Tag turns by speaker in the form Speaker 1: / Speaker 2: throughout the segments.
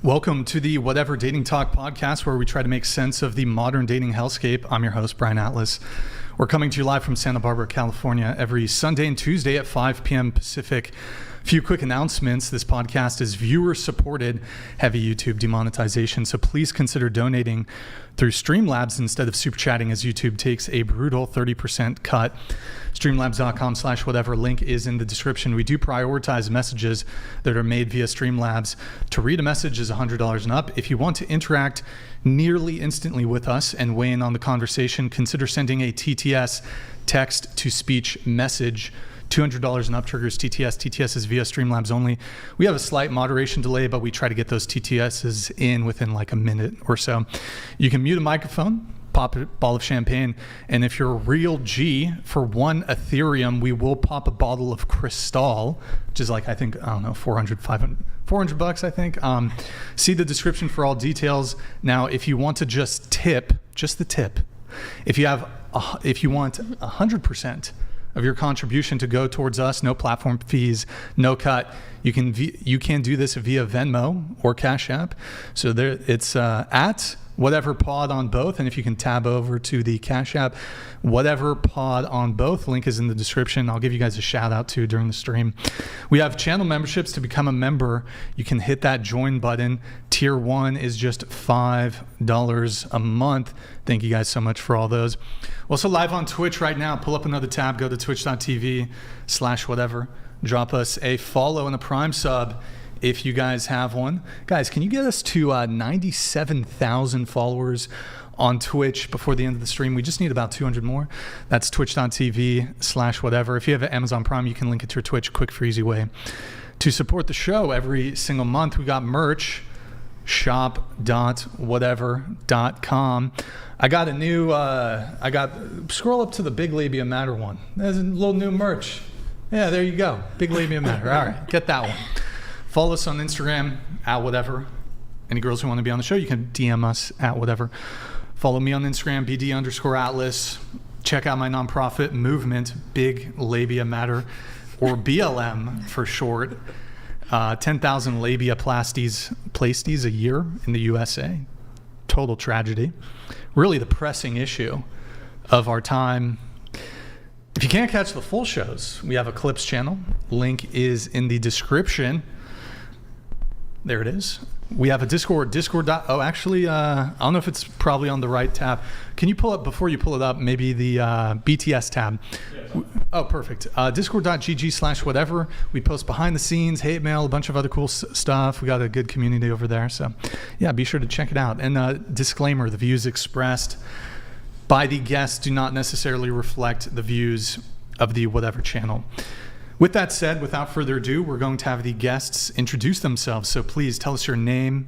Speaker 1: Welcome to the Whatever Dating Talk podcast, where we try to make sense of the modern dating hellscape. I'm your host, Brian Atlas. We're coming to you live from Santa Barbara, California, every Sunday and Tuesday at 5 p.m. Pacific. A few quick announcements. This podcast is viewer-supported, heavy YouTube demonetization, so please consider donating through Streamlabs instead of super chatting, as YouTube takes a brutal 30% cut. Streamlabs.com/whatever. Link is in the description. We do prioritize messages that are made via Streamlabs. To read a message is $100 and up. If you want to interact nearly instantly with us and weigh in on the conversation, consider sending a TTS, text-to-speech message. $200 and up triggers TTS. TTS is via Streamlabs only. We have a slight moderation delay, but we try to get those TTSs in within like a minute or so. You can mute a microphone, pop a bottle of champagne, and if you're a real G, for 1 Ethereum, we will pop a bottle of Cristal, which is like, I think, I don't know, 400 bucks, I think. See the description for all details. Now, if you want to just tip, just the tip, if you want 100% of your contribution to go towards us, no platform fees, no cut, you can do this via Venmo or Cash App. So there, it's at Whatever Pod on both, and if you can tab over to the Cash App, Whatever Pod on both, link is in the description. I'll give you guys a shout out too during the stream. We have channel memberships. To become a member, you can hit that join button. Tier 1 is just $5 a month. Thank you guys so much for all those. Also live on Twitch right now. Pull up another tab, go to twitch.tv/whatever. Drop us a follow and a Prime sub if you guys have one. Guys, can you get us to 97,000 followers on Twitch before the end of the stream? We just need about 200 more. That's twitch.tv/whatever. If you have an Amazon Prime, you can link it to your Twitch. Quick, for easy way to support the show every single month. We got merch, shop.whatever.com. I got a new, scroll up to the Big Labia Matter one. There's a little new merch. Yeah, there you go. Big Labia Matter. All right, get that one. Follow us on Instagram, @whatever. Any girls who want to be on the show, you can DM us @whatever. Follow me on Instagram, BD_Atlas. Check out my nonprofit movement, Big Labia Matter, or BLM for short. 10,000 labiaplasties a year in the USA. Total tragedy. Really the pressing issue of our time. If you can't catch the full shows, we have a Clips channel. Link is in the description. There it is. We have a Discord. Actually, I don't know if it's probably on the right tab. Can you pull up, before you pull it up, maybe the BTS tab? Yeah, oh, perfect. Discord.gg/whatever. We post behind the scenes, hate mail, a bunch of other cool stuff. We got a good community over there. So, yeah, be sure to check it out. And disclaimer, the views expressed by the guests do not necessarily reflect the views of the Whatever channel. With that said, without further ado, we're going to have the guests introduce themselves. So please tell us your name,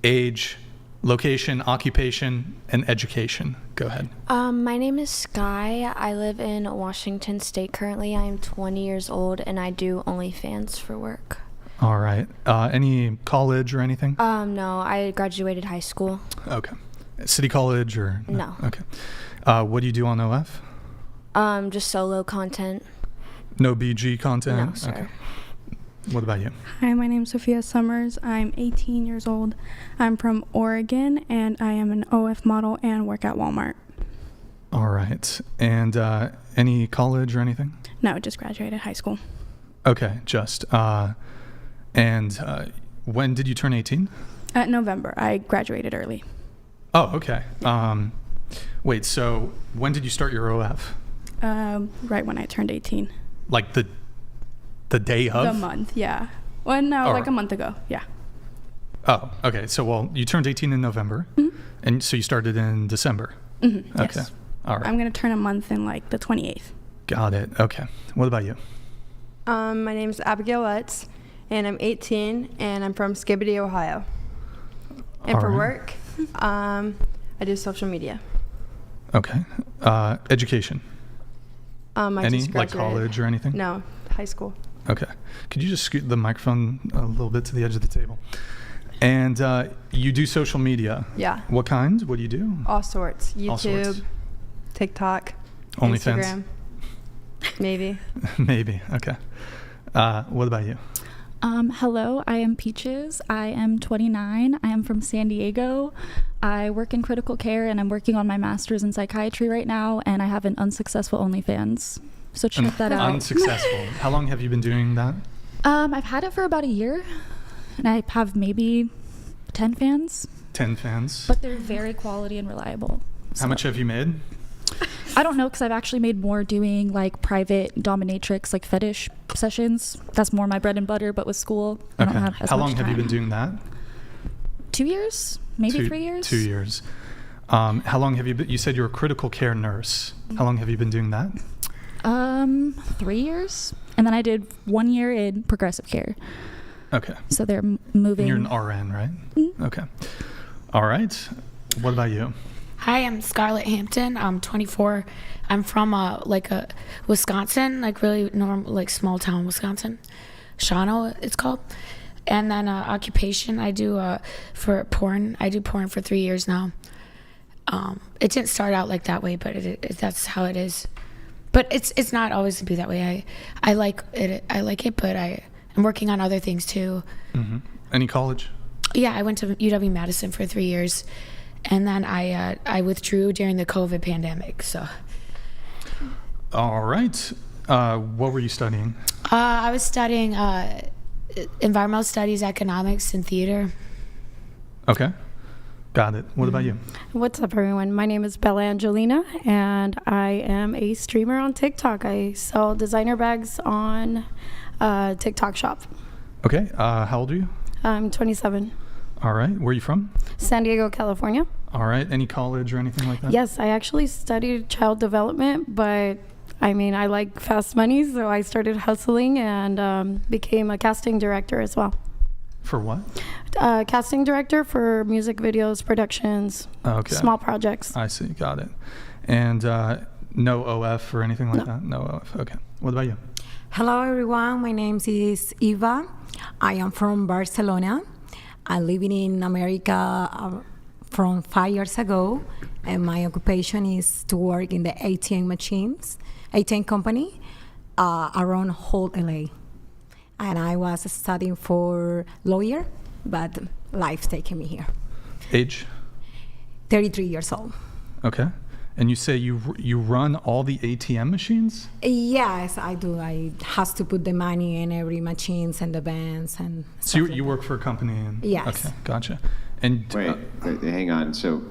Speaker 1: age, location, occupation, and education. Go ahead.
Speaker 2: My name is Sky. I live in Washington State currently. I am 20 years old, and I do OnlyFans for work.
Speaker 1: All right. Any college or anything?
Speaker 2: No, I graduated high school.
Speaker 1: Okay. City college or?
Speaker 2: No.
Speaker 1: Okay. What do you do on OF?
Speaker 2: Just solo content.
Speaker 1: No BG content?
Speaker 2: No, sir.
Speaker 1: Okay. What about you?
Speaker 3: Hi, my name's Sophia Summers. I'm 18 years old. I'm from Oregon, and I am an OF model and work at Walmart.
Speaker 1: All right. And any college or anything?
Speaker 3: No, just graduated high school.
Speaker 1: Okay, just. And when did you turn 18?
Speaker 3: November. I graduated early.
Speaker 1: Oh, okay. Wait, so when did you start your OF?
Speaker 3: Right when I turned 18.
Speaker 1: Like the day of?
Speaker 3: The month, yeah. Well, no, like a month ago, yeah.
Speaker 1: Oh, okay. So, well, you turned 18 in November, and so you started in December.
Speaker 3: Mm-hmm.
Speaker 1: Okay.
Speaker 3: Yes.
Speaker 1: All right.
Speaker 3: I'm going to turn a month in like the 28th.
Speaker 1: Got it. Okay. What about you?
Speaker 4: My name's Abigail Lutz, and I'm 18, and I'm from Skibbity, Ohio. And for work, I do social media.
Speaker 1: Okay. Education?
Speaker 4: I
Speaker 1: Any,
Speaker 4: just
Speaker 1: like
Speaker 4: graduated.
Speaker 1: college or anything?
Speaker 4: No, high school.
Speaker 1: Okay. Could you just scoot the microphone a little bit to the edge of the table? And you do social media?
Speaker 4: Yeah.
Speaker 1: What kind? What do you do?
Speaker 4: All sorts. YouTube,
Speaker 1: All sorts.
Speaker 4: TikTok,
Speaker 1: OnlyFans?
Speaker 4: Instagram. Maybe.
Speaker 1: Maybe. Okay. What about you?
Speaker 5: Hello, I am Peaches. I am 29. I am from San Diego. I work in critical care and I'm working on my master's in psychiatry right now, and I have an unsuccessful OnlyFans. So check that out.
Speaker 1: Unsuccessful. How long have you been doing that?
Speaker 5: I've had it for about a year, and I have maybe 10 fans.
Speaker 1: 10 fans.
Speaker 5: But they're very quality and reliable.
Speaker 1: How much have you made?
Speaker 5: I don't know, because I've actually made more doing like private dominatrix, like fetish sessions. That's more my bread and butter, but with school, I don't have as
Speaker 1: How
Speaker 5: much
Speaker 1: long have you
Speaker 5: time.
Speaker 1: been doing that?
Speaker 5: 2 years? Maybe 3 years?
Speaker 1: 2 years. How long have you been? You said you're a critical care nurse. How long have you been doing that?
Speaker 5: 3 years. And then I did 1 year in progressive care.
Speaker 1: Okay.
Speaker 5: So they're moving.
Speaker 1: And you're an RN, right?
Speaker 5: Mm-hmm.
Speaker 1: Okay. All right. What about you?
Speaker 6: Hi, I'm Scarlett Hampton. I'm 24. I'm from Wisconsin, like really normal, like small town Wisconsin. Shawano, it's called. And then occupation, I do for porn. I do porn for 3 years now. It didn't start out like that way, but that's how it is. But it's not always to be that way. I like it, but I'm working on other things too.
Speaker 1: Mm-hmm. Any college?
Speaker 6: Yeah, I went to UW-Madison for 3 years. And then I withdrew during the COVID pandemic. So.
Speaker 1: All right. What were you studying?
Speaker 6: I was studying environmental studies, economics, and theater.
Speaker 1: Okay. Got it. What about you?
Speaker 7: What's up, everyone? My name is Bella Angelina, and I am a streamer on TikTok. I sell designer bags on TikTok shop.
Speaker 1: Okay. How old are you?
Speaker 7: I'm 27.
Speaker 1: All right. Where are you from?
Speaker 7: San Diego, California.
Speaker 1: All right. Any college or anything like that?
Speaker 7: Yes, I actually studied child development, but I mean, I like fast money, so I started hustling and became a casting director as well.
Speaker 1: For what?
Speaker 7: Casting director for music videos, productions, small projects.
Speaker 1: I see. Got it. And no OF or anything like that? No OF. Okay. What about you?
Speaker 8: Hello, everyone. My name is Eva. I am from Barcelona. I'm living in America from 5 years ago, and my occupation is to work in the ATM company around whole LA. And I was studying for lawyer, but life's taken me here.
Speaker 1: Age?
Speaker 8: 33 years old.
Speaker 1: Okay. And you say you run all the ATM machines?
Speaker 8: Yes, I do. I have to put the money in every machines and the bands and
Speaker 1: so you work for a company? And,
Speaker 8: yes.
Speaker 1: Okay, gotcha. And
Speaker 9: wait, hang on. So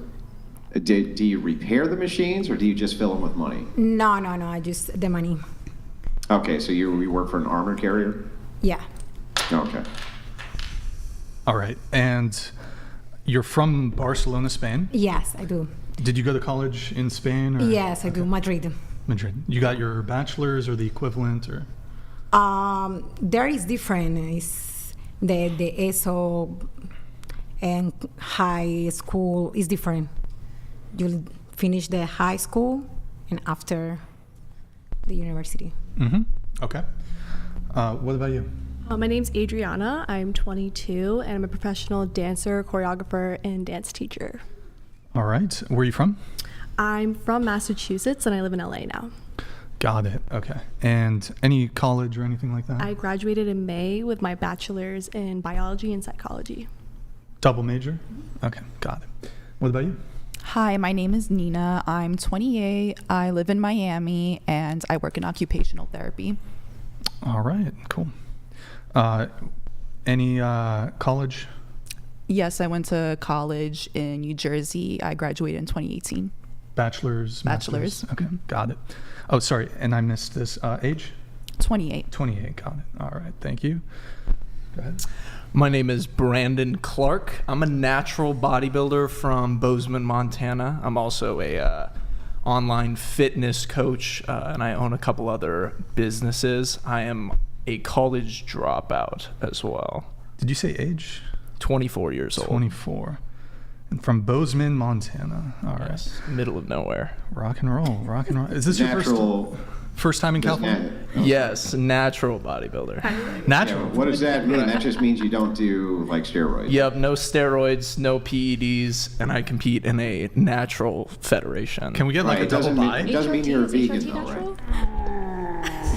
Speaker 9: do you repair the machines or do you just fill them with money?
Speaker 8: No. I just the money.
Speaker 9: Okay, so you work for an armor carrier?
Speaker 8: Yeah.
Speaker 9: Okay.
Speaker 1: All right. And you're from Barcelona, Spain?
Speaker 8: Yes, I do.
Speaker 1: Did you go to college in Spain? Or?
Speaker 8: Yes, I do. Madrid.
Speaker 1: You got your bachelor's or the equivalent, or?
Speaker 8: There is different. It's the ESO and high school is different. You finish the high school and after the university.
Speaker 1: Mm-hmm. Okay. What about you?
Speaker 10: My name's Adriana. I'm 22 and I'm a professional dancer, choreographer, and dance teacher.
Speaker 1: All right. Where are you from?
Speaker 10: I'm from Massachusetts and I live in LA now.
Speaker 1: Got it. Okay. And any college or anything like that?
Speaker 10: I graduated in May with my bachelor's in biology and psychology.
Speaker 1: Double major? Okay. Got it. What about you?
Speaker 11: Hi, my name is Nina. I'm 28. I live in Miami and I work in occupational therapy.
Speaker 1: All right. Cool. Any college?
Speaker 11: Yes, I went to college in New Jersey. I graduated in 2018.
Speaker 1: Bachelor's?
Speaker 11: Bachelor's.
Speaker 1: Okay, got it. Oh, sorry, and I missed this. Age?
Speaker 11: 28.
Speaker 1: 28, got it. All right, thank you. Go ahead.
Speaker 12: My name is Brandon Clark. I'm a natural bodybuilder from Bozeman, Montana. I'm also a online fitness coach, and I own a couple other businesses. I am a college dropout as well.
Speaker 1: Did you say age?
Speaker 12: 24 years old.
Speaker 1: 24. And from Bozeman, Montana. All right.
Speaker 12: Yes, middle of nowhere.
Speaker 1: Rock and roll, rock and roll. Is this your first time in California?
Speaker 12: Yes, natural bodybuilder.
Speaker 1: Natural?
Speaker 9: Yeah, what does that mean? That just means you don't do like steroids.
Speaker 12: Yep, no steroids, no PEDs, and I compete in a natural federation.
Speaker 1: Can we get like a double buy?
Speaker 9: It doesn't mean you're a vegan though,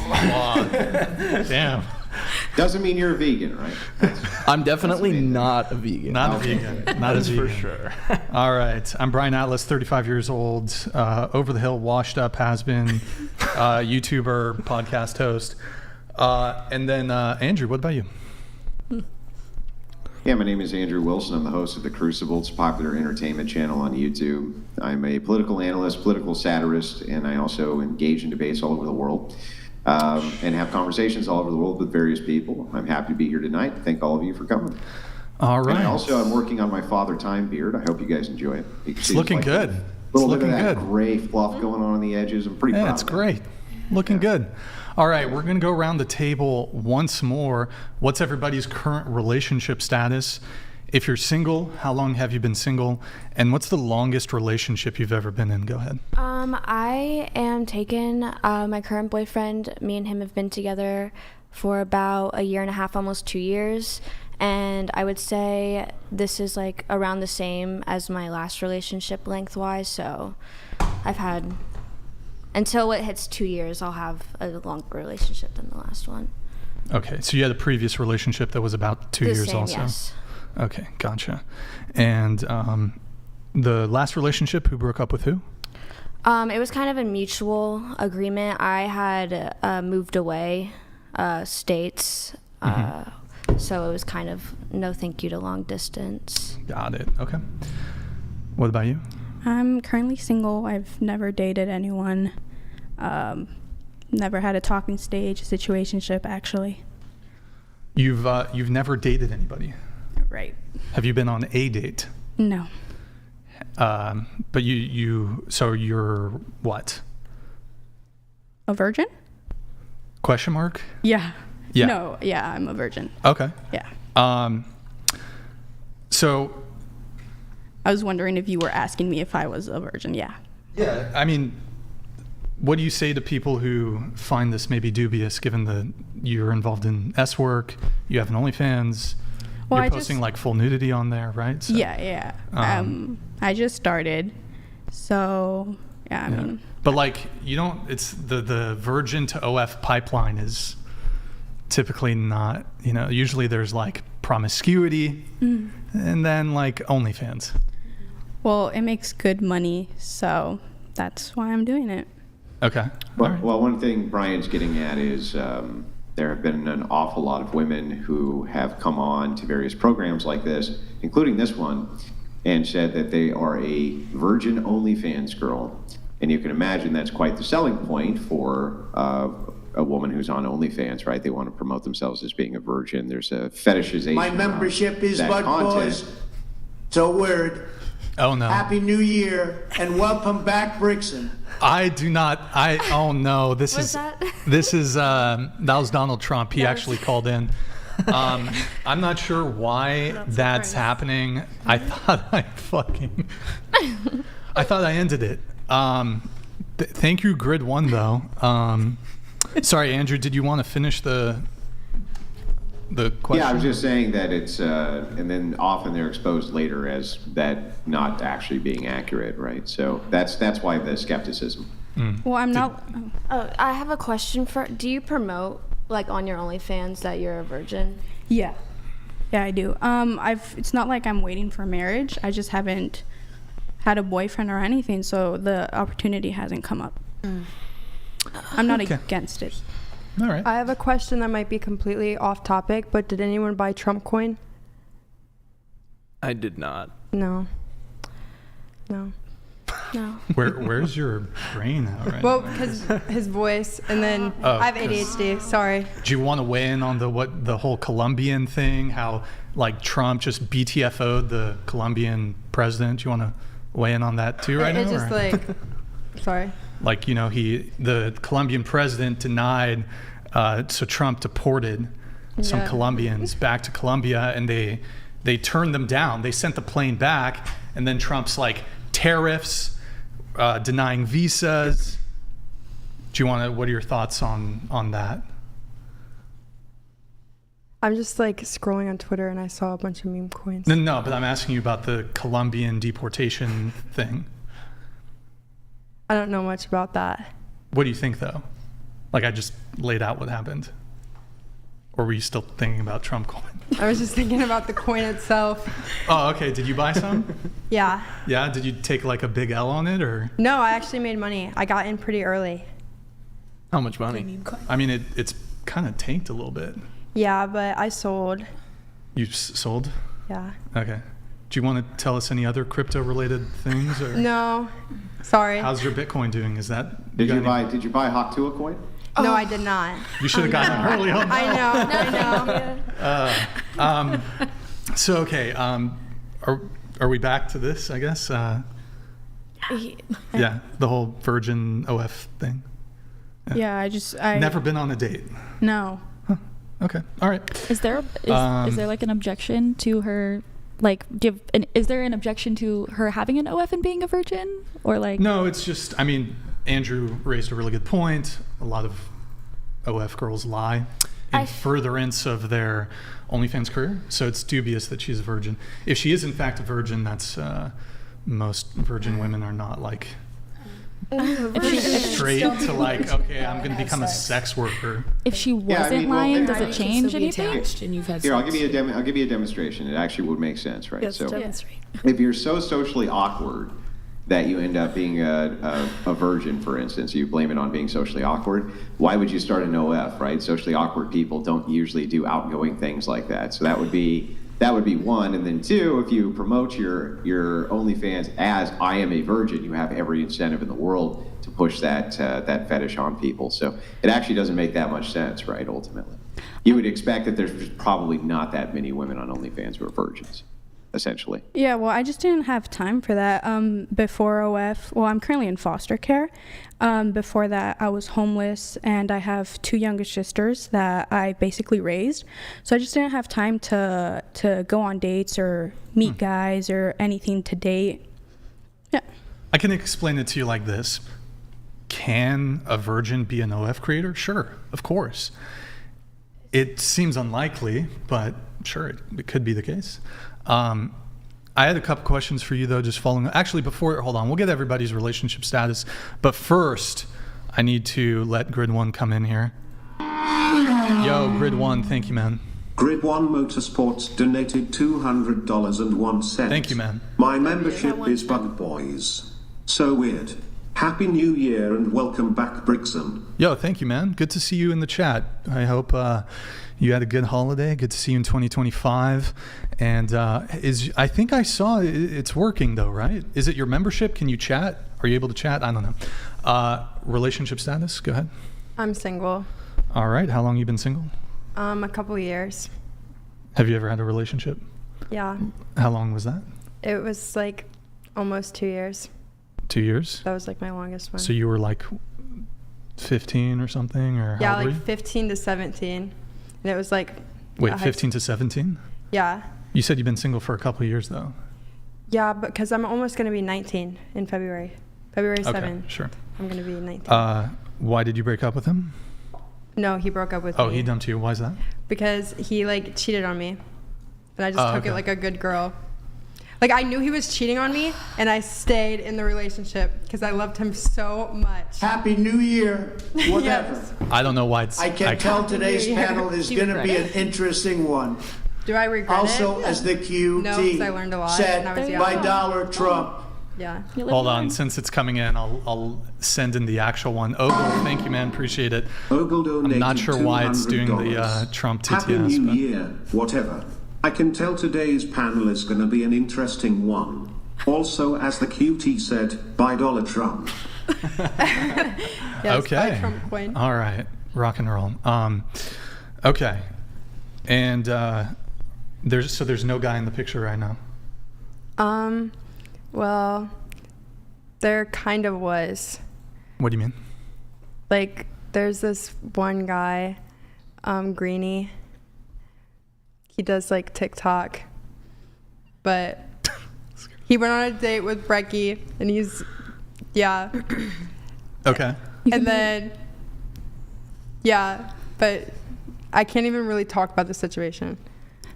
Speaker 9: right?
Speaker 1: Damn.
Speaker 9: Doesn't mean you're a vegan, right?
Speaker 12: I'm definitely not a vegan.
Speaker 1: Not a vegan. Not a vegan.
Speaker 12: For sure.
Speaker 1: All right. I'm Brian Atlas, 35 years old, over the hill, washed up, has-been, YouTuber, podcast host. And then Andrew, what about you?
Speaker 9: Yeah, my name is Andrew Wilson. I'm the host of The Crucible. It's a popular entertainment channel on YouTube. I'm a political analyst, political satirist, and I also engage in debates all over the world and have conversations all over the world with various people. I'm happy to be here tonight. Thank all of you for coming.
Speaker 1: All right.
Speaker 9: And also, I'm working on my Father Time beard. I hope you guys enjoy it.
Speaker 1: It's looking good.
Speaker 9: A little
Speaker 1: it's
Speaker 9: bit
Speaker 1: looking
Speaker 9: of that
Speaker 1: good.
Speaker 9: gray fluff going on the edges. I'm pretty proud
Speaker 1: it's
Speaker 9: of it.
Speaker 1: great. Looking good. All right, we're going to go around the table once more. What's everybody's current relationship status? If you're single, how long have you been single? And what's the longest relationship you've ever been in? Go ahead.
Speaker 2: I am taken. My current boyfriend, me and him have been together for about a year and a half, almost 2 years. And I would say this is like around the same as my last relationship lengthwise. So I've had... Until it hits 2 years, I'll have a longer relationship than the last one.
Speaker 1: Okay, so you had a previous relationship that was about 2 years
Speaker 2: same,
Speaker 1: also?
Speaker 2: Yes.
Speaker 1: Okay, gotcha. And the last relationship, who broke up with who?
Speaker 2: It was kind of a mutual agreement. I had moved away states, so it was kind of no thank you to long distance.
Speaker 1: Got it, okay. What about you?
Speaker 3: I'm currently single. I've never dated anyone. Never had a talking stage, situationship, actually.
Speaker 1: You've never dated anybody?
Speaker 3: Right.
Speaker 1: Have you been on a date?
Speaker 3: No.
Speaker 1: But so you're what?
Speaker 3: A virgin?
Speaker 1: Question mark?
Speaker 3: Yeah.
Speaker 1: Yeah.
Speaker 3: No, yeah, I'm a virgin.
Speaker 1: Okay.
Speaker 3: Yeah.
Speaker 1: So
Speaker 3: I was wondering if you were asking me if I was a virgin. Yeah.
Speaker 1: Yeah. I mean, what do you say to people who find this maybe dubious, given that you're involved in S work, you have an OnlyFans,
Speaker 3: well,
Speaker 1: you're posting like full nudity on there, right? So,
Speaker 3: yeah. I just started, so yeah. I mean,
Speaker 1: but like you don't. It's the virgin to OF pipeline is typically not. Usually there's like promiscuity, and then like OnlyFans.
Speaker 3: Well, it makes good money, so that's why I'm doing it.
Speaker 1: Okay.
Speaker 9: Well, one thing Brian's getting at is there have been an awful lot of women who have come on to various programs like this, including this one, and said that they are a virgin OnlyFans girl. And you can imagine that's quite the selling point for a woman who's on OnlyFans, right? They want to promote themselves as being a virgin. There's a fetishization.
Speaker 13: My membership is
Speaker 9: that
Speaker 13: Bud
Speaker 9: content.
Speaker 13: Boys. So word.
Speaker 1: Oh no.
Speaker 13: Happy New Year and welcome back, Brixan.
Speaker 1: I do not. Oh no. This
Speaker 2: What's
Speaker 1: is
Speaker 2: that?
Speaker 1: This is that was Donald Trump. He actually called in. I'm not sure why that's happening. I thought I ended it. Thank you, Grid One, though. Sorry, Andrew. Did you want to finish the question?
Speaker 9: Yeah, I was just saying that it's, and then often they're exposed later as that not actually being accurate, right? So that's why the skepticism.
Speaker 3: Well, I'm not.
Speaker 2: Oh, I have a question do you promote like on your OnlyFans that you're a virgin?
Speaker 3: Yeah, I do. It's not like I'm waiting for marriage. I just haven't had a boyfriend or anything, so the opportunity hasn't come up. I'm not against it.
Speaker 1: All right.
Speaker 4: I have a question that might be completely off topic, but did anyone buy Trump coin?
Speaker 12: I did not.
Speaker 4: No.
Speaker 1: Where's your brain at right
Speaker 4: Well,
Speaker 1: now?
Speaker 4: because his voice, and then I have ADHD. Sorry.
Speaker 1: Do you want to weigh in on the whole Colombian thing? How like Trump just BTFO'd the Colombian president? Do you want to weigh in on that too right now?
Speaker 4: It's just like, sorry.
Speaker 1: Like the Colombian president denied, so Trump deported some Colombians back to Colombia, and they turned them down. They sent the plane back, and then Trump's like tariffs, denying visas. What are your thoughts on that?
Speaker 4: I'm just like scrolling on Twitter and I saw a bunch of meme coins.
Speaker 1: No, but I'm asking you about the Colombian deportation thing.
Speaker 4: I don't know much about that.
Speaker 1: What do you think though? Like I just laid out what happened. Or were you still thinking about Trump coin?
Speaker 4: I was just thinking about the coin itself.
Speaker 1: Oh, okay. Did you buy some?
Speaker 4: Yeah.
Speaker 1: Yeah? Did you take like a big L on it, or?
Speaker 4: No, I actually made money. I got in pretty early.
Speaker 12: How much money?
Speaker 1: I mean, it's kind of tanked a little bit.
Speaker 4: Yeah, but I sold.
Speaker 1: You sold?
Speaker 4: Yeah.
Speaker 1: Okay. Do you want to tell us any other crypto-related things? Or?
Speaker 4: No. Sorry.
Speaker 1: How's your Bitcoin doing? Is that...
Speaker 9: Did you buy Haktua coin?
Speaker 4: No, I did not.
Speaker 1: You should have gotten it early on.
Speaker 4: I know.
Speaker 1: So, okay. Are we back to this, I guess? Yeah, the whole virgin OF thing.
Speaker 3: Yeah, I
Speaker 1: never been on a date.
Speaker 3: No.
Speaker 1: Huh. Okay. All right.
Speaker 5: Is there like an objection to her? Like, is there an objection to her having an OF and being a virgin, or like?
Speaker 1: No, it's just. I mean, Andrew raised a really good point. A lot of OF girls lie in furtherance of their OnlyFans career, so it's dubious that she's a virgin. If she is in fact a virgin, that's most virgin women are not like straight to like, okay, I'm going to become a sex worker.
Speaker 5: If she wasn't lying, does it change anything?
Speaker 9: Here, I'll give you a demonstration. It actually would make sense, right?
Speaker 10: Yes, demonstrate.
Speaker 9: If you're so socially awkward that you end up being a virgin, for instance, you blame it on being socially awkward, why would you start an OF, right? Socially awkward people don't usually do outgoing things like that. So that would be one. And then two, if you promote your OnlyFans as I am a virgin, you have every incentive in the world to push that fetish on people. So it actually doesn't make that much sense, right, ultimately. You would expect that there's probably not that many women on OnlyFans who are virgins, essentially.
Speaker 3: Yeah, well, I just didn't have time for that. Before OF, well, I'm currently in foster care. Before that, I was homeless, and I have 2 younger sisters that I basically raised. So I just didn't have time to go on dates or meet guys or anything to date. Yeah.
Speaker 1: I can explain it to you like this. Can a virgin be an OF creator? Sure, of course. It seems unlikely, but sure, it could be the case. I had a couple questions for you, though, just following. Actually, hold on. We'll get everybody's relationship status. But first, I need to let Grid 1 come in here. Yo, Grid 1, thank you, man.
Speaker 14: Grid 1 Motorsports donated $200.01.
Speaker 1: Thank you, man.
Speaker 14: My membership is Bug Boys. So weird. Happy New Year and welcome back, Brixan.
Speaker 1: Yo, thank you, man. Good to see you in the chat. I hope you had a good holiday. Good to see you in 2025. And I think I saw it's working though, right? Is it your membership? Can you chat? Are you able to chat? I don't know. Relationship status? Go ahead.
Speaker 4: I'm single.
Speaker 1: All right. How long you been single?
Speaker 4: A couple years.
Speaker 1: Have you ever had a relationship?
Speaker 4: Yeah.
Speaker 1: How long was that?
Speaker 4: It was like almost 2 years.
Speaker 1: 2 years?
Speaker 4: That was like my longest one.
Speaker 1: So you were like 15 or something, or
Speaker 4: yeah,
Speaker 1: how old were you?
Speaker 4: like 15 to 17, and it was like.
Speaker 1: Wait, 15 to 17?
Speaker 4: Yeah.
Speaker 1: You said you've been single for a couple of years, though.
Speaker 4: Yeah, because I'm almost going to be 19 in February. February 7th.
Speaker 1: Okay, sure.
Speaker 4: I'm going to be 19.
Speaker 1: Why did you break up with him?
Speaker 4: No, he broke up with me.
Speaker 1: Oh, he dumped you. Why is that?
Speaker 4: Because he like cheated on me, and I just took it like a good girl. Like, I knew he was cheating on me, and I stayed in the relationship because I loved him so much.
Speaker 13: Happy New Year, whatever.
Speaker 4: Yes.
Speaker 1: I don't know why it's...
Speaker 13: I can tell today's panel is going to be an interesting one.
Speaker 4: Do I regret
Speaker 13: also,
Speaker 4: it?
Speaker 13: as the QT
Speaker 4: no, because I learned a lot
Speaker 13: said
Speaker 4: when I was young.
Speaker 13: by Donald Trump.
Speaker 4: Yeah.
Speaker 1: Hold on, since it's coming in, I'll send in the actual one. Ogle, thank you, man. Appreciate it.
Speaker 14: Ogle donated
Speaker 1: I'm not sure why it's doing
Speaker 14: $200.
Speaker 1: the Trump TTS.
Speaker 14: Happy New Year, whatever. I can tell today's panel is going to be an interesting one. Also, as the QT said, by Donald Trump.
Speaker 4: Yes,
Speaker 1: okay.
Speaker 4: by Trump coin.
Speaker 1: All right. Rock and roll. Okay. And there's no guy in the picture right now.
Speaker 4: Well, there kind of was.
Speaker 1: What do you mean?
Speaker 4: Like, there's this one guy, Greenie. He does like TikTok, but he went on a date with Brecky, and he's, yeah.
Speaker 1: Okay.
Speaker 4: And then, yeah, but I can't even really talk about the situation.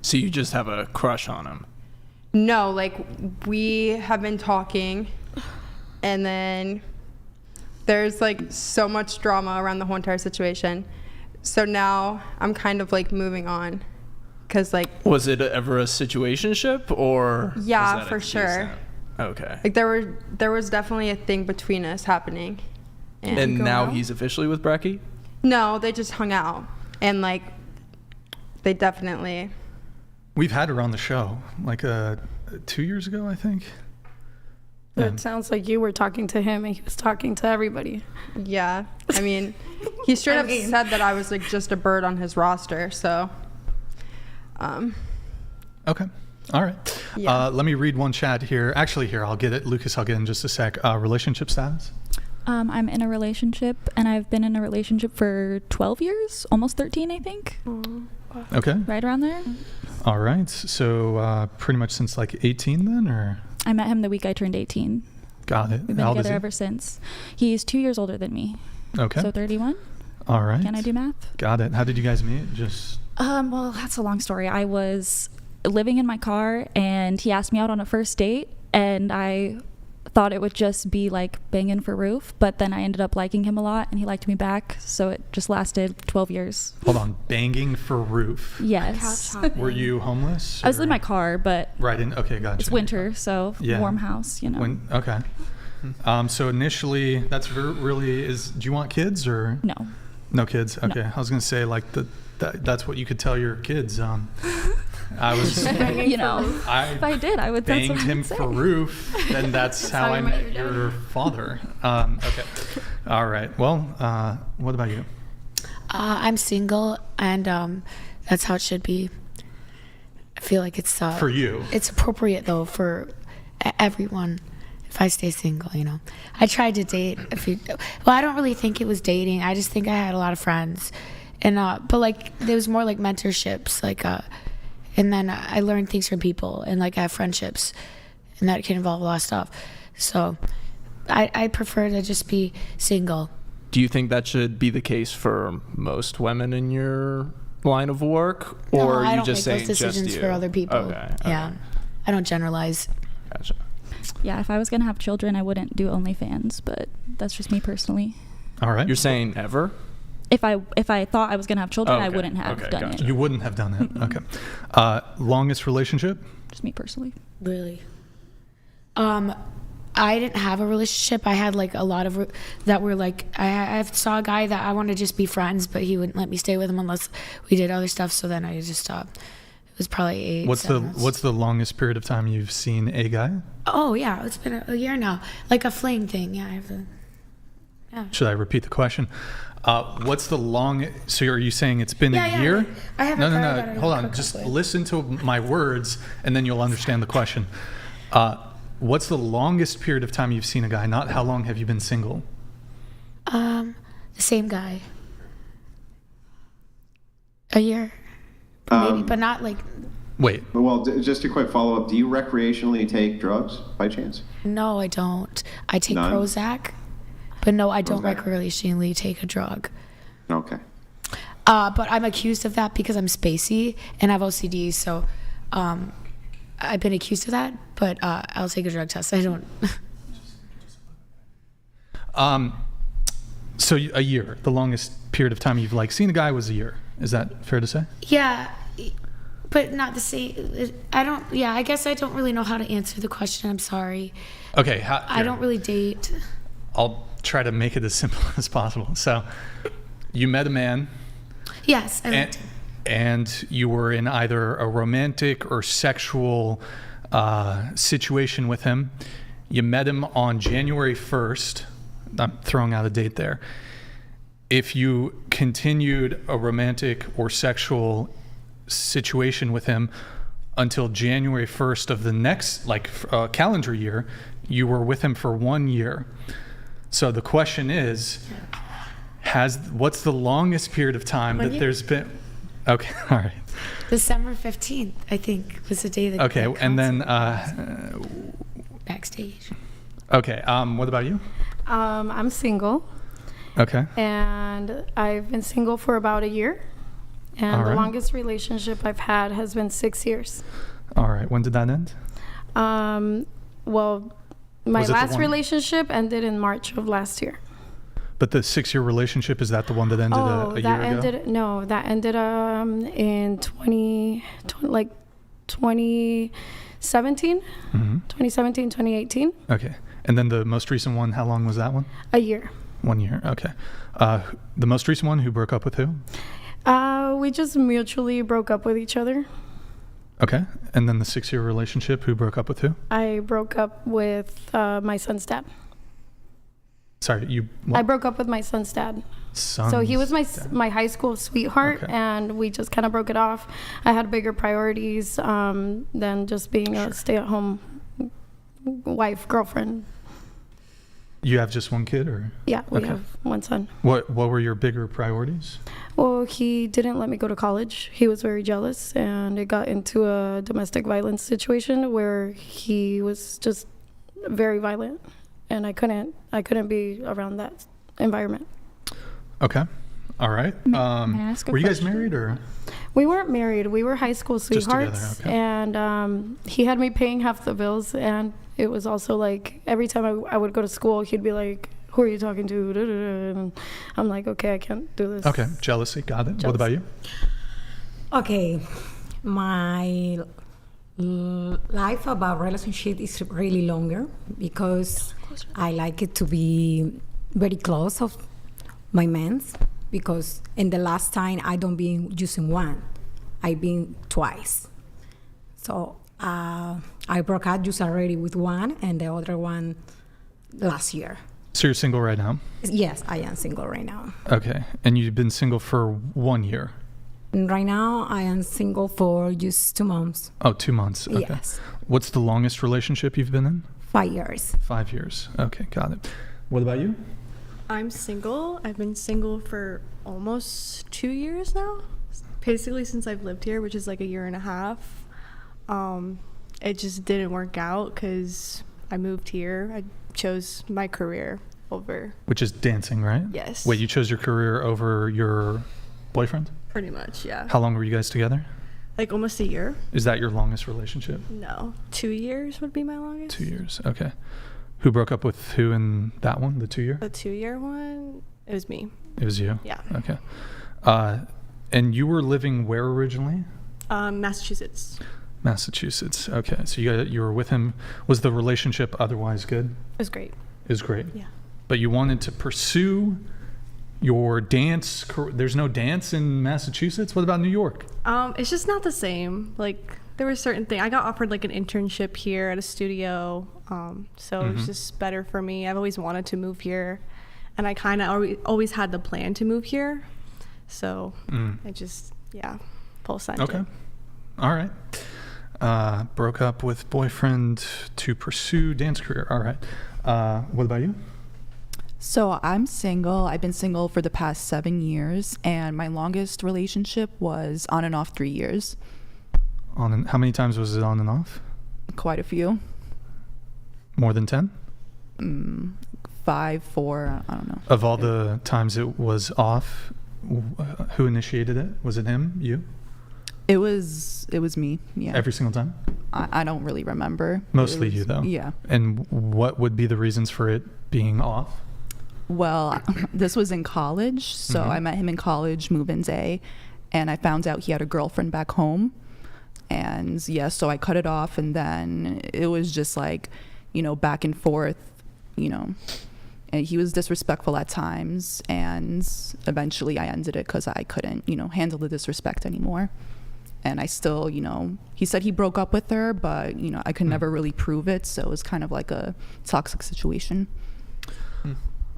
Speaker 12: So you just have a crush on him?
Speaker 4: No, like, we have been talking, and then there's like so much drama around the whole entire situation. So now I'm kind of like moving on. Cause like.
Speaker 12: Was it ever a situationship or?
Speaker 4: Yeah, for sure.
Speaker 12: Okay.
Speaker 4: Like there was definitely a thing between us happening.
Speaker 12: And now he's officially with Brecky?
Speaker 4: No, they just hung out. And like, they definitely.
Speaker 1: We've had her on the show like 2 years ago, I think.
Speaker 7: It sounds like you were talking to him and he was talking to everybody.
Speaker 4: Yeah. I mean, he straight up said that I was like just a bird on his roster. So.
Speaker 1: Okay. All right.
Speaker 4: Yeah.
Speaker 1: Let me read one chat here. Actually, here, I'll get it. Lucas, I'll get it in just a sec. Relationship status?
Speaker 5: I'm in a relationship, and I've been in a relationship for 12 years, almost 13, I think.
Speaker 1: Okay.
Speaker 5: Right around there.
Speaker 1: All right. So pretty much since like 18 then, or?
Speaker 5: I met him the week I turned 18.
Speaker 1: Got it.
Speaker 5: We've been together ever since. He's 2 years older than me.
Speaker 1: Okay.
Speaker 5: So 31.
Speaker 1: All right.
Speaker 5: Can I do math?
Speaker 1: Got it. How did you guys meet? Just.
Speaker 5: Well, that's a long story. I was living in my car, and he asked me out on a first date, and I thought it would just be like banging for Roof, but then I ended up liking him a lot, and he liked me back, so it just lasted 12 years.
Speaker 1: Hold on. Banging for Roof?
Speaker 5: Yes.
Speaker 1: Were you homeless?
Speaker 5: I was in my car, but
Speaker 1: right in. Okay, gotcha.
Speaker 5: It's winter, so warm house, you know.
Speaker 1: Okay. So initially, that's really is. Do you want kids or
Speaker 5: no?
Speaker 1: No kids. Okay.
Speaker 5: No.
Speaker 1: I was gonna say like that's what you could tell your kids. I was,
Speaker 5: you know, if I did, I would.
Speaker 1: Banged him for Roof, then that's how I met your father. Okay. All right. Well, what about you?
Speaker 6: I'm single, and that's how it should be. I feel like it's
Speaker 1: for you.
Speaker 6: It's appropriate though for everyone. If I stay single, you know, I tried to date a few. Well, I don't really think it was dating. I just think I had a lot of friends, and but like there was more like mentorships, like and then I learned things from people, and like I have friendships, and that can involve a lot of stuff. So I prefer to just be single.
Speaker 12: Do you think that should be the case for most women in your line of work, or
Speaker 6: no,
Speaker 12: are you just saying
Speaker 6: just you? I don't make those decisions for other people.
Speaker 12: Okay.
Speaker 6: Yeah, I don't generalize.
Speaker 12: Gotcha.
Speaker 5: Yeah, if I was gonna have children, I wouldn't do OnlyFans, but that's just me personally.
Speaker 1: All right.
Speaker 12: You're saying ever?
Speaker 5: If I thought I was gonna have children, I wouldn't have done
Speaker 1: gotcha.
Speaker 5: it.
Speaker 1: You wouldn't have done it. Okay. Longest relationship?
Speaker 5: Just me personally.
Speaker 6: Really? I didn't have a relationship. I had like a lot of that were like I saw a guy that I wanted to just be friends, but he wouldn't let me stay with him unless we did other stuff. So then I just stopped. It was probably 8.
Speaker 1: What's the longest period of time you've seen a guy?
Speaker 6: Oh yeah, it's been a year now. Like a fling thing. Yeah, I have the. Yeah.
Speaker 1: Should I repeat the question? What's the long? So are you saying it's been a year?
Speaker 6: I haven't.
Speaker 1: No. Hold on. Just listen to my words, and then you'll understand the question. What's the longest period of time you've seen a guy? Not how long have you been single?
Speaker 6: The same guy. A year, maybe, but not like.
Speaker 1: Wait.
Speaker 9: Well, just a quick follow-up. Do you recreationally take drugs by chance?
Speaker 6: No, I don't. I take
Speaker 9: None?
Speaker 6: Prozac, but no, I don't recreationally take a drug.
Speaker 9: Okay.
Speaker 6: But I'm accused of that because I'm spacey and I have OCD, so I've been accused of that, but I'll take a drug test. I don't.
Speaker 1: So a year, the longest period of time you've like seen a guy was a year. Is that fair to say?
Speaker 6: Yeah, but not the same. I don't. Yeah, I guess I don't really know how to answer the question. I'm sorry.
Speaker 1: Okay.
Speaker 6: I don't really date.
Speaker 1: I'll try to make it as simple as possible. So, you met a man.
Speaker 6: Yes, I met him.
Speaker 1: And you were in either a romantic or sexual situation with him. You met him on January 1st. I'm throwing out a date there. If you continued a romantic or sexual situation with him until January 1st of the next calendar year, you were with him for 1 year. So the question is, what's the longest period of time that there's been? Okay, all right.
Speaker 6: December 15th, I think, was the day that.
Speaker 1: Okay, and then
Speaker 6: backstage.
Speaker 1: Okay, what about you?
Speaker 7: I'm single.
Speaker 1: Okay.
Speaker 7: And I've been single for about a year. And the longest relationship I've had has been 6 years.
Speaker 1: All right. When did that end?
Speaker 7: Well, my last relationship ended in March of last year.
Speaker 1: But the 6-year relationship, is that the one that ended a year ago?
Speaker 7: No, that ended in 2017, 2018.
Speaker 1: Okay. And then the most recent one, how long was that one?
Speaker 7: A year.
Speaker 1: 1 year. Okay. The most recent one, who broke up with who?
Speaker 7: We just mutually broke up with each other.
Speaker 1: Okay. And then the 6-year relationship, who broke up with who?
Speaker 7: I broke up with my son's dad.
Speaker 1: Sorry,
Speaker 7: I broke up with my son's dad. So he was my high school sweetheart, and we just kind of broke it off. I had bigger priorities than just being a stay-at-home wife, girlfriend.
Speaker 1: You have just one kid, or?
Speaker 7: Yeah, we have one son.
Speaker 1: What were your bigger priorities?
Speaker 7: Well, he didn't let me go to college. He was very jealous, and it got into a domestic violence situation where he was just very violent, and I couldn't be around that environment.
Speaker 1: Okay. All right.
Speaker 5: May I ask a
Speaker 1: were you guys
Speaker 5: question?
Speaker 1: married, or?
Speaker 7: We weren't married. We were high school sweethearts.
Speaker 1: Just together, okay.
Speaker 7: And he had me paying half the bills, and it was also like every time I would go to school, he'd be like, "Who are you talking to?" And I'm like, "Okay, I can't do this."
Speaker 1: Okay, jealousy. Got it. What about you?
Speaker 8: Okay, my life about relationship is really longer because I like it to be very close of my men's, because in the last time I don't been using one, I been twice. So I broke out just already with one, and the other one last year.
Speaker 1: So you're single right now?
Speaker 8: Yes, I am single right now.
Speaker 1: Okay, and you've been single for 1 year?
Speaker 8: Right now I am single for just 2 months.
Speaker 1: Oh, 2 months. Okay.
Speaker 8: Yes.
Speaker 1: What's the longest relationship you've been in?
Speaker 8: 5 years.
Speaker 1: 5 years. Okay, got it. What about you?
Speaker 10: I'm single. I've been single for almost 2 years now. Basically since I've lived here, which is like a year and a half. It just didn't work out because I moved here. I chose my career over.
Speaker 1: Which is dancing, right?
Speaker 10: Yes.
Speaker 1: Wait, you chose your career over your boyfriend?
Speaker 10: Pretty much, yeah.
Speaker 1: How long were you guys together?
Speaker 10: Like almost a year.
Speaker 1: Is that your longest relationship?
Speaker 10: No, 2 years would be my longest.
Speaker 1: 2 years, okay. Who broke up with who in that one, the 2 year?
Speaker 10: The 2 year one, it was me.
Speaker 1: It was you?
Speaker 10: Yeah.
Speaker 1: Okay. And you were living where originally?
Speaker 10: Massachusetts.
Speaker 1: Massachusetts. Okay. So you were with him. Was the relationship otherwise good?
Speaker 10: It was great.
Speaker 1: It was great.
Speaker 10: Yeah.
Speaker 1: But you wanted to pursue your dance. There's no dance in Massachusetts. What about New York?
Speaker 10: It's just not the same. Like there were certain things. I got offered like an internship here at a studio. So it was just better for me. I've always wanted to move here, and I kind of always had the plan to move here. So I just full signed.
Speaker 1: Okay. All right. Broke up with boyfriend to pursue dance career. All right. What about you?
Speaker 11: So I'm single. I've been single for the past 7 years, and my longest relationship was on and off 3 years.
Speaker 1: How many times was it on and off?
Speaker 11: Quite a few.
Speaker 1: More than 10?
Speaker 11: 5, 4, I don't know.
Speaker 1: Of all the times it was off, who initiated it? Was it him? You?
Speaker 11: It was me. Yeah.
Speaker 1: Every single time?
Speaker 11: I don't really remember.
Speaker 1: Mostly you though.
Speaker 11: Yeah.
Speaker 1: And what would be the reasons for it being off?
Speaker 11: Well, this was in college, so I met him in college, move-in day, and I found out he had a girlfriend back home. And so I cut it off, and then it was just like, back and forth, and he was disrespectful at times, and eventually I ended it because I couldn't, handle the disrespect anymore. And I still, he said he broke up with her, but, I could never really prove it, so it was kind of like a toxic situation.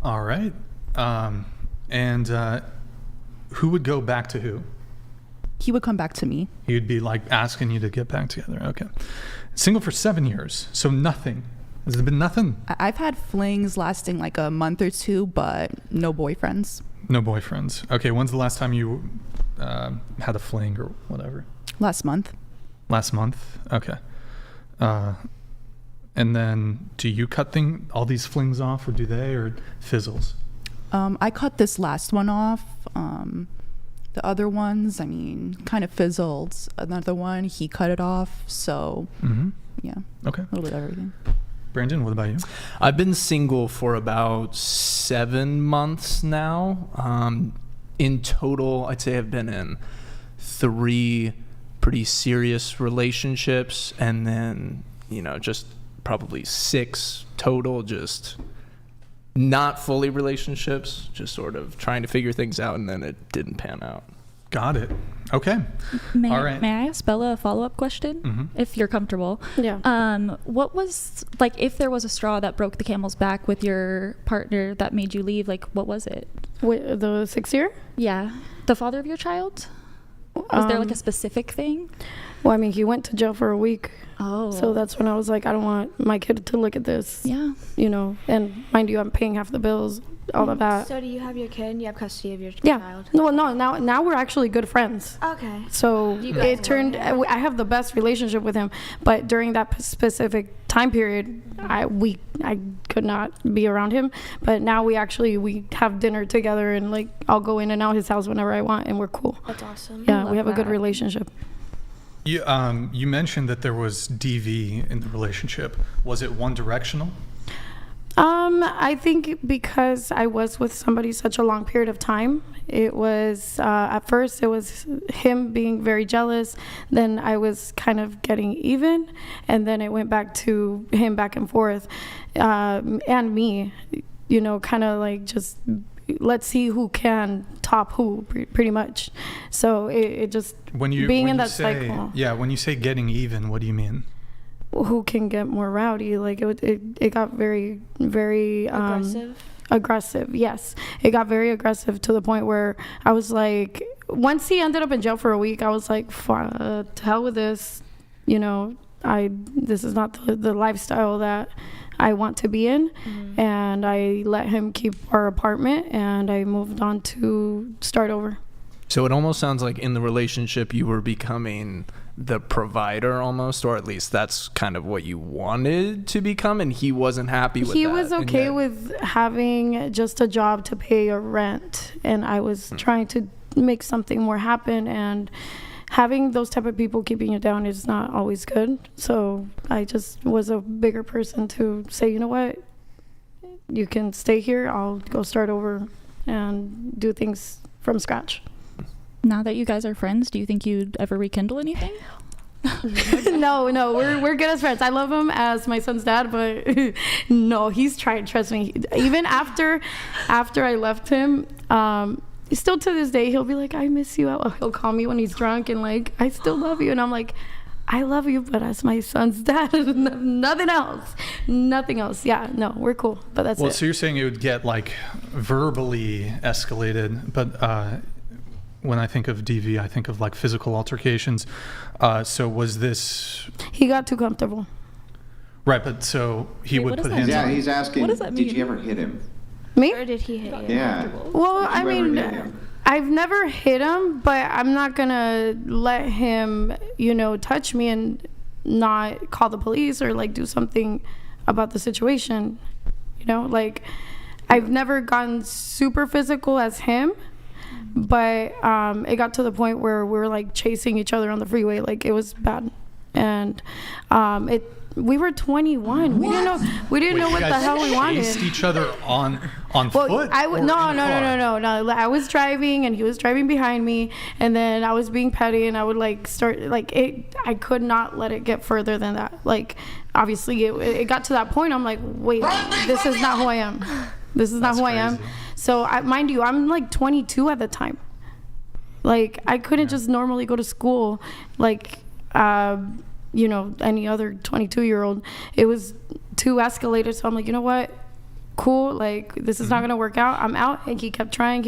Speaker 1: All right. And who would go back to who?
Speaker 11: He would come back to me.
Speaker 1: He would be like asking you to get back together. Okay. Single for 7 years, so nothing. Has there been nothing?
Speaker 11: I've had flings lasting like a month or two, but no boyfriends.
Speaker 1: No boyfriends. Okay, when's the last time you had a fling or whatever?
Speaker 11: Last month.
Speaker 1: Last month? Okay. And then do you cut all these flings off, or do they, or fizzles?
Speaker 11: I cut this last one off. The other ones, kind of fizzled. Another one, he cut it off. So, yeah.
Speaker 1: Okay.
Speaker 11: A little bit of everything.
Speaker 1: Brandon, what about you?
Speaker 12: I've been single for about 7 months now. In total, I'd say I've been in 3 pretty serious relationships, and then, just probably 6 total, just not fully relationships, just sort of trying to figure things out, and then it didn't pan out.
Speaker 1: Got it. Okay.
Speaker 5: May I ask Bella a follow-up question, if you're comfortable?
Speaker 7: Yeah.
Speaker 5: What was, like, if there was a straw that broke the camel's back with your partner that made you leave, like, what was it?
Speaker 7: Wait, the 6-year?
Speaker 5: Yeah. The father of your child? Was there, like, a specific thing?
Speaker 7: Well, I mean, he went to jail for a week.
Speaker 5: Oh.
Speaker 7: So that's when I was like, I don't want my kid to look at this.
Speaker 5: Yeah.
Speaker 7: And mind you, I'm paying half the bills, all of that.
Speaker 2: So do you have your kid? You have custody of your
Speaker 7: Yeah.
Speaker 2: child?
Speaker 7: No, now we're actually good friends.
Speaker 2: Okay.
Speaker 7: So
Speaker 2: You guys
Speaker 7: it
Speaker 2: love
Speaker 7: turned,
Speaker 2: him?
Speaker 7: I have the best relationship with him, but during that specific time period, I could not be around him. But now we have dinner together, and like I'll go in and out his house whenever I want, and we're cool.
Speaker 2: That's awesome.
Speaker 7: Yeah, we have a good relationship.
Speaker 1: You mentioned that there was DV in the relationship. Was it one directional?
Speaker 7: I think because I was with somebody such a long period of time, it was at first it was him being very jealous, then I was kind of getting even, and then it went back to him back and forth, and me, kind of like just let's see who can top who, pretty much. So it just being in that cycle.
Speaker 1: Yeah, when you say getting even, what do you mean?
Speaker 7: Who can get more rowdy? Like it got very, very aggressive. Yes, it got very aggressive to the point where I was like, once he ended up in jail for a week, I was like, to hell with this. This is not the lifestyle that I want to be in. And I let him keep our apartment, and I moved on to start over.
Speaker 12: So it almost sounds like in the relationship you were becoming the provider almost, or at least that's kind of what you wanted to become, and he wasn't happy with that.
Speaker 7: He was okay with having just a job to pay a rent, and I was trying to make something more happen, and having those type of people keeping you down is not always good. So I just was a bigger person to say, you know what, you can stay here, I'll go start over and do things from scratch.
Speaker 5: Now that you guys are friends, do you think you'd ever rekindle anything?
Speaker 7: No, we're good as friends. I love him as my son's dad, but no, he's tried. Trust me. Even after I left him, still to this day, he'll be like, "I miss you." He'll call me when he's drunk and like, "I still love you," and I'm like, "I love you, but as my son's dad, nothing else." Yeah, no, we're cool, but that's it.
Speaker 1: Well, so you're saying it would get like verbally escalated, but when I think of DV, I think of like physical altercations. So was this?
Speaker 7: He got too comfortable.
Speaker 1: Right, but so he would put hands on.
Speaker 9: Yeah, he's asking,
Speaker 5: what does that
Speaker 9: did
Speaker 5: mean?
Speaker 9: you ever hit him?
Speaker 7: Me?
Speaker 2: Or did he hit you?
Speaker 9: Yeah.
Speaker 7: Well, I
Speaker 9: Did you ever
Speaker 7: mean,
Speaker 9: hit him?
Speaker 7: I've never hit him, but I'm not gonna let him, touch me and not call the police or like do something about the situation. Like I've never gotten super physical as him. But it got to the point where we were like chasing each other on the freeway. Like it was bad, and we were 21. We didn't know what the hell we wanted.
Speaker 1: Chased each other on foot.
Speaker 7: No. I was driving and he was driving behind me, and then I was being petty, and I would like start like it. I could not let it get further than that. Like obviously it got to that point. I'm like, wait, this is not who I am. This is not who I am. So, mind you, I'm like 22 at the time. Like, I couldn't just normally go to school like, any other 22-year-old. It was too escalated. So I'm like, you know what? Cool. Like, this is not going to work out. I'm out. And he kept trying.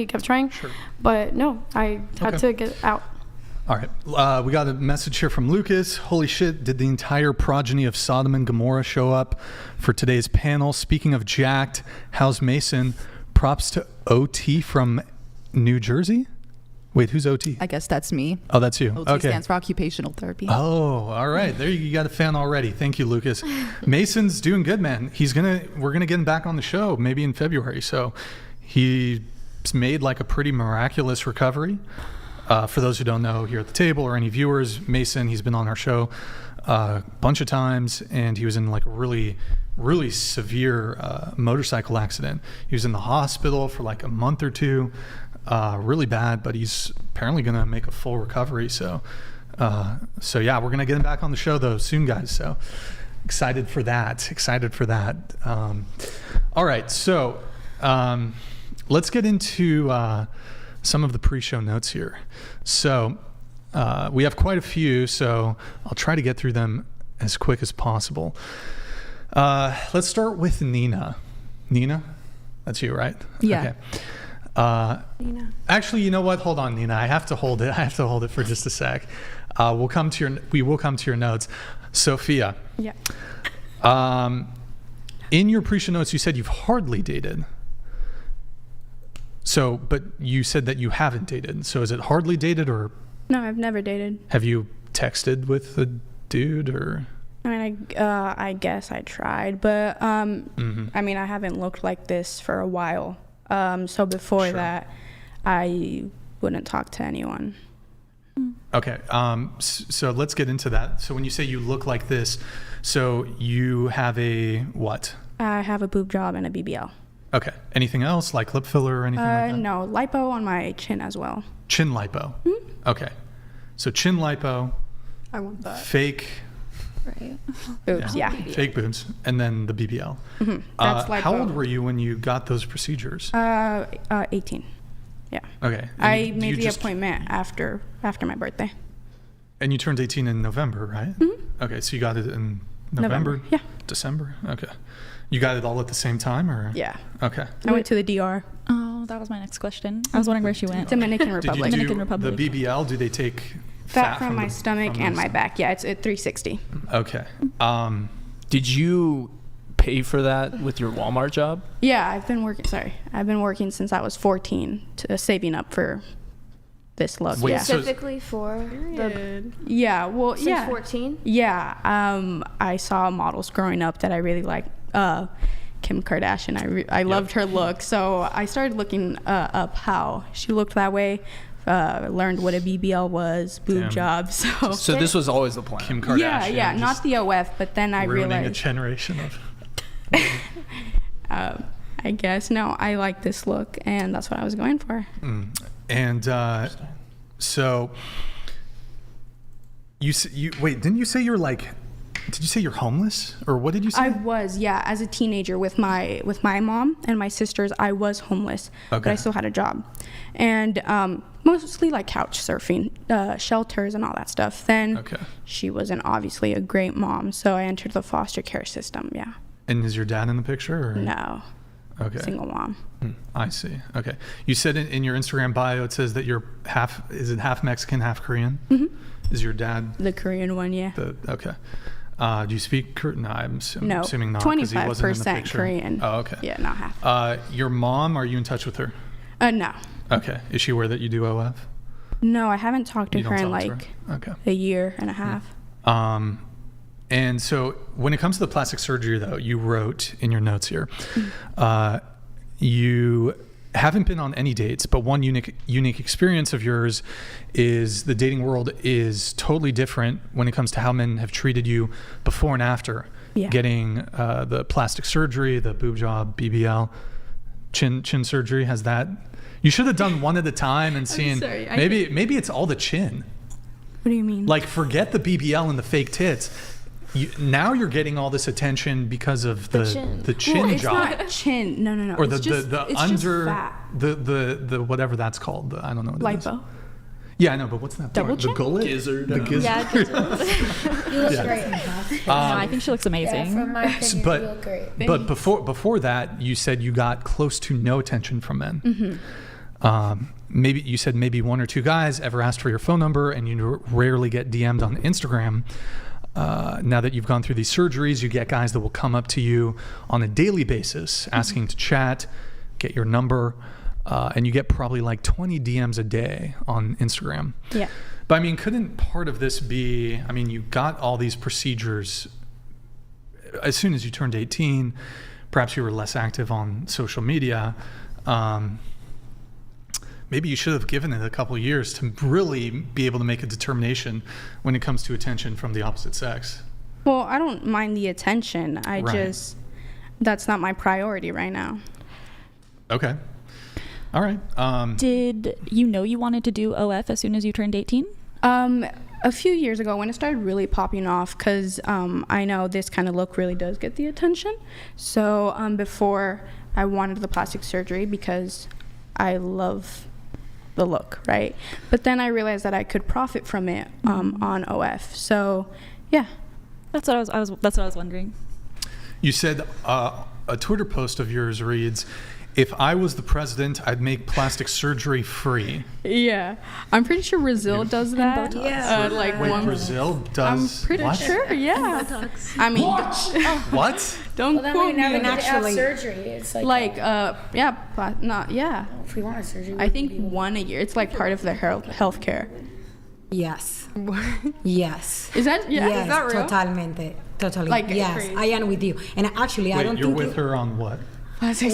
Speaker 1: Sure.
Speaker 7: But no, I had to get out.
Speaker 1: All right. We got a message here from Lucas. Holy shit, did the entire progeny of Sodom and Gomorrah show up for today's panel? Speaking of jacked, how's Mason? Props to OT from New Jersey. Wait, who's OT?
Speaker 11: I guess that's me.
Speaker 1: Oh, that's you.
Speaker 11: OT
Speaker 1: okay.
Speaker 11: stands for occupational therapy.
Speaker 1: Oh, all right. There you got a fan already. Thank you, Lucas. Mason's doing good, man. We're gonna get him back on the show maybe in February. So he's made like a pretty miraculous recovery. For those who don't know here at the table or any viewers, Mason, he's been on our show a bunch of times, and he was in like a really really severe motorcycle accident. He was in the hospital for like a month or two, really bad, but he's apparently going to make a full recovery. So yeah, we're going to get him back on the show though soon, guys. So excited for that. All right. So let's get into some of the pre-show notes here. So we have quite a few, so I'll try to get through them as quick as possible. Let's start with Nina. Nina, that's you, right?
Speaker 3: Yeah.
Speaker 1: Okay.
Speaker 3: Nina.
Speaker 1: Actually, you know what? Hold on, Nina. I have to hold it for just a sec. We will come to your notes. Sophia.
Speaker 3: Yeah.
Speaker 1: In your pre-show notes, you said you've hardly dated. So, but you said that you haven't dated. So is it hardly dated, or?
Speaker 3: No, I've never dated.
Speaker 1: Have you texted with a dude, or?
Speaker 3: I mean, I guess I tried, but I mean, I haven't looked like this for a while. So before that, I wouldn't talk to anyone.
Speaker 1: Okay. So let's get into that. So when you say you look like this, so you have a what? I
Speaker 3: have a boob job and a BBL.
Speaker 1: Okay. Anything else, like lip filler or anything like that?
Speaker 3: No, lipo on my chin as well.
Speaker 1: Chin lipo. Okay. So chin lipo.
Speaker 3: I want that.
Speaker 1: Fake.
Speaker 3: Right. Boobs, yeah.
Speaker 1: Fake boobs, and then the BBL.
Speaker 3: Mm-hmm. That's lipo.
Speaker 1: How old were you when you got those procedures?
Speaker 3: 18. Yeah.
Speaker 1: Okay.
Speaker 3: I made the appointment after my birthday.
Speaker 1: And you turned 18 in November, right?
Speaker 3: Mm-hmm.
Speaker 1: Okay, so you got it in November?
Speaker 3: Yeah.
Speaker 1: December? Okay. You got it all at the same time, or?
Speaker 3: Yeah.
Speaker 1: Okay.
Speaker 3: I went to the DR.
Speaker 5: Oh, that was my next question. I was wondering where she went.
Speaker 3: Dominican Republic.
Speaker 1: Did you do the BBL? Do they take
Speaker 3: fat from my stomach and my back? Yeah, it's at 360.
Speaker 1: Okay.
Speaker 12: Did you pay for that with your Walmart job?
Speaker 3: Yeah, I've been working since I was 14 to saving up for this look.
Speaker 1: Wait,
Speaker 3: yeah.
Speaker 2: Specifically for the since 14?
Speaker 3: Yeah. I saw models growing up that I really liked. Kim Kardashian. I loved her look, so I started looking up how she looked that way. Learned what a BBL was, boob job.
Speaker 12: So this was always the plan.
Speaker 1: Kim Kardashian.
Speaker 3: Yeah, not the OF, but then I
Speaker 1: ruining
Speaker 3: realized
Speaker 1: a generation of.
Speaker 3: I guess no, I like this look, and that's what I was going for.
Speaker 1: And so you wait, didn't you say you're like? Did you say you're homeless, or what did you say?
Speaker 3: I was, yeah. As a teenager with my mom and my sisters, I was homeless, but I still had a job, and mostly like couch surfing, shelters, and all that stuff. Then she wasn't obviously a great mom, so I entered the foster care system. Yeah.
Speaker 1: And is your dad in the picture? Or?
Speaker 3: No.
Speaker 1: Okay.
Speaker 3: Single mom.
Speaker 1: I see. Okay. You said in your Instagram bio it says that you're half Mexican, half Korean?
Speaker 3: Mm-hmm.
Speaker 1: Is your dad
Speaker 3: the Korean one? Yeah.
Speaker 1: Okay. Do you speak Korean? No, I'm assuming not.
Speaker 3: 25% Korean.
Speaker 1: Oh, okay.
Speaker 3: Yeah, not half.
Speaker 1: Your mom, are you in touch with her?
Speaker 3: No.
Speaker 1: Okay. Is she aware that you do OF?
Speaker 3: No, I haven't talked to her in like a year and a half.
Speaker 1: And so when it comes to the plastic surgery, though, you wrote in your notes here, you haven't been on any dates, but one unique experience of yours is the dating world is totally different when it comes to how men have treated you before and after getting the plastic surgery, the boob job, BBL, chin surgery. Has that? You should have done one at a time and seen. Maybe it's all the chin.
Speaker 3: What do you mean?
Speaker 1: Like, forget the BBL and the fake tits. Now you're getting all this attention because of the chin
Speaker 3: well, it's
Speaker 1: job.
Speaker 3: It's not chin. No.
Speaker 1: Or
Speaker 3: it's just
Speaker 1: under
Speaker 3: fat.
Speaker 1: the whatever that's called. I don't know what it is.
Speaker 3: Lipo.
Speaker 1: Yeah, I know, but what's that?
Speaker 3: Double chin?
Speaker 1: The gullet?
Speaker 12: Gizzard.
Speaker 1: The gizzard.
Speaker 5: Yeah,
Speaker 2: You look great.
Speaker 5: I think she looks amazing.
Speaker 2: Yeah, from my opinion, you look great.
Speaker 1: But before that, you said you got close to no attention from men.
Speaker 3: Mm-hmm.
Speaker 1: Maybe you said maybe one or two guys ever asked for your phone number, and you rarely get DM'd on Instagram. Now that you've gone through these surgeries, you get guys that will come up to you on a daily basis asking to chat, get your number, and you get probably like 20 DMs a day on Instagram.
Speaker 3: Yeah.
Speaker 1: But I mean, couldn't part of this be, I mean, you got all these procedures as soon as you turned 18, perhaps you were less active on social media. Maybe you should have given it a couple of years to really be able to make a determination when it comes to attention from the opposite sex.
Speaker 3: Well, I don't mind the attention. I just that's not my priority right now.
Speaker 1: Okay. All right.
Speaker 5: Did you know you wanted to do OF as soon as you turned 18?
Speaker 3: A few years ago when it started really popping off, because I know this kind of look really does get the attention. So before, I wanted the plastic surgery because I love the look, right? But then I realized that I could profit from it on OF. So yeah,
Speaker 5: that's what I was wondering.
Speaker 1: You said a Twitter post of yours reads, "If I was the president, I'd make plastic surgery free."
Speaker 3: Yeah, I'm pretty sure Brazil does that.
Speaker 8: Yeah.
Speaker 1: Wait, Brazil does?
Speaker 3: I'm pretty
Speaker 1: what?
Speaker 3: sure. Yeah. I mean,
Speaker 1: what?
Speaker 3: Don't quote me.
Speaker 6: never get to have surgery. It's like if we want a surgery,
Speaker 3: I think one a year. It's like part of their healthcare.
Speaker 8: Yes. Yes.
Speaker 3: Is that
Speaker 8: Yes,
Speaker 3: is that real?
Speaker 8: Totally.
Speaker 3: Like,
Speaker 8: yes,
Speaker 3: crazy.
Speaker 8: I am with you. And actually, I
Speaker 1: Wait,
Speaker 8: don't
Speaker 1: you're
Speaker 8: think
Speaker 1: with her on what?
Speaker 8: with the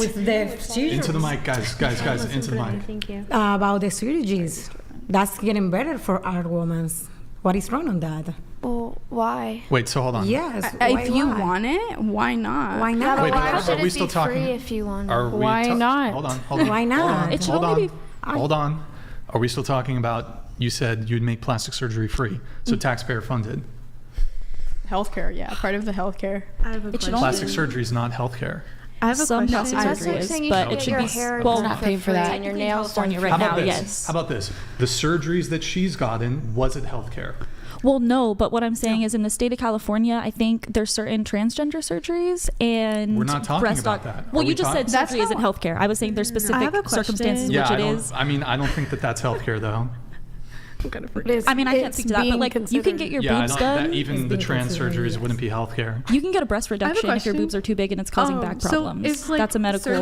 Speaker 8: surgeries.
Speaker 1: Into the mic, guys, into the mic.
Speaker 2: Thank you.
Speaker 8: About the surgeries. That's getting better for our women. What is wrong on that?
Speaker 2: Well, why?
Speaker 1: Wait, so hold on.
Speaker 8: Yes.
Speaker 3: If you want it, why not?
Speaker 8: Why
Speaker 2: Yeah,
Speaker 8: not?
Speaker 2: but
Speaker 1: Wait,
Speaker 2: why
Speaker 1: but
Speaker 2: should
Speaker 1: are we
Speaker 2: it
Speaker 1: still
Speaker 2: be
Speaker 1: talking?
Speaker 2: free if you want?
Speaker 1: Are we
Speaker 7: Why not?
Speaker 1: Hold on.
Speaker 8: Why not?
Speaker 5: It should
Speaker 1: Hold
Speaker 5: only
Speaker 1: on.
Speaker 5: be.
Speaker 1: Hold on. Are we still talking about, you said you'd make plastic surgery free, so taxpayer funded.
Speaker 3: Healthcare, yeah, part of the healthcare.
Speaker 10: I have a question.
Speaker 1: Plastic surgery is not healthcare.
Speaker 10: I have a
Speaker 5: Some
Speaker 10: question.
Speaker 5: plastic
Speaker 2: That's
Speaker 5: surgery
Speaker 2: like
Speaker 5: is,
Speaker 2: saying you
Speaker 5: but
Speaker 2: should
Speaker 5: it
Speaker 2: get
Speaker 5: should
Speaker 2: your
Speaker 5: be
Speaker 2: hair
Speaker 5: well,
Speaker 2: done
Speaker 6: not
Speaker 2: for
Speaker 6: paying for
Speaker 2: free
Speaker 6: that.
Speaker 2: and your nails done
Speaker 5: California
Speaker 2: for
Speaker 5: right
Speaker 1: How
Speaker 2: free.
Speaker 1: about
Speaker 5: now,
Speaker 1: this?
Speaker 5: yes.
Speaker 1: How about this? The surgeries that she's gotten, was it healthcare?
Speaker 5: Well, no, but what I'm saying is in the state of California, I think there's certain transgender surgeries and
Speaker 1: We're not talking
Speaker 5: breast
Speaker 1: about
Speaker 5: aug-
Speaker 1: that.
Speaker 5: Well,
Speaker 1: Are
Speaker 5: you
Speaker 1: we
Speaker 5: just
Speaker 1: talking-
Speaker 5: said
Speaker 3: That's
Speaker 5: surgery isn't healthcare. I was saying there's specific
Speaker 10: have a question.
Speaker 5: circumstances
Speaker 1: Yeah,
Speaker 5: which
Speaker 1: I
Speaker 5: it
Speaker 1: don't,
Speaker 5: is.
Speaker 1: I mean, I don't think that that's healthcare though.
Speaker 5: I mean, I can't speak to that, but like you can get your
Speaker 1: Yeah, I
Speaker 5: boobs
Speaker 1: don't,
Speaker 5: done.
Speaker 1: that even the trans surgeries wouldn't be healthcare.
Speaker 5: You can get a breast reduction if your
Speaker 3: question.
Speaker 5: boobs are too big and it's causing back problems.
Speaker 10: So if, like,
Speaker 5: that's a medical.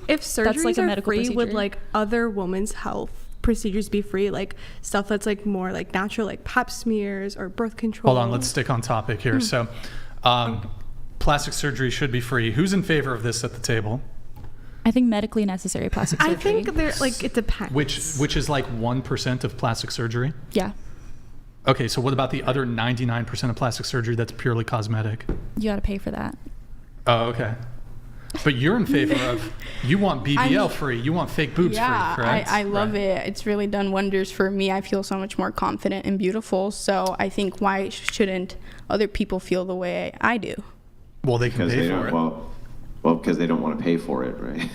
Speaker 10: if surgeries
Speaker 5: that's like a
Speaker 10: are
Speaker 5: medical
Speaker 10: free, would
Speaker 5: procedure.
Speaker 10: like other women's health procedures be free? Like stuff that's like more like natural, like pap smears or birth control.
Speaker 1: Hold on, let's stick on topic here. So, plastic surgery should be free. Who's in favor of this at the table?
Speaker 5: I think medically necessary plastic surgery.
Speaker 10: I think they're like it depends.
Speaker 1: Which is like 1% of plastic surgery?
Speaker 5: Yeah,
Speaker 1: Okay, so what about the other 99% of plastic surgery that's purely cosmetic?
Speaker 5: you got to pay for that.
Speaker 1: Oh, okay. But you're in favor of, you want BBL free, you want fake boobs free, correct?
Speaker 3: I love
Speaker 1: Right.
Speaker 3: it. It's really done wonders for me. I feel so much more confident and beautiful. So I think why shouldn't other people feel the way I do?
Speaker 1: Well, they can
Speaker 9: Because
Speaker 1: pay
Speaker 9: they
Speaker 1: for
Speaker 9: don't,
Speaker 1: it.
Speaker 9: well, because they don't want to pay for it, right?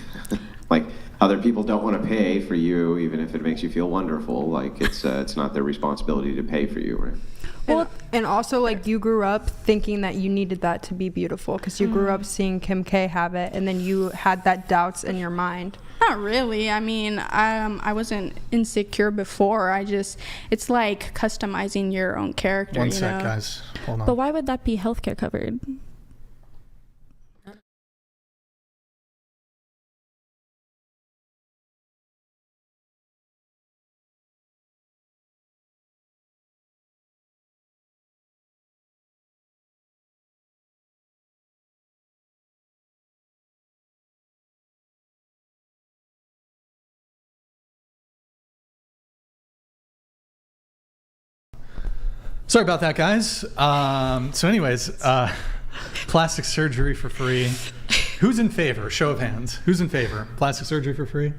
Speaker 9: Like other people don't want to pay for you, even if it makes you feel wonderful. Like it's not their responsibility to pay for you, right?
Speaker 4: Well, and also, like, you grew up thinking that you needed that to be beautiful because you grew up seeing Kim K have it, and then you had that doubts in your mind.
Speaker 3: Not really. I mean, I wasn't insecure before. It's like customizing your own character.
Speaker 1: One
Speaker 3: you
Speaker 1: sec,
Speaker 3: know?
Speaker 1: guys. Hold on.
Speaker 5: But why would that be healthcare covered?
Speaker 1: Sorry about that, guys. So anyways, plastic surgery for free. Who's in favor? Show of hands. Who's in favor? Plastic surgery for free?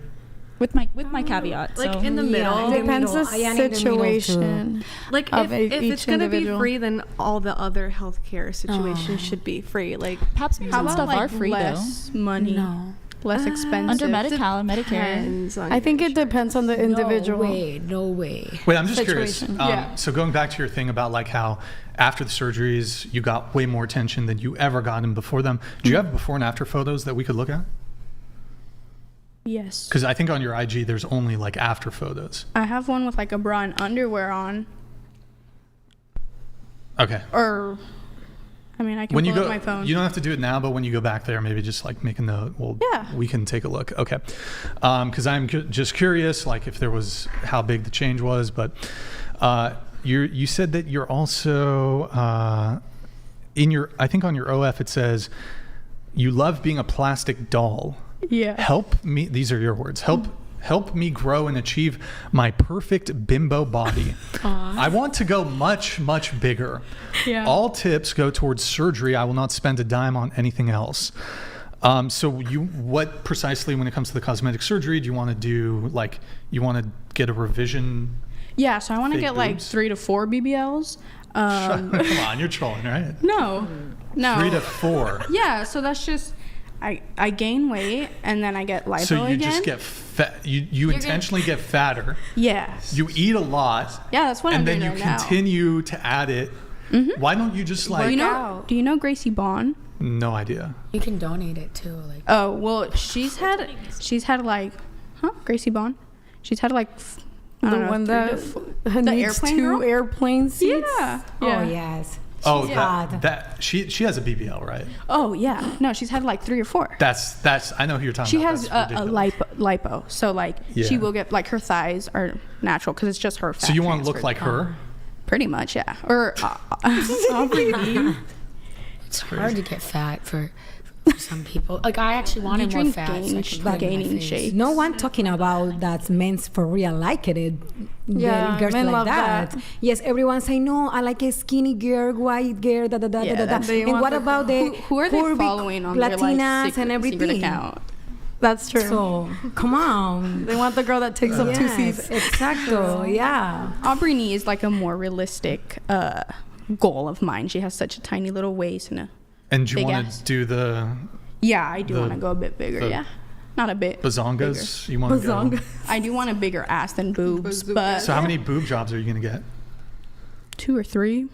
Speaker 5: With my caveat.
Speaker 10: Like
Speaker 5: so.
Speaker 10: in the middle.
Speaker 7: Depends the
Speaker 8: I am in the middle, too.
Speaker 7: situation.
Speaker 10: Like
Speaker 7: of
Speaker 10: if
Speaker 7: each
Speaker 10: it's gonna
Speaker 7: individual.
Speaker 10: be free, then all the other healthcare situations should be free. Like
Speaker 5: Pap smears
Speaker 3: How
Speaker 5: and
Speaker 3: about
Speaker 5: stuff
Speaker 3: like
Speaker 5: are free
Speaker 3: less money,
Speaker 6: No.
Speaker 3: less expensive?
Speaker 5: Under Medi-Cal and Medicare.
Speaker 10: depends on
Speaker 7: I think
Speaker 10: your
Speaker 7: it depends on the individual.
Speaker 8: No way.
Speaker 1: Wait, I'm just curious.
Speaker 7: Situation.
Speaker 3: Yeah.
Speaker 1: So going back to your thing about like how after the surgeries you got way more attention than you ever gotten before them. Do you have before and after photos that we could look at?
Speaker 3: Yes.
Speaker 1: Because I think on your IG there's only like after photos.
Speaker 3: I have one with like a bra and underwear on,
Speaker 1: Okay.
Speaker 3: or I mean, I can
Speaker 1: When
Speaker 3: pull
Speaker 1: you
Speaker 3: up
Speaker 1: go,
Speaker 3: my phone.
Speaker 1: you don't have to do it now, but when you go back there, maybe just like make a note. Well,
Speaker 3: Yeah.
Speaker 1: we can take a look. Okay. Because I'm just curious, like if there was how big the change was, but you said that you're also in your, I think on your OF it says you love being a plastic doll.
Speaker 3: Yeah.
Speaker 1: Help me. These are your words. Help me grow and achieve my perfect bimbo body. I want to go much, much bigger.
Speaker 3: Yeah.
Speaker 1: All tips go towards surgery. I will not spend a dime on anything else. So what precisely, when it comes to the cosmetic surgery, do you want to do? Like, you want to get a revision?
Speaker 3: Yeah, so I want to
Speaker 1: Fake
Speaker 3: get like
Speaker 1: boobs?
Speaker 3: 3 to 4 BBLs.
Speaker 1: Come on, you're trolling, right?
Speaker 3: No.
Speaker 1: 3 to 4.
Speaker 3: Yeah, so that's just I gain weight and then I get lipo again.
Speaker 1: So you just get fat. You intentionally get fatter.
Speaker 3: Yeah.
Speaker 1: You eat a lot.
Speaker 3: Yeah, that's what I'm doing right now.
Speaker 1: And then you continue to add it. Why don't you just like?
Speaker 3: Do you know Gracie Bond?
Speaker 1: No idea.
Speaker 6: You can donate it too. Like.
Speaker 3: Oh well, she's had like, Gracie Bond. She's had like. I don't
Speaker 7: The
Speaker 3: know,
Speaker 7: one
Speaker 3: 3 to
Speaker 7: that
Speaker 3: 4
Speaker 7: the
Speaker 3: the
Speaker 7: airplane
Speaker 3: girl?
Speaker 7: airplane seats.
Speaker 3: Yeah.
Speaker 8: Oh, yes.
Speaker 1: Oh,
Speaker 8: God.
Speaker 1: that she has a BBL, right?
Speaker 3: Oh yeah. No, she's had like 3 or 4.
Speaker 1: That's I know who you're talking
Speaker 3: She
Speaker 1: about.
Speaker 3: has
Speaker 1: That's
Speaker 3: a
Speaker 1: ridiculous.
Speaker 3: lipo, so like
Speaker 1: Yeah.
Speaker 3: she will get like her thighs are natural because it's just her fat.
Speaker 1: So you want to look
Speaker 3: transferred.
Speaker 1: like her?
Speaker 3: Pretty much, yeah. Or Aubrey Lee.
Speaker 6: It's hard to get fat for some people. Like I actually wanted more
Speaker 3: drink
Speaker 6: fat. So I
Speaker 3: gain-
Speaker 6: could put it in my
Speaker 3: gaining
Speaker 6: face.
Speaker 3: shakes.
Speaker 8: No one talking about that men's for real like it.
Speaker 7: Yeah,
Speaker 8: Girls
Speaker 7: men
Speaker 8: like
Speaker 7: love
Speaker 8: that.
Speaker 7: that.
Speaker 8: Yes, everyone say no. I like a skinny girl, white girl, da da da
Speaker 3: Yeah,
Speaker 8: da da.
Speaker 7: they
Speaker 8: And
Speaker 7: want
Speaker 8: what
Speaker 7: the-
Speaker 8: about the
Speaker 3: Who are they
Speaker 8: curvy
Speaker 3: following on
Speaker 8: Latinas
Speaker 3: their like
Speaker 8: and
Speaker 3: secret
Speaker 8: everything?
Speaker 3: account?
Speaker 7: That's true.
Speaker 8: So come on.
Speaker 7: They want the girl that takes up 2 seats.
Speaker 8: Exacto. Yeah.
Speaker 3: Aubrey Lee is like a more realistic goal of mine. She has such a tiny little waist and a
Speaker 1: And do you
Speaker 3: big
Speaker 1: want
Speaker 3: ass.
Speaker 1: to do the
Speaker 3: Yeah, I do
Speaker 1: The-
Speaker 3: want to go a bit bigger.
Speaker 1: the
Speaker 3: Yeah, not a bit.
Speaker 1: bazongas? You want to go?
Speaker 3: I do want a bigger ass than boobs, but
Speaker 1: So how many boob jobs are you gonna get?
Speaker 3: 2 or 3.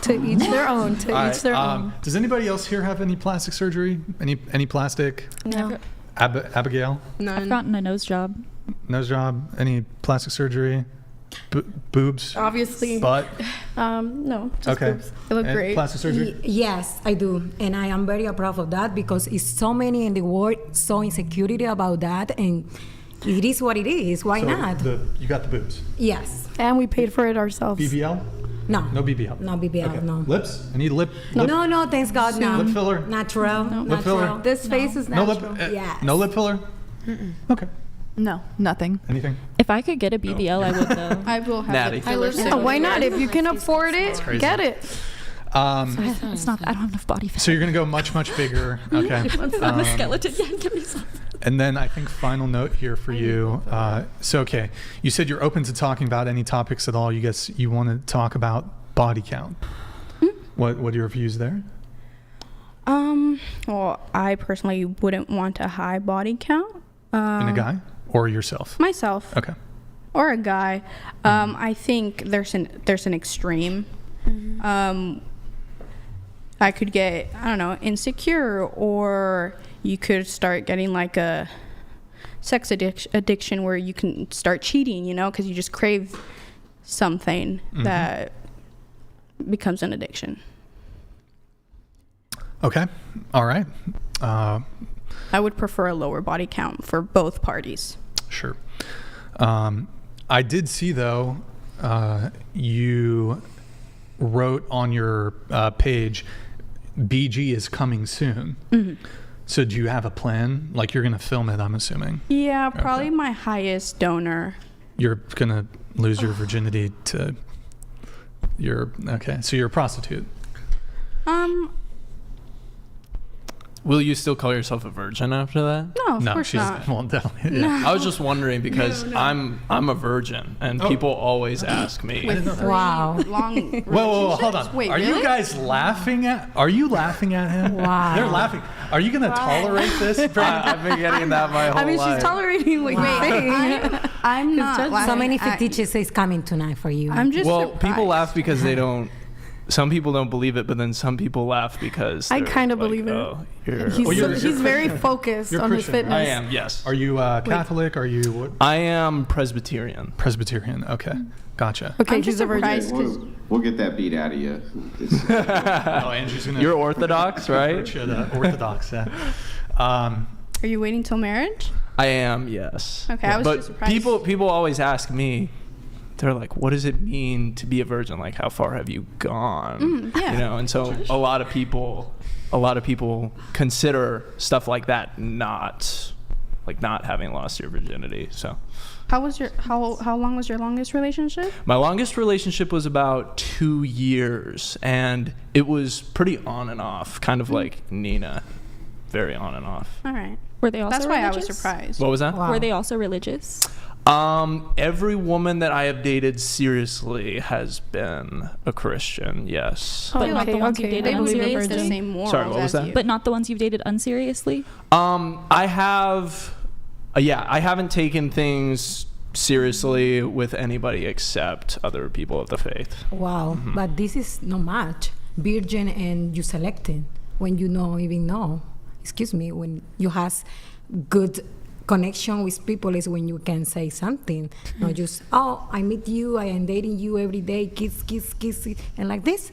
Speaker 7: To each their own. To
Speaker 1: All
Speaker 7: each
Speaker 1: right,
Speaker 7: their own.
Speaker 1: Does anybody else here have any plastic surgery? Any plastic?
Speaker 7: No.
Speaker 1: Abigail,
Speaker 5: I've gotten a nose job.
Speaker 1: nose job? Any plastic surgery? Boobs?
Speaker 7: Obviously.
Speaker 1: Butt?
Speaker 7: No. Just
Speaker 1: Okay.
Speaker 7: boobs. They look
Speaker 1: And
Speaker 7: great.
Speaker 1: Plastic surgery?
Speaker 8: Yes, I do, and I am very proud of that because it's so many in the world, so insecurity about that, and it is what it is. Why
Speaker 1: So
Speaker 8: not?
Speaker 1: you got the boobs.
Speaker 8: Yes.
Speaker 7: And we paid for it ourselves.
Speaker 1: BBL?
Speaker 8: No.
Speaker 1: No BBL.
Speaker 8: No BBL.
Speaker 1: Okay.
Speaker 8: No.
Speaker 1: Lips? I need lip.
Speaker 8: No, thanks God, no.
Speaker 1: Lip filler?
Speaker 8: Natural.
Speaker 1: Lip filler?
Speaker 8: Natural.
Speaker 7: This face is
Speaker 1: No
Speaker 7: natural.
Speaker 1: lip.
Speaker 8: Yes.
Speaker 1: No lip filler. Okay.
Speaker 11: No, nothing.
Speaker 1: Anything?
Speaker 5: If I could get a BBL, I would though.
Speaker 3: I will have
Speaker 12: Natty.
Speaker 3: it. filler
Speaker 7: Yeah,
Speaker 3: soon.
Speaker 7: why not? If you can afford it,
Speaker 1: crazy.
Speaker 7: get it.
Speaker 5: It's not. I don't have enough body fat.
Speaker 1: So you're gonna go much bigger. Okay.
Speaker 5: I'm a skeleton. Yeah, give me some.
Speaker 1: And then I think final note here for you. So okay, you said you're open to talking about any topics at all. You guess you want to talk about body count. What are your views there?
Speaker 3: Well, I personally wouldn't want a high body count.
Speaker 1: In a guy or yourself?
Speaker 3: Myself.
Speaker 1: Okay.
Speaker 3: Or a guy. I think there's an extreme. I could get, I don't know, insecure, or you could start getting like a sex addiction where you can start cheating, you know, because you just crave something that becomes an addiction.
Speaker 1: Okay. All right.
Speaker 3: I would prefer a lower body count for both parties.
Speaker 1: Sure. I did see, though, you wrote on your page, BG is coming soon. So do you have a plan? Like, you're going to film it, I'm assuming.
Speaker 3: Yeah, probably my highest donor.
Speaker 1: You're going to lose your virginity to your... Okay, so you're a prostitute.
Speaker 12: Will you still call yourself a virgin after that?
Speaker 3: No, of
Speaker 1: No,
Speaker 3: course
Speaker 1: she's
Speaker 3: not.
Speaker 1: well, definitely. Yeah.
Speaker 12: I was just wondering because I'm a virgin and people always ask me.
Speaker 8: Wow.
Speaker 3: Long
Speaker 1: Whoa, hold on.
Speaker 3: Wait,
Speaker 1: Are
Speaker 3: really?
Speaker 1: you guys laughing at? Are you laughing at him?
Speaker 8: Wow.
Speaker 1: They're laughing. Are you gonna tolerate this?
Speaker 12: I've been getting that my whole
Speaker 7: I mean,
Speaker 12: life.
Speaker 7: she's tolerating what you're saying.
Speaker 3: I'm not.
Speaker 7: judgment.
Speaker 3: Laughing.
Speaker 8: So many fetiches is coming tonight for you.
Speaker 3: I'm just
Speaker 12: Well,
Speaker 3: surprised.
Speaker 12: people laugh because they don't. Some people don't believe it, but then some people laugh because
Speaker 7: I
Speaker 12: they're
Speaker 7: kind of
Speaker 12: like,
Speaker 7: believe it.
Speaker 12: Oh, you're
Speaker 7: He's very focused
Speaker 1: You're
Speaker 7: on his
Speaker 1: Christian,
Speaker 7: fitness.
Speaker 1: right?
Speaker 12: I am, yes.
Speaker 1: Are you Catholic? Are you what?
Speaker 12: I am Presbyterian.
Speaker 1: Presbyterian? Okay, gotcha.
Speaker 7: Okay,
Speaker 3: I'm
Speaker 7: she's
Speaker 3: just
Speaker 7: a virgin.
Speaker 3: surprised.
Speaker 9: We'll get that beat out of you. It's-
Speaker 1: Oh, Andrew's gonna.
Speaker 12: You're Orthodox, right?
Speaker 1: Orthodox, yeah.
Speaker 3: Are you waiting till marriage?
Speaker 12: I am, yes.
Speaker 3: Okay, I was
Speaker 12: but
Speaker 3: just surprised.
Speaker 12: people always ask me, they're like, what does it mean to be a virgin? Like, how far have you gone?
Speaker 3: Yeah.
Speaker 12: You know, and so a lot of people consider stuff like that not having lost your virginity. So
Speaker 3: How long was your longest relationship?
Speaker 12: My longest relationship was about 2 years, and it was pretty on and off, kind of like Nina, very on and off.
Speaker 3: All right.
Speaker 5: Were they also
Speaker 3: That's why
Speaker 5: religious?
Speaker 3: I was surprised.
Speaker 12: What was that?
Speaker 5: Were they also religious?
Speaker 12: Every woman that I have dated seriously has been a Christian, yes.
Speaker 5: But not the ones you dated
Speaker 3: They believe in the
Speaker 5: unseriously?
Speaker 3: same morals
Speaker 12: Sorry, what was
Speaker 3: as
Speaker 12: that?
Speaker 3: you.
Speaker 5: But not the ones you've dated unseriously?
Speaker 12: I have, I haven't taken things seriously with anybody except other people of the faith.
Speaker 8: Wow, but this is not much. Virgin and you selecting when you don't even know. Excuse me, when you has good connection with people is when you can say something. Not just, oh, I meet you, I am dating you every day, kiss, kiss, kiss, and like this.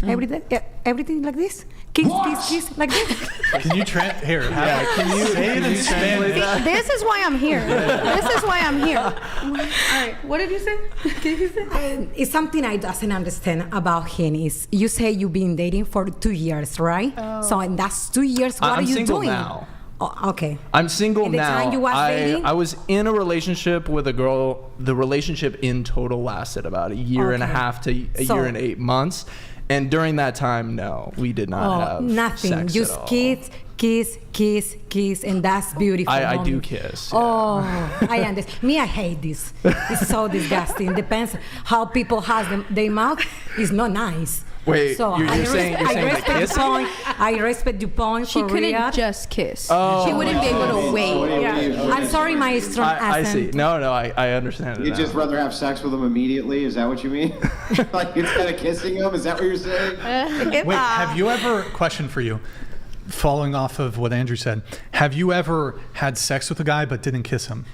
Speaker 8: Every day, everything like this. Kiss, kiss, kiss, like this.
Speaker 1: Can you here? Can you say it in Spanish?
Speaker 7: This is why I'm here. This is why I'm here.
Speaker 8: All right, what did you say? Can you say? It's something I doesn't understand about him. Is you say you've been dating for 2 years, right? Oh. So and that's 2 years. What
Speaker 12: I'm
Speaker 8: are you
Speaker 12: single
Speaker 8: doing?
Speaker 12: now.
Speaker 8: Oh, okay.
Speaker 12: I'm single
Speaker 8: And the
Speaker 12: now.
Speaker 8: time you was dating?
Speaker 12: I was in a relationship with a girl. The relationship in total lasted about a year and a half to a year and 8 months. And during that time, no, we did not have
Speaker 8: nothing.
Speaker 12: sex
Speaker 8: Just
Speaker 12: at all.
Speaker 8: kiss, kiss, kiss, kiss, and that's beautiful.
Speaker 12: I do kiss. Yeah.
Speaker 8: Oh, I understand. Me, I hate this. It's so disgusting. Depends how people have their mouth. It's not nice.
Speaker 12: Wait,
Speaker 8: so
Speaker 12: you're saying that kissing?
Speaker 8: I respect your point.
Speaker 3: She
Speaker 8: for
Speaker 3: couldn't
Speaker 8: real.
Speaker 3: just kiss.
Speaker 12: Oh.
Speaker 3: She wouldn't be able to wait.
Speaker 8: Yeah. I'm sorry, my strong
Speaker 12: I
Speaker 8: accent.
Speaker 12: see. No, I understand it
Speaker 9: You'd
Speaker 12: now.
Speaker 9: just rather have sex with them immediately? Is that what you mean? Like instead of kissing them? Is that what you're saying?
Speaker 1: Wait, have you ever, question for you, following off of what Andrew said, have you ever had sex with a guy but didn't kiss him?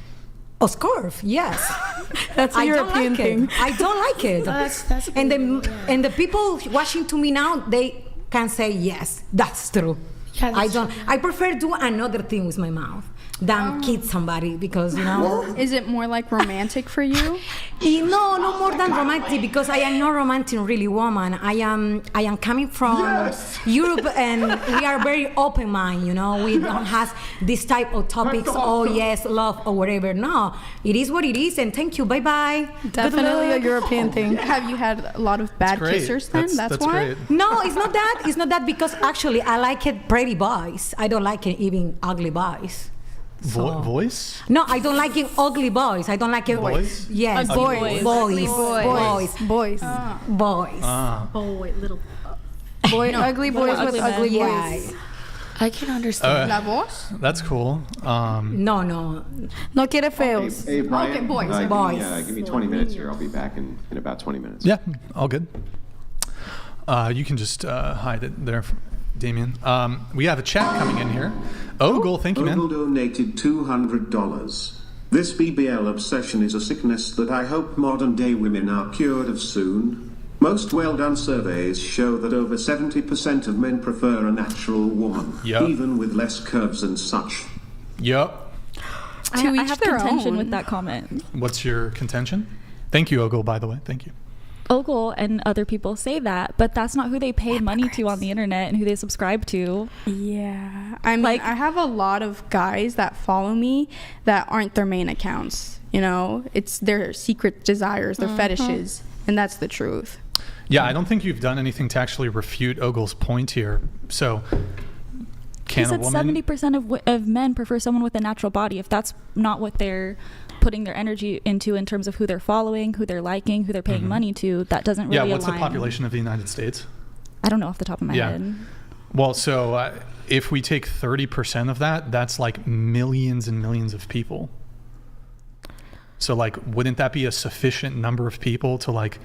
Speaker 8: Of course, yes.
Speaker 7: That's a
Speaker 8: I
Speaker 7: European
Speaker 8: don't like
Speaker 7: thing.
Speaker 8: It. I don't like it.
Speaker 6: That's
Speaker 8: and the people watching to me now, they can say yes, that's true.
Speaker 6: Yeah, that's true.
Speaker 8: I prefer do another thing with my mouth than kiss somebody because
Speaker 3: Is it more like romantic for you?
Speaker 8: No more than romantic because I am not romantic really woman. I am coming from Europe and we are very open mind. We don't have this type of topics. Oh yes, love or whatever. No, it is what it is. And thank you. Bye bye.
Speaker 7: Definitely a European thing.
Speaker 3: Have you had a lot of bad kissers then? That's why.
Speaker 1: Great.
Speaker 8: No, it's not that. It's not that because actually I like it pretty boys. I don't like it even ugly boys.
Speaker 1: Voice?
Speaker 8: No, I don't like it ugly boys. I don't like it.
Speaker 1: Boys?
Speaker 8: Yes.
Speaker 3: Boys.
Speaker 8: Boys.
Speaker 7: Ugly boys with ugly boys.
Speaker 6: I can understand.
Speaker 3: La voz?
Speaker 1: That's cool.
Speaker 8: No.
Speaker 7: No quiere feos.
Speaker 9: Hey, Brian.
Speaker 3: Okay, boys.
Speaker 9: Give me 20 minutes here. I'll be back in about 20 minutes.
Speaker 1: Yeah, all good. You can just hide it there, Damien. We have a chat coming in here. Ogle, thank you, man.
Speaker 14: Ogle donated $200. This BBL obsession is a sickness that I hope modern day women are cured of soon. Most well-done surveys show that over 70% of men prefer a natural woman, even with less curves and such.
Speaker 1: Yup.
Speaker 5: I have contention with that comment.
Speaker 1: What's your contention? Thank you, Ogle, by the way. Thank you.
Speaker 5: Ogle and other people say that, but that's not who they pay money to on the internet and who they subscribe to.
Speaker 3: Yeah. I have a lot of guys that follow me that aren't their main accounts. It's their secret desires, their fetishes, and that's the truth.
Speaker 1: Yeah, I don't think you've done anything to actually refute Ogle's point here. So,
Speaker 5: He said 70% of men prefer someone with a natural body. If that's not what they're putting their energy into in terms of who they're following, who they're liking, who they're paying money to, that doesn't really align.
Speaker 1: Yeah, what's the population of the United States?
Speaker 5: I don't know off the top of my head.
Speaker 1: Well, so if we take 30% of that, that's like millions and millions of people. So like, wouldn't that be a sufficient number of people to like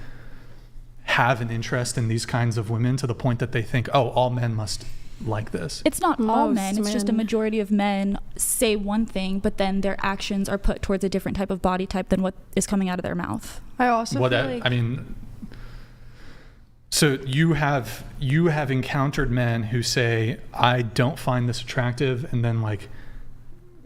Speaker 1: have an interest in these kinds of women to the point that they think, oh, all men must like this?
Speaker 5: It's not all men. It's just a majority of men say one thing, but then their actions are put towards a different type of body type than what is coming out of their mouth.
Speaker 3: I also feel like...
Speaker 1: I mean, so you have encountered men who say, I don't find this attractive, and then like,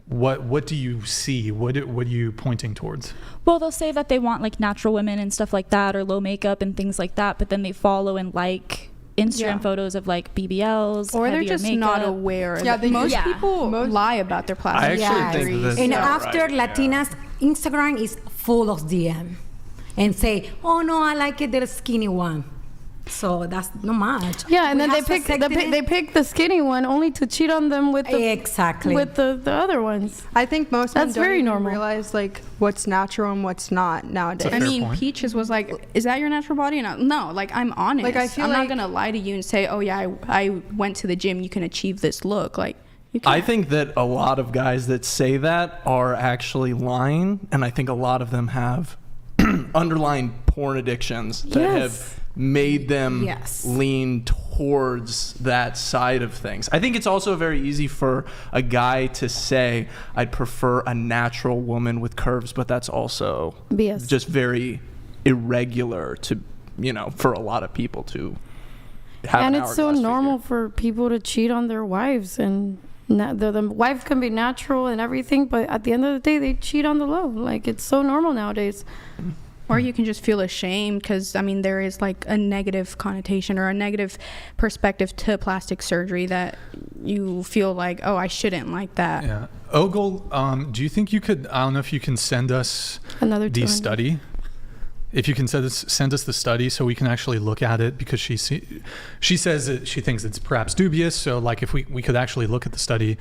Speaker 1: what do you see? What are you pointing towards?
Speaker 5: Well, they'll say that they want like natural women and stuff like that, or low makeup and things like that, but then they follow and like Instagram photos of like BBLs,
Speaker 3: or they're just
Speaker 5: makeup.
Speaker 3: not aware. Yeah, most people lie about their plastic.
Speaker 12: I actually think this
Speaker 8: and
Speaker 12: is
Speaker 8: after
Speaker 12: right,
Speaker 8: Latinas Instagram is full of DM and say, oh no, I like it, the skinny one. So that's not much.
Speaker 7: Yeah, and
Speaker 8: We
Speaker 7: then they
Speaker 8: have
Speaker 7: pick
Speaker 8: accepted
Speaker 7: they
Speaker 8: it.
Speaker 7: pick the skinny one only to cheat on them with the
Speaker 8: Exactly.
Speaker 7: with the other ones.
Speaker 4: I think most men
Speaker 7: That's
Speaker 4: don't
Speaker 7: very
Speaker 4: even
Speaker 7: normal.
Speaker 4: realize like what's natural and what's not nowadays.
Speaker 1: It's a
Speaker 3: I
Speaker 1: fair
Speaker 3: mean,
Speaker 1: point.
Speaker 3: Peaches was like, "Is that your natural body?" And no, like I'm honest.
Speaker 4: Like, I feel
Speaker 3: I'm
Speaker 4: like-
Speaker 3: not gonna lie to you and say, "Oh yeah, I went to the gym. You can achieve this look." Like, you
Speaker 12: I
Speaker 3: can't.
Speaker 12: think that a lot of guys that say that are actually lying, and I think a lot of them have underlying porn addictions that
Speaker 7: Yes.
Speaker 12: have made them
Speaker 8: Yes.
Speaker 12: lean towards that side of things. I think it's also very easy for a guy to say, I'd prefer a natural woman with curves, but that's also
Speaker 7: BS.
Speaker 12: just very irregular to, for a lot of people to have
Speaker 7: And
Speaker 12: an
Speaker 7: it's so
Speaker 12: hourglass
Speaker 7: normal
Speaker 12: figure.
Speaker 7: for people to cheat on their wives, and the wife can be natural and everything, but at the end of the day, they cheat on the low. Like, it's so normal nowadays.
Speaker 3: Or you can just feel ashamed because, I mean, there is like a negative connotation or a negative perspective to plastic surgery that you feel like, oh, I shouldn't like that.
Speaker 1: Yeah. Ogle, do you think you could, I don't know if you can send us
Speaker 7: Another
Speaker 1: the
Speaker 7: 200.
Speaker 1: study? If you can send us the study so we can actually look at it, because she says that she thinks it's perhaps dubious. So like if we could actually look at the study,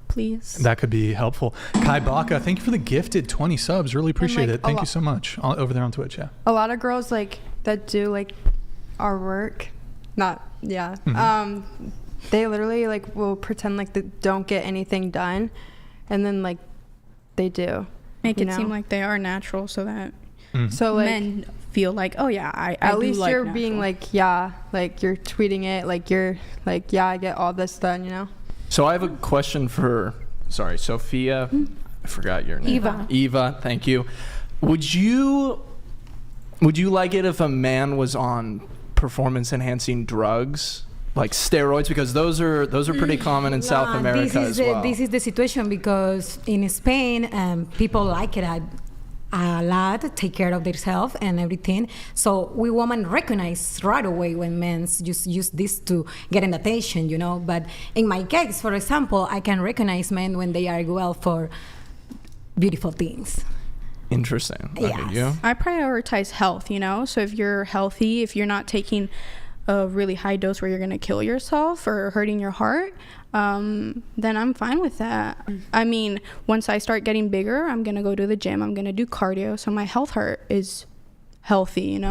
Speaker 3: Please.
Speaker 1: that could be helpful. Kai Baka, thank you for the gifted 20 subs. Really appreciate
Speaker 4: like,
Speaker 1: it. Thank
Speaker 4: a
Speaker 1: you so much. Over there on Twitch, yeah.
Speaker 4: A lot of girls like that do like our work,
Speaker 1: Mm-hmm.
Speaker 4: They literally like will pretend like they don't get anything done, and then like they do.
Speaker 3: Make
Speaker 4: you
Speaker 3: it seem
Speaker 4: know?
Speaker 3: like they are natural so that
Speaker 4: So like
Speaker 3: men feel like, oh yeah, I
Speaker 4: at
Speaker 3: do
Speaker 4: least
Speaker 3: like
Speaker 4: you're
Speaker 3: natural.
Speaker 4: being like, yeah, like you're tweeting it, like you're like, yeah, I get all this done, you know.
Speaker 12: So I have a question for, Sophia. I forgot your name. Eva, thank you. Would you like it if a man was on performance enhancing drugs, like steroids, because those are pretty common in South America as well?
Speaker 8: This is the situation because in Spain, people like it a lot, take care of themselves and everything. So we women recognize right away when men just use this to get an attention, But in my case, for example, I can recognize men when they are well for beautiful things.
Speaker 12: Interesting.
Speaker 8: Yes.
Speaker 12: You?
Speaker 3: I prioritize health, So if you're healthy, if you're not taking a really high dose where you're going to kill yourself or hurting your heart, then I'm fine with that. I mean, once I start getting bigger, I'm going to go to the gym. I'm going to do cardio. So my heart is healthy,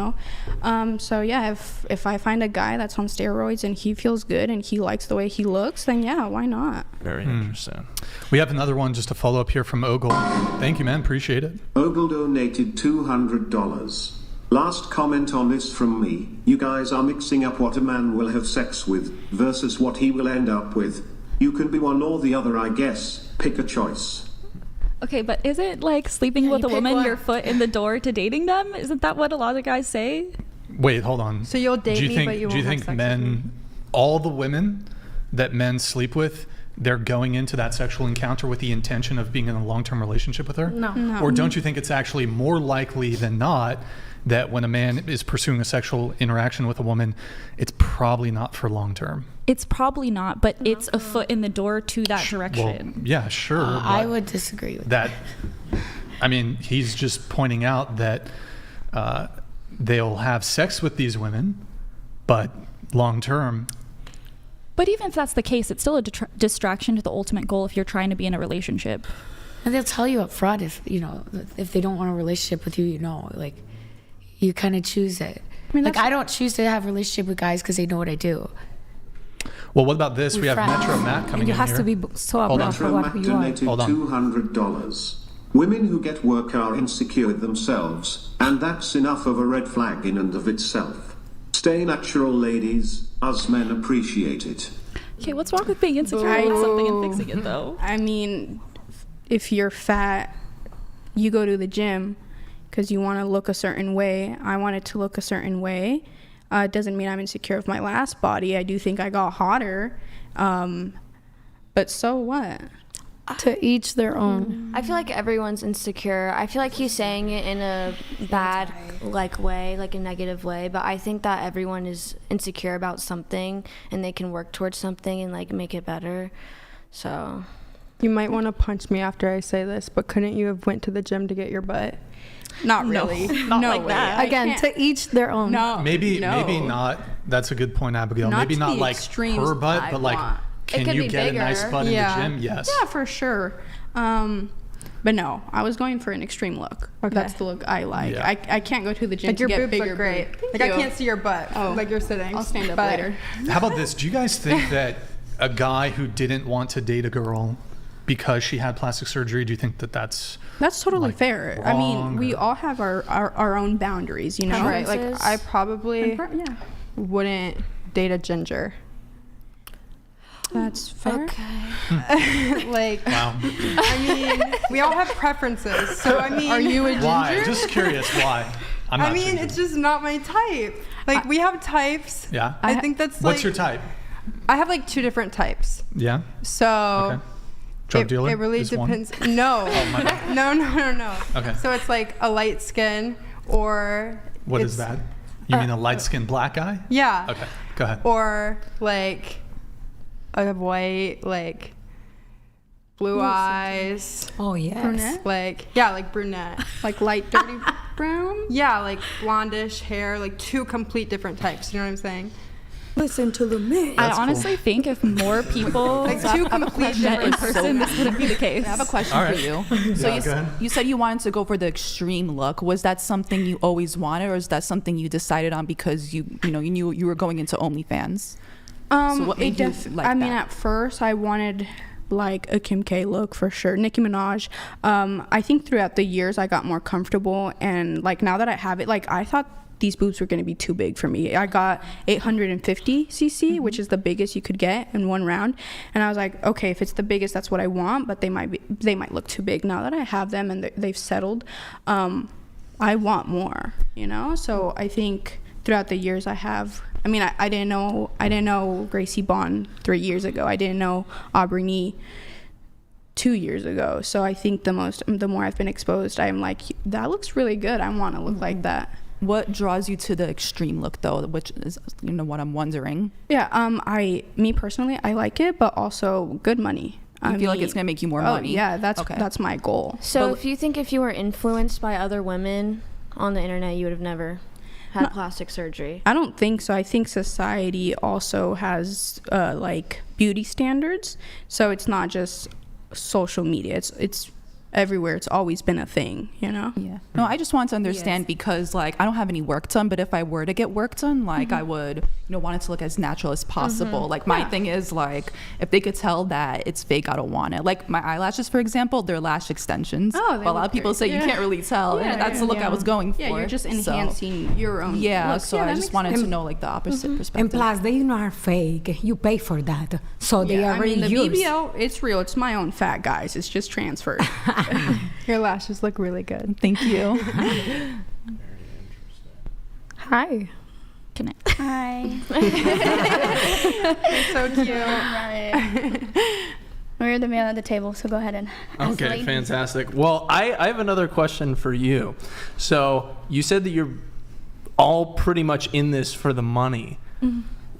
Speaker 3: So yeah, if I find a guy that's on steroids and he feels good and he likes the way he looks, then yeah, why not?
Speaker 12: Very interesting.
Speaker 1: We have another one just to follow up here from Ogle. Thank you, man. Appreciate it.
Speaker 14: Ogle donated $200. Last comment on this from me. You guys are mixing up what a man will have sex with versus what he will end up with. You can be one or the other, I guess. Pick a choice.
Speaker 5: Okay, but is it like sleeping with
Speaker 8: you
Speaker 5: a
Speaker 8: pick
Speaker 5: woman
Speaker 8: one.
Speaker 5: your foot in the door to dating them? Isn't that what a lot of guys say?
Speaker 1: Wait, hold on.
Speaker 4: So you'll date
Speaker 1: do you
Speaker 4: me,
Speaker 1: think,
Speaker 4: but you
Speaker 1: do you
Speaker 4: won't have
Speaker 1: think
Speaker 4: sex with
Speaker 1: men,
Speaker 4: me?
Speaker 1: all the women that men sleep with, they're going into that sexual encounter with the intention of being in a long-term relationship with her?
Speaker 7: No.
Speaker 1: Or don't you think it's actually more likely than not that when a man is pursuing a sexual interaction with a woman, it's probably not for long-term?
Speaker 5: It's probably not, but it's a foot in the door to that
Speaker 1: Well,
Speaker 5: direction.
Speaker 1: yeah, sure.
Speaker 6: I
Speaker 1: but
Speaker 6: would disagree with
Speaker 1: that. I mean, he's just pointing out that they'll have sex with these women, but long-term,
Speaker 5: But even if that's the case, it's still a distraction to the ultimate goal if you're trying to be in a relationship.
Speaker 6: And they'll tell you up front if they don't want a relationship with you, like you kind of choose it.
Speaker 3: I mean,
Speaker 6: I don't choose to have a relationship with guys because they know what I do.
Speaker 1: Well, what about this? We have
Speaker 6: friends.
Speaker 1: Metro Matt coming
Speaker 8: You
Speaker 1: in
Speaker 8: have
Speaker 1: here.
Speaker 8: to be so
Speaker 1: Hold
Speaker 8: abroad
Speaker 1: on.
Speaker 8: for what
Speaker 14: Mac
Speaker 8: you are.
Speaker 14: donated
Speaker 1: Hold on.
Speaker 14: $200. Women who get work are insecure themselves, and that's enough of a red flag in and of itself. Stay natural, ladies. Us men appreciate it.
Speaker 5: Okay, what's wrong with being insecure about something and fixing it, though?
Speaker 3: I mean, if you're fat, you go to the gym because you want to look a certain way. I want it to look a certain way. It doesn't mean I'm insecure of my last body. I do think I got hotter. But so what?
Speaker 7: To each their own.
Speaker 2: I feel like everyone's insecure. I feel like he's saying it in a bad way, like a negative way, but I think that everyone is insecure about something and they can work towards something and like make it better. So
Speaker 4: You might want to punch me after I say this, but couldn't you have went to the gym to get your butt?
Speaker 3: Not really.
Speaker 7: Not
Speaker 3: no
Speaker 7: like
Speaker 3: way.
Speaker 7: that. Again, to each their own.
Speaker 3: No.
Speaker 1: Maybe not. That's a good point, Abigail.
Speaker 3: Not
Speaker 1: maybe
Speaker 3: to
Speaker 1: not
Speaker 3: the
Speaker 1: like
Speaker 3: extremes
Speaker 1: her butt,
Speaker 3: I
Speaker 1: but like,
Speaker 3: want.
Speaker 1: can
Speaker 2: could
Speaker 1: you
Speaker 2: be
Speaker 1: get a nice
Speaker 2: bigger.
Speaker 1: butt in the gym? Yes.
Speaker 3: Yeah, for sure. But no, I was going for an extreme look.
Speaker 4: Okay.
Speaker 3: That's the look I like.
Speaker 1: Yeah.
Speaker 3: I can't go to the gym
Speaker 4: Like
Speaker 3: to
Speaker 4: your
Speaker 3: get
Speaker 4: boobs
Speaker 3: bigger.
Speaker 4: look great.
Speaker 3: Thank
Speaker 4: Like I
Speaker 3: you.
Speaker 4: can't see your butt.
Speaker 3: Oh.
Speaker 4: Like you're sitting.
Speaker 3: I'll stand up
Speaker 4: But-
Speaker 3: later.
Speaker 1: How about this? Do you guys think that a guy who didn't want to date a girl because she had plastic surgery, do you think that that's
Speaker 3: totally
Speaker 1: like,
Speaker 3: fair. I
Speaker 1: wrong
Speaker 3: mean, we
Speaker 1: or-
Speaker 3: all have our own boundaries, you know?
Speaker 4: Right. Like
Speaker 2: Preferences.
Speaker 4: I probably
Speaker 3: Yeah.
Speaker 4: wouldn't date a ginger.
Speaker 3: That's fair.
Speaker 2: Okay.
Speaker 4: Like,
Speaker 1: wow?
Speaker 4: I mean, we all have preferences. So I mean,
Speaker 3: Are you a ginger?
Speaker 1: Why? Just curious. Why? I'm not
Speaker 4: I mean,
Speaker 1: ginger.
Speaker 4: it's just not my type. Like we have types.
Speaker 1: Yeah.
Speaker 4: I think that's
Speaker 1: What's
Speaker 4: like.
Speaker 1: your type?
Speaker 4: I have like 2 different types.
Speaker 1: Yeah.
Speaker 4: So.
Speaker 1: Okay. Drug dealer.
Speaker 4: It really
Speaker 1: is one?
Speaker 4: depends. No.
Speaker 1: Oh, my bad.
Speaker 4: No.
Speaker 1: Okay.
Speaker 4: So it's like a light skin or.
Speaker 1: What is that? You mean a light-skinned black guy?
Speaker 4: Yeah.
Speaker 1: Okay. Go ahead.
Speaker 4: Or like a white, like blue eyes.
Speaker 8: Oh, yes.
Speaker 3: Brunette?
Speaker 4: Like, yeah, like brunette.
Speaker 3: Like light dirty brown?
Speaker 4: Yeah, like blondish hair, like 2 complete different types. You know what I'm saying?
Speaker 7: Listen to the man.
Speaker 5: I honestly think if more people
Speaker 4: Like 2 complete
Speaker 5: met in
Speaker 4: different
Speaker 5: person, this wouldn't be the case.
Speaker 11: I have a question
Speaker 1: All right.
Speaker 11: for you. So
Speaker 1: Yeah, go ahead.
Speaker 11: you said you wanted to go for the extreme look. Was that something you always wanted, or is that something you decided on because you knew you were going into OnlyFans? So what made you like
Speaker 3: I mean,
Speaker 11: that?
Speaker 3: at first I wanted like a Kim K look for sure, Nicki Minaj. I think throughout the years I got more comfortable, and like now that I have it, like I thought these boobs were going to be too big for me. I got 850 cc, which is the biggest you could get in one round, and I was like, okay, if it's the biggest, that's what I want. But they might look too big. Now that I have them and they've settled, I want more. You know, so I think throughout the years I have. I mean, I didn't know Gracie Bond 3 years ago. I didn't know Aubrey Nee 2 years ago. So I think the more I've been exposed, I'm like, that looks really good. I want to look like that.
Speaker 11: What draws you to the extreme look, though, which is what I'm wondering?
Speaker 3: Yeah, me personally, I like it, but also good money.
Speaker 11: I feel like it's gonna make you more money.
Speaker 3: Yeah, that's my goal.
Speaker 2: So if you were influenced by other women on the internet, you would have never had plastic surgery?
Speaker 3: I don't think so. I think society also has like beauty standards, so it's not just social media. It's everywhere. It's always been a thing, you know?
Speaker 11: Yeah. No, I just want to understand because like I don't have any work done, but if I were to get work done, like I would, want it to look as natural as possible. Like my thing is like if they could tell that it's fake, I don't want it. Like my eyelashes, for example, they're lash extensions.
Speaker 3: Oh,
Speaker 11: but a lot of people say you can't really tell.
Speaker 3: Yeah,
Speaker 11: and that's the look I was going for.
Speaker 3: Yeah, you're just enhancing your own
Speaker 11: Yeah,
Speaker 3: look.
Speaker 11: so
Speaker 3: Yeah,
Speaker 11: I
Speaker 3: that
Speaker 11: just
Speaker 3: makes
Speaker 11: wanted
Speaker 3: sense.
Speaker 11: to know like the opposite perspective.
Speaker 8: And plus, they are fake. You pay for that. So they
Speaker 3: Yeah,
Speaker 8: are
Speaker 3: I
Speaker 8: already
Speaker 3: mean, the
Speaker 8: yours.
Speaker 3: BBL, it's real. It's my own fat, guys. It's just transferred.
Speaker 4: Your lashes look really good.
Speaker 11: Thank you.
Speaker 7: Hi.
Speaker 5: Can I?
Speaker 7: Hi.
Speaker 4: So cute.
Speaker 7: Right. We're the man at the table, so go ahead and ask
Speaker 12: Okay,
Speaker 7: ladies.
Speaker 12: fantastic. Well, I have another question for you. So you said that you're all pretty much in this for the money.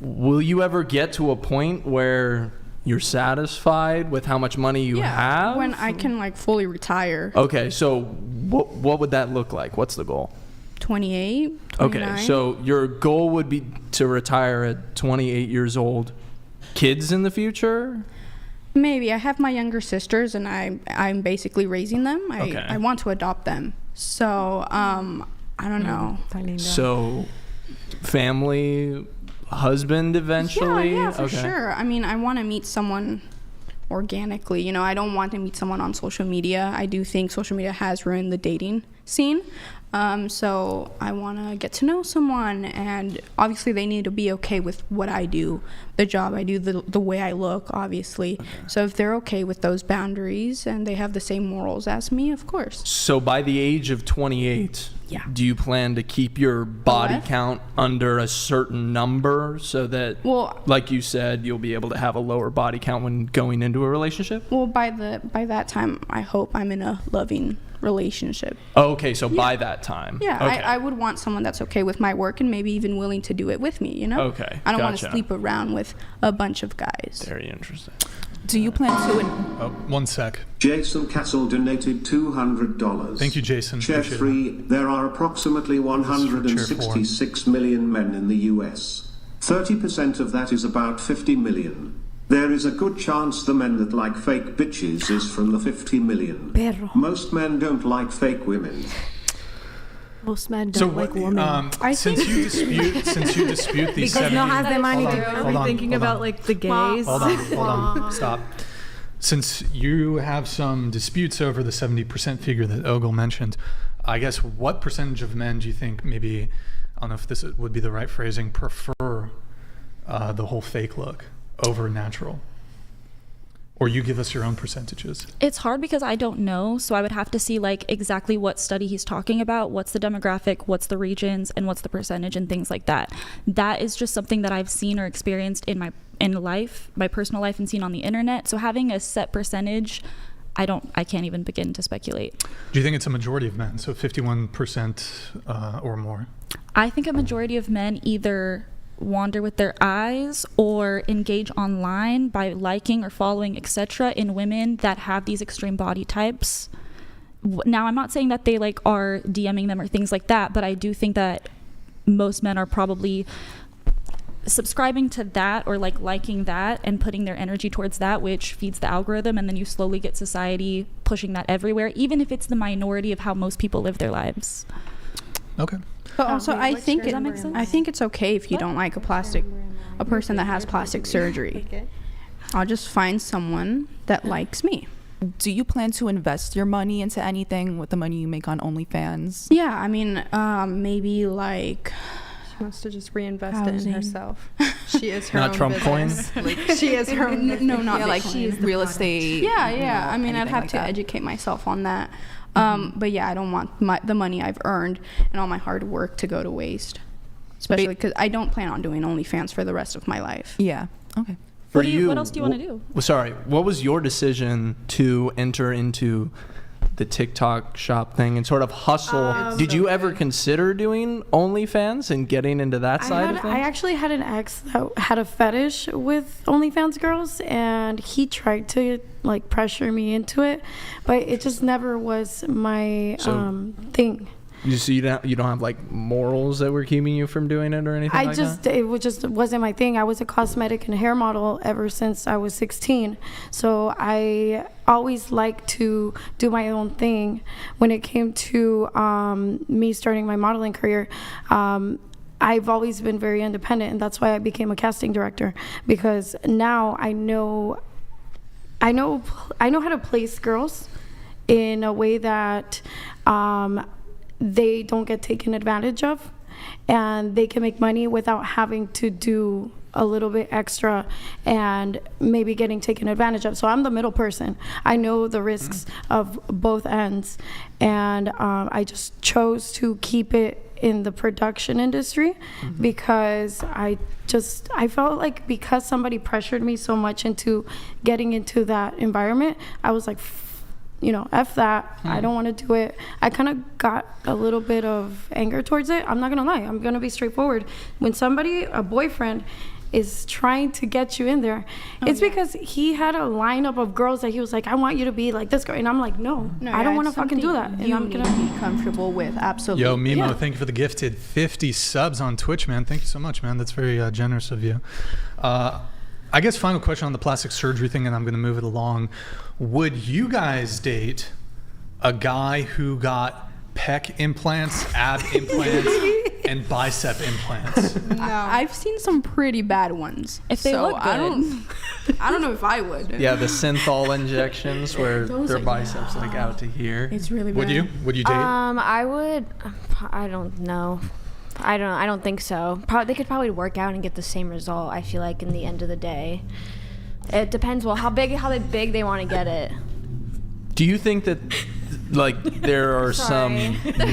Speaker 12: Will you ever get to a point where you're satisfied with how much money you have?
Speaker 3: When I can like fully retire.
Speaker 12: Okay, so what would that look like? What's the goal?
Speaker 3: 28, 29.
Speaker 12: Okay, so your goal would be to retire at 28 years old. Kids in the future?
Speaker 3: Maybe. I have my younger sisters, and I'm basically raising them. I want to adopt them. So I don't know.
Speaker 12: So family, husband eventually?
Speaker 3: Yeah, for sure. I mean, I want to meet someone organically. I don't want to meet someone on social media. I do think social media has ruined the dating scene. So I want to get to know someone, and obviously they need to be okay with what I do, the job I do, the way I look, obviously. So if they're okay with those boundaries and they have the same morals as me, of course.
Speaker 12: So by the age of 28, do you plan to keep your body count under a certain number so that, like you said, you'll be able to have a lower body count when going into a relationship?
Speaker 3: Well, by that time, I hope I'm in a loving relationship.
Speaker 12: Okay, so by that time.
Speaker 3: Yeah,
Speaker 12: Okay.
Speaker 3: I would want someone that's okay with my work and maybe even willing to do it with me,
Speaker 12: Okay,
Speaker 3: I don't want to
Speaker 12: gotcha.
Speaker 3: sleep around with a bunch of guys.
Speaker 12: Very interesting.
Speaker 11: Do you plan to?
Speaker 1: One sec.
Speaker 14: Jason Castle donated $200.
Speaker 1: Thank you, Jason.
Speaker 14: Chair
Speaker 1: Appreciate
Speaker 14: 3, there are approximately 166 million men in the US. 30% of that is about 50 million. There is a good chance the men that like fake bitches is from the 50 million.
Speaker 7: Perro.
Speaker 14: Most men don't like fake women.
Speaker 7: Most men don't like women.
Speaker 1: Since you dispute these
Speaker 7: because
Speaker 1: 70,
Speaker 7: no has the money to
Speaker 1: hold on,
Speaker 10: thinking
Speaker 1: hold
Speaker 10: about
Speaker 1: on.
Speaker 10: like the gays.
Speaker 1: Hold on, stop. Since you have some disputes over the 70% figure that Ogle mentioned, I guess what percentage of men do you think, maybe, I don't know if this would be the right phrasing, prefer the whole fake look over natural? Or you give us your own percentages.
Speaker 5: It's hard because I don't know, so I would have to see like exactly what study he's talking about, what's the demographic, what's the regions, and what's the percentage and things like that. That is just something that I've seen or experienced in my life, my personal life, and seen on the internet. So having a set percentage, I can't even begin to speculate.
Speaker 1: Do you think it's a majority of men, so 51% or more?
Speaker 5: I think a majority of men either wander with their eyes or engage online by liking or following, etc., in women that have these extreme body types. Now, I'm not saying that they like are DMing them or things like that, but I do think that most men are probably subscribing to that or like liking that and putting their energy towards that, which feeds the algorithm, and then you slowly get society pushing that everywhere, even if it's the minority of how most people live their lives.
Speaker 1: Okay.
Speaker 3: But also, I think
Speaker 5: Does that make sense?
Speaker 3: I think it's okay if you don't like a person that has plastic surgery. I'll just find someone that likes me.
Speaker 11: Do you plan to invest your money into anything with the money you make on OnlyFans?
Speaker 3: Yeah, I mean, maybe like
Speaker 4: She wants to just reinvest it
Speaker 3: housing.
Speaker 4: in herself. She is her
Speaker 12: Not
Speaker 4: own
Speaker 12: Trump
Speaker 4: business.
Speaker 12: coins?
Speaker 4: She is her own
Speaker 3: no, not
Speaker 11: Yeah, like
Speaker 3: Bitcoin.
Speaker 11: real estate.
Speaker 3: Yeah. I mean, I'd
Speaker 11: anything
Speaker 3: have
Speaker 11: like
Speaker 3: to
Speaker 11: that.
Speaker 3: educate myself on that. But yeah, I don't want the money I've earned and all my hard work to go to waste. Especially because I don't plan on doing OnlyFans for the rest of my life.
Speaker 11: Yeah. Okay.
Speaker 12: For
Speaker 5: What else do you want to do?
Speaker 12: Sorry, what was your decision to enter into the TikTok shop thing and sort of hustle? Did you ever consider doing OnlyFans and getting into that side of things?
Speaker 7: I actually had an ex that had a fetish with OnlyFans girls, and he tried to like pressure me into it, but it just never was my thing.
Speaker 12: So you don't have like morals that were keeping you from doing it or anything like that?
Speaker 7: It wasn't my thing. I was a cosmetic and hair model ever since I was 16. So I always liked to do my own thing. When it came to me starting my modeling career, I've always been very independent, and that's why I became a casting director, because now I know how to place girls in a way that they don't get taken advantage of, and they can make money without having to do a little bit extra and maybe getting taken advantage of. So I'm the middle person. I know the risks of both ends, and I just chose to keep it in the production industry because I felt like, because somebody pressured me so much into getting into that environment, I was like, F that. I don't want to do it. I kind of got a little bit of anger towards it. I'm not going to lie. I'm going to be straightforward. When a boyfriend, is trying to get you in there, it's because he had a lineup of girls that he was like, I want you to be like this girl. And I'm like, no, I don't want to fucking do that. And I'm going to
Speaker 3: be comfortable with. Absolutely.
Speaker 1: Yo, Mimo, thank you for the gifted 50 subs on Twitch, man. Thank you so much, man. That's very generous of you. I guess final question on the plastic surgery thing, and I'm going to move it along. Would you guys date a guy who got pec implants, ab implants, and bicep implants?
Speaker 3: No. I've seen some pretty bad ones.
Speaker 5: If they look good.
Speaker 3: I don't know if I would.
Speaker 12: Yeah, the synthol injections where their biceps like out to here.
Speaker 3: It's really bad.
Speaker 1: Would you date?
Speaker 2: I would. I don't know. I don't think so. They could probably work out and get the same result, I feel like, in the end of the day. It depends, how big they want to get it.
Speaker 12: Do you think that like there are some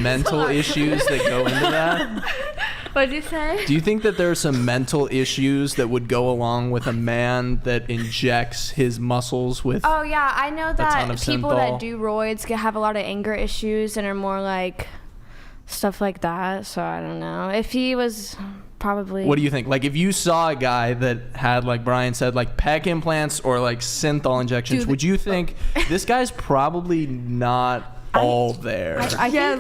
Speaker 12: mental issues that go into that?
Speaker 2: What'd you say?
Speaker 12: Do you think that there are some mental issues that would go along with a man that injects his muscles with?
Speaker 2: Oh yeah, I know
Speaker 12: ton
Speaker 2: that
Speaker 12: of
Speaker 2: people
Speaker 12: synthol?
Speaker 2: that do roids can have a lot of anger issues and are more like stuff like that. So I don't know. If he was probably.
Speaker 12: What do you think? Like, if you saw a guy that had, like Brian said, like pec implants or like synthol injections, would you think this guy's probably not all there?
Speaker 3: I think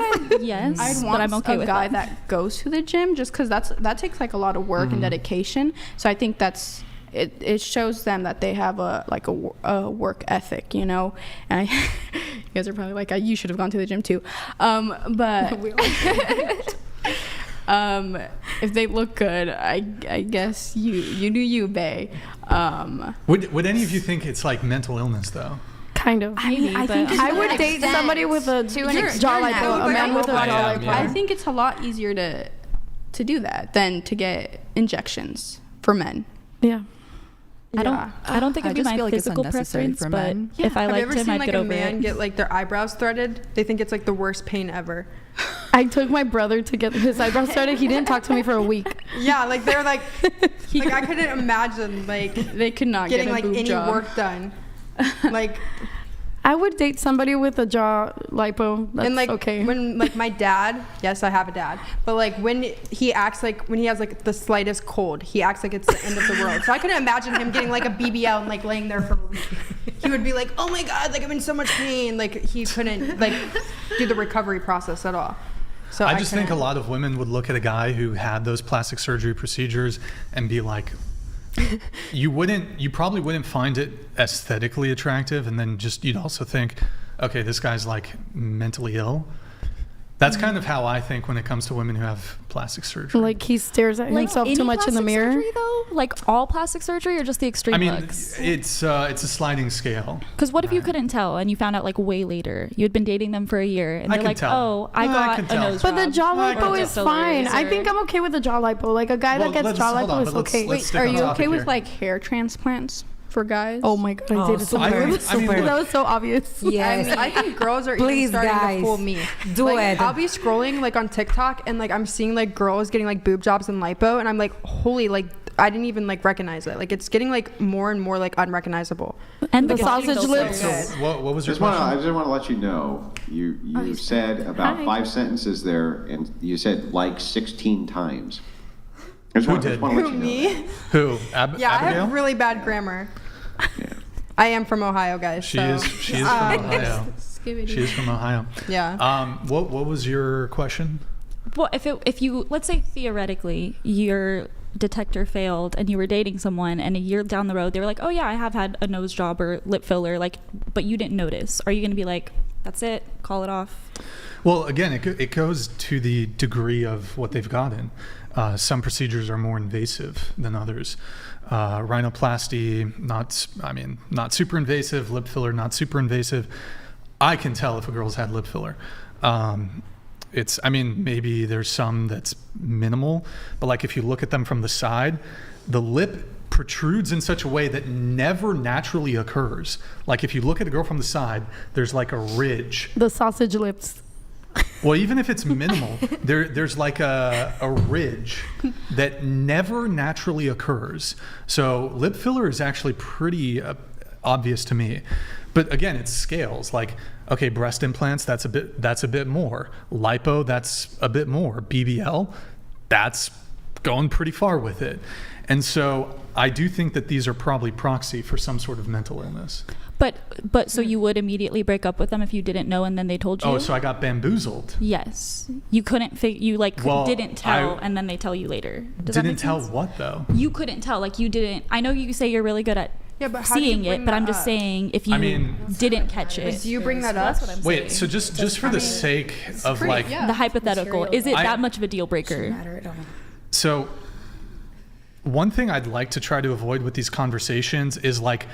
Speaker 3: I'd want
Speaker 5: but I'm okay
Speaker 3: a
Speaker 5: with
Speaker 3: guy
Speaker 5: that.
Speaker 3: that goes to the gym, just because that takes like a lot of work and dedication. So I think that's it shows them that they have a work ethic, you know. And you guys are probably like, you should have gone to the gym too, but if they look good, I guess you do you, bae.
Speaker 1: Would any of you think it's like mental illness though?
Speaker 7: Kind of.
Speaker 3: I think
Speaker 7: I would date somebody with a jaw lipo, a man with a jaw lipo.
Speaker 3: I think it's a lot easier to do that than to get injections for men.
Speaker 7: Yeah.
Speaker 5: I don't think it'd be my physical preference,
Speaker 11: for
Speaker 5: but
Speaker 11: men.
Speaker 5: if I
Speaker 4: Have you
Speaker 5: liked
Speaker 4: ever
Speaker 5: him,
Speaker 4: seen
Speaker 5: I'd
Speaker 4: like
Speaker 5: get
Speaker 4: a
Speaker 5: over
Speaker 4: man
Speaker 5: it.
Speaker 4: get like their eyebrows threaded? They think it's like the worst pain ever.
Speaker 7: I took my brother to get his eyebrows started. He didn't talk to me for a week.
Speaker 4: Yeah, like they're like I couldn't imagine like
Speaker 3: They could not
Speaker 4: getting
Speaker 3: get a
Speaker 4: like
Speaker 3: boob
Speaker 4: any
Speaker 3: job.
Speaker 4: work done. Like
Speaker 7: I would date somebody with a jaw lipo. That's
Speaker 4: and like
Speaker 7: okay.
Speaker 4: when like my dad, yes, I have a dad, but like when he acts like when he has like the slightest cold, he acts like it's the end of the world. So I couldn't imagine him getting like a BBL and like laying there for a week. He would be like, oh my god, like I'm in so much pain. Like he couldn't like do the recovery process at all. So
Speaker 1: I just think a lot of women would look at a guy who had those plastic surgery procedures and be like, you probably wouldn't find it aesthetically attractive, and then you'd also think, okay, this guy's like mentally ill. That's kind of how I think when it comes to women who have plastic surgery.
Speaker 7: Like he stares at himself too much in the mirror.
Speaker 5: Surgery, though? Like all plastic surgery or just the extreme looks?
Speaker 1: It's a sliding scale.
Speaker 5: Because what if you couldn't tell and you found out like way later? You had been dating them for a year and
Speaker 1: I
Speaker 5: they're
Speaker 1: can
Speaker 5: like,
Speaker 1: tell.
Speaker 5: oh, I got a nose
Speaker 7: But the
Speaker 5: job.
Speaker 7: jaw
Speaker 5: Or
Speaker 7: lipo
Speaker 5: just
Speaker 7: is
Speaker 5: a
Speaker 7: fine. I
Speaker 5: laser.
Speaker 7: think I'm okay with the jaw lipo. Like a guy
Speaker 1: Well,
Speaker 7: that gets jaw
Speaker 1: hold on,
Speaker 7: lipo is
Speaker 1: but let's
Speaker 7: okay.
Speaker 1: stick
Speaker 3: Are
Speaker 1: on
Speaker 3: you
Speaker 1: topic
Speaker 3: okay with
Speaker 1: here.
Speaker 3: like hair transplants for guys?
Speaker 7: Oh my god, I dated someone.
Speaker 1: I mean, look,
Speaker 7: That was so obvious.
Speaker 8: Yes.
Speaker 4: I think girls are
Speaker 8: Please,
Speaker 4: even starting
Speaker 8: guys,
Speaker 4: to fool me.
Speaker 8: do
Speaker 4: Like,
Speaker 8: it.
Speaker 4: I'll be scrolling like on TikTok and like I'm seeing like girls getting like boob jobs and lipo, and I'm like, holy, like I didn't even like recognize it. Like it's getting like more and more like unrecognizable.
Speaker 2: And
Speaker 4: Like,
Speaker 2: the sausage
Speaker 4: so
Speaker 2: lips.
Speaker 4: good.
Speaker 1: What was your
Speaker 9: I
Speaker 1: question?
Speaker 9: just want to let you know, you said about
Speaker 2: Hi.
Speaker 9: 5 sentences there, and you said like 16 times. I just want to let you know
Speaker 4: Me?
Speaker 1: Who?
Speaker 4: Yeah, I
Speaker 1: Abigail?
Speaker 4: have really bad grammar.
Speaker 9: Yeah.
Speaker 4: I am from Ohio, guys.
Speaker 1: She
Speaker 4: so.
Speaker 1: is from Ohio. She is from Ohio.
Speaker 4: Yeah.
Speaker 1: What was your question?
Speaker 5: Well, if you let's say theoretically your detector failed and you were dating someone and a year down the road they were like, oh yeah, I have had a nose job or lip filler, like, but you didn't notice, are you going to be like, that's it, call it off?
Speaker 1: Well, again, it goes to the degree of what they've gotten. Some procedures are more invasive than others. Rhinoplasty, not super invasive. Lip filler, not super invasive. I can tell if a girl's had lip filler. Maybe there's some that's minimal, but like if you look at them from the side, the lip protrudes in such a way that never naturally occurs. Like if you look at a girl from the side, there's like a ridge.
Speaker 7: The sausage lips.
Speaker 1: Well, even if it's minimal, there's like a ridge that never naturally occurs. So lip filler is actually pretty obvious to me. But again, it's scales. Like, okay, breast implants, that's a bit more. Lipo, that's a bit more. BBL, that's going pretty far with it. And so I do think that these are probably proxy for some sort of mental illness.
Speaker 5: But so you would immediately break up with them if you didn't know and then they told you?
Speaker 1: Oh, so I got bamboozled.
Speaker 5: Yes. You couldn't didn't tell and then they tell you later. Does that make
Speaker 1: Didn't tell
Speaker 5: sense?
Speaker 1: what though?
Speaker 5: You couldn't tell, like you didn't. I know you say you're really good at
Speaker 4: but how do you
Speaker 5: seeing
Speaker 4: bring
Speaker 5: it, but I'm
Speaker 4: that
Speaker 5: just
Speaker 4: up?
Speaker 5: saying if you didn't catch it.
Speaker 4: Do you bring that up?
Speaker 1: Wait, so just for the sake of like
Speaker 5: the hypothetical, is it that much of a deal breaker?
Speaker 1: So one thing I'd like to try to avoid with these conversations is like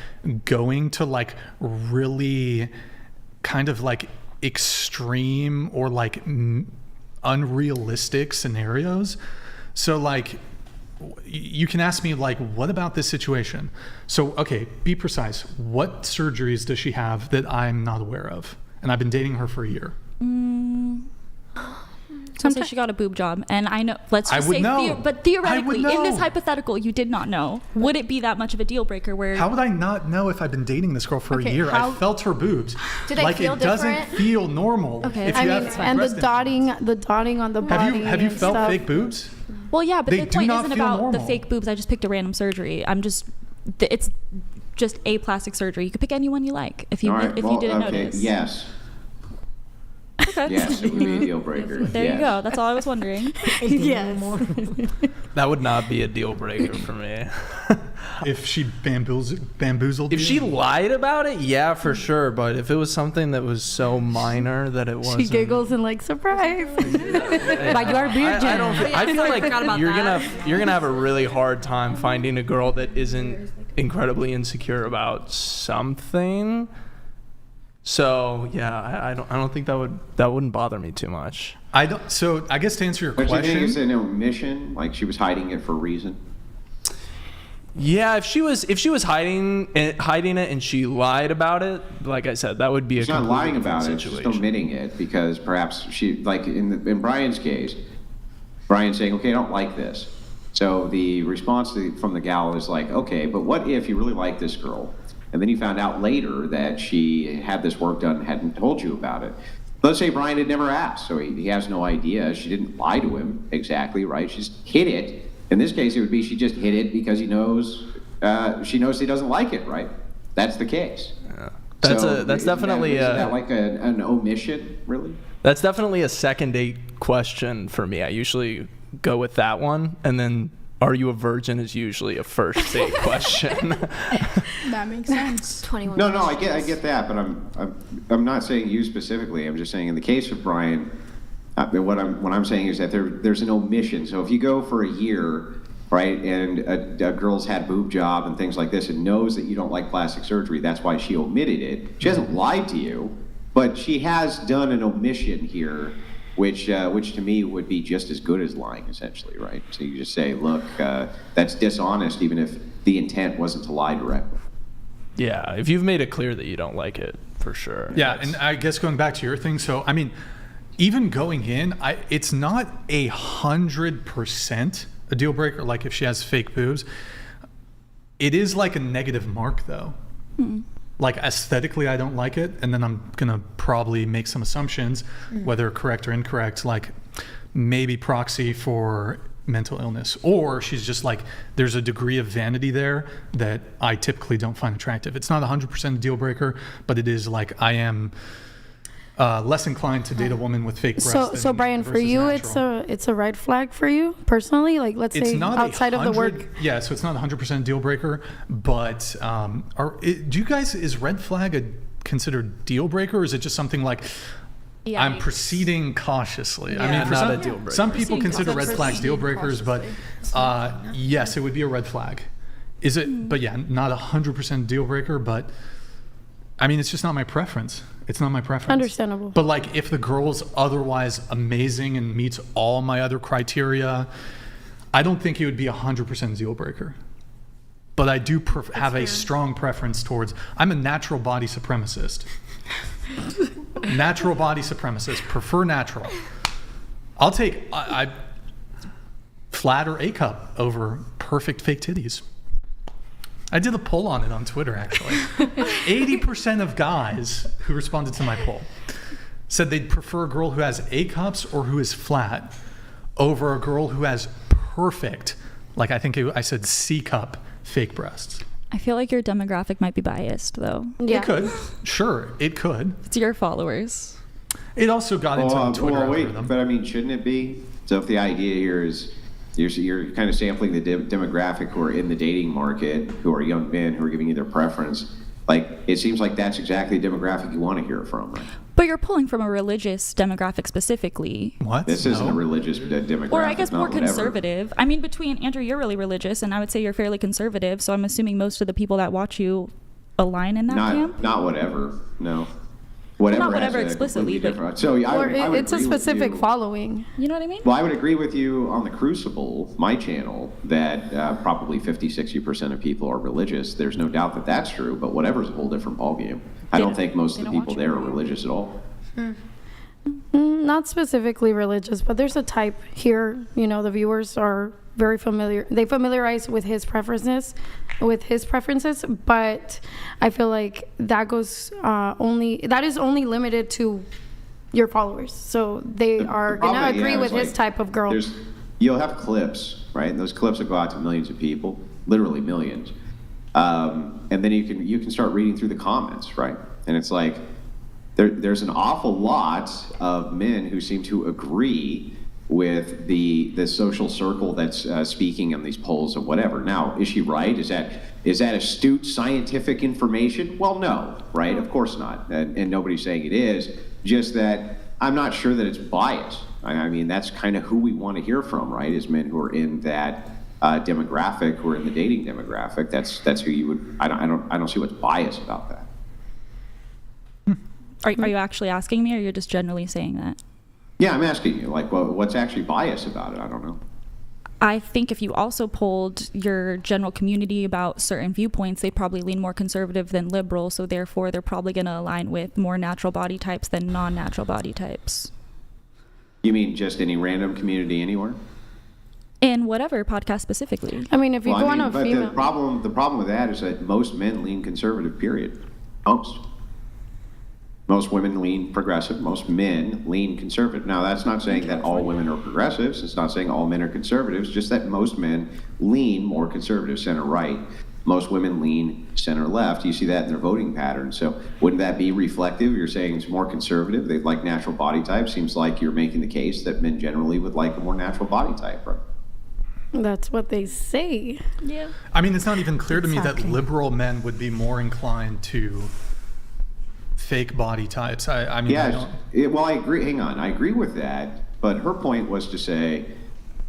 Speaker 1: going to like really kind of like extreme or like unrealistic scenarios. So like you can ask me like, what about this situation? So, okay, be precise. What surgeries does she have that I'm not aware of? And I've been dating her for a year.
Speaker 5: Let's say she got a boob job, and I know. Let's just say, but theoretically, in this hypothetical, you did not know. Would it be that much of a deal breaker? Where
Speaker 1: how would I not know if I've been dating this girl for a year? I felt her boobs.
Speaker 2: Do they feel
Speaker 1: it doesn't
Speaker 2: different?
Speaker 1: feel normal.
Speaker 5: Okay,
Speaker 1: if you have
Speaker 7: and
Speaker 1: breast
Speaker 7: the dotting on the body.
Speaker 1: Have you
Speaker 7: and
Speaker 1: felt
Speaker 7: stuff.
Speaker 1: fake boobs?
Speaker 5: Well, yeah, but
Speaker 1: They
Speaker 5: the
Speaker 1: do
Speaker 5: point
Speaker 1: not
Speaker 5: isn't
Speaker 1: feel
Speaker 5: about the
Speaker 1: normal.
Speaker 5: fake boobs. I just picked a random surgery. It's just a plastic surgery. You could pick anyone you like if you
Speaker 9: All right, well,
Speaker 5: didn't
Speaker 9: okay,
Speaker 5: notice.
Speaker 9: Yes.
Speaker 5: Okay.
Speaker 9: Yes, it would be a deal breaker.
Speaker 5: There
Speaker 9: yes.
Speaker 5: you go. That's all I was wondering.
Speaker 7: Yes.
Speaker 12: That would not be a deal breaker for me.
Speaker 1: If she bamboozled
Speaker 12: If
Speaker 1: you?
Speaker 12: she lied about it, yeah, for sure. But if it was something that was so minor that it wasn't,
Speaker 7: She giggles and like, surprise.
Speaker 8: But you are virgin.
Speaker 12: I feel like you're gonna have a really hard time finding a girl that isn't incredibly insecure about something. So yeah, I don't think that wouldn't bother me too much.
Speaker 1: I don't. So I guess to answer your
Speaker 9: But you think it's
Speaker 1: question,
Speaker 9: an omission? Like she was hiding it for a reason?
Speaker 12: Yeah, if she was hiding it and she lied about it, like I said, that would be
Speaker 9: She's
Speaker 12: a
Speaker 9: not
Speaker 12: completely
Speaker 9: lying about it,
Speaker 12: different
Speaker 9: she's
Speaker 12: situation.
Speaker 9: just omitting it because perhaps she, like in Brian's case, Brian's saying, okay, I don't like this. So the response from the gal is like, okay, but what if you really like this girl? And then you found out later that she had this work done and hadn't told you about it. Let's say Brian had never asked, so he has no idea. She didn't lie to him exactly, right? She just hid it. In this case, it would be she just hid it because she knows he doesn't like it, right? That's the case.
Speaker 12: Yeah.
Speaker 9: That's
Speaker 12: definitely
Speaker 9: isn't that like an omission, really?
Speaker 12: That's definitely a second date question for me. I usually go with that one, and then "Are you a virgin?" is usually a first date question.
Speaker 3: That makes sense.
Speaker 2: 21.
Speaker 9: No, I get that, but I'm not saying you specifically. I'm just saying in the case of Brian, what I'm saying is that there's an omission. So if you go for a year, right, and a girl's had boob job and things like this, and knows that you don't like plastic surgery, that's why she omitted it. She hasn't lied to you, but she has done an omission here, which to me would be just as good as lying, essentially, right? So you just say, look, that's dishonest, even if the intent wasn't to lie directly.
Speaker 12: Yeah, if you've made it clear that you don't like it, for sure.
Speaker 1: yeah, and I guess going back to your thing, so I mean, even going in, it's not 100% a deal breaker. Like if she has fake boobs, it is like a negative mark though. Like aesthetically, I don't like it, and then I'm gonna probably make some assumptions, whether correct or incorrect, like maybe proxy for mental illness, or she's just like, there's a degree of vanity there that I typically don't find attractive. It's not 100% a deal breaker, but it is like I am less inclined to date a woman with fake breasts.
Speaker 7: So Brian, for you, it's a red flag for you personally. Like, let's
Speaker 1: It's
Speaker 7: say
Speaker 1: not
Speaker 7: outside of the work.
Speaker 1: Yeah, so it's not 100% deal breaker, but do you guys, is red flag considered deal breaker, or is it just something like
Speaker 5: Yeah.
Speaker 1: I'm proceeding cautiously?
Speaker 5: Yeah.
Speaker 1: I mean, for
Speaker 12: Not a deal breaker.
Speaker 1: some people
Speaker 5: Proceeding
Speaker 1: consider red flags
Speaker 5: cautiously.
Speaker 1: deal breakers, but yes, it would be a red flag. Is it? But yeah, not 100% deal breaker, but I mean, it's just not my preference. It's not my preference.
Speaker 7: Understandable.
Speaker 1: But like, if the girl's otherwise amazing and meets all my other criteria, I don't think it would be 100% deal breaker. But I do have a strong preference towards. I'm a natural body supremacist. Natural body supremacist. Prefer natural. I'll take I flat or A cup over perfect fake titties. I did a poll on it on Twitter, actually. 80% of guys who responded to my poll said they'd prefer a girl who has A cups or who is flat over a girl who has perfect, like I said C cup fake breasts.
Speaker 5: I feel like your demographic might be biased, though.
Speaker 7: Yeah.
Speaker 1: It could. Sure, it could.
Speaker 5: It's your followers.
Speaker 1: It also got into the Twitter algorithm.
Speaker 9: But I mean, shouldn't it be? So if the idea here is you're kind of sampling the demographic who are in the dating market, who are young men who are giving you their preference, like it seems like that's exactly the demographic you want to hear from, right?
Speaker 5: But you're pulling from a religious demographic specifically.
Speaker 1: What?
Speaker 9: This isn't a religious demographic.
Speaker 5: Or I guess more
Speaker 9: not whatever.
Speaker 5: conservative. I mean, between Andrew, you're really religious, and I would say you're fairly conservative. So I'm assuming most of the people that watch you align in that camp.
Speaker 9: Not whatever. No. Whatever.
Speaker 5: Not whatever
Speaker 9: has a
Speaker 5: explicitly,
Speaker 9: completely
Speaker 5: but
Speaker 9: different. So I would
Speaker 7: It's a
Speaker 9: agree with
Speaker 7: specific
Speaker 9: you.
Speaker 7: following.
Speaker 5: You know what I mean?
Speaker 9: Well, I would agree with you on the Crucible, my channel, that probably 50-60% of people are religious. There's no doubt that that's true, but whatever's a whole different ballgame. I don't think most of the people there are religious at all.
Speaker 7: Not specifically religious, but there's a type here. You know, the viewers are very familiar. They familiarize with his preferences, but I feel like that is only limited to your followers. So they are gonna agree with his type of girl.
Speaker 9: you'll have clips, right? And those clips will go out to millions of people, literally millions. And then you can start reading through the comments, right? And it's like there's an awful lot of men who seem to agree with the social circle that's speaking on these polls or whatever. Now, is she right? Is that astute scientific information? Well, no, right? Of course not. And nobody's saying it is. Just that I'm not sure that it's biased. I mean, that's kind of who we want to hear from, right? Is men who are in that demographic, who are in the dating demographic. That's who you would. I don't see what's biased about that.
Speaker 5: Are you actually asking me, or you're just generally saying that?
Speaker 9: Yeah, I'm asking you, like, well, what's actually biased about it? I don't know.
Speaker 5: I think if you also polled your general community about certain viewpoints, they probably lean more conservative than liberal, so therefore they're probably going to align with more natural body types than non-natural body types.
Speaker 9: You mean just any random community anywhere?
Speaker 5: In whatever podcast specifically.
Speaker 7: I mean, if you go on a
Speaker 9: but
Speaker 7: female...
Speaker 9: the problem with that is that most men lean conservative, period. Most women lean progressive. Most men lean conservative. Now, that's not saying that all women are progressives. It's not saying all men are conservatives. Just that most men lean more conservative, center-right. Most women lean center-left. You see that in their voting patterns. So wouldn't that be reflective? You're saying it's more conservative. They like natural body type. Seems like you're making the case that men generally would like a more natural body type, right?
Speaker 7: That's what they say.
Speaker 5: Yeah.
Speaker 1: I mean, it's not even clear to me that liberal men would be more inclined to fake body types. I mean,
Speaker 9: well, I agree. Hang on. I agree with that. But her point was to say,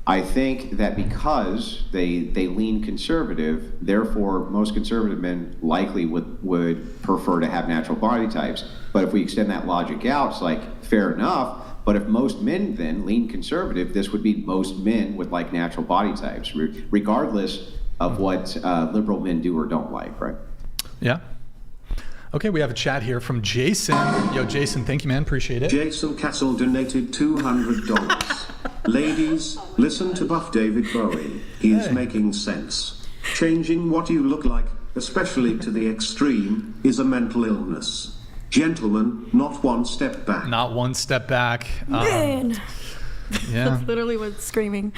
Speaker 9: I think that because they lean conservative, therefore most conservative men likely would prefer to have natural body types. But if we extend that logic out, it's like, fair enough. But if most men then lean conservative, this would be most men with like natural body types, regardless of what liberal men do or don't like, right?
Speaker 1: Yeah. Okay, we have a chat here from Jason. Yo, Jason, thank you, man. Appreciate it.
Speaker 14: Jason Castle donated $200. Ladies, listen to Buff David Bowie. He is making sense. Changing what you look like, especially to the extreme, is a mental illness. Gentlemen, not one step back.
Speaker 1: Not one step back.
Speaker 7: Man.
Speaker 1: Yeah.
Speaker 7: That's literally what's screaming.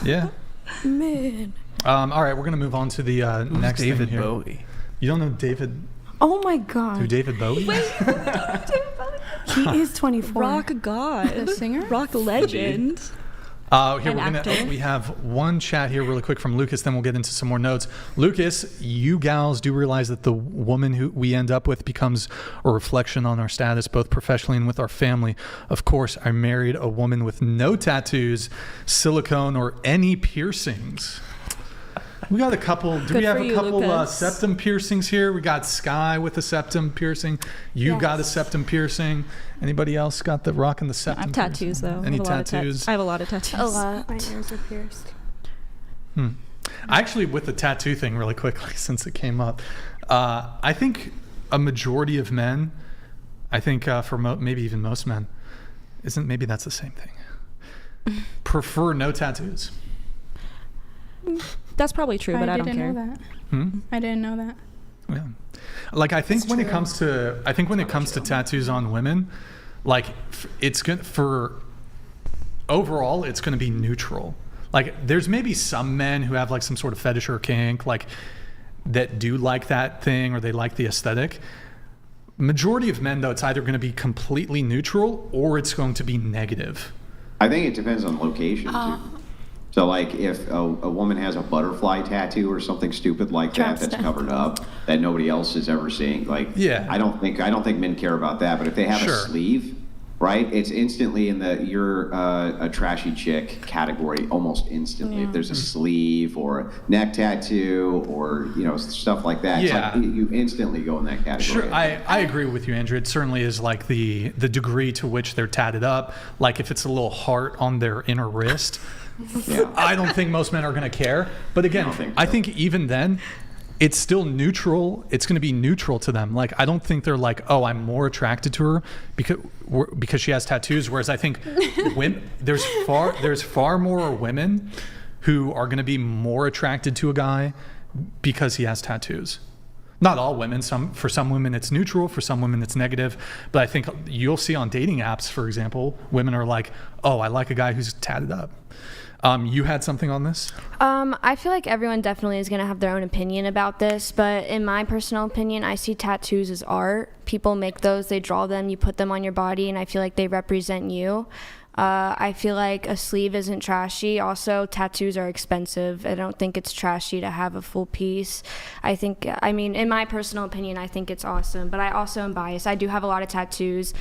Speaker 1: Yeah.
Speaker 7: Man.
Speaker 1: All right, we're going to move on to the next
Speaker 12: David
Speaker 1: thing here.
Speaker 12: Bowie.
Speaker 1: You don't know David?
Speaker 7: Oh my God.
Speaker 1: Who, David Bowie?
Speaker 7: Wait. He is 24.
Speaker 5: Rock god.
Speaker 3: The singer?
Speaker 5: Rock legend.
Speaker 1: Here we have one chat here really quick from Lucas, then we'll get into some more notes. Lucas, you gals do realize that the woman who we end up with becomes a reflection on our status, both professionally and with our family. Of course, I married a woman with no tattoos, silicone, or any piercings. We got a couple. Do we have a couple septum piercings here? We got Sky with a septum piercing. You got a septum piercing. Anybody else got the rocking the septum?
Speaker 5: I have tattoos though.
Speaker 1: Any tattoos?
Speaker 5: I have a lot of tattoos.
Speaker 2: A lot. My ears are pierced.
Speaker 1: Actually, with the tattoo thing, really quickly, since it came up, I think a majority of men, I think for maybe even most men, maybe that's the same thing, prefer no tattoos.
Speaker 5: That's probably true, but I don't care.
Speaker 3: I didn't know that.
Speaker 1: Yeah, like I think when it comes to tattoos on women, like it's good for overall. It's going to be neutral. Like there's maybe some men who have like some sort of fetish or kink, like that do like that thing or they like the aesthetic. Majority of men, though, it's either going to be completely neutral or it's going to be negative.
Speaker 9: I think it depends on location too. So like if a woman has a butterfly tattoo or something stupid like that that's covered up that nobody else is ever seeing, like I don't think men care about that. But if they have a sleeve, right, it's instantly in the you're a trashy chick category almost instantly. If there's a sleeve or a neck tattoo or stuff like that, it's like you instantly go in that category.
Speaker 1: Sure, I agree with you, Andrew. It certainly is like the degree to which they're tatted up. Like if it's a little heart on their inner wrist. I don't think most men are going to care. But again, I think even then, it's still neutral. It's going to be neutral to them. Like I don't think they're like, oh, I'm more attracted to her because she has tattoos. Whereas I think there's far more women who are going to be more attracted to a guy because he has tattoos. not all women. For some women it's neutral, for some women it's negative. But I think you'll see on dating apps, for example, women are like, oh, I like a guy who's tatted up. You had something on this?
Speaker 2: I feel like everyone definitely is going to have their own opinion about this, but in my personal opinion, I see tattoos as art. People make those, they draw them, you put them on your body, and I feel like they represent you. I feel like a sleeve isn't trashy. Also, tattoos are expensive. I don't think it's trashy to have a full piece. I mean, in my personal opinion, I think it's awesome, but I also am biased. I do have a lot of tattoos.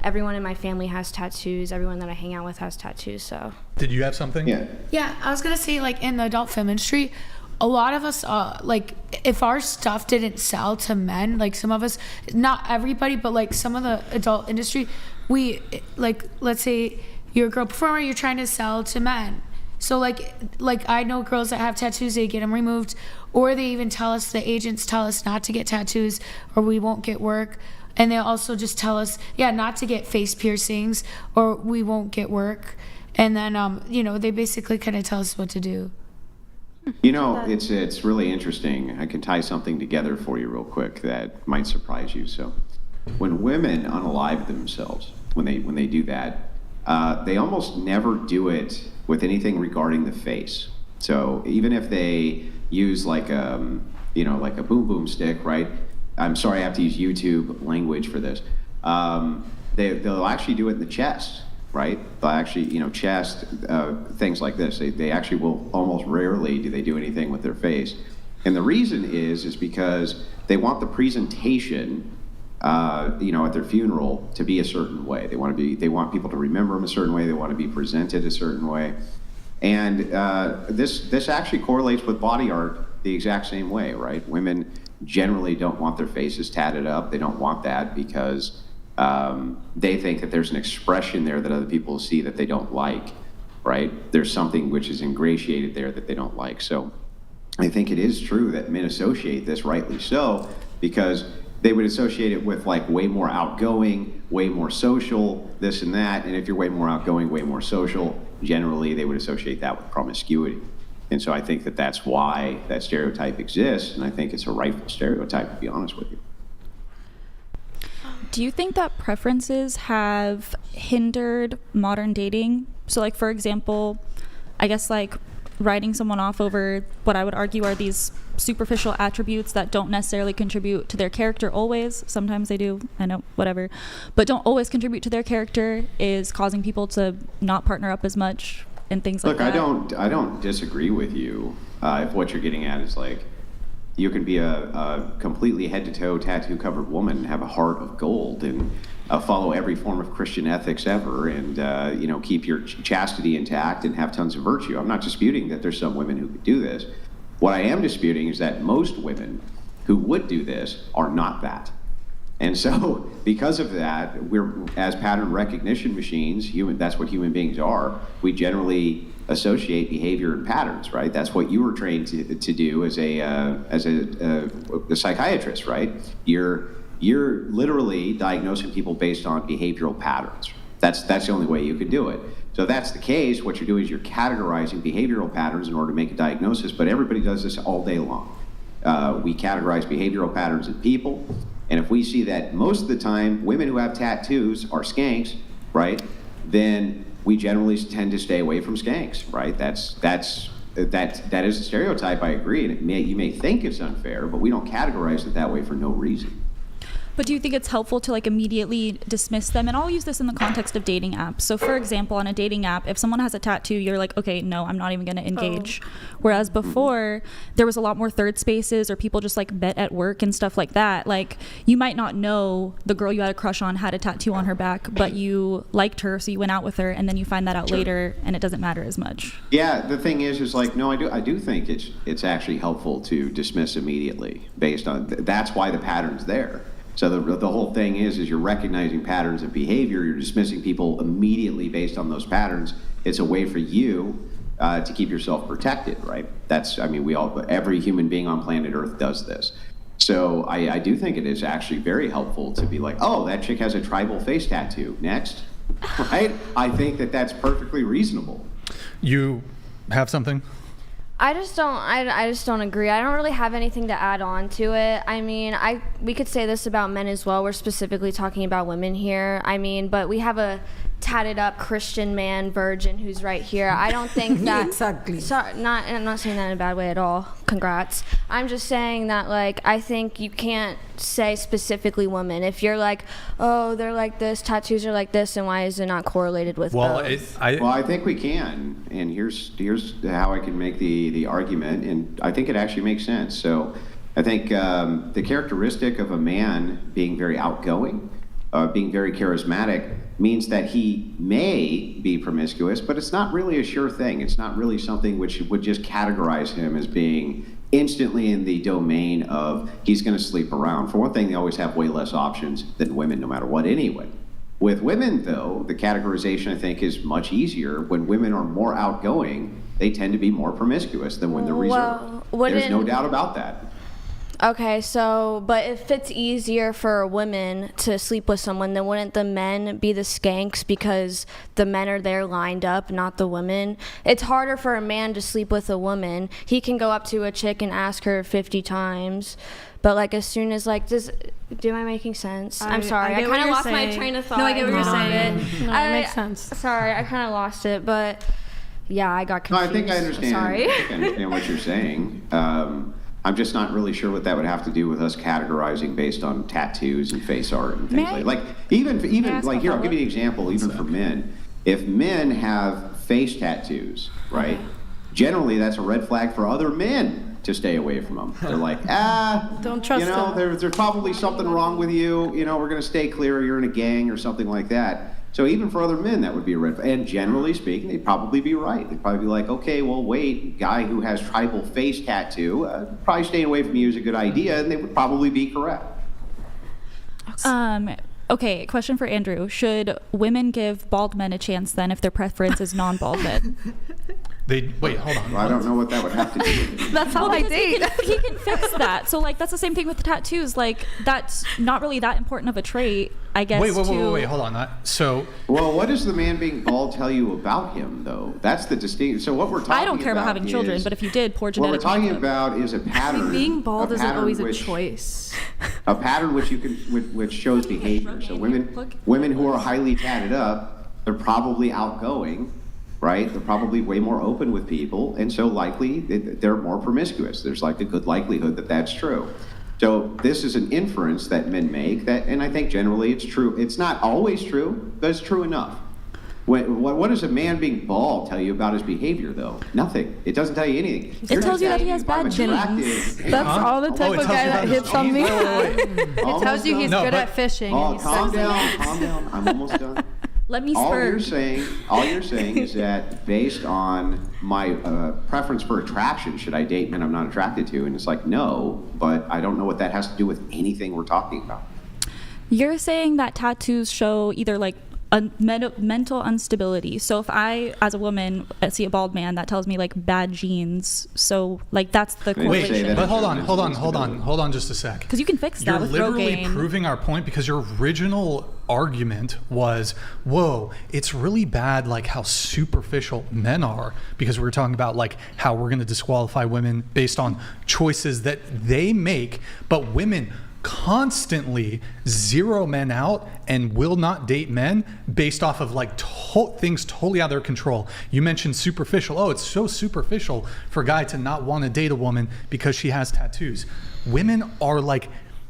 Speaker 2: Everyone in my family has tattoos. Everyone that I hang out with has tattoos, so.
Speaker 1: Did you have something?
Speaker 6: Yeah, I was going to say, like, in the adult film industry, a lot of us, like, if our stuff didn't sell to men, like, some of us, not everybody, but, like, some of the adult industry, we, like, let's say you're a girl performer, you're trying to sell to men. So, like I know girls that have tattoos, they get them removed, or they even tell us, the agents tell us not to get tattoos, or we won't get work. And they also just tell us, not to get face piercings or we won't get work. And then, they basically kind of tell us what to do.
Speaker 9: It's really interesting. I can tie something together for you real quick that might surprise you. So when women unalive themselves, when they do that, they almost never do it with anything regarding the face. So even if they use like a boom boom stick, right? I'm sorry, I have to use YouTube language for this. They'll actually do it in the chest, right? They'll actually, chest, things like this. They actually will almost rarely do they do anything with their face. And the reason is because they want the presentation, at their funeral to be a certain way. They want people to remember them a certain way. They want to be presented a certain way. And this actually correlates with body art the exact same way, right? Women generally don't want their faces tatted up. They don't want that because they think that there's an expression there that other people see that they don't like, right? There's something which is ingratiated there that they don't like. So I think it is true that men associate this, rightly so, because they would associate it with like way more outgoing, way more social, this and that. And if you're way more outgoing, way more social, generally they would associate that with promiscuity. And so I think that that's why that stereotype exists, and I think it's a rightful stereotype, to be honest with you.
Speaker 5: Do you think that preferences have hindered modern dating? So, like, for example, I guess, like, writing someone off over what I would argue are these superficial attributes that don't necessarily contribute to their character always. Sometimes they do, I know, whatever. But don't always contribute to their character is causing people to not partner up as much. And things like that.
Speaker 9: Look, I don't disagree with you if what you're getting at is like you can be a completely head-to-toe tattoo-covered woman and have a heart of gold and follow every form of Christian ethics ever and keep your chastity intact and have tons of virtue. I'm not disputing that there's some women who could do this. What I am disputing is that most women who would do this are not that. And so, because of that, we're, as pattern recognition machines, that's what human beings are, we generally associate behavior and patterns, right? That's what you were trained to do as a psychiatrist, right? You're literally diagnosing people based on behavioral patterns. That's the only way you can do it. So if that's the case, what you're doing is you're categorizing behavioral patterns in order to make a diagnosis, but everybody does this all day long. We categorize behavioral patterns in people. And if we see that most of the time women who have tattoos are skanks, right, then we generally tend to stay away from skanks, right? That is a stereotype, I agree. And you may think it's unfair, but we don't categorize it that way for no reason.
Speaker 5: But do you think it's helpful to like immediately dismiss them? And I'll use this in the context of dating apps. So for example, on a dating app, if someone has a tattoo, you're like, okay, no, I'm not even going to engage. Whereas before, there was a lot more third spaces or people just like met at work and stuff like that. Like you might not know the girl you had a crush on had a tattoo on her back, but you liked her, so you went out with her, and then you find that out later and it doesn't matter as much.
Speaker 9: Yeah, the thing is like, no, I do think it's actually helpful to dismiss immediately based on, that's why the pattern's there. So the whole thing is you're recognizing patterns of behavior, you're dismissing people immediately based on those patterns. It's a way for you to keep yourself protected, right? Every human being on planet Earth does this. So I do think it is actually very helpful to be like, oh, that chick has a tribal face tattoo. Next, right? I think that's perfectly reasonable.
Speaker 1: You have something?
Speaker 2: I just don't agree. I don't really have anything to add on to it. I mean, we could say this about men as well. We're specifically talking about women here. I mean, but we have a tatted up Christian man virgin who's right here. I don't think that
Speaker 8: Exactly.
Speaker 2: I'm not saying that in a bad way at all. Congrats. I'm just saying that, like, I think you can't say specifically women. If you're like, oh, they're like this, tattoos are like this, and why is it not correlated with both?
Speaker 9: I think we can, and here's how I can make the argument, and I think it actually makes sense. So I think the characteristic of a man being very outgoing, being very charismatic, means that he may be promiscuous, but it's not really a sure thing. It's not really something which would just categorize him as being instantly in the domain of he's going to sleep around. For one thing, they always have way less options than women, no matter what anyway. With women, though, the categorization, I think, is much easier. When women are more outgoing, they tend to be more promiscuous than when they're reserved. There's no doubt about that.
Speaker 2: Okay, so, but if it's easier for women to sleep with someone, then wouldn't the men be the skanks because the men are there lined up, not the women? It's harder for a man to sleep with a woman. He can go up to a chick and ask her 50 times. But, like, as soon as, like, am I making sense? I'm sorry. I kind of lost my train of thought.
Speaker 7: No, I get what you're saying. No, it makes sense.
Speaker 2: Sorry, I kind of lost it, but, yeah, I got confused.
Speaker 9: No, I think I understand.
Speaker 2: Sorry.
Speaker 9: I think I understand what you're saying. I'm just not really sure what that would have to do with us categorizing based on tattoos and face art and things like even like here, I'll give you an example, even for men. If men have face tattoos, right, generally that's a red flag for other men to stay away from them. They're like,
Speaker 7: don't trust them.
Speaker 9: There's probably something wrong with you. You know, we're going to stay clear. You're in a gang or something like that. So even for other men, that would be a red flag. And generally speaking, they'd probably be right. They'd probably be like, okay, well, wait, guy who has tribal face tattoo, probably staying away from you is a good idea, and they would probably be correct.
Speaker 5: Okay, question for Andrew. Should women give bald men a chance then if their preference is non-bald men?
Speaker 1: Wait, hold on.
Speaker 9: Well, I don't know what that would have to do with it.
Speaker 5: That's how I date. He can fix that. So, like, that's the same thing with the tattoos. Like, that's not really that important of a trait, I guess.
Speaker 1: Wait, hold on.
Speaker 9: Well, what does the man being bald tell you about him, though? That's the distinct. So what we're talking about,
Speaker 5: I don't care about having children, but if you did, poor genetics.
Speaker 9: What we're talking about is a pattern.
Speaker 7: Being bald isn't always a choice.
Speaker 9: A pattern which shows behavior. So women who are highly tatted up, they're probably outgoing. Right? They're probably way more open with people, and so likely they're more promiscuous. There's like a good likelihood that that's true. So this is an inference that men make, and I think generally it's true. It's not always true, but it's true enough. What does a man being bald tell you about his behavior, though? Nothing. It doesn't tell you anything.
Speaker 5: It tells you that he has bad genes.
Speaker 7: That's all the type of guy that hits on me.
Speaker 4: It tells you he's good at fishing.
Speaker 9: Calm down. I'm almost done.
Speaker 5: Let me
Speaker 9: all you're saying is that based on my preference for attraction, should I date men I'm not attracted to? And it's like, no, but I don't know what that has to do with anything we're talking about.
Speaker 5: You're saying that tattoos show either like a mental instability. So if I, as a woman, see a bald man, that tells me like bad genes. So like that's the correlation.
Speaker 1: But hold on just a sec.
Speaker 5: Because you can fix that
Speaker 1: You're
Speaker 5: with
Speaker 1: literally
Speaker 5: Rogaine.
Speaker 1: Proving our point because your original argument was, whoa, it's really bad like how superficial men are, because we were talking about like how we're going to disqualify women based on choices that they make, but women constantly zero men out and will not date men based off of like things totally out of their control. You mentioned superficial. Oh, it's so superficial for a guy to not want to date a woman because she has tattoos. Women are like,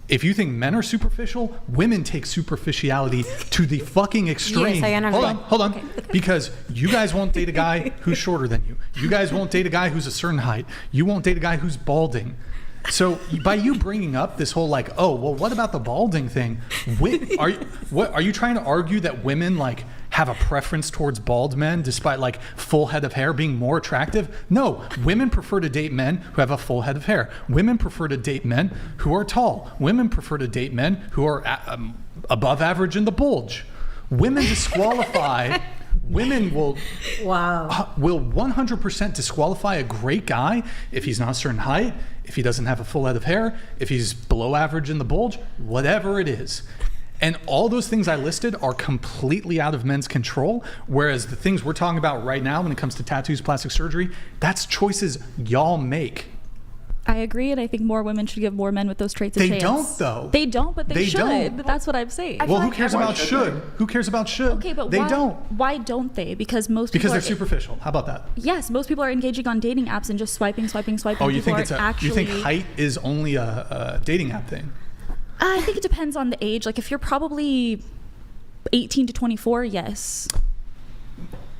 Speaker 1: if you think men are superficial, women take superficiality to the fucking extreme.
Speaker 8: Yes, I understand.
Speaker 1: Hold on. Okay. Because you guys won't date a guy who's shorter than you. You guys won't date a guy who's a certain height. You won't date a guy who's balding. So by you bringing up this whole like, oh, well, what about the balding thing? Are you trying to argue that women like have a preference towards bald men despite like full head of hair being more attractive? No, women prefer to date men who have a full head of hair. Women prefer to date men who are tall. Women prefer to date men who are above average in the bulge. Women disqualify. Women will 100% disqualify a great guy if he's not a certain height, if he doesn't have a full head of hair, if he's below average in the bulge, whatever it is. And all those things I listed are completely out of men's control, whereas the things we're talking about right now when it comes to tattoos, plastic surgery, that's choices y'all make.
Speaker 5: I agree, and I think more women should give more men with those traits a chance.
Speaker 1: They don't, though.
Speaker 5: They don't, but they should.
Speaker 1: Don't.
Speaker 5: That's what I'm saying.
Speaker 1: Well, who cares about should? Who cares about should?
Speaker 5: Okay, but
Speaker 1: they
Speaker 5: why
Speaker 1: don't.
Speaker 5: Why don't they? Because most people
Speaker 1: they're superficial. How about that?
Speaker 5: Yes, most people are engaging on dating apps and just swiping.
Speaker 1: Oh, you think you think height is only a dating app thing?
Speaker 5: I think it depends on the age. Like if you're probably 18 to 24, yes.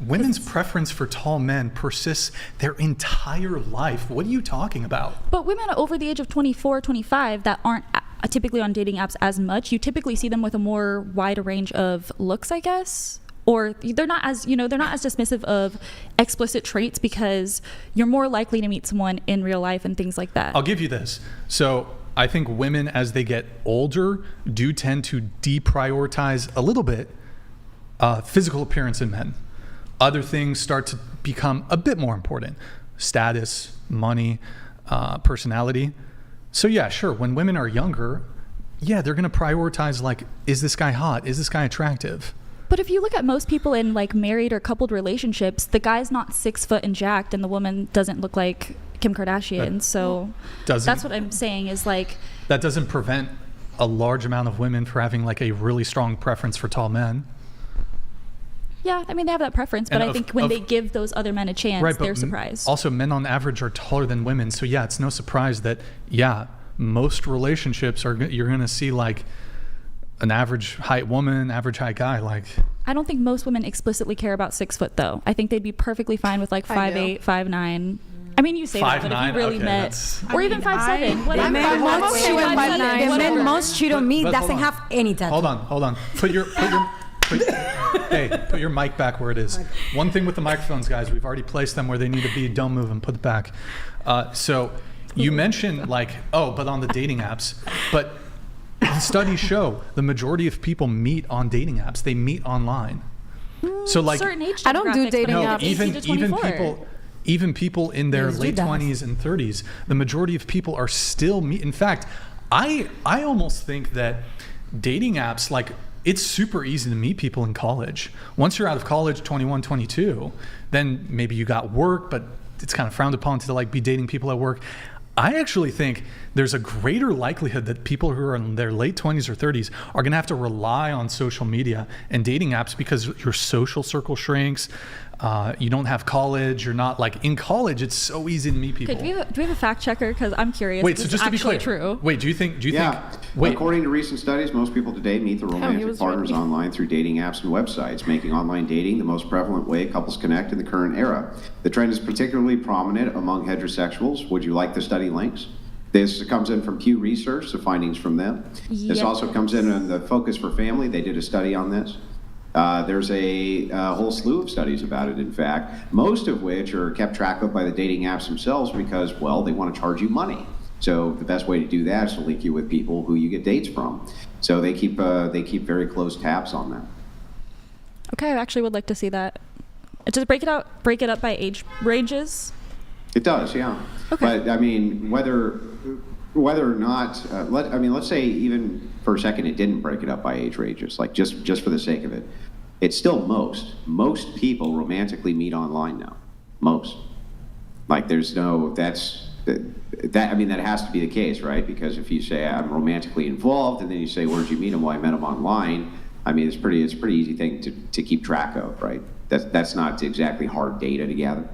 Speaker 1: Women's preference for tall men persists their entire life. What are you talking about?
Speaker 5: But women over the age of 24, 25 that aren't typically on dating apps as much, you typically see them with a more wide range of looks, I guess. Or they're not as dismissive of explicit traits because you're more likely to meet someone in real life and things like that.
Speaker 1: I'll give you this. So I think women, as they get older, do tend to deprioritize a little bit physical appearance in men. Other things start to become a bit more important. Status, money, personality. So yeah, sure, when women are younger, yeah, they're going to prioritize, like, is this guy hot? Is this guy attractive?
Speaker 5: But if you look at most people in like married or coupled relationships, the guy's not 6 foot and jacked and the woman doesn't look like Kim Kardashian. So that's what I'm saying is like...
Speaker 1: That doesn't prevent a large amount of women for having like a really strong preference for tall men.
Speaker 5: Yeah, I mean, they have that preference, but I think when they give those other men a chance, they're surprised.
Speaker 1: Also, men on average are taller than women. So yeah, it's no surprise that, yeah, most relationships you're going to see like an average height woman, average height guy. Like,
Speaker 5: I don't think most women explicitly care about 6 foot though. I think they'd be perfectly fine with like 5'8", 5'9". I mean, you say that, but if you really met, or even 5'7", whatever.
Speaker 8: The men most shoot on me doesn't have any tattoo.
Speaker 1: Hold on. Put your mic back where it is. One thing with the microphones, guys, we've already placed them where they need to be. Don't move them. Put it back. So you mentioned like, but on the dating apps, but the studies show the majority of people meet on dating apps. They meet online. So like,
Speaker 5: certain age
Speaker 7: I don't do dating
Speaker 5: apps.
Speaker 1: Even people in their late 20s and 30s, the majority of people are still meet. In fact, I almost think that dating apps, like, it's super easy to meet people in college. Once you're out of college, 21, 22, then maybe you got work, but it's kind of frowned upon to like be dating people at work. I actually think there's a greater likelihood that people who are in their late 20s or 30s are going to have to rely on social media and dating apps because your social circle shrinks. You don't have college. You're not like in college. It's so easy to meet people.
Speaker 5: Okay, do we have a fact checker? Because I'm curious.
Speaker 1: Wait, so just to be clear,
Speaker 5: true.
Speaker 1: Wait, do you think?
Speaker 9: Wait. According to recent studies, most people today meet their romantic partners online through dating apps and websites, making online dating the most prevalent way couples connect in the current era. The trend is particularly prominent among heterosexuals. Would you like the study links? This comes in from Pew Research, the findings from them. This also comes in on the Focus for Family. They did a study on this. There's a whole slew of studies about it, in fact, most of which are kept track of by the dating apps themselves because, well, they want to charge you money. So the best way to do that is to link you with people who you get dates from. So they keep very close tabs on that.
Speaker 5: Okay, I actually would like to see that. Just break it up by age ranges.
Speaker 9: It does, yeah.
Speaker 5: Okay.
Speaker 9: But I mean, whether or not, let's say even for a second it didn't break it up by age ranges, like just for the sake of it, it's still most people romantically meet online now. Most. Like that has to be the case, right? Because if you say I'm romantically involved and then you say where'd you meet him? Well, I met him online. I mean, it's a pretty easy thing to keep track of, right? That's not exactly hard data to gather.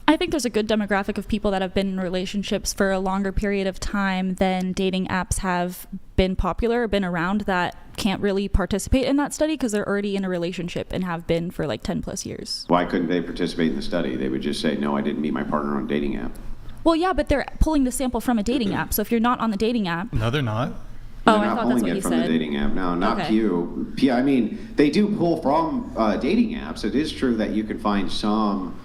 Speaker 5: I think there's a good demographic of people that have been in relationships for a longer period of time than dating apps have been popular or been around that can't really participate in that study because they're already in a relationship and have been for like 10 plus years.
Speaker 9: Why couldn't they participate in the study? They would just say, no, I didn't meet my partner on a dating app.
Speaker 5: Well, yeah, but they're pulling the sample from a dating app. So if you're not on the dating app...
Speaker 1: No, they're not.
Speaker 5: Oh, I thought that's what you
Speaker 9: said.
Speaker 5: said.
Speaker 9: The dating app. No, not
Speaker 5: okay.
Speaker 9: Pew. I mean, they do pull from dating apps. It is true that you can find some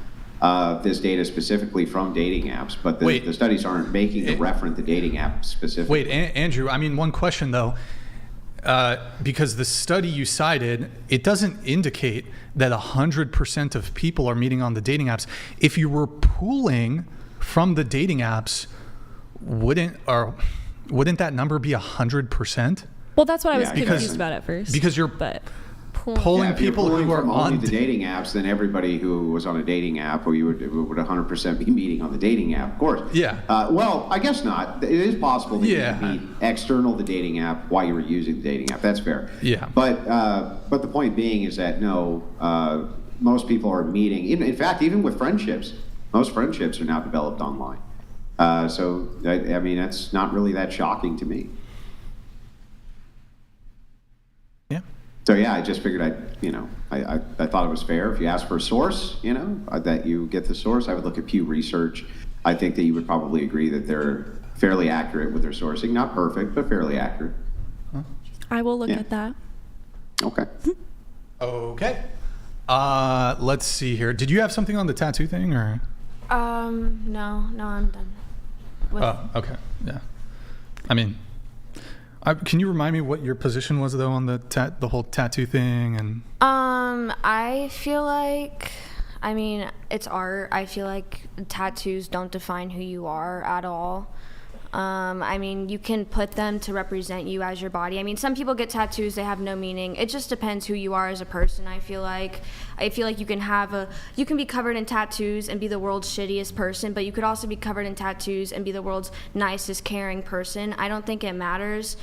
Speaker 9: this data specifically from dating apps, but the studies aren't making the reference to dating app specifically.
Speaker 1: Wait, Andrew, I mean, one question though, because the study you cited, it doesn't indicate that 100% of people are meeting on the dating apps. If you were pooling from the dating apps, wouldn't that number be 100%?
Speaker 5: Well, that's what I was
Speaker 9: Yeah,
Speaker 5: confused about at first.
Speaker 1: Because you're pulling
Speaker 9: if you're
Speaker 1: people
Speaker 9: pulling
Speaker 1: who are
Speaker 9: from only
Speaker 1: on
Speaker 9: the dating apps, then everybody who was on a dating app, or you would 100% be meeting on the dating app, of course.
Speaker 1: Yeah.
Speaker 9: Well, I guess not. It is possible that you could meet external the dating app while you were using the dating app. That's fair.
Speaker 1: Yeah.
Speaker 9: But the point being is that no, most people are meeting. In fact, even with friendships, most friendships are now developed online. So I mean, that's not really that shocking to me. So yeah, I just figured I thought it was fair. If you ask for a source, that you get the source. I would look at Pew Research. I think that you would probably agree that they're fairly accurate with their sourcing. Not perfect, but fairly accurate.
Speaker 5: I will look at that.
Speaker 9: Okay.
Speaker 1: Okay. Let's see here. Did you have something on the tattoo thing, or?
Speaker 2: No, I'm done.
Speaker 1: Okay. Yeah. I mean, can you remind me what your position was though on the whole tattoo thing and?
Speaker 2: I feel like, I mean, it's art. I feel like tattoos don't define who you are at all. I mean, you can put them to represent you as your body. I mean, some people get tattoos, they have no meaning. It just depends who you are as a person. I feel like you can be covered in tattoos and be the world's shittiest person, but you could also be covered in tattoos and be the world's nicest, caring person. I don't think it matters.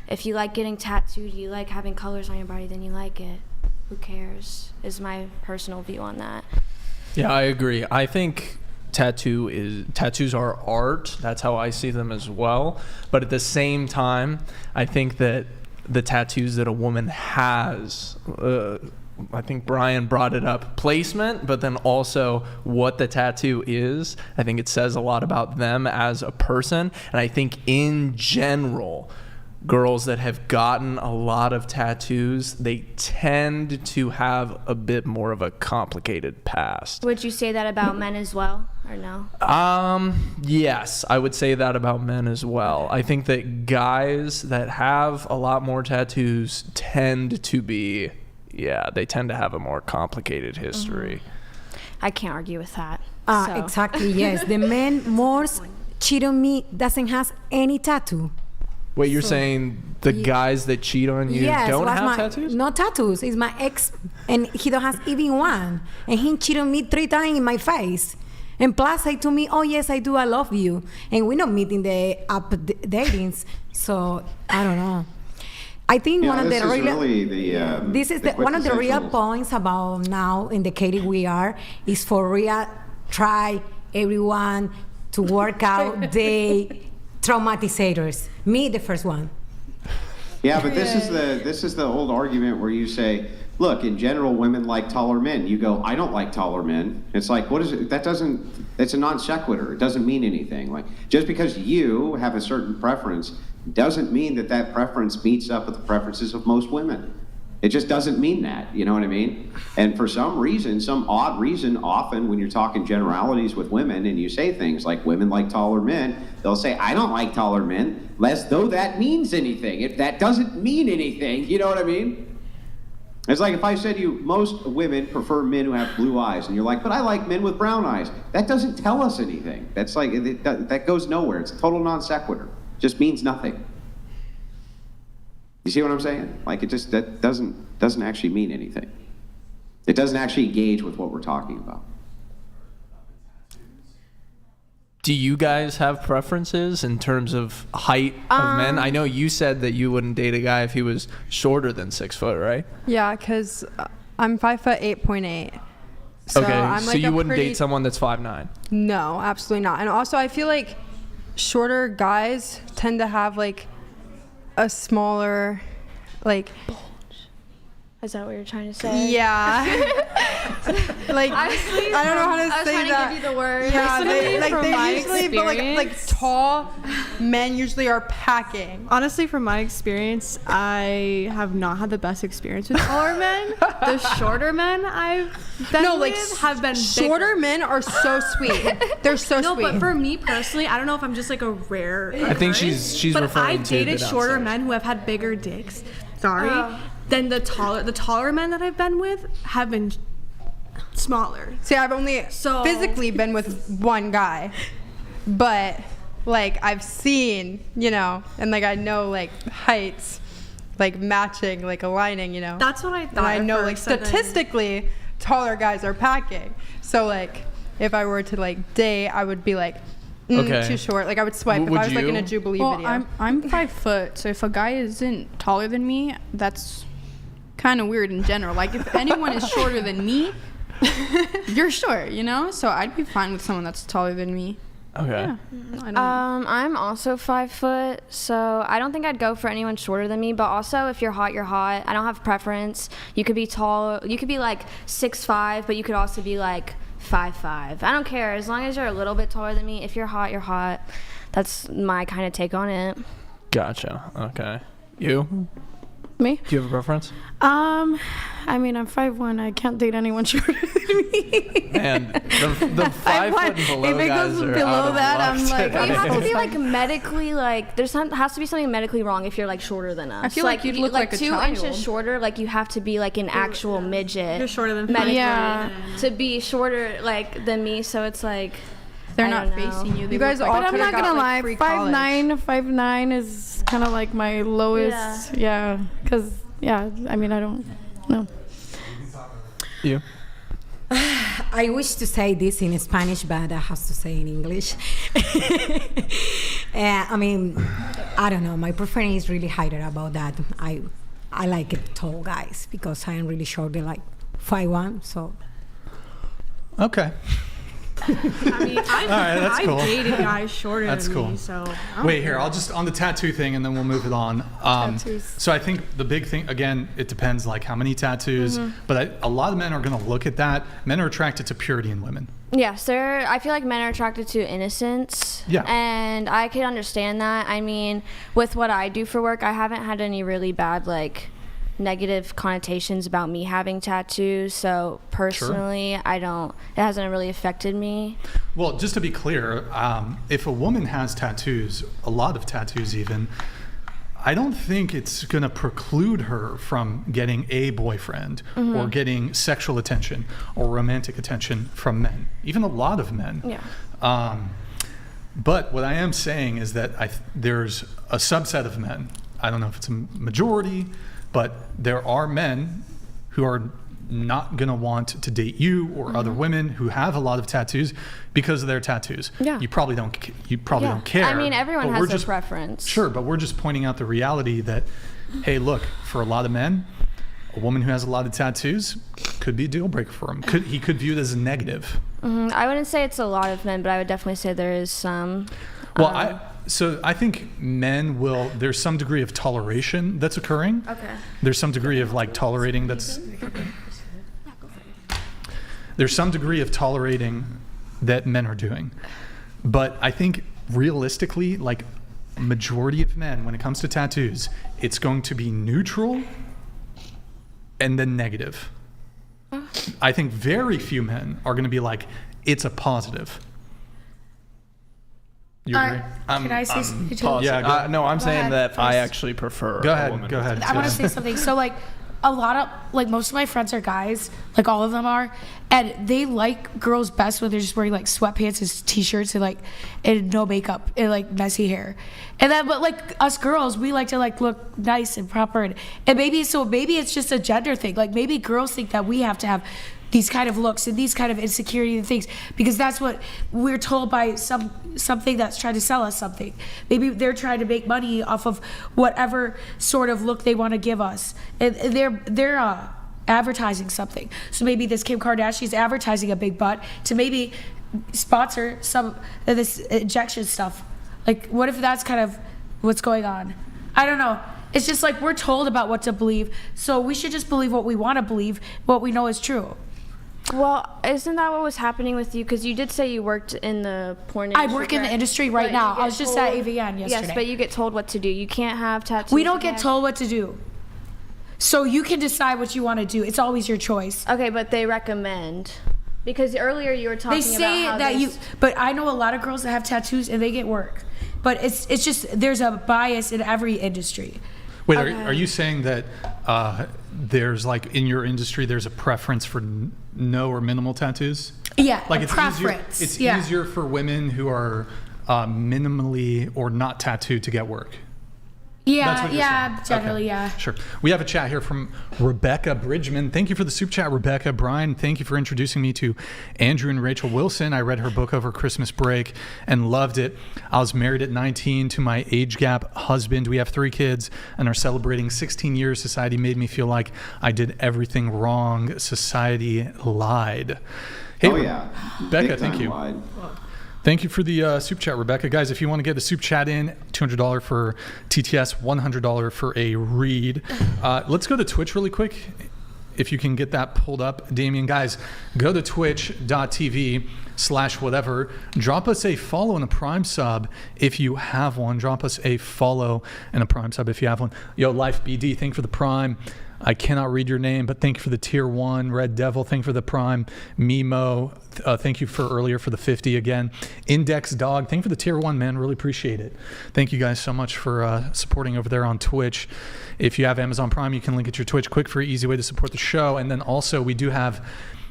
Speaker 2: If you like getting tattooed, you like having colors on your body, then you like it. Who cares? Is my personal view on that.
Speaker 12: Yeah, I agree. I think tattoos are art. That's how I see them as well. But at the same time, I think that the tattoos that a woman has, I think Brian brought it up, placement, but then also what the tattoo is. I think it says a lot about them as a person. And I think in general, girls that have gotten a lot of tattoos, they tend to have a bit more of a complicated past.
Speaker 2: Would you say that about men as well, or no?
Speaker 12: Yes, I would say that about men as well. I think that guys that have a lot more tattoos tend to be, they tend to have a more complicated history.
Speaker 2: I can't argue with that.
Speaker 8: Exactly, yes. The man most cheat on me doesn't have any tattoo.
Speaker 12: Wait, you're saying the guys that cheat on you don't have tattoos?
Speaker 8: No tattoos. It's my ex, and he don't have even one. And he cheated on me 3 times in my face. And plus, say to me, "Oh yes, I do. I love you." And we're not meeting the app datings, so I don't know. I think one of the real points about now in the Katie we are is for real. Try everyone to work out the traumatizers. Me, the first one.
Speaker 9: Yeah, but this is the old argument where you say, look, in general, women like taller men. You go, I don't like taller men. It's like, what is it? It's a non sequitur. It doesn't mean anything. Like, just because you have a certain preference doesn't mean that preference meets up with the preferences of most women. It just doesn't mean that, you know what I mean? And for some reason, some odd reason, often when you're talking generalities with women and you say things like women like taller men, they'll say, I don't like taller men, as though that means anything. If that doesn't mean anything, you know what I mean? It's like if I said to you, most women prefer men who have blue eyes, and you're like, but I like men with brown eyes. That doesn't tell us anything. That's like, that goes nowhere. It's a total non sequitur. Just means nothing. You see what I'm saying? Like, it just that doesn't actually mean anything. It doesn't actually engage with what we're talking about.
Speaker 12: Do you guys have preferences in terms of height of men? I know you said that you wouldn't date a guy if he was shorter than 6 foot, right?
Speaker 4: Yeah, because I'm 5'8.8". So
Speaker 12: okay,
Speaker 4: I'm
Speaker 12: so
Speaker 4: like
Speaker 12: you wouldn't date someone that's 5'9"?
Speaker 4: No, absolutely not. And also, I feel like shorter guys tend to have like a smaller, like.
Speaker 2: Is that what you're trying to say?
Speaker 4: Yeah. Like,
Speaker 2: honestly,
Speaker 4: I don't know how to say
Speaker 2: I was trying to give you the word.
Speaker 4: Yeah, they usually, but like tall men usually are packing.
Speaker 10: Honestly, from my experience, I have not had the best experience with taller men. The shorter men I've been with have been
Speaker 4: shorter
Speaker 10: bigger.
Speaker 4: men are so sweet. They're so sweet.
Speaker 10: No, but for me personally, I don't know if I'm just like a rare.
Speaker 12: I think she's
Speaker 10: but
Speaker 12: referring
Speaker 10: I've
Speaker 12: to
Speaker 10: dated shorter men who have had bigger dicks. Sorry. Then the taller men that I've been with have been smaller.
Speaker 4: See, I've only physically been with one guy, but like I've seen, and like I know like heights, like matching, like aligning, you know.
Speaker 10: That's what I thought.
Speaker 4: And I know, like,
Speaker 10: first, and then-
Speaker 4: statistically, taller guys are packing. So, like, if I were to, like, date, I would be like,
Speaker 12: Okay.
Speaker 4: too short. Like, I would swipe if
Speaker 12: Would
Speaker 4: I was, like, in a
Speaker 12: you?
Speaker 4: Jubilee
Speaker 3: Well,
Speaker 4: video.
Speaker 3: I'm 5 foot, so if a guy isn't taller than me, that's kind of weird in general. Like, if anyone is shorter than me, you're short, you know? So I'd be fine with someone that's taller than me.
Speaker 12: Okay.
Speaker 3: Yeah. I don't
Speaker 2: I'm also 5 foot, so I don't think I'd go for anyone shorter than me. But also, if you're hot, you're hot. I don't have preference. You could be tall. You could be like 6'5", but you could also be like 5'5". I don't care as long as you're a little bit taller than me. If you're hot, you're hot. That's my kind of take on it.
Speaker 12: Gotcha. Okay. You?
Speaker 7: Me?
Speaker 12: Do you have a preference?
Speaker 7: I mean, I'm 5'1". I can't date anyone shorter than me.
Speaker 12: And the 5 foot and below
Speaker 7: if it
Speaker 12: guys
Speaker 7: goes
Speaker 12: are
Speaker 7: below
Speaker 12: out of
Speaker 7: that,
Speaker 12: luck
Speaker 7: I'm like,
Speaker 2: But you
Speaker 12: today.
Speaker 2: have to be like medically like has to be something medically wrong if you're like shorter than us.
Speaker 3: I feel like you'd look like a
Speaker 2: 2
Speaker 3: child.
Speaker 2: inches shorter. Like you have to be like an actual midget.
Speaker 10: You're shorter than
Speaker 2: medically
Speaker 7: Yeah.
Speaker 2: to be shorter like than me. So it's like
Speaker 3: They're
Speaker 2: I
Speaker 3: not
Speaker 2: don't know.
Speaker 3: facing you. They
Speaker 4: You guys
Speaker 3: look
Speaker 4: all
Speaker 3: like
Speaker 7: But I'm
Speaker 4: could've
Speaker 7: not
Speaker 4: got,
Speaker 7: gonna
Speaker 4: like,
Speaker 7: lie,
Speaker 4: free college.
Speaker 7: 5'9" is kind of like my lowest. Yeah, because I mean, I don't know.
Speaker 12: You?
Speaker 8: I wish to say this in Spanish, but I have to say in English. I mean, I don't know. My preference is really higher about that. I like it tall guys because I am really short. They're like 5'1", so.
Speaker 1: Okay.
Speaker 10: I mean,
Speaker 1: that's
Speaker 10: I've
Speaker 1: cool.
Speaker 10: dated guys shorter
Speaker 1: That's
Speaker 10: than
Speaker 1: cool.
Speaker 10: me, so. I don't
Speaker 1: Wait, here,
Speaker 10: care.
Speaker 1: I'll just, on the tattoo thing, and then we'll move it on.
Speaker 7: Tattoos.
Speaker 1: So I think the big thing, again, it depends, like, how many tattoos, but a lot of men are going to look at that. Men are attracted to purity in women.
Speaker 2: Yes, I feel like men are attracted to innocence.
Speaker 1: Yeah.
Speaker 2: And I can understand that. I mean, with what I do for work, I haven't had any really bad, like, negative connotations about me having tattoos. So personally, it hasn't really affected me.
Speaker 1: Well, just to be clear, if a woman has tattoos, a lot of tattoos even, I don't think it's going to preclude her from getting a boyfriend or getting sexual attention or romantic attention from men, even a lot of men.
Speaker 2: Yeah.
Speaker 1: But what I am saying is that there's a subset of men, I don't know if it's a majority, but there are men who are not going to want to date you or other women who have a lot of tattoos because of their tattoos.
Speaker 2: Yeah.
Speaker 1: You probably don't care.
Speaker 2: I mean, everyone
Speaker 1: but
Speaker 2: has
Speaker 1: we're
Speaker 2: their
Speaker 1: just-
Speaker 2: preference.
Speaker 1: Sure, but we're just pointing out the reality that, hey, look, for a lot of men, a woman who has a lot of tattoos could be a deal breaker for him. He could view it as a negative.
Speaker 2: I wouldn't say it's a lot of men, but I would definitely say there is some.
Speaker 1: Well, I think men there's some degree of toleration that's occurring.
Speaker 2: Okay.
Speaker 1: There's some degree of like tolerating there's some degree of tolerating that men are doing. But I think realistically, like majority of men, when it comes to tattoos, it's going to be neutral and then negative. I think very few men are going to be like, it's a positive. You agree?
Speaker 6: Can I say something too?
Speaker 12: Pause.
Speaker 1: Yeah,
Speaker 12: No, I'm saying
Speaker 6: ahead
Speaker 12: that I
Speaker 6: first.
Speaker 12: actually prefer
Speaker 1: Go
Speaker 12: a
Speaker 1: ahead.
Speaker 12: woman.
Speaker 1: Go ahead.
Speaker 6: I want to
Speaker 1: Suess.
Speaker 6: say something. So, like, a lot of, like, most of my friends are guys, like, all of them are, and they like girls best when they're just wearing, like, sweatpants and t-shirts and, like, and no makeup and, like, messy hair. And then, but, like, us girls, we like to, like, look nice and proper. And maybe it's just a gender thing. Like, maybe girls think that we have to have these kind of looks and these kind of insecurity and things because that's what we're told by something that's trying to sell us something. Maybe they're trying to make money off of whatever sort of look they want to give us, and they're advertising something. So maybe this Kim Kardashian's advertising a big butt to maybe sponsor some of this injection stuff. Like, what if that's kind of what's going on? I don't know. It's just like we're told about what to believe, so we should just believe what we want to believe, what we know is true.
Speaker 2: Well, isn't that what was happening with you? Because you did say you worked in the porn industry.
Speaker 6: I work in the industry right
Speaker 2: But
Speaker 6: now.
Speaker 2: you get
Speaker 6: I was just at
Speaker 2: told-
Speaker 6: AVN yesterday.
Speaker 2: Yes, but you get told what to do. You can't have tattoos.
Speaker 6: We don't get told what to do. So you can decide what you want to do. It's always your choice.
Speaker 2: Okay, but they recommend. Because earlier you were talking
Speaker 6: They say
Speaker 2: about how
Speaker 6: that
Speaker 2: this-
Speaker 6: but I know a lot of girls that have tattoos and they get work. But it's just, there's a bias in every industry.
Speaker 1: Wait, are you saying that there's like in your industry there's a preference for no or minimal tattoos?
Speaker 6: Yeah,
Speaker 1: like
Speaker 6: a
Speaker 1: it's
Speaker 6: preference.
Speaker 1: Easier, it's easier for women who are minimally or not tattooed to get work.
Speaker 6: Yeah,
Speaker 1: what you're
Speaker 6: yeah,
Speaker 1: saying.
Speaker 6: generally,
Speaker 1: Okay.
Speaker 6: yeah.
Speaker 1: Sure. We have a chat here from Rebecca Bridgman. Thank you for the super chat, Rebecca. Brian, thank you for introducing me to Andrew and Rachel Wilson. I read her book over Christmas break and loved it. I was married at 19 to my age gap husband. We have 3 kids and are celebrating 16 years. Society made me feel like I did everything wrong. Society lied. Hey,
Speaker 9: Oh, yeah.
Speaker 1: Becca,
Speaker 9: Big
Speaker 1: thank
Speaker 9: time
Speaker 1: you.
Speaker 9: wide.
Speaker 1: Thank you for the super chat, Rebecca. Guys, if you want to get a super chat in, $200 for TTS, $100 for a read. Let's go to Twitch really quick. If you can get that pulled up, Damien. Guys, go to twitch.tv/whatever. Drop us a follow and a Prime sub if you have one. Drop us a follow and a Prime sub if you have one. Yo, Life BD, thank you for the Prime. I cannot read your name, but thank you for the tier 1. Red Devil, thank you for the Prime. Mimo, thank you for earlier for the 50 again. Index Dog, thank you for the tier 1, man. Really appreciate it. Thank you guys so much for supporting over there on Twitch. If you have Amazon Prime, you can link it to your Twitch. Quick, free, easy way to support the show. And then also we do have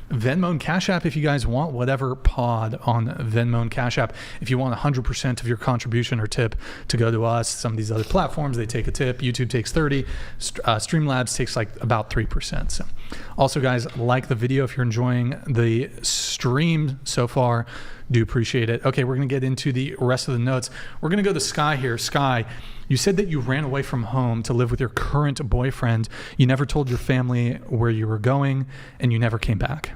Speaker 1: Venmo and Cash App if you guys want whatever pod on Venmo and Cash App. If you want 100% of your contribution or tip to go to us, some of these other platforms, they take a tip. YouTube takes 30. Streamlabs takes like about 3%. So also, guys, like the video if you're enjoying the stream so far. Do appreciate it. Okay, we're going to get into the rest of the notes. We're going to go to Sky here. Sky, you said that you ran away from home to live with your current boyfriend. You never told your family where you were going, and you never came back.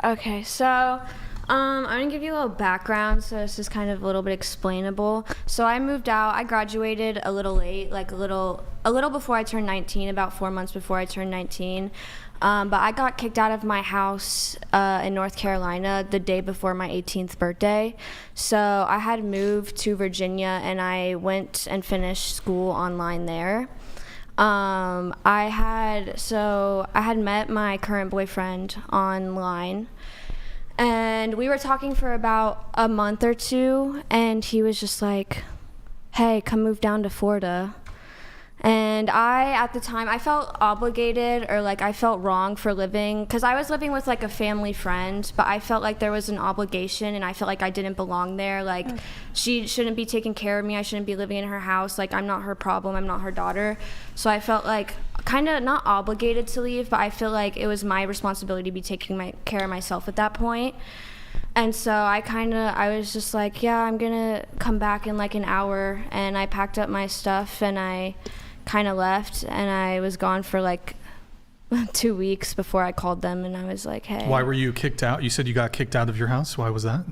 Speaker 2: Okay, so I'm going to give you a little background, so this is kind of a little bit explainable. So I moved out. I graduated a little late, like a little before I turned 19, about 4 months before I turned 19. But I got kicked out of my house in North Carolina the day before my 18th birthday. So I had moved to Virginia, and I went and finished school online there. I had met my current boyfriend online, and we were talking for about a month or 2, and he was just like, hey, come move down to Florida. And at the time, I felt obligated, or like I felt wrong for living, because I was living with like a family friend, but I felt like there was an obligation, and I felt like I didn't belong there. Like she shouldn't be taking care of me. I shouldn't be living in her house. Like I'm not her problem. I'm not her daughter. So I felt like kind of not obligated to leave, but I feel like it was my responsibility to be taking care of myself at that point. And so I was just like, yeah, I'm gonna come back in like an hour. And I packed up my stuff and I kind of left, and I was gone for like 2 weeks before I called them, and I was like, hey.
Speaker 1: Why were you kicked out? You said you got kicked out of your house. Why was that?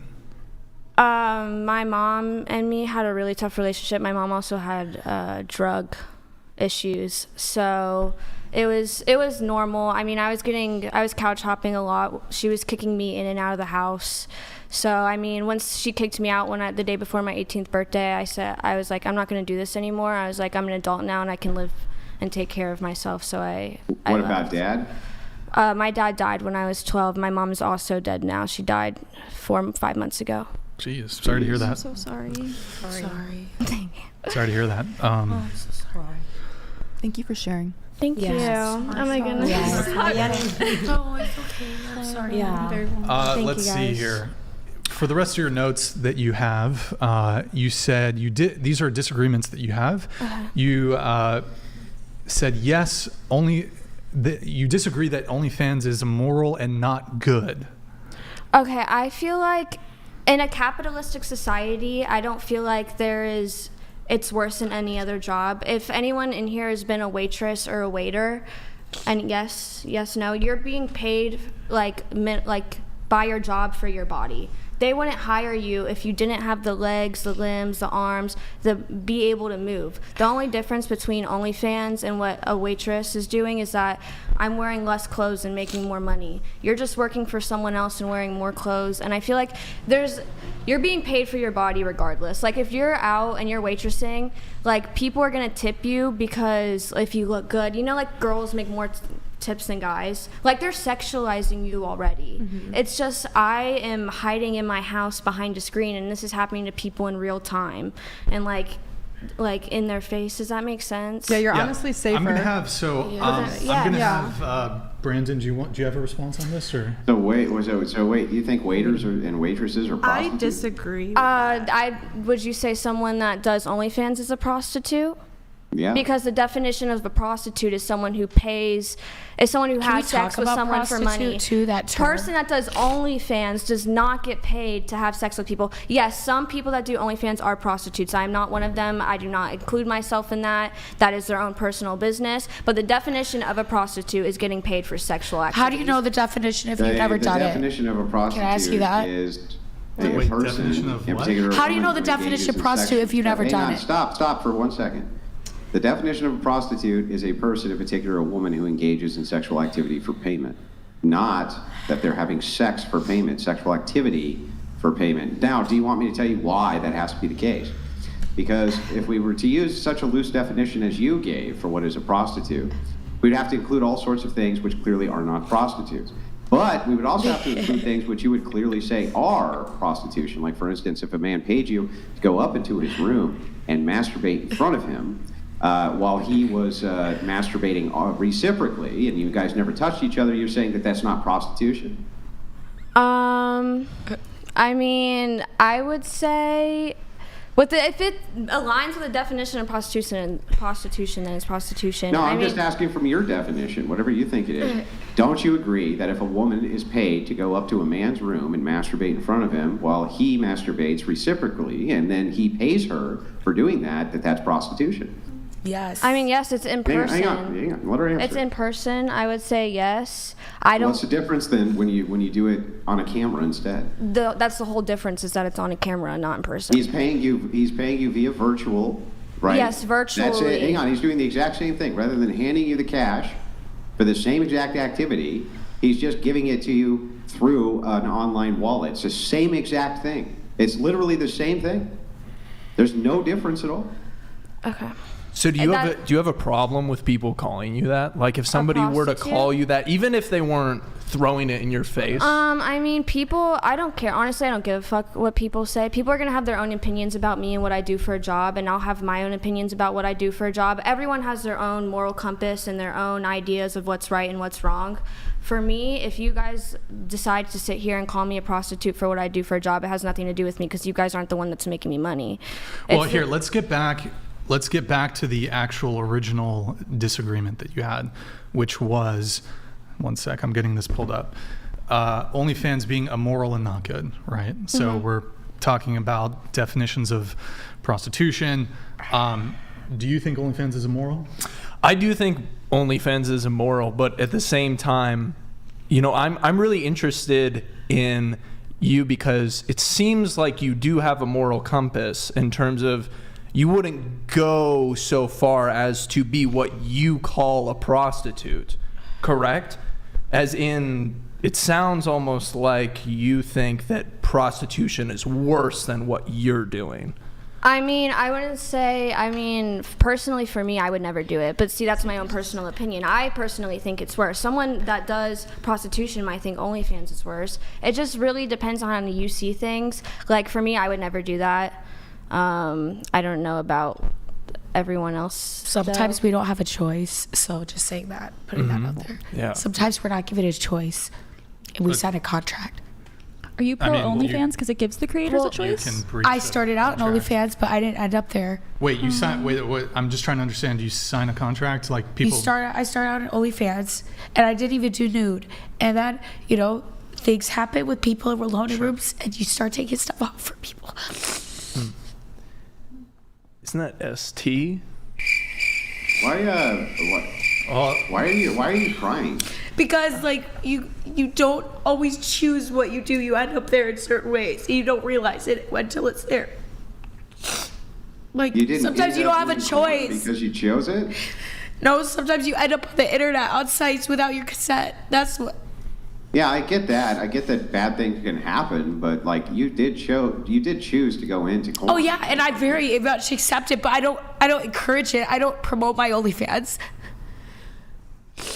Speaker 2: My mom and me had a really tough relationship. My mom also had drug issues, so it was normal. I mean, I was couch hopping a lot. She was kicking me in and out of the house. So, I mean, once she kicked me out the day before my 18th birthday, I was like, I'm not going to do this anymore. I was like, I'm an adult now, and I can live and take care of myself. So
Speaker 9: What about Dad?
Speaker 2: My dad died when I was 12. My mom is also dead now. She died 4-5 months ago.
Speaker 1: Jeez, sorry to hear that.
Speaker 3: I'm so sorry.
Speaker 6: Sorry.
Speaker 1: Sorry to hear that.
Speaker 6: I'm so sorry.
Speaker 11: Thank you for sharing.
Speaker 2: Thank you. Oh my goodness.
Speaker 6: Oh, it's okay. I'm sorry.
Speaker 8: Yeah.
Speaker 6: I'm very
Speaker 1: Let's see here. For the rest of your notes that you have, you said these are disagreements that you have. You said yes, you disagree that OnlyFans is immoral and not good.
Speaker 2: Okay, I feel like in a capitalistic society, I don't feel like it's worse than any other job. If anyone in here has been a waitress or a waiter, and yes, no, you're being paid like by your job for your body. They wouldn't hire you if you didn't have the legs, the limbs, the arms, to be able to move. The only difference between OnlyFans and what a waitress is doing is that I'm wearing less clothes and making more money. You're just working for someone else and wearing more clothes. And I feel like you're being paid for your body regardless. Like if you're out and you're waitressing, like people are gonna tip you because if you look good, like girls make more tips than guys. Like they're sexualizing you already. Mm-hmm. It's just I am hiding in my house behind a screen, and this is happening to people in real time and like in their face. Does that make sense?
Speaker 4: Yeah, you're honestly safer.
Speaker 1: I'm gonna have Brandon. Do you have a response on this or?
Speaker 9: So wait, you think waiters and waitresses are prostitutes?
Speaker 10: I disagree with that.
Speaker 2: Would you say someone that does OnlyFans is a prostitute?
Speaker 9: Yeah.
Speaker 2: Because the definition of a prostitute is someone who pays, is someone who has sex with someone for money.
Speaker 6: Too, that term?
Speaker 2: Person that does OnlyFans does not get paid to have sex with people. Yes, some people that do OnlyFans are prostitutes. I am not one of them. I do not include myself in that. That is their own personal business. But the definition of a prostitute is getting paid for sexual activities.
Speaker 6: How do you know the definition if you've never done it?
Speaker 9: The definition of a prostitute
Speaker 6: Can I ask you that?
Speaker 9: is a person in particular.
Speaker 6: How do you know the
Speaker 9: woman who
Speaker 6: definition of
Speaker 9: engages in
Speaker 6: prostitute if you've never
Speaker 9: Hang
Speaker 6: done
Speaker 9: on,
Speaker 6: it?
Speaker 9: Stop for 1 second. The definition of a prostitute is a person, in particular a woman, who engages in sexual activity for payment. Not that they're having sex for payment, sexual activity for payment. Now, do you want me to tell you why that has to be the case? Because if we were to use such a loose definition as you gave for what is a prostitute, we'd have to include all sorts of things which clearly are not prostitutes. But we would also have to include things which you would clearly say are prostitution. Like, for instance, if a man paid you to go up into his room and masturbate in front of him, while he was masturbating reciprocally, and you guys never touched each other, you're saying that that's not prostitution?
Speaker 2: I mean, I would say, if it aligns with the definition of prostitution, then it's prostitution.
Speaker 9: No, I'm just asking from your definition, whatever you think it is. Don't you agree that if a woman is paid to go up to a man's room and masturbate in front of him while he masturbates reciprocally, and then he pays her for doing that, that's prostitution?
Speaker 6: Yes.
Speaker 2: I mean, yes, it's in person.
Speaker 9: Hang on. Let her answer.
Speaker 2: It's in person. I would say yes. I don't.
Speaker 9: What's the difference then when you do it on a camera instead?
Speaker 2: That's the whole difference, is that it's on a camera and not in person.
Speaker 9: He's paying you via virtual, right?
Speaker 2: Yes, virtually.
Speaker 9: That's it. Hang on. He's doing the exact same thing. Rather than handing you the cash for the same exact activity, he's just giving it to you through an online wallet. It's the same exact thing. It's literally the same thing. There's no difference at all.
Speaker 2: Okay.
Speaker 12: So do you have a problem with people calling you that? Like, if somebody were to call you that, even if they weren't throwing it in your face?
Speaker 2: I mean, people, I don't care. Honestly, I don't give a fuck what people say. People are going to have their own opinions about me and what I do for a job, and I'll have my own opinions about what I do for a job. Everyone has their own moral compass and their own ideas of what's right and what's wrong. For me, if you guys decide to sit here and call me a prostitute for what I do for a job, it has nothing to do with me, because you guys aren't the one that's making me money.
Speaker 1: Well, here, let's get back to the actual original disagreement that you had, which was, one sec, I'm getting this pulled up. OnlyFans being immoral and not good, right? Mm-hmm. So we're talking about definitions of prostitution. Do you think OnlyFans is immoral?
Speaker 12: I do think OnlyFans is immoral, but at the same time, I'm really interested in you, because it seems like you do have a moral compass in terms of you wouldn't go so far as to be what you call a prostitute, correct? As in, it sounds almost like you think that prostitution is worse than what you're doing.
Speaker 2: I mean, I wouldn't say, personally for me, I would never do it. But see, that's my own personal opinion. I personally think it's worse. Someone that does prostitution might think OnlyFans is worse. It just really depends on how you see things. Like, for me, I would never do that. I don't know about everyone else.
Speaker 6: Sometimes we don't have a choice. So just saying that, putting that out there.
Speaker 12: Yeah.
Speaker 6: Sometimes we're not given a choice, and we sign a contract.
Speaker 5: Are you pro OnlyFans because it gives the creators a choice?
Speaker 6: I started out in OnlyFans, but I didn't end up there.
Speaker 1: Wait, you sign? Wait, I'm just trying to understand. Do you sign a contract, like people?
Speaker 6: I started out in OnlyFans, and I didn't even do nude. And then, things happen with people in loading rooms, and you start taking stuff off for people.
Speaker 12: Isn't that ST?
Speaker 9: Why are you crying?
Speaker 6: Because you don't always choose what you do. You end up there in certain ways. You don't realize it until it's there. Sometimes you don't have a choice.
Speaker 9: Because you chose it?
Speaker 6: No, sometimes you end up on the internet on sites without your consent. That's what.
Speaker 9: Yeah, I get that. I get that bad things can happen, but you did choose to go into porn.
Speaker 6: Oh yeah, and I very much accept it, but I don't encourage it. I don't promote my OnlyFans.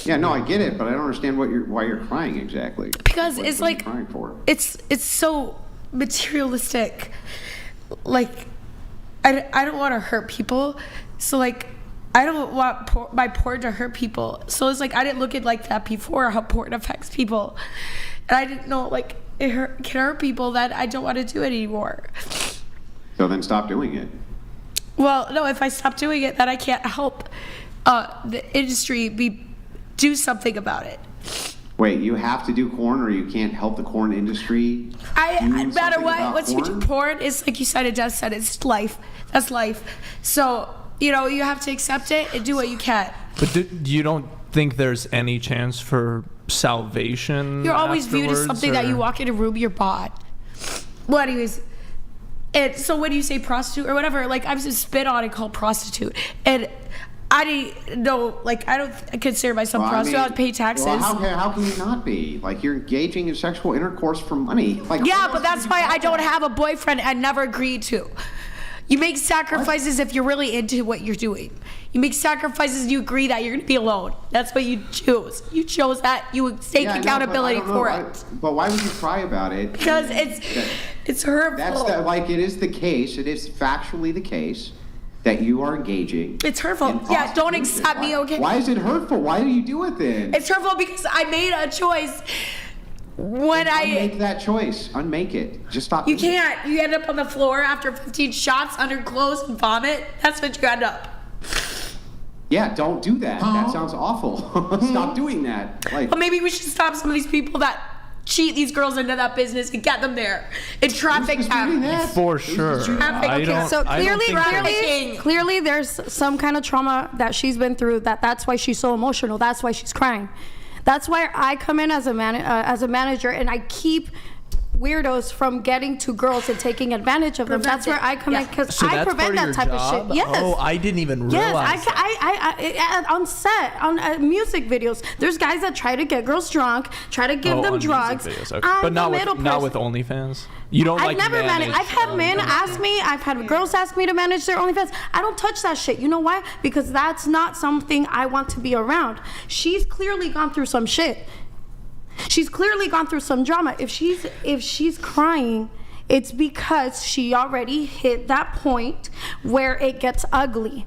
Speaker 9: Yeah, no, I get it, but I don't understand why you're crying exactly.
Speaker 6: Because
Speaker 9: what are you crying for?
Speaker 6: It's so materialistic. I don't want to hurt people, so I don't want my porn to hurt people. So it's I didn't look at that before, how porn affects people. And I didn't know it can hurt people, that I don't want to do it anymore.
Speaker 9: So then stop doing it.
Speaker 6: Well, no, if I stop doing it, then I can't help the industry do something about it.
Speaker 9: Wait, you have to do porn or you can't help the porn industry?
Speaker 6: No matter what, once you do porn, it's like you said, Adele said, it's life. That's life. So, you know, you have to accept it and do what you can.
Speaker 12: But you don't think there's any chance for salvation?
Speaker 6: You're always viewed as something that you walk in a room, you're bought. Well, anyways, and so when you say prostitute or whatever, like I'm just spit on and called prostitute. And I didn't know, like, I don't consider myself prostitute. I pay taxes.
Speaker 9: Well, how can you not be? Like, you're engaging in sexual intercourse for money. Like,
Speaker 6: yeah, but that's why I don't have a boyfriend and never agreed to. You make sacrifices if you're really into what you're doing. You make sacrifices and you agree that you're going to be alone. That's what you choose. You chose that. You would take accountability for it.
Speaker 9: But why would you cry about it?
Speaker 6: Because it's hurtful.
Speaker 9: Like, it is the case. It is factually the case that you are engaging.
Speaker 6: It's hurtful. Yeah, don't accept me, okay?
Speaker 9: Why is it hurtful? Why do you do it then?
Speaker 6: It's hurtful because I made a choice when
Speaker 9: Unmake that choice. Unmake it. Just stop.
Speaker 6: You can't. You end up on the floor after 15 shots under clothes and vomit. That's what you end up.
Speaker 9: Yeah, don't do that. That sounds awful. Stop doing that. Like,
Speaker 6: well, maybe we should stop some of these people that cheat these girls into that business and get them there and traffic them.
Speaker 12: For sure.
Speaker 7: So clearly there's some kind of trauma that she's been through that's why she's so emotional. That's why she's crying. That's why I come in as a manager and I keep weirdos from getting to girls and taking advantage of them. That's where I come in because I prevent that type of shit. Yes.
Speaker 12: Oh, I didn't even realize.
Speaker 7: Yes, I on set, on music videos, there's guys that try to get girls drunk, try to give them drugs.
Speaker 12: Okay. But not with OnlyFans. You don't
Speaker 7: I've never managed. I've had men ask me. I've had girls ask me to manage their OnlyFans. I don't touch that shit. You know why? Because that's not something I want to be around. She's clearly gone through some shit. She's clearly gone through some drama. If she's crying, it's because she already hit that point where it gets ugly.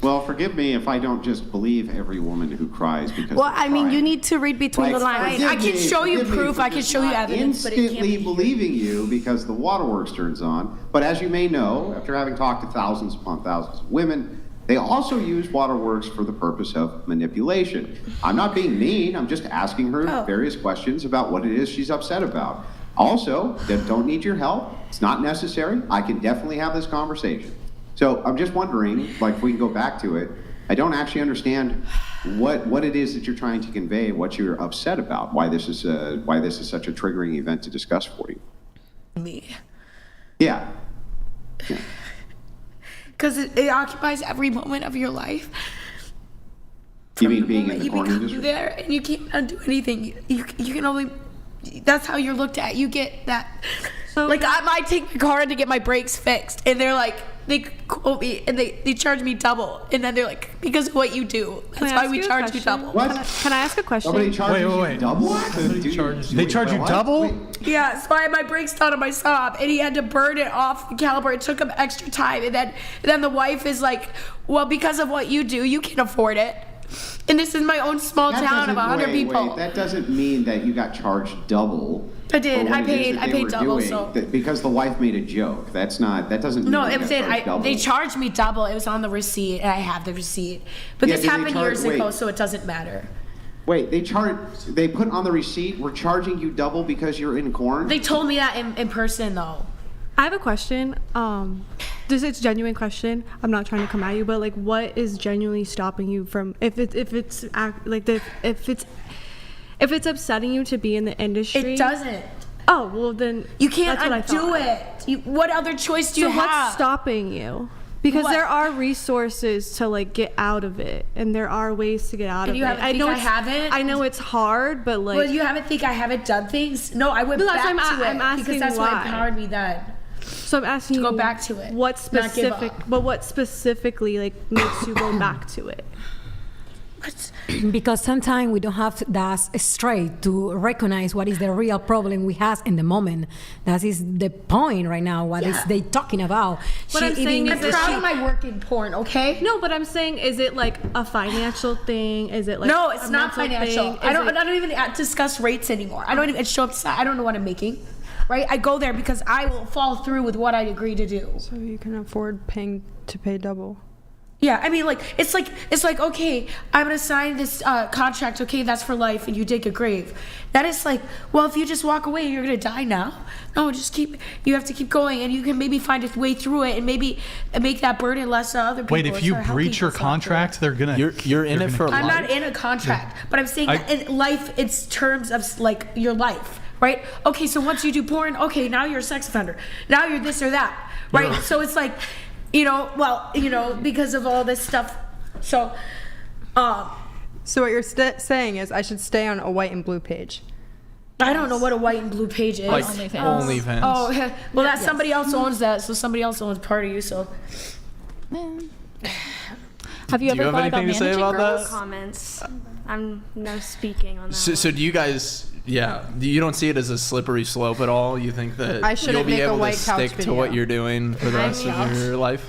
Speaker 9: well, forgive me if I don't just believe every woman who cries because.
Speaker 7: Well, I mean, you need to read between the lines.
Speaker 6: I can show you proof. I can show you evidence, but it can't
Speaker 9: instantly believing you because the waterworks turns on. But as you may know, after having talked to thousands upon thousands of women, they also use waterworks for the purpose of manipulation. I'm not being mean. I'm just asking her various questions about what it is she's upset about. Also, they don't need your help. It's not necessary. I can definitely have this conversation. So I'm just wondering, like, if we can go back to it, I don't actually understand what it is that you're trying to convey, what you're upset about, why this is such a triggering event to discuss for you.
Speaker 6: Me.
Speaker 9: Yeah.
Speaker 6: Because it occupies every moment of your life.
Speaker 9: You mean being in the porn industry?
Speaker 6: You there and you can't undo anything. You can only. That's how you're looked at. You get that. So like I might take my car in to get my brakes fixed, and they're like, they quote me and they charge me double, and then they're like, because of what you do, that's why we charge you double.
Speaker 9: What?
Speaker 10: Can I ask a question?
Speaker 9: Somebody charges you double?
Speaker 1: They charge you double?
Speaker 6: Yeah, so I had my brakes done on my Saab, and he had to burn it off the caliper. It took him extra time, and then the wife is like, well, because of what you do, you can afford it. And this is my own small town of 100 people.
Speaker 9: Wait, that doesn't mean that you got charged double.
Speaker 6: I did. I paid double. So
Speaker 9: because the wife made a joke. That doesn't mean.
Speaker 6: No, it was it. They charged me double. It was on the receipt, and I have the receipt. But this happened years ago, so it doesn't matter.
Speaker 9: Wait, they put on the receipt, we're charging you double because you're in corn?
Speaker 6: They told me that in person, though.
Speaker 10: I have a question. This is a genuine question. I'm not trying to come at you, but like, what is genuinely stopping you from if it's upsetting you to be in the industry?
Speaker 6: It doesn't.
Speaker 10: Oh well, then
Speaker 6: you can't undo it. What other choice do you have?
Speaker 10: So what's stopping you? Because there are resources to like get out of it, and there are ways to get out of it.
Speaker 6: I haven't.
Speaker 10: I know it's hard, but like.
Speaker 6: Well, you haven't think I haven't done things? No, I went back to it. I'm asking because that's what empowered me then.
Speaker 10: So I'm asking you
Speaker 6: to go back to it.
Speaker 10: What specifically like makes you go back to it?
Speaker 8: Because sometimes we don't have that straight to recognize what is the real problem we have in the moment. That is the point right now. What is they talking about?
Speaker 10: What I'm saying is,
Speaker 6: I'm proud of my work in porn. Okay.
Speaker 10: No, but I'm saying, is it like a financial thing? Is it like
Speaker 6: no? It's not financial. I don't even discuss rates anymore. I don't even show up. I don't know what I'm making. right? I go there because I will follow through with what I agree to do.
Speaker 4: So you can afford pay double.
Speaker 6: Yeah, I mean, like it's like okay, I'm gonna sign this contract. Okay, that's for life, and you dig a grave. That is like, well, if you just walk away, you're gonna die now. No, just you have to keep going, and you can maybe find a way through it, and maybe make that burden less to other people.
Speaker 1: Wait, if you breach your contract, they're gonna.
Speaker 12: You're in it for life.
Speaker 6: I'm not in a contract, but I'm saying that in life, it's terms of like your life, right? Okay, so once you do porn, okay, now you're a sex offender. Now you're this or that, right? So it's like. Because of all this stuff. So
Speaker 4: what you're saying is I should stay on a white and blue page.
Speaker 6: I don't know what a white and blue page is.
Speaker 12: Like OnlyFans.
Speaker 6: Oh, well, that's somebody else owns that, so somebody else owns part of you. So.
Speaker 5: Have you ever thought about managing girls?
Speaker 2: Comments. I'm no speaking on that.
Speaker 12: So do you guys? Yeah, you don't see it as a slippery slope at all. You think that you'll be able to stick to what you're doing for the rest of your life?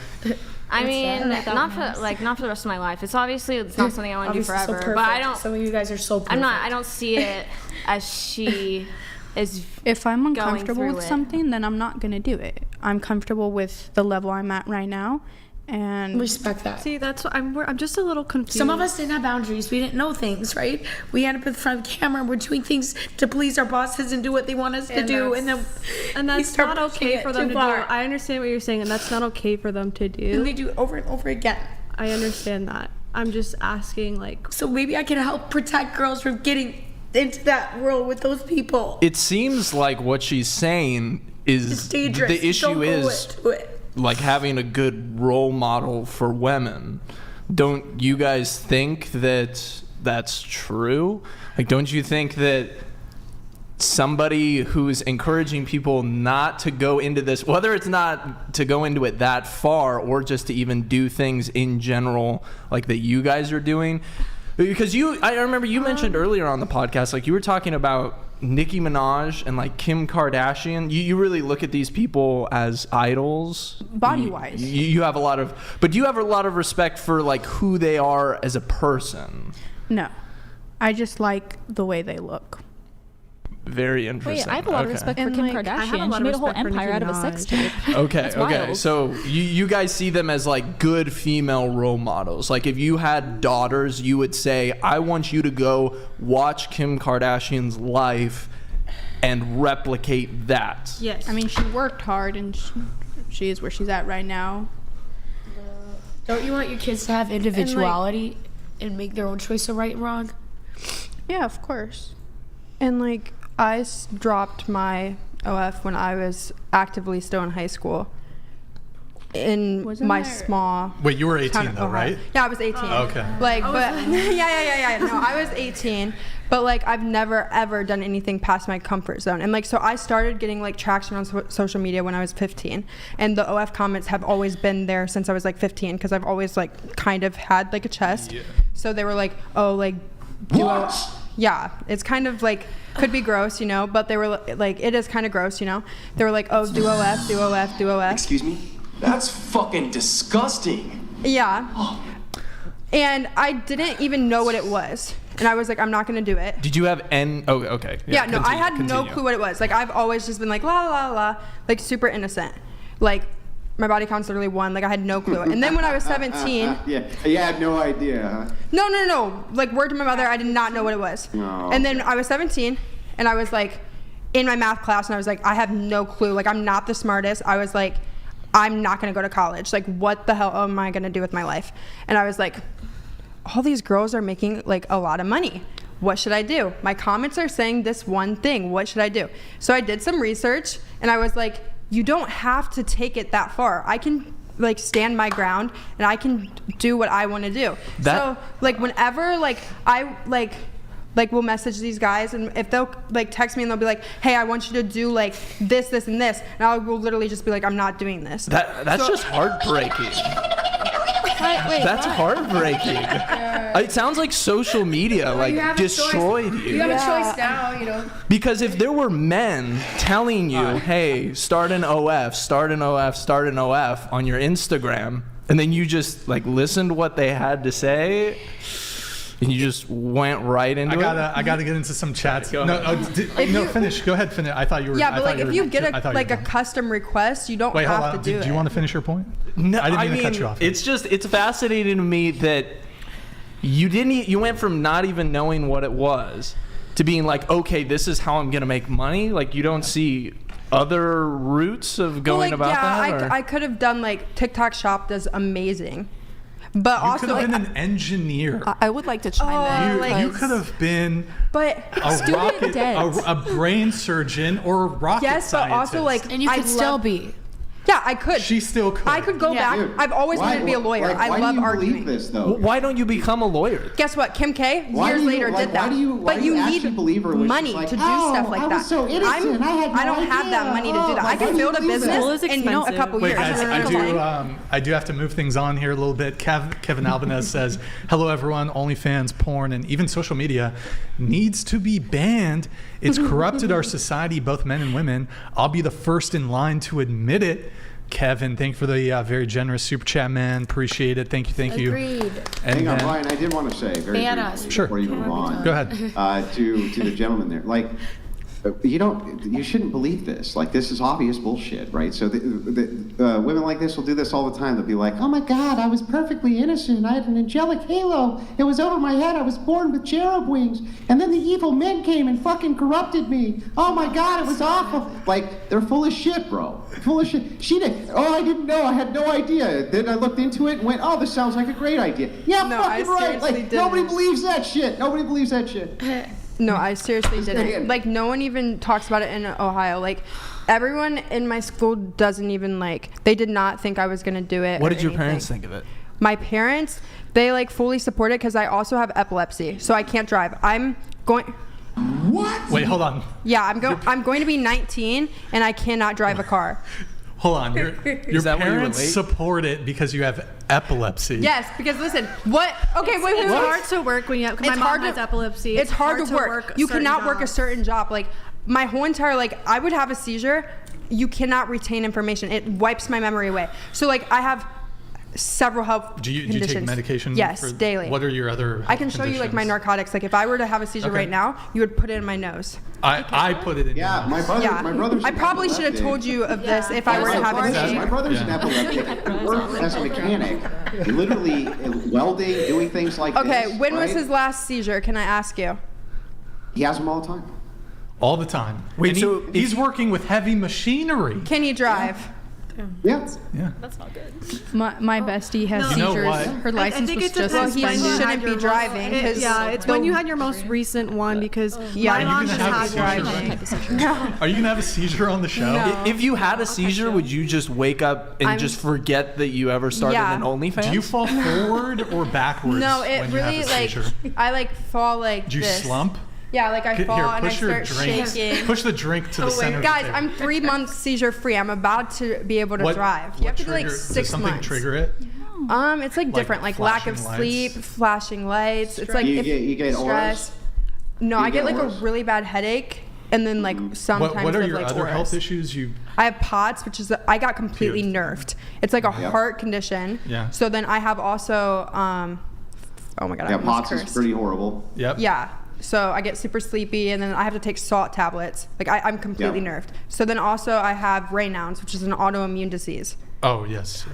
Speaker 2: I mean, not for the rest of my life. It's not something I want to do forever. So but I don't.
Speaker 6: Some of you guys are so perfect.
Speaker 2: I don't see it as she is.
Speaker 3: If I'm uncomfortable with something, then I'm not gonna do it. I'm comfortable with the level I'm at right now. And
Speaker 6: respect that.
Speaker 10: See, that's what I'm just a little confused.
Speaker 6: Some of us didn't have boundaries. We didn't know things, right? We end up in front of the camera and we're doing things to please our bosses and do what they want us to do, and
Speaker 10: that's not okay for them to do. I understand what you're saying, and that's not okay for them to do.
Speaker 6: And they do it over and over again.
Speaker 10: I understand that. I'm just asking, like,
Speaker 6: so maybe I can help protect girls from getting into that world with those people.
Speaker 12: It seems like what she's saying is
Speaker 6: it's dangerous.
Speaker 12: The issue
Speaker 6: Don't
Speaker 12: is.
Speaker 6: go it.
Speaker 12: Like having a good role model for women. Don't you guys think that that's true? Like, don't you think that somebody who's encouraging people not to go into this, whether it's not to go into it that far or just to even do things in general like that you guys are doing? Because I remember you mentioned earlier on the podcast, like you were talking about Nicki Minaj and like Kim Kardashian. You really look at these people as idols.
Speaker 3: Body-wise.
Speaker 12: You have a lot of, but do you have a lot of respect for like who they are as a person?
Speaker 3: No. I just like the way they look.
Speaker 12: Very interesting.
Speaker 5: Wait, I have a lot of respect for Kim Kardashian. She made a whole empire out of a sex tape.
Speaker 12: Okay. So you guys see them as like good female role models. Like if you had daughters, you would say, I want you to go watch Kim Kardashian's life and replicate that.
Speaker 3: Yes. I mean, she worked hard and she is where she's at right now.
Speaker 6: Don't you want your kids to have individuality and make their own choice of right and wrong?
Speaker 4: Yeah, of course. And like, I dropped my OF when I was actively still in high school. Small.
Speaker 1: Wait, you were 18 though, right?
Speaker 4: Yeah, I was 18.
Speaker 1: Oh, okay.
Speaker 4: Like, but yeah. No, I was 18, but like I've never ever done anything past my comfort zone. And like, so I started getting like traction on social media when I was 15, and the OF comments have always been there since I was like 15 because I've always like kind of had like a chest. Yeah. So they were like, oh, like, yeah, it's kind of like, could be gross, but they were like, it is kind of gross, They were like, oh, do OF.
Speaker 15: Excuse me? That's fucking disgusting.
Speaker 4: Yeah. And I didn't even know what it was. And I was like, I'm not going to do it.
Speaker 12: Did you have Oh, okay.
Speaker 4: Yeah, no, I had no clue what it was. Like, I've always just been like, la, la, la, like super innocent. Like, my body count's literally 1. Like, I had no clue. And then when I was 17...
Speaker 9: Yeah, you had no idea, huh?
Speaker 4: No. Like, word to my mother, I did not know what it was.
Speaker 9: No.
Speaker 4: And then I was 17, and I was, like, in my math class, and I was like, I have no clue. Like, I'm not the smartest. I was like, I'm not going to go to college. Like, what the hell am I going to do with my life? And I was like, all these girls are making, like, a lot of money. What should I do? My comments are saying this one thing. What should I do? So I did some research, and I was like, you don't have to take it that far. I can like stand my ground and I can do what I want to do. So like whenever like I like will message these guys, and if they'll like text me and they'll be like, hey, I want you to do like this and this, and I will literally just be like, I'm not doing this.
Speaker 12: That's just heartbreaking. That's heartbreaking. It sounds like social media like destroyed you.
Speaker 6: You have a choice now,
Speaker 12: Because if there were men telling you, hey, start an OF on your Instagram, and then you just like listened to what they had to say, And you just went right into it?
Speaker 1: I gotta get into some chats.
Speaker 12: Go
Speaker 1: No,
Speaker 12: ahead.
Speaker 1: finish. Go ahead, finish. I thought you were.
Speaker 4: Yeah, but like if you get
Speaker 1: I thought
Speaker 4: a
Speaker 1: you were done.
Speaker 4: custom request, you don't
Speaker 1: Wait, hold
Speaker 4: have
Speaker 1: on.
Speaker 4: to do it.
Speaker 1: Do you want to finish your point?
Speaker 12: No,
Speaker 1: I didn't mean to cut you off.
Speaker 12: It's fascinating to me that you went from not even knowing what it was to being like, okay, this is how I'm gonna make money. Like, you don't see other routes of going about that? Or?
Speaker 4: I could have done like TikTok Shop does amazing. But
Speaker 1: You
Speaker 4: also,
Speaker 1: could have been an engineer.
Speaker 11: I would like to chime in.
Speaker 1: You could have been a brain surgeon or a rocket
Speaker 4: yes, but
Speaker 1: scientist.
Speaker 4: also like
Speaker 6: And you could still be.
Speaker 4: Yeah, I could.
Speaker 1: She still could.
Speaker 4: I could go back.
Speaker 9: Dude,
Speaker 4: I've always wanted to be a lawyer.
Speaker 9: Like,
Speaker 4: I
Speaker 9: why
Speaker 4: love
Speaker 9: do you
Speaker 4: arguing.
Speaker 9: believe this, though?
Speaker 12: Why don't you become a lawyer?
Speaker 4: Guess what? Kim K
Speaker 9: Why
Speaker 4: years
Speaker 9: do you-
Speaker 4: later
Speaker 9: like,
Speaker 4: did that.
Speaker 9: why do you- why
Speaker 4: but
Speaker 9: do
Speaker 4: you
Speaker 9: you
Speaker 4: need
Speaker 9: actually believe her when she's
Speaker 4: money
Speaker 9: like,
Speaker 4: to do
Speaker 9: "Oh,
Speaker 4: stuff like
Speaker 9: I
Speaker 4: that.
Speaker 9: was so innocent. I had no
Speaker 4: I don't have
Speaker 9: idea.
Speaker 4: that money to do that.
Speaker 9: Oh,
Speaker 4: I can
Speaker 9: why do you
Speaker 4: build a
Speaker 9: believe
Speaker 4: business
Speaker 9: that?
Speaker 4: in a couple
Speaker 1: Wait,
Speaker 4: years.
Speaker 1: guys, I do have to move things on here a little bit. Kevin Albanez says, "Hello, everyone. OnlyFans, porn, and even social media needs to be banned. It's corrupted our society, both men and women. I'll be the first in line to admit it." Kevin, thank you for the very generous super chat, man. Appreciate it. Thank you.
Speaker 6: Agreed.
Speaker 1: And
Speaker 9: Hang on,
Speaker 1: then-
Speaker 9: Brian. I did want to say very
Speaker 6: Ban
Speaker 9: briefly
Speaker 6: us.
Speaker 1: Sure.
Speaker 9: before you move on.
Speaker 1: Go ahead.
Speaker 9: To the gentleman there, like, you shouldn't believe this. Like, this is obvious bullshit, right? So the women like this will do this all the time. They'll be like, "Oh my God, I was perfectly innocent. I had an angelic halo. It was over my head. I was born with cherub wings. And then the evil men came and fucking corrupted me. Oh my God, it was awful." Like, they're full of shit, bro. Full of shit. I didn't know. I had no idea. Then I looked into it and went, "Oh, this sounds like a great idea." Yeah,
Speaker 4: No, I
Speaker 9: fucking right.
Speaker 4: seriously
Speaker 9: Like,
Speaker 4: didn't.
Speaker 9: nobody believes that shit. Nobody believes that shit.
Speaker 4: No, I seriously
Speaker 9: saying.
Speaker 4: didn't. Like, no one even talks about it in Ohio. Like, everyone in my school doesn't even they did not think I was gonna do it.
Speaker 12: What
Speaker 4: or
Speaker 12: did your
Speaker 4: anything.
Speaker 12: parents think of it?
Speaker 4: My parents, they fully support it because I also have epilepsy, so I can't drive. I'm going.
Speaker 9: What?
Speaker 1: Wait, hold on.
Speaker 4: Yeah, I'm going to be 19 and I cannot drive a car.
Speaker 1: Hold on. Your
Speaker 12: that why you
Speaker 1: parents
Speaker 12: relate?
Speaker 1: support it because you have epilepsy.
Speaker 4: Yes, because listen, what? Okay, wait.
Speaker 10: It's hard to work when you have. My mom has epilepsy.
Speaker 4: It's hard to work. You cannot work a certain job. Like my whole entire I would have a seizure. You cannot retain information. It wipes my memory away. So I have several health
Speaker 1: Do you
Speaker 4: conditions.
Speaker 1: take medication?
Speaker 4: Yes, daily.
Speaker 1: What are your other?
Speaker 4: I can show you my narcotics. If I were to have a seizure right now, you would put it in my nose.
Speaker 1: I put it in.
Speaker 9: Yeah, my brother's
Speaker 4: I
Speaker 9: an
Speaker 4: probably should have
Speaker 9: epileptic.
Speaker 4: told you of this if I were to have a
Speaker 9: My
Speaker 4: seizure.
Speaker 9: brother's an epileptic. He worked as a mechanic, literally welding, doing things like this.
Speaker 4: Okay, when was
Speaker 9: right?
Speaker 4: his last seizure? Can I ask you?
Speaker 9: He has them all the time.
Speaker 1: All the time.
Speaker 12: Wait,
Speaker 1: And
Speaker 12: so
Speaker 1: he's working with heavy machinery.
Speaker 4: Can you drive?
Speaker 9: Yeah.
Speaker 1: Yeah.
Speaker 5: That's not good.
Speaker 3: My bestie has
Speaker 1: You know
Speaker 3: seizures.
Speaker 1: what?
Speaker 3: Her license
Speaker 10: think
Speaker 3: was
Speaker 10: it
Speaker 3: just
Speaker 10: depends
Speaker 4: Well, he
Speaker 10: when you
Speaker 3: suspended.
Speaker 10: had
Speaker 4: shouldn't be
Speaker 10: your
Speaker 4: driving.
Speaker 10: most-
Speaker 4: 'cause
Speaker 10: Yeah, it's when you had your most recent one because
Speaker 4: Yeah,
Speaker 10: my
Speaker 4: are
Speaker 10: mom
Speaker 1: you
Speaker 10: just
Speaker 1: gonna have
Speaker 10: had
Speaker 1: a seizure?
Speaker 10: one.
Speaker 1: Are you gonna have a seizure on the show?
Speaker 4: No.
Speaker 12: If you had a seizure, would you just wake up and
Speaker 4: I'm-
Speaker 12: just forget that you ever started
Speaker 4: Yeah.
Speaker 12: an OnlyFans?
Speaker 1: Do you fall forward or backwards?
Speaker 4: No, it
Speaker 1: when you
Speaker 4: really
Speaker 1: have a seizure?
Speaker 4: I fall like
Speaker 1: Do you
Speaker 4: this.
Speaker 1: slump?
Speaker 4: Yeah, I fall
Speaker 1: Here,
Speaker 4: and I
Speaker 1: push your
Speaker 4: start
Speaker 1: drink.
Speaker 4: shaking.
Speaker 1: Push the drink to the center. of the
Speaker 4: Guys,
Speaker 1: table.
Speaker 4: I'm 3 months seizure free. I'm about to be able to drive. You have to do
Speaker 1: does
Speaker 4: 6
Speaker 1: something
Speaker 4: months.
Speaker 1: trigger it?
Speaker 4: It's different, lack of
Speaker 1: flashing
Speaker 4: sleep,
Speaker 1: lights?
Speaker 4: flashing lights. It's like
Speaker 9: You get
Speaker 4: stress.
Speaker 9: auras?
Speaker 4: No,
Speaker 9: You
Speaker 4: I get
Speaker 9: get
Speaker 4: a
Speaker 9: auras?
Speaker 4: really bad headache, and then sometimes
Speaker 1: What are
Speaker 4: of,
Speaker 1: your other
Speaker 4: auras.
Speaker 1: health issues?
Speaker 4: I have POTS, which is I got completely
Speaker 1: Puked.
Speaker 4: nerfed. It's like a
Speaker 9: Yeah.
Speaker 4: heart condition.
Speaker 1: Yeah.
Speaker 4: So then I have also oh my god, I
Speaker 9: Yeah,
Speaker 4: almost
Speaker 9: POTS is
Speaker 4: cursed.
Speaker 9: pretty horrible.
Speaker 1: Yep.
Speaker 4: Yeah. So I get super sleepy, and then I have to take salt tablets. I'm completely
Speaker 9: Yeah.
Speaker 4: nerfed. So then also I have Raynaud's, which is an autoimmune disease.
Speaker 1: Oh yes.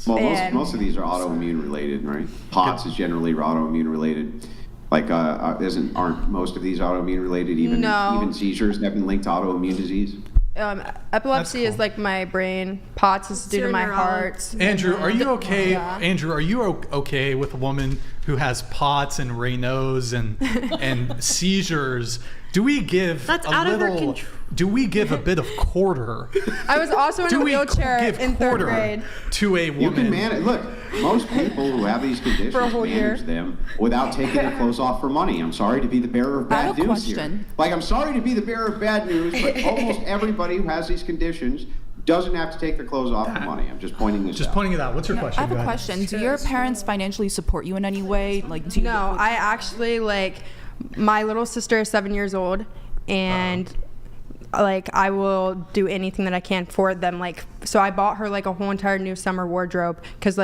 Speaker 9: Well,
Speaker 4: And-
Speaker 9: most of these are autoimmune related, right? POTS is generally autoimmune related. Aren't most of these autoimmune related?
Speaker 4: No.
Speaker 9: Even seizures have been linked to autoimmune disease.
Speaker 4: Epilepsy is my brain. POTS is due to
Speaker 10: your
Speaker 4: my
Speaker 10: neurology.
Speaker 4: heart.
Speaker 1: Andrew, are you okay?
Speaker 4: Yeah.
Speaker 1: Andrew, are you okay with a woman who has POTS and Raynaud's and seizures? Do we give
Speaker 10: That's
Speaker 1: a
Speaker 10: out of her
Speaker 1: little?
Speaker 10: control.
Speaker 1: Do we give a bit of quarter?
Speaker 4: I was also in
Speaker 1: Do
Speaker 4: a
Speaker 1: we
Speaker 4: wheelchair
Speaker 1: give
Speaker 4: in third
Speaker 1: quarter
Speaker 4: grade.
Speaker 1: to a
Speaker 9: You
Speaker 1: woman?
Speaker 9: can manage. Look, most people who have these conditions
Speaker 4: For a whole year.
Speaker 9: manage them without taking their clothes off for money. I'm sorry to be the bearer of
Speaker 11: I
Speaker 9: bad
Speaker 11: have a
Speaker 9: news here.
Speaker 11: question.
Speaker 9: I'm sorry to be the bearer of bad news, but almost everybody who has these conditions doesn't have to take their clothes off for money. I'm just pointing this out.
Speaker 1: Just pointing it out. What's your question?
Speaker 11: I have
Speaker 1: Go
Speaker 11: a
Speaker 1: ahead.
Speaker 11: question. Do your parents financially support you in any way? Do you
Speaker 4: No, I actually my little sister is 7 years old, and I will do anything that I can for them. So I bought her a whole entire new summer wardrobe because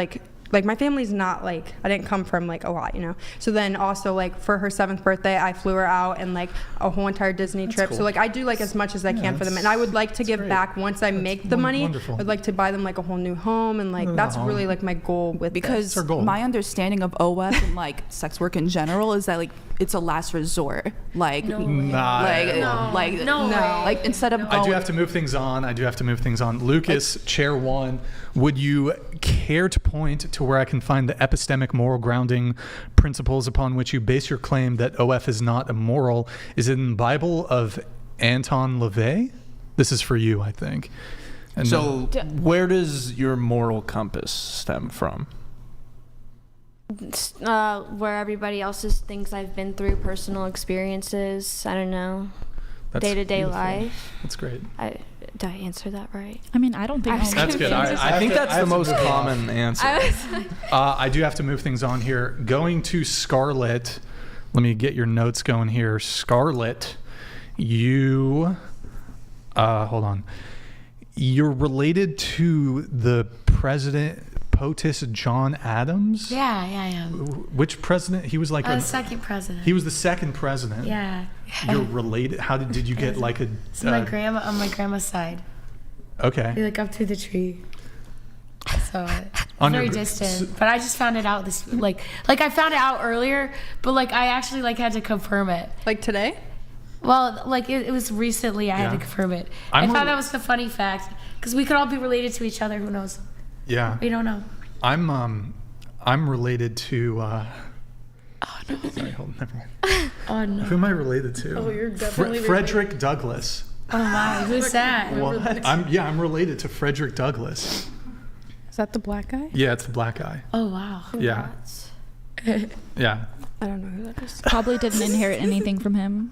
Speaker 4: like my family's not like, I didn't come from like a lot, you know. So then also like for her 7th birthday, I flew her out and like a whole entire Disney trip.
Speaker 1: cool.
Speaker 4: So like I do like as much as I can for them, and I would like to give back once I make the money.
Speaker 1: wonderful.
Speaker 4: I'd like to buy them like a whole new home, and like that's really like my goal with
Speaker 11: Because
Speaker 4: this.
Speaker 11: my understanding of OF and like sex work in general is that like it's a last resort. Like,
Speaker 1: Nah.
Speaker 11: like instead of
Speaker 1: I do have to move things on. Lucas, chair 1, would you care to point to where I can find the epistemic moral grounding principles upon which you base your claim that OF is not immoral? Is it in the Bible of Anton LaVey? This is for you, I think. And
Speaker 12: so where does your moral compass stem from?
Speaker 2: Where everybody else's things I've been through, personal experiences, I don't know, day-to-day life.
Speaker 1: That's great.
Speaker 2: Did I answer that right?
Speaker 5: I mean, I don't think
Speaker 1: that's good.
Speaker 12: I think that's the most common answer.
Speaker 1: I do have to move things on here. Going to Scarlett. Let me get your notes going here. Scarlett, you... hold on. You're related to the president... POTUS John Adams?
Speaker 6: Yeah, I am.
Speaker 1: Which president? He was like
Speaker 6: the second president.
Speaker 1: He was the second president.
Speaker 6: Yeah.
Speaker 1: You're related. How did you get like a?
Speaker 6: It's my grandma on my grandma's side.
Speaker 1: Okay.
Speaker 6: Like up through the tree. So it's
Speaker 1: On
Speaker 6: very
Speaker 1: your-
Speaker 6: distant. But I just found it out this like I found it out earlier, but like I actually like had to confirm it.
Speaker 4: Like today?
Speaker 6: Well, like it was recently. I had to confirm it. I thought that was the funny fact because we could all be related to each other. Who knows?
Speaker 1: Yeah.
Speaker 6: We don't know.
Speaker 1: I'm related to. Oh no! Sorry, hold on. Never mind.
Speaker 6: Oh no!
Speaker 1: Who am I related to?
Speaker 7: Oh, you're definitely
Speaker 1: Frederick Douglass.
Speaker 6: Oh my! Who's that?
Speaker 1: What? I'm related to Frederick Douglass.
Speaker 3: Is that the black guy?
Speaker 1: Yeah, it's the black guy.
Speaker 6: Oh wow!
Speaker 1: Yeah. Yeah.
Speaker 4: I don't know who that is.
Speaker 5: Probably didn't inherit anything from him.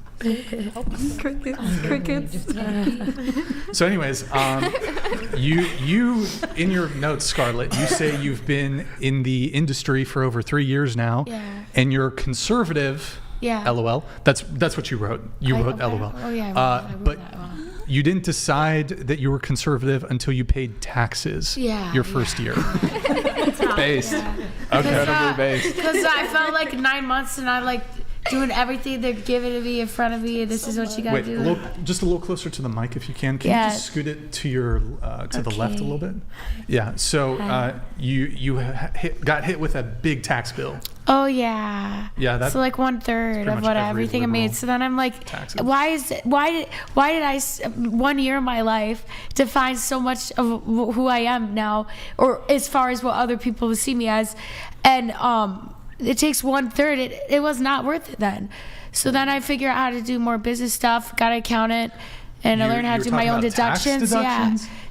Speaker 7: Crickets.
Speaker 1: So, anyways, you in your notes, Scarlett, you say you've been in the industry for over 3 years now, and you're conservative.
Speaker 6: Yeah.
Speaker 1: LOL. That's what you wrote. You wrote LOL.
Speaker 6: Oh yeah. I wrote
Speaker 1: but
Speaker 6: that one.
Speaker 1: you didn't decide that you were conservative until you paid taxes.
Speaker 6: Yeah.
Speaker 1: Your first year.
Speaker 12: Based.
Speaker 1: Okay.
Speaker 12: Incredibly based.
Speaker 6: Because I felt like 9 months and I like doing everything they're giving to me in front of me, and this is what you gotta do.
Speaker 1: Just a little closer to the mic if you can. Can you just scoot it to your to the left a little bit? Yeah. So you got hit with a big tax bill.
Speaker 6: Oh yeah.
Speaker 1: Yeah. That's
Speaker 6: so like 1/3 of what everything I made. So then I'm like, why did I 1 year of my life define so much of who I am now, or as far as what other people see me as, and it takes 1/3. It was not worth it then. So then I figure out how to do more business stuff. Got an accountant, and I learned how to do my own deductions.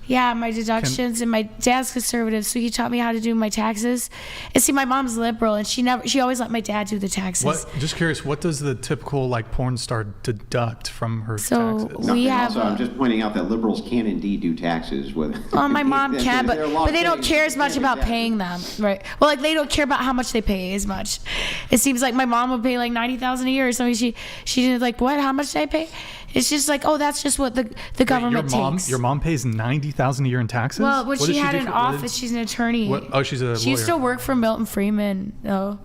Speaker 6: Yeah, my deductions. And my dad's conservative, so he taught me how to do my taxes. And see, my mom's liberal, and she always let my dad do the taxes.
Speaker 1: Just curious, what does the typical like porn star deduct from her taxes?
Speaker 9: Also, I'm just pointing out that liberals can indeed do taxes.
Speaker 6: Oh, my mom can, but they don't care as much about paying them, right? Well, like they don't care about how much they pay as much. It seems like my mom would pay like $90,000 a year or something. She did like, what? How much did I pay? It's just like, oh, that's just what the government takes.
Speaker 1: Your mom pays $90,000 a year in taxes?
Speaker 6: Well, when she had an office, she's an attorney.
Speaker 1: She's a lawyer.
Speaker 6: She used to work for Milton Friedman, though.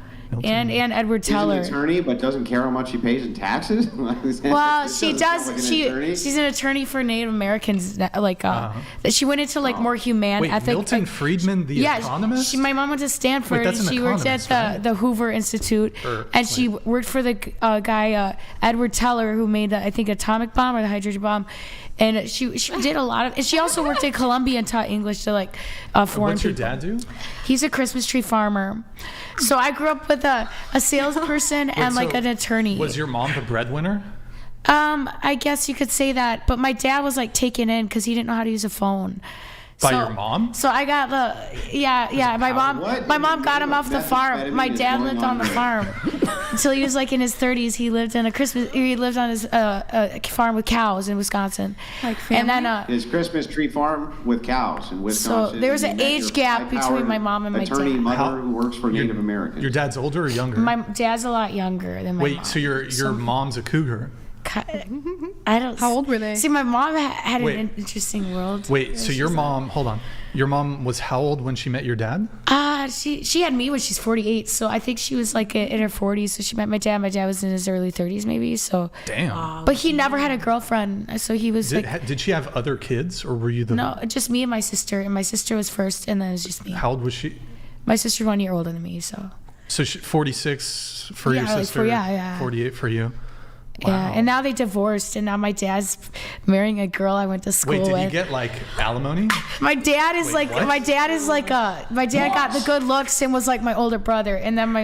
Speaker 6: And Edward Teller.
Speaker 9: She's an attorney, but doesn't care how much she pays in taxes.
Speaker 6: Well, she does. She's an attorney for Native Americans. Like, she went into like more humane ethics.
Speaker 1: Milton Friedman, the economist.
Speaker 6: My mom went to Stanford, and she worked at the Hoover Institute, and she worked for the guy Edward Teller, who made I think atomic bomb or the hydrogen bomb. And she did a lot of, and she also worked at Columbia and taught English to like foreign
Speaker 1: people. What's your dad do?
Speaker 6: He's a Christmas tree farmer. So I grew up with a salesperson and like an attorney.
Speaker 1: Was your mom the breadwinner?
Speaker 6: I guess you could say that, but my dad was like taken in because he didn't know how to use a phone.
Speaker 1: By your mom?
Speaker 6: So I got my mom got him off the farm. My dad lived on the farm until he was like in his 30s. He lived on his farm with cows in Wisconsin.
Speaker 4: Like family?
Speaker 6: And then
Speaker 9: his Christmas tree farm with cows in Wisconsin.
Speaker 6: So there was an age gap between my mom and my dad.
Speaker 9: Attorney mother who works for Native Americans.
Speaker 1: Your dad's older or younger?
Speaker 6: My dad's a lot younger than my mom.
Speaker 1: Wait, so your mom's a cougar?
Speaker 6: I don't.
Speaker 4: How old were they?
Speaker 6: See, my mom had an interesting world.
Speaker 1: Wait, so your mom? Hold on. Your mom was how old when she met your dad?
Speaker 6: She had me when she's 48, so I think she was like in her 40s. So she met my dad. My dad was in his early 30s, maybe. So
Speaker 1: damn.
Speaker 6: But he never had a girlfriend, so he was
Speaker 1: Did she have other kids, or were you the?
Speaker 6: No, just me and my sister. And my sister was first, and then it was just me.
Speaker 1: How old was she?
Speaker 6: My sister's 1 year older than me, so.
Speaker 1: So 46 for your sister. 48 for you. Wow.
Speaker 6: Yeah, and now they divorced, and now my dad's marrying a girl I went to school with.
Speaker 1: Wait, did you get like alimony?
Speaker 6: My dad is my dad got the good looks and was like my older brother, and then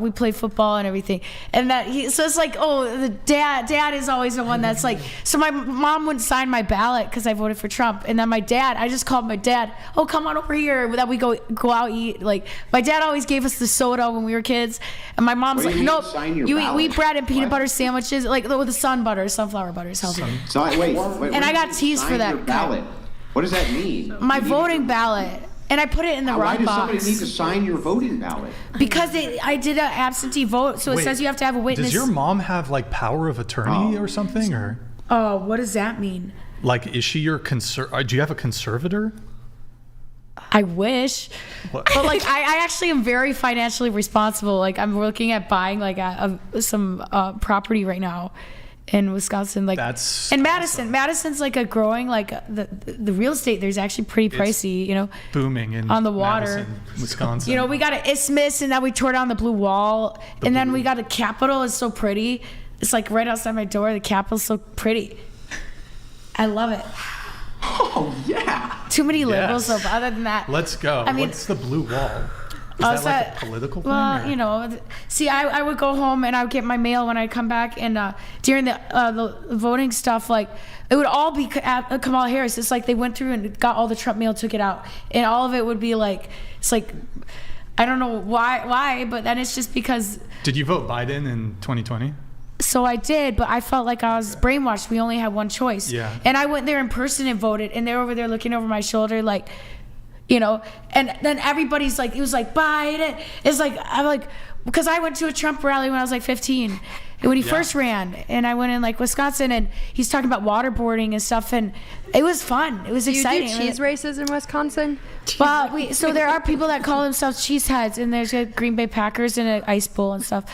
Speaker 6: we played football and everything, and so it's like, oh, the dad is always the one that's like, so my mom wouldn't sign my ballot because I voted for Trump, and then I just called my dad, oh, come on over here, that we go out eat. Like, my dad always gave us the soda when we were kids, and my mom's like, nope, we eat bread and peanut butter sandwiches, like with the sunflower butter is healthy.
Speaker 9: Wait.
Speaker 6: And I got teased for that.
Speaker 9: Your ballot. What does that mean?
Speaker 6: My voting ballot. And I put it in the wrong box.
Speaker 9: Why does somebody need to sign your voting ballot?
Speaker 6: Because I did an absentee vote, so it says you have to have a witness.
Speaker 1: Does your mom have like power of attorney or something, or?
Speaker 6: Oh, what does that mean?
Speaker 1: Like, is she your do you have a conservator?
Speaker 6: I wish, but like I actually am very financially responsible. Like, I'm looking at buying like some property right now in Wisconsin. Like,
Speaker 1: that's
Speaker 6: and Madison. Awesome. Madison's like a growing, like the real estate there's actually pretty pricey. You know,
Speaker 1: booming in
Speaker 6: on the water,
Speaker 1: Madison, Wisconsin.
Speaker 6: You know, we got an isthmus, and then we tore down the blue wall, and then we got a Capitol. It's so pretty. It's like right outside my door. The Capitol's so pretty. I love it.
Speaker 15: Oh, yeah.
Speaker 6: Too many liberals, though, but other than that.
Speaker 1: Let's go. I mean, what's the blue wall? Is that like a political thing?
Speaker 6: Well, you know, see, I would go home and I would get my mail when I come back, and during the voting stuff, like, it would all be Kamala Harris. It's like they went through and got all the Trump mail, took it out, and all of it would be like, it's like, I don't know why, but then it's just because.
Speaker 1: Did you vote Biden in 2020?
Speaker 6: So I did, but I felt like I was brainwashed. We only had one choice.
Speaker 1: Yeah.
Speaker 6: And I went there in person and voted, and they're over there looking over my shoulder, like, you know, and then everybody's like, it was like, Biden. It's like, I'm like, because I went to a Trump rally when I was like 15, when he first ran, and I went in like Wisconsin, and he's talking about waterboarding and stuff, and it was fun. It was exciting.
Speaker 4: Do you do cheese races in Wisconsin?
Speaker 6: Well, so there are people that call themselves cheeseheads, and there's a Green Bay Packers and an ice bowl and stuff.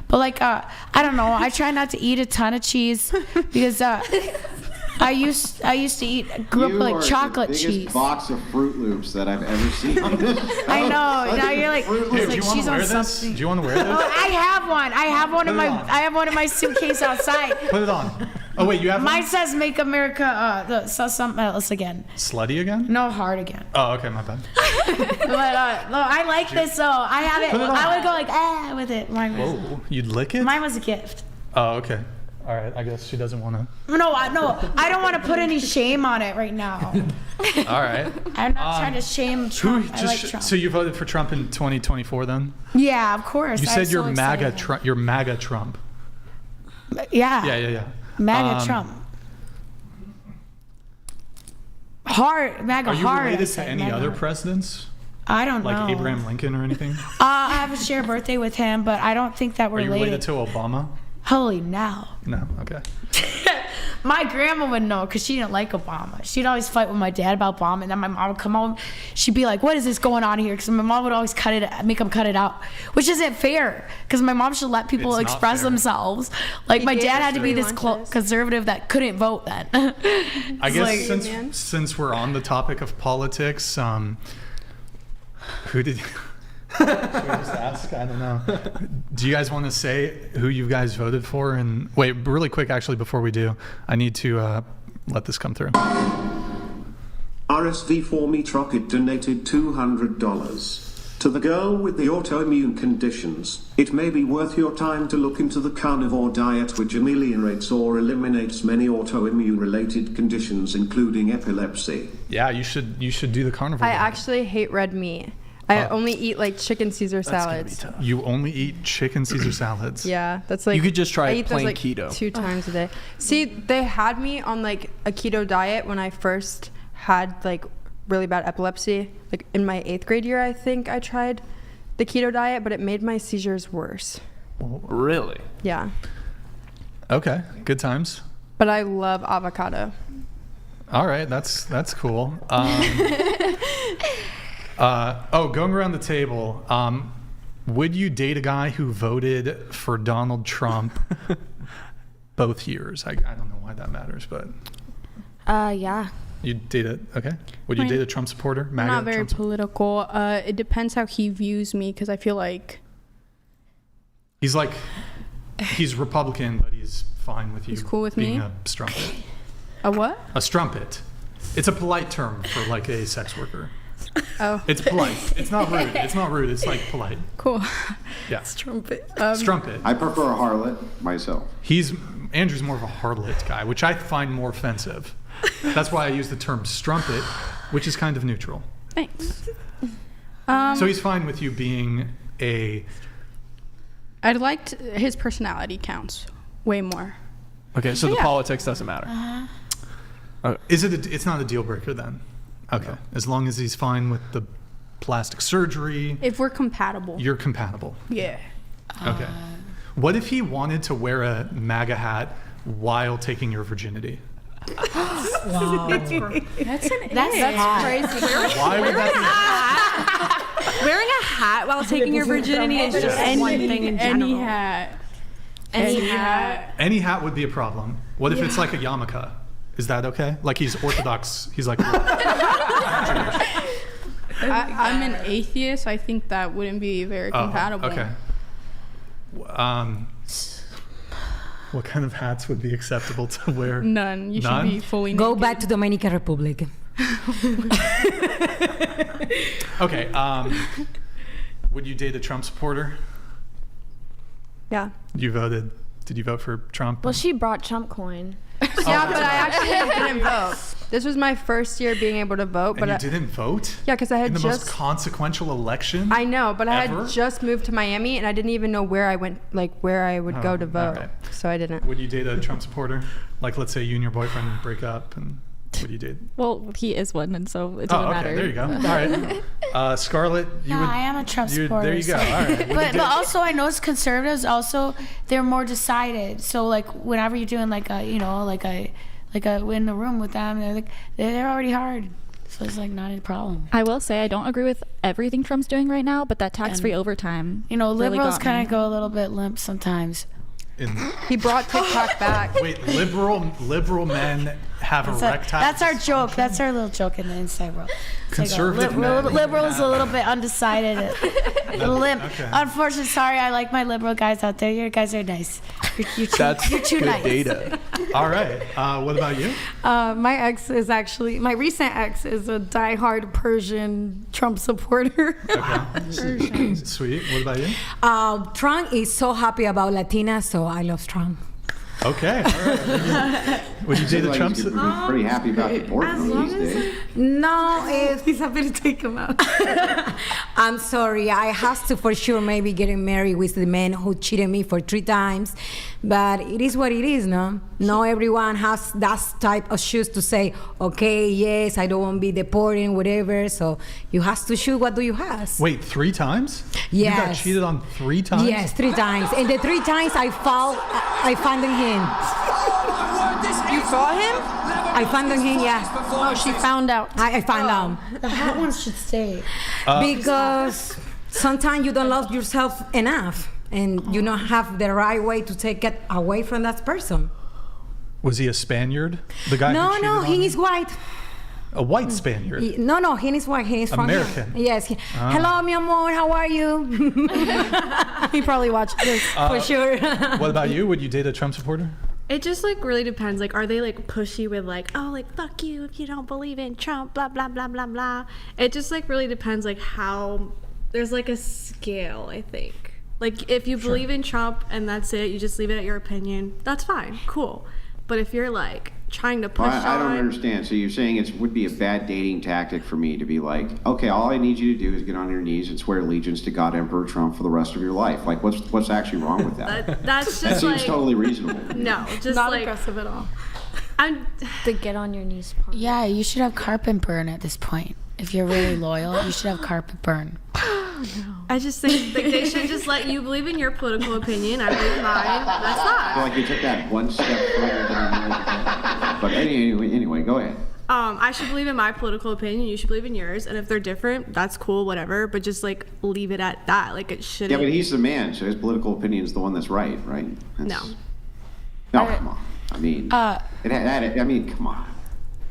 Speaker 6: But like, I don't know. I try not to eat a ton of cheese because I used to grew up like chocolate cheese.
Speaker 9: You are the biggest box of Fruit Loops that I've ever seen on this show.
Speaker 6: I know. Now you're like,
Speaker 1: dude, like she's on something. Do you want to wear this?
Speaker 6: Oh, I have one. I have one in my suitcase outside.
Speaker 1: Put it on. Oh wait, you have
Speaker 6: mine
Speaker 1: one?
Speaker 6: says "Make America something else again."
Speaker 1: Slutty again?
Speaker 6: No, hard again.
Speaker 1: Oh, okay, my bad.
Speaker 6: But no, I like this though. I have it. I would go like with it.
Speaker 1: Whoa, you'd lick it?
Speaker 6: Mine was a gift.
Speaker 1: Oh, okay. All right, I guess she doesn't want to.
Speaker 6: No, I don't want to put any shame on it right now.
Speaker 1: All right.
Speaker 6: I'm not trying to shame Trump. I like Trump.
Speaker 1: So you voted for Trump in 2024 then?
Speaker 6: Yeah, of course.
Speaker 1: You said you're MAGA Trump. You're MAGA Trump.
Speaker 6: Yeah.
Speaker 1: Yeah.
Speaker 6: MAGA Trump. MAGA
Speaker 1: Are you
Speaker 6: hard.
Speaker 1: related to any other presidents?
Speaker 6: I don't know.
Speaker 1: Like Abraham Lincoln or anything?
Speaker 6: I have a shared birthday with him, but I don't think that we're related.
Speaker 1: Are you related to Obama?
Speaker 6: Holy no.
Speaker 1: No, okay.
Speaker 6: My grandma would know because she didn't like Obama. She'd always fight with my dad about Obama, and then my mom would come home. She'd be like, "What is this going on here?" Because my mom would always make him cut it out, which isn't fair. Because my mom should let people express themselves. Like my dad had to be this conservative that couldn't vote then.
Speaker 1: I guess since we're on the topic of politics, who did? Should we just ask? I don't know. Do you guys want to say who you guys voted for? And wait, really quick, actually, before we do, I need to let this come through.
Speaker 14: RSV for me Trocket donated $200. To the girl with the autoimmune conditions, it may be worth your time to look into the carnivore diet, which ameliorates or eliminates many autoimmune-related conditions, including epilepsy.
Speaker 1: Yeah, you should do the carnivore diet.
Speaker 4: I actually hate red meat. I only eat like chicken Caesar salads.
Speaker 1: You only eat chicken Caesar salads?
Speaker 4: Yeah, that's like.
Speaker 12: You could just try plain
Speaker 4: like
Speaker 12: keto.
Speaker 4: 2 times a day. See, they had me on like a keto diet when I first had like really bad epilepsy. Like in my 8th grade year, I think I tried the keto diet, but it made my seizures worse.
Speaker 12: Really?
Speaker 4: Yeah.
Speaker 1: Okay, good times.
Speaker 4: But I love avocado.
Speaker 1: All right, that's cool. Going around the table, would you date a guy who voted for Donald Trump both years? I don't know why that matters, but
Speaker 2: Yeah.
Speaker 1: you'd date it. Okay. Would you date a Trump supporter?
Speaker 3: I'm not very
Speaker 1: Trump
Speaker 3: political. It depends how he views me, because I feel like
Speaker 1: he's Republican, but he's fine with you.
Speaker 3: He's cool with
Speaker 1: being
Speaker 3: me?
Speaker 1: a strumpet.
Speaker 3: a what?
Speaker 1: A strumpet. It's a polite term for like a sex worker.
Speaker 3: Oh.
Speaker 1: It's polite. It's not rude. It's not rude. It's like polite.
Speaker 3: Cool.
Speaker 1: Yeah.
Speaker 7: Strumpet.
Speaker 1: Strumpet.
Speaker 9: I prefer a harlot myself.
Speaker 1: Andrew's more of a harlot guy, which I find more offensive. That's why I use the term strumpet, which is kind of neutral.
Speaker 3: Thanks.
Speaker 1: So he's fine with you being a...
Speaker 3: I'd like his personality counts way more.
Speaker 12: Okay, so the politics doesn't matter.
Speaker 1: It's not a deal breaker then? Okay. As long as he's fine with the plastic surgery.
Speaker 3: If we're compatible.
Speaker 1: You're compatible.
Speaker 3: Yeah.
Speaker 1: Okay. What if he wanted to wear a MAGA hat while taking your virginity?
Speaker 8: Wow.
Speaker 7: That's crazy.
Speaker 1: Why would that be?
Speaker 10: Wearing a hat while taking your virginity is just one thing in general.
Speaker 3: Any hat.
Speaker 1: Any hat would be a problem. What if it's like a yarmulke? Is that okay? Like he's Orthodox. He's like...
Speaker 3: I'm an atheist. I think that wouldn't be very compatible.
Speaker 1: Okay. What kind of hats would be acceptable to wear?
Speaker 3: None. You should be fully
Speaker 8: Go
Speaker 3: naked.
Speaker 8: back to Dominican Republic.
Speaker 1: Okay. Would you date a Trump supporter?
Speaker 4: Yeah.
Speaker 1: Did you vote for Trump?
Speaker 2: Well, she brought Trump coin.
Speaker 4: Yeah, but I actually didn't vote. This was my first year being able to vote.
Speaker 1: And
Speaker 4: But
Speaker 1: you didn't vote?
Speaker 4: Yeah, because I had
Speaker 1: in the
Speaker 4: just...
Speaker 1: most consequential election?
Speaker 4: I know, but I
Speaker 1: ever?
Speaker 4: had just moved to Miami, and I didn't even know where I went, like where I would go to vote.
Speaker 1: Alright.
Speaker 4: So I didn't.
Speaker 1: Would you date a Trump supporter? Like, let's say you and your boyfriend break up, and would you date?
Speaker 5: Well, he is one, and so it doesn't matter.
Speaker 1: There you go. All right. Scarlett, you would...
Speaker 6: I am a Trump supporter.
Speaker 1: There you go.
Speaker 6: so-
Speaker 1: All right.
Speaker 6: But also I noticed conservatives also, they're more decided. So like whenever you're doing like a in the room with them, they're already hard. So it's like not a problem.
Speaker 5: I will say I don't agree with everything Trump's doing right now, but that tax-free overtime.
Speaker 6: Liberals
Speaker 5: really
Speaker 6: kind of go a little bit limp sometimes.
Speaker 4: He brought TikTok back.
Speaker 1: Wait, liberal men have a rec tax?
Speaker 6: That's our joke. That's our little joke in the inside world. It's
Speaker 1: Conservative men.
Speaker 6: Liberals a little bit undecided, limp.
Speaker 1: Okay.
Speaker 6: Unfortunately, sorry, I like my liberal guys out there. You guys are nice. You're too
Speaker 12: good
Speaker 6: nice.
Speaker 12: data.
Speaker 1: All right. What about you?
Speaker 7: My recent ex is a diehard Persian Trump supporter.
Speaker 1: Okay. Sweet. What about you?
Speaker 8: Trump is so happy about Latinas, so I love Trump.
Speaker 1: Okay. All right. Would you date a Trump?
Speaker 9: He's pretty happy about deporting these days.
Speaker 8: No,
Speaker 7: He's happy to take him out.
Speaker 8: I'm sorry. I have to for sure maybe getting married with the man who cheated me for 3 times. But it is what it is, no? No everyone has that type of shoes to say, okay, yes, I don't want to be deported, whatever. So you have to choose what do you have.
Speaker 1: Wait, 3 times?
Speaker 8: Yes.
Speaker 1: You got cheated on 3 times?
Speaker 8: Yes, 3 times. And the 3 times I found him.
Speaker 3: You saw him?
Speaker 8: I found him, yeah.
Speaker 7: Oh, she found out.
Speaker 8: I found out.
Speaker 6: The hot ones should stay.
Speaker 8: Because sometimes you don't love yourself enough and you don't have the right way to take it away from that person.
Speaker 1: Was he a Spaniard? The guy who
Speaker 8: No,
Speaker 1: cheated on
Speaker 8: he
Speaker 1: you?
Speaker 8: is white.
Speaker 1: A white Spaniard?
Speaker 8: No, he is white. He is from
Speaker 1: American?
Speaker 8: here. Yes. Hello, mi amor. How are you?
Speaker 7: He probably watched this.
Speaker 8: For sure.
Speaker 1: What about you? Would you date a Trump supporter?
Speaker 10: It just really depends. Are they pushy with fuck you if you don't believe in Trump, blah blah blah blah blah. It just really depends how there's a scale, I think. If you believe in Trump and that's it, you just leave it at your opinion, that's fine, cool. But if you're trying to push
Speaker 9: I don't understand. So you're saying it would be a bad dating tactic for me to be okay, all I need you to do is get on your knees and swear allegiance to God Emperor Trump for the rest of your life. What's actually wrong with that?
Speaker 10: That's
Speaker 9: That
Speaker 10: just
Speaker 9: seems totally reasonable.
Speaker 10: No, just
Speaker 7: Not aggressive at all.
Speaker 2: The get on your knees part.
Speaker 6: Yeah, you should have carpet burn at this point. If you're really loyal, you should have carpet burn.
Speaker 10: I just think they should just let you believe in your political opinion. I believe mine. That's
Speaker 9: I feel
Speaker 10: that.
Speaker 9: like you took that one step further than you wanted to. But anyway, go ahead.
Speaker 10: I should believe in my political opinion. You should believe in yours. And if they're different, that's cool, whatever. But just like leave it at that. Like it shouldn't.
Speaker 9: Yeah, but he's the man, so his political opinion is the one that's right?
Speaker 10: No.
Speaker 9: No, come on. I mean, come on.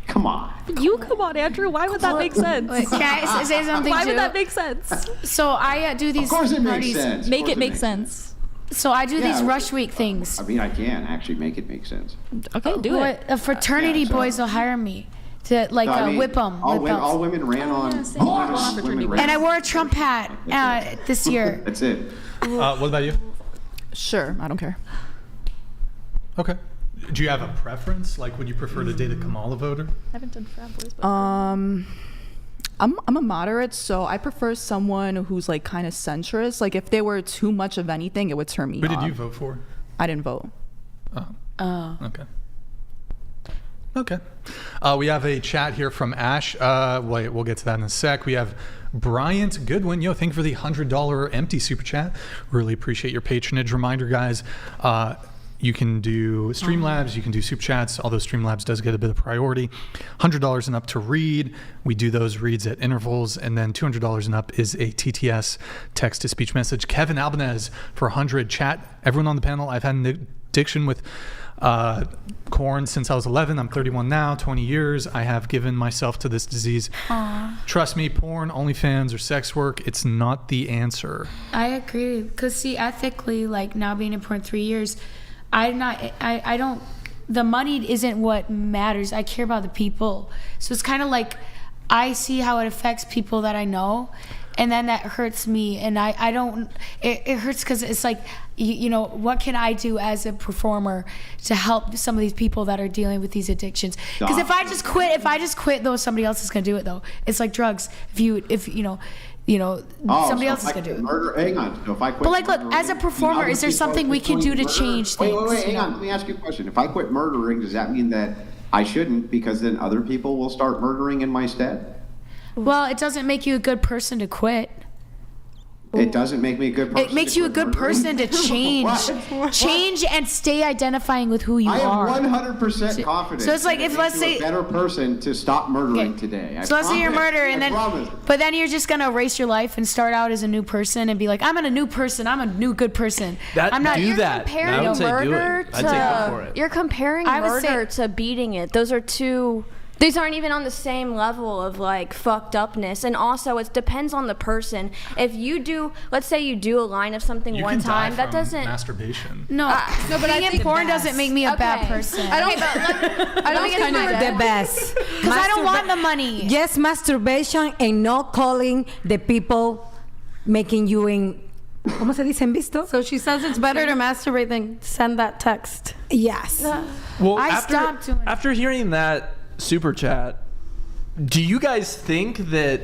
Speaker 9: Come on.
Speaker 5: You come on, Andrew. Why would that make sense?
Speaker 6: Wait, can I say something
Speaker 5: Why
Speaker 6: too?
Speaker 5: would that make sense?
Speaker 6: So I do these
Speaker 9: Of course it
Speaker 6: parties.
Speaker 9: makes sense.
Speaker 5: Make it make sense.
Speaker 6: So I do
Speaker 9: Yeah,
Speaker 6: these rush week things.
Speaker 9: I mean, I can actually make it make sense.
Speaker 5: Okay, do it.
Speaker 6: Fraternity boys will hire me to like
Speaker 9: No, I mean,
Speaker 6: whip them.
Speaker 9: all women ran on. Women ran
Speaker 6: And I wore a Trump hat this year.
Speaker 9: That's it.
Speaker 1: What about you?
Speaker 11: Sure, I don't care.
Speaker 1: Okay. Do you have a preference? Like, would you prefer to date a Kamala voter?
Speaker 5: I haven't done frat boys.
Speaker 11: I'm a moderate, so I prefer someone who's like kind of centrist. Like if they were too much of anything, it would turn me off.
Speaker 1: Who did you vote for?
Speaker 11: I didn't vote.
Speaker 1: Oh. Okay. Okay. We have a chat here from Ash. Wait, we'll get to that in a sec. We have Bryant Goodwin. Yo, thank you for the $100 empty super chat. Really appreciate your patronage. Reminder, guys, you can do Streamlabs, you can do Super Chats, although Streamlabs does get a bit of priority. $100 and up to read. We do those reads at intervals, and then $200 and up is a TTS, text-to-speech message. Kevin Albanez for 100 chat. Everyone on the panel, I've had an addiction with corn since I was 11. I'm 31 now, 20 years. I have given myself to this disease. Trust me, porn, OnlyFans, or sex work, it's not the answer.
Speaker 6: I agree. Because see, ethically, like now being in porn 3 years, I don't, the money isn't what matters. I care about the people. So it's kind of like I see how it affects people that I know, and then that hurts me. And I don't, it hurts because it's like, you know, what can I do as a performer to help some of these people that are dealing with these addictions? Because if I just quit, though, somebody else is going to do it, though. It's like drugs. If you know, somebody else is going to do it.
Speaker 9: Hang on. So if I quit
Speaker 6: but like, look, as a performer, is there something we can do to change things?
Speaker 9: Wait, hang on. Let me ask you a question. If I quit murdering, does that mean that I shouldn't, because then other people will start murdering in my stead?
Speaker 6: Well, it doesn't make you a good person to quit.
Speaker 9: It doesn't make me a good person.
Speaker 6: It makes you a good person to change and stay identifying with who you are.
Speaker 9: I am 100% confident.
Speaker 6: So it's like, if let's say
Speaker 9: a better person to stop murdering today.
Speaker 6: So let's say you're murder, and then, but then you're just gonna erase your life and start out as a new person and be like, I'm a new person. I'm a new good person.
Speaker 5: I'm not.
Speaker 6: You're
Speaker 5: comparing murder to. You're comparing murder to beating it. Those are two. These aren't even on the same level of like fucked upness. And also it depends on the person. If you do, let's say you do a line of something one time, that doesn't
Speaker 1: masturbation.
Speaker 6: No, but being in porn doesn't make me a bad person.
Speaker 8: I don't think you're the best.
Speaker 6: Because I don't want the money.
Speaker 8: Yes, masturbation and not calling the people making you in. ¿Cómo se dice en visto?
Speaker 7: So she says it's better to masturbate than send that text.
Speaker 8: Yes.
Speaker 12: Well,
Speaker 6: I stopped doing it.
Speaker 12: After hearing that super chat, do you guys think that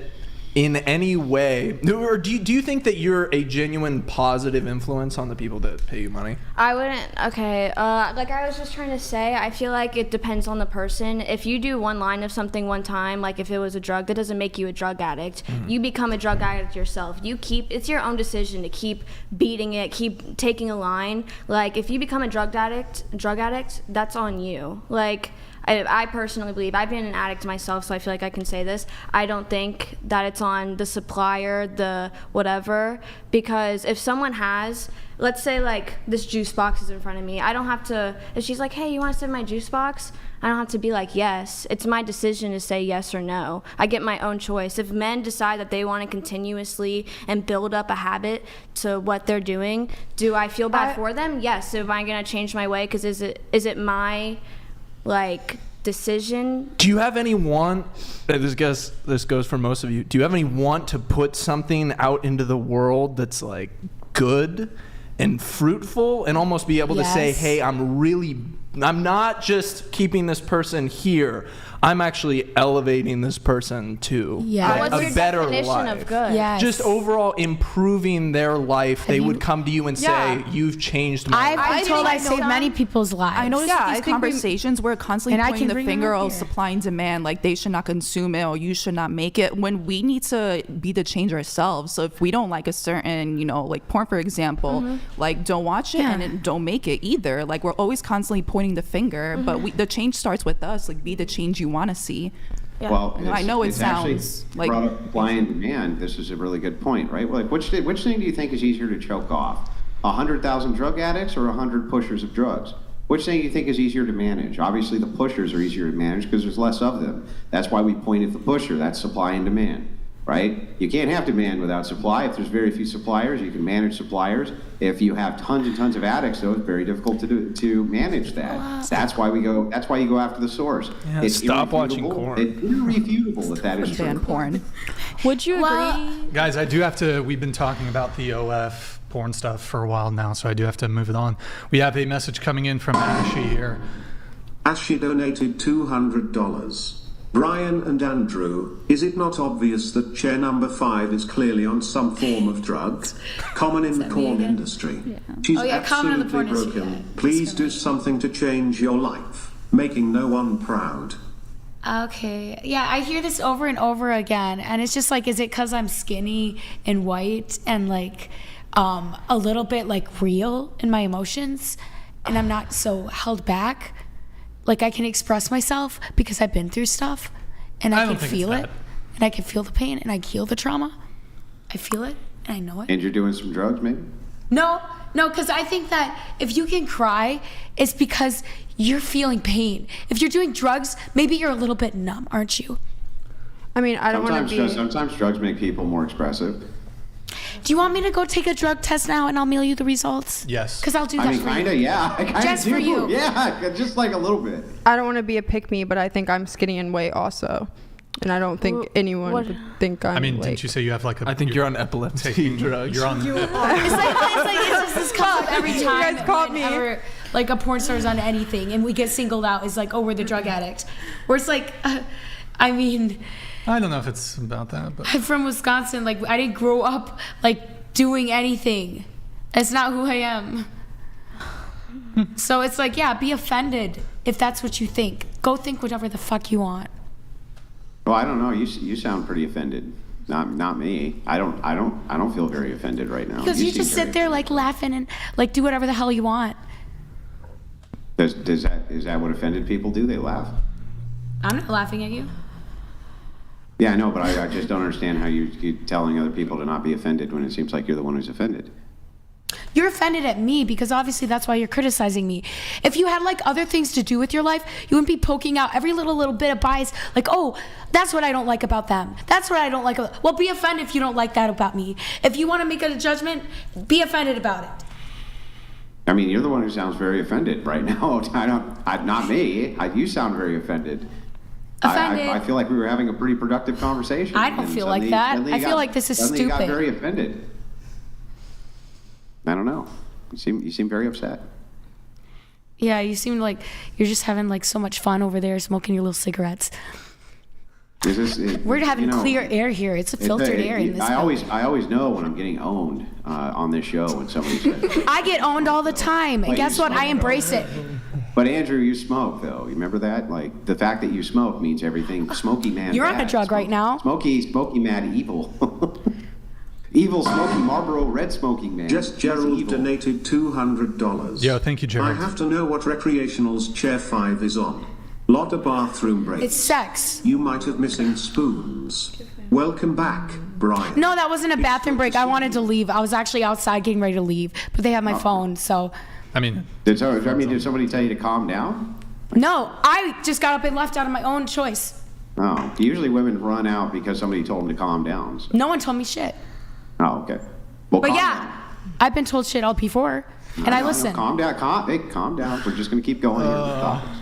Speaker 12: in any way, or do you think that you're a genuine positive influence on the people that pay you money?
Speaker 5: I wouldn't. Okay. Like I was just trying to say, I feel like it depends on the person. If you do one line of something one time, like if it was a drug, that doesn't make you a drug addict. You become a drug addict yourself. It's your own decision to keep beating it, keep taking a line. Like if you become a drug addict, that's on you. Like, I personally believe, I've been an addict myself, so I feel like I can say this. I don't think that it's on the supplier, the whatever, because if someone has, let's say like this juice box is in front of me, I don't have to, if she's like, hey, you want to sip my juice box? I don't have to be like, yes. It's my decision to say yes or no. I get my own choice. If men decide that they want to continuously and build up a habit to what they're doing, do I feel bad for them? Yes. So am I going to change my way? Because is it my like decision?
Speaker 12: Do you have any want, this goes for most of you, do you have any want to put something out into the world that's like good and fruitful and almost be able to say, hey, I'm not just keeping this person here, I'm actually elevating this person to a better life.
Speaker 5: Of good?
Speaker 6: Yes.
Speaker 12: Just overall improving their life. They would come to you and say, you've changed my life.
Speaker 6: I've been told I saved many people's lives.
Speaker 11: I noticed these conversations we're constantly pointing the finger of
Speaker 6: here.
Speaker 11: supply and demand, like they should not consume it or you should not make it, when we need to be the change ourselves. So if we don't like a certain, like porn, for example, like don't watch it and don't make it either. Like we're always constantly pointing the finger, but the change starts with us. Like be the change you want to see.
Speaker 7: Yeah.
Speaker 9: Well,
Speaker 11: I know it
Speaker 9: it's actually
Speaker 11: sounds like
Speaker 9: brought up supply and demand. This is a really good point, right? Like, which thing do you think is easier to choke off? 100,000 drug addicts or 100 pushers of drugs? Which thing do you think is easier to manage? Obviously, the pushers are easier to manage because there's less of them. That's why we point at the pusher. That's supply and demand, right? You can't have demand without supply. If there's very few suppliers, you can manage suppliers. If you have tons and tons of addicts, though, it's very difficult to manage that. Wow. That's why you go after the source.
Speaker 12: Yeah,
Speaker 9: It's
Speaker 12: stop watching porn.
Speaker 9: It's irrefutable that is true.
Speaker 11: ban porn.
Speaker 5: Would you agree?
Speaker 1: Guys, I do have to. We've been talking about the OF porn stuff for a while now, so I do have to move it on. We have a message coming in from Ashy here.
Speaker 14: Ashley donated $200. Brian and Andrew, is it not obvious that chair number 5 is clearly on some form of drugs? Common in the porn industry. Yeah. She's
Speaker 6: common in the porn
Speaker 14: absolutely broken.
Speaker 6: industry.
Speaker 14: Please do something to change your life, making no one proud.
Speaker 6: Okay. Yeah, I hear this over and over again, and it's just like, is it because I'm skinny and white and like a little bit like real in my emotions, and I'm not so held back? Like, I can express myself because I've been through stuff, and I can feel it, and I can feel the pain, and I heal the trauma. I feel it, and I know it.
Speaker 9: And you're doing some drugs, maybe?
Speaker 6: No, because I think that if you can cry, it's because you're feeling pain. If you're doing drugs, maybe you're a little bit numb, aren't you?
Speaker 4: I mean, I don't want to be...
Speaker 9: Sometimes drugs make people more expressive.
Speaker 6: Do you want me to go take a drug test now and I'll mail you the results?
Speaker 1: Yes.
Speaker 6: Because I'll do that for you.
Speaker 9: Kinda, yeah. I kinda
Speaker 6: just
Speaker 9: do.
Speaker 6: For you.
Speaker 9: Yeah, just like a little bit.
Speaker 4: I don't want to be a pick-me, but I think I'm skinny and white also. And I don't think anyone would think I'm
Speaker 1: didn't you say you have like a...
Speaker 12: I think you're on epilepsy drugs.
Speaker 1: You're on...
Speaker 6: It's just comes up every time.
Speaker 4: You guys caught me.
Speaker 6: Whenever, like, a porn star's on anything and we get singled out as like, oh, we're the drug addict. Where it's like, I mean...
Speaker 1: I don't know if it's about that, but...
Speaker 6: I'm from Wisconsin. Like, I didn't grow up, like, doing anything. That's not who I am. So it's like, yeah, be offended if that's what you think. Go think whatever the fuck you want.
Speaker 9: Well, I don't know. You sound pretty offended. Not me. I don't feel very offended right now.
Speaker 6: Because you just sit there like laughing and like do whatever the hell you want.
Speaker 9: Is that what offended people do? They laugh.
Speaker 6: I'm not laughing at you.
Speaker 9: Yeah, I know, but I just don't understand how you're telling other people to not be offended when it seems like you're the one who's offended.
Speaker 6: You're offended at me because obviously that's why you're criticizing me. If you had like other things to do with your life, you wouldn't be poking out every little bit of bias like, oh, that's what I don't like about them. That's what I don't like. Well, be offended if you don't like that about me. If you want to make a judgment, be offended about it.
Speaker 9: I mean, you're the one who sounds very offended right now. Not me. You sound very offended. I feel like we were having a pretty productive conversation.
Speaker 6: I don't feel like that. I feel like this is stupid.
Speaker 9: You got very offended. I don't know. You seem very upset.
Speaker 6: Yeah, you seem like you're just having like so much fun over there smoking your little cigarettes. We're having clear air here. It's a filtered air in this.
Speaker 9: I always know when I'm getting owned on this show when somebody says.
Speaker 6: I get owned all the time, and guess what? I embrace it.
Speaker 9: But Andrew, you smoke though. You remember that? Like the fact that you smoke means everything. Smoky man.
Speaker 6: You're
Speaker 9: bad.
Speaker 6: on a drug right now.
Speaker 9: Smoky mad evil. Evil smoking Marlboro red smoking man.
Speaker 14: Just Gerald donated $200.
Speaker 1: Yo, thank you, Gerald.
Speaker 14: I have to know what recreationals chair 5 is on. Lot of bathroom breaks.
Speaker 6: It's sex.
Speaker 14: You might have missing spoons. Welcome back, Brian.
Speaker 6: No, that wasn't a bathroom break. I wanted to leave. I was actually outside getting ready to leave, but they had my phone, so.
Speaker 9: Did somebody tell you to calm down?
Speaker 6: No, I just got up and left out of my own choice.
Speaker 9: Oh, usually women run out because somebody told them to calm down. So.
Speaker 6: No one told me shit.
Speaker 9: Oh, okay. Well,
Speaker 6: but yeah, I've been told shit all before, and I listen.
Speaker 9: No, calm down, calm down. We're just gonna keep going here with the topics.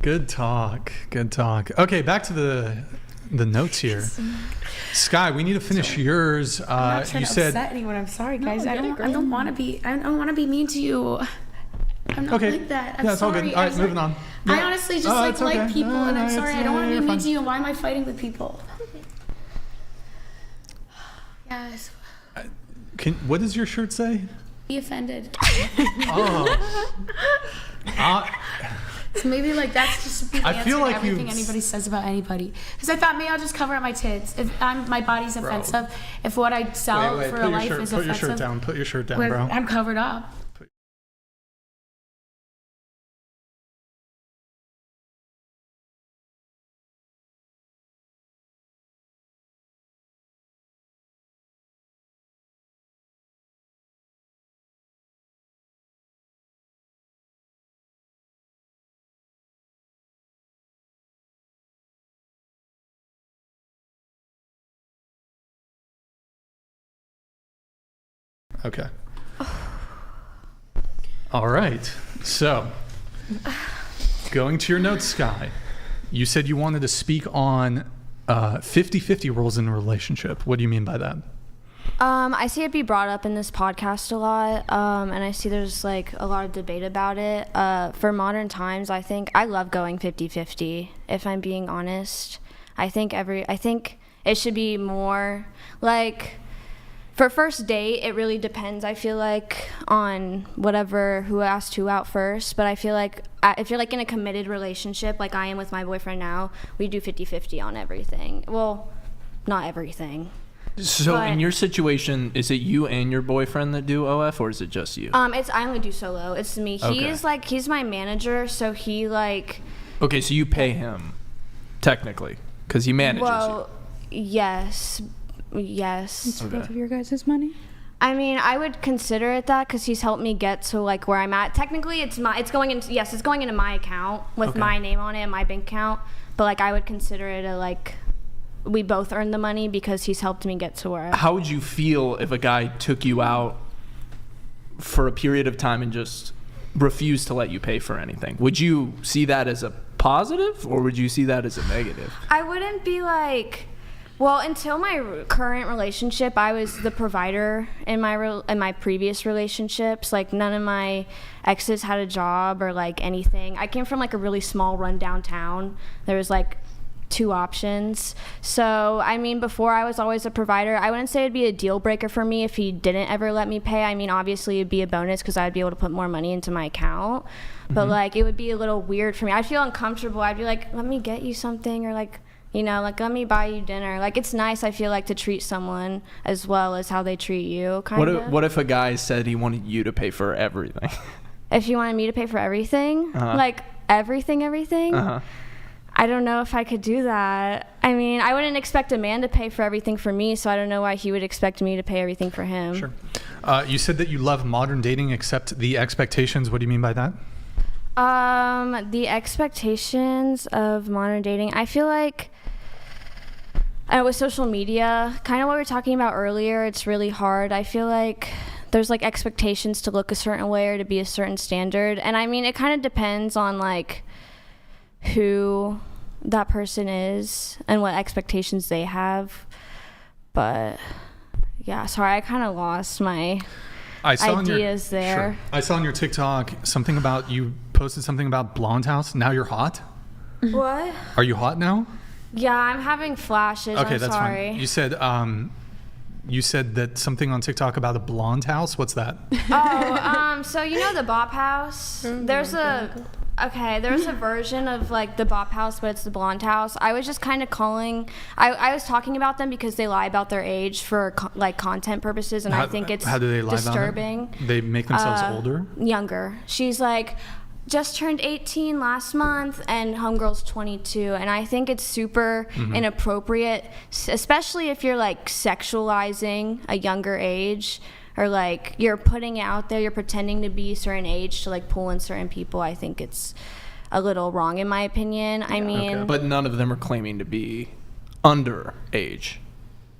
Speaker 1: Good talk. Okay, back to the notes here. Sky, we need to finish yours.
Speaker 6: I'm not trying to upset anyone. I'm sorry, guys. I don't want to be mean to you. I'm not like that. I'm
Speaker 1: it's all good. All right, moving on. Yeah.
Speaker 6: I honestly just like people, and I'm sorry. I don't want to be mean to you. Why am I fighting with people? Yes.
Speaker 1: What does your shirt say?
Speaker 6: Be offended.
Speaker 2: So maybe like that's just the answer to everything
Speaker 6: anybody says about anybody. Because I thought maybe I'll just cover up my tits. If my body's offensive, if what I sell for a life is offensive.
Speaker 1: Put your shirt down, bro.
Speaker 6: I'm covered up.
Speaker 1: Okay. All right. So, going to your notes, Sky, you said you wanted to speak on 50-50 roles in a relationship. What do you mean by that?
Speaker 2: I see it be brought up in this podcast a lot, and I see there's like a lot of debate about it. For modern times, I think I love going 50-50, if I'm being honest. I think it should be more like, for first date, it really depends, I feel like, on who asked who out first. But I feel like if you're like in a committed relationship, like I am with my boyfriend now, we do 50-50 on everything. Well, not everything.
Speaker 12: So in your situation, is it you and your boyfriend that do OF, or is it just you?
Speaker 2: I only do solo. It's me.
Speaker 12: Okay.
Speaker 2: He's my manager, so he like.
Speaker 12: Okay, so you pay him, technically, because he manages you.
Speaker 2: Yes.
Speaker 3: It's both of your guys' money.
Speaker 2: I mean, I would consider it that because he's helped me get to like where I'm at. Technically, it's going into my account with my name on it and my bank account. But like, I would consider it a like. We both earn the money because he's helped me get to where.
Speaker 12: How would you feel if a guy took you out for a period of time and just refused to let you pay for anything? Would you see that as a positive, or would you see that as a negative?
Speaker 2: I wouldn't be like, well, until my current relationship, I was the provider in my previous relationships. Like, none of my exes had a job or like anything. I came from like a really small rundown town. There was like 2 options. So, I mean, before I was always a provider. I wouldn't say it'd be a deal breaker for me if he didn't ever let me pay. I mean, obviously it'd be a bonus because I'd be able to put more money into my account. But like, it would be a little weird for me. I'd feel uncomfortable. I'd be like, let me get you something, or like, you know, like, let me buy you dinner. Like, it's nice, I feel like, to treat someone as well as how they treat you, kind of.
Speaker 12: What if a guy said he wanted you to pay for everything?
Speaker 2: If you wanted me to pay for everything? Like, everything? I don't know if I could do that. I mean, I wouldn't expect a man to pay for everything for me, so I don't know why he would expect me to pay everything for him.
Speaker 1: Sure. You said that you love modern dating except the expectations. What do you mean by that?
Speaker 2: The expectations of modern dating, I feel like with social media, kind of what we were talking about earlier, it's really hard. I feel like there's like expectations to look a certain way or to be a certain standard. And I mean, it kind of depends on like who that person is and what expectations they have. But yeah, sorry, I kind of lost my ideas there.
Speaker 1: Sure. I saw on your TikTok something about, you posted something about Blonde House. Now you're hot?
Speaker 2: What?
Speaker 1: Are you hot now?
Speaker 2: Yeah, I'm having flashes.
Speaker 1: Okay,
Speaker 2: I'm
Speaker 1: that's
Speaker 2: sorry.
Speaker 1: Fine. You said that something on TikTok about a blonde house. What's that?
Speaker 2: So you know the Bop House? There's a version of like the Bop House, but it's the Blonde House. I was just kind of I was talking about them because they lie about their age for like content purposes, and I think it's
Speaker 1: how do they lie
Speaker 2: disturbing.
Speaker 1: About it? They make themselves older?
Speaker 2: Younger. She's like, just turned 18 last month, and homegirl's 22, and I think it's super inappropriate, especially if you're like sexualizing a younger age, or like you're putting it out there, you're pretending to be a certain age to like pull in certain people. I think it's a little wrong in my opinion. I mean,
Speaker 12: but none of them are claiming to be under age.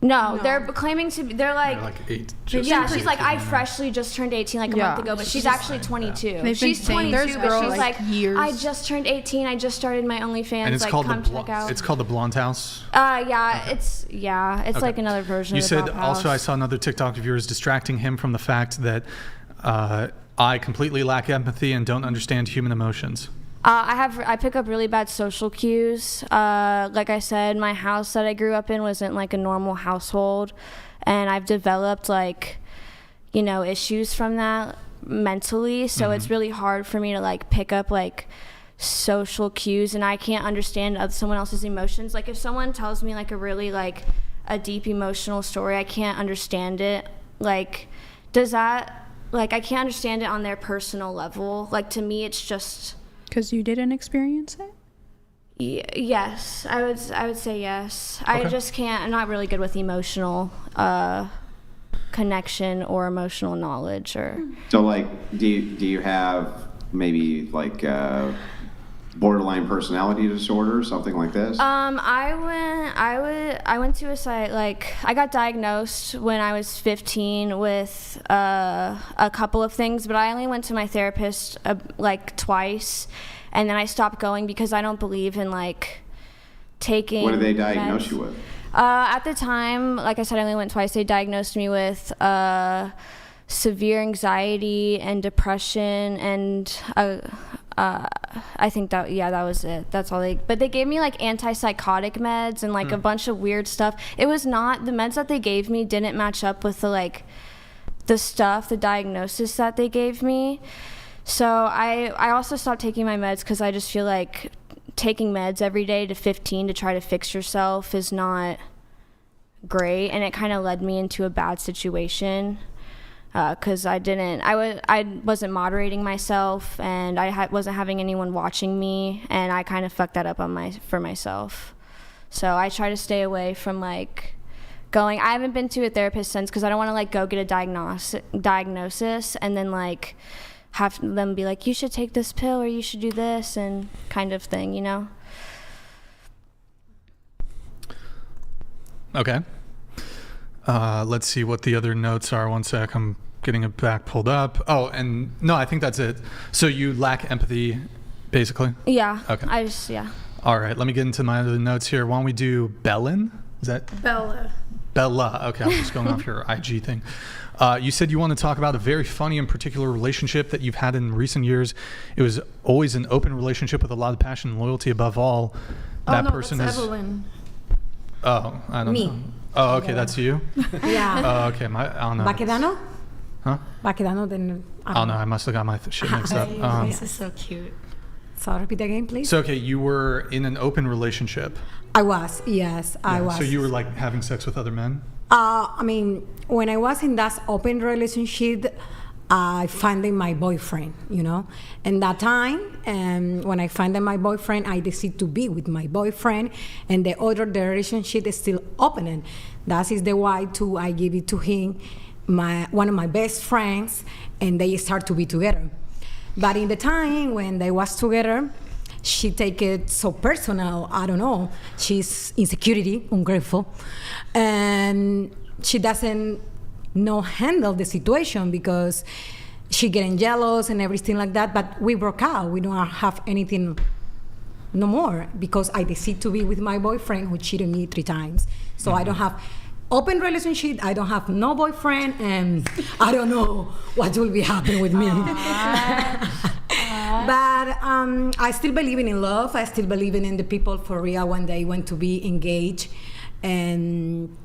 Speaker 2: No, they're claiming to be. They're like
Speaker 1: 8.
Speaker 2: Yeah, she's like, I freshly just turned 18 like a month ago, but she's actually 22. She's 22, but she's like, I just turned 18. I just started my OnlyFans.
Speaker 1: And it's
Speaker 2: like,
Speaker 1: called
Speaker 2: come check out.
Speaker 1: It's called the Blonde House.
Speaker 2: It's like another version.
Speaker 1: You
Speaker 2: of the
Speaker 1: said
Speaker 2: Bop House.
Speaker 1: also, I saw another TikTok of yours distracting him from the fact that I completely lack empathy and don't understand human emotions.
Speaker 2: I pick up really bad social cues. Like I said, my house that I grew up in wasn't like a normal household, and I've developed like, you know, issues from that mentally. So it's really hard for me to like pick up like social cues, and I can't understand someone else's emotions. Like if someone tells me like a really like a deep emotional story, I can't understand it. Like, does that like I can't understand it on their personal level. Like to me, it's just.
Speaker 3: Because you didn't experience it?
Speaker 2: Yes, I would say yes.
Speaker 1: Okay.
Speaker 2: I just can't. I'm not really good with emotional connection or emotional knowledge. Or
Speaker 9: so, like, do you have maybe like borderline borderline personality disorder, something like this?
Speaker 2: I went to I got diagnosed when I was 15 with a couple of things, but I only went to my therapist twice, and then I stopped going because I don't believe in taking.
Speaker 9: What did they diagnose you with?
Speaker 2: At the time, like I said, I only went twice. They diagnosed me with severe anxiety and depression, and I think that was it. That's all but they gave me antipsychotic meds and a bunch of weird stuff. It was not, the meds that they gave me didn't match up with the diagnosis that they gave me. So I also stopped taking my meds because I just feel like taking meds every day to 15 to try to fix yourself is not great, and it kind of led me into a bad situation. Because I wasn't moderating myself, and I wasn't having anyone watching me, and I kind of fucked that up for myself. So I try to stay away from going. I haven't been to a therapist since because I don't want to go get a diagnosis and then have them be you should take this pill or you should do this and kind of thing, you know.
Speaker 1: Okay. Let's see what the other notes are. One sec. I'm getting it back pulled up. Oh, and no, I think that's it. So you lack empathy, basically?
Speaker 2: Yeah.
Speaker 1: Okay.
Speaker 2: Yeah.
Speaker 1: All right. Let me get into my other notes here. Why don't we do Bellin? Is that?
Speaker 7: Bella.
Speaker 1: Bella. Okay. I'm just going off your IG thing. You said you want to talk about a very funny and particular relationship that you've had in recent years. It was always an open relationship with a lot of passion and loyalty above all. That person
Speaker 7: that's
Speaker 1: is.
Speaker 7: Evelyn.
Speaker 1: Oh, I don't know. Oh, okay, that's you?
Speaker 8: Yeah.
Speaker 1: Oh, okay, I don't know.
Speaker 8: Baquedano?
Speaker 1: Huh?
Speaker 8: Baquedano, then...
Speaker 1: Oh, no, I must have got my shit mixed up.
Speaker 8: This is so cute. So repeat again, please.
Speaker 1: So, okay, you were in an open relationship.
Speaker 8: I was, yes, I was.
Speaker 1: So you were having sex with other men?
Speaker 8: When I was in that open relationship, I found my boyfriend, you know. And that time, when I found my boyfriend, I decided to be with my boyfriend, and the relationship is still open. That is the why I give it to him, one of my best friends, and they start to be together. But in the time when they was together, she take it so personal. I don't know. She's insecurity, ungrateful, and she doesn't handle the situation because she getting jealous and everything like that. But we broke out. We don't have anything no more because I decided to be with my boyfriend who cheated me 3 times. So I don't have open relationship. I don't have no boyfriend, and I don't know what will be happening with me. But I still believe in love. I still believe in the people for real when they want to be engaged. And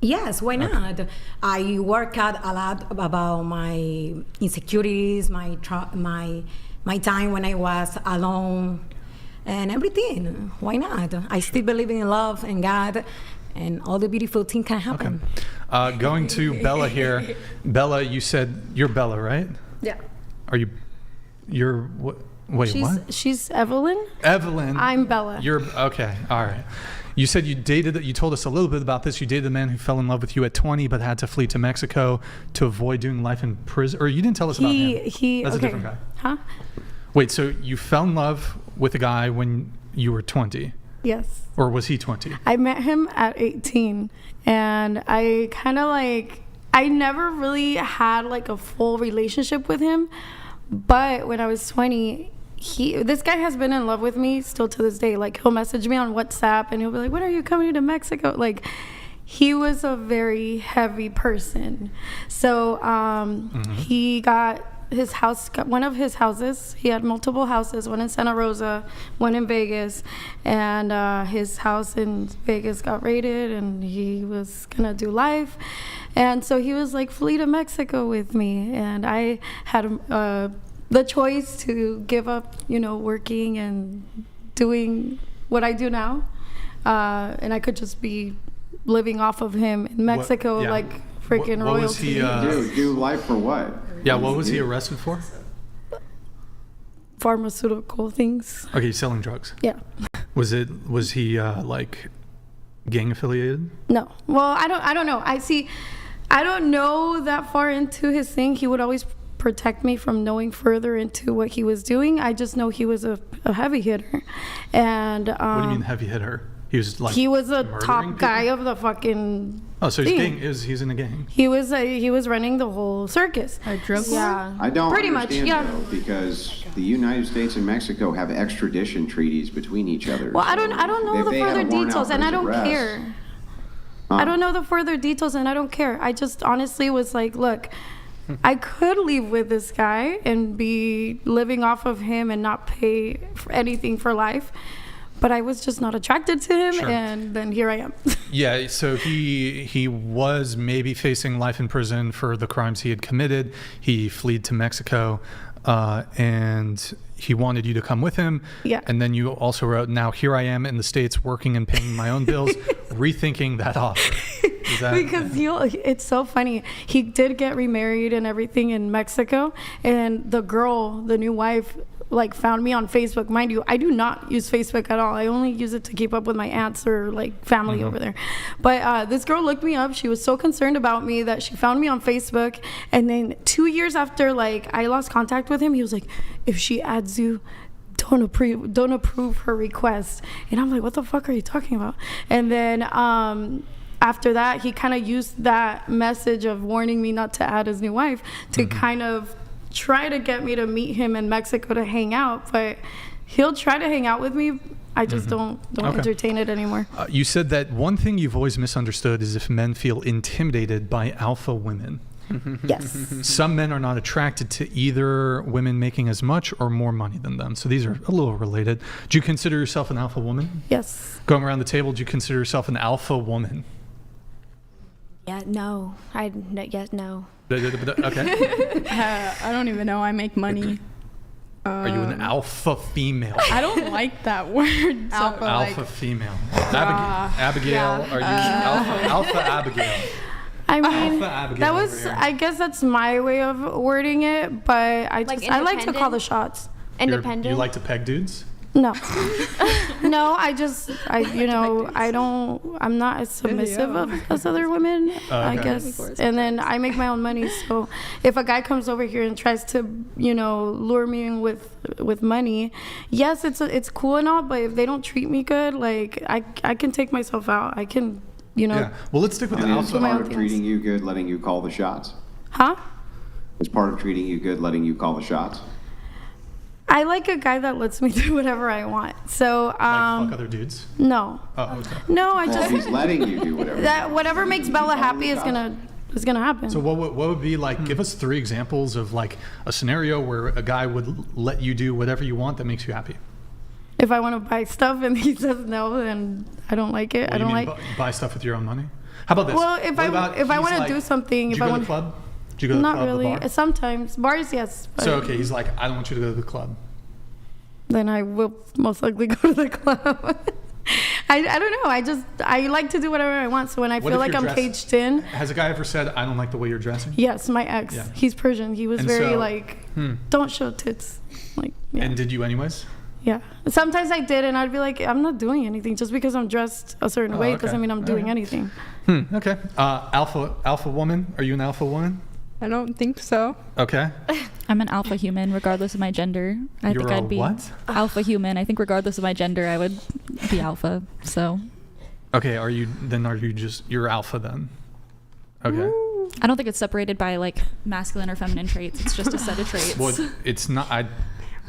Speaker 8: yes, why not? I work out a lot about my insecurities, my time when I was alone, and everything. Why not? I still believe in love and God, and all the beautiful things can happen.
Speaker 1: Okay. Going to Bella here. Bella, you said you're Bella, right?
Speaker 7: Yeah.
Speaker 1: Are you? You're what? Wait, what?
Speaker 7: She's Evelyn.
Speaker 1: Evelyn.
Speaker 7: I'm Bella.
Speaker 1: You're okay. All right. You said you dated. You told us a little bit about this. You dated a man who fell in love with you at 20, but had to flee to Mexico to avoid doing life in prison. Or you didn't tell us about him. That's a different guy.
Speaker 7: Huh?
Speaker 1: Wait. So you fell in love with a guy when you were 20?
Speaker 7: Yes.
Speaker 1: Or was he 20?
Speaker 7: I met him at 18, and I kind of I never really had a full relationship with him, but when I was 20, this guy has been in love with me still to this day. He'll message me on WhatsApp and he'll be like, when are you coming to Mexico? He was a very heavy person. So he got one of his houses. He had multiple houses, one in Santa Rosa, one in Vegas, and his house in Vegas got raided, and he was gonna do life, and so he was flee to Mexico with me, and I had the choice to give up, working and doing what I do now, and I could just be living off of him in Mexico, freaking royalty.
Speaker 1: Was he?
Speaker 9: Do life for what?
Speaker 1: Yeah, what was he arrested for?
Speaker 7: Pharmaceutical things.
Speaker 1: Okay, he's selling drugs.
Speaker 7: Yeah.
Speaker 1: Was he gang affiliated?
Speaker 7: No. Well, I don't know. I don't know that far into his thing. He would always protect me from knowing further into what he was doing. I just know he was a heavy hitter. And
Speaker 1: what do you mean heavy hitter? He was like
Speaker 7: he was a
Speaker 1: murdering
Speaker 7: top
Speaker 1: people?
Speaker 7: guy of the fucking
Speaker 1: Oh, so
Speaker 7: thing.
Speaker 1: he's in a gang.
Speaker 7: He was running the whole circus.
Speaker 3: A drug
Speaker 7: Yeah,
Speaker 9: I don't
Speaker 7: pretty much.
Speaker 9: understand,
Speaker 7: Yeah.
Speaker 9: though, because the United States and Mexico have extradition treaties between each other.
Speaker 7: Well, I
Speaker 9: So
Speaker 7: don't know
Speaker 9: if
Speaker 7: the
Speaker 9: they had a
Speaker 7: further
Speaker 9: warrant out
Speaker 7: details,
Speaker 9: for
Speaker 7: and I
Speaker 9: his
Speaker 7: don't
Speaker 9: arrest,
Speaker 7: care. I don't know the further details, and I don't care. I just honestly was like, look, I could leave with this guy and be living off of him and not pay for anything for life, but I was just not attracted to him,
Speaker 1: Sure.
Speaker 7: and then here I am.
Speaker 1: Yeah, so he was maybe facing life in prison for the crimes he had committed. He fled to Mexico, and he wanted you to come with him.
Speaker 7: Yeah.
Speaker 1: And then you also wrote, now here I am in the States working and paying my own bills, rethinking that offer. Is that,
Speaker 7: Because it's so funny. He did get remarried and everything in Mexico, and the girl, the new wife, like found me on Facebook. Mind you, I do not use Facebook at all. I only use it to keep up with my aunts or like family over there. But this girl looked me up. She was so concerned about me that she found me on Facebook. And then 2 years after like I lost contact with him, he was like, if she adds you, don't approve her request. And I'm like, what the fuck are you talking about? And then after that, he kind of used that message of warning me not to add his new wife to kind of try to get me to meet him in Mexico to hang out. But he'll try to hang out with me. I just don't entertain it anymore.
Speaker 1: you said that one thing you've always misunderstood is if men feel intimidated by alpha women.
Speaker 7: Yes.
Speaker 1: Some men are not attracted to either women making as much or more money than them. So these are a little related. Do you consider yourself an alpha woman?
Speaker 7: Yes.
Speaker 1: Going around the table, do you consider yourself an alpha woman?
Speaker 2: Yeah, no. Yes, no.
Speaker 1: Okay.
Speaker 3: I don't even know. I make money.
Speaker 1: Are you an alpha female?
Speaker 3: I don't like that word. So
Speaker 1: Alpha female. Abigail, are you alpha Abigail?
Speaker 7: I mean,
Speaker 1: Alpha Abigail
Speaker 7: that
Speaker 1: over
Speaker 7: was,
Speaker 1: here.
Speaker 7: I guess that's my way of wording it, but I
Speaker 2: Like
Speaker 7: like to call
Speaker 2: independent?
Speaker 7: the shots.
Speaker 2: Independent.
Speaker 1: You like to peg dudes?
Speaker 7: No. No, I'm not as submissive as other women, I guess. And then I make my own money. So if a guy comes over here and tries to, lure me in with money, yes, it's cool and all, but if they don't treat me good, like I can take myself out. I can,
Speaker 1: Yeah. Well, let's stick with the
Speaker 9: Is
Speaker 1: alpha.
Speaker 9: part of treating you good letting you call the shots?
Speaker 7: Huh?
Speaker 9: Is part of treating you good letting you call the shots?
Speaker 7: I like a guy that lets me do whatever I want. So,
Speaker 1: Like fuck other dudes?
Speaker 7: no.
Speaker 1: Oh, okay.
Speaker 7: No, I
Speaker 9: Well,
Speaker 7: just
Speaker 9: he's letting you do whatever.
Speaker 7: whatever makes Bella happy is gonna happen.
Speaker 1: So what would be like, give us 3 examples of like a scenario where a guy would let you do whatever you want that makes you happy?
Speaker 7: If I want to buy stuff and he says no, then I don't like it.
Speaker 1: What do you mean, buy stuff with your own money? How about this?
Speaker 7: Well, if
Speaker 1: What about
Speaker 7: I
Speaker 1: he's
Speaker 7: want to
Speaker 1: like,
Speaker 7: do something,
Speaker 1: do
Speaker 7: if
Speaker 1: you
Speaker 7: I
Speaker 1: go to
Speaker 7: want
Speaker 1: the club? Do you go to the
Speaker 7: not
Speaker 1: club, the
Speaker 7: really.
Speaker 1: bar?
Speaker 7: Sometimes bars, yes. But
Speaker 1: So okay, he's like, I don't want you to go to the club.
Speaker 7: then I will most likely go to the club. I don't know. I like to do whatever I want. So when I
Speaker 1: What
Speaker 7: feel
Speaker 1: if
Speaker 7: like
Speaker 1: you're
Speaker 7: I'm
Speaker 1: dressed-
Speaker 7: caged in,
Speaker 1: Has a guy ever said, I don't like the way you're dressing?
Speaker 7: yes, my ex,
Speaker 1: Yeah.
Speaker 7: he's Persian. He was
Speaker 1: And
Speaker 7: very
Speaker 1: so-
Speaker 7: like, don't show tits. Like, yeah.
Speaker 1: And did you anyways?
Speaker 7: Yeah. Sometimes I did, and I'd be like, I'm not doing anything. Just because I'm dressed a certain way
Speaker 1: okay.
Speaker 7: doesn't mean I'm doing anything.
Speaker 1: Okay. Alpha woman? Are you an alpha woman?
Speaker 4: I don't think so.
Speaker 1: Okay.
Speaker 5: I'm an alpha human, regardless of my gender. I
Speaker 1: You're
Speaker 5: think
Speaker 1: a
Speaker 5: I'd be
Speaker 1: what?
Speaker 5: alpha human. I think regardless of my gender, I would be alpha. So
Speaker 1: Okay, you're alpha then? Okay.
Speaker 5: I don't think it's separated by like masculine or feminine traits. It's just a set of traits.
Speaker 1: Well, it's not,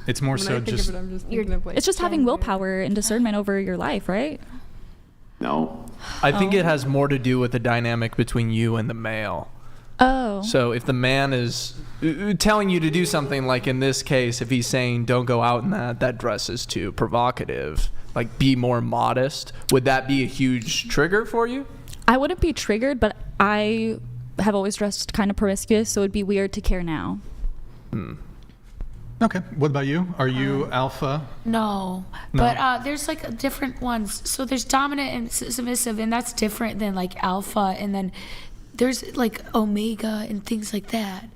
Speaker 1: it's more
Speaker 4: When
Speaker 1: so
Speaker 4: I think
Speaker 1: just,
Speaker 4: of it, I'm just thinking of like
Speaker 5: It's just having willpower and discernment over your life, right?
Speaker 9: No.
Speaker 12: I think it has more to do with the dynamic between you and the male.
Speaker 5: Oh.
Speaker 12: So if the man is telling you to do something, like in this case, if he's saying don't go out in that dress is too provocative, like be more modest, would that be a huge trigger for you?
Speaker 5: I wouldn't be triggered, but I have always dressed kind of promiscuous, so it'd be weird to care now.
Speaker 1: okay. What about you? Are you alpha?
Speaker 6: No, but there's like different ones. So there's dominant and submissive, and that's different than like alpha. And then there's like omega and things like that.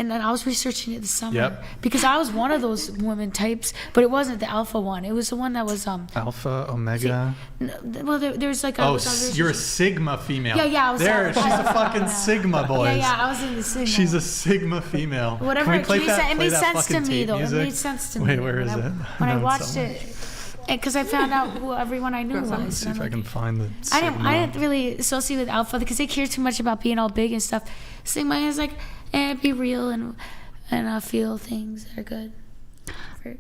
Speaker 6: And then I was researching it this summer.
Speaker 1: Yep.
Speaker 6: Because I was one of those women types, but it wasn't the alpha one. It was the one that was
Speaker 1: Alpha, Omega.
Speaker 6: well, there's like a.
Speaker 1: Oh, you're a Sigma female.
Speaker 6: Yeah, I was.
Speaker 1: There, she's a fucking Sigma, boys.
Speaker 6: Yeah, I was in the Sigma.
Speaker 1: She's a Sigma female.
Speaker 6: Whatever.
Speaker 1: Can we play that?
Speaker 6: It made sense to me, though.
Speaker 1: Music?
Speaker 6: It made sense to me.
Speaker 1: Wait, where is it?
Speaker 6: When I watched it, because I found out who everyone I knew was.
Speaker 1: Let's see if I can find the
Speaker 6: I
Speaker 1: Sigma.
Speaker 6: didn't really associate with alpha because they care too much about being all big and stuff. Sigma is like, be real and feel things that are good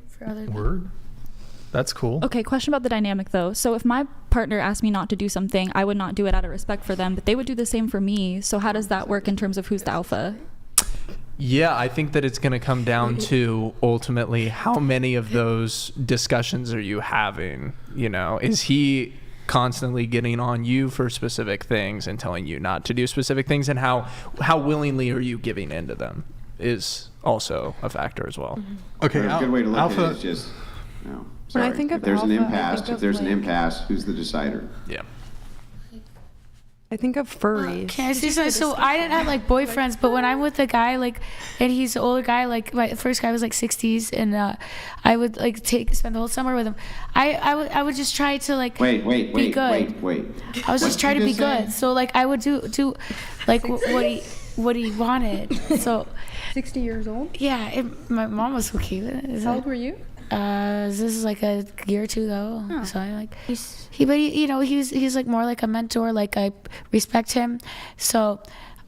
Speaker 6: for other people.
Speaker 1: Word. That's cool.
Speaker 5: Okay, question about the dynamic though. So if my partner asked me not to do something, I would not do it out of respect for them, but they would do the same for me. So how does that work in terms of who's the alpha?
Speaker 12: Yeah, I think that it's going to come down to ultimately how many of those discussions are you having? You know, is he constantly getting on you for specific things and telling you not to do specific things, and how willingly are you giving into them is also a factor as well.
Speaker 1: Okay,
Speaker 9: a good way to look
Speaker 1: alpha,
Speaker 9: at it is just,
Speaker 4: When
Speaker 9: sorry,
Speaker 4: I think of
Speaker 9: if there's an
Speaker 4: alpha, I
Speaker 9: impasse,
Speaker 4: think
Speaker 9: if
Speaker 4: of
Speaker 9: there's an
Speaker 4: like-
Speaker 9: impasse, who's the decider?
Speaker 12: Yeah.
Speaker 4: I think of furries.
Speaker 6: Can I say something? So I didn't have like boyfriends, but when I'm with a guy like, and he's an older guy, like my first guy was like 60s, and I would like spend the whole summer with him. I would just try to like
Speaker 9: Wait.
Speaker 6: be good. I was just trying to be good. So like I would do like what he wanted. So
Speaker 3: 60 years old?
Speaker 6: yeah, my mom was so cute.
Speaker 3: How old were you?
Speaker 6: This is like a year or two though.
Speaker 3: Oh.
Speaker 6: So I'm like, he's like more like a mentor. Like I respect him, so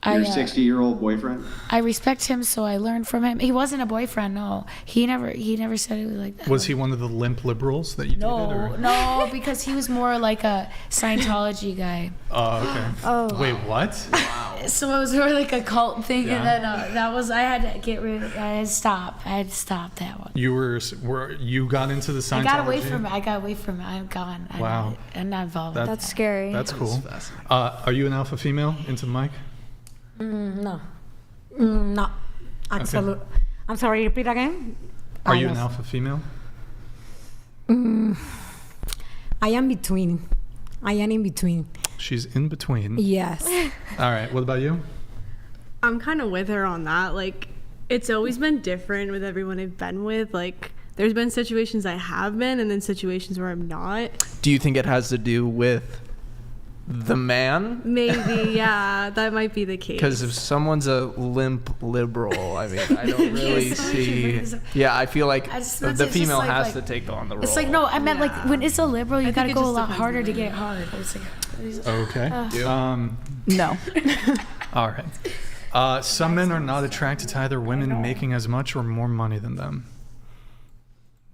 Speaker 9: Your 60-year-old boyfriend?
Speaker 6: I respect him, so I learned from him. He wasn't a boyfriend, no. He never said it was like that.
Speaker 1: Was he one of the limp liberals that you dated? Or?
Speaker 6: No, because he was more like a Scientology guy.
Speaker 1: Oh, okay.
Speaker 6: Oh.
Speaker 1: Wait, what?
Speaker 6: So it was more like a cult thing,
Speaker 1: Yeah.
Speaker 6: and then I had to get rid of. I had to stop that one.
Speaker 1: You got into the Scientology?
Speaker 6: I got away from it. I'm gone.
Speaker 1: Wow.
Speaker 6: I'm not involved.
Speaker 2: That's scary.
Speaker 1: That's cool. Are you an alpha female? Into the mic?
Speaker 8: No. No. Absolutely.
Speaker 1: Okay.
Speaker 8: I'm sorry, repeat again.
Speaker 1: Are you an alpha female?
Speaker 8: I am between. I am in between.
Speaker 1: She's in between.
Speaker 8: Yes.
Speaker 1: All right. What about you?
Speaker 10: I'm kind of with her on that. Like, it's always been different with everyone I've been with. Like, there's been situations I have been and then situations where I'm not.
Speaker 12: Do you think it has to do with the man?
Speaker 10: Maybe, yeah, that might be the case.
Speaker 12: Because if someone's a limp liberal, I mean, I don't really see. Yeah, I feel like the female has to take on the role.
Speaker 6: It's like, no, I meant like when it's a liberal, you gotta go a lot harder to get it hard. It's like,
Speaker 1: Okay.
Speaker 11: No.
Speaker 1: All right. Some men are not attracted to either women making as much or more money than them.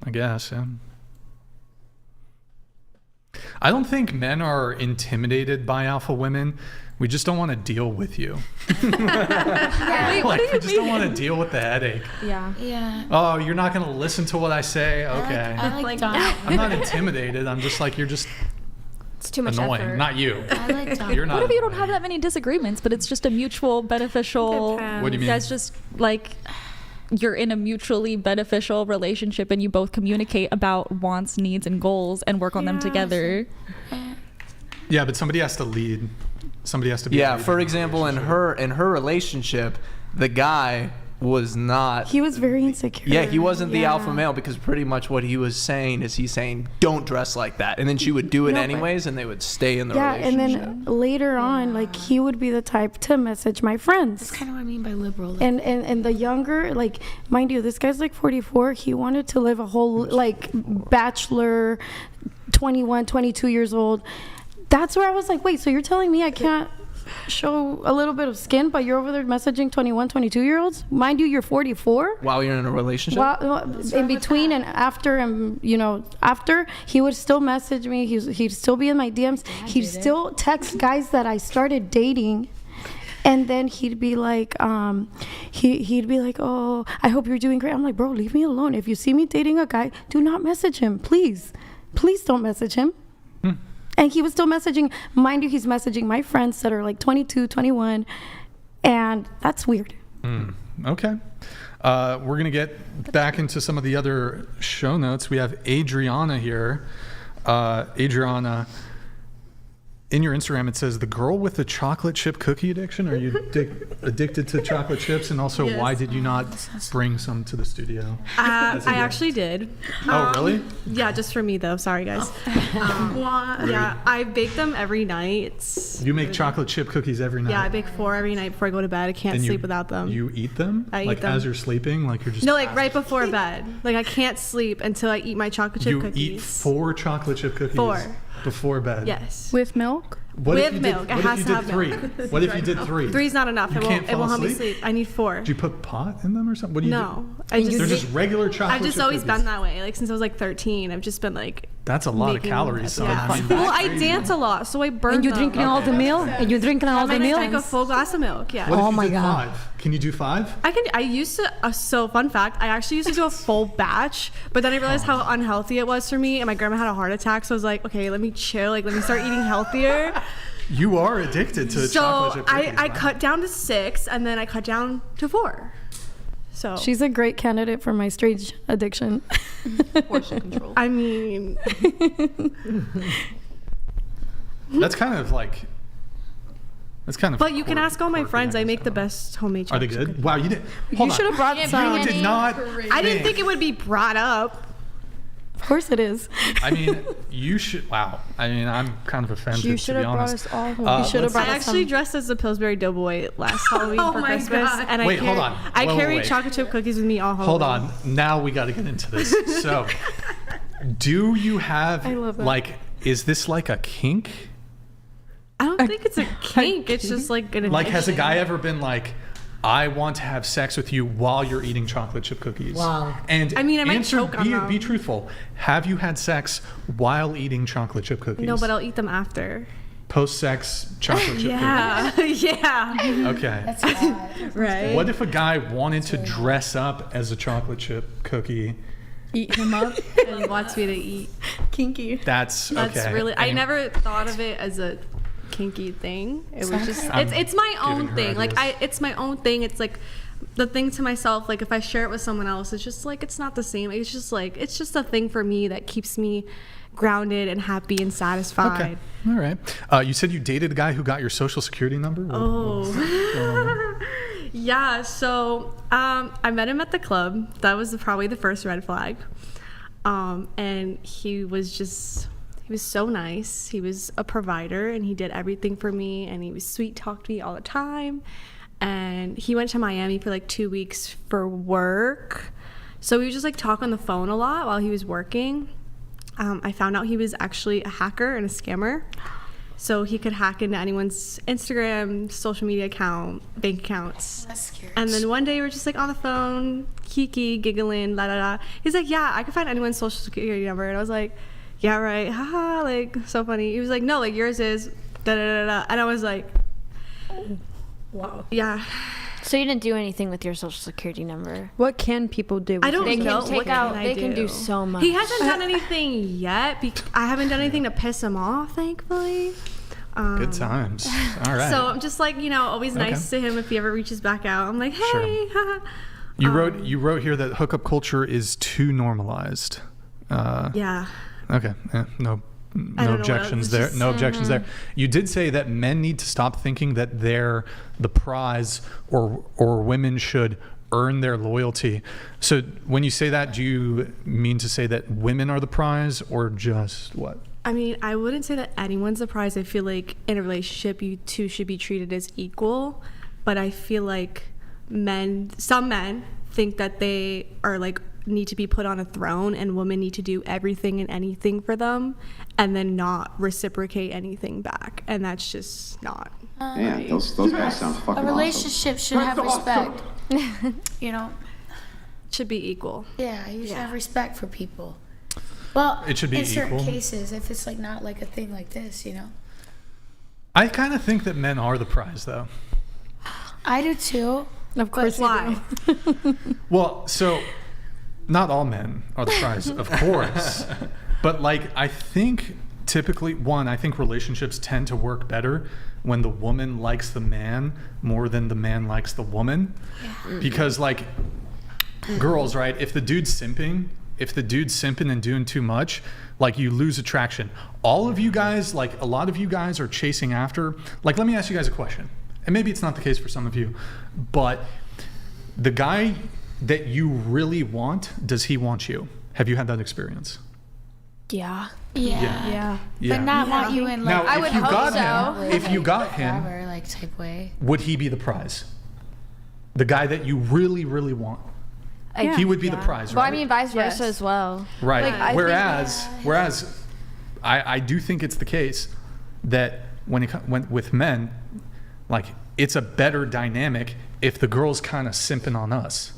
Speaker 1: I guess, yeah. I don't think men are intimidated by alpha women. We just don't want to deal with you.
Speaker 2: Yeah.
Speaker 1: We just don't want to deal with the headache.
Speaker 2: Yeah.
Speaker 6: Yeah.
Speaker 1: Oh, you're not going to listen to what I say? Okay.
Speaker 6: I like Don.
Speaker 1: I'm not intimidated. I'm just like, you're just
Speaker 2: It's too much
Speaker 1: annoying.
Speaker 2: effort.
Speaker 1: Not you.
Speaker 6: I like Don.
Speaker 1: You're not.
Speaker 5: What if you don't have that many disagreements, but it's just a mutual beneficial?
Speaker 1: What do you mean?
Speaker 5: That's just like you're in a mutually beneficial relationship and you both communicate about wants, needs, and goals and work on them together.
Speaker 1: Yeah, but somebody has to lead. Somebody has to be.
Speaker 12: Yeah, for example, in her relationship, the guy was not.
Speaker 7: He was very insecure.
Speaker 12: Yeah, he wasn't the alpha male because pretty much what he was saying is he's saying, don't dress like that. And then she would do it anyways and they would stay in the relationship.
Speaker 7: And then later on, like, he would be the type to message my friends.
Speaker 6: That's kind of what I mean by liberal. Like,
Speaker 7: And the younger, like, mind you, this guy's like 44. He wanted to live a whole, like, bachelor, 21, 22 years old. That's where I was like, wait, so you're telling me I can't show a little bit of skin, but you're over there messaging 21, 22-year-olds? Mind you, you're 44.
Speaker 12: While you're in a relationship?
Speaker 7: In between and after, and after, he would still message me. He'd still be in my DMs. He'd still text guys that I started dating. And then he'd be like, he'd be like, oh, I hope you're doing great. I'm like, bro, leave me alone. If you see me dating a guy, do not message him, please. Please don't message him. And he was still messaging. Mind you, he's messaging my friends that are like 22, 21. And that's weird.
Speaker 1: Okay. We're going to get back into some of the other show notes. We have Adriana here. Adriana, in your Instagram, it says the girl with the chocolate chip cookie addiction. Are you addicted to chocolate chips? And also,
Speaker 10: Yes.
Speaker 1: why did you not bring some to the studio?
Speaker 10: I actually did.
Speaker 1: Oh, really?
Speaker 10: Yeah, just for me though. Sorry, guys. Yeah, I bake them every night.
Speaker 1: You make chocolate chip cookies every night?
Speaker 10: Yeah, I bake 4 every night before I go to bed. I can't
Speaker 1: And
Speaker 10: sleep without them.
Speaker 1: You eat them?
Speaker 10: I eat
Speaker 1: like
Speaker 10: them.
Speaker 1: as you're sleeping? Like you're just
Speaker 10: No, like right before bed. Like I can't sleep until I eat my chocolate chip
Speaker 1: You
Speaker 10: cookies.
Speaker 1: eat 4 chocolate chip cookies
Speaker 10: 4.
Speaker 1: before bed?
Speaker 10: Yes.
Speaker 3: With milk?
Speaker 1: What if
Speaker 10: With
Speaker 1: you
Speaker 10: milk.
Speaker 1: Did,
Speaker 10: It
Speaker 1: what
Speaker 10: has
Speaker 1: if
Speaker 10: to
Speaker 1: you
Speaker 10: have
Speaker 1: did 3?
Speaker 10: milk.
Speaker 1: What if you did 3?
Speaker 10: 3's not enough.
Speaker 1: You
Speaker 10: It
Speaker 1: can't
Speaker 10: won't help me
Speaker 1: asleep?
Speaker 10: sleep. I need 4.
Speaker 1: Do you put pot in them or something? What do you
Speaker 10: No,
Speaker 1: do?
Speaker 10: I just
Speaker 1: They're just regular chocolate
Speaker 10: I've just
Speaker 1: chip
Speaker 10: always
Speaker 1: cookies.
Speaker 10: been that way. Like since I was like 13, I've just been like.
Speaker 1: That's a lot of
Speaker 10: making-
Speaker 1: calories, son.
Speaker 10: Yeah.
Speaker 1: I mean,
Speaker 10: Well,
Speaker 1: that's
Speaker 10: I
Speaker 1: crazy.
Speaker 10: dance a lot, so I burn.
Speaker 8: And you
Speaker 10: them.
Speaker 8: drinking all the milk? And you drinking all the
Speaker 10: I'm gonna
Speaker 8: milk?
Speaker 10: drink a full glass of milk. Yeah.
Speaker 1: What if
Speaker 8: Oh
Speaker 1: you
Speaker 8: my
Speaker 1: did
Speaker 8: God.
Speaker 1: 5? Can you do 5?
Speaker 10: I can. I used to. So fun fact. I actually used to do a full batch, but then I realized how unhealthy it was for me, and my grandma had a heart attack. So I was like, okay, let me chill. Like, let me start eating healthier.
Speaker 1: You are addicted to
Speaker 10: So
Speaker 1: chocolate chip cookies.
Speaker 10: I
Speaker 1: wow.
Speaker 10: cut down to 6, and then I cut down to 4. So
Speaker 7: She's a great candidate for my strange addiction.
Speaker 3: Portion control.
Speaker 10: I mean,
Speaker 1: That's kind of like. That's kind of.
Speaker 10: but you can ask all my
Speaker 1: quirky,
Speaker 10: friends. I
Speaker 1: guess.
Speaker 10: make the
Speaker 1: don't know.
Speaker 10: best homemade
Speaker 1: Are they
Speaker 10: chocolate
Speaker 1: good?
Speaker 10: chip
Speaker 1: Wow, you did. Hold
Speaker 7: You should
Speaker 1: on.
Speaker 7: have brought some.
Speaker 1: You did not.
Speaker 10: cookies. I didn't think it would be brought up.
Speaker 7: Of course it is.
Speaker 1: I mean, you should. Wow. I mean, I'm kind of offended.
Speaker 4: You
Speaker 1: to
Speaker 4: should
Speaker 1: be
Speaker 4: have brought
Speaker 1: honest.
Speaker 4: us all home.
Speaker 1: Uh,
Speaker 7: You should have
Speaker 1: let's-
Speaker 7: brought
Speaker 10: I
Speaker 7: us
Speaker 10: actually
Speaker 7: some.
Speaker 10: dressed as a Pillsbury Doughboy last Halloween
Speaker 8: Oh
Speaker 10: for
Speaker 8: my
Speaker 10: Christmas,
Speaker 8: God.
Speaker 10: and
Speaker 1: Wait, hold on.
Speaker 10: I
Speaker 1: Wait,
Speaker 10: carry
Speaker 1: wait.
Speaker 10: chocolate chip cookies with me all Halloween.
Speaker 1: Hold on. Now we got to get into this. So, do you have
Speaker 10: I love that.
Speaker 1: like? Is this like a kink?
Speaker 10: I don't think it's a kink. It's just like an
Speaker 1: Like, has a
Speaker 10: addiction.
Speaker 1: guy ever been like, I want to have sex with you while you're eating chocolate chip cookies?
Speaker 8: Wow.
Speaker 1: And
Speaker 10: I mean, I might
Speaker 1: answer,
Speaker 10: choke on them.
Speaker 1: be truthful. Have you had sex while eating chocolate chip cookies?
Speaker 10: No, but I'll eat them after.
Speaker 1: Post-sex chocolate chip
Speaker 10: Yeah, yeah.
Speaker 1: cookies. Okay.
Speaker 6: That's odd.
Speaker 10: Right.
Speaker 1: What if a guy wanted to dress up as a chocolate chip cookie?
Speaker 3: Eat him up.
Speaker 10: And he wants me to eat.
Speaker 3: Kinky.
Speaker 1: That's okay.
Speaker 10: That's really. I
Speaker 1: Anyway.
Speaker 10: never thought of it as a kinky thing. It was just.
Speaker 1: I'm
Speaker 10: It's my
Speaker 1: giving
Speaker 10: own
Speaker 1: her
Speaker 10: thing. Like
Speaker 1: ideas.
Speaker 10: it's my own thing. It's like the thing to myself. Like if I share it with someone else, it's just like it's not the same. It's just like it's just a thing for me that keeps me grounded and happy and satisfied.
Speaker 1: Okay. All right. You said you dated a guy who got your social security number? What's going on?
Speaker 10: Yeah, so I met him at the club. That was probably the first red flag. And he was so nice. He was a provider and he did everything for me and he was sweet talked me all the time. And he went to Miami for like 2 weeks for work. So we would just like talk on the phone a lot while he was working. I found out he was actually a hacker and a scammer. So he could hack into anyone's Instagram, social media account, bank accounts.
Speaker 6: That's scary.
Speaker 10: And then one day we're just like on the phone, kiki, giggling, la la la. He's like, yeah, I can find anyone's social security number. And I was like, yeah, right, haha, like so funny. He was like, no, like yours is da da da da. And I was like,
Speaker 7: Wow.
Speaker 10: yeah.
Speaker 2: So you didn't do anything with your social security number?
Speaker 4: What can people do?
Speaker 10: I don't
Speaker 2: They
Speaker 10: know.
Speaker 2: can take
Speaker 10: what
Speaker 2: out.
Speaker 10: can I
Speaker 2: They can do so much.
Speaker 10: He hasn't done anything yet. I haven't done anything to piss him off, thankfully.
Speaker 1: Good times. All right.
Speaker 10: So I'm just like, always nice to him if he ever reaches back out. I'm like, hey,
Speaker 1: Sure.
Speaker 10: haha.
Speaker 1: You wrote here that hookup culture is too normalized.
Speaker 10: Yeah.
Speaker 1: Okay. No
Speaker 10: I don't know what
Speaker 1: objections
Speaker 10: else.
Speaker 1: there.
Speaker 10: It's just-
Speaker 1: No objections there. You did say that men need to stop thinking that they're the prize or women should earn their loyalty. So when you say that, do you mean to say that women are the prize or just what?
Speaker 10: I mean, I wouldn't say that anyone's the prize. I feel like in a relationship, you two should be treated as equal. But I feel like some men think that they are like need to be put on a throne and women need to do everything and anything for them and then not reciprocate anything back. And that's just not.
Speaker 9: Yeah, those guys sound fucking
Speaker 6: A
Speaker 9: awesome.
Speaker 6: relationship should have respect.
Speaker 10: Should be equal.
Speaker 6: Yeah, you should have respect for people. Well,
Speaker 1: It should be
Speaker 6: in certain
Speaker 1: equal.
Speaker 6: cases, if it's like not like a thing like this,
Speaker 1: I kind of think that men are the prize, though.
Speaker 6: I do too.
Speaker 7: Of course
Speaker 10: Why?
Speaker 1: Well, so not all men are the prize, of course. But like, I think typically, I think relationships tend to work better when the woman likes the man more than the man likes the woman. Because like girls, right? If the dude's simping if the dude's simping and doing too much, like you lose attraction. All of you guys, like a lot of you guys are chasing after, like, let me ask you guys a question. And maybe it's not the case for some of you, but the guy that you really want, does he want you? Have you had that experience?
Speaker 2: Yeah.
Speaker 6: Yeah. But not want you in like
Speaker 1: now,
Speaker 2: I would hope so.
Speaker 1: If you got him,
Speaker 6: forever, like type way.
Speaker 1: would he be the prize? The guy that you really, really want. He would be the prize, right?
Speaker 2: Well, I mean, vice versa as well.
Speaker 1: Right.
Speaker 2: Like,
Speaker 1: whereas I do think it's the case that when with men, like, it's a better dynamic if the girl's kind of simping on us.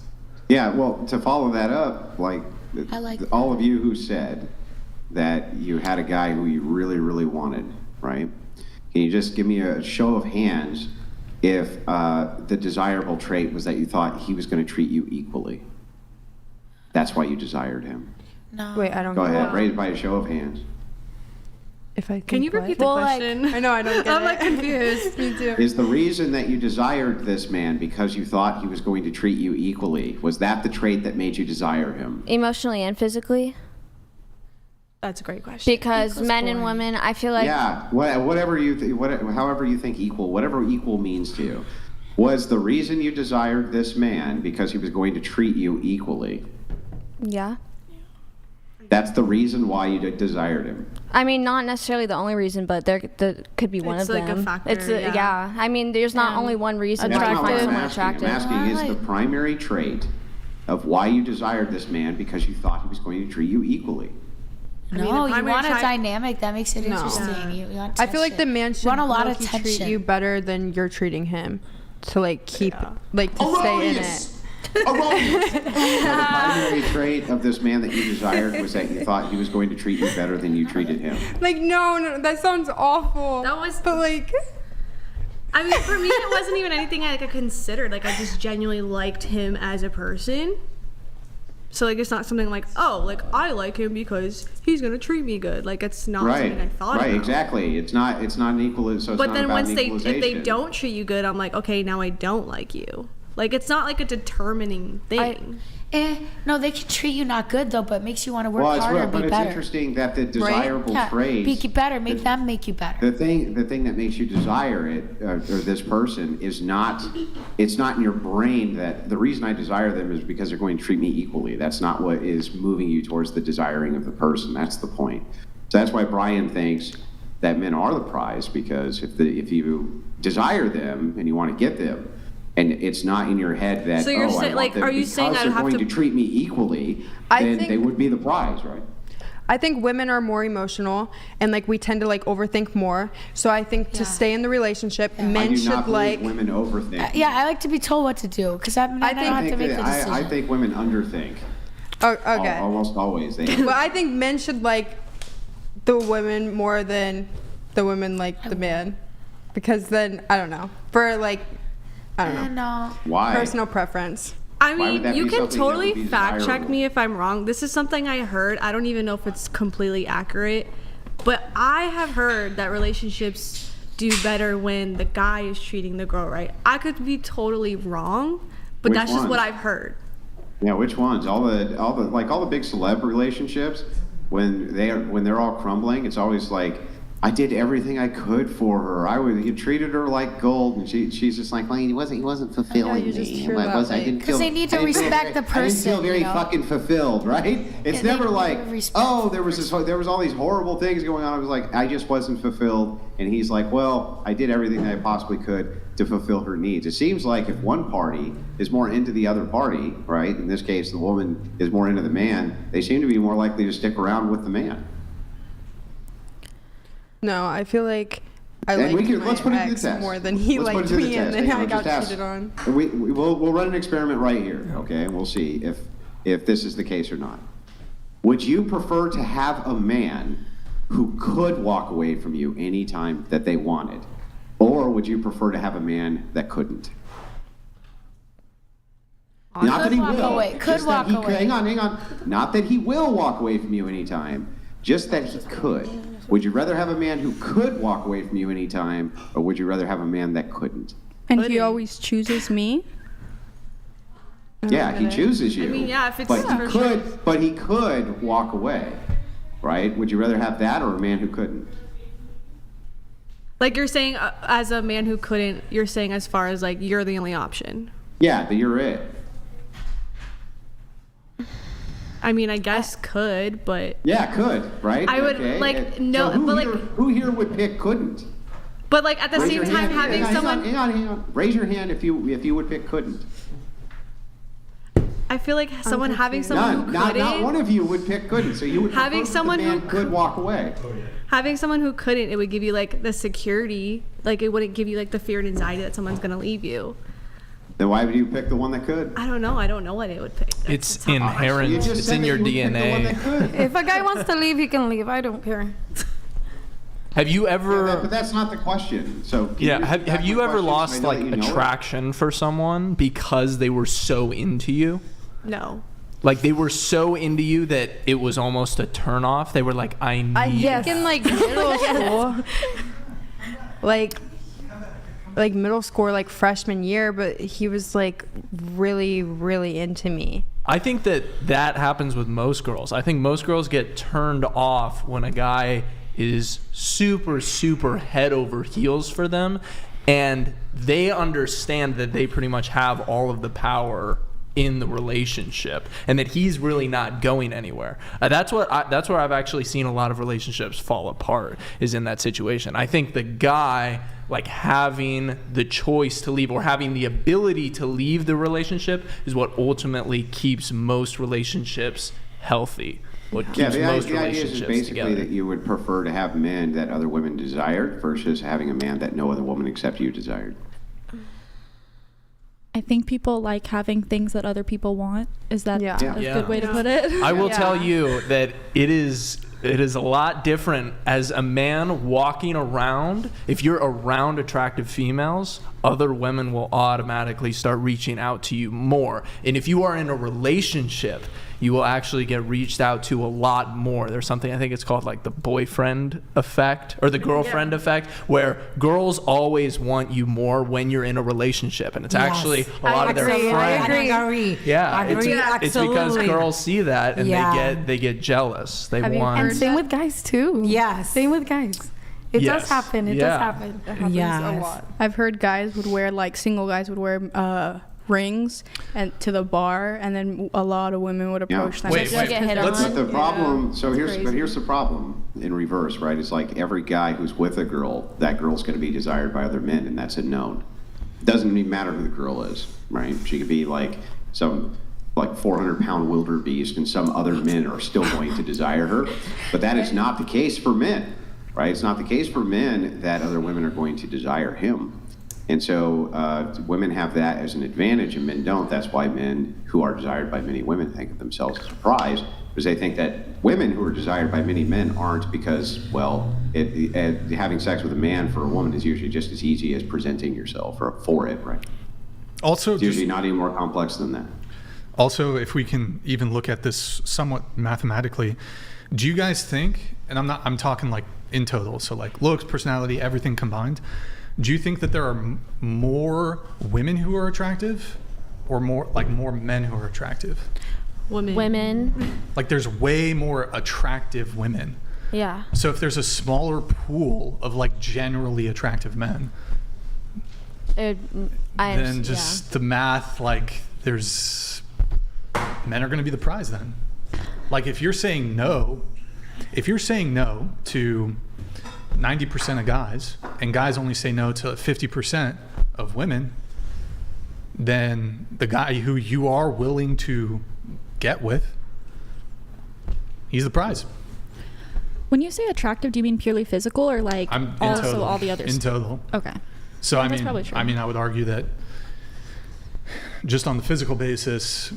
Speaker 9: Yeah, well, to follow that up, like,
Speaker 6: like
Speaker 9: all of you who said that you had a guy who you really, really wanted, right? Can you just give me a show of hands if the desirable trait was that you thought he was going to treat you equally? That's why you desired him.
Speaker 6: No.
Speaker 4: Wait, I don't
Speaker 9: Go
Speaker 4: get
Speaker 9: ahead,
Speaker 4: it.
Speaker 9: raise by a show of hands.
Speaker 4: If I
Speaker 10: Can you repeat the question?
Speaker 4: I know, I don't get it.
Speaker 10: I'm like confused.
Speaker 4: Me too.
Speaker 9: Is the reason that you desired this man because you thought he was going to treat you equally? Was that the trait that made you desire him?
Speaker 2: Emotionally and physically.
Speaker 10: That's a great question.
Speaker 2: Because men and women, I feel like.
Speaker 9: Yeah, however you think equal, whatever equal means to you. Was the reason you desired this man because he was going to treat you equally?
Speaker 2: Yeah.
Speaker 9: That's the reason why you desired him.
Speaker 2: I mean, not necessarily the only reason, but there could be one
Speaker 10: It's
Speaker 2: of
Speaker 10: like
Speaker 2: them.
Speaker 10: a factor,
Speaker 2: It's
Speaker 10: yeah.
Speaker 2: I mean, there's not only one reason
Speaker 9: That's
Speaker 2: why
Speaker 9: not
Speaker 2: I
Speaker 9: what
Speaker 2: find
Speaker 9: I'm
Speaker 2: someone
Speaker 9: asking. I'm
Speaker 2: attractive.
Speaker 9: asking, is the primary trait of why you desired this man because you thought he was going to treat you equally?
Speaker 6: No, you want a dynamic that makes it interesting. You want
Speaker 4: I feel like the man should
Speaker 6: want a lot of
Speaker 4: low-key treat
Speaker 6: tension.
Speaker 4: you better than you're treating him to like keep like to stay in it.
Speaker 9: So the primary trait of this man that you desired was that you thought he was going to treat you better than you treated him.
Speaker 4: Like no, that sounds awful.
Speaker 10: That was,
Speaker 4: but like,
Speaker 10: I mean, for me, it wasn't even anything I considered. Like, I just genuinely liked him as a person. So like, it's not something like, oh, like I like him because he's gonna treat me good. Like, it's not something I thought about.
Speaker 9: Right, exactly. It's not an equal. So it's
Speaker 10: But
Speaker 9: not
Speaker 10: then
Speaker 9: about
Speaker 10: once
Speaker 9: an
Speaker 10: if they
Speaker 9: equalization.
Speaker 10: don't treat you good, I'm like, okay, now I don't like you. Like, it's not like a determining thing.
Speaker 6: No, they can treat you not good though, but makes you want to work
Speaker 9: Well,
Speaker 6: harder,
Speaker 9: but
Speaker 6: be
Speaker 9: it's
Speaker 6: better.
Speaker 9: interesting that the desirable traits.
Speaker 6: Make you better. Make them make you better.
Speaker 9: The thing that makes you desire it, or this person, is not. It's not in your brain that the reason I desire them is because they're going to treat me equally. That's not what is moving you towards the desiring of the person. That's the point. So that's why Brian thinks that men are the prize, because if you desire them and you want to get them, and it's not in your head that,
Speaker 10: So you're saying, like, are you saying I'd
Speaker 9: they're
Speaker 10: have
Speaker 9: going
Speaker 10: to
Speaker 9: to treat me equally,
Speaker 4: I
Speaker 9: then
Speaker 4: think-
Speaker 9: they would be the prize, right?
Speaker 4: I think women are more emotional and like we tend to like overthink more. So I think to stay in the relationship,
Speaker 9: I
Speaker 4: men
Speaker 9: do
Speaker 4: should
Speaker 9: not believe
Speaker 4: like.
Speaker 9: women overthink.
Speaker 6: Yeah, I like to be told what to do because I don't have to make the decision.
Speaker 9: I think women underthink.
Speaker 4: Oh, okay.
Speaker 9: Almost always.
Speaker 4: But I think men should like the women more than the women like the man, because then I don't know, for like I don't know.
Speaker 9: Why?
Speaker 4: Personal preference.
Speaker 10: I
Speaker 9: Why would
Speaker 10: mean,
Speaker 9: that
Speaker 10: you
Speaker 9: be
Speaker 10: can
Speaker 9: something that would
Speaker 10: totally
Speaker 9: be
Speaker 10: fact check
Speaker 9: desirable?
Speaker 10: me if I'm wrong. This is something I heard. I don't even know if it's completely accurate, but I have heard that relationships do better when the guy is treating the girl right. I could be totally wrong, but
Speaker 9: Which
Speaker 10: that's just what
Speaker 9: ones?
Speaker 10: I've heard.
Speaker 9: Yeah, which ones? All the big celeb relationships, when they're all crumbling, it's always like, I did everything I could for her. You treated her like gold, and she's just like, well, he wasn't fulfilling
Speaker 4: you just
Speaker 9: me.
Speaker 4: hear that,
Speaker 9: I
Speaker 4: like-
Speaker 9: didn't
Speaker 6: 'Cause
Speaker 9: feel-
Speaker 6: they need to
Speaker 9: I didn't feel
Speaker 6: respect
Speaker 9: very-
Speaker 6: the
Speaker 9: I didn't feel
Speaker 6: person,
Speaker 9: very
Speaker 6: you know?
Speaker 9: fucking fulfilled, right? It's
Speaker 6: Yeah,
Speaker 9: never
Speaker 6: they
Speaker 9: like,
Speaker 6: need to respect
Speaker 9: oh, there was all these horrible things going on. I was like, I just wasn't fulfilled, and he's like, well, I did everything that I possibly could to fulfill her needs. It seems like if one party is more into the other party, right? In this case, the woman is more into the man. They seem to be more likely to stick around with the man.
Speaker 4: No, I feel like I
Speaker 9: And
Speaker 4: liked
Speaker 9: let's put
Speaker 4: my
Speaker 9: it to the
Speaker 4: ex
Speaker 9: test.
Speaker 4: more than he
Speaker 9: Let's put it
Speaker 4: liked
Speaker 9: to the
Speaker 4: me, and
Speaker 9: test.
Speaker 4: then
Speaker 9: Hang
Speaker 4: I
Speaker 9: on,
Speaker 4: got
Speaker 9: just ask.
Speaker 4: cheated on.
Speaker 9: We'll run an experiment right here, okay? And we'll see if this is the case or not. Would you prefer to have a man who could walk away from you anytime that they wanted, or would you prefer to have a man that couldn't? Not that he will.
Speaker 6: Could walk away.
Speaker 9: Hang on. Not that he will walk away from you anytime, just that he could. Would you rather have a man who could walk away from you anytime, or would you rather have a man that couldn't?
Speaker 3: And he always chooses me.
Speaker 9: Yeah, he chooses you.
Speaker 10: I mean, yeah, if it's
Speaker 9: but he could walk away, right? Would you rather have that or a man who couldn't?
Speaker 10: Like you're saying, as a man who couldn't, you're saying as far as like you're the only option.
Speaker 9: Yeah, that you're it.
Speaker 10: I mean, I guess could, but
Speaker 9: yeah, could, right?
Speaker 10: I would
Speaker 9: So who here would pick couldn't?
Speaker 10: But like at the same time, having someone.
Speaker 9: Hang on. Raise your hand if you would pick couldn't.
Speaker 10: I feel like having someone who couldn't.
Speaker 9: Not one of you would pick couldn't. So you would
Speaker 10: having someone who
Speaker 9: could walk away.
Speaker 10: Having someone who couldn't, it would give you like the security. Like it wouldn't give you like the fear and anxiety that someone's gonna leave you.
Speaker 9: Then why would you pick the one that could?
Speaker 10: I don't know. I don't know what it would pick.
Speaker 12: It's inherent. It's in your DNA.
Speaker 7: If a guy wants to leave, he can leave. I don't care.
Speaker 12: Have you ever?
Speaker 9: But that's not the question. So
Speaker 12: have you ever lost like attraction for someone because they were so into you?
Speaker 10: No.
Speaker 12: Like they were so into you that it was almost a turnoff. They were like, I need.
Speaker 4: Yes. In like middle school, like middle school, like freshman year, but he was like really, really into me.
Speaker 12: I think that happens with most girls. I think most girls get turned off when a guy is super, super head over heels for them, and they understand that they pretty much have all of the power in the relationship and that he's really not going anywhere. That's where I've actually seen a lot of relationships fall apart, is in that situation. I think the guy like having the choice to leave or having the ability to leave the relationship is what ultimately keeps most relationships healthy. What keeps most relationships
Speaker 9: is basically
Speaker 12: together.
Speaker 9: that you would prefer to have men that other women desired versus having a man that no other woman except you desired.
Speaker 5: I think people like having things that other people want. Is that a good way to put it?
Speaker 12: I will tell you that it is a lot different as a man walking around. If you're around attractive females, other women will automatically start reaching out to you more. And if you are in a relationship, you will actually get reached out to a lot more. There's something, I think it's called like the boyfriend effect or the girlfriend effect, where girls always want you more when you're in a relationship. And it's actually a lot of their friends.
Speaker 8: I agree.
Speaker 12: Yeah, it's because girls see that and they get jealous. They want.
Speaker 7: And same with guys too.
Speaker 8: Yes.
Speaker 7: Same with guys. It does happen. It does happen.
Speaker 3: It happens a lot. I've heard guys would wear, like single guys would wear rings and to the bar, and then a lot of women would approach them.
Speaker 9: But the problem, here's the problem in reverse, right? It's like every guy who's with a girl, that girl's going to be desired by other men, and that's a known. It doesn't even matter who the girl is, right? She could be like some 400-pound wildebeest, and some other men are still going to desire her. But that is not the case for men, right? It's not the case for men that other women are going to desire him. And so women have that as an advantage and men don't. That's why men who are desired by many women think of themselves as a prize, because they think that women who are desired by many men aren't, because, well, having sex with a man for a woman is usually just as easy as presenting yourself for it, right?
Speaker 1: Also,
Speaker 9: it's usually not even more complex than that.
Speaker 1: Also, if we can even look at this somewhat mathematically, do you guys think, and I'm talking like in total, so like looks, personality, everything combined, do you think that there are more women who are attractive or more men who are attractive?
Speaker 2: Women.
Speaker 1: Like there's way more attractive women.
Speaker 2: Yeah.
Speaker 1: So if there's a smaller pool of like generally attractive men, then just the math, like there's men are going to be the prize then. Like if you're saying no to 90% of guys, and guys only say no to 50% of women, then the guy who you are willing to get with, he's the prize.
Speaker 5: When you say attractive, do you mean purely physical or like also all the others?
Speaker 1: In total.
Speaker 5: Okay.
Speaker 1: So
Speaker 5: that's probably true.
Speaker 1: I would argue that just on the physical basis,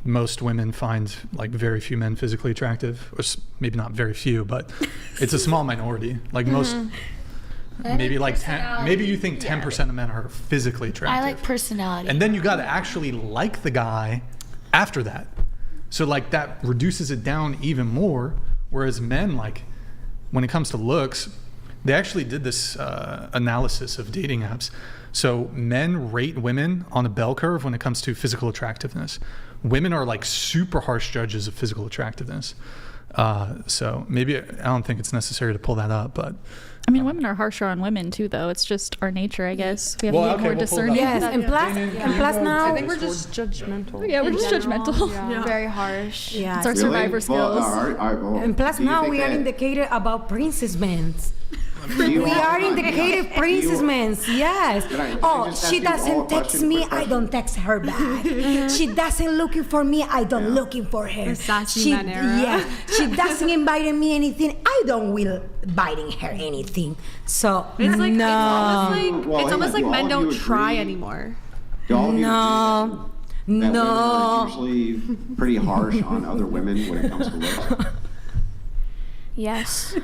Speaker 1: most women find like very few men physically attractive, or maybe not very few, but it's a small minority. Like most, maybe like 10. Maybe you think 10% of men are physically attractive.
Speaker 6: I like personality.
Speaker 1: And then you got to actually like the guy after that. So like that reduces it down even more. Whereas men, like when it comes to looks, they actually did this analysis of dating apps. So men rate women on a bell curve when it comes to physical attractiveness. Women are like super harsh judges of physical attractiveness. So maybe, I don't think it's necessary to pull that up, but
Speaker 5: I mean, women are harsher on women too, though. It's just our nature, I guess. We have to be more discerning.
Speaker 8: Yes, and plus now,
Speaker 4: I think we're just judgmental.
Speaker 5: Yeah, we're just judgmental.
Speaker 3: Yeah.
Speaker 2: Very harsh.
Speaker 8: yeah.
Speaker 5: It's our survivor skills.
Speaker 8: And plus now we are indicated about princess men. We are indicated princess men. Yes. She doesn't text me, I don't text her back. She doesn't looking for me, I don't looking for her.
Speaker 3: Sassy man era.
Speaker 8: Yeah. She doesn't invite me anything, I don't will inviting her anything. So
Speaker 10: It's like
Speaker 8: no.
Speaker 10: it's almost like men don't try anymore.
Speaker 8: No.
Speaker 9: Women are usually pretty harsh on other women when it comes to looks.
Speaker 2: Yes.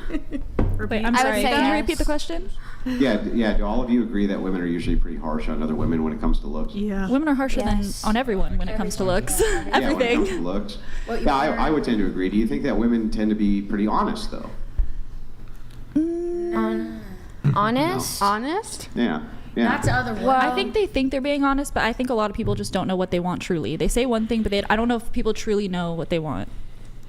Speaker 5: Wait, I'm
Speaker 2: I would
Speaker 5: sorry.
Speaker 2: say
Speaker 5: Can you
Speaker 2: yes.
Speaker 5: repeat the question?
Speaker 9: Yeah. Do all of you agree that women are usually pretty harsh on other women when it comes to looks?
Speaker 10: Yeah.
Speaker 5: Women are harsher
Speaker 2: Yes.
Speaker 5: than on everyone when it comes to looks.
Speaker 9: Yeah, when it
Speaker 5: Everything.
Speaker 9: comes to looks. Yeah, I would tend to agree. Do you think that women tend to be pretty honest, though?
Speaker 2: Honest?
Speaker 4: Honest?
Speaker 9: Yeah.
Speaker 6: That's other
Speaker 5: Well, I think they think they're being honest, but I think a lot of people just don't know what they want truly. They say one thing, but I don't know if people truly know what they want.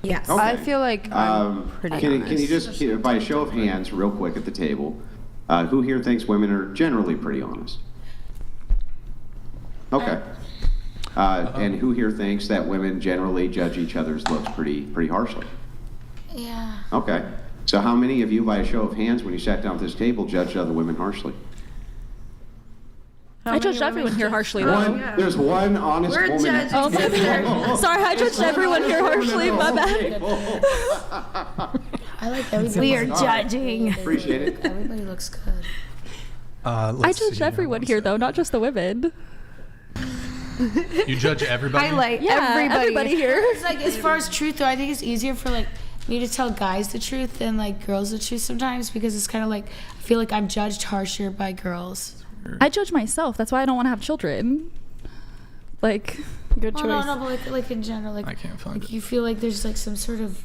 Speaker 8: Yes.
Speaker 9: Okay.
Speaker 4: I feel like I'm pretty honest.
Speaker 9: Can you just, by a show of hands, real quick at the table, who here thinks women are generally pretty honest? Okay. And who here thinks that women generally judge each other's looks pretty harshly?
Speaker 6: Yeah.
Speaker 9: Okay. So how many of you, by a show of hands, when you sat down at this table, judged other women harshly?
Speaker 5: I judged everyone here harshly, though.
Speaker 9: There's one honest
Speaker 10: We're
Speaker 9: woman.
Speaker 10: judging.
Speaker 5: Oh, my bad. Sorry, I judged everyone here harshly. My bad.
Speaker 6: I like everybody.
Speaker 2: We are judging.
Speaker 9: Appreciate it.
Speaker 6: Everybody looks good.
Speaker 5: I judged everyone here, though, not just the women.
Speaker 1: You judge everybody?
Speaker 7: Highlight
Speaker 5: Yeah, everybody here.
Speaker 6: It's like, as far as truth, though, I think it's easier for like me to tell guys the truth than like girls the truth sometimes, because it's kind of like I feel like I'm judged harsher by girls.
Speaker 5: I judge myself. That's why I don't want to have children. Like,
Speaker 7: Good choice.
Speaker 6: No, but like in general, like
Speaker 1: I can't find
Speaker 6: like
Speaker 1: it.
Speaker 6: you feel like there's like some sort of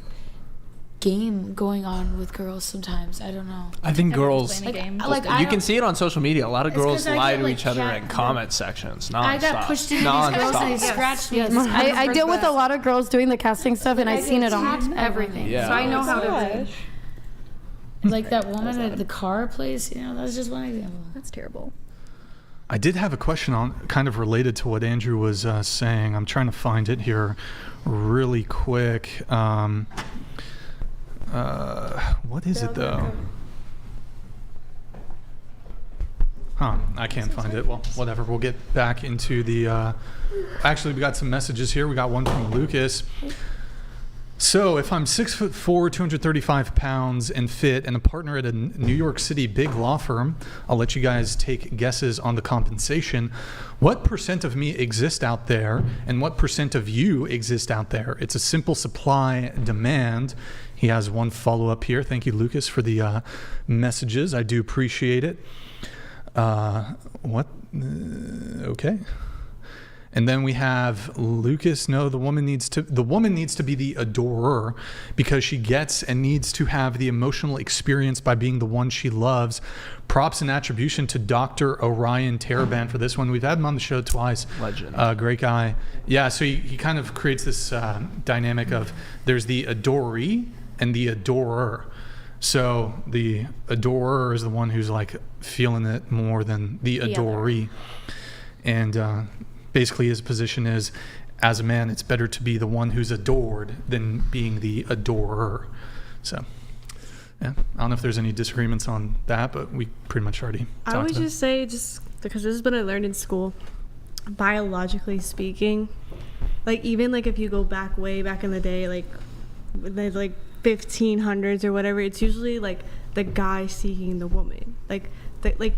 Speaker 6: game going on with girls sometimes. I don't know.
Speaker 12: I think girls.
Speaker 5: playing a game.
Speaker 6: Like
Speaker 12: You can see it on social media. A lot of
Speaker 6: It's 'cause
Speaker 12: girls
Speaker 6: I
Speaker 12: lie
Speaker 6: get,
Speaker 12: to
Speaker 6: like,
Speaker 12: each other in
Speaker 6: cat-
Speaker 12: comment sections.
Speaker 6: I got pushed into these girls and they scratched me.
Speaker 7: I deal with a lot of girls doing the casting stuff, and I've seen it on everything.
Speaker 12: Yeah.
Speaker 7: So I know how to.
Speaker 6: Like that woman at the car place. You know, that's just one example.
Speaker 5: that's terrible.
Speaker 1: I did have a question on kind of related to what Andrew was saying. I'm trying to find it here really quick. What is it though? I can't find it. Well, whatever. We'll get back into the. Actually, we got some messages here. We got one from Lucas. So, if I'm 6'4", 235 pounds, and fit, and a partner at a New York City big law firm, I'll let you guys take guesses on the compensation. What % of me exist out there, and what % of you exist out there? It's a simple supply demand. He has one follow up here. Thank you, Lucas, for the messages. I do appreciate it. Okay. And then we have Lucas. No, the woman needs to be the adorer because she gets and needs to have the emotional experience by being the one she loves. Props and attribution to Dr. Orion Taraban for this one. We've had him on the show twice.
Speaker 12: Legend.
Speaker 1: Great guy. Yeah, so he kind of creates this dynamic of there's the adoree and the adorer. So the adorer is the one who's like feeling it more than the adoree. And basically his position is, as a man, it's better to be the one who's adored than being the adorer. So, yeah, I don't know if there's any disagreements on that, but we pretty much already talked
Speaker 10: I would
Speaker 1: about
Speaker 10: just say, just because this is what I learned in school, biologically speaking, like even like if you go back way back in the day, like the like 1500s or whatever, it's usually like the guy seeking the woman, like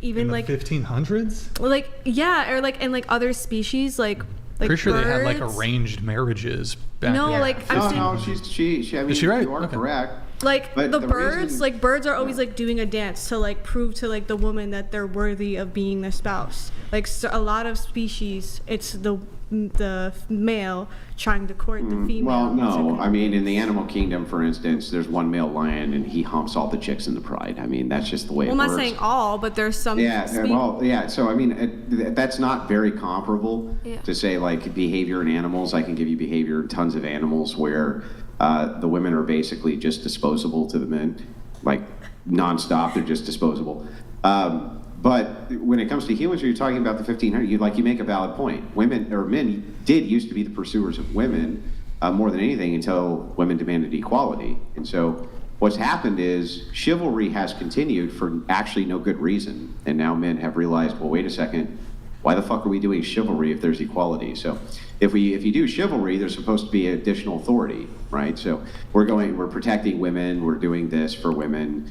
Speaker 10: even
Speaker 1: in the
Speaker 10: like
Speaker 1: 1500s.
Speaker 10: Like yeah, or like in like other species, like
Speaker 1: Pretty sure
Speaker 10: birds.
Speaker 1: they had like arranged marriages back
Speaker 10: No,
Speaker 1: then.
Speaker 10: like
Speaker 9: No,
Speaker 10: I'm saying,
Speaker 9: she. I mean,
Speaker 1: Is she right?
Speaker 9: you are
Speaker 1: Okay.
Speaker 9: correct.
Speaker 10: like
Speaker 9: But
Speaker 10: the
Speaker 9: the
Speaker 10: birds,
Speaker 9: reason-
Speaker 10: like birds are always like doing a dance to like prove to like the woman that they're worthy of being the spouse. Like so a lot of species, it's the the male trying to court the female.
Speaker 9: Well, no. I mean, in the animal kingdom, for instance, there's one male lion and he humps all the chicks in the pride. I mean, that's just the way it works.
Speaker 10: Well, I'm not saying all, but there's some.
Speaker 9: So I mean, that's not very comparable to say like behavior in animals. I can give you behavior in tons of animals where the women are basically just disposable to the men, like nonstop. They're just disposable. But when it comes to humans, you're talking about the 1500. You make a valid point. Women or men did used to be the pursuers of women more than anything until women demanded equality. And so what's happened is chivalry has continued for actually no good reason. And now men have realized, well, wait a second, why the fuck are we doing chivalry if there's equality? So if you do chivalry, there's supposed to be additional authority, right? So we're protecting women. We're doing this for women.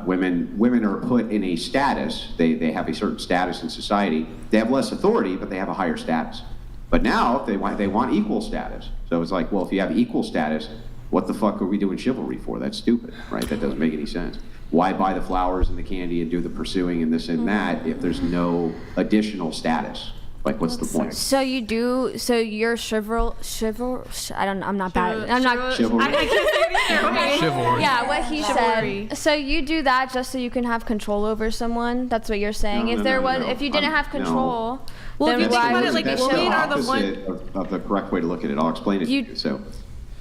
Speaker 9: Women are put in a status. They have a certain status in society. They have less authority, but they have a higher status. But now they want equal status. So it's like, well, if you have equal status, what the fuck are we doing chivalry for? That's stupid, right? That doesn't make any sense. Why buy the flowers and the candy and do the pursuing and this and that if there's no additional status? Like, what's the point?
Speaker 2: So you're chivalry. I'm not bad. I'm not.
Speaker 9: Chivalry.
Speaker 2: I can't say it either.
Speaker 1: Chivalry.
Speaker 2: Yeah, what he said. So you do that just so you can have control over someone. That's what you're saying. If you didn't have control,
Speaker 10: well,
Speaker 2: then
Speaker 10: if you think
Speaker 2: why
Speaker 10: about
Speaker 2: would
Speaker 10: it, like
Speaker 2: you
Speaker 10: women are the
Speaker 9: opposite of the correct way to look at it. I'll explain it to you.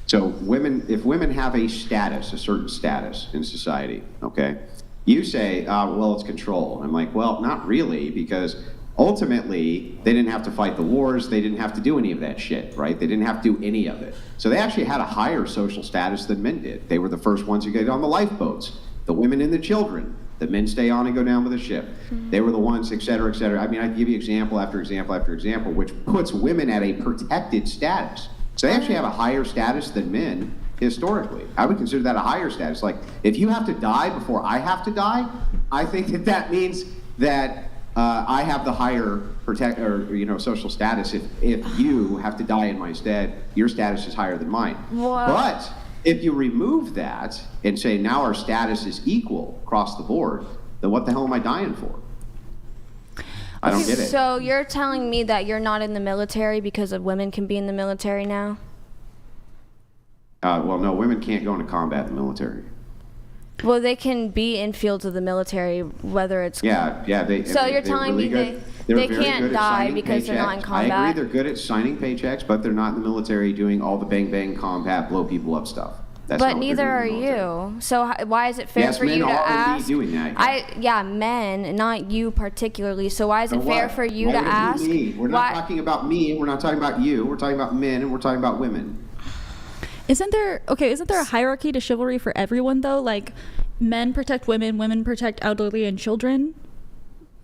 Speaker 9: So women, if women have a status, a certain status in society, okay, you say, well, it's control. I'm like, well, not really, because ultimately, they didn't have to fight the wars. They didn't have to do any of that shit, right? They didn't have to do any of it. So they actually had a higher social status than men did. They were the first ones who get on the lifeboats. The women and the children. The men stay on and go down with the ship. They were the ones, et cetera, et cetera. I mean, I can give you example after example after example, which puts women at a protected status. So they actually have a higher status than men historically. I would consider that a higher status. Like, if you have to die before I have to die, I think that means that I have the higher social status. If you have to die in my stead, your status is higher than mine.
Speaker 2: What?
Speaker 9: But if you remove that and say now our status is equal across the board, then what the hell am I dying for? I don't get it.
Speaker 2: So you're telling me that you're not in the military because of women can be in the military now?
Speaker 9: Well, no, women can't go into combat in the military.
Speaker 2: Well, they can be in fields of the military, whether it's...
Speaker 9: Yeah.
Speaker 2: So you're telling me they can't die because they're not in combat?
Speaker 9: I agree, they're good at signing paychecks, but they're not in the military doing all the bang combat, blow people up stuff.
Speaker 2: But neither are you. So why is it fair for you to ask?
Speaker 9: Yes, men are indeed doing that.
Speaker 2: Men, not you particularly. So why is it fair for you to ask?
Speaker 9: We're not talking about me, we're not talking about you, we're talking about men, and we're talking about women.
Speaker 5: Isn't there a hierarchy to chivalry for everyone though? Like, men protect women, women protect elderly and children.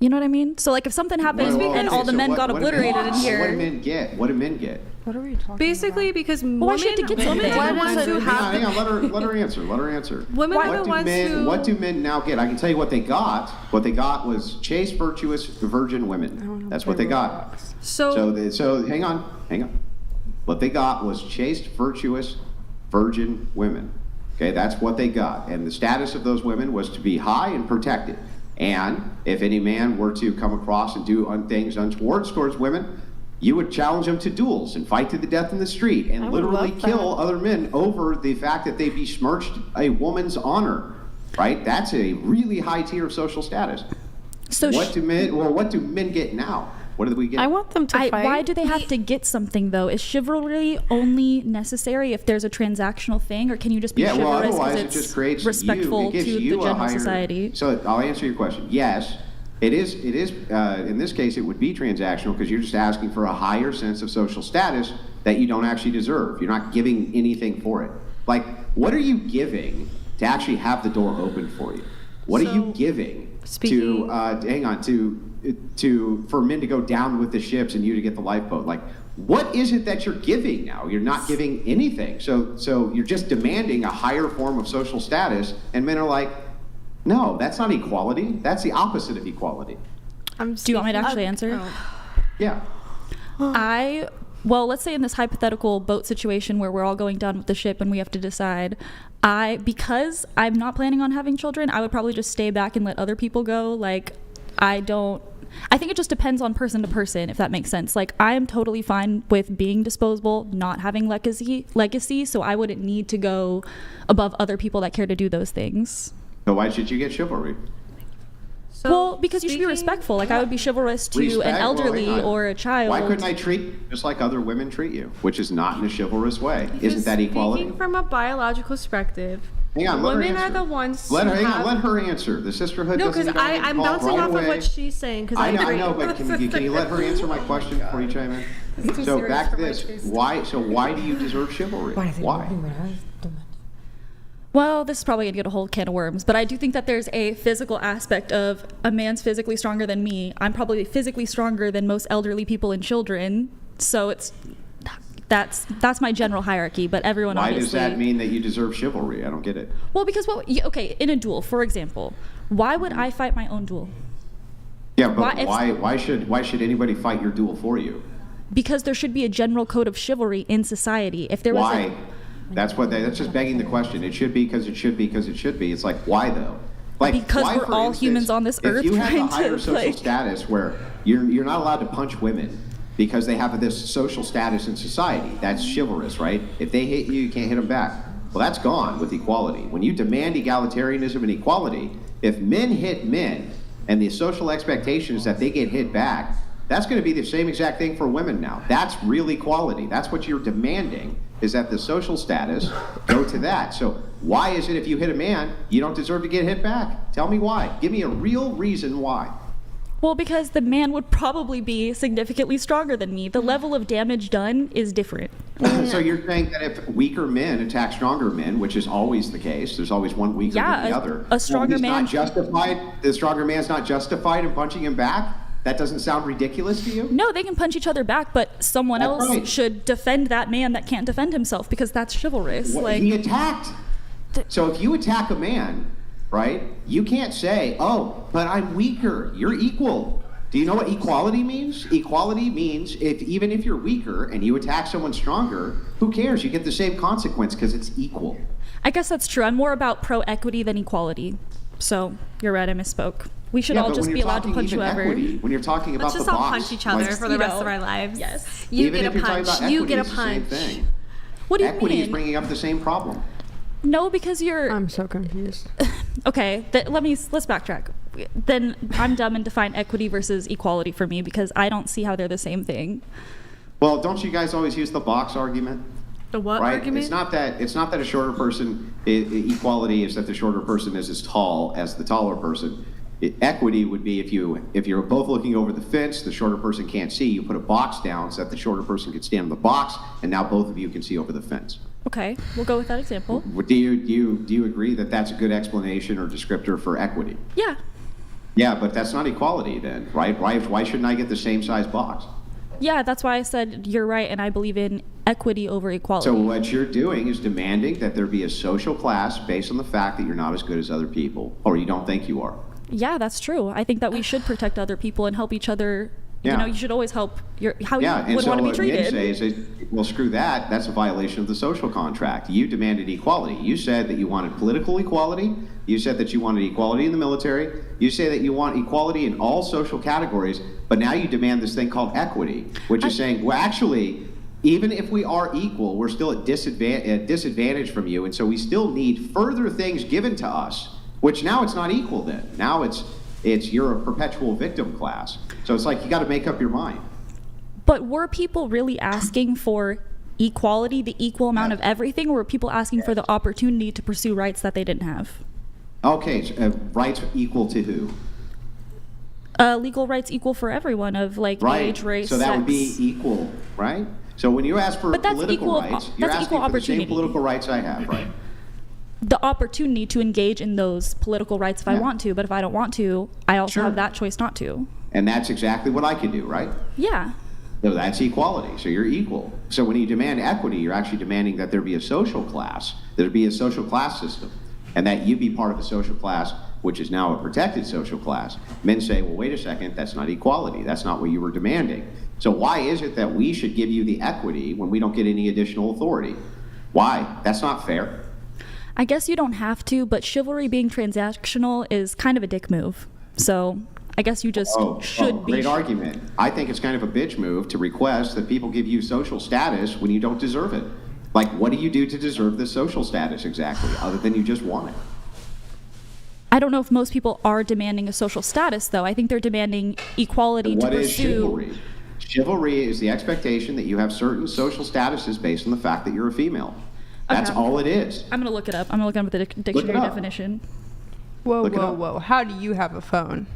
Speaker 5: You know what I mean? So like, if something happens and all the men got obliterated in here,
Speaker 9: what do men get? What do men get?
Speaker 4: What are we talking
Speaker 10: Basically, because women
Speaker 5: to
Speaker 10: are the ones who have.
Speaker 9: Hang on, let her answer.
Speaker 10: Women are the ones who.
Speaker 9: What do men now get? I can tell you what they got. What they got was chaste, virtuous, virgin women. That's what they got. So hang on. What they got was chaste, virtuous, virgin women. Okay, that's what they got. And the status of those women was to be high and protected. And if any man were to come across and do things untoward towards women, you would challenge them to duels and fight to the death in the street and literally kill other men over the fact that they besmirched a woman's honor, right? That's a really high tier of social status. So what do men get now? What do we get?
Speaker 7: I want them to fight.
Speaker 5: Why do they have to get something though? Is chivalry only necessary if there's a transactional thing, or can you just be chivalrous because it's
Speaker 9: just creates
Speaker 5: respectful to the general society?
Speaker 9: So I'll answer your question. Yes, it is. In this case, it would be transactional because you're just asking for a higher sense of social status that you don't actually deserve. You're not giving anything for it. Like, what are you giving to actually have the door open for you? What are you giving for men to go down with the ships and you to get the lifeboat? Like, what is it that you're giving now? You're not giving anything. So you're just demanding a higher form of social status, and men are like, no, that's not equality. That's the opposite of equality.
Speaker 5: Do you want me to actually answer?
Speaker 9: Yeah.
Speaker 5: Well, let's say in this hypothetical boat situation where we're all going down with the ship and we have to decide, because I'm not planning on having children, I would probably just stay back and let other people go. Like, I don't I think it just depends on person to person, if that makes sense. Like, I am totally fine with being disposable, not having legacy, so I wouldn't need to go above other people that care to do those things.
Speaker 9: So why should you get chivalry?
Speaker 3: So
Speaker 5: well, because you should be respectful. Like, I would be chivalrous to an elderly or a child.
Speaker 9: Why couldn't I treat you just like other women treat you, which is not in a chivalrous way? Isn't that equality?
Speaker 3: Speaking from a biological perspective,
Speaker 9: hang on,
Speaker 3: women are the ones.
Speaker 9: Let her answer. The sisterhood.
Speaker 3: No, because I'm bouncing off of what she's saying. Because I agree.
Speaker 9: I know, but can you let her answer my question before you chime in? So back to this. Why do you deserve chivalry? Why?
Speaker 5: Well, this is probably going to get a whole can of worms, but I do think that there's a physical aspect of a man's physically stronger than me. I'm probably physically stronger than most elderly people and children, so that's my general hierarchy, but everyone obviously... Why
Speaker 9: does that mean that you deserve chivalry? I don't get it.
Speaker 5: Well, because, okay, in a duel, for example, why would I fight my own duel?
Speaker 9: Yeah, but why should anybody fight your duel for you?
Speaker 5: Because there should be a general code of chivalry in society. If there was
Speaker 9: why? That's just begging the question. It should be because it should be because it should be. It's like, why though? Like,
Speaker 5: because
Speaker 9: why,
Speaker 5: we're all humans on this earth.
Speaker 9: If you have a higher social status where you're not allowed to punch women because they have this social status in society, that's chivalrous, right? If they hit you, you can't hit them back. Well, that's gone with equality. When you demand egalitarianism and equality, if men hit men and the social expectation is that they get hit back, that's going to be the same exact thing for women now. That's real equality. That's what you're demanding, is that the social status go to that. So why is it if you hit a man, you don't deserve to get hit back? Tell me why. Give me a real reason why.
Speaker 5: Well, because the man would probably be significantly stronger than me. The level of damage done is different.
Speaker 9: So you're saying that if weaker men attack stronger men, which is always the case, there's always one weaker than the other.
Speaker 5: A stronger man.
Speaker 9: The stronger man's not justified in punching him back? That doesn't sound ridiculous to you?
Speaker 5: No, they can punch each other back, but someone else should defend that man that can't defend himself, because that's chivalrous.
Speaker 9: He attacked. So if you attack a man, right, you can't say, oh, but I'm weaker. You're equal. Do you know what equality means? Equality means even if you're weaker and you attack someone stronger, who cares? You get the same consequence because it's equal.
Speaker 5: I guess that's true. I'm more about pro-equity than equality. So you're right, I misspoke. We should all just be allowed to punch whoever.
Speaker 9: Equity, when you're talking about
Speaker 3: Let's
Speaker 9: the
Speaker 3: just all
Speaker 9: box,
Speaker 3: punch each other for the rest of our lives.
Speaker 5: Yes.
Speaker 3: You get a punch. You get a punch.
Speaker 5: What do you
Speaker 9: equity
Speaker 5: mean?
Speaker 9: Is bringing up the same problem.
Speaker 5: No, because you're...
Speaker 4: I'm so confused.
Speaker 5: Okay, let's backtrack. Then I'm dumb and define equity versus equality for me, because I don't see how they're the same thing.
Speaker 9: Well, don't you guys always use the box argument?
Speaker 3: The what
Speaker 9: right?
Speaker 3: argument?
Speaker 9: It's not that a shorter person, equality is that the shorter person is as tall as the taller person. Equity would be if you're both looking over the fence, the shorter person can't see, you put a box down so that the shorter person can stand in the box, and now both of you can see over the fence.
Speaker 5: Okay, we'll go with that example.
Speaker 9: Do you agree that that's a good explanation or descriptor for equity?
Speaker 5: Yeah.
Speaker 9: Yeah, but that's not equality then, right? Why shouldn't I get the same size box?
Speaker 5: Yeah, that's why I said you're right, and I believe in equity over equality.
Speaker 9: So what you're doing is demanding that there be a social class based on the fact that you're not as good as other people, or you don't think you are.
Speaker 5: Yeah, that's true. I think that we should protect other people and help each other.
Speaker 9: Yeah.
Speaker 5: You know, you should always help how you would want to be treated.
Speaker 9: Yeah, and so what men say is, well, screw that. That's a violation of the social contract. You demanded equality. You said that you wanted political equality. You said that you wanted equality in the military. You say that you want equality in all social categories, but now you demand this thing called equity, which is saying, well, actually, even if we are equal, we're still at disadvantage from you, and so we still need further things given to us, which now it's not equal then. Now it's you're a perpetual victim class. So it's like you got to make up your mind.
Speaker 5: But were people really asking for equality, the equal amount of everything, or were people asking for the opportunity to pursue rights that they didn't have?
Speaker 9: Okay, so, rights equal to who?
Speaker 5: Legal rights equal for everyone of age, race,
Speaker 9: so that
Speaker 5: sex.
Speaker 9: would be equal, right? So when you ask for political rights, you're asking for the same political rights I have, right?
Speaker 5: The opportunity to engage in those political rights if I want to, but if I don't want to, I also have that choice not to.
Speaker 9: And that's exactly what I can do, right?
Speaker 5: Yeah.
Speaker 9: So that's equality. So you're equal. So when you demand equity, you're actually demanding that there be a social class, there be a social class system, and that you be part of a social class which is now a protected social class. Men say, well, wait a second, that's not equality. That's not what you were demanding. So why is it that we should give you the equity when we don't get any additional authority? Why? That's not fair.
Speaker 5: I guess you don't have to, but chivalry being transactional is kind of a dick move. So I guess you just should be.
Speaker 9: Great argument. I think it's kind of a bitch move to request that people give you social status when you don't deserve it. Like, what do you do to deserve this social status exactly, other than you just want it?
Speaker 5: I don't know if most people are demanding a social status, though. I think they're demanding equality to pursue.
Speaker 9: What is chivalry? Chivalry is the expectation that you have certain social statuses based on the fact that you're a female. That's all it is.
Speaker 5: I'm going to look it up. I'm going to look up the dictionary definition.
Speaker 4: Whoa. How do you have a phone?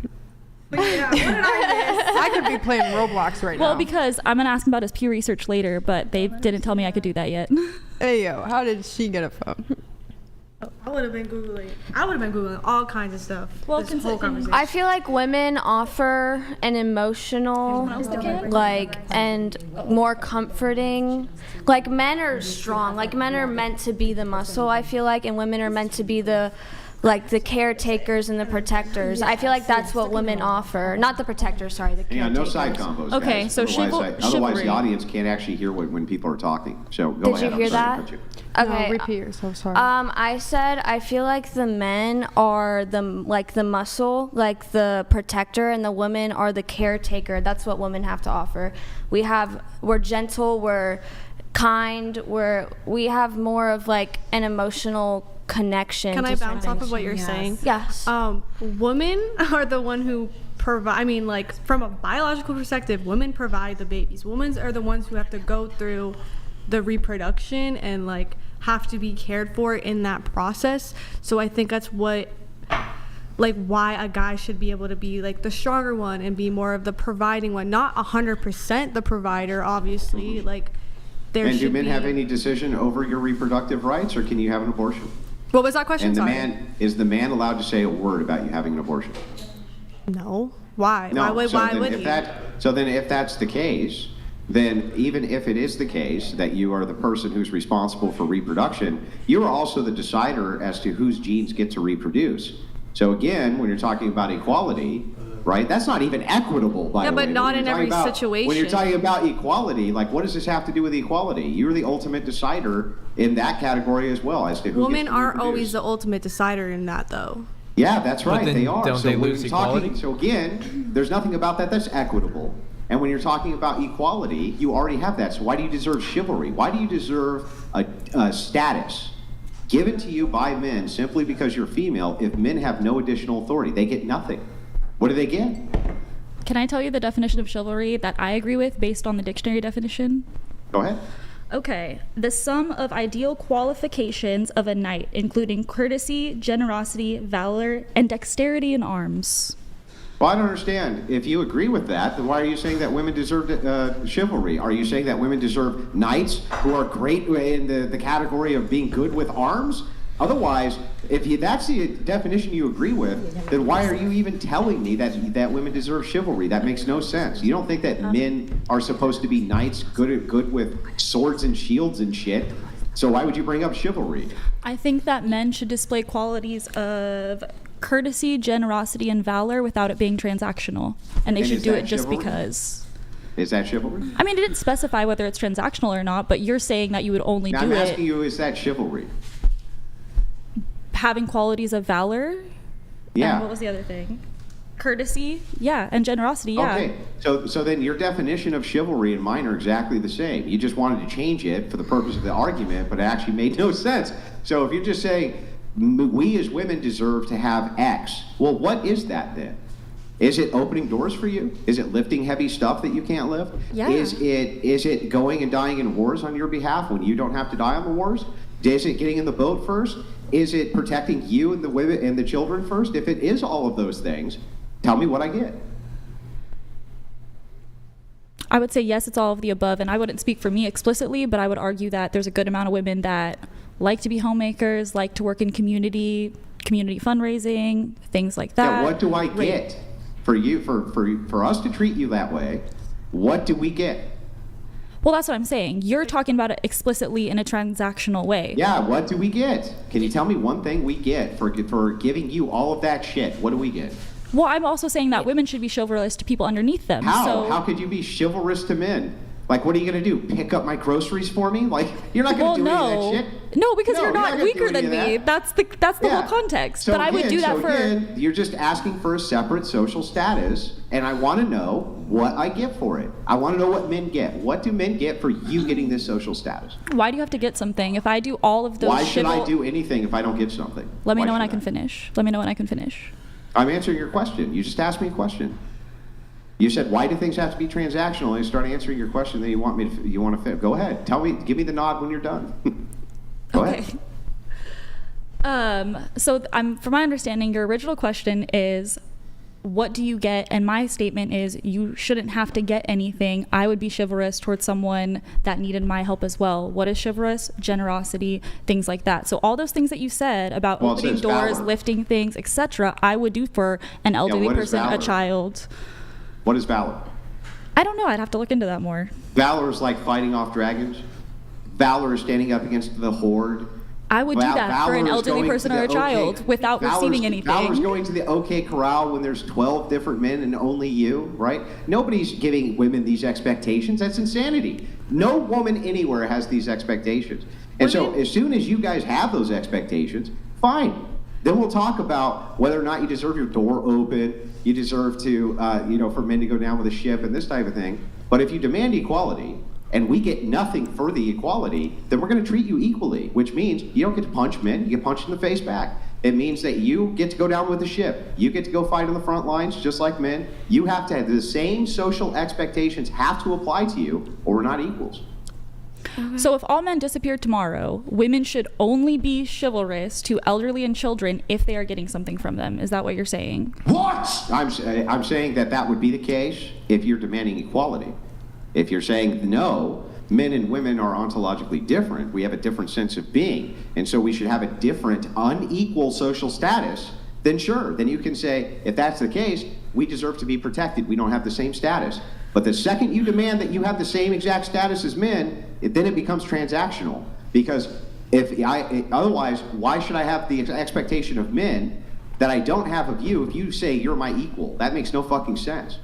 Speaker 4: Yeah, what did I miss? I could be playing Roblox right now.
Speaker 5: Well, because I'm going to ask him about his Pew Research later, but they didn't tell me I could do that yet.
Speaker 4: Hey, yo, how did she get a phone?
Speaker 10: I would have been Googling all kinds of stuff.
Speaker 2: Well,
Speaker 10: this whole conversation.
Speaker 2: I feel like women offer an emotional, like, and more comforting. Like, men are strong. Like, men are meant to be the muscle, I feel like, and women are meant to be the caretakers and the protectors. I feel like that's what women offer. Not the protectors, sorry, the caretakers.
Speaker 9: Yeah, no side combos,
Speaker 5: Okay,
Speaker 9: guys.
Speaker 5: so
Speaker 9: Otherwise, the audience can't actually hear when people are talking. So go ahead.
Speaker 2: Did you hear that? Okay.
Speaker 4: No, repeat yourself, sorry.
Speaker 2: I said I feel like the men are the muscle, like the protector, and the women are the caretaker. That's what women have to offer. We're gentle, we're kind, we have more of like an emotional connection.
Speaker 10: Can I bounce off of what you're saying?
Speaker 2: Yes.
Speaker 10: Women are the one who provide. I mean, like, from a biological perspective, women provide the babies. Women are the ones who have to go through the reproduction and like have to be cared for in that process. So I think that's what, like, why a guy should be able to be like the stronger one and be more of the providing one, not 100% the provider, obviously. Like, there
Speaker 9: and
Speaker 10: should
Speaker 9: do men have any decision over your reproductive rights, or can you have an abortion?
Speaker 10: What was that question?
Speaker 9: And is the man allowed to say a word about you having an abortion?
Speaker 10: No. Why?
Speaker 9: No.
Speaker 10: Why would he?
Speaker 9: So then if that's the case, then even if it is the case that you are the person who's responsible for reproduction, you are also the decider as to whose genes get to reproduce. So again, when you're talking about equality, right, that's not even equitable, by the way.
Speaker 10: Yeah, but not in every situation.
Speaker 9: When you're talking about equality, like, what does this have to do with equality? You're the ultimate decider in that category as well as to who
Speaker 10: Women
Speaker 9: gets to
Speaker 10: aren't
Speaker 9: reproduce.
Speaker 10: always the ultimate decider in that, though.
Speaker 9: Yeah, that's right.
Speaker 12: then
Speaker 9: They are.
Speaker 12: don't
Speaker 9: So
Speaker 12: they
Speaker 9: when
Speaker 12: lose
Speaker 9: you're talking-
Speaker 12: equality?
Speaker 9: So again, there's nothing about that that's equitable. And when you're talking about equality, you already have that. So why do you deserve chivalry? Why do you deserve a status given to you by men simply because you're female if men have no additional authority? They get nothing. What do they get?
Speaker 5: Can I tell you the definition of chivalry that I agree with based on the dictionary definition?
Speaker 9: Go ahead.
Speaker 5: Okay. The sum of ideal qualifications of a knight, including courtesy, generosity, valor, and dexterity in arms.
Speaker 9: Well, I don't understand. If you agree with that, then why are you saying that women deserve chivalry? Are you saying that women deserve knights who are great in the category of being good with arms? Otherwise, if that's the definition you agree with, then why are you even telling me that women deserve chivalry? That makes no sense. You don't think that men are supposed to be knights, good with swords and shields and shit? So why would you bring up chivalry?
Speaker 5: I think that men should display qualities of courtesy, generosity, and valor without it being transactional. And they
Speaker 9: And
Speaker 5: should
Speaker 9: is
Speaker 5: do
Speaker 9: that
Speaker 5: it just
Speaker 9: chivalry?
Speaker 5: because.
Speaker 9: Is that chivalry?
Speaker 5: I mean, it didn't specify whether it's transactional or not, but you're saying that you would only
Speaker 9: Now,
Speaker 5: do
Speaker 9: I'm asking
Speaker 5: it
Speaker 9: you, is that chivalry?
Speaker 5: having qualities of valor.
Speaker 9: Yeah.
Speaker 5: And what was the other thing? Courtesy, yeah, and generosity, yeah.
Speaker 9: Okay, so then your definition of chivalry and mine are exactly the same. You just wanted to change it for the purpose of the argument, but it actually made no sense. So if you're just saying, we as women deserve to have X, well, what is that then? Is it opening doors for you? Is it lifting heavy stuff that you can't lift?
Speaker 5: Yeah.
Speaker 9: Is it going and dying in wars on your behalf when you don't have to die on the wars? Is it getting in the boat first? Is it protecting you and the women and the children first? If it is all of those things, tell me what I get.
Speaker 5: I would say yes, it's all of the above, and I wouldn't speak for me explicitly, but I would argue that there's a good amount of women that like to be homemakers, like to work in community fundraising, things like that.
Speaker 9: Yeah, what do I get for you, for us to treat you that way? What do we get?
Speaker 5: Well, that's what I'm saying. You're talking about it explicitly in a transactional way.
Speaker 9: Yeah, what do we get? Can you tell me one thing we get for giving you all of that shit? What do we get?
Speaker 5: Well, I'm also saying that women should be chivalrous to people underneath them.
Speaker 9: How?
Speaker 5: So,
Speaker 9: How could you be chivalrous to men? Like, what are you going to do? Pick up my groceries for me? Like, you're not going to do any of that shit.
Speaker 5: No, because
Speaker 9: No,
Speaker 5: you're not
Speaker 9: gonna
Speaker 5: weaker
Speaker 9: do
Speaker 5: than
Speaker 9: any of
Speaker 5: me.
Speaker 9: that.
Speaker 5: That's the
Speaker 9: Yeah.
Speaker 5: whole context.
Speaker 9: So
Speaker 5: but I would do that for.
Speaker 9: Again, you're just asking for a separate social status, and I want to know what I get for it. I want to know what men get. What do men get for you getting this social status?
Speaker 5: Why do you have to get something? If I do all of those,
Speaker 9: Why should I do anything if I don't get something?
Speaker 5: Let me
Speaker 9: Why
Speaker 5: know when
Speaker 9: should
Speaker 5: I can finish. Let me know when I can finish.
Speaker 9: I'm answering your question. You just asked me a question. You said, why do things have to be transactional? And I start answering your question. Then you want to go ahead. Tell me, give me the nod when you're done. Go ahead.
Speaker 5: So from my understanding, your original question is, what do you get? And my statement is, you shouldn't have to get anything. I would be chivalrous towards someone that needed my help as well. What is chivalrous? Generosity, things like that. So all those things that you said about opening doors,
Speaker 9: valor.
Speaker 5: lifting things, etc., I would do for an elderly
Speaker 9: what is
Speaker 5: person, a
Speaker 9: valor?
Speaker 5: child.
Speaker 9: What is valor?
Speaker 5: I don't know. I'd have to look into that more.
Speaker 9: Valor is like fighting off dragons. Valor is standing up against the horde.
Speaker 5: I would do that for an elderly person or a child without receiving anything.
Speaker 9: Valor's going to the OK Corral when there's 12 different men and only you, right? Nobody's giving women these expectations. That's insanity. No woman anywhere has these expectations. And so as soon as you guys have those expectations, fine. Then we'll talk about whether or not you deserve your door open, you deserve to, for men to go down with a ship and this type of thing. But if you demand equality, and we get nothing for the equality, then we're going to treat you equally, which means you don't get to punch men, you get punched in the face back. It means that you get to go down with the ship. You get to go fight on the front lines just like men. You have to have the same social expectations have to apply to you, or we're not equals.
Speaker 5: So if all men disappeared tomorrow, women should only be chivalrous to elderly and children if they are getting something from them. Is that what you're saying?
Speaker 9: What? I'm saying that would be the case if you're demanding equality. If you're saying no, men and women are ontologically different, we have a different sense of being, and so we should have a different, unequal social status, then sure, then you can say, if that's the case, we deserve to be protected, we don't have the same status. But the second you demand that you have the same exact status as men, then it becomes transactional. Because otherwise, why should I have the expectation of men that I don't have of you if you say you're my equal? That makes no fucking sense.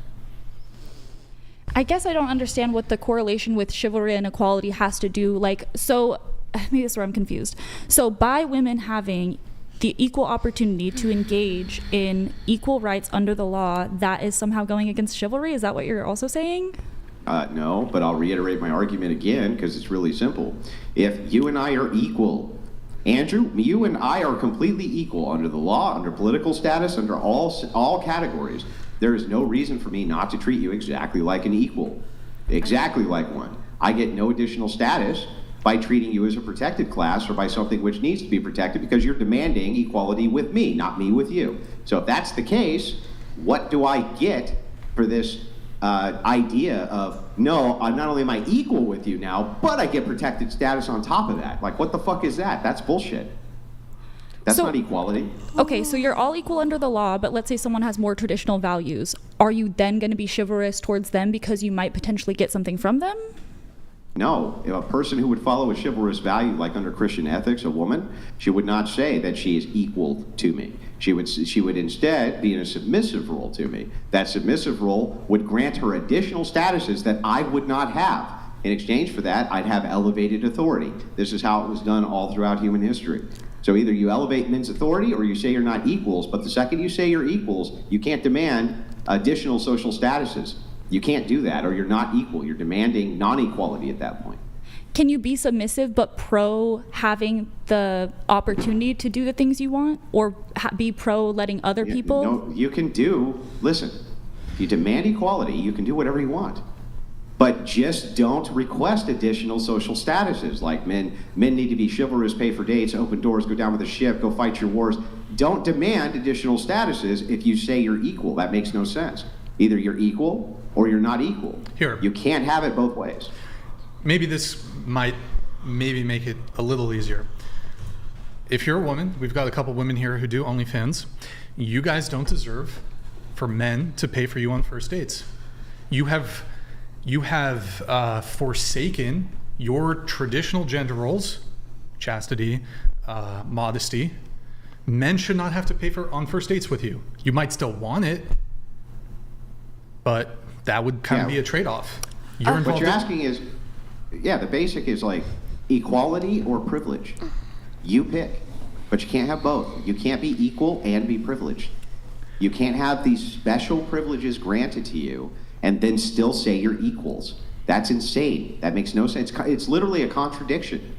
Speaker 5: I guess I don't understand what the correlation with chivalry and equality has to do. Maybe this is where I'm confused. So by women having the equal opportunity to engage in equal rights under the law, that is somehow going against chivalry? Is that what you're also saying?
Speaker 9: No, but I'll reiterate my argument again because it's really simple. If you and I are equal, Andrew, you and I are completely equal under the law, under political status, under all categories. There is no reason for me not to treat you exactly like an equal, exactly like one. I get no additional status by treating you as a protected class or by something which needs to be protected because you're demanding equality with me, not me with you. So if that's the case, what do I get for this idea of, no, I'm not only am I equal with you now, but I get protected status on top of that? Like, what the fuck is that? That's bullshit. That's not equality.
Speaker 5: Okay, so you're all equal under the law, but let's say someone has more traditional values. Are you then going to be chivalrous towards them because you might potentially get something from them?
Speaker 9: No, if a person who would follow a chivalrous value, like under Christian ethics, a woman, she would not say that she is equal to me. She would instead be in a submissive role to me. That submissive role would grant her additional statuses that I would not have. In exchange for that, I'd have elevated authority. This is how it was done all throughout human history. So either you elevate men's authority or you say you're not equals, but the second you say you're equals, you can't demand additional social statuses. You can't do that, or you're not equal. You're demanding non-equality at that point.
Speaker 5: Can you be submissive but pro having the opportunity to do the things you want, or be pro letting other people?
Speaker 9: No, you can do, listen, if you demand equality, you can do whatever you want. But just don't request additional social statuses, like men need to be chivalrous, pay for dates, open doors, go down with a ship, go fight your wars. Don't demand additional statuses if you say you're equal. That makes no sense. Either you're equal or you're not equal.
Speaker 1: Here.
Speaker 9: You can't have it both ways.
Speaker 1: Maybe this might make it a little easier. If you're a woman, we've got a couple women here who do OnlyFans. You guys don't deserve for men to pay for you on first dates. You have forsaken your traditional gender roles, chastity, modesty. Men should not have to pay for on first dates with you. You might still want it, but that would kind of be a trade-off.
Speaker 9: What you're asking is, the basic is like, equality or privilege. You pick. But you can't have both. You can't be equal and be privileged. You can't have these special privileges granted to you and then still say you're equals. That's insane. That makes no sense. It's literally a contradiction.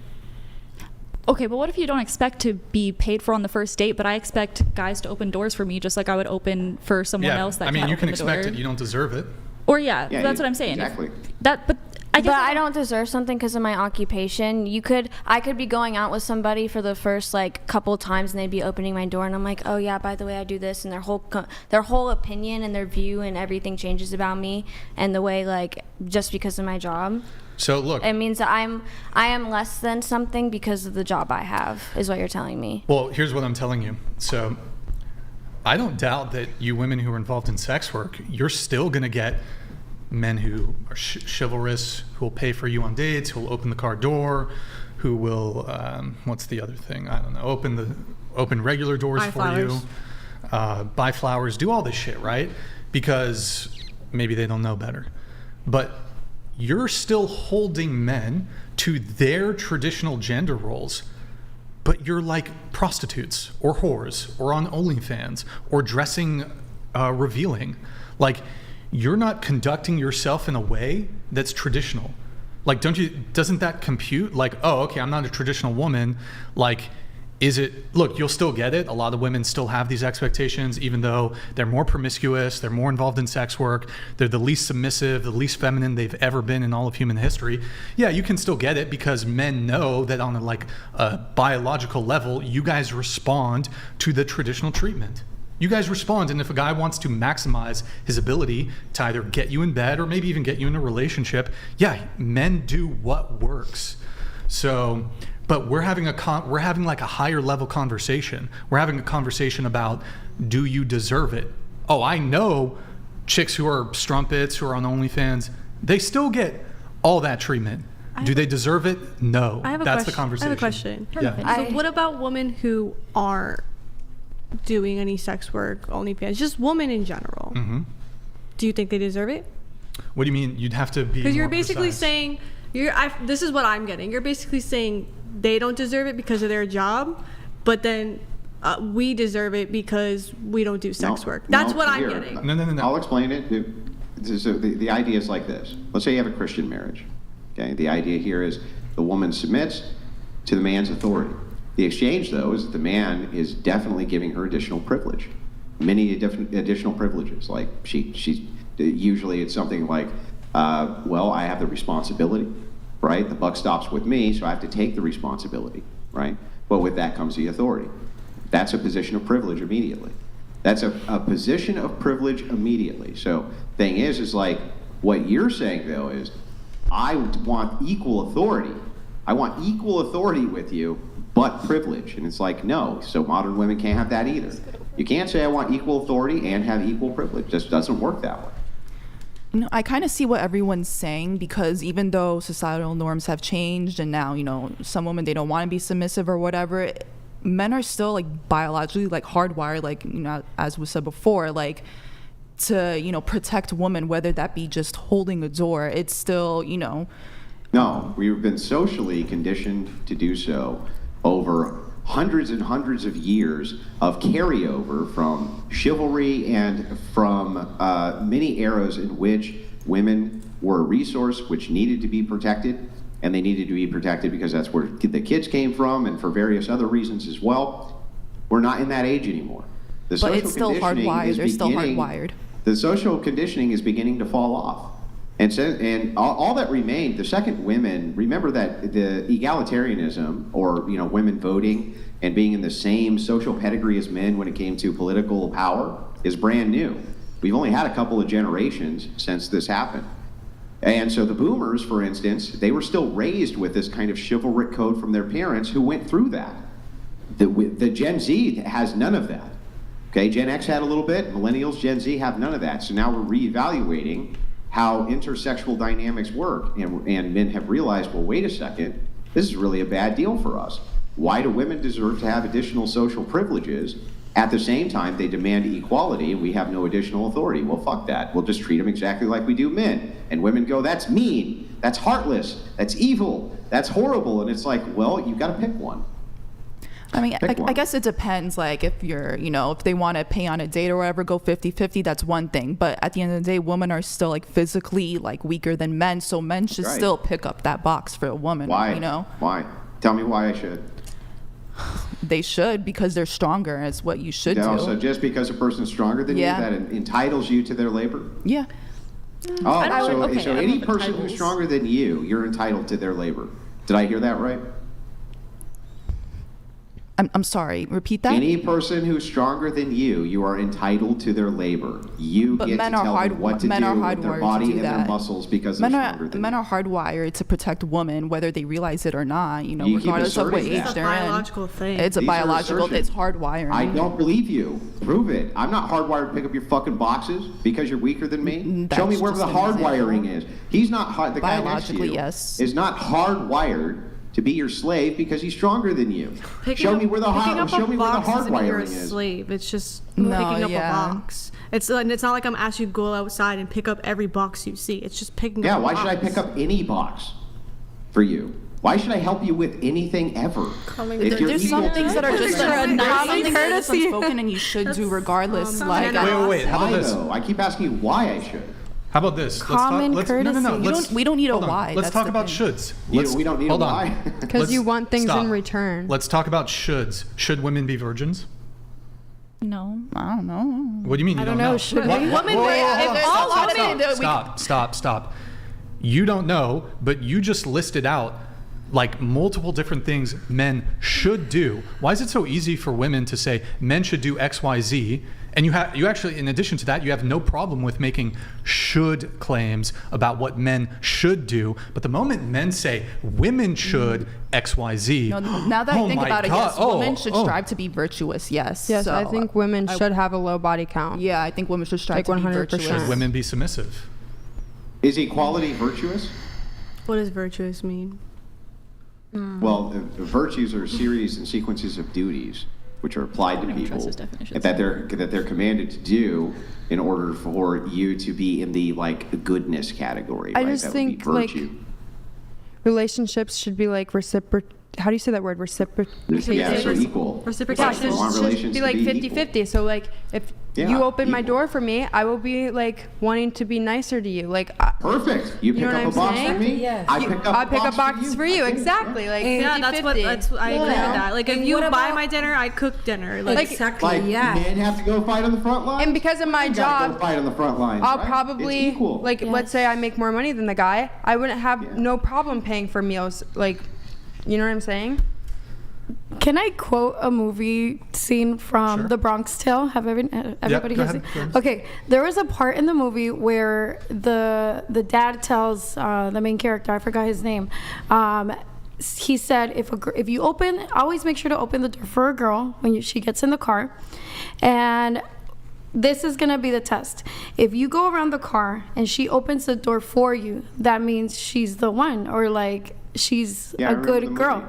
Speaker 5: Okay, but what if you don't expect to be paid for on the first date, but I expect guys to open doors for me just like I would open for someone else that can't
Speaker 1: you
Speaker 5: open
Speaker 1: can
Speaker 5: the
Speaker 1: expect
Speaker 5: door.
Speaker 1: it. You don't deserve it.
Speaker 5: Or that's what I'm saying.
Speaker 9: Exactly.
Speaker 5: But I guess
Speaker 2: I don't deserve something because of my occupation. I could be going out with somebody for the first like couple times and they'd be opening my door and I'm like, oh yeah, by the way, I do this, and their whole opinion and their view and everything changes about me and the way, like, just because of my job.
Speaker 1: So look,
Speaker 2: it means that I am less than something because of the job I have, is what you're telling me.
Speaker 1: Well, here's what I'm telling you. So I don't doubt that you women who are involved in sex work, you're still going to get men who are chivalrous, who will pay for you on dates, who will open the car door, who will, what's the other thing? I don't know, open regular doors
Speaker 10: buy
Speaker 1: for
Speaker 10: flowers.
Speaker 1: you, buy flowers, do all this shit, right? Because maybe they don't know better. But you're still holding men to their traditional gender roles, but you're like prostitutes or whores or on OnlyFans or dressing revealing. Like, you're not conducting yourself in a way that's traditional. Like, doesn't that compute? Like, oh, okay, I'm not a traditional woman. Like, look, you'll still get it. A lot of women still have these expectations, even though they're more promiscuous, they're more involved in sex work, they're the least submissive, the least feminine they've ever been in all of human history. Yeah, you can still get it because men know that on a biological level, you guys respond to the traditional treatment. You guys respond, and if a guy wants to maximize his ability to either get you in bed or maybe even get you in a relationship, yeah, men do what works. So, but we're having like a higher level conversation. We're having a conversation about, do you deserve it? Oh, I know chicks who are strumpets, who are on OnlyFans, they still get all that treatment. Do they deserve it? No. That's the conversation.
Speaker 10: I have a question.
Speaker 1: Yeah.
Speaker 10: So what about women who aren't doing any sex work, OnlyFans, just women in general?
Speaker 1: Mm-hmm.
Speaker 10: Do you think they deserve it?
Speaker 1: What do you mean? You'd have to be
Speaker 10: Because you're
Speaker 1: more
Speaker 10: basically
Speaker 1: precise.
Speaker 10: saying, this is what I'm getting. You're basically saying they don't deserve it because of their job, but then we deserve it because we don't do sex work. That's what I'm getting.
Speaker 9: No. I'll explain it. So the idea is like this. Let's say you have a Christian marriage. Okay. The idea here is the woman submits to the man's authority. The exchange, though, is that the man is definitely giving her additional privilege, many additional privileges. Like she's usually it's something like, well, I have the responsibility, right? The buck stops with me, so I have to take the responsibility, right? But with that comes the authority. That's a position of privilege immediately. That's a position of privilege immediately. So thing is like what you're saying though is, I want equal authority. I want equal authority with you, but privilege. And it's like, no, so modern women can't have that either. You can't say I want equal authority and have equal privilege. It just doesn't work that way.
Speaker 11: You know, I kind of see what everyone's saying, because even though societal norms have changed and now, you know, some women, they don't want to be submissive or whatever, men are still like biologically like hardwired, like, you know, as was said before, like to, you know, protect women, whether that be just holding a door. It's still, you know.
Speaker 9: No, we've been socially conditioned to do so over hundreds and hundreds of years of carryover from chivalry and from many eras in which women were a resource which needed to be protected, and they needed to be protected because that's where the kids came from and for various other reasons as well. We're not in that age anymore.
Speaker 11: But it's still hardwired. They're still hardwired.
Speaker 9: The social conditioning is beginning to fall off. And all that remained, the second women, remember that the egalitarianism, or, you know, women voting and being in the same social pedigree as men when it came to political power is brand new. We've only had a couple of generations since this happened. And so the boomers, for instance, they were still raised with this kind of chivalric code from their parents who went through that. The Gen Z has none of that. Okay, Gen X had a little bit, millennials, Gen Z have none of that. So now we're reevaluating how intersexual dynamics work, and men have realized, well, wait a second, this is really a bad deal for us. Why do women deserve to have additional social privileges At the same time, they demand equality, and we have no additional authority. Well, fuck that. We'll just treat them exactly like we do men. And women go, that's mean, that's heartless, that's evil, that's horrible. And it's like, well, you've got to pick one.
Speaker 11: I mean, I guess it depends. Like, if you're, if they want to pay on a date or whatever, go 50-50, that's one thing. But at the end of the day, women are still, like, physically, like, weaker than men. So men should still pick up that box for a woman.
Speaker 9: Why? Why? Tell me why I should.
Speaker 11: They should, because they're stronger. Is what you should do.
Speaker 9: So just because a person's stronger than you, that entitles you to their labor?
Speaker 11: Yeah.
Speaker 9: Oh, so any person who's stronger than you, you're entitled to their labor. Did I hear that right?
Speaker 11: I'm sorry, repeat that?
Speaker 9: Any person who's stronger than you, you are entitled to their labor. You get to tell them what to do with their body and their muscles because they're stronger than you.
Speaker 11: Men are hardwired to protect women, whether they realize it or not, regardless of what age they're in. It's a biological thing. It's hardwiring.
Speaker 9: I don't believe you. Prove it. I'm not hardwired to pick up your fucking boxes because you're weaker than me. Show me where the hardwiring is. He's not, the guy next to you is not hardwired to be your slave because he's stronger than you. Show me where the hardwiring is.
Speaker 10: Slave. It's just picking up a box. It's not like I'm asking you to go outside and pick up every box you see. It's just picking up a box.
Speaker 9: Yeah, why should I pick up any box for you? Why should I help you with anything ever?
Speaker 11: There's some things that are just common courtesy and you should do regardless.
Speaker 1: Wait. How about this?
Speaker 9: I keep asking you why I should.
Speaker 1: How about this?
Speaker 2: Common courtesy.
Speaker 11: We don't need a why.
Speaker 1: Let's talk about shoulds.
Speaker 9: We don't need a why.
Speaker 4: Because you want things in return.
Speaker 1: Let's talk about shoulds. Should women be virgins?
Speaker 5: No.
Speaker 11: I don't know.
Speaker 1: What do you mean you don't know?
Speaker 2: Should we?
Speaker 1: Stop. You don't know, but you just listed out like multiple different things men should do. Why is it so easy for women to say men should do X, Y, Z? And you actually, in addition to that, you have no problem with making should claims about what men should do. But the moment men say women should X, Y, Z.
Speaker 11: Now that I think about it, yes, women should strive to be virtuous. Yes.
Speaker 4: Yes, so I think women should have a low body count.
Speaker 11: Yeah, I think women should strive to be virtuous.
Speaker 1: Should women be submissive?
Speaker 9: Is equality virtuous?
Speaker 10: What does virtuous mean?
Speaker 9: Well, virtues are a series and sequences of duties which are applied to people that they're commanded to do in order for you to be in the goodness category.
Speaker 4: I just think relationships should be how do you say that word? Reciprocation.
Speaker 9: Yeah, so equal.
Speaker 4: Reciprocation should be 50-50. So if you open my door for me, I will be wanting to be nicer to you.
Speaker 9: Perfect. You pick up a box for me.
Speaker 4: Yes. I pick up boxes for you. Exactly. 50-50.
Speaker 10: That's I agree with that. If you buy my dinner, I cook dinner.
Speaker 9: Exactly. Men have to go fight on the front line.
Speaker 4: And because of my job,
Speaker 9: go fight on the front lines.
Speaker 4: I'll probably let's say I make more money than the guy. I wouldn't have no problem paying for meals. You know what I'm saying?
Speaker 7: Can I quote a movie scene from The Bronx Tale? Have everybody heard it? Okay, there was a part in the movie where the dad tells the main character, I forgot his name, he said, if you always make sure to open the door for a girl when she gets in the car, and this is gonna be the test. If you go around the car and she opens the door for you, that means she's the one, or she's a good girl.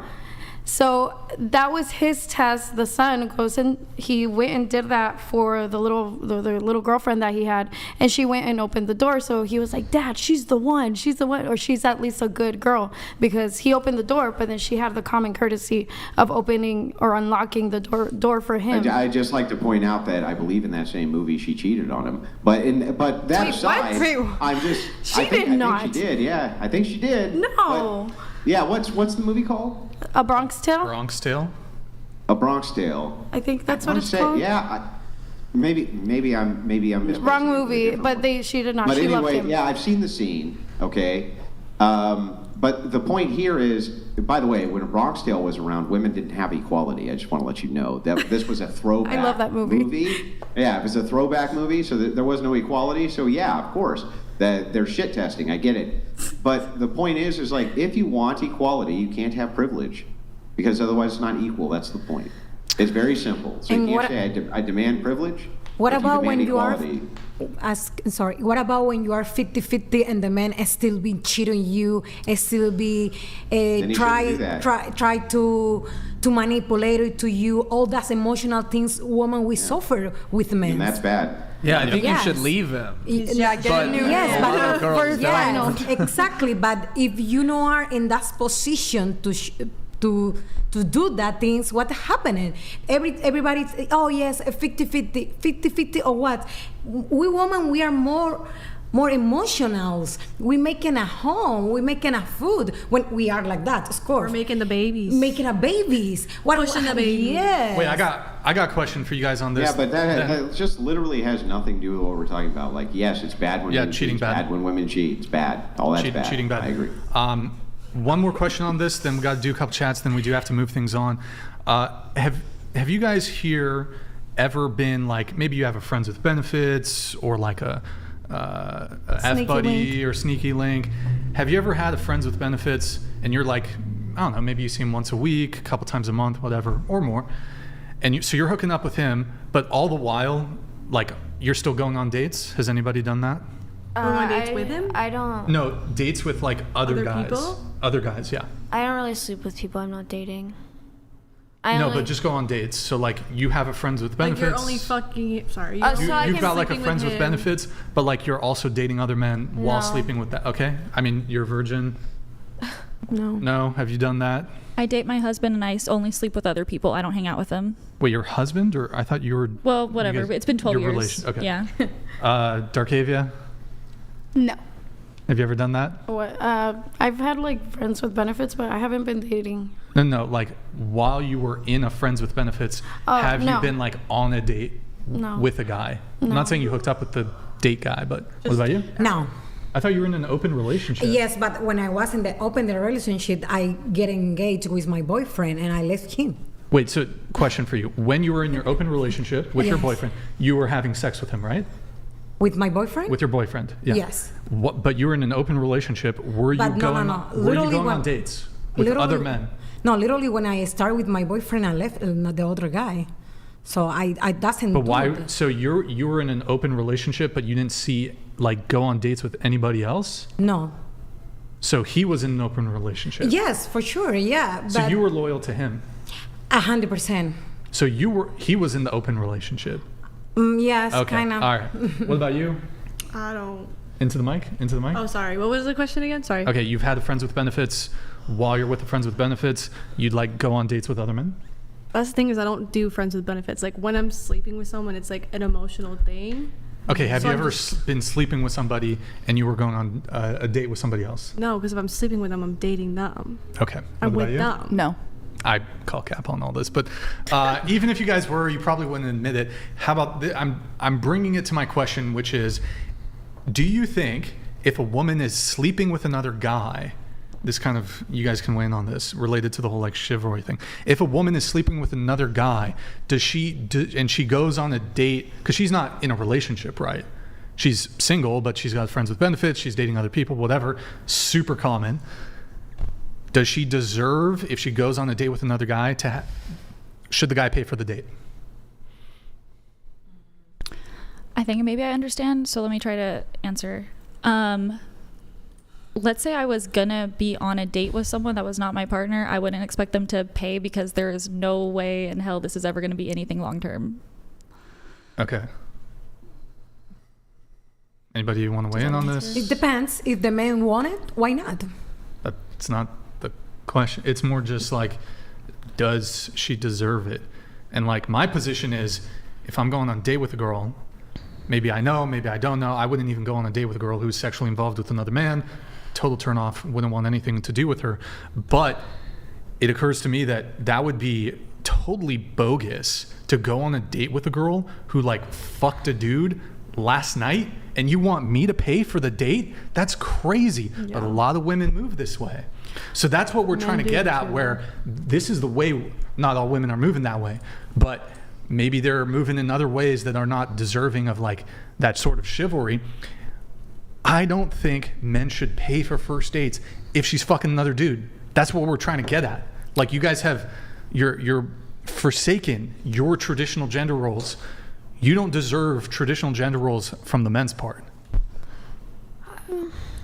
Speaker 7: So that was his test. The son goes and he went and did that for the little girlfriend that he had, and she went and opened the door. So he was like, Dad, she's the one, or she's at least a good girl, because he opened the door, but then she had the common courtesy of opening or unlocking the door for him.
Speaker 9: I just like to point out that I believe in that same movie she cheated on him. But that aside, I think she did. Yeah, I think she did.
Speaker 7: No.
Speaker 9: Yeah, what's the movie called?
Speaker 7: A Bronx Tale?
Speaker 1: Bronx Tale?
Speaker 9: A Bronx Tale.
Speaker 7: I think that's what it's called.
Speaker 9: Yeah, maybe I'm missing.
Speaker 7: Wrong movie, but she did not.
Speaker 9: But
Speaker 7: she
Speaker 9: anyway,
Speaker 7: loved him.
Speaker 9: Yeah, I've seen the scene. Okay, but the point here is, by the way, when A Bronx Tale was around, women didn't have equality. I just want to let you know that this was a throwback.
Speaker 7: I love that movie.
Speaker 9: Yeah, it was a throwback movie, so there was no equality. So yeah, of course. That they're shit testing, I get it. But the point is if you want equality, you can't have privilege, because otherwise it's not equal. That's the point. It's very simple. So you can't say I demand privilege.
Speaker 8: What about when you are? what about when you are 50-50 and the man is still being cheating on you, still be try to manipulate it to you, all those emotional things women we suffer with men.
Speaker 9: And that's bad.
Speaker 12: Yeah, I think you should leave him.
Speaker 8: Exactly. But if you know are in that position to do that things, what happening? Everybody, oh yes, 50-50 or what? We women, we are more emotional. We making a home, we making a food when we are like that, of course.
Speaker 10: We're making the babies.
Speaker 8: Pushing the babies. Yes.
Speaker 1: Wait, I got a question for you guys on this.
Speaker 9: Yeah, but that just literally has nothing to do with what we're talking about. Like, yes, it's bad when women cheat. It's bad when women cheat. It's bad. All that's bad.
Speaker 1: Cheating bad.
Speaker 9: I agree.
Speaker 1: One more question on this, then we got to do a couple chats, then we do have to move things on. Have you guys here ever been like, maybe you have a friends with benefits or like a F-buddy or sneaky link? Have you ever had a friends with benefits and you're like, I don't know, maybe you see him once a week, a couple times a month, whatever, or more, and so you're hooking up with him, but all the while, like, you're still going on dates? Has anybody done that?
Speaker 10: On dates with him?
Speaker 2: I don't.
Speaker 1: No, dates with like other guys.
Speaker 10: People?
Speaker 1: Other guys, yeah.
Speaker 2: I don't really sleep with people I'm not dating.
Speaker 1: But just go on dates. So like you have a friends with benefits.
Speaker 10: Like you're only fucking. Sorry.
Speaker 1: You've got like a friends with benefits, but like you're also dating other men while sleeping with that. Okay. I mean, you're a virgin.
Speaker 10: No.
Speaker 1: No. Have you done that?
Speaker 5: I date my husband and I only sleep with other people. I don't hang out with him.
Speaker 1: Wait, your husband? Or I thought you were.
Speaker 5: Well, whatever. It's been 12 years.
Speaker 1: Okay.
Speaker 5: Yeah.
Speaker 1: Darkavia?
Speaker 7: No.
Speaker 1: Have you ever done that?
Speaker 7: What? I've had like friends with benefits, but I haven't been dating.
Speaker 1: No. Like while you were in a friends with benefits, have you been like on a date with a guy? No. I'm not saying you hooked up with the date guy, but what about you?
Speaker 8: No.
Speaker 1: I thought you were in an open relationship.
Speaker 8: Yes, but when I was in the open relationship, I get engaged with my boyfriend and I left him.
Speaker 1: Wait, so question for you. When you were in your open relationship with your boyfriend, you were having sex with him, right?
Speaker 8: With my boyfriend?
Speaker 1: With your boyfriend, yeah.
Speaker 8: Yes.
Speaker 1: But you were in an open relationship. Were you going on dates with other men?
Speaker 8: No, literally when I started with my boyfriend, I left the other guy. So I doesn't.
Speaker 1: But why? So you were in an open relationship, but you didn't go on dates with anybody else?
Speaker 8: No.
Speaker 1: So he was in an open relationship?
Speaker 8: Yes, for sure, yeah.
Speaker 1: So you were loyal to him?
Speaker 8: 100%.
Speaker 1: So he was in the open relationship?
Speaker 8: Yes,
Speaker 1: okay.
Speaker 8: kind of.
Speaker 1: All right. What about you?
Speaker 10: I don't.
Speaker 1: Into the mic?
Speaker 10: Oh, sorry. What was the question again? Sorry.
Speaker 1: Okay, you've had a friends with benefits. While you're with the friends with benefits, you'd like go on dates with other men?
Speaker 10: That's the thing is I don't do friends with benefits. Like when I'm sleeping with someone, it's like an emotional thing.
Speaker 1: Okay, have you ever been sleeping with somebody and you were going on a date with somebody else?
Speaker 10: No, because if I'm sleeping with them, I'm dating them.
Speaker 1: Okay.
Speaker 10: I'm with them.
Speaker 11: No.
Speaker 1: I call cap on all this, but even if you guys were, you probably wouldn't admit it. How about I'm bringing it to my question, which is, do you think if a woman is sleeping with another guy, this kind of, you guys can weigh in on this, related to the whole like chivalry thing. If a woman is sleeping with another guy, and she goes on a date, because she's not in a relationship, right? She's single, but she's got friends with benefits, she's dating other people, whatever, super common. Does she deserve, if she goes on a date with another guy, should the guy pay for the date?
Speaker 5: I think maybe I understand, so let me try to answer. Let's say I was gonna be on a date with someone that was not my partner. I wouldn't expect them to pay because there is no way in hell this is ever gonna be anything long term.
Speaker 1: Okay. Anybody want to weigh in on this?
Speaker 8: It depends. If the man want it, why not?
Speaker 1: That's not the question. It's more just like, does she deserve it? And like my position is, if I'm going on a date with a girl, maybe I know, maybe I don't know. I wouldn't even go on a date with a girl who's sexually involved with another man. Total turn off. Wouldn't want anything to do with her. But it occurs to me that would be totally bogus to go on a date with a girl who like fucked a dude last night and you want me to pay for the date? That's crazy. Yeah. But a lot of women move this way. So that's what we're trying to get at, where this is the way. Not all women are moving that way, but maybe they're moving in other ways that are not deserving of like that sort of chivalry. I don't think men should pay for first dates if she's fucking another dude. That's what we're trying to get at. Like, you guys have, you're forsaken your traditional gender roles. You don't deserve traditional gender roles from the men's part.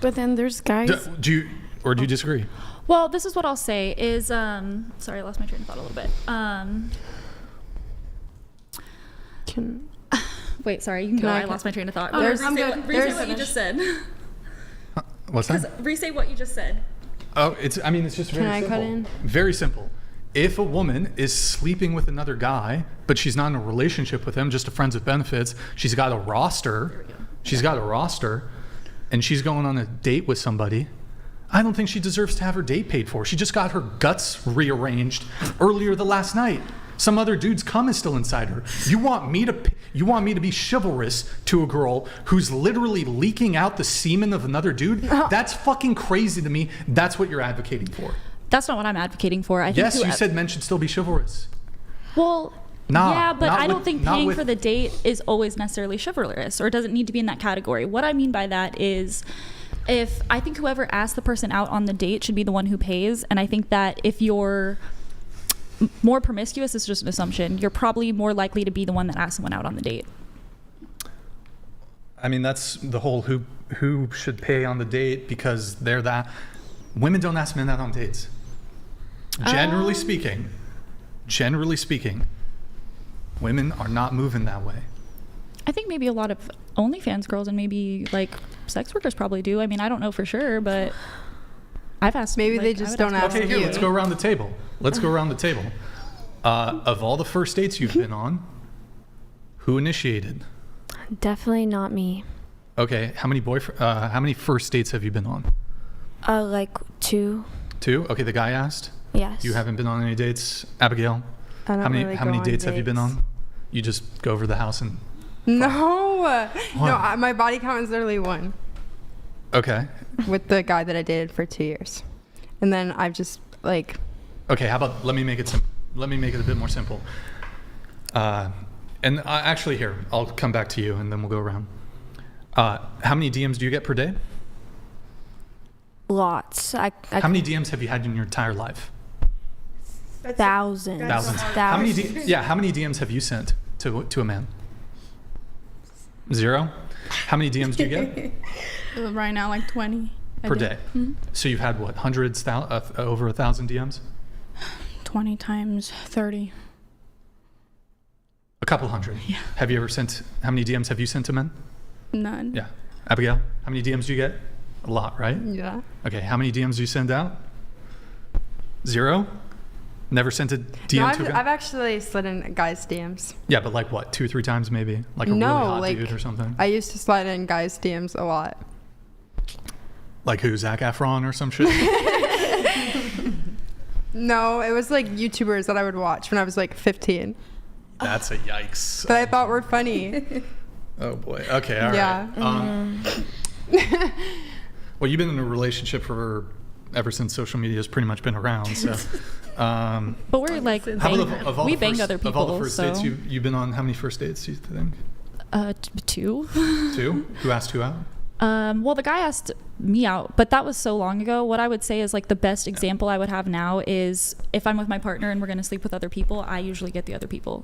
Speaker 7: But then there's guys.
Speaker 1: Do you disagree?
Speaker 5: Well, this is what I'll say is, sorry, I lost my train of thought a little bit. Wait, sorry, you can go. I lost my train of thought.
Speaker 3: There's
Speaker 5: Restate what you just said.
Speaker 1: What's that?
Speaker 5: Restate what you just said.
Speaker 1: Oh, it's just very simple. Can I cut in? Very simple. If a woman is sleeping with another guy, but she's not in a relationship with him, just a friends with benefits, she's got a roster. She's got a roster, and she's going on a date with somebody. I don't think she deserves to have her date paid for. She just got her guts rearranged earlier the last night. Some other dude's cum is still inside her. You want me to be chivalrous to a girl who's literally leaking out the semen of another dude? That's fucking crazy to me. That's what you're advocating for.
Speaker 5: That's not what I'm advocating for. I think
Speaker 1: yes, you said men should still be chivalrous.
Speaker 5: Well,
Speaker 1: nah,
Speaker 5: yeah, but I don't think paying for the date is always necessarily chivalrous, or doesn't need to be in that category. What I mean by that is, I think whoever asked the person out on the date should be the one who pays, and I think that if you're more promiscuous, it's just an assumption. You're probably more likely to be the one that asks someone out on the date.
Speaker 1: I mean, that's the whole who should pay on the date, because they're that. Women don't ask men out on dates. Generally speaking, women are not moving that way.
Speaker 5: I think maybe a lot of OnlyFans girls and maybe like sex workers probably do. I mean, I don't know for sure, but I've asked.
Speaker 4: Maybe they just don't ask.
Speaker 1: Okay, here, let's go around the table. Of all the first dates you've been on, who initiated?
Speaker 2: Definitely not me.
Speaker 1: Okay, how many first dates have you been on?
Speaker 2: Like 2.
Speaker 1: 2? Okay, the guy asked?
Speaker 2: Yes.
Speaker 1: You haven't been on any dates? Abigail?
Speaker 4: I don't
Speaker 1: how many
Speaker 4: really
Speaker 1: how
Speaker 4: go
Speaker 1: many
Speaker 4: on
Speaker 1: dates have you been on? You just go over the house and
Speaker 4: No, my body count is literally 1.
Speaker 1: Okay.
Speaker 4: With the guy that I dated for 2 years, and then I've just like.
Speaker 1: Okay, how about let me make it a bit more simple. And actually, here I'll come back to you, and then we'll go around. How many DMs do you get per day?
Speaker 2: Lots.
Speaker 1: How many DMs have you had in your entire life?
Speaker 2: Thousands.
Speaker 1: How many DMs have you sent to a man? 0? How many DMs do you get?
Speaker 3: Right now, like 20
Speaker 1: per day. Mm-hmm. So you've had what, hundreds, over 1,000 DMs?
Speaker 3: 20 times 30.
Speaker 1: A couple hundred.
Speaker 3: Yeah.
Speaker 1: Have you ever sent? How many DMs have you sent to men?
Speaker 3: None.
Speaker 1: Yeah. Abigail, how many DMs do you get? A lot, right?
Speaker 4: Yeah.
Speaker 1: Okay, how many DMs do you send out? 0? Never sent a DM to a guy?
Speaker 4: I've actually slid in guys' DMs.
Speaker 1: Yeah, but like what, 2 or 3 times maybe? Like a really hot dude or something?
Speaker 4: I used to slide in guys' DMs a lot.
Speaker 1: Like who, Zac Efron or some shit?
Speaker 4: No, it was like YouTubers that I would watch when I was like 15.
Speaker 1: That's a yikes.
Speaker 4: That I thought were funny.
Speaker 1: Oh boy. Okay, all right. Well, you've been in a relationship ever since social media has pretty much been around, so.
Speaker 5: But we're like, we banged other people.
Speaker 1: Of all the first dates you've been on, how many first dates do you think?
Speaker 5: 2.
Speaker 1: 2? Who asked who out?
Speaker 5: Well, the guy asked me out, but that was so long ago. What I would say is like the best example I would have now is if I'm with my partner and we're going to sleep with other people, I usually get the other people.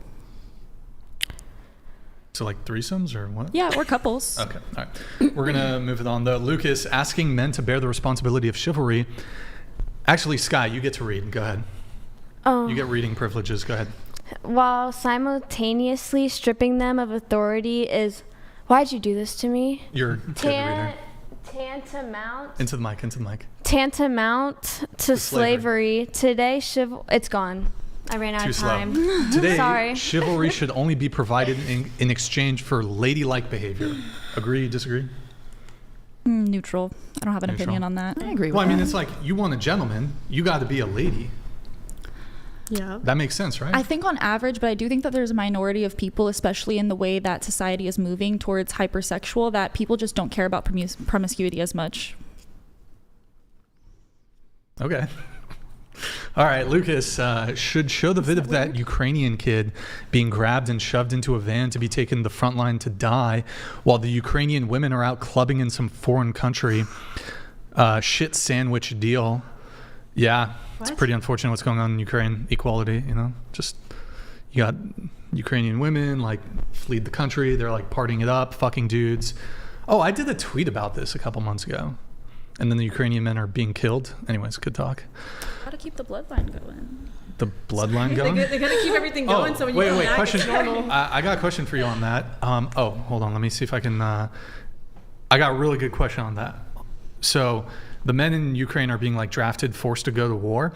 Speaker 1: So like threesomes or what?
Speaker 5: Yeah, or couples.
Speaker 1: Okay, all right. We're going to move it on though. Lucas, asking men to bear the responsibility of chivalry. Actually, Sky, you get to read. Go ahead. You get reading privileges. Go ahead.
Speaker 2: While simultaneously stripping them of authority is... Why'd you do this to me?
Speaker 1: You're the reader.
Speaker 2: Tantamount.
Speaker 1: Into the mic.
Speaker 2: Tantamount to slavery. Today, it's gone. I ran out of time.
Speaker 1: Today,
Speaker 2: Sorry.
Speaker 1: Chivalry should only be provided in exchange for ladylike behavior. Agree? Disagree?
Speaker 5: Neutral. I don't have an opinion on that.
Speaker 11: I agree with
Speaker 1: that. Well, I mean,
Speaker 11: that.
Speaker 1: it's like you want a gentleman, you got to be a lady.
Speaker 3: Yeah.
Speaker 1: That makes sense, right?
Speaker 5: I think on average, but I do think that there's a minority of people, especially in the way that society is moving towards hypersexual, that people just don't care about promiscuity as much.
Speaker 1: Okay. All right, Lucas, should show the vid of that Ukrainian kid being grabbed and shoved into a van to be taken to the front line to die while the Ukrainian women are out clubbing in some foreign country. Shit sandwich deal. Yeah, it's pretty unfortunate what's going on in Ukraine. Equality, just You got Ukrainian women like fled the country. They're like partying it up, fucking dudes. Oh, I did a tweet about this a couple months ago. And then the Ukrainian men are being killed. Anyways, good talk.
Speaker 5: How to keep the bloodline going?
Speaker 1: The bloodline going?
Speaker 7: They gotta keep everything going. So when you come back,
Speaker 1: question.
Speaker 7: it's normal.
Speaker 1: I got a question for you on that. Hold on. Let me see if I can. I got a really good question on that. So the men in Ukraine are being like drafted, forced to go to war.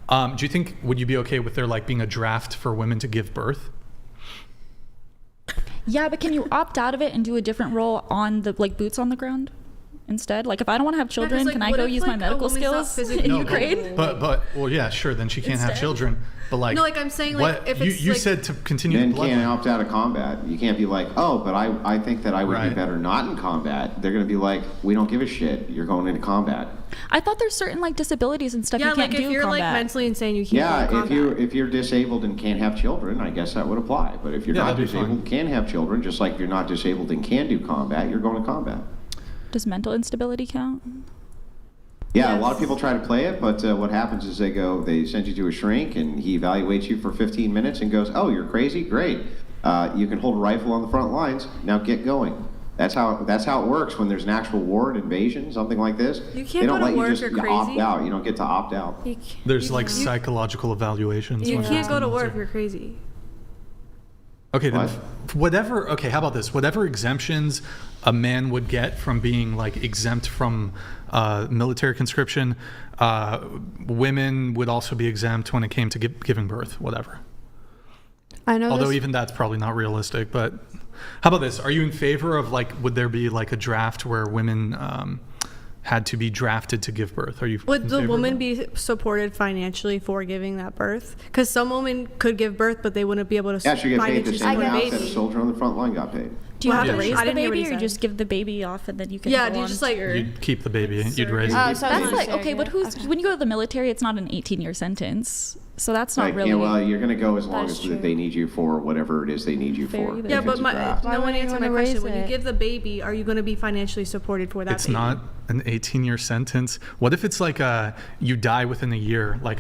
Speaker 1: Do you think, would you be okay with there like being a draft for women to give birth?
Speaker 5: Yeah, but can you opt out of it and do a different role on the like boots on the ground instead? Like if I don't want to have children,
Speaker 7: like,
Speaker 5: can I
Speaker 7: what
Speaker 5: go
Speaker 7: if,
Speaker 5: use
Speaker 7: like,
Speaker 5: my medical
Speaker 7: a woman's not
Speaker 5: skills
Speaker 7: physically
Speaker 5: in Ukraine?
Speaker 1: But well, yeah, sure. Then she can't have
Speaker 5: Instead?
Speaker 1: children. But like,
Speaker 7: No, like, I'm saying, like,
Speaker 1: what,
Speaker 7: if it's,
Speaker 1: you
Speaker 7: like-
Speaker 1: said to continue
Speaker 9: Men
Speaker 1: the bloodline.
Speaker 9: can't opt out of combat. You can't be like, oh, but I think that I would be
Speaker 1: Right.
Speaker 9: better not in combat. They're going to be like, we don't give a shit. You're going into combat.
Speaker 5: I thought there's certain like disabilities and stuff
Speaker 7: Yeah,
Speaker 5: you can't
Speaker 7: like if
Speaker 5: do
Speaker 7: you're
Speaker 5: combat.
Speaker 7: like mentally insane, you can't
Speaker 9: Yeah,
Speaker 7: go to combat.
Speaker 9: if you're disabled and can't have children, I guess that would apply. But if you're
Speaker 1: Yeah,
Speaker 9: not
Speaker 1: that'd be
Speaker 9: disabled,
Speaker 1: fine.
Speaker 9: can have children, just like if you're not disabled and can do combat, you're going to combat.
Speaker 5: Does mental instability count?
Speaker 9: Yeah, a lot of people try to play it, but what happens is they send you to a shrink, and he evaluates you for 15 minutes and goes, "Oh, you're crazy? Great. You can hold a rifle on the front lines. Now get going." That's how it works when there's an actual war, an invasion, something like this.
Speaker 7: You can't
Speaker 9: they don't
Speaker 7: go to
Speaker 9: let
Speaker 7: war
Speaker 9: you
Speaker 7: if
Speaker 9: just
Speaker 7: you're
Speaker 9: opt
Speaker 7: crazy.
Speaker 9: out. You don't get to opt out.
Speaker 1: There's like psychological evaluations.
Speaker 7: You
Speaker 1: when
Speaker 7: can't
Speaker 1: it's
Speaker 7: go to
Speaker 1: done.
Speaker 7: war if you're crazy.
Speaker 1: Okay, then
Speaker 9: What?
Speaker 1: whatever. Okay, how about this? Whatever exemptions a man would get from being like exempt from military conscription, women would also be exempt when it came to giving birth. Whatever.
Speaker 4: I know.
Speaker 1: Although even that's probably not realistic. But how about this? Are you in favor of like, would there be like a draft where women had to be drafted to give birth? Are you?
Speaker 7: Would
Speaker 1: in
Speaker 7: the
Speaker 1: favor of
Speaker 7: woman
Speaker 1: that?
Speaker 7: be supported financially for giving that birth? Because some women could give birth, but they wouldn't be able to
Speaker 9: Yeah, she get paid the
Speaker 7: financially
Speaker 9: same
Speaker 7: support a
Speaker 9: amount that a
Speaker 7: baby.
Speaker 9: soldier on the front line got paid.
Speaker 5: Do you
Speaker 7: What
Speaker 5: have to
Speaker 7: happened?
Speaker 5: raise
Speaker 7: I
Speaker 5: the
Speaker 7: didn't hear what
Speaker 5: baby
Speaker 7: he
Speaker 5: or
Speaker 7: said.
Speaker 5: just give the baby off and then you can
Speaker 7: Yeah,
Speaker 5: go
Speaker 7: do you
Speaker 5: on
Speaker 7: just,
Speaker 5: to
Speaker 7: like-
Speaker 5: your...
Speaker 1: You'd keep the baby. You'd raise it.
Speaker 5: That's like, okay, but when you go to the military, it's not an 18-year sentence. So that's not
Speaker 9: Like,
Speaker 5: really...
Speaker 9: yeah, well, you're going to go as long
Speaker 5: That's
Speaker 9: as
Speaker 5: true.
Speaker 9: they need you for whatever it is they need you
Speaker 5: Fair
Speaker 9: for.
Speaker 5: either.
Speaker 7: Yeah,
Speaker 9: if
Speaker 7: but
Speaker 9: it's a draft.
Speaker 7: no one
Speaker 4: wouldn't you
Speaker 7: answered my
Speaker 4: wanna
Speaker 7: question.
Speaker 4: raise
Speaker 7: When you
Speaker 4: it?
Speaker 7: give the baby, are you going to be financially supported for that
Speaker 1: It's
Speaker 7: baby?
Speaker 1: not an 18-year sentence. What if it's like you die within a year? Like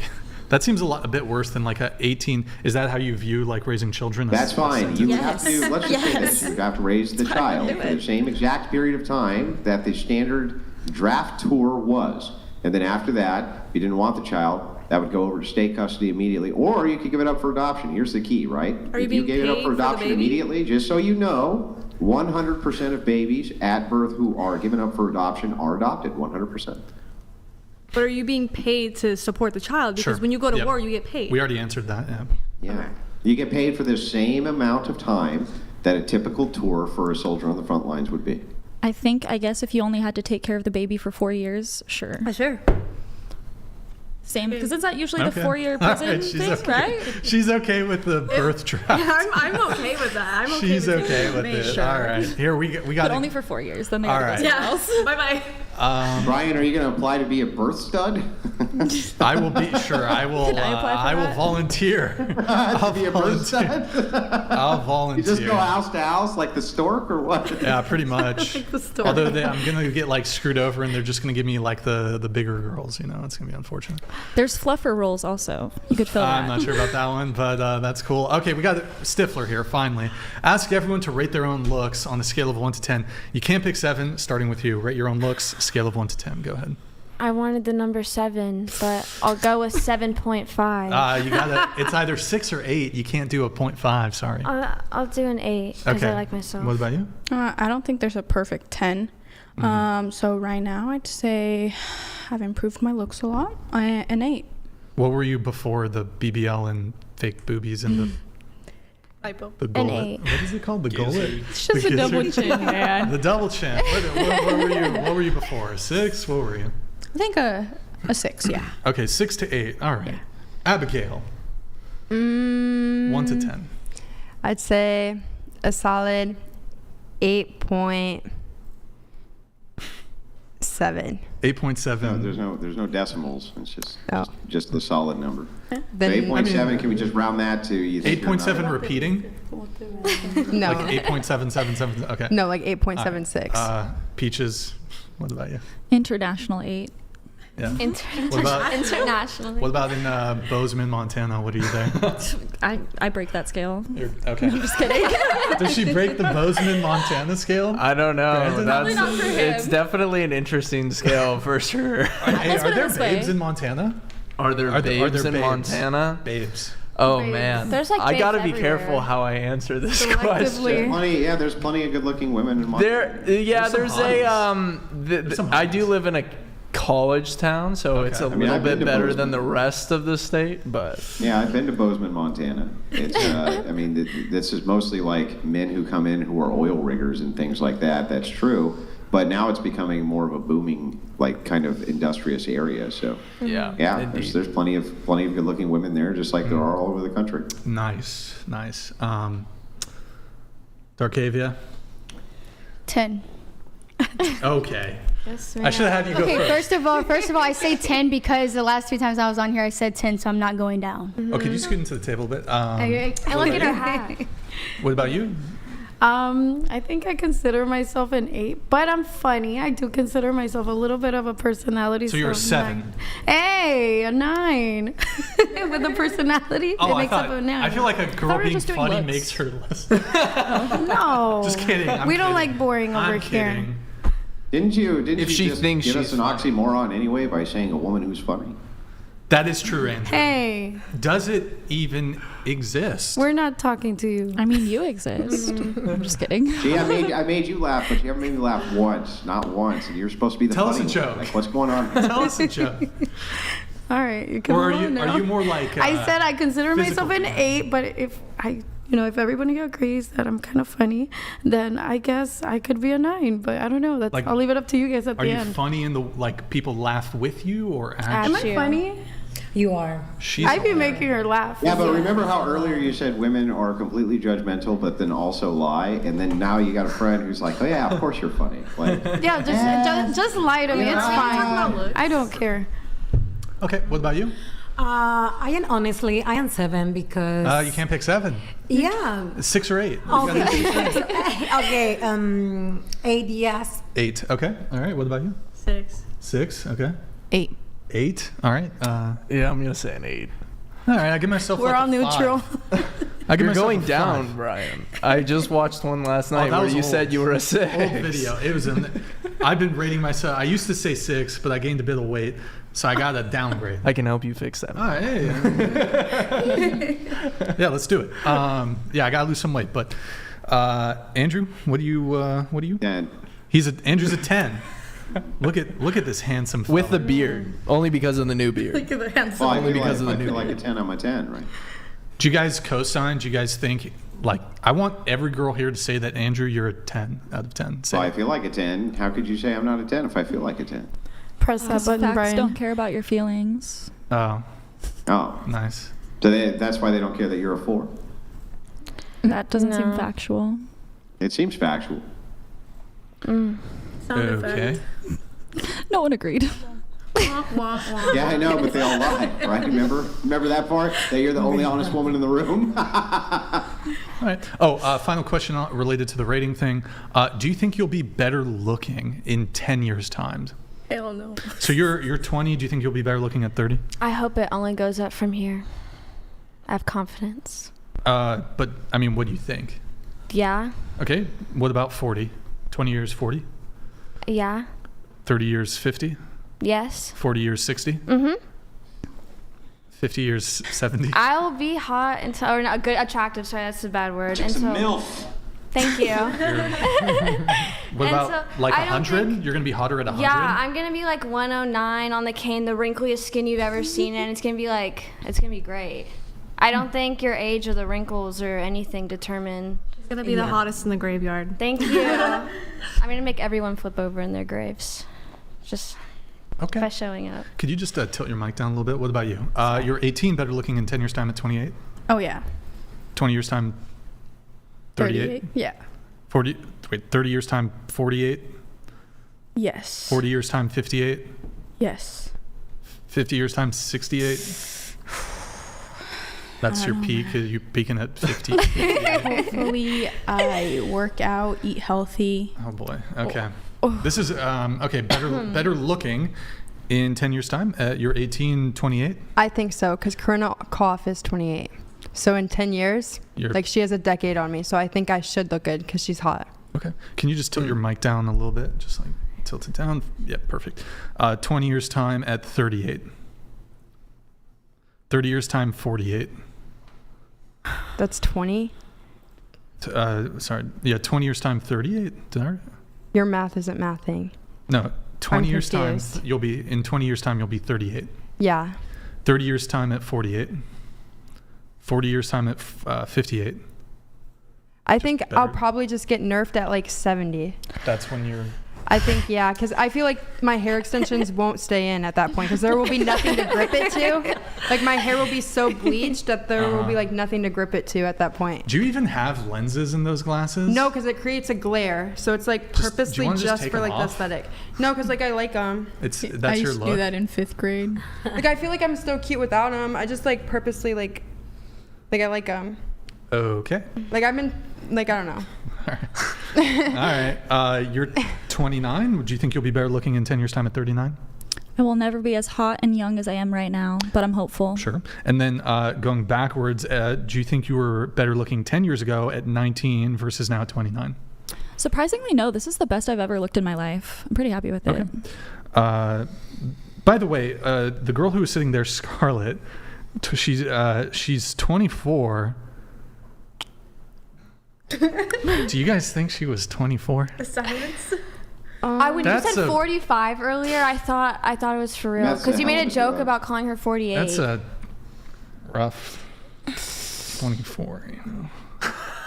Speaker 1: that seems a bit worse than like a 18. Is that how you view like raising children?
Speaker 9: That's fine. You have
Speaker 5: Yes.
Speaker 9: to, let's just say this, you have to raise the child for the same exact period of time that the standard draft tour was. And then after that, if you didn't want the child, that would go over to state custody immediately. Or you could give it up for adoption. Here's the key, right?
Speaker 7: Are you
Speaker 9: If you
Speaker 7: being
Speaker 9: gave it up
Speaker 7: paid
Speaker 9: for
Speaker 7: for the
Speaker 9: adoption
Speaker 7: baby?
Speaker 9: immediately, just so you know, 100% of babies at birth who are given up for adoption are adopted, 100%.
Speaker 7: But are you being paid to support the child? Because
Speaker 1: Sure.
Speaker 7: when you go to
Speaker 1: Yep.
Speaker 7: war, you get paid.
Speaker 1: We already answered that. Yeah.
Speaker 9: Yeah. You get paid for the same amount of time that a typical tour for a soldier on the front lines would be.
Speaker 5: I guess if you only had to take care of the baby for 4 years, sure.
Speaker 7: Sure.
Speaker 5: Same, because it's not usually the
Speaker 1: Okay.
Speaker 5: 4-year
Speaker 1: All
Speaker 5: prison
Speaker 1: right, she's
Speaker 5: thing,
Speaker 1: okay.
Speaker 5: right?
Speaker 1: She's okay with the birth draft.
Speaker 7: I'm okay with that. I'm okay
Speaker 1: She's
Speaker 7: with
Speaker 1: okay with it.
Speaker 5: Sure.
Speaker 1: All right. Here we got.
Speaker 5: But only for 4 years. Then they
Speaker 1: All
Speaker 5: gotta
Speaker 1: right.
Speaker 5: go somewhere else.
Speaker 7: Yeah. Bye-bye.
Speaker 9: Brian, are you going to apply to be a birth stud?
Speaker 1: I will be sure. I will.
Speaker 5: Can I apply for
Speaker 1: I will
Speaker 5: that?
Speaker 1: volunteer.
Speaker 9: to be a birth stud?
Speaker 1: I'll
Speaker 9: You
Speaker 1: volunteer.
Speaker 9: just go house to house like the stork or what?
Speaker 1: Yeah, pretty much.
Speaker 7: the stork.
Speaker 1: Although I'm gonna get like screwed over, and they're just gonna give me like the bigger girls. You know, it's gonna be unfortunate.
Speaker 5: There's fluffer roles also. You could fill
Speaker 1: I'm
Speaker 5: that.
Speaker 1: not sure about that one, but that's cool. Okay, we got Stifler here finally. Ask everyone to rate their own looks on a scale of 1 to 10. You can't pick 7. Starting with you, rate your own looks. Scale of 1 to 10. Go ahead.
Speaker 2: I wanted the number 7, but I'll go with 7.5.
Speaker 1: You gotta. It's either 6 or 8. You can't do a 0.5. Sorry.
Speaker 2: I'll do an 8 because
Speaker 1: Okay.
Speaker 2: I like myself.
Speaker 1: What about you?
Speaker 3: I don't think there's a perfect 10. So right now I'd say I've improved my looks a lot. An 8.
Speaker 1: What were you before the BBL and fake boobies and the
Speaker 7: Hypo.
Speaker 1: the
Speaker 2: An
Speaker 1: gullet?
Speaker 2: 8.
Speaker 1: What is it called? The gullet?
Speaker 3: It's just
Speaker 1: The
Speaker 3: a double
Speaker 1: gizzard?
Speaker 3: chin, man.
Speaker 1: The double chin. What were you? What were you before? 6. What were you?
Speaker 3: I think a 6, yeah.
Speaker 1: Okay, 6 to 8. All right.
Speaker 3: Yeah.
Speaker 1: Abigail. 1 to 10.
Speaker 4: I'd say a solid 8.7.
Speaker 1: 8.7.
Speaker 9: No, there's no decimals. It's
Speaker 4: Oh.
Speaker 9: just the solid number. So
Speaker 4: Then
Speaker 9: 8.7, can we just round that to you? think you're
Speaker 1: 8.7
Speaker 9: not-
Speaker 1: repeating?
Speaker 4: no,
Speaker 1: Like 8.777. Okay.
Speaker 4: no, like 8.76.
Speaker 1: Peaches. What about you?
Speaker 5: International 8.
Speaker 1: Yeah.
Speaker 2: Internationally.
Speaker 1: What about in Bozeman, Montana? What are you there?
Speaker 5: I break that scale.
Speaker 1: Okay.
Speaker 5: I'm just kidding.
Speaker 1: Does she break the Bozeman, Montana scale?
Speaker 12: I don't know.
Speaker 5: Probably not for him.
Speaker 12: It's definitely an interesting scale for sure.
Speaker 1: Hey, are there babes in Montana?
Speaker 12: Are there babes in Montana?
Speaker 1: Babes.
Speaker 12: Oh man,
Speaker 2: There's like
Speaker 12: I gotta be
Speaker 2: babes
Speaker 12: careful
Speaker 2: everywhere.
Speaker 12: how I answer this
Speaker 2: Selectively.
Speaker 12: question.
Speaker 9: There's plenty of good-looking women in Montana.
Speaker 12: There's I do live in a college town, so it's a little bit better than the rest of the state. But
Speaker 9: yeah, I've been to Bozeman, Montana. It's I mean, this is mostly like men who come in who are oil riggers and things like that. That's true. But now it's becoming more of a booming, like, kind of industrious area. So yeah, there's plenty of good-looking women there, just like there are all over the country.
Speaker 1: Nice. Darkavia?
Speaker 16: 10.
Speaker 1: Okay.
Speaker 16: Yes,
Speaker 1: I should have had you go
Speaker 16: first of all, I say 10 because the last 2 times I was on here, I said 10, so I'm not going down.
Speaker 1: Oh, can you scoot into the table a bit?
Speaker 16: I look at her hat.
Speaker 1: What about you?
Speaker 7: I think I consider myself an 8, but I'm funny. I do consider myself a little bit of a personality.
Speaker 1: So you're a 7.
Speaker 7: Hey, a 9. With a personality, it makes up a 9.
Speaker 1: I feel like a girl being funny makes her less.
Speaker 7: No.
Speaker 1: Just kidding.
Speaker 7: We don't like boring over here.
Speaker 9: Didn't you
Speaker 12: If she
Speaker 9: just
Speaker 12: thinks
Speaker 9: give
Speaker 12: she's
Speaker 9: us an oxymoron anyway by saying a woman who's funny?
Speaker 1: That is true, Andrew.
Speaker 7: Hey.
Speaker 1: Does it even exist?
Speaker 7: We're not talking to you.
Speaker 5: I mean, you exist. I'm just kidding.
Speaker 9: See, I made you laugh, but you haven't made me laugh once. Not once. And you're supposed to be the
Speaker 1: Tell us
Speaker 9: funny
Speaker 1: a joke.
Speaker 9: one. Like, what's going on?
Speaker 1: Tell us a joke.
Speaker 7: All right, you can
Speaker 1: Or
Speaker 7: move on now.
Speaker 1: are you more like
Speaker 7: I said I consider myself an
Speaker 1: physical?
Speaker 7: 8, but if if everybody agrees that I'm kind of funny, then I guess I could be a 9. But I don't know. I'll leave it up to you guys at
Speaker 1: Are
Speaker 7: the
Speaker 1: you
Speaker 7: end.
Speaker 1: funny in the people laugh with you or at
Speaker 7: Am
Speaker 1: you?
Speaker 7: I funny?
Speaker 8: You are.
Speaker 7: I'd be making her laugh.
Speaker 9: Yeah, but remember how earlier you said women are completely judgmental, but then also lie, and then now you got a friend who's like, oh yeah, of course you're funny. Like,
Speaker 7: Yeah, just lie to me. It's fine. I don't care.
Speaker 1: Okay, what about you?
Speaker 8: I am 7 because.
Speaker 1: You can't pick 7.
Speaker 8: Yeah.
Speaker 1: 6 or 8.
Speaker 8: Okay. 8, yes.
Speaker 1: 8. Okay. All right. What about you?
Speaker 10: 6.
Speaker 1: 6. Okay.
Speaker 11: 8.
Speaker 1: 8. All right.
Speaker 12: Yeah, I'm gonna say an 8.
Speaker 1: All right. I give myself.
Speaker 7: We're
Speaker 1: like
Speaker 7: all
Speaker 1: a 5.
Speaker 7: neutral.
Speaker 1: I give
Speaker 12: You're
Speaker 1: myself
Speaker 12: going
Speaker 1: a
Speaker 12: down,
Speaker 1: 5.
Speaker 12: Brian. I just watched one last night
Speaker 1: that
Speaker 12: where
Speaker 1: was
Speaker 12: you
Speaker 1: old.
Speaker 12: said you were a 6.
Speaker 1: Old video. It was I've been rating myself. I used to say 6, but I gained a bit of weight, so I got a downgrade.
Speaker 12: I can help you fix that.
Speaker 1: All right. Hey. Yeah, let's do it. Yeah, I gotta lose some weight, but Andrew, what do you?
Speaker 9: 10.
Speaker 1: Andrew's a 10. Look at this handsome fella.
Speaker 12: With the beard, only because of the new beard.
Speaker 7: Look at the handsome.
Speaker 9: Well,
Speaker 12: Only because of the
Speaker 9: I
Speaker 12: new
Speaker 9: feel like a
Speaker 12: beard.
Speaker 9: 10 on my 10, right?
Speaker 1: Do you guys co-sign? Do you guys think, like, I want every girl here to say that, Andrew, you're a 10 out of 10. Say
Speaker 9: Well, I
Speaker 1: it.
Speaker 9: feel like a 10. How could you say I'm not a 10 if I feel like a 10?
Speaker 7: Press that button,
Speaker 5: Facts
Speaker 7: Brian.
Speaker 5: don't care about your feelings.
Speaker 1: Oh,
Speaker 9: Oh,
Speaker 1: nice.
Speaker 9: so that's why they don't care that you're a 4.
Speaker 5: That doesn't seem
Speaker 7: No.
Speaker 5: factual.
Speaker 9: It seems factual.
Speaker 7: Sound
Speaker 1: Okay.
Speaker 5: No one agreed.
Speaker 9: Yeah, I know, but they all lie, right? Remember that part? That you're the only honest woman in the room?
Speaker 1: All right. Oh, final question related to the rating thing. Do you think you'll be better looking in 10 years' time?
Speaker 7: Hell no.
Speaker 1: So you're 20. Do you think you'll be better looking at 30?
Speaker 2: I hope it only goes up from here. I have confidence.
Speaker 1: But I mean, what do you think?
Speaker 2: Yeah.
Speaker 1: Okay. What about 40? 20 years 40?
Speaker 2: Yeah.
Speaker 1: 30 years 50?
Speaker 2: Yes.
Speaker 1: 40 years 60?
Speaker 2: Mm-hmm.
Speaker 1: 50 years 70?
Speaker 2: I'll be hot until, or not good, attractive. Sorry, that's a bad word.
Speaker 13: It's a
Speaker 2: Until,
Speaker 13: MILF.
Speaker 2: thank you.
Speaker 1: What
Speaker 2: And
Speaker 1: about
Speaker 2: so,
Speaker 1: like
Speaker 2: I don't
Speaker 1: 100?
Speaker 2: think-
Speaker 1: You're going to be hotter at 100?
Speaker 2: Yeah, I'm gonna be like 109 on the cane, the wrinkliest skin you've ever seen, and it's gonna be great. I don't think your age or the wrinkles or anything determine.
Speaker 10: It's gonna be the hottest in the graveyard.
Speaker 2: Thank you. I'm gonna make everyone flip over in their graves, just
Speaker 1: Okay.
Speaker 2: by showing up.
Speaker 1: Could you just tilt your mic down a little bit? What about you? You're 18, better looking in 10 years' time at 28?
Speaker 3: Oh, yeah.
Speaker 1: 20 years' time, 38?
Speaker 3: Yeah.
Speaker 1: 30 years' time, 48?
Speaker 3: Yes.
Speaker 1: 40 years' time, 58?
Speaker 3: Yes.
Speaker 1: 50 years' time, 68? That's your peak? Are you peaking at 50?
Speaker 3: Hopefully, I work out, eat healthy.
Speaker 1: Oh boy. Okay. This is okay. Better looking. in 10 years' time? You're 18, 28?
Speaker 4: I think so, because Corinna Koff is 28. So in 10 years, like she has a decade on me. So I think I should look good because she's hot.
Speaker 1: Okay. Can you just tilt your mic down a little bit? Just like tilt it down. Yeah, perfect. 20 years' time at 38. 30 years' time, 48.
Speaker 4: That's 20?
Speaker 1: Sorry. Yeah, 20 years' time, 38. Did I?
Speaker 4: Your math isn't mathing.
Speaker 1: No, 20
Speaker 4: I'm
Speaker 1: years' time,
Speaker 4: confused.
Speaker 1: in 20 years' time, you'll be 38.
Speaker 4: Yeah.
Speaker 1: 30 years' time at 48. 40 years' time at 58.
Speaker 4: I think
Speaker 1: better.
Speaker 4: I'll probably just get nerfed at like 70.
Speaker 1: That's when you're...
Speaker 4: I think, yeah, because I feel like my hair extensions won't stay in at that point because there will be nothing to grip it to. Like my hair will be so bleached that there will be like nothing to grip it to at that point.
Speaker 1: Do you even have lenses in those glasses?
Speaker 4: No, because it creates a glare. So it's like purposely just for like the aesthetic. No, because like I like them.
Speaker 1: That's
Speaker 3: I
Speaker 1: your
Speaker 3: used to
Speaker 1: look.
Speaker 3: do that in 5th grade.
Speaker 4: Like I feel like I'm still cute without them. I just like purposely like I like them.
Speaker 1: Okay.
Speaker 4: Like I've been like, I don't know.
Speaker 1: All right. You're 29. Would you think you'll be better looking in 10 years' time at 39?
Speaker 5: I will never be as hot and young as I am right now, but I'm hopeful.
Speaker 1: Sure. And then going backwards, do you think you were better looking 10 years ago at 19 versus now at 29?
Speaker 5: Surprisingly, no. This is the best I've ever looked in my life. I'm pretty happy with it.
Speaker 1: By the way, the girl who was sitting there, Scarlett, she's 24. Do you guys think she was 24?
Speaker 7: The silence.
Speaker 2: When you said 45 earlier, I thought it was for real because you made a joke about calling her 48.
Speaker 1: That's a rough 24. You know.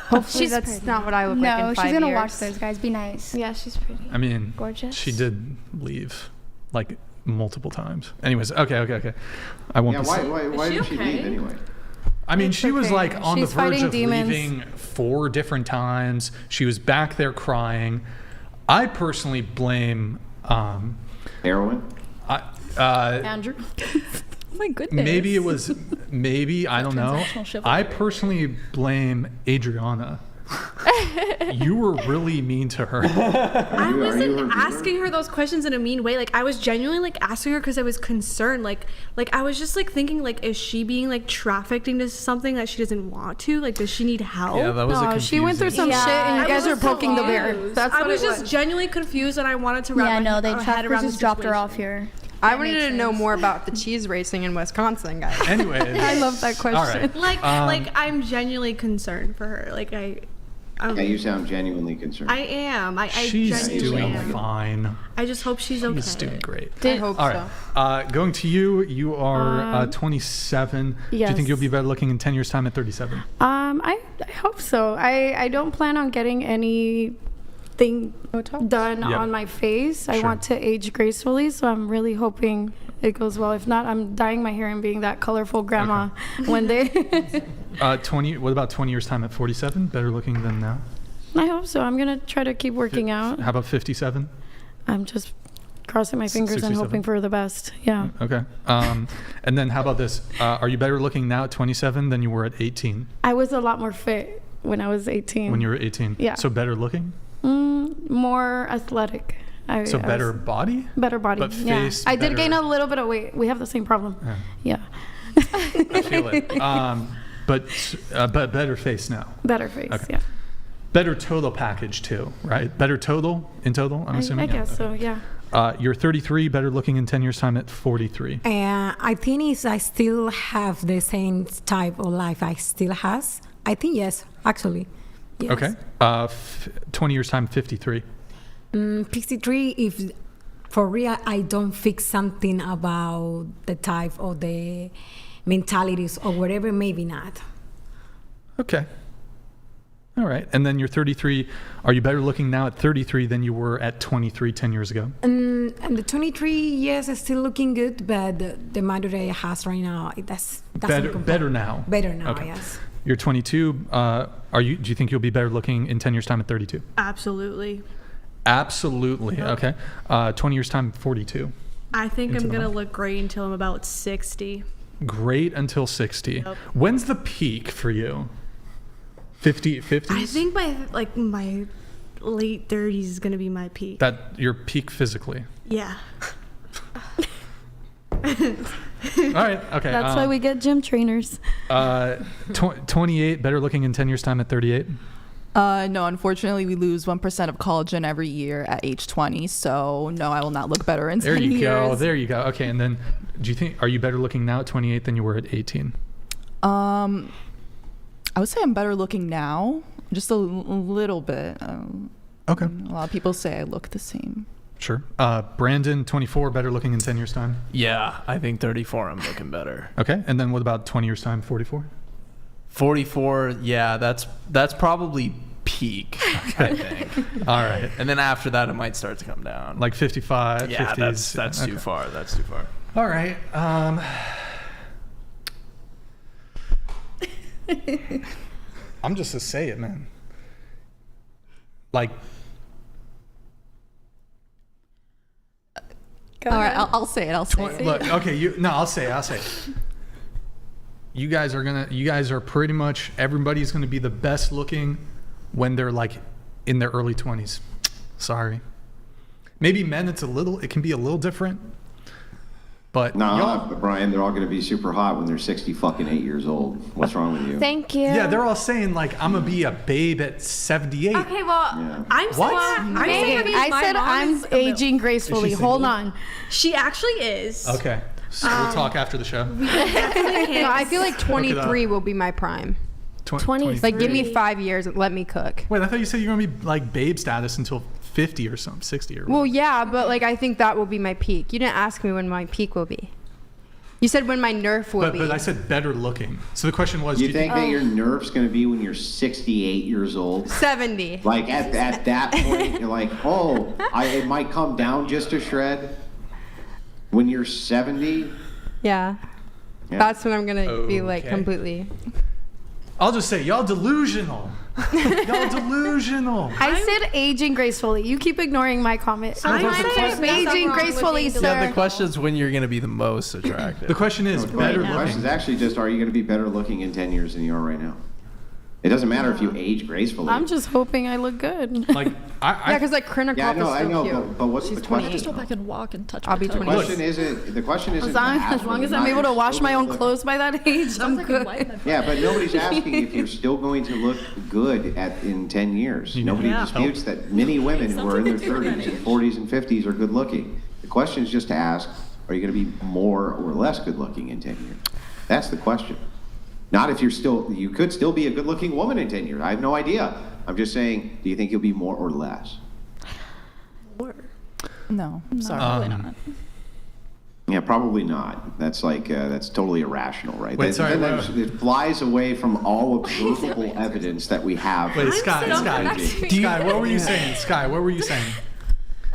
Speaker 4: Hopefully that's not what I look like in 5 years.
Speaker 16: No, she's gonna watch those guys. Be nice.
Speaker 2: Yeah, she's pretty.
Speaker 1: I mean,
Speaker 2: gorgeous.
Speaker 1: She did leave like multiple times. Anyways, okay. I won't.
Speaker 9: Why did she leave anyway?
Speaker 1: I mean, she was like on the verge of
Speaker 7: demons.
Speaker 1: leaving 4 different times. She was back there crying. I personally blame
Speaker 9: heroin.
Speaker 7: Andrew.
Speaker 5: Oh my goodness.
Speaker 1: Maybe I don't know. I personally blame Adriana. You were really mean to her.
Speaker 10: I wasn't asking her those questions in a mean way. Like I was genuinely like asking her because I was concerned. Like I was just like thinking like, is she being like trafficked into something that she doesn't want to? Like, does she need help?
Speaker 1: Yeah, that was
Speaker 7: No, she went through some shit and you guys were poking the bear. That's what
Speaker 10: I was just genuinely confused and I wanted to wrap my
Speaker 16: they
Speaker 10: head around
Speaker 16: just
Speaker 10: the
Speaker 16: dropped her
Speaker 10: situation.
Speaker 16: off here.
Speaker 4: I wanted to know more about the cheese racing in Wisconsin, guys.
Speaker 1: Anyways.
Speaker 7: I love that question.
Speaker 1: All right.
Speaker 10: Like I'm genuinely concerned for her. Like
Speaker 9: Yeah, you sound genuinely concerned.
Speaker 10: I am.
Speaker 1: She's
Speaker 10: genuinely
Speaker 1: doing
Speaker 10: am.
Speaker 1: fine.
Speaker 10: I just hope she's okay.
Speaker 1: She's doing great.
Speaker 4: I hope
Speaker 1: All
Speaker 4: so.
Speaker 1: right. Going to you. You are 27. Do you think
Speaker 7: yes.
Speaker 1: you'll be better looking in 10 years' time at 37?
Speaker 7: I hope so. I don't plan on getting anything done on my face. I
Speaker 1: Sure.
Speaker 7: want to age gracefully, so I'm really hoping it goes well. If not, I'm dyeing my hair and being that colorful grandma one day.
Speaker 1: 20. What about 20 years' time at 47? Better looking than now?
Speaker 7: I hope so. I'm gonna try to keep working out.
Speaker 1: How about 57?
Speaker 7: I'm just crossing my fingers and
Speaker 1: 67.
Speaker 7: hoping for the best. Yeah.
Speaker 1: Okay. And then how about this? Are you better looking now at 27 than you were at 18?
Speaker 7: I was a lot more fit when I was 18.
Speaker 1: When you were 18?
Speaker 7: Yeah.
Speaker 1: So better looking?
Speaker 7: More athletic.
Speaker 1: So better body?
Speaker 7: Better body.
Speaker 1: But
Speaker 7: yeah.
Speaker 1: face
Speaker 7: I did
Speaker 1: better.
Speaker 7: gain a little bit of weight. We have the same problem. Yeah.
Speaker 1: I feel it. But better face now.
Speaker 7: Better face.
Speaker 1: Okay.
Speaker 7: Yeah.
Speaker 1: Better total package too, right? Better total in total, I'm assuming?
Speaker 7: I guess so, yeah.
Speaker 1: You're 33, better looking in 10 years' time at 43.
Speaker 8: I think I still have the same type of life I still has. I think yes, actually. Yes.
Speaker 1: Okay. 20 years' time, 53.
Speaker 8: 53, if for real I don't fix something about the type or the mentalities or whatever, maybe not.
Speaker 1: Okay. All right. And then you're 33. Are you better looking now at 33 than you were at 23 10 years ago?
Speaker 8: And the 23, yes, it's still looking good, but the matter that I has right now, that's
Speaker 1: better now.
Speaker 8: Better now,
Speaker 1: Okay.
Speaker 8: yes.
Speaker 1: You're 22. Do you think you'll be better looking in 10 years' time at 32?
Speaker 10: Absolutely.
Speaker 1: Absolutely.
Speaker 10: Yep.
Speaker 1: Okay. 20 years' time, 42.
Speaker 10: I think
Speaker 1: Into
Speaker 10: I'm
Speaker 1: the
Speaker 10: gonna
Speaker 1: month.
Speaker 10: look great until I'm about 60.
Speaker 1: Great until 60.
Speaker 10: Yep.
Speaker 1: When's the peak for you? 50s?
Speaker 10: I think my late 30s is gonna be my peak.
Speaker 1: That your peak physically.
Speaker 10: Yeah.
Speaker 1: All right. Okay.
Speaker 7: That's why we get gym trainers.
Speaker 1: 28, better looking in 10 years' time at 38.
Speaker 11: No, unfortunately, we lose 1% of collagen every year at age 20. So no, I will not look better in 10 years.
Speaker 1: There you go. There you go. Okay, and then are you better looking now at 28 than you were at 18?
Speaker 11: I would say I'm better looking now, just a little bit.
Speaker 1: Okay.
Speaker 11: A lot of people say I look the same.
Speaker 1: Sure. Brandon, 24, better looking in 10 years' time?
Speaker 12: Yeah, I think 34, I'm looking better.
Speaker 1: Okay, and then what about 20 years' time, 44?
Speaker 12: 44, yeah, that's probably peak, I think.
Speaker 1: All right.
Speaker 12: And then after that, it might start to come down.
Speaker 1: Like 55,
Speaker 12: yeah,
Speaker 1: 50s?
Speaker 12: that's too far. That's too far.
Speaker 1: All right. I'm just to say it, man. Like,
Speaker 11: all right, I'll say it. I'll say it.
Speaker 1: Look, okay, I'll say it. You guys are pretty much, everybody's gonna be the best looking when they're like in their early 20s. Sorry. Maybe men, it can be a little different. But
Speaker 9: Brian, they're all going to be super hot when they're 68 years old. What's wrong with you?
Speaker 2: Thank you.
Speaker 1: Yeah, they're all saying like I'm gonna be a babe at 78.
Speaker 7: Okay, well,
Speaker 9: Yeah.
Speaker 7: I'm I said I'm aging gracefully. Hold on. She actually is.
Speaker 1: Okay, so we'll talk after the show.
Speaker 4: No, I feel like 23 will be my prime.
Speaker 1: 20.
Speaker 4: Like, give me 5 years and let me cook.
Speaker 1: Wait, I thought you said you're gonna be like babe status until 50 or something, 60 or
Speaker 4: Well, yeah, but like I think that will be my peak. You didn't ask me when my peak will be. You said when my nerf will be.
Speaker 1: But I said better looking. So the question was,
Speaker 9: you think that your nerf's going to be when you're 68 years old?
Speaker 4: 70.
Speaker 9: Like at that point, you're like, it might come down just a shred. When you're 70?
Speaker 4: Yeah. That's when I'm going to be like completely.
Speaker 1: I'll just say, y'all delusional. Y'all delusional.
Speaker 7: I said aging gracefully. You keep ignoring my comment. I'm saying aging gracefully, sir.
Speaker 12: Yeah, the question is when you're going to be the most attractive.
Speaker 1: The question is better looking.
Speaker 9: The question is actually just, are you going to be better looking in 10 years than you are right now? It doesn't matter if you age gracefully.
Speaker 7: I'm just hoping I look good.
Speaker 1: Like,
Speaker 4: yeah, because like Krinikov is so
Speaker 9: I know,
Speaker 4: cute.
Speaker 9: but what's the question?
Speaker 5: Just go back and walk and touch
Speaker 4: I'll
Speaker 5: my
Speaker 4: be
Speaker 5: toes.
Speaker 4: 20.
Speaker 9: The question isn't
Speaker 7: As long as I'm able to wash my own clothes by that age, I'm good.
Speaker 9: Yeah, but nobody's asking if you're still going to look good in 10 years. Nobody disputes that many women who are in their 30s and 40s and 50s are good looking. The question is just to ask, are you going to be more or less good looking in 10 years? That's the question. Not if you could still be a good looking woman in 10 years. I have no idea. I'm just saying, do you think you'll be more or less?
Speaker 11: No, I'm sorry.
Speaker 5: Probably not.
Speaker 9: Yeah, probably not. That's that's totally irrational, right?
Speaker 1: Wait, sorry.
Speaker 9: It flies away from all observable evidence that we have.
Speaker 1: Wait, Sky, what were you saying? Sky, what were you saying?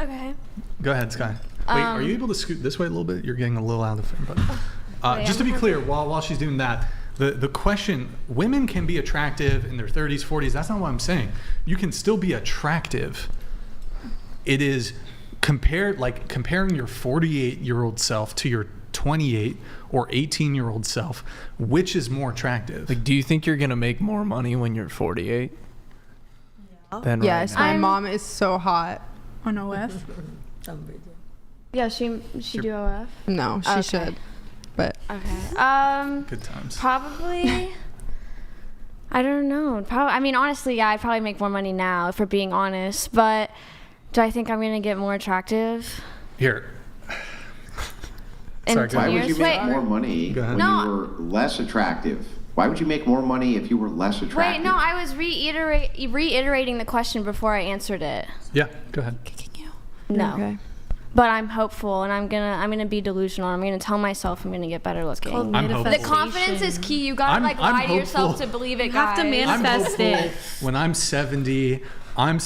Speaker 2: Okay.
Speaker 1: Go ahead, Sky. Wait, are you able to scoot this way a little bit? You're getting a little out of frame, but just to be clear, while she's doing that, the question, women can be attractive in their 30s, 40s. That's not what I'm saying. You can still be attractive. It is comparing your 48-year-old self to your 28 or 18-year-old self. Which is more attractive?
Speaker 12: Like, do you think you're gonna make more money when you're 48? Than
Speaker 4: Yes,
Speaker 12: right now?
Speaker 4: my mom is so hot.
Speaker 3: On OF?
Speaker 2: Yeah, she do OF?
Speaker 4: No, she should. But
Speaker 2: okay.
Speaker 1: Good times.
Speaker 2: Probably. I don't know. I mean, honestly, yeah, I'd probably make more money now, if we're being honest. But do I think I'm gonna get more attractive?
Speaker 1: Here.
Speaker 2: In
Speaker 1: Sorry,
Speaker 2: 10
Speaker 9: Why would
Speaker 2: years?
Speaker 9: you make more money when you were less attractive? Why would you make more money if you were less attractive?
Speaker 2: Wait, no, I was reiterating the question before I answered it.
Speaker 1: Yeah, go ahead.
Speaker 2: No.
Speaker 4: Okay.
Speaker 2: But I'm hopeful, and I'm gonna be delusional. I'm gonna tell myself I'm gonna get better looking.
Speaker 1: I'm hopeful.
Speaker 2: The confidence is key. You gotta
Speaker 1: I'm
Speaker 2: lie to yourself
Speaker 1: hopeful.
Speaker 2: to believe it,
Speaker 7: You
Speaker 2: guys.
Speaker 7: have to manifest it.
Speaker 1: When I'm 70, I'm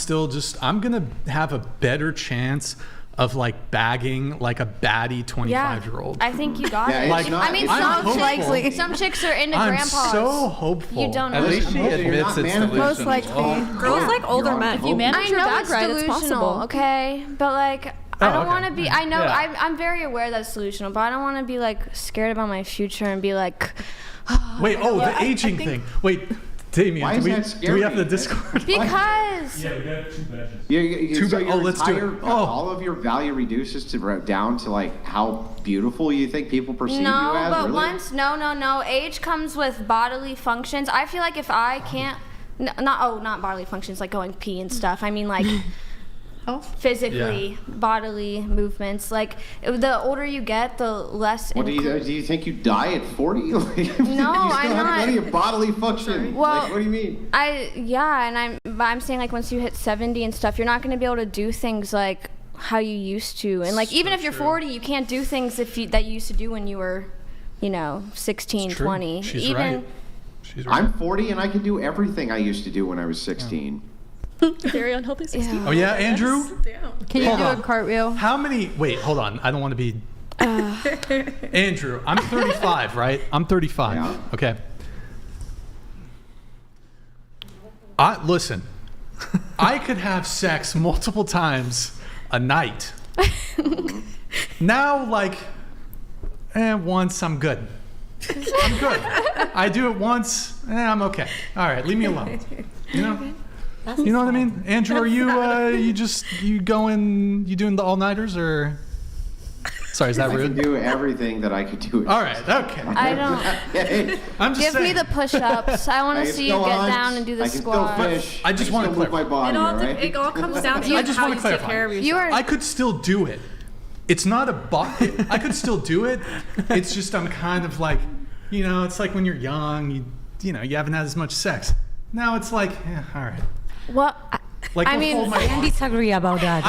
Speaker 1: gonna have a better chance of like bagging like a baddie 25-year-old.
Speaker 2: I think you got
Speaker 9: Yeah,
Speaker 2: it.
Speaker 9: it's not-
Speaker 2: I mean,
Speaker 1: I'm hopeful.
Speaker 2: some chicks are into
Speaker 1: I'm
Speaker 2: grandpas.
Speaker 1: so hopeful.
Speaker 2: You don't know.
Speaker 12: At least she
Speaker 9: You're
Speaker 12: admits
Speaker 9: not
Speaker 12: it's
Speaker 9: manifesting.
Speaker 12: delusional.
Speaker 4: Most likely.
Speaker 7: Girls like older men.
Speaker 5: If you manage
Speaker 2: I
Speaker 5: your
Speaker 2: know
Speaker 5: bag
Speaker 2: it's
Speaker 5: right, it's
Speaker 2: delusional,
Speaker 5: possible.
Speaker 2: okay? But like, I don't
Speaker 1: okay.
Speaker 2: want to be. I know.
Speaker 1: Yeah.
Speaker 2: I'm very aware that it's delusional, but I don't want to be like scared about my future and be like.
Speaker 1: Wait, the aging thing. Wait, Damien,
Speaker 9: Why is that scary?
Speaker 1: do we have the Discord?
Speaker 2: Because
Speaker 17: Yeah, we got 2 badges.
Speaker 1: Let's do it.
Speaker 9: All of your value reduces down to like how beautiful you think people perceive you as.
Speaker 2: But
Speaker 9: really?
Speaker 2: once no, age comes with bodily functions. I feel like if I can't, not bodily functions like going pee and stuff. I mean like physically, bodily movements. Like the older you get, the less.
Speaker 9: What do you think you die at 40?
Speaker 2: No,
Speaker 9: you still
Speaker 2: I'm
Speaker 9: have
Speaker 2: not.
Speaker 9: plenty of bodily function.
Speaker 2: Well,
Speaker 9: like, what do you mean?
Speaker 2: I'm saying like once you hit 70 and stuff, you're not going to be able to do things like how you used to. And like even if you're 40, you can't do things that you used to do when you were, 16, 20.
Speaker 1: She's right.
Speaker 9: I'm 40 and I can do everything I used to do when I was 16.
Speaker 5: Very unhealthy 16.
Speaker 1: Oh yeah, Andrew?
Speaker 4: Can you do a cartwheel?
Speaker 1: How many? Wait, hold on. I don't want to be. Andrew, I'm 35, right? I'm 35.
Speaker 9: Yeah.
Speaker 1: Okay. Listen, I could have sex multiple times a night. Now, once I'm good. I'm good. I do it once, I'm okay. All right, leave me alone. You know what I mean? Andrew, are you you doing the all-nighters or? Sorry, is that rude?
Speaker 9: I can do everything that I could do.
Speaker 1: All right, okay.
Speaker 2: I don't.
Speaker 1: I'm just
Speaker 2: Give
Speaker 1: saying.
Speaker 2: me the push-ups. I want to see you get down and do the squats.
Speaker 1: I just want to
Speaker 9: move my body.
Speaker 10: It all comes down to
Speaker 1: I just
Speaker 10: how
Speaker 1: want
Speaker 10: you
Speaker 1: to
Speaker 10: take
Speaker 1: clarify.
Speaker 10: care of yourself.
Speaker 1: I could still do it. It's not I could still do it. It's just I'm kind of like, it's like when you're young, you haven't had as much sex. Now it's like, all right.
Speaker 2: Well,
Speaker 8: I disagree about that.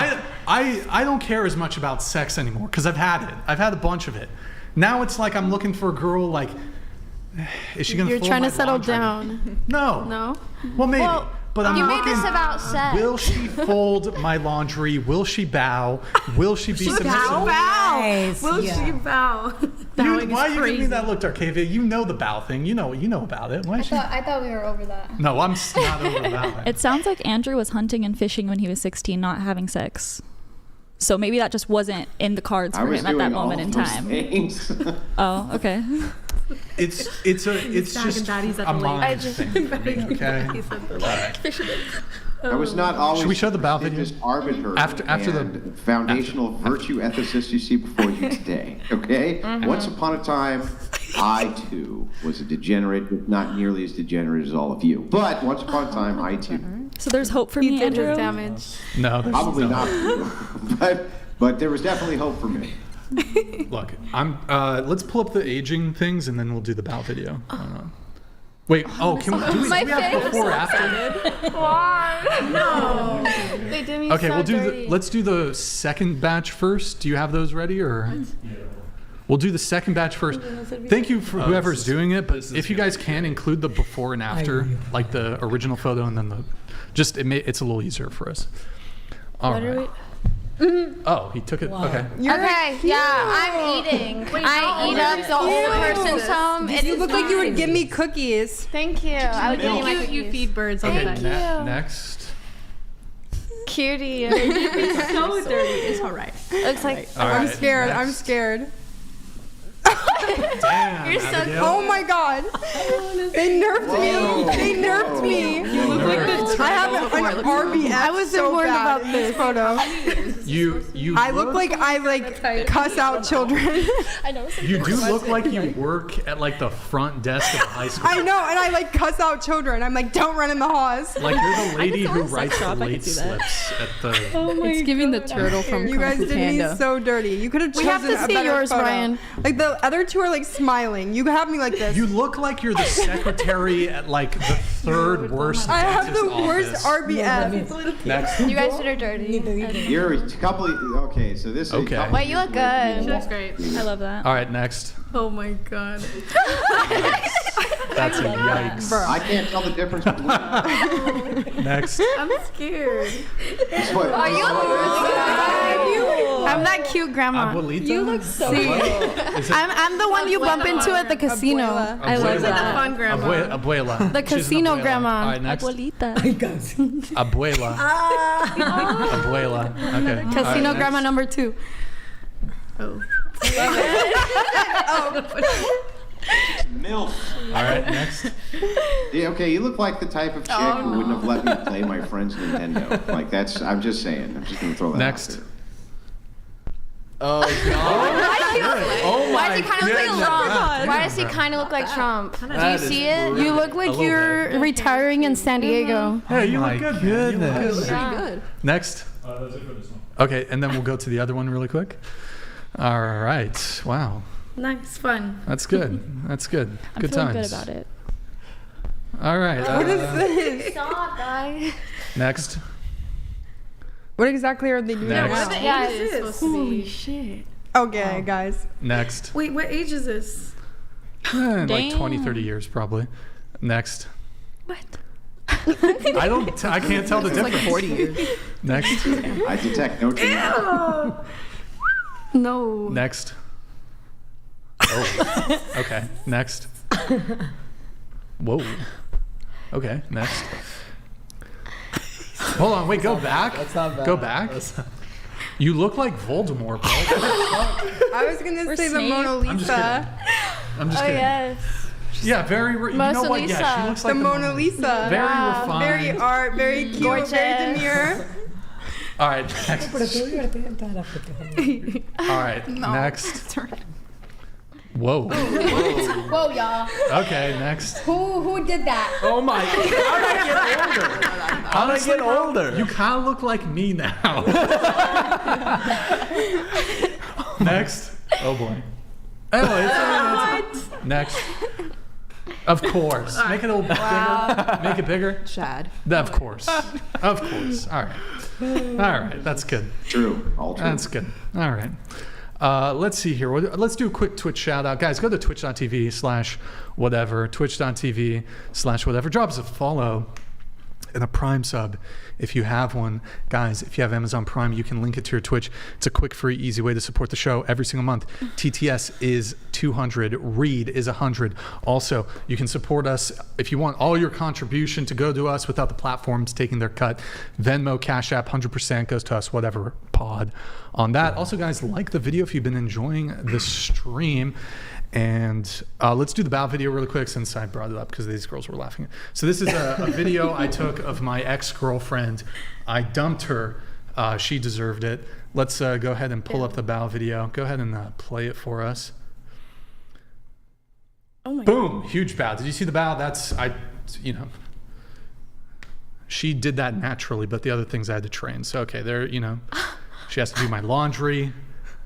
Speaker 1: I don't care as much about sex anymore because I've had it. I've had a bunch of it. Now it's like I'm looking for a girl like, is she gonna?
Speaker 7: You're
Speaker 1: fold
Speaker 7: trying
Speaker 1: my
Speaker 7: to settle
Speaker 1: laundry?
Speaker 7: down.
Speaker 1: No. Well, maybe. But I'm
Speaker 2: you
Speaker 1: looking,
Speaker 2: made this about sex.
Speaker 1: Will she fold my laundry? Will she bow? Will she be submissive?
Speaker 10: Will she bow?
Speaker 1: Why are you giving me that look, Darkavia? You know the bow thing. You know about it. Why
Speaker 16: I thought we were over that.
Speaker 1: No, I'm not over the bow thing.
Speaker 5: It sounds like Andrew was hunting and fishing when he was 16, not having sex. So maybe that just wasn't in the cards for him at that moment in time. Oh, okay.
Speaker 1: It's just a mind thing for me, okay?
Speaker 9: I was not always.
Speaker 1: Should we show the bow video?
Speaker 9: This arbiter
Speaker 1: after
Speaker 9: the foundational virtue ethicist you see before you today. Okay. Once upon a time, I too was a degenerate, but not nearly as degenerate as all of you. But once upon a time, I too.
Speaker 5: So there's hope for me, Andrew.
Speaker 7: Damage.
Speaker 1: No, there's
Speaker 9: Probably
Speaker 1: no.
Speaker 9: not. But there was definitely hope for me.
Speaker 1: Look, let's pull up the aging things and then we'll do the bow video. Wait, can we have before after?
Speaker 2: Why?
Speaker 7: No. They did me
Speaker 1: Okay,
Speaker 7: so dirty.
Speaker 1: let's do the second batch first. Do you have those ready or? We'll do the second batch first. Thank you for whoever's doing it, but if you guys can include the before and after, like the original photo and then it's a little easier for us. All right. Oh, he took it.
Speaker 2: Wow.
Speaker 1: Okay.
Speaker 2: I'm eating. I eat up the whole person's home.
Speaker 4: You look like you would give me cookies.
Speaker 2: Thank you. I would give you my cookies.
Speaker 10: You feed birds all the
Speaker 1: Okay,
Speaker 10: time.
Speaker 1: next.
Speaker 2: Cutie.
Speaker 10: It's so dirty. It's all right.
Speaker 2: Looks like.
Speaker 4: I'm scared. I'm scared.
Speaker 1: Damn.
Speaker 2: You're so
Speaker 1: Abigail.
Speaker 4: Oh my god. They nerfed me. They nerfed me.
Speaker 10: You look like the
Speaker 4: I have an RBF. I was so
Speaker 7: warned
Speaker 4: bad
Speaker 7: about
Speaker 4: in this photo.
Speaker 1: You
Speaker 4: I look like I cuss out children.
Speaker 5: I know.
Speaker 1: You do look like you work at like the front desk of a high school.
Speaker 4: I know, and I cuss out children. I'm like, don't run in the halls.
Speaker 1: Like you're the lady who
Speaker 5: sex
Speaker 1: writes the
Speaker 5: shop, I
Speaker 1: late
Speaker 5: could see that.
Speaker 1: slips at the.
Speaker 3: It's giving the turtle from
Speaker 4: You guys did me so dirty. You could have chosen
Speaker 7: We have to
Speaker 4: a
Speaker 7: see
Speaker 4: better
Speaker 7: yours,
Speaker 4: photo.
Speaker 7: Brian.
Speaker 4: Like the other two are smiling. You have me like this.
Speaker 1: You look like you're the secretary at like the third worst.
Speaker 4: I have
Speaker 1: dentist
Speaker 4: the worst
Speaker 1: office.
Speaker 4: RBF.
Speaker 1: Next.
Speaker 2: You guys are dirty.
Speaker 9: You're a couple. Okay, so this.
Speaker 1: Okay.
Speaker 9: Is a couple,
Speaker 2: Wait, you look good.
Speaker 10: She looks great.
Speaker 5: I love that.
Speaker 1: All right, next.
Speaker 7: Oh my god.
Speaker 1: That's a yikes.
Speaker 9: I can't tell the difference between.
Speaker 1: Next.
Speaker 7: I'm scared.
Speaker 9: That's what,
Speaker 2: Oh, you look good.
Speaker 7: I'm that cute grandma.
Speaker 1: Abuelita?
Speaker 5: You look so
Speaker 7: See?
Speaker 5: cool.
Speaker 7: I'm the one you bump into at the casino.
Speaker 5: I love
Speaker 7: She's like
Speaker 5: that.
Speaker 7: the fun grandma.
Speaker 1: Abuela.
Speaker 7: The
Speaker 1: She's an
Speaker 7: casino
Speaker 1: abuela.
Speaker 7: grandma.
Speaker 1: All right, next.
Speaker 5: Abuelita.
Speaker 1: Abuela. Abuela. Okay. All
Speaker 7: Casino
Speaker 1: right,
Speaker 7: grandma
Speaker 1: next.
Speaker 7: number 2. Oh.
Speaker 9: MILF.
Speaker 1: All right, next.
Speaker 9: Yeah, okay, you look like the type of chick who wouldn't have let me play my friend's Nintendo. Like, that's, I'm just saying. I'm just going to throw that
Speaker 1: Next.
Speaker 9: out there.
Speaker 12: Oh, God. Oh,
Speaker 2: Why
Speaker 12: my
Speaker 2: does he kind of look like
Speaker 12: goodness.
Speaker 2: Trump? Why does he kind of look like Trump? Do you
Speaker 12: That
Speaker 2: see
Speaker 12: is
Speaker 2: it?
Speaker 12: brutal.
Speaker 7: You look like
Speaker 12: little
Speaker 7: you're retiring in San Diego.
Speaker 1: Hey, you
Speaker 12: My
Speaker 1: look good.
Speaker 12: goodness.
Speaker 1: Man. You look good. Next.
Speaker 17: That's it for this one.
Speaker 1: Okay, and then we'll go to the other one really quick. All right. Wow.
Speaker 7: Nice, fun.
Speaker 1: That's good. That's good.
Speaker 5: I'm
Speaker 1: Good
Speaker 5: feeling
Speaker 1: times.
Speaker 5: good about it.
Speaker 1: All right.
Speaker 4: What is this?
Speaker 2: Stop, guy.
Speaker 1: Next.
Speaker 4: What exactly are they doing
Speaker 1: Next.
Speaker 4: now?
Speaker 7: Yeah, it's supposed to
Speaker 3: Holy
Speaker 7: be.
Speaker 3: shit.
Speaker 4: Okay, guys.
Speaker 1: Next.
Speaker 7: Wait, what age is this?
Speaker 1: Like 20, 30 years probably. Next. What? I can't tell the difference.
Speaker 11: Like 40 years.
Speaker 1: Next.
Speaker 9: I detect no change.
Speaker 7: No.
Speaker 1: Next. Oh. Okay. Next. Whoa. Okay. Next. Hold on. Wait. Go back.
Speaker 12: That's not bad.
Speaker 1: Go back. You look like Voldemort, bro.
Speaker 4: I was gonna say the Mona Lisa.
Speaker 1: I'm just kidding. I'm just
Speaker 2: Oh,
Speaker 1: kidding.
Speaker 2: yes.
Speaker 1: Yeah, very. You know
Speaker 2: Mona
Speaker 1: what? Yeah,
Speaker 2: Lisa.
Speaker 1: she looks
Speaker 4: The
Speaker 1: like
Speaker 4: Mona Lisa.
Speaker 1: Very refined.
Speaker 4: Very art, very cute,
Speaker 2: Gorgeous.
Speaker 4: very demure.
Speaker 1: All right. Next. All right. Next. Whoa.
Speaker 16: Whoa, y'all.
Speaker 1: Okay. Next.
Speaker 16: Who did that?
Speaker 12: Oh, my. How did I get older? How did I get older?
Speaker 1: You kind of look like me now. Next. Oh boy. Anyways, next. Of course. Make it a little bigger. Make it bigger.
Speaker 11: Chad.
Speaker 1: Of course. Of course. All right. All right. That's good.
Speaker 9: True. All true.
Speaker 1: That's good. All right. Let's see here. Let's do a quick Twitch shout out. Guys, go to twitch.tv/whatever, twitch.tv/whatever. Drop us a follow and a Prime sub if you have one. Guys, if you have Amazon Prime, you can link it to your Twitch. It's a quick, free, easy way to support the show every single month. TTS is $200. Read is $100. Also, you can support us if you want all your contribution to go to us without the platforms taking their cut. Venmo, Cash App, 100% goes to us, whatever pod on that. Also, guys, like the video if you've been enjoying the stream. And let's do the bow video really quick since I brought it up because these girls were laughing. So this is a video I took of my ex-girlfriend. I dumped her. She deserved it. Let's go ahead and pull up the bow video. Go ahead and play it for us.
Speaker 7: Oh my
Speaker 1: Boom. Huge bow. Did you see the bow? That's, she did that naturally, but the other things I had to train. So, okay, there, she has to do my laundry.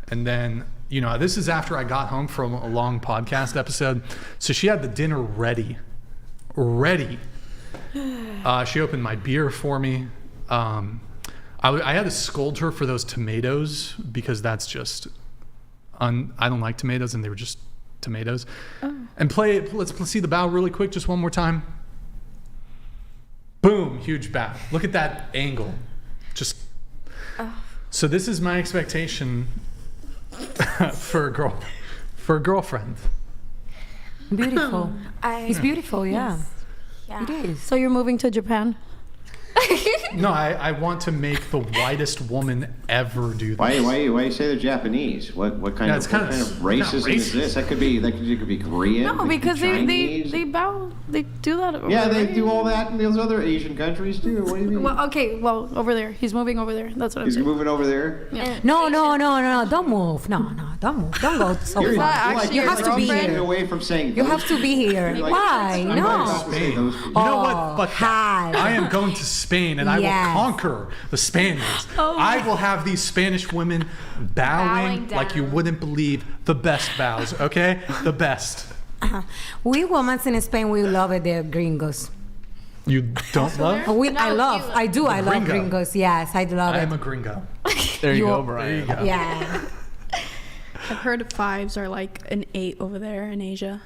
Speaker 1: And then, this is after I got home from a long podcast episode. So she had the dinner ready. She opened my beer for me. I had to scold her for those tomatoes because that's just, I don't like tomatoes and they were just tomatoes. Oh. And play it. Let's see the bow really quick, just one more time. Boom, huge bow. Look at that angle. Just. So this is my expectation for a girlfriend.
Speaker 8: Beautiful. It's beautiful, yeah.
Speaker 2: Yeah.
Speaker 8: It is.
Speaker 7: So you're moving to Japan?
Speaker 1: No, I want to make the whitest woman ever do this.
Speaker 9: Why you say they're Japanese? What kind of racism is this? That could be Korean.
Speaker 7: No, because they bow. They do that. Over
Speaker 9: Yeah,
Speaker 7: there.
Speaker 9: they do all that in those other Asian countries too. What do you mean?
Speaker 7: Well, okay. Well, over there. He's moving over there. That's what I'm
Speaker 9: He's
Speaker 7: saying.
Speaker 9: moving over there.
Speaker 7: Yeah.
Speaker 8: No, don't move. No, don't move. Don't go so
Speaker 9: You're
Speaker 8: far.
Speaker 9: like,
Speaker 8: You have to be
Speaker 9: staying
Speaker 8: here.
Speaker 9: away from saying.
Speaker 8: You have to be here.
Speaker 9: Like,
Speaker 8: Why?
Speaker 9: I'm
Speaker 8: No.
Speaker 9: not saying those people.
Speaker 1: You know what? Fuck that.
Speaker 8: hi.
Speaker 1: I am going to Spain and I will
Speaker 8: Yes.
Speaker 1: conquer the Spaniards. I will have these Spanish women bowing like you wouldn't believe. The best bows, okay? The best.
Speaker 8: We women in Spain, we love it, the gringos.
Speaker 1: You don't love?
Speaker 8: I love
Speaker 1: Gringo.
Speaker 8: gringos. Yes, I love
Speaker 1: I
Speaker 8: it.
Speaker 1: am a gringo.
Speaker 12: There you go,
Speaker 1: There
Speaker 12: Brian.
Speaker 1: you go.
Speaker 8: Yeah.
Speaker 3: I've heard fives are like an 8 over there in Asia.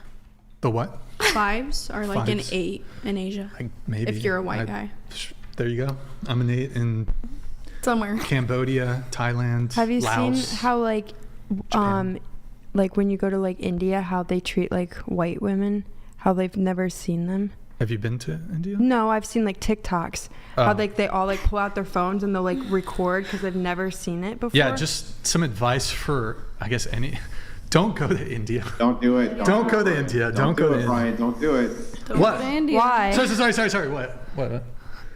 Speaker 1: The what?
Speaker 3: Fives are like
Speaker 1: Fives.
Speaker 3: an 8 in Asia.
Speaker 1: Maybe.
Speaker 3: If you're a white guy.
Speaker 1: There you go. I'm an 8 in
Speaker 7: Somewhere.
Speaker 1: Cambodia, Thailand,
Speaker 4: Have you
Speaker 1: Laos.
Speaker 4: seen how like when you go to like India, how they treat like white women, how they've never seen them?
Speaker 1: Have you been to India?
Speaker 4: No, I've seen like TikToks. How like they all like pull out their phones and they'll like record because they've never seen it before.
Speaker 1: Yeah, just some advice for I guess Don't go to India.
Speaker 9: Don't do it.
Speaker 1: Don't go to India. Don't go to India.
Speaker 9: Brian. Don't do it.
Speaker 1: What?
Speaker 4: Why?
Speaker 1: Sorry. What?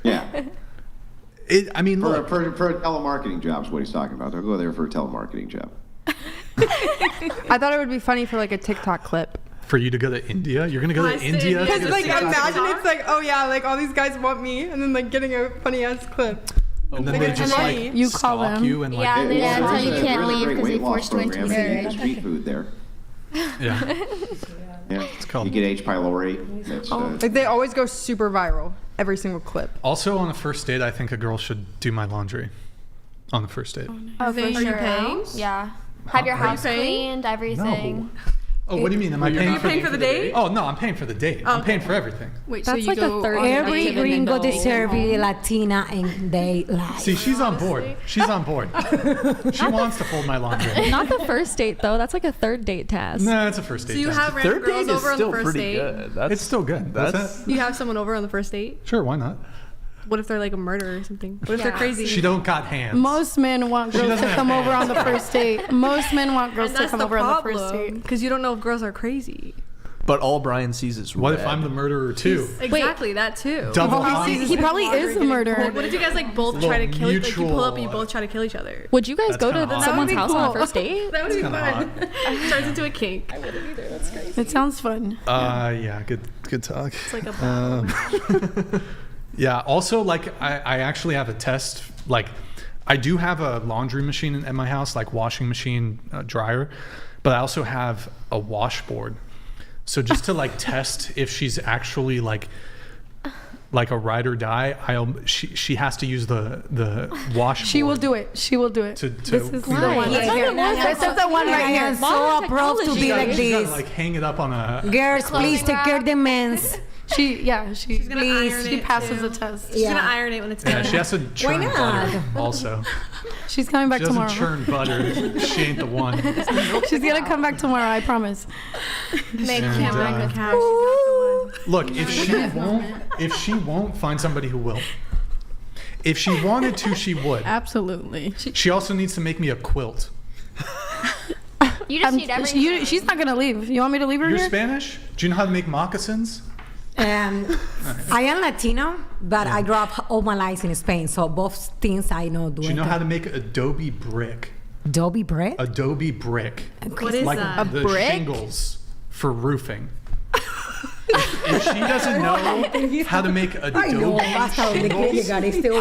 Speaker 9: Yeah.
Speaker 1: I mean, look.
Speaker 9: For a telemarketing job is what he's talking about. Don't go there for a telemarketing job.
Speaker 4: I thought it would be funny for like a TikTok clip.
Speaker 1: For you to go to India? You're going to go to India?
Speaker 4: Because like imagine it's like, oh yeah, like all these guys want me, and then like getting a funny ass clip.
Speaker 1: And then they just like
Speaker 7: You call
Speaker 1: stalk
Speaker 7: them.
Speaker 1: you and like...
Speaker 16: Yeah, they tell you
Speaker 9: There's
Speaker 16: can't
Speaker 9: a
Speaker 16: leave
Speaker 9: great
Speaker 16: because they
Speaker 9: weight loss
Speaker 16: forced you into
Speaker 9: program. You
Speaker 16: marriage.
Speaker 9: eat street food there.
Speaker 1: Yeah.
Speaker 9: Yeah.
Speaker 1: It's called...
Speaker 9: You get H. pylori. That's,
Speaker 4: Like they always go super viral, every single clip.
Speaker 1: Also, on a first date, I think a girl should do my laundry. On the first date.
Speaker 2: Oh, for
Speaker 10: Are you
Speaker 2: sure.
Speaker 10: paying?
Speaker 2: Yeah. Have your
Speaker 1: Are you
Speaker 2: house cleaned, everything.
Speaker 1: Oh, what do you mean? Am I paying
Speaker 10: paying for the date?
Speaker 1: Oh, no, I'm paying for the date. I'm paying for everything.
Speaker 3: Wait,
Speaker 5: That's
Speaker 3: so you
Speaker 5: like
Speaker 3: go
Speaker 5: a third
Speaker 3: on a
Speaker 8: Every
Speaker 3: date and then
Speaker 8: gringo
Speaker 3: go
Speaker 8: deserves
Speaker 3: home?
Speaker 8: a Latina in their life.
Speaker 1: See, she's on board. She's on board. She wants to fold my laundry.
Speaker 5: Not the first date though. That's like a third date task.
Speaker 1: No, it's a first date.
Speaker 10: So you
Speaker 1: task.
Speaker 10: have random
Speaker 12: Third date
Speaker 10: girls
Speaker 12: is
Speaker 10: over on the
Speaker 12: still
Speaker 10: first
Speaker 12: pretty
Speaker 10: date?
Speaker 12: good. That's,
Speaker 1: It's still good. What's
Speaker 12: That's
Speaker 10: You have someone over on the first date?
Speaker 1: Sure, why not?
Speaker 10: What if they're like a murderer or something? What if they're crazy?
Speaker 1: She don't got hands.
Speaker 7: Most men want girls
Speaker 1: doesn't
Speaker 7: to
Speaker 1: have
Speaker 7: come over on
Speaker 1: hands.
Speaker 7: the first date. Most men want girls
Speaker 10: And
Speaker 7: to
Speaker 10: that's
Speaker 7: come
Speaker 10: the
Speaker 7: over on the first
Speaker 10: problem,
Speaker 7: date.
Speaker 10: because you don't know if girls are crazy.
Speaker 12: But all Brian sees is
Speaker 1: What
Speaker 12: red.
Speaker 1: if I'm the murderer too?
Speaker 10: Exactly, that too.
Speaker 1: Double
Speaker 7: Oh,
Speaker 1: homicide.
Speaker 7: he probably is a murderer.
Speaker 10: What if you guys like both
Speaker 1: Little
Speaker 10: try to kill? Like you
Speaker 1: mutual-
Speaker 10: pull up and you both try to kill each other?
Speaker 5: Would you guys
Speaker 1: That's
Speaker 5: go to
Speaker 1: kinda hot.
Speaker 5: someone's
Speaker 7: That would be
Speaker 5: house on a
Speaker 7: cool.
Speaker 5: first date?
Speaker 10: That would be
Speaker 1: kinda
Speaker 10: fun. Turns into a kink.
Speaker 7: It sounds fun.
Speaker 1: Yeah, good talk.
Speaker 10: It's like a battle.
Speaker 1: Yeah, also, like, I actually have a test. Like, I do have a laundry machine at my house, like washing machine, dryer, but I also have a washboard. So just to, like, test if she's actually, like a ride or die, she has to use the washboard.
Speaker 7: She will do it. She will do it.
Speaker 1: To
Speaker 7: This is the
Speaker 1: clean
Speaker 7: one.
Speaker 1: it.
Speaker 7: This is the one right
Speaker 8: I
Speaker 7: here.
Speaker 8: am so approved to be like
Speaker 1: She's
Speaker 8: this.
Speaker 1: gotta, like, hang it up on a...
Speaker 8: Girls, please take care of the men's.
Speaker 7: She's
Speaker 10: gonna iron
Speaker 7: she
Speaker 10: it,
Speaker 7: passes
Speaker 10: too.
Speaker 7: the test.
Speaker 10: She's gonna iron it when it's done.
Speaker 1: Yeah, she has to churn
Speaker 8: not?
Speaker 1: butter also.
Speaker 7: She's coming back
Speaker 1: She doesn't
Speaker 7: tomorrow.
Speaker 1: churn butter. She ain't the one.
Speaker 7: She's gonna come back tomorrow. I promise.
Speaker 10: Make
Speaker 1: And,
Speaker 10: him
Speaker 1: uh,
Speaker 10: like a cash.
Speaker 1: Look, if she won't, find somebody who will. If she wanted to, she would.
Speaker 3: Absolutely.
Speaker 1: She also needs to make me a quilt.
Speaker 2: You just need everything.
Speaker 7: She's not gonna leave. You want me to leave her
Speaker 1: You're
Speaker 7: here?
Speaker 1: Spanish? Do you know how to make moccasins?
Speaker 8: I am Latino, but I grew up all my life in Spain, so both things I know.
Speaker 1: Do you know how to make Adobe brick?
Speaker 8: Adobe brick?
Speaker 1: Adobe brick.
Speaker 10: What is
Speaker 1: Like
Speaker 10: that?
Speaker 1: the shingles for roofing. If she doesn't know how to make Adobe shingles,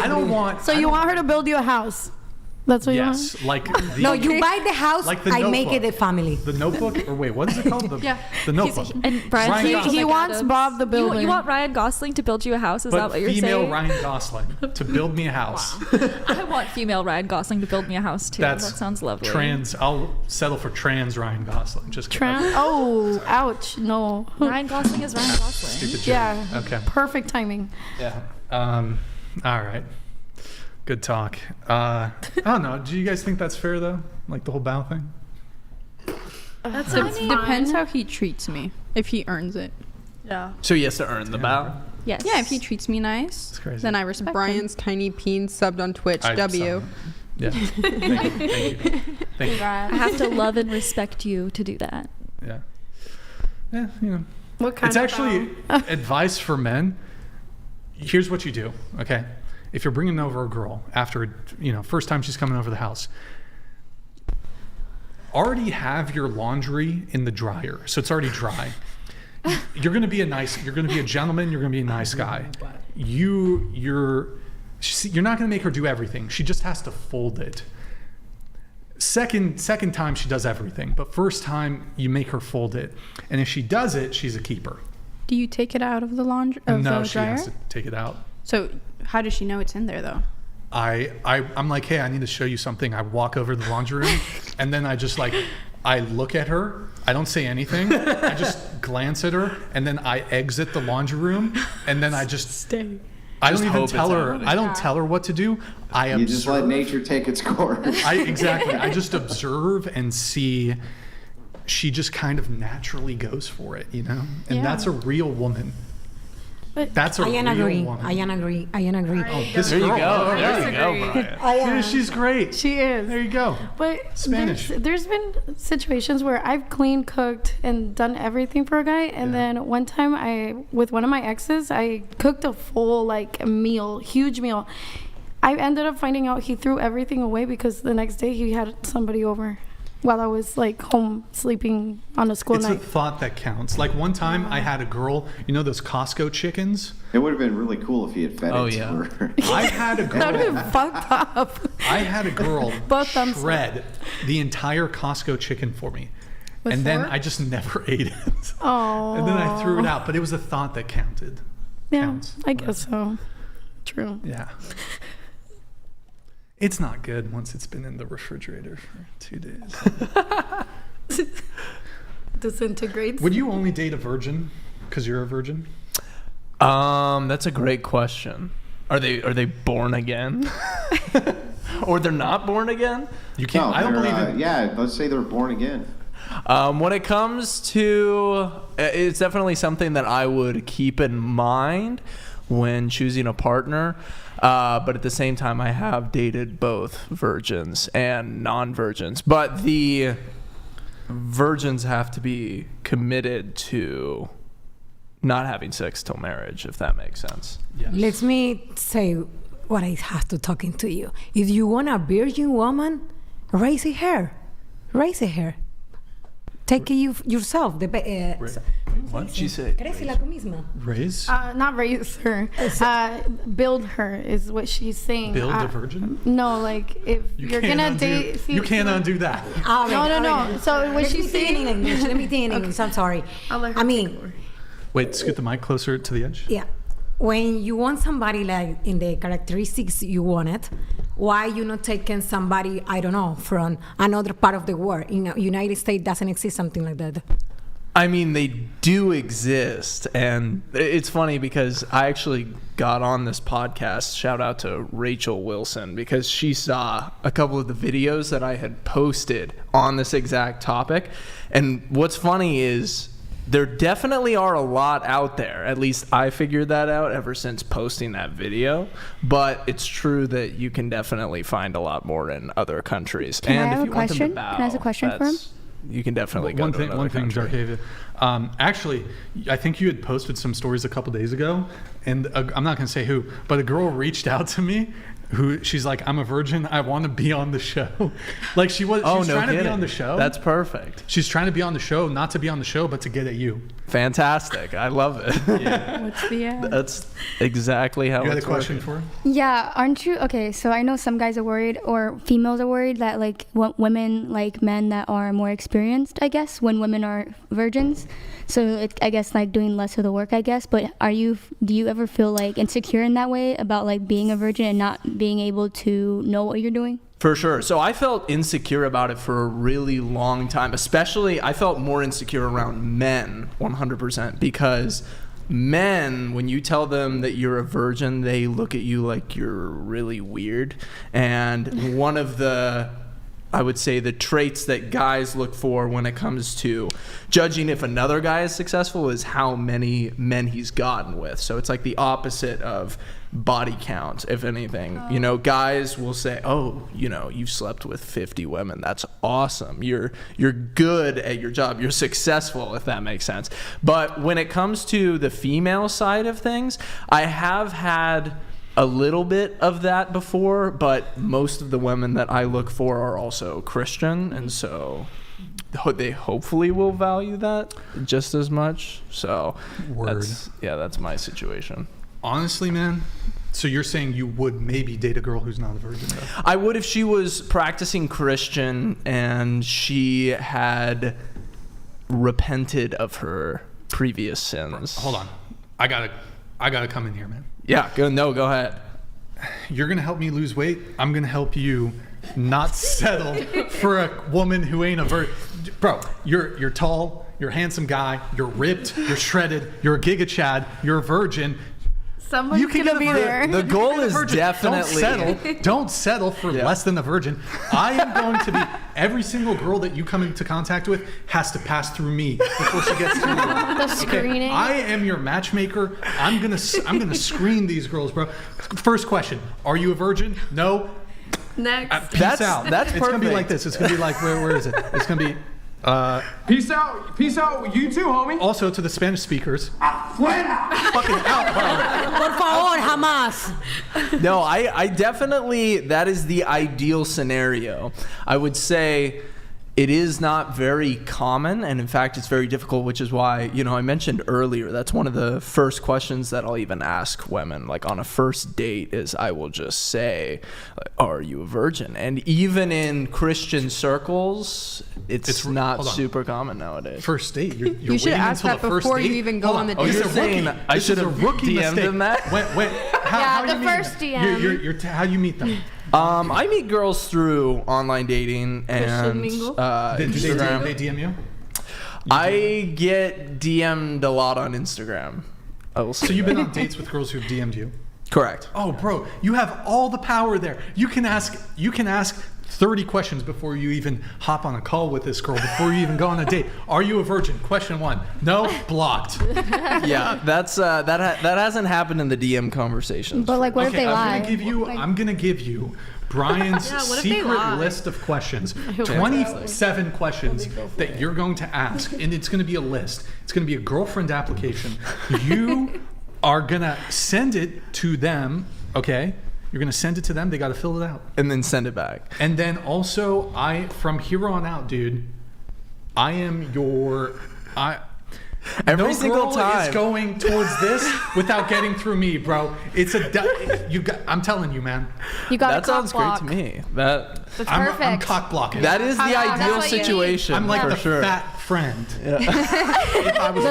Speaker 1: I don't want...
Speaker 7: So you want her to build you a house? That's what you want?
Speaker 1: Yes, like the...
Speaker 8: No, you buy the house,
Speaker 1: Like the
Speaker 8: I make it
Speaker 1: Notebook.
Speaker 8: the family.
Speaker 1: The Notebook? Or wait, what is it called? The Notebook.
Speaker 5: And Brian,
Speaker 1: Ryan
Speaker 7: He
Speaker 1: Gosling.
Speaker 7: wants Bob the Builder.
Speaker 5: You want Ryan Gosling to build you a house? Is that
Speaker 1: But
Speaker 5: what you're
Speaker 1: female
Speaker 5: saying?
Speaker 1: Ryan Gosling to build me a house.
Speaker 5: I want female Ryan Gosling to build me a house too.
Speaker 1: That's
Speaker 5: that sounds lovely.
Speaker 1: Trans. I'll settle for trans Ryan Gosling. Just kidding.
Speaker 7: Oh, ouch. No.
Speaker 5: Ryan Gosling is Ryan Gosling.
Speaker 1: Stupid joke.
Speaker 7: Yeah.
Speaker 1: Okay.
Speaker 7: Perfect timing.
Speaker 1: Yeah. All right. Good talk. I don't know. Do you guys think that's fair though? Like the whole bow thing?
Speaker 3: That's depends how he treats me. If he earns it.
Speaker 10: Yeah.
Speaker 12: So he has to earn the bow?
Speaker 5: Yes.
Speaker 3: Yeah, if he treats me nice,
Speaker 1: crazy.
Speaker 3: then I respect
Speaker 4: Brian's Tiny Peen subbed on Twitch.
Speaker 1: I
Speaker 4: W.
Speaker 1: saw that. Yeah. Thank you. Thank you.
Speaker 5: I have to love and respect you to do that.
Speaker 1: Yeah. Yeah. You know.
Speaker 7: What kind
Speaker 1: It's
Speaker 7: of
Speaker 1: actually advice for men. Here's what you do. Okay. If you're bringing over a girl after, first time she's coming over the house, already have your laundry in the dryer, so it's already dry. You're going to be a gentleman, you're going to be a nice guy. You're not going to make her do everything. She just has to fold it. Second time she does everything, but first time you make her fold it. And if she does it, she's a keeper.
Speaker 3: Do you take it out of the laundry?
Speaker 1: No, she has to take it out.
Speaker 3: So how does she know it's in there though?
Speaker 1: I'm like, hey, I need to show you something. I walk over to the laundry room and then I look at her. I don't say anything. I just glance at her and then I exit the laundry room and then I just
Speaker 7: stay.
Speaker 1: I don't
Speaker 12: Just
Speaker 1: even
Speaker 12: hope
Speaker 1: tell
Speaker 12: it's
Speaker 1: her.
Speaker 12: happening.
Speaker 1: I don't tell her what to do.
Speaker 9: You just let nature take its course.
Speaker 1: Exactly. I just observe and see. She just kind of naturally goes for it, And that's a real woman. That's a
Speaker 8: I
Speaker 1: real
Speaker 8: agree.
Speaker 1: woman.
Speaker 8: I agree.
Speaker 1: Oh, this
Speaker 12: There you
Speaker 1: girl.
Speaker 12: go.
Speaker 1: Oh,
Speaker 12: There you go, Brian.
Speaker 1: Dude, she's great.
Speaker 7: She is.
Speaker 1: There you go.
Speaker 7: But
Speaker 1: Spanish.
Speaker 7: There's been situations where I've cleaned, cooked, and done everything for a guy, and then one time with one of my exes, I cooked a full meal, huge meal. I ended up finding out he threw everything away because the next day he had somebody over while I was home sleeping on a school
Speaker 1: It's
Speaker 7: night.
Speaker 1: a thought that counts. Like one time I had a girl, you know those Costco chickens?
Speaker 9: It would have been really cool if he had fed it to her.
Speaker 1: I had a girl.
Speaker 7: That would have been fucked up.
Speaker 1: I had a girl
Speaker 7: Both thumbs up.
Speaker 1: shred the entire Costco chicken for me.
Speaker 7: With
Speaker 1: and then
Speaker 7: fork?
Speaker 1: I just never ate it.
Speaker 7: Oh.
Speaker 1: And then I threw it out. But it was a thought that counted.
Speaker 7: Yeah,
Speaker 1: Counts.
Speaker 7: I guess so. True.
Speaker 1: Yeah. It's not good once it's been in the refrigerator for 2 days.
Speaker 7: Disintegrates.
Speaker 1: Would you only date a virgin because you're a virgin?
Speaker 12: That's a great question. Are they born again? Or they're not born again?
Speaker 1: You can't.
Speaker 9: No,
Speaker 1: I don't
Speaker 9: they're,
Speaker 1: believe it.
Speaker 9: Yeah, let's say they're born again.
Speaker 12: When it comes to, it's definitely something that I would keep in mind when choosing a partner. But at the same time, I have dated both virgins and non-virgins. But the virgins have to be committed to not having sex till marriage, if that makes sense.
Speaker 1: Yes.
Speaker 8: Let me say what I have to talking to you. If you want a virgin woman, raise a hair. Raise a hair. Take you yourself.
Speaker 12: What did she say?
Speaker 8: Crécela tú misma.
Speaker 1: Raise?
Speaker 7: Not raise her. Build her is what she's saying.
Speaker 1: Build a virgin?
Speaker 7: No, if you're
Speaker 1: can't
Speaker 7: gonna
Speaker 1: undo-
Speaker 7: date. See,
Speaker 1: you can't undo that.
Speaker 7: No. So what she's saying.
Speaker 8: in English. Let me think in English. I'm sorry. I mean,
Speaker 1: Wait, scoot the mic closer to the edge.
Speaker 8: yeah. When you want somebody in the characteristics you wanted, why you not taking somebody, I don't know, from another part of the world? In the United States doesn't exist something like that.
Speaker 12: I mean, they do exist. And it's funny because I actually got on this podcast, shout out to Rachel Wilson, because she saw a couple of the videos that I had posted on this exact topic. And what's funny is there definitely are a lot out there. At least I figured that out ever since posting that video. But it's true that you can definitely find a lot more in other countries.
Speaker 16: Can I
Speaker 12: and
Speaker 16: have
Speaker 12: if
Speaker 16: a
Speaker 12: you want them to
Speaker 16: question?
Speaker 12: bow,
Speaker 16: Can I ask a question for him?
Speaker 12: that's- You can definitely go
Speaker 1: One
Speaker 12: to
Speaker 1: thing,
Speaker 12: another country.
Speaker 1: Jarkavia. Actually, I think you had posted some stories a couple days ago, and I'm not going to say who, but a girl reached out to me. She's like, I'm a virgin. I want to be on the show. Like she was trying to be on the show.
Speaker 12: That's perfect.
Speaker 1: She's trying to be on the show, not to be on the show, but to get at you.
Speaker 12: Fantastic. I love it.
Speaker 3: What's the ad?
Speaker 12: That's exactly how
Speaker 1: You had a
Speaker 12: it's
Speaker 1: question
Speaker 12: working.
Speaker 1: for her?
Speaker 16: Yeah, aren't you? Okay, so I know some guys are worried, or females are worried that women like men that are more experienced, I guess, when women are virgins. So I guess doing less of the work, I guess. But do you ever feel insecure in that way about being a virgin and not being able to know what you're doing?
Speaker 12: For sure. So I felt insecure about it for a really long time. Especially, I felt more insecure around men, 100%, because men, when you tell them that you're a virgin, they look at you like you're really weird. And one of the, I would say, the traits that guys look for when it comes to judging if another guy is successful is how many men he's gotten with. So it's like the opposite of body count, if anything. Guys will say, oh, you've slept with 50 women. That's awesome. You're good at your job. You're successful, if that makes sense. But when it comes to the female side of things, I have had a little bit of that before, but most of the women that I look for are also Christian, and so they hopefully will value that just as much. So that's my situation.
Speaker 1: Honestly, man, so you're saying you would maybe date a girl who's not a virgin, though?
Speaker 12: I would if she was practicing Christian and she had repented of her previous sins.
Speaker 1: Hold on. I gotta come in here, man.
Speaker 12: Yeah, go ahead.
Speaker 1: You're gonna help me lose weight. I'm gonna help you not settle for a woman who ain't a virgin. Bro, you're tall, you're a handsome guy, you're ripped, you're shredded, you're a Gigachad, you're a virgin.
Speaker 7: Somebody's gonna be there.
Speaker 12: The goal is definitely
Speaker 1: Don't settle for less than a virgin. I am going to be every single girl that you come into contact with has to pass through me before she gets to you.
Speaker 2: The screening.
Speaker 1: I am your matchmaker. I'm gonna screen these girls, bro. First question: are you a virgin? No.
Speaker 7: Next.
Speaker 1: Peace out.
Speaker 12: That's
Speaker 1: It's gonna be
Speaker 12: perfect.
Speaker 1: like this. It's gonna be like where is it? It's gonna be.
Speaker 15: Peace out. Peace out. You too, homie.
Speaker 1: Also to the Spanish speakers.
Speaker 13: Afuera!
Speaker 1: Fucking out, bro.
Speaker 8: Por favor, jamás.
Speaker 12: No, I definitely, that is the ideal scenario. I would say it is not very common, and in fact, it's very difficult, which is why, I mentioned earlier, that's one of the first questions that I'll even ask women, like on a first date, is I will just say, are you a virgin? And even in Christian circles, it's not super common nowadays.
Speaker 1: First date, you're
Speaker 4: You should
Speaker 1: waiting
Speaker 4: ask
Speaker 1: until
Speaker 4: that
Speaker 1: the first
Speaker 4: before
Speaker 1: date?
Speaker 4: you even go
Speaker 1: Hold
Speaker 4: on the
Speaker 1: Oh,
Speaker 4: date.
Speaker 1: you're
Speaker 12: You're saying
Speaker 1: saying
Speaker 12: I
Speaker 1: this
Speaker 12: should
Speaker 1: is a
Speaker 12: have
Speaker 1: rookie
Speaker 12: DM'd
Speaker 1: mistake.
Speaker 12: him that?
Speaker 1: Wait, how
Speaker 2: the
Speaker 1: you
Speaker 2: first
Speaker 1: meet
Speaker 2: DM.
Speaker 1: how you meet them?
Speaker 12: I meet girls through online dating and
Speaker 7: mingle?
Speaker 1: Do
Speaker 12: Instagram.
Speaker 1: they DM you?
Speaker 12: I get DM'd a lot on Instagram. I will say
Speaker 1: So you've
Speaker 12: that.
Speaker 1: been on dates with girls who've DM'd you?
Speaker 12: Correct.
Speaker 1: Oh, bro, you have all the power there. You can ask 30 questions before you even hop on a call with this girl, before you even go on a date. Are you a virgin? Question 1. No, blocked.
Speaker 12: Yeah, that's that hasn't happened in the DM conversations.
Speaker 16: But like, what if they lie?
Speaker 1: I'm gonna give you Brian's
Speaker 7: what if they
Speaker 1: secret
Speaker 7: lie?
Speaker 1: list of questions.
Speaker 7: hope
Speaker 1: 27 questions that you're going to ask, and it's gonna be a list. It's gonna be a girlfriend application. You are gonna send it to them, okay? You're gonna send it to them. They gotta fill it out,
Speaker 12: and then send it back.
Speaker 1: and then also, from here on out, dude, I am your.
Speaker 12: Every
Speaker 1: no
Speaker 12: single
Speaker 1: girl
Speaker 12: time
Speaker 1: is going towards this without getting through me, bro. It's I'm telling you, man.
Speaker 2: You got
Speaker 12: that
Speaker 2: a cock
Speaker 12: sounds
Speaker 2: block.
Speaker 12: great to me. That's
Speaker 1: I'm
Speaker 2: perfect.
Speaker 1: cock blocking.
Speaker 12: That is the
Speaker 2: That's
Speaker 12: ideal
Speaker 2: what you need.
Speaker 12: situation.
Speaker 1: I'm like
Speaker 12: for
Speaker 1: the
Speaker 12: sure.
Speaker 1: fat friend.
Speaker 2: The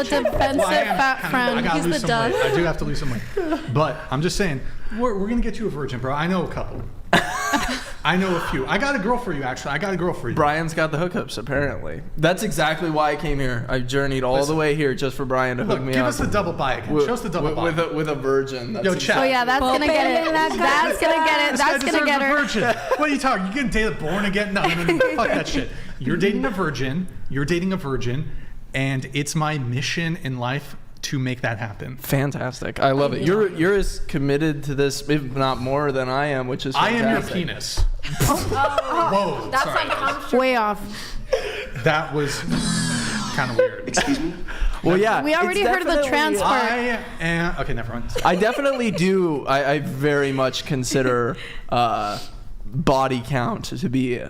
Speaker 2: defensive
Speaker 1: I
Speaker 2: fat friend.
Speaker 1: gotta
Speaker 5: He's
Speaker 1: lose
Speaker 5: the
Speaker 1: some weight.
Speaker 5: dove.
Speaker 1: I do have to lose some weight. But I'm just saying, we're gonna get you a virgin, bro. I know a couple. I know a few. I got a girl for you, actually. I got a girl for you.
Speaker 12: Brian's got the hookups, apparently. That's exactly why I came here. I journeyed all the way here just for Brian to hook me
Speaker 1: give
Speaker 12: up.
Speaker 1: us the double buy again. Show us the double buy.
Speaker 12: With a virgin. That's
Speaker 1: Yo, chat.
Speaker 7: Oh yeah, that's gonna get it. That's gonna get it.
Speaker 1: This
Speaker 7: That's
Speaker 1: guy
Speaker 7: gonna get
Speaker 1: deserves
Speaker 7: her.
Speaker 1: a virgin. What are you talking? You getting dated born again? No. Fuck that shit. You're dating a virgin. You're dating a virgin, and it's my mission in life to make that happen.
Speaker 12: Fantastic. I love it. You're as committed to this, if not more, than I am, which is fantastic.
Speaker 1: I am your penis. Whoa.
Speaker 2: That's
Speaker 1: sorry.
Speaker 2: uncomfortable.
Speaker 7: Way off.
Speaker 1: That was kind of weird.
Speaker 9: Excuse me?
Speaker 12: Well, yeah.
Speaker 7: We already
Speaker 12: it's
Speaker 7: heard of the
Speaker 12: definitely-
Speaker 7: trans part.
Speaker 1: Okay, never mind.
Speaker 12: I definitely do. I very much consider body count to be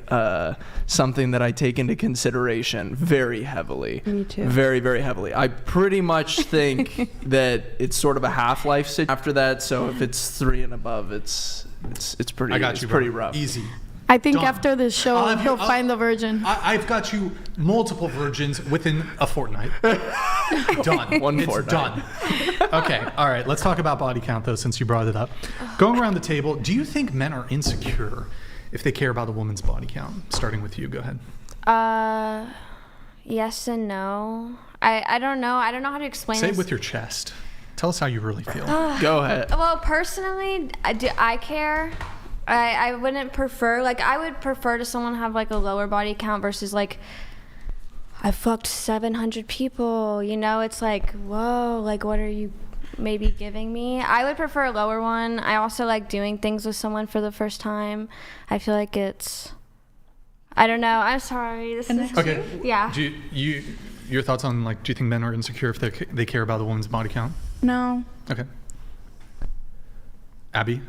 Speaker 12: something that I take into consideration very heavily.
Speaker 4: Me too.
Speaker 12: Very, very heavily. I pretty much think that it's sort of a half-life situation after that. So if it's 3 and above, it's pretty.
Speaker 1: I got
Speaker 12: it's
Speaker 1: you,
Speaker 12: pretty
Speaker 1: bro.
Speaker 12: rough.
Speaker 1: Easy.
Speaker 7: I think
Speaker 1: Done.
Speaker 7: after this show,
Speaker 1: I'll have you-
Speaker 7: he'll find the virgin.
Speaker 1: I've got you multiple virgins within a fortnight. Done.
Speaker 12: One
Speaker 1: It's
Speaker 12: fortnight.
Speaker 1: done. Okay. All right. Let's talk about body count, though, since you brought it up. Going around the table, do you think men are insecure if they care about a woman's body count? Starting with you. Go ahead.
Speaker 2: Yes and no. I don't know. I don't know how to explain
Speaker 1: Say
Speaker 2: this.
Speaker 1: it with your chest. Tell us how you really feel.
Speaker 12: Go ahead.
Speaker 2: Well, personally, I care. I wouldn't prefer, I would prefer to someone have like a lower body count versus like I fucked 700 people, it's like, whoa, like what are you maybe giving me? I would prefer a lower one. I also like doing things with someone for the first time. I feel like I don't know. I'm sorry. This is
Speaker 1: Okay.
Speaker 2: Yeah.
Speaker 1: Do you your thoughts on do you think men are insecure if they care about a woman's body count?
Speaker 3: No.
Speaker 1: Okay. Abby?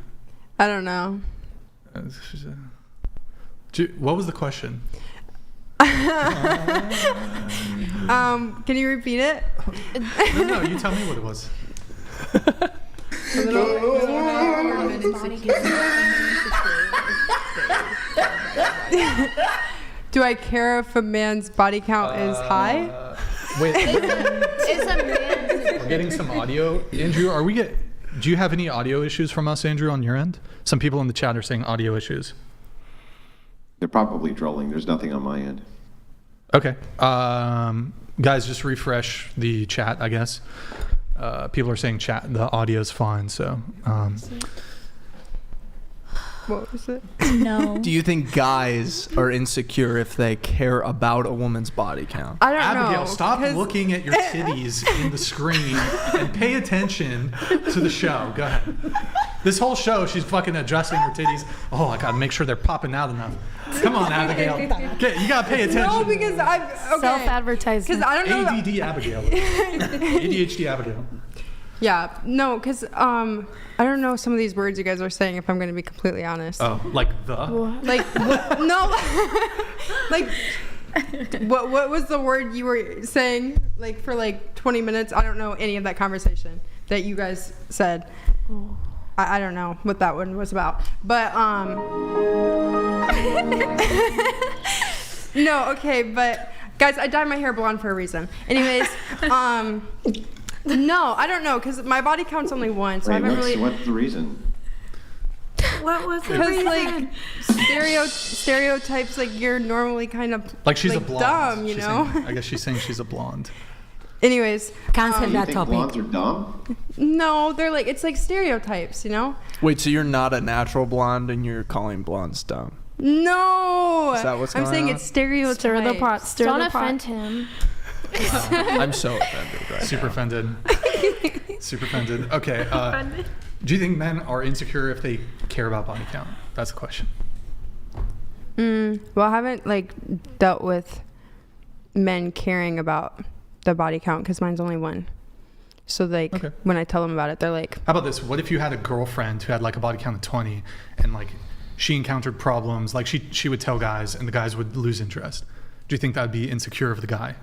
Speaker 4: I don't know.
Speaker 1: What was the question?
Speaker 4: Can you repeat it?
Speaker 1: No, you tell me what it was.
Speaker 4: Do I care if a man's body count is high?
Speaker 1: Wait,
Speaker 2: It's a man.
Speaker 1: we're getting some audio. Andrew, do you have any audio issues from us, Andrew, on your end? Some people in the chat are saying audio issues.
Speaker 9: They're probably trolling. There's nothing on my end.
Speaker 1: Okay. Guys, just refresh the chat, I guess. People are saying the audio's fine. So.
Speaker 4: What was it?
Speaker 5: No.
Speaker 12: Do you think guys are insecure if they care about a woman's body count?
Speaker 4: I don't
Speaker 1: Abigail,
Speaker 4: know.
Speaker 1: stop looking at your titties in the screen and pay attention to the show. Go ahead. This whole show, she's fucking adjusting her titties. Oh, I gotta make sure they're popping out enough. Come on, Abigail. You gotta pay attention.
Speaker 4: No, because I'm okay.
Speaker 7: Self-advertising.
Speaker 4: Because I don't know.
Speaker 1: ADD Abigail. ADHD Abigail.
Speaker 4: Yeah, no, because I don't know some of these words you guys are saying. If I'm going to be completely honest.
Speaker 1: Oh, like the?
Speaker 4: Like no, like what was the word you were saying? Like for like 20 minutes. I don't know any of that conversation that you guys said. I don't know what that one was about. But no, okay, but guys, I dyed my hair blonde for a reason. Anyways, no, I don't know, because my body count's only one, so I haven't really.
Speaker 9: What's the reason?
Speaker 7: What was the
Speaker 4: Because
Speaker 7: reason?
Speaker 4: like stereotypes, like you're normally kind of
Speaker 1: Like she's a blonde.
Speaker 4: dumb, you
Speaker 1: She's
Speaker 4: know.
Speaker 1: saying- I guess she's saying she's a blonde.
Speaker 4: Anyways,
Speaker 8: Cancel
Speaker 9: You
Speaker 8: that
Speaker 9: think
Speaker 8: topic.
Speaker 9: blondes are dumb?
Speaker 4: no, they're like it's like stereotypes, you know.
Speaker 12: Wait, so you're not a natural blonde and you're calling blondes dumb?
Speaker 4: No,
Speaker 12: Is that what's
Speaker 4: I'm
Speaker 12: going
Speaker 4: saying
Speaker 12: on?
Speaker 4: it's stereotypes.
Speaker 7: Stir the pot. Stir
Speaker 2: Don't
Speaker 7: the pot.
Speaker 2: offend him.
Speaker 12: I'm so offended right
Speaker 1: Super
Speaker 12: now.
Speaker 1: offended. Super offended. Okay. Do you think men are insecure if they care about body count? That's the question.
Speaker 4: Well, I haven't like dealt with men caring about the body count because mine's only one. So like
Speaker 1: Okay.
Speaker 4: when I tell them about it, they're like,
Speaker 1: How about this? What if you had a girlfriend who had like a body count of 20 and like she encountered problems, like she would tell guys and the guys would lose interest? Do you think that would be insecure of the guy?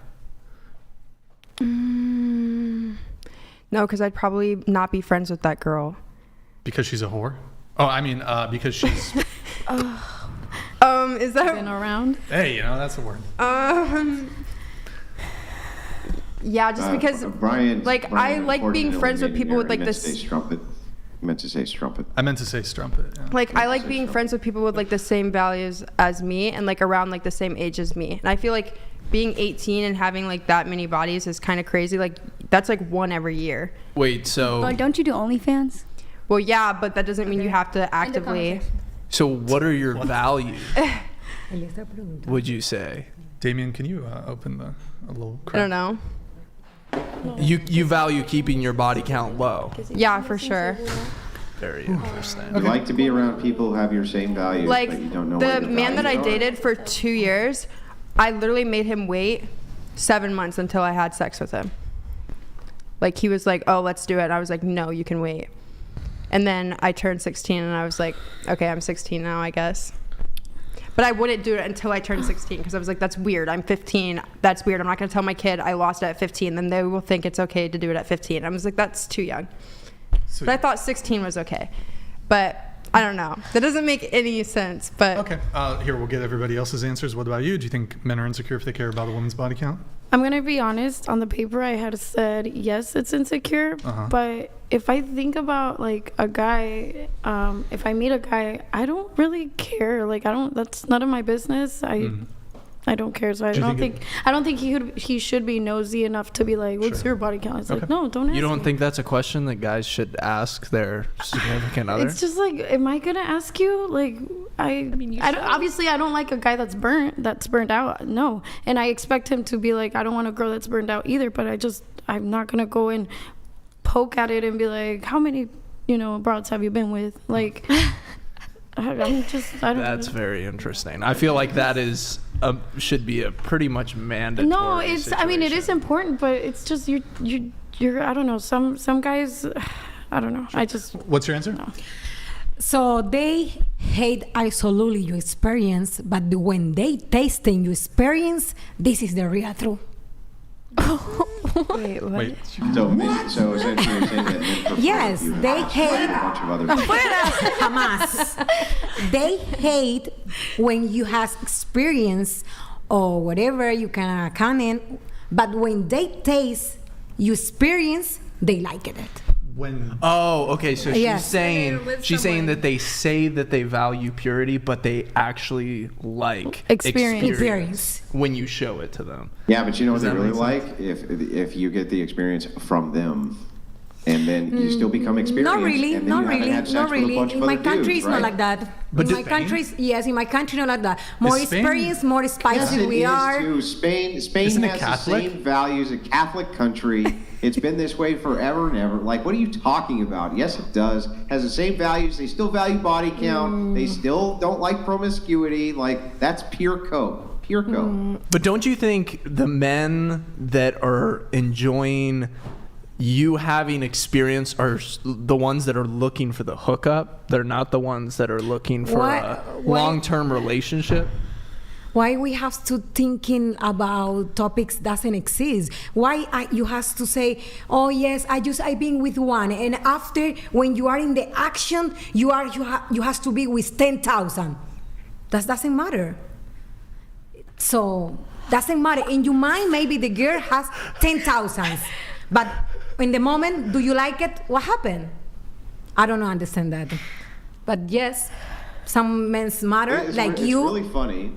Speaker 4: no, because I'd probably not be friends with that girl.
Speaker 1: Because she's a whore? Oh, I mean, because she's...
Speaker 4: Is that
Speaker 7: Been around?
Speaker 1: Hey, you know, that's a word.
Speaker 4: Yeah, just because
Speaker 9: Brian,
Speaker 4: like I like being friends with people with like this.
Speaker 9: Strumpet. You meant to say strumpet.
Speaker 1: I meant to say strumpet. Yeah.
Speaker 4: Like I like being friends with people with like the same values as me and like around like the same age as me. And I feel like being 18 and having like that many bodies is kind of crazy. Like that's like one every year.
Speaker 12: Wait, so
Speaker 16: Oh, don't you do OnlyFans?
Speaker 4: Well, yeah, but that doesn't mean you have to actively.
Speaker 12: so what are your values? Would you say?
Speaker 1: Damien, can you open a little
Speaker 4: I don't know.
Speaker 12: You value keeping your body count low.
Speaker 4: Yeah, for sure.
Speaker 12: Very interesting.
Speaker 9: You like to be around people who have your same values,
Speaker 4: Like
Speaker 9: but you don't know
Speaker 4: the
Speaker 9: what your
Speaker 4: man that I
Speaker 9: values are.
Speaker 4: dated for 2 years, I literally made him wait 7 months until I had sex with him. Like he was like, "Oh, let's do it." I was like, "No, you can wait." And then I turned 16 and I was like, "Okay, I'm 16 now, I guess." But I wouldn't do it until I turned 16 because I was like, "That's weird. I'm 15. That's weird. I'm not going to tell my kid I lost it at 15. Then they will think it's okay to do it at 15." I was like, "That's too young."
Speaker 1: So
Speaker 4: But I thought 16 was okay. But I don't know. That doesn't make any sense. But
Speaker 1: Okay. Here, we'll get everybody else's answers. What about you? Do you think men are insecure if they care about a woman's body count?
Speaker 7: I'm gonna be honest. On the paper, I had said yes, it's insecure. But if I think about like a guy, if I meet a guy, I don't really care. Like I don't. That's none of my business. I don't care. So I
Speaker 1: Do you
Speaker 7: don't
Speaker 1: think
Speaker 7: think I don't think he should be nosy enough to be like, "What's your body count?" It's
Speaker 1: Okay.
Speaker 7: like, no, don't ask.
Speaker 12: You don't
Speaker 7: me.
Speaker 12: think that's a question that guys should ask their significant other?
Speaker 7: It's just like, am I gonna ask you? Like, I mean, obviously, I don't like a guy that's burnt out. No, and I expect him to be like, I don't want a girl that's burned out either. But I'm not gonna go and poke at it and be like, how many, broads have you been with? Like, I don't.
Speaker 12: That's very interesting. I feel like that is should be a pretty much mandatory.
Speaker 7: No, it's. I mean, it is important, but it's just you're. I don't know. Some guys, I don't know. I just.
Speaker 1: What's your answer?
Speaker 7: No.
Speaker 8: So they hate absolutely your experience, but when they tasting your experience, this is the real truth.
Speaker 4: wait, what?
Speaker 1: Wait.
Speaker 9: So essentially you're saying that men prefer
Speaker 8: Yes,
Speaker 9: you
Speaker 8: they
Speaker 9: have
Speaker 8: hate.
Speaker 9: a bunch of other people.
Speaker 8: Jamás. They hate when you have experience or whatever you can comment, but when they taste your experience, they like it.
Speaker 1: When
Speaker 12: Oh, okay. So she's
Speaker 8: Yes.
Speaker 12: saying that they say that they value purity, but they actually like
Speaker 8: Experience.
Speaker 12: when you show it to them.
Speaker 9: Yeah, but you know what
Speaker 12: Does
Speaker 9: they
Speaker 12: that
Speaker 9: really
Speaker 12: make
Speaker 9: like? If you get the experience from them. and then you still become experienced.
Speaker 8: Not really,
Speaker 9: and then
Speaker 8: not
Speaker 9: you haven't
Speaker 8: really,
Speaker 9: had sex
Speaker 8: not
Speaker 9: with a
Speaker 8: really.
Speaker 9: bunch
Speaker 8: In
Speaker 9: of
Speaker 8: my
Speaker 9: other
Speaker 8: country,
Speaker 9: dudes,
Speaker 8: it's not
Speaker 9: right?
Speaker 8: like that.
Speaker 1: But
Speaker 8: in my
Speaker 1: Spain?
Speaker 8: country, yes, in my country, not like that. More
Speaker 1: Spain?
Speaker 8: experience, more spicy
Speaker 9: Yes, it
Speaker 8: we
Speaker 9: is
Speaker 8: are.
Speaker 9: too. Spain
Speaker 1: Isn't it
Speaker 9: has
Speaker 1: Catholic?
Speaker 9: the same values, a Catholic country. It's been this way forever and ever. Like, what are you talking about? Yes, it does. Has the same values. They still value body count. They still don't like promiscuity. Like, that's pure cope. Pure cope.
Speaker 12: But don't you think the men that are enjoying you having experience are the ones that are looking for the hookup? They're not the ones that are looking for a long-term relationship?
Speaker 8: Why we have to thinking about topics doesn't exist? Why you have to say, oh yes, I've been with one, and after when you are in the action, you have to be with 10,000. That doesn't matter. So doesn't matter. In your mind, maybe the girl has 10,000, but in the moment, do you like it? What happened? I don't understand that. But yes, some men matter,
Speaker 9: It's
Speaker 8: you.
Speaker 9: really funny.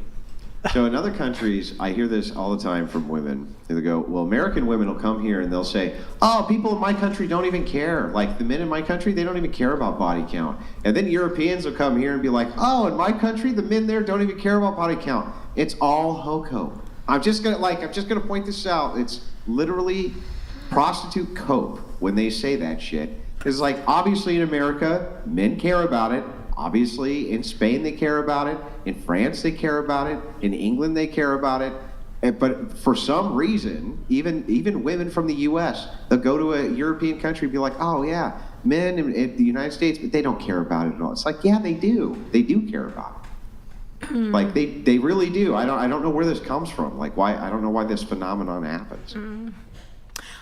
Speaker 9: So in other countries, I hear this all the time from women. They go, well, American women will come here and they'll say, oh, people in my country don't even care. Like, the men in my country, they don't even care about body count. And then Europeans will come here and be like, oh, in my country, the men there don't even care about body count. It's all ho-co. I'm just gonna point this out. It's literally prostitute cope when they say that shit. It's like, obviously in America, men care about it. Obviously, in Spain, they care about it. In France, they care about it. In England, they care about it. But for some reason, even women from the U.S., they'll go to a European country and be like, oh, yeah, men in the United States, but they don't care about it at all. It's like, yeah, they do. They do care about it. Like, they really do. I don't know where this comes from. Like, why? I don't know why this phenomenon happens.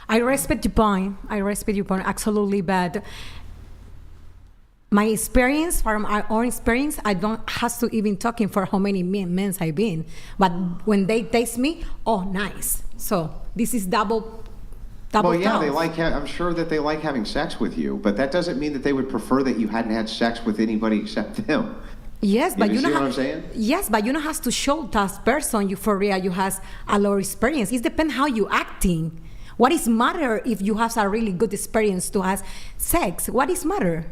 Speaker 8: I respect your point. Absolutely, but my experience, from our own experience, I don't have to even talking for how many men I've been. But when they taste me, oh, nice. So this is double.
Speaker 9: Well, yeah,
Speaker 8: count.
Speaker 9: they like. I'm sure that they like having sex with you, but that doesn't mean that they would prefer that you hadn't had sex with anybody except them.
Speaker 8: Yes, but you
Speaker 9: see
Speaker 8: know
Speaker 9: what I'm saying?
Speaker 8: Yes, but you don't have to show that person you for real. You has a lot of experience. It depends how you acting. What is matter if you have a really good experience to have sex? What is matter?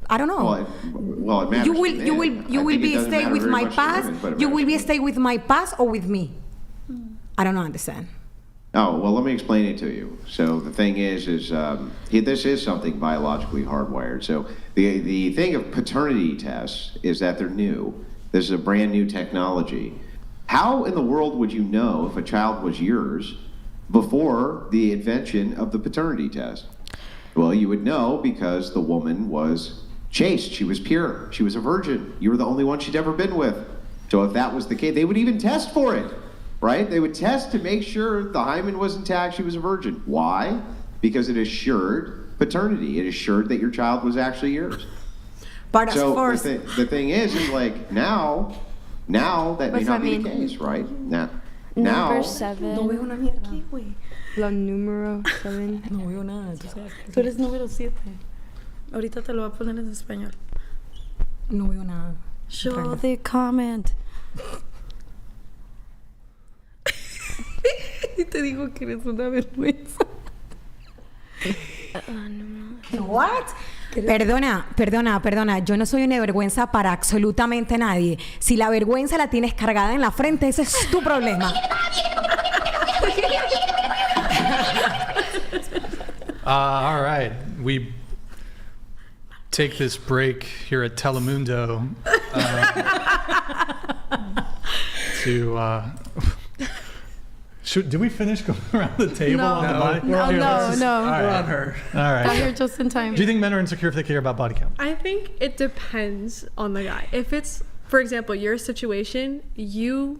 Speaker 8: I don't know.
Speaker 9: Well, it matters.
Speaker 8: You will be stay with my past. You will be stay with my past or with me. I don't understand.
Speaker 9: Oh, well, let me explain it to you. So the thing is this is something biologically hardwired. So the thing of paternity tests is that they're new. This is a brand new technology. How in the world would you know if a child was yours before the invention of the paternity test? Well, you would know because the woman was chaste. She was pure. She was a virgin. You were the only one she'd ever been with. So if that was the case, they would even test for it, right? They would test to make sure the hymen was intact, she was a virgin. Why? Because it assured paternity. It assured that your child was actually yours.
Speaker 8: But
Speaker 9: so
Speaker 8: of course,
Speaker 9: the thing is like now that may not be the case, right?
Speaker 2: Number 7.
Speaker 7: No veo una mierda aquí, güey.
Speaker 4: La número 7.
Speaker 7: No veo nada. Tú eres número 7. Ahorita te lo voy a poner en español.
Speaker 8: No veo nada.
Speaker 7: Show the comment. Y te digo que eres una vergüenza.
Speaker 8: What? Perdona. Yo no soy una vergüenza para absolutamente nadie. Si la vergüenza la tienes cargada en la frente, ese es tu problema.
Speaker 1: All right. We take this break here at Telemundo did we finish going around the table?
Speaker 7: No.
Speaker 1: On the body?
Speaker 7: No.
Speaker 1: All right.
Speaker 12: We're on her.
Speaker 1: All right.
Speaker 7: Got here just in time.
Speaker 1: Do you think men are insecure if they care about body count?
Speaker 10: I think it depends on the guy. If it's, for example, your situation, your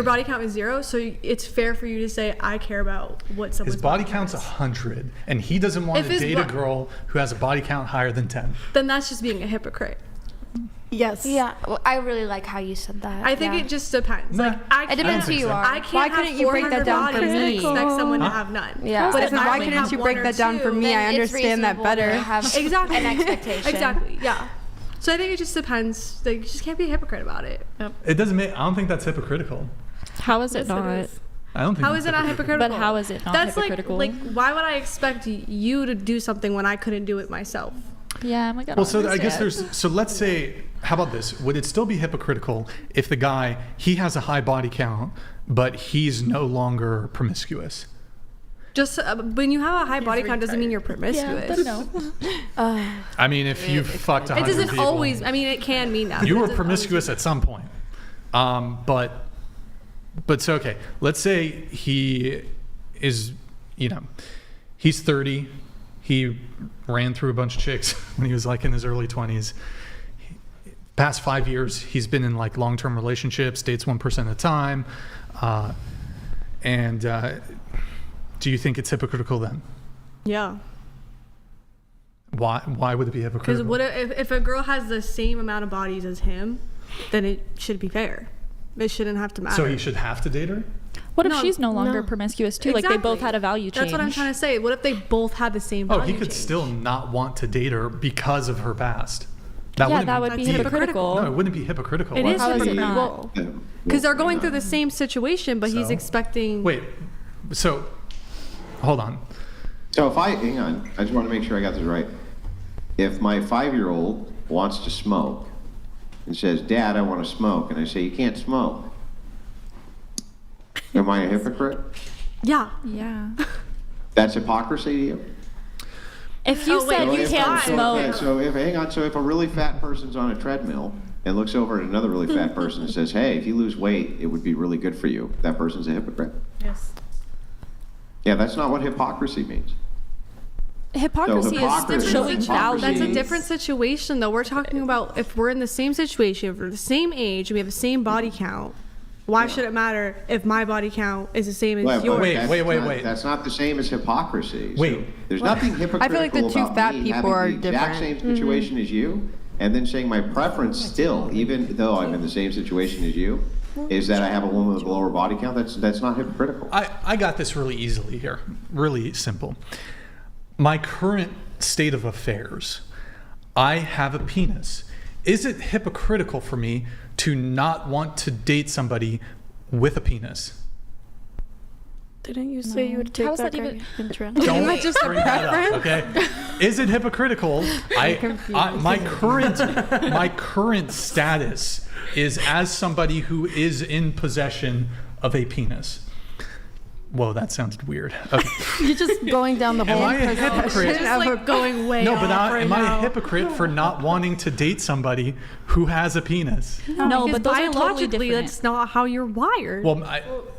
Speaker 10: body count is 0, so it's fair for you to say, I care about what someone's
Speaker 1: His body count's 100, and he doesn't want to date a girl who has a body count higher than 10.
Speaker 10: Then that's just being a hypocrite.
Speaker 7: Yes.
Speaker 2: Yeah, well, I really like how you said that.
Speaker 10: I think it just depends.
Speaker 1: Nah,
Speaker 10: Like,
Speaker 2: it depends who you are.
Speaker 10: I can't
Speaker 4: Why
Speaker 10: have
Speaker 4: couldn't you break that
Speaker 10: 400
Speaker 4: down for
Speaker 10: bodies and
Speaker 4: me?
Speaker 10: expect someone to have none.
Speaker 2: Yeah.
Speaker 10: But
Speaker 4: I
Speaker 10: if
Speaker 4: said,
Speaker 10: I
Speaker 4: why
Speaker 10: only
Speaker 4: couldn't
Speaker 10: have
Speaker 4: you
Speaker 10: one
Speaker 4: break
Speaker 10: or
Speaker 4: that down for
Speaker 10: two,
Speaker 4: me?
Speaker 2: then
Speaker 4: I
Speaker 2: it's
Speaker 4: understand that
Speaker 2: reasonable
Speaker 4: better.
Speaker 2: to have
Speaker 10: Exactly.
Speaker 2: an expectation.
Speaker 10: Exactly. Yeah. So I think it just depends. Like, you just can't be a hypocrite about it.
Speaker 1: It doesn't make. I don't think that's hypocritical.
Speaker 17: How is it
Speaker 10: Yes, it
Speaker 17: not?
Speaker 10: is.
Speaker 1: I don't think
Speaker 10: How is it not hypocritical?
Speaker 5: But how is it not
Speaker 10: That's
Speaker 5: hypocritical?
Speaker 10: like why would I expect you to do something when I couldn't do it myself?
Speaker 5: Yeah, I'm like, I don't
Speaker 1: Well, so I guess
Speaker 5: understand.
Speaker 1: so let's say, how about this? Would it still be hypocritical if the guy, he has a high body count, but he's no longer promiscuous?
Speaker 10: Just when you have a high body count doesn't mean you're promiscuous.
Speaker 5: Yeah, but no.
Speaker 1: I mean, if you've fucked 100
Speaker 10: It doesn't
Speaker 1: people,
Speaker 10: always. I mean, it can mean that.
Speaker 1: you
Speaker 10: but
Speaker 1: were
Speaker 10: it doesn't
Speaker 1: promiscuous at some point. But so, okay, let's say he is, he's 30. He ran through a bunch of chicks when he was like in his early 20s. Past 5 years, he's been in like long-term relationships, dates 1% at a time. Do you think it's hypocritical then?
Speaker 10: Yeah.
Speaker 1: Why would it be hypocritical?
Speaker 10: Because what if a girl has the same amount of bodies as him, then it should be fair. It shouldn't have to matter.
Speaker 1: So he should have to date her?
Speaker 5: What if she's no longer promiscuous too? Like they both had a value change.
Speaker 10: That's what I'm trying to say. What if they both had the same
Speaker 1: Oh,
Speaker 10: value
Speaker 1: he could
Speaker 10: change?
Speaker 1: still not want to date her because of her past.
Speaker 5: That would be hypocritical.
Speaker 1: No, it wouldn't be hypocritical.
Speaker 10: It is
Speaker 5: How is it
Speaker 10: hypocritical. Because they're going through the same situation, but he's
Speaker 1: So?
Speaker 10: expecting.
Speaker 1: Wait, so hold on.
Speaker 9: So hang on, I just want to make sure I got this right. If my 5-year-old wants to smoke and says, "Dad, I want to smoke," and I say, "You can't smoke," am I a hypocrite?
Speaker 10: Yeah.
Speaker 5: Yeah.
Speaker 9: That's hypocrisy to you?
Speaker 5: If you said you can't smoke.
Speaker 9: So if a really fat person's on a treadmill and looks over at another really fat person and says, "Hey, if you lose weight, it would be really good for you," that person's a hypocrite.
Speaker 10: Yes.
Speaker 9: Yeah, that's not what hypocrisy means.
Speaker 5: Hypocrisy is showing value.
Speaker 10: That's a different situation, though. We're talking about if we're in the same situation, if we're the same age, we have the same body count. Why should it matter if my body count is the same as yours?
Speaker 1: Wait.
Speaker 9: That's not the same as hypocrisy.
Speaker 1: Wait.
Speaker 9: So there's nothing hypocritical
Speaker 4: I feel like the two
Speaker 9: about
Speaker 4: fat
Speaker 9: me
Speaker 4: people
Speaker 9: having
Speaker 4: are
Speaker 9: the exact
Speaker 4: different.
Speaker 9: same situation as you, and then saying my preference still, even though I'm in the same situation as you, is that I have a woman with a lower body count. That's not hypocritical.
Speaker 1: I got this really easily here. Really simple. My current state of affairs, I have a penis. Is it hypocritical for me to not want to date somebody with a penis?
Speaker 7: Didn't you say you would take
Speaker 5: How's
Speaker 7: that
Speaker 5: that
Speaker 7: guy
Speaker 5: even-
Speaker 7: in trend?
Speaker 1: Don't
Speaker 4: Isn't it just a
Speaker 1: bring that up, okay? Is it hypocritical? My current status is as somebody who is in possession of a penis. Whoa, that sounded weird. Okay.
Speaker 7: You're just going down the
Speaker 1: Am
Speaker 7: whole.
Speaker 1: I a hypocrite?
Speaker 10: Just like going way
Speaker 1: No,
Speaker 10: off
Speaker 1: but
Speaker 10: right
Speaker 1: am I
Speaker 10: now.
Speaker 1: a hypocrite for not wanting to date somebody who has a penis?
Speaker 5: No,
Speaker 10: because
Speaker 5: but those are totally
Speaker 10: biologically,
Speaker 5: different.
Speaker 10: that's not how you're wired.
Speaker 1: Well,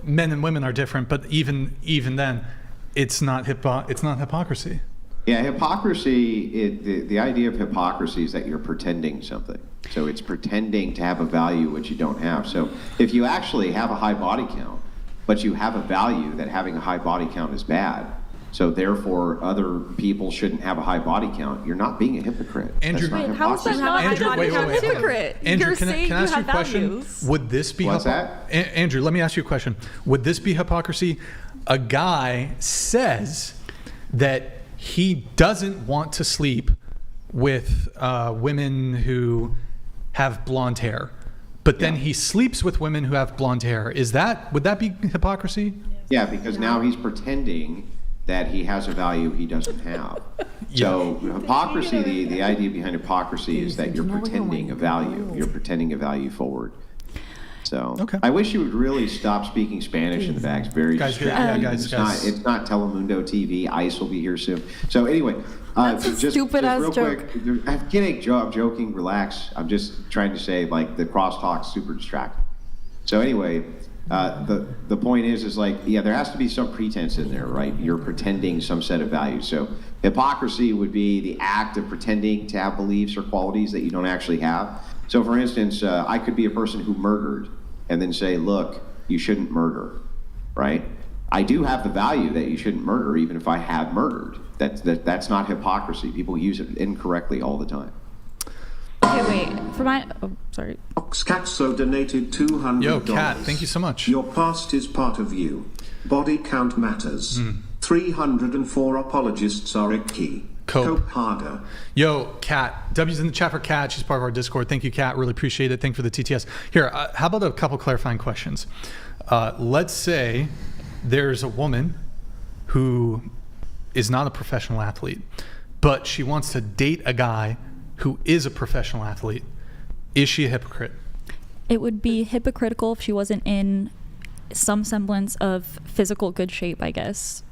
Speaker 1: men and women are different, but even then, it's not hypocrisy.
Speaker 9: Yeah, hypocrisy, the idea of hypocrisy is that you're pretending something. So it's pretending to have a value which you don't have. So if you actually have a high body count, but you have a value that having a high body count is bad, so therefore other people shouldn't have a high body count, you're not being a hypocrite.
Speaker 1: Andrew,
Speaker 9: That's not
Speaker 5: How is that
Speaker 9: hypocrisy.
Speaker 5: not
Speaker 1: Andrew,
Speaker 5: a
Speaker 1: wait, hold on.
Speaker 5: hypocrite?
Speaker 1: Andrew,
Speaker 5: You're
Speaker 1: can
Speaker 5: saying
Speaker 1: I ask
Speaker 5: you
Speaker 1: you a
Speaker 5: have
Speaker 1: question?
Speaker 5: values.
Speaker 1: Would this be
Speaker 9: What's that?
Speaker 1: Andrew, let me ask you a question. Would this be hypocrisy? A guy says that he doesn't want to sleep with women who have blonde hair, but then he sleeps with women who have blonde hair. Would that be hypocrisy?
Speaker 9: Yeah, because now he's pretending that he has a value he doesn't have. So hypocrisy, the idea behind hypocrisy is that you're pretending a value. You're pretending a value forward. So I wish you would really stop speaking Spanish in the back. It's very distracting. It's not Telemundo TV. ICE will be here soon. So anyway,
Speaker 7: That's a stupid-ass
Speaker 9: real
Speaker 7: joke.
Speaker 9: quick, I'm kidding, I'm joking, relax. I'm just trying to say, like, the crosstalk's super distracting. So anyway, the point is like, yeah, there has to be some pretense in there, right? You're pretending some set of values. So hypocrisy would be the act of pretending to have beliefs or qualities that you don't actually have. So for instance, I could be a person who murdered and then say, look, you shouldn't murder, right? I do have the value that you shouldn't murder even if I have murdered. That's not hypocrisy. People use it incorrectly all the time.
Speaker 5: Okay, wait. For my... Oh, sorry.
Speaker 14: Oxcatso donated $200.
Speaker 1: Yo, Kat, thank you so much.
Speaker 14: Your past is part of you. Body count matters. 304 apologists are a key. Cope harder.
Speaker 1: Yo, Kat. W's in the chat for Kat. She's part of our Discord. Thank you, Kat. Really appreciate it. Thank you for the TTS. Here, how about a couple clarifying questions? Let's say there's a woman who is not a professional athlete, but she wants to date a guy who is a professional athlete. Is she a hypocrite?
Speaker 5: It would be hypocritical if she wasn't in some semblance of physical good shape, I guess.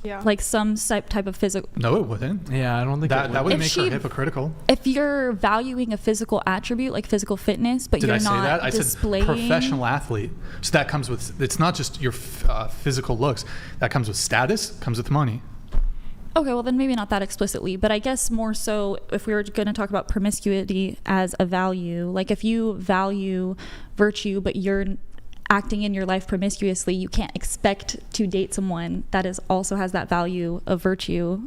Speaker 10: Yeah.
Speaker 5: Like some type of physical.
Speaker 1: No, it wouldn't.
Speaker 12: Yeah, I don't think
Speaker 1: that would
Speaker 5: If
Speaker 1: make her
Speaker 5: she-
Speaker 1: hypocritical.
Speaker 5: If you're valuing a physical attribute like physical fitness, but
Speaker 1: Did
Speaker 5: you're
Speaker 1: I say
Speaker 5: not
Speaker 1: that? I
Speaker 5: displaying
Speaker 1: said professional athlete. So that comes with, it's not just your physical looks. That comes with status, comes with money.
Speaker 5: Okay, well then maybe not that explicitly, but I guess more so if we were going to talk about promiscuity as a value, like if you value virtue but you're acting in your life promiscuously, you can't expect to date someone that is also has that value of virtue.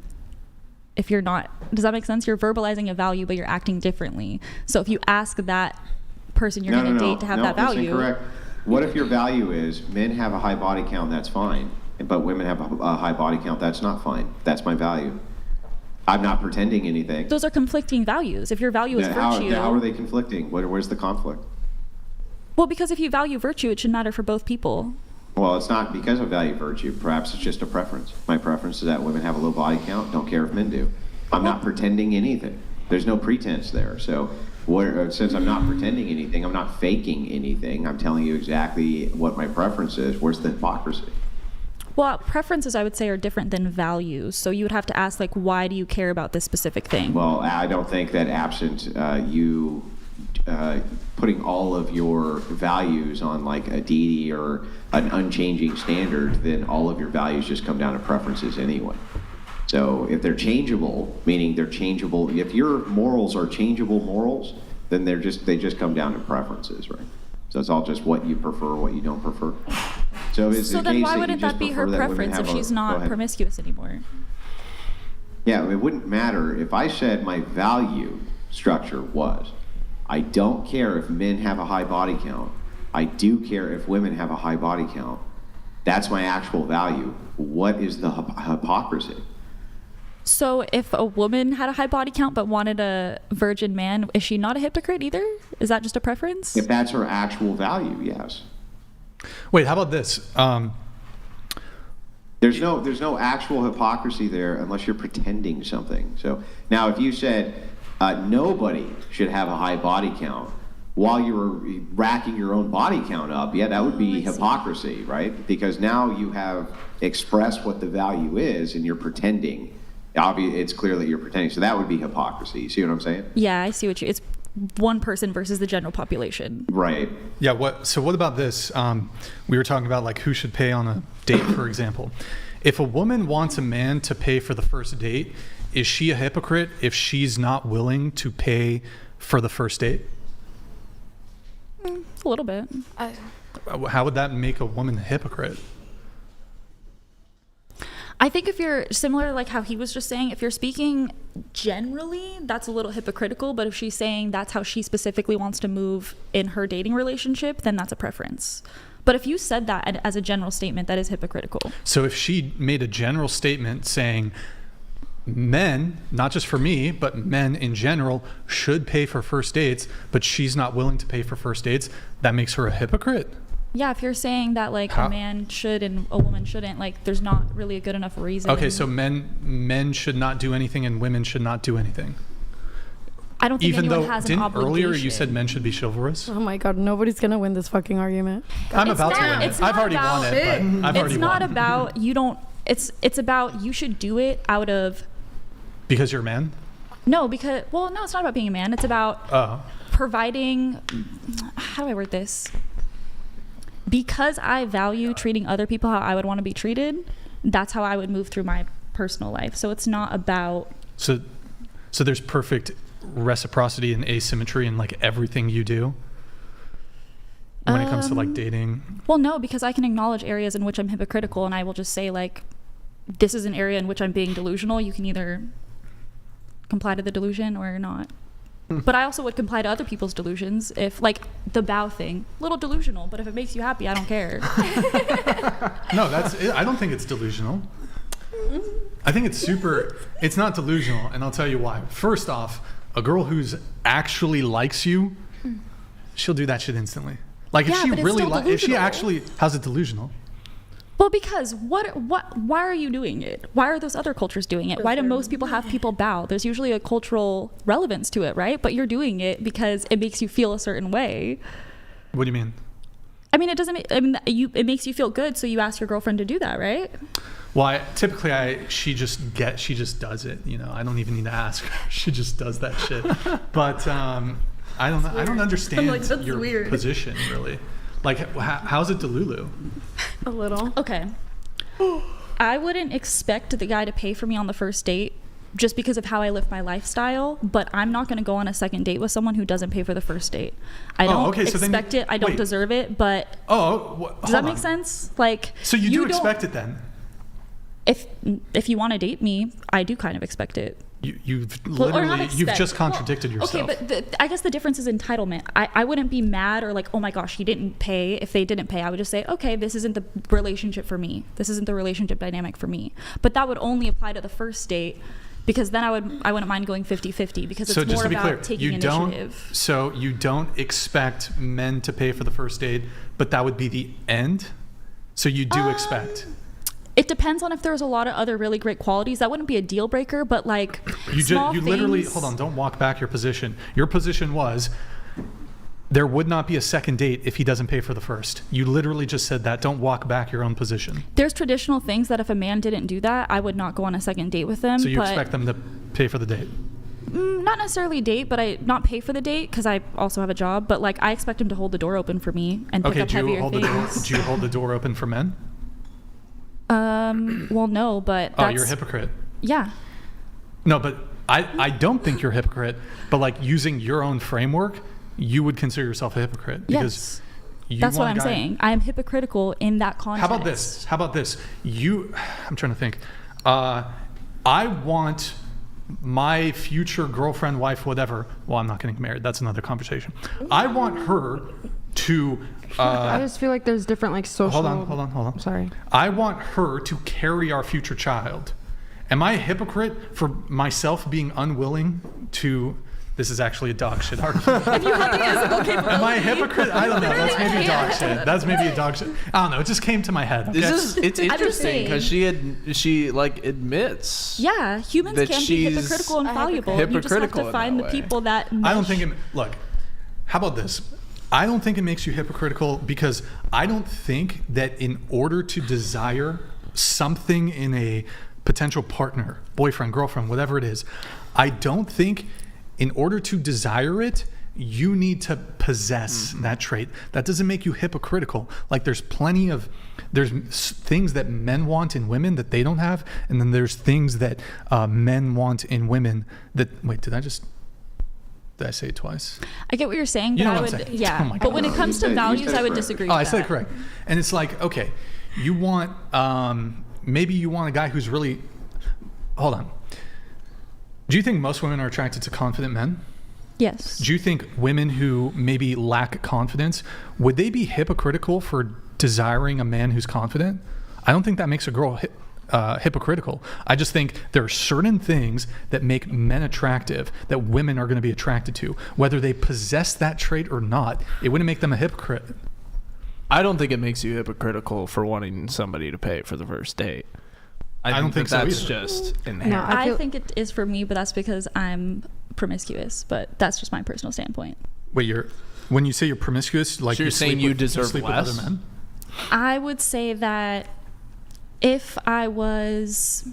Speaker 5: If you're not, does that make sense? You're verbalizing a value but you're acting differently. So if you ask that person you're going to date to have that value.
Speaker 9: That's incorrect. What if your value is men have a high body count, that's fine, but women have a high body count, that's not fine. That's my value. I'm not pretending anything.
Speaker 5: Those are conflicting values. If your value is virtue.
Speaker 9: How are they conflicting? Where's the conflict?
Speaker 5: Well, because if you value virtue, it should matter for both people.
Speaker 9: Well, it's not because I value virtue. Perhaps it's just a preference. My preference is that women have a low body count. Don't care if men do. I'm not pretending anything. There's no pretense there. So since I'm not pretending anything, I'm not faking anything. I'm telling you exactly what my preference is. Where's the hypocrisy?
Speaker 5: Well, preferences, I would say, are different than values. So you would have to ask, like, why do you care about this specific thing?
Speaker 9: Well, I don't think that absent you putting all of your values on like a deity or an unchanging standard, then all of your values just come down to preferences anyway. So if they're changeable, meaning they're changeable, if your morals are changeable morals, then they just come down to preferences, right? So it's all just what you prefer, what you don't prefer. So
Speaker 5: then why wouldn't that be her preference if she's not promiscuous anymore?
Speaker 9: Yeah, it wouldn't matter if I said my value structure was, I don't care if men have a high body count. I do care if women have a high body count. That's my actual value. What is the hypocrisy?
Speaker 5: So if a woman had a high body count but wanted a virgin man, is she not a hypocrite either? Is that just a preference?
Speaker 9: If that's her actual value, yes.
Speaker 1: Wait, how about this?
Speaker 9: There's no actual hypocrisy there unless you're pretending something. So now if you said nobody should have a high body count while you were racking your own body count up, yeah, that would be hypocrisy, right? Because now you have expressed what the value is and you're pretending. It's clear that you're pretending. So that would be hypocrisy. You see what I'm saying?
Speaker 5: Yeah, I see what it's one person versus the general population.
Speaker 9: Right.
Speaker 1: Yeah. So what about this? We were talking about like who should pay on a date, for example. If a woman wants a man to pay for the first date, is she a hypocrite if she's not willing to pay for the first date?
Speaker 5: A little bit.
Speaker 1: How would that make a woman a hypocrite?
Speaker 5: I think if you're similar, like how he was just saying, if you're speaking generally, that's a little hypocritical. But if she's saying that's how she specifically wants to move in her dating relationship, then that's a preference. But if you said that as a general statement, that is hypocritical.
Speaker 1: So if she made a general statement saying men, not just for me, but men in general should pay for first dates, but she's not willing to pay for first dates, that makes her a hypocrite?
Speaker 5: Yeah, if you're saying that like a man should and a woman shouldn't, like there's not really a good enough reason.
Speaker 1: Okay, so men should not do anything and women should not do anything.
Speaker 5: I don't think anyone has an obligation.
Speaker 1: Earlier you said men should be chivalrous?
Speaker 7: Oh my god, nobody's gonna win this fucking argument.
Speaker 1: I'm about to win it. I've already won it, but I've already won.
Speaker 5: It's not about you don't. It's about you should do it out of.
Speaker 1: Because you're a man?
Speaker 5: No, because no, it's not about being a man. It's about providing. How do I word this? Because I value treating other people how I would want to be treated, that's how I would move through my personal life. So it's not about.
Speaker 1: So there's perfect reciprocity and asymmetry in like everything you do when it comes to like dating.
Speaker 5: Well, no, because I can acknowledge areas in which I'm hypocritical, and I will just say like, this is an area in which I'm being delusional. You can either comply to the delusion or not. But I also would comply to other people's delusions if, like, the bow thing, little delusional, but if it makes you happy, I don't care.
Speaker 1: No, I don't think it's delusional. I think it's not delusional, and I'll tell you why. First off, a girl who's actually likes you, she'll do that shit instantly. Like, if she really how's it delusional?
Speaker 5: Well, because why are you doing it? Why are those other cultures doing it? Why do most people have people bow? There's usually a cultural relevance to it, right? But you're doing it because it makes you feel a certain way.
Speaker 1: What do you mean?
Speaker 5: I mean, it makes you feel good, so you ask your girlfriend to do that, right?
Speaker 1: Well, she just does it. You know, I don't even need to ask her. She just does that shit. But I don't understand your position really. Like, how's it Delulu?
Speaker 3: A little.
Speaker 5: Okay. I wouldn't expect the guy to pay for me on the first date just because of how I live my lifestyle, but I'm not going to go on a second date with someone who doesn't pay for the first date. I don't expect it. I don't deserve it, but does that make sense? Like,
Speaker 1: so you do expect it then?
Speaker 5: If you want to date me, I do kind of expect it.
Speaker 1: You've just contradicted yourself.
Speaker 5: Okay, but I guess the difference is entitlement. I wouldn't be mad or like, oh my gosh, he didn't pay. If they didn't pay, I would just say, okay, this isn't the relationship for me. This isn't the relationship dynamic for me. But that would only apply to the first date, because then I wouldn't mind going 50-50, because it's more about taking initiative.
Speaker 1: So you don't expect men to pay for the first date, but that would be the end? So you do expect?
Speaker 5: It depends on if there's a lot of other really great qualities. That wouldn't be a deal breaker, but like
Speaker 1: you literally, hold on, don't walk back your position. Your position was there would not be a second date if he doesn't pay for the first. You literally just said that. Don't walk back your own position.
Speaker 5: There's traditional things that if a man didn't do that, I would not go on a second date with them.
Speaker 1: So you expect them to pay for the date?
Speaker 5: Not necessarily date, but I not pay for the date because I also have a job. But like, I expect him to hold the door open for me and pick up heavier things.
Speaker 1: Do you hold the door open for men?
Speaker 5: Well, no, but that's...
Speaker 1: Oh, you're a hypocrite.
Speaker 5: Yeah.
Speaker 1: No, but I don't think you're a hypocrite, but like using your own framework, you would consider yourself a hypocrite. Because
Speaker 5: that's what I'm saying. I am hypocritical in that context.
Speaker 1: How about this? I'm trying to think. I want my future girlfriend, wife, whatever. Well, I'm not getting married. That's another conversation. I want her to...
Speaker 17: I just feel like there's different like social...
Speaker 1: Hold on.
Speaker 17: Sorry.
Speaker 1: I want her to carry our future child. Am I a hypocrite for myself being unwilling to... This is actually a dog shit argument.
Speaker 5: If you have the physical capability.
Speaker 1: Am I a hypocrite? I don't know. That's maybe dog shit. That's maybe a dog shit. I don't know. It just came to my head. Okay?
Speaker 12: It's interesting because she like admits.
Speaker 5: Yeah, humans can be hypocritical and fallible. You just have to find the people that mesh.
Speaker 1: I don't think look, how about this? I don't think it makes you hypocritical because I don't think that in order to desire something in a potential partner, boyfriend, girlfriend, whatever it is, I don't think in order to desire it, you need to possess that trait. That doesn't make you hypocritical. Like there's things that men want in women that they don't have, and then there's things that men want in women that, wait, did I say it twice?
Speaker 5: I get what you're saying, but
Speaker 1: you know what I'm saying?
Speaker 5: Yeah.
Speaker 1: Oh
Speaker 5: but when it comes to values, I would disagree with that.
Speaker 1: I said it correct. And it's like, okay, you want, maybe you want a guy who's really, hold on. Do you think most women are attracted to confident men?
Speaker 5: Yes.
Speaker 1: Do you think women who maybe lack confidence, would they be hypocritical for desiring a man who's confident? I don't think that makes a girl hypocritical. I just think there are certain things that make men attractive that women are going to be attracted to. Whether they possess that trait or not, it wouldn't make them a hypocrite.
Speaker 12: I don't think it makes you hypocritical for wanting somebody to pay for the first date. I don't think that's so just inherent.
Speaker 5: No, I think it is for me, but that's because I'm promiscuous. But that's just my personal standpoint.
Speaker 1: Wait, when you say you're promiscuous, like
Speaker 12: so you're saying you deserve
Speaker 1: sleep
Speaker 12: less?
Speaker 1: with other men?
Speaker 5: I would say that if I was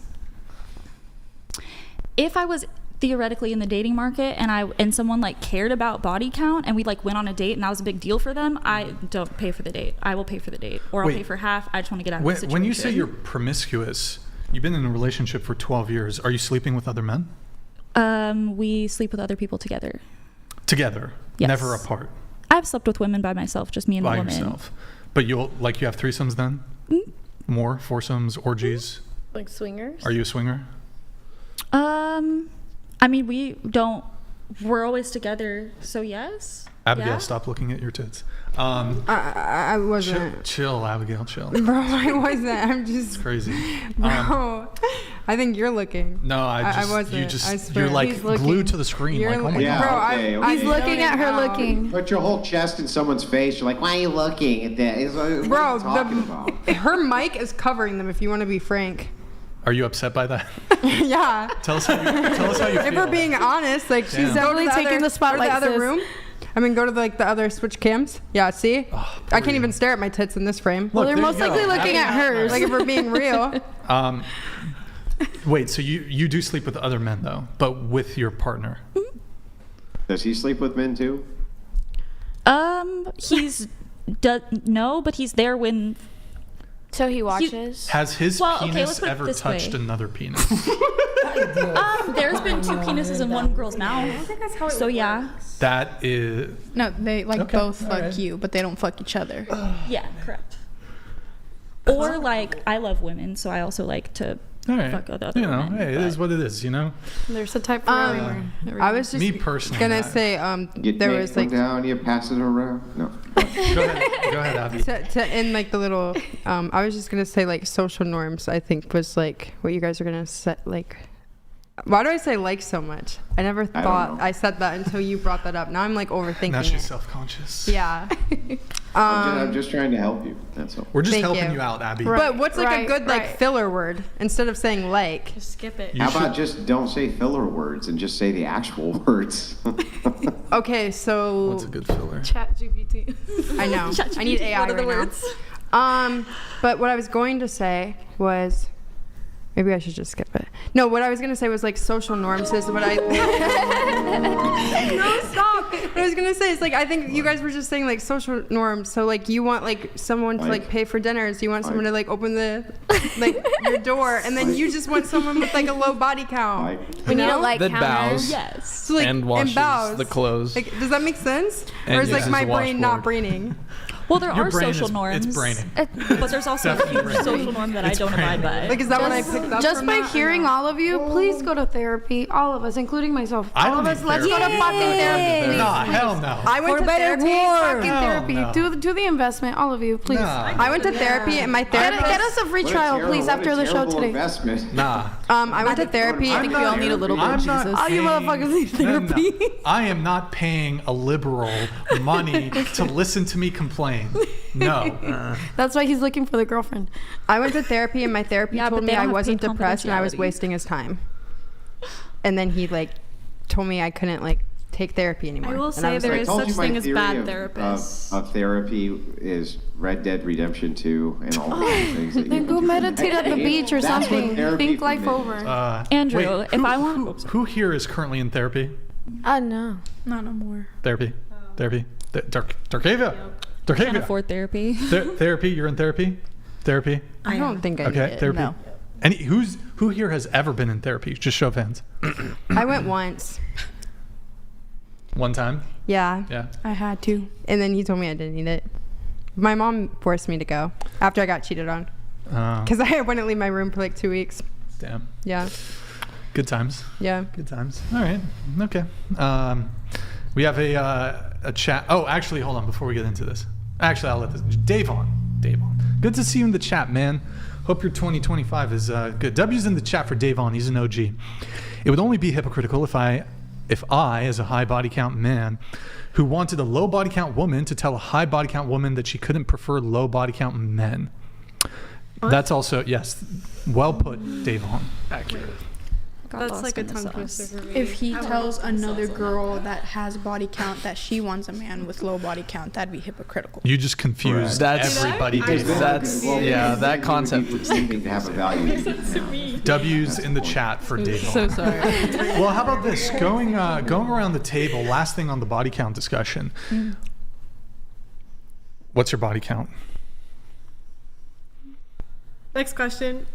Speaker 5: theoretically in the dating market and someone like cared about body count and we like went on a date and that was a big deal for them, I don't pay for the date. I will pay for the date, or I'll pay for half. I just want to get out of the situation.
Speaker 1: When you say you're promiscuous, you've been in a relationship for 12 years. Are you sleeping with other men?
Speaker 5: We sleep with other people together.
Speaker 1: Together?
Speaker 5: Yes.
Speaker 1: Never apart?
Speaker 5: I've slept with women by myself, just me and the woman.
Speaker 1: By yourself. But you have threesomes then? Mm-hmm. More? Foursomes? Orgies?
Speaker 7: Like swingers?
Speaker 1: Are you a swinger?
Speaker 5: I mean, we're always together, so yes.
Speaker 1: Abigail, stop looking at your tits.
Speaker 17: I wasn't.
Speaker 1: Chill, Abigail, chill.
Speaker 17: Bro, I wasn't. I'm just...
Speaker 1: It's crazy.
Speaker 17: Bro,
Speaker 4: I think you're looking.
Speaker 1: No, I
Speaker 4: wasn't.
Speaker 1: You're like glued to the screen. Like, oh my God.
Speaker 4: Bro,
Speaker 7: He's looking at her looking.
Speaker 9: Put your whole chest in someone's face. You're like, why are you looking at that? It's like, what are you talking about?
Speaker 4: Her mic is covering them, if you want to be frank.
Speaker 1: Are you upset by that?
Speaker 4: Yeah.
Speaker 1: Tell us how you
Speaker 4: If
Speaker 1: feel.
Speaker 4: we're being honest, like she's
Speaker 7: totally taking the spotlight.
Speaker 4: Go to the other room. I mean, go to the other switch cams. Yeah, see? I can't even stare at my tits in this frame.
Speaker 7: Well, they're most likely looking at hers.
Speaker 4: Like if we're being real.
Speaker 1: Wait, so you do sleep with other men though, but with your partner?
Speaker 9: Does he sleep with men too?
Speaker 5: No, but he's there when.
Speaker 2: So he watches.
Speaker 1: Has his penis
Speaker 5: let's put it
Speaker 1: ever
Speaker 5: this
Speaker 1: touched
Speaker 5: way.
Speaker 1: another penis?
Speaker 5: There's been 2 penises in one girl's mouth. So yeah.
Speaker 1: That is.
Speaker 3: No, they both fuck
Speaker 1: right.
Speaker 3: you, but they don't fuck each other.
Speaker 5: Yeah, correct. Or like, I love women, so I also like to fuck other women.
Speaker 1: Hey, it is what it is,
Speaker 7: There's a type for everywhere.
Speaker 4: I was just
Speaker 1: Me personally,
Speaker 4: gonna say there was like
Speaker 9: down, you pass it around. No.
Speaker 1: Go ahead, Abby.
Speaker 4: to end like the little I was just gonna say like social norms. I think was like what you guys are gonna set like. Why do I say like so much? I never thought I said that until you brought that up. Now I'm like overthinking
Speaker 1: Now she's
Speaker 4: it.
Speaker 1: self-conscious.
Speaker 4: Yeah.
Speaker 9: I'm just trying to help you. That's all.
Speaker 1: We're just
Speaker 4: Thank
Speaker 1: helping
Speaker 4: you.
Speaker 1: you out, Abby.
Speaker 4: But what's like a good like filler word instead of saying like?
Speaker 3: Just skip it.
Speaker 9: How about just don't say filler words and just say the actual words?
Speaker 4: Okay, so
Speaker 1: What's a good filler?
Speaker 7: Chat GPT.
Speaker 4: I know. I need AI
Speaker 5: What are the
Speaker 4: right
Speaker 5: words?
Speaker 4: now. But what I was going to say was, maybe I should just skip it. No, what I was going to say was like social norms is what I. No, stop. What I was going to say is like I think you guys were just saying like social norms. So like you want like someone to like pay for dinners. You want someone to like open the like your door, and then you just want someone with like a low body count.
Speaker 2: We need a
Speaker 1: That
Speaker 2: counter.
Speaker 1: bows.
Speaker 5: Yes.
Speaker 4: So, like,
Speaker 12: And washes
Speaker 4: bows.
Speaker 12: the clothes.
Speaker 4: Like, does that make sense?
Speaker 12: And
Speaker 4: Or is like
Speaker 12: uses
Speaker 4: my
Speaker 12: the
Speaker 4: brain not
Speaker 12: washboard.
Speaker 4: braining?
Speaker 5: Well, there
Speaker 1: Your
Speaker 5: are
Speaker 1: brain
Speaker 5: social
Speaker 1: is-
Speaker 5: norms.
Speaker 1: it's braining.
Speaker 5: But there's also a
Speaker 1: Definitely
Speaker 5: huge
Speaker 1: braining.
Speaker 5: social norm that
Speaker 1: It's
Speaker 5: I don't abide by.
Speaker 4: Like, is that what I picked up
Speaker 7: Just
Speaker 4: from
Speaker 7: by
Speaker 4: that?
Speaker 7: hearing all of you, please go to therapy. All of us, including myself.
Speaker 1: I
Speaker 7: All
Speaker 1: don't
Speaker 7: of us,
Speaker 1: need
Speaker 7: let's go to
Speaker 1: therapy.
Speaker 7: fucking therapy. Please,
Speaker 1: Nah,
Speaker 7: please.
Speaker 1: hell no.
Speaker 4: I went to therapy.
Speaker 7: Fucking
Speaker 1: No,
Speaker 7: therapy.
Speaker 1: no.
Speaker 7: Do the investment. All of you, please.
Speaker 1: Nah.
Speaker 4: I went to therapy and my
Speaker 7: Get
Speaker 4: therapist.
Speaker 7: us a free trial, please, after the show today.
Speaker 9: Investment.
Speaker 1: Nah.
Speaker 4: I went to therapy.
Speaker 1: I'm not-
Speaker 5: we all need a little bit of
Speaker 1: I'm not
Speaker 5: Jesus.
Speaker 7: All you
Speaker 1: paying-
Speaker 7: motherfuckers need
Speaker 1: No, no.
Speaker 7: therapy.
Speaker 1: I am not paying a liberal money to listen to me complain. No.
Speaker 7: That's why he's looking for the girlfriend.
Speaker 4: I went to therapy and my therapy
Speaker 5: Yeah,
Speaker 4: told
Speaker 5: but
Speaker 4: me
Speaker 5: they
Speaker 4: I
Speaker 5: don't have
Speaker 4: wasn't
Speaker 5: paid
Speaker 4: depressed and I was
Speaker 5: confidentiality.
Speaker 4: wasting his time. And then he like told me I couldn't like take therapy anymore.
Speaker 10: I will
Speaker 4: And
Speaker 10: say
Speaker 4: was
Speaker 10: there
Speaker 4: like,
Speaker 10: is
Speaker 9: told
Speaker 10: such
Speaker 9: you my
Speaker 10: thing as
Speaker 9: theory
Speaker 10: bad
Speaker 9: of-
Speaker 10: therapists.
Speaker 9: Of therapy is Red Dead Redemption 2 and all those things that
Speaker 7: Then
Speaker 9: you
Speaker 7: go meditate at the beach or
Speaker 9: That's what
Speaker 7: something.
Speaker 9: therapy
Speaker 7: Think
Speaker 9: for
Speaker 7: life
Speaker 9: me
Speaker 7: over.
Speaker 5: Andrew,
Speaker 1: wait,
Speaker 5: if
Speaker 1: who-
Speaker 5: I want.
Speaker 1: Who here is currently in therapy?
Speaker 2: No.
Speaker 3: Not no more.
Speaker 1: Therapy. Darkavia.
Speaker 5: Can't
Speaker 1: Darkavia.
Speaker 5: afford therapy.
Speaker 1: Therapy. You're in therapy. Therapy.
Speaker 4: I don't think I
Speaker 1: Okay.
Speaker 4: did.
Speaker 1: Therapy.
Speaker 11: No.
Speaker 1: And who here has ever been in therapy? Just show of hands.
Speaker 4: I went once.
Speaker 1: One time.
Speaker 4: Yeah.
Speaker 1: Yeah.
Speaker 3: I had to.
Speaker 4: And then he told me I didn't need it. My mom forced me to go after I got cheated on. Because I wouldn't leave my room for like 2 weeks.
Speaker 1: Damn.
Speaker 4: Yeah.
Speaker 1: Good times.
Speaker 4: Yeah.
Speaker 1: Good times. All right. Okay. We have a chat. Oh, actually, hold on. Before we get into this, actually, I'll let this. Davon. Good to see you in the chat, man. Hope your 2025 is good. W's in the chat for Davon. He's an OG. It would only be hypocritical if I, as a high body count man, who wanted a low body count woman to tell a high body count woman that she couldn't prefer low body count men. What? That's also, yes, well put, Davon. Accurate.
Speaker 10: That's like a tongue twister for me.
Speaker 3: If he tells another girl that has body count that she wants a man with low body count, that'd be hypocritical.
Speaker 1: You just confused everybody.
Speaker 12: That concept is
Speaker 9: seeming to have a value.
Speaker 1: W's in the chat for Davon.
Speaker 3: So sorry.
Speaker 1: Well, how about this? Going around the table, last thing on the body count discussion. What's your body count?
Speaker 10: Next question.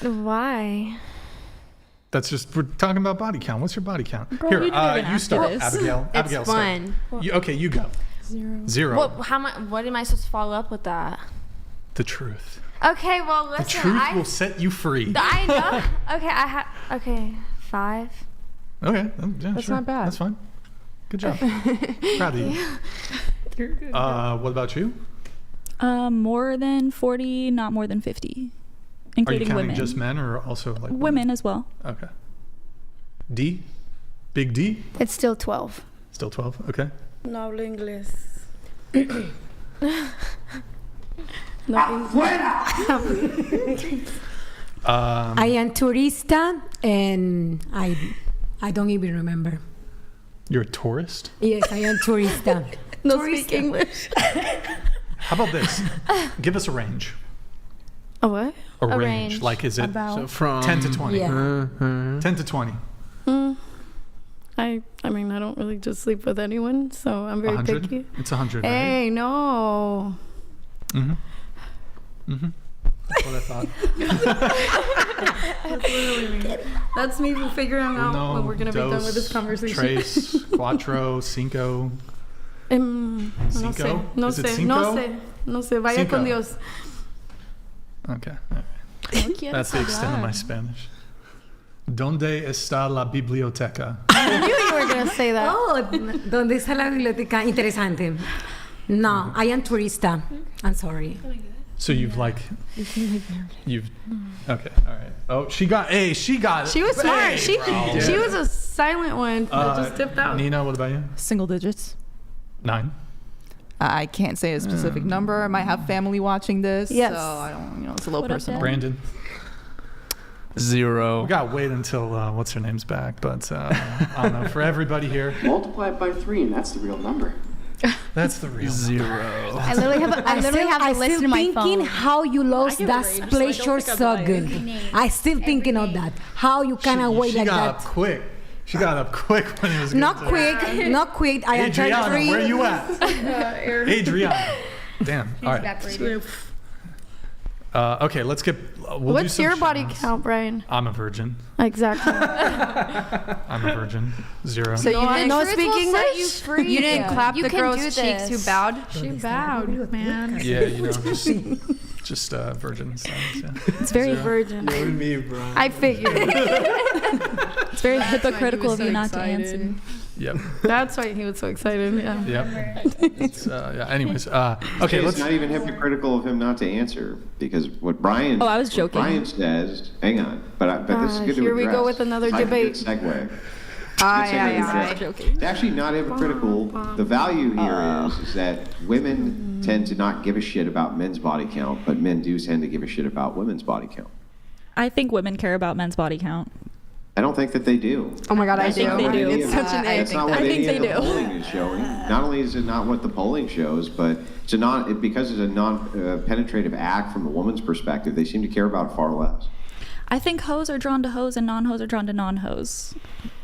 Speaker 2: Why?
Speaker 1: That's just, we're talking about body count. What's your body count?
Speaker 5: Girl,
Speaker 1: Here,
Speaker 5: you didn't even
Speaker 1: you
Speaker 5: ask
Speaker 1: start,
Speaker 5: this.
Speaker 1: Abigail.
Speaker 4: It's
Speaker 1: Abigail, start.
Speaker 4: fun.
Speaker 1: Okay, you go. 0.
Speaker 2: What am I supposed to follow up with that?
Speaker 1: The truth.
Speaker 2: Okay, well listen.
Speaker 1: The truth will set you free.
Speaker 2: I know. Okay, okay, 5.
Speaker 1: Okay, yeah,
Speaker 4: That's
Speaker 1: sure.
Speaker 4: not bad.
Speaker 1: That's fine. Good job. Proud of you.
Speaker 10: You're good.
Speaker 1: What about you?
Speaker 5: More than 40, not more than 50. including
Speaker 1: counting
Speaker 5: women.
Speaker 1: just men or also like
Speaker 5: Women as well.
Speaker 1: Okay. D? Big D?
Speaker 16: It's still 12.
Speaker 1: Still 12? Okay.
Speaker 7: No hablo inglés. No inglés.
Speaker 8: I am turista and I don't even remember.
Speaker 1: You're a tourist?
Speaker 8: Yes, I am turista.
Speaker 7: No speak English.
Speaker 1: How about this? Give us a range.
Speaker 7: A what?
Speaker 1: A
Speaker 2: A
Speaker 1: range.
Speaker 2: range.
Speaker 1: Like, is it
Speaker 2: About-
Speaker 12: So from
Speaker 1: 10 to 20?
Speaker 8: Yeah.
Speaker 1: 10 to 20.
Speaker 7: I mean, I don't really just sleep with anyone, so I'm very
Speaker 1: 100?
Speaker 7: picky.
Speaker 1: It's 100, right?
Speaker 7: Hey, no.
Speaker 1: Mm-hmm. Mm-hmm. That's what I thought.
Speaker 7: That's literally me. That's me figuring out
Speaker 1: Uno,
Speaker 7: when we're gonna be done with this
Speaker 1: dos,
Speaker 7: conversation.
Speaker 1: Tres, cuatro, cinco.
Speaker 7: No
Speaker 1: Cinco?
Speaker 7: sé, no
Speaker 1: Is it
Speaker 7: sé,
Speaker 1: cinco?
Speaker 7: no sé, no sé. Vaya
Speaker 1: Cinco.
Speaker 7: con Dios.
Speaker 1: Okay. All right. That's the extent of my Spanish. ¿Dónde está la biblioteca?
Speaker 7: I knew you were gonna say that.
Speaker 8: Oh, ¿dónde está la biblioteca? Interesante. No, I am turista. I'm sorry.
Speaker 1: So you've okay, all right. Oh, she got it.
Speaker 7: She was smart.
Speaker 1: Hey,
Speaker 7: She
Speaker 1: bro.
Speaker 7: was a silent one that just dipped out.
Speaker 1: Nina, what about you?
Speaker 11: Single digits.
Speaker 1: 9.
Speaker 11: I can't say a specific number. I might have family watching this.
Speaker 7: Yes.
Speaker 11: So I don't, it's a little
Speaker 5: What up,
Speaker 11: personal.
Speaker 5: Dad?
Speaker 1: Brandon.
Speaker 12: 0.
Speaker 1: We gotta wait until what's her name's back, but I don't know. For everybody here,
Speaker 15: Multiply it by 3, and that's the real number.
Speaker 1: that's the real
Speaker 12: 0.
Speaker 16: I literally have a list in my
Speaker 8: thinking
Speaker 16: phone.
Speaker 8: how you lost
Speaker 10: give
Speaker 8: that
Speaker 10: a range, so I don't
Speaker 8: pleasure
Speaker 10: think I'd
Speaker 8: so
Speaker 10: lie.
Speaker 8: good. I still thinking of that. How you can wait
Speaker 1: she
Speaker 8: like
Speaker 1: got
Speaker 8: that.
Speaker 1: up quick. She got up quick when he was
Speaker 8: Not
Speaker 1: getting to
Speaker 8: quick, not quick. I am
Speaker 1: Adriana,
Speaker 8: 33.
Speaker 1: where you at? Adriana. Damn. All right. Okay, let's get. We'll do
Speaker 7: What's
Speaker 1: some
Speaker 7: your body
Speaker 1: shout-outs.
Speaker 7: count, Brian?
Speaker 1: I'm a virgin.
Speaker 7: Exactly.
Speaker 1: I'm a virgin. 0.
Speaker 4: So you didn't
Speaker 7: no
Speaker 16: Truth
Speaker 7: speak
Speaker 16: will set
Speaker 7: English?
Speaker 16: you free.
Speaker 4: You didn't clap
Speaker 16: You
Speaker 4: the
Speaker 16: can
Speaker 4: girl's
Speaker 16: do
Speaker 4: cheeks who
Speaker 16: this.
Speaker 4: bowed?
Speaker 3: She bowed, man.
Speaker 1: Yeah, you know, just virgin sounds. Yeah.
Speaker 2: It's very
Speaker 7: Virgin.
Speaker 15: You and me, bro.
Speaker 7: I figured.
Speaker 5: It's very hypocritical of you not to answer.
Speaker 1: Yep.
Speaker 7: That's why he was so excited. Yeah.
Speaker 1: Yep. It's, yeah. Anyways, okay.
Speaker 9: It's
Speaker 1: Let's.
Speaker 9: not even hypocritical of him not to answer because what Brian.
Speaker 5: Oh, I was joking.
Speaker 9: What Brian says. Hang on, but this is good to
Speaker 7: Here we
Speaker 9: address.
Speaker 7: go with another
Speaker 9: It's like a good
Speaker 7: debate.
Speaker 9: segue.
Speaker 4: Aye.
Speaker 9: It's actually not hypocritical. The value here is that women tend to not give a shit about men's body count, but men do tend to give a shit about women's body count.
Speaker 5: I think women care about men's body count.
Speaker 9: I don't think that they do.
Speaker 4: Oh my God, I
Speaker 9: That's
Speaker 4: do.
Speaker 9: not what
Speaker 5: they do.
Speaker 9: any
Speaker 4: It's
Speaker 9: of-
Speaker 4: such an
Speaker 9: That's not what
Speaker 5: I
Speaker 9: any
Speaker 5: think
Speaker 9: of
Speaker 5: they
Speaker 9: the
Speaker 5: do.
Speaker 9: polling is showing. Not only is it not what the polling shows, but it's a because it's a non-penetrative act from a woman's perspective. They seem to care about it far less.
Speaker 5: I think hoes are drawn to hoes and non-hoes are drawn to non-hoes.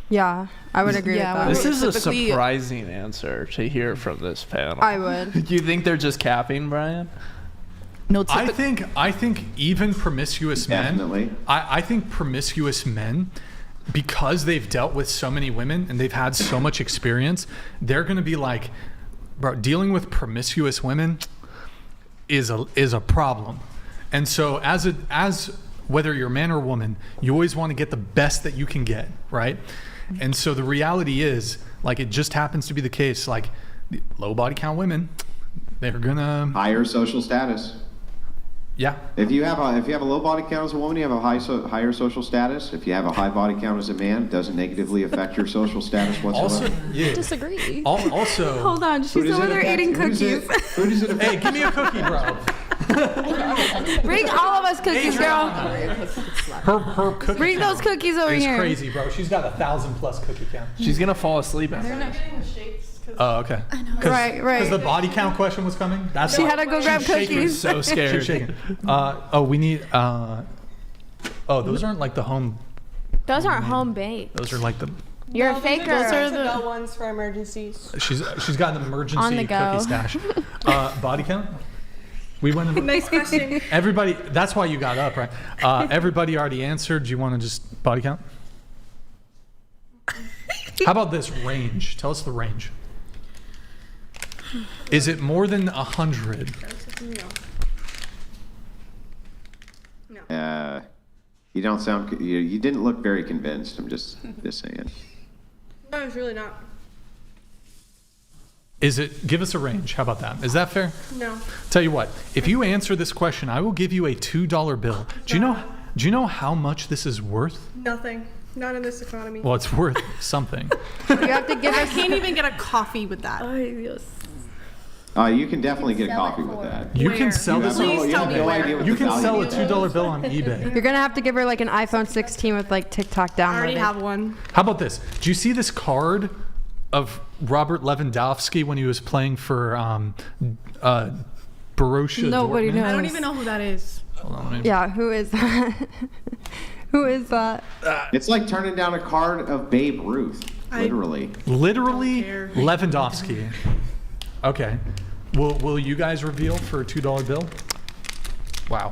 Speaker 4: Yeah, I would agree with that.
Speaker 12: This is a
Speaker 11: Typically-
Speaker 12: surprising answer to hear from this panel.
Speaker 4: I would.
Speaker 12: You think they're just capping, Brian?
Speaker 11: No,
Speaker 1: I think even promiscuous
Speaker 9: Definitely.
Speaker 1: men. I think promiscuous men, because they've dealt with so many women and they've had so much experience, they're gonna be like, bro, dealing with promiscuous women is a problem. And so as whether you're man or woman, you always want to get the best that you can get, right? And so the reality is, like, it just happens to be the case, like, the low body count women, they're gonna
Speaker 9: Higher social status.
Speaker 1: yeah.
Speaker 9: If you have a low body count as a woman, you have a higher social status. If you have a high body count as a man, it doesn't negatively affect your social status whatsoever.
Speaker 1: Also, yeah.
Speaker 5: Disagree.
Speaker 1: Also,
Speaker 7: Hold on, she's over there eating cookies.
Speaker 9: Who does it affect?
Speaker 1: hey, give me a cookie, bro.
Speaker 7: Bring all of us cookies, girl.
Speaker 1: Her cookie
Speaker 7: Bring
Speaker 1: count
Speaker 7: those cookies over
Speaker 1: is
Speaker 7: here.
Speaker 1: crazy, bro. She's got 1,000+ cookie count.
Speaker 12: She's gonna fall asleep after.
Speaker 1: Oh, okay.
Speaker 7: Right.
Speaker 1: Because the body count question was coming. That's
Speaker 7: She
Speaker 1: why.
Speaker 7: had to go grab
Speaker 1: She's shaking.
Speaker 7: cookies.
Speaker 12: So scared.
Speaker 1: She's shaking. We need. Those aren't like the home.
Speaker 2: Those aren't home baked.
Speaker 1: Those are like the.
Speaker 2: You're a faker.
Speaker 10: Those are the ones for emergencies.
Speaker 1: She's got an emergency
Speaker 2: On the go.
Speaker 1: cookie stash. Body count. We went.
Speaker 10: Nice question.
Speaker 1: Everybody. That's why you got up, right? Everybody already answered. Do you want to just body count? How about this range? Tell us the range. Is it more than 100?
Speaker 9: You don't sound. You didn't look very convinced. I'm just saying.
Speaker 10: No, it's really not.
Speaker 1: Give us a range. How about that? Is that fair?
Speaker 10: No.
Speaker 1: Tell you what, if you answer this question, I will give you a $2 bill. Do you know how much this is worth?
Speaker 10: Nothing. Not in this economy.
Speaker 1: Well, it's worth something.
Speaker 10: You have to give. I can't even get a coffee with that.
Speaker 9: You can definitely get a coffee with that.
Speaker 1: You can sell this on
Speaker 9: eBay.
Speaker 1: You can sell a $2 bill on eBay.
Speaker 4: You're gonna have to give her like an iPhone 16 with like TikTok downloaded.
Speaker 10: I already have one.
Speaker 1: How about this? Do you see this card of Robert Lewandowski when he was playing for Borussia
Speaker 10: Nobody
Speaker 1: Dortmund?
Speaker 10: knows. I don't even know who that is.
Speaker 1: Hold on,
Speaker 4: Yeah, who is that? Who is that?
Speaker 9: It's like turning down a card of Babe Ruth, literally.
Speaker 1: Literally Lewandowski. Okay. Will you guys reveal for a $2 bill? Wow.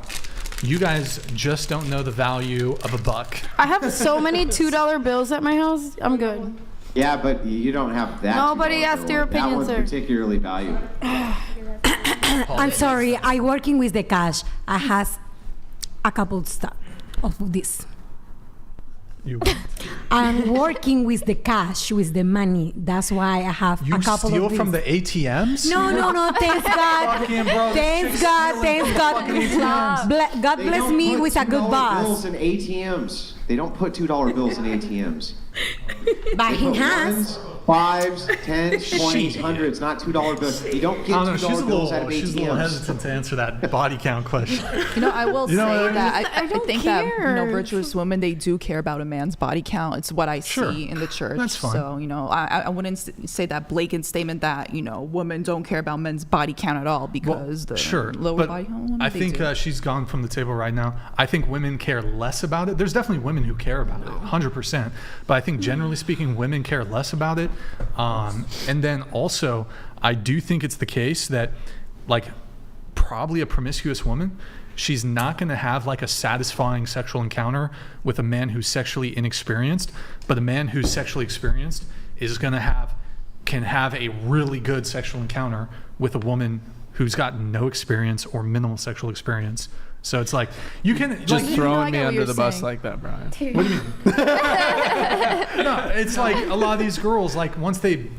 Speaker 1: You guys just don't know the value of a buck.
Speaker 7: I have so many $2 bills at my house. I'm good.
Speaker 9: Yeah, but you don't have that.
Speaker 7: Nobody asked your opinion,
Speaker 9: That one's
Speaker 7: sir.
Speaker 9: particularly valuable.
Speaker 8: I'm sorry, I working with the cash. I has a couple stuff of this. I'm working with the cash, with the money. That's why I have
Speaker 1: You
Speaker 8: a couple
Speaker 1: steal
Speaker 8: of
Speaker 1: from
Speaker 8: these.
Speaker 1: the ATMs?
Speaker 8: No, thanks God.
Speaker 1: Fucking bro,
Speaker 8: Thanks God. God
Speaker 9: They
Speaker 8: bless
Speaker 9: don't
Speaker 8: me
Speaker 9: put
Speaker 8: with a good
Speaker 9: $2
Speaker 8: boss.
Speaker 9: bills in ATMs. They don't put $2 bills in ATMs.
Speaker 8: But
Speaker 9: They
Speaker 8: he
Speaker 9: put
Speaker 8: has.
Speaker 9: ones, 5s, 10s, 20s, 100s, not $2 bills. You don't get
Speaker 1: I don't know.
Speaker 9: $2 bills out of
Speaker 1: She's a little
Speaker 9: ATMs.
Speaker 1: hesitant to answer that body count question.
Speaker 11: I will
Speaker 1: You know
Speaker 11: say
Speaker 1: what I
Speaker 11: that I
Speaker 7: don't
Speaker 11: think that
Speaker 7: care.
Speaker 11: virtuous women, they do care about a man's body count. It's what I see in the church.
Speaker 1: That's fine.
Speaker 11: So I wouldn't say that blatant statement that women don't care about men's body count at all because the lower
Speaker 1: but
Speaker 11: body count women,
Speaker 1: I
Speaker 11: they
Speaker 1: think
Speaker 11: do.
Speaker 1: she's gone from the table right now. I think women care less about it. There's definitely women who care about it, 100%. But I think generally speaking, women care less about it. And then also, I do think it's the case that, like, probably a promiscuous woman, she's not going to have like a satisfying sexual encounter with a man who's sexually inexperienced, but a man who's sexually experienced can have a really good sexual encounter with a woman who's got no experience or minimal sexual experience. So it's like you can
Speaker 12: Just
Speaker 1: like,
Speaker 12: throwing me under the bus like that, Brian.
Speaker 1: What do you mean? No, it's like a lot of these girls, like once they've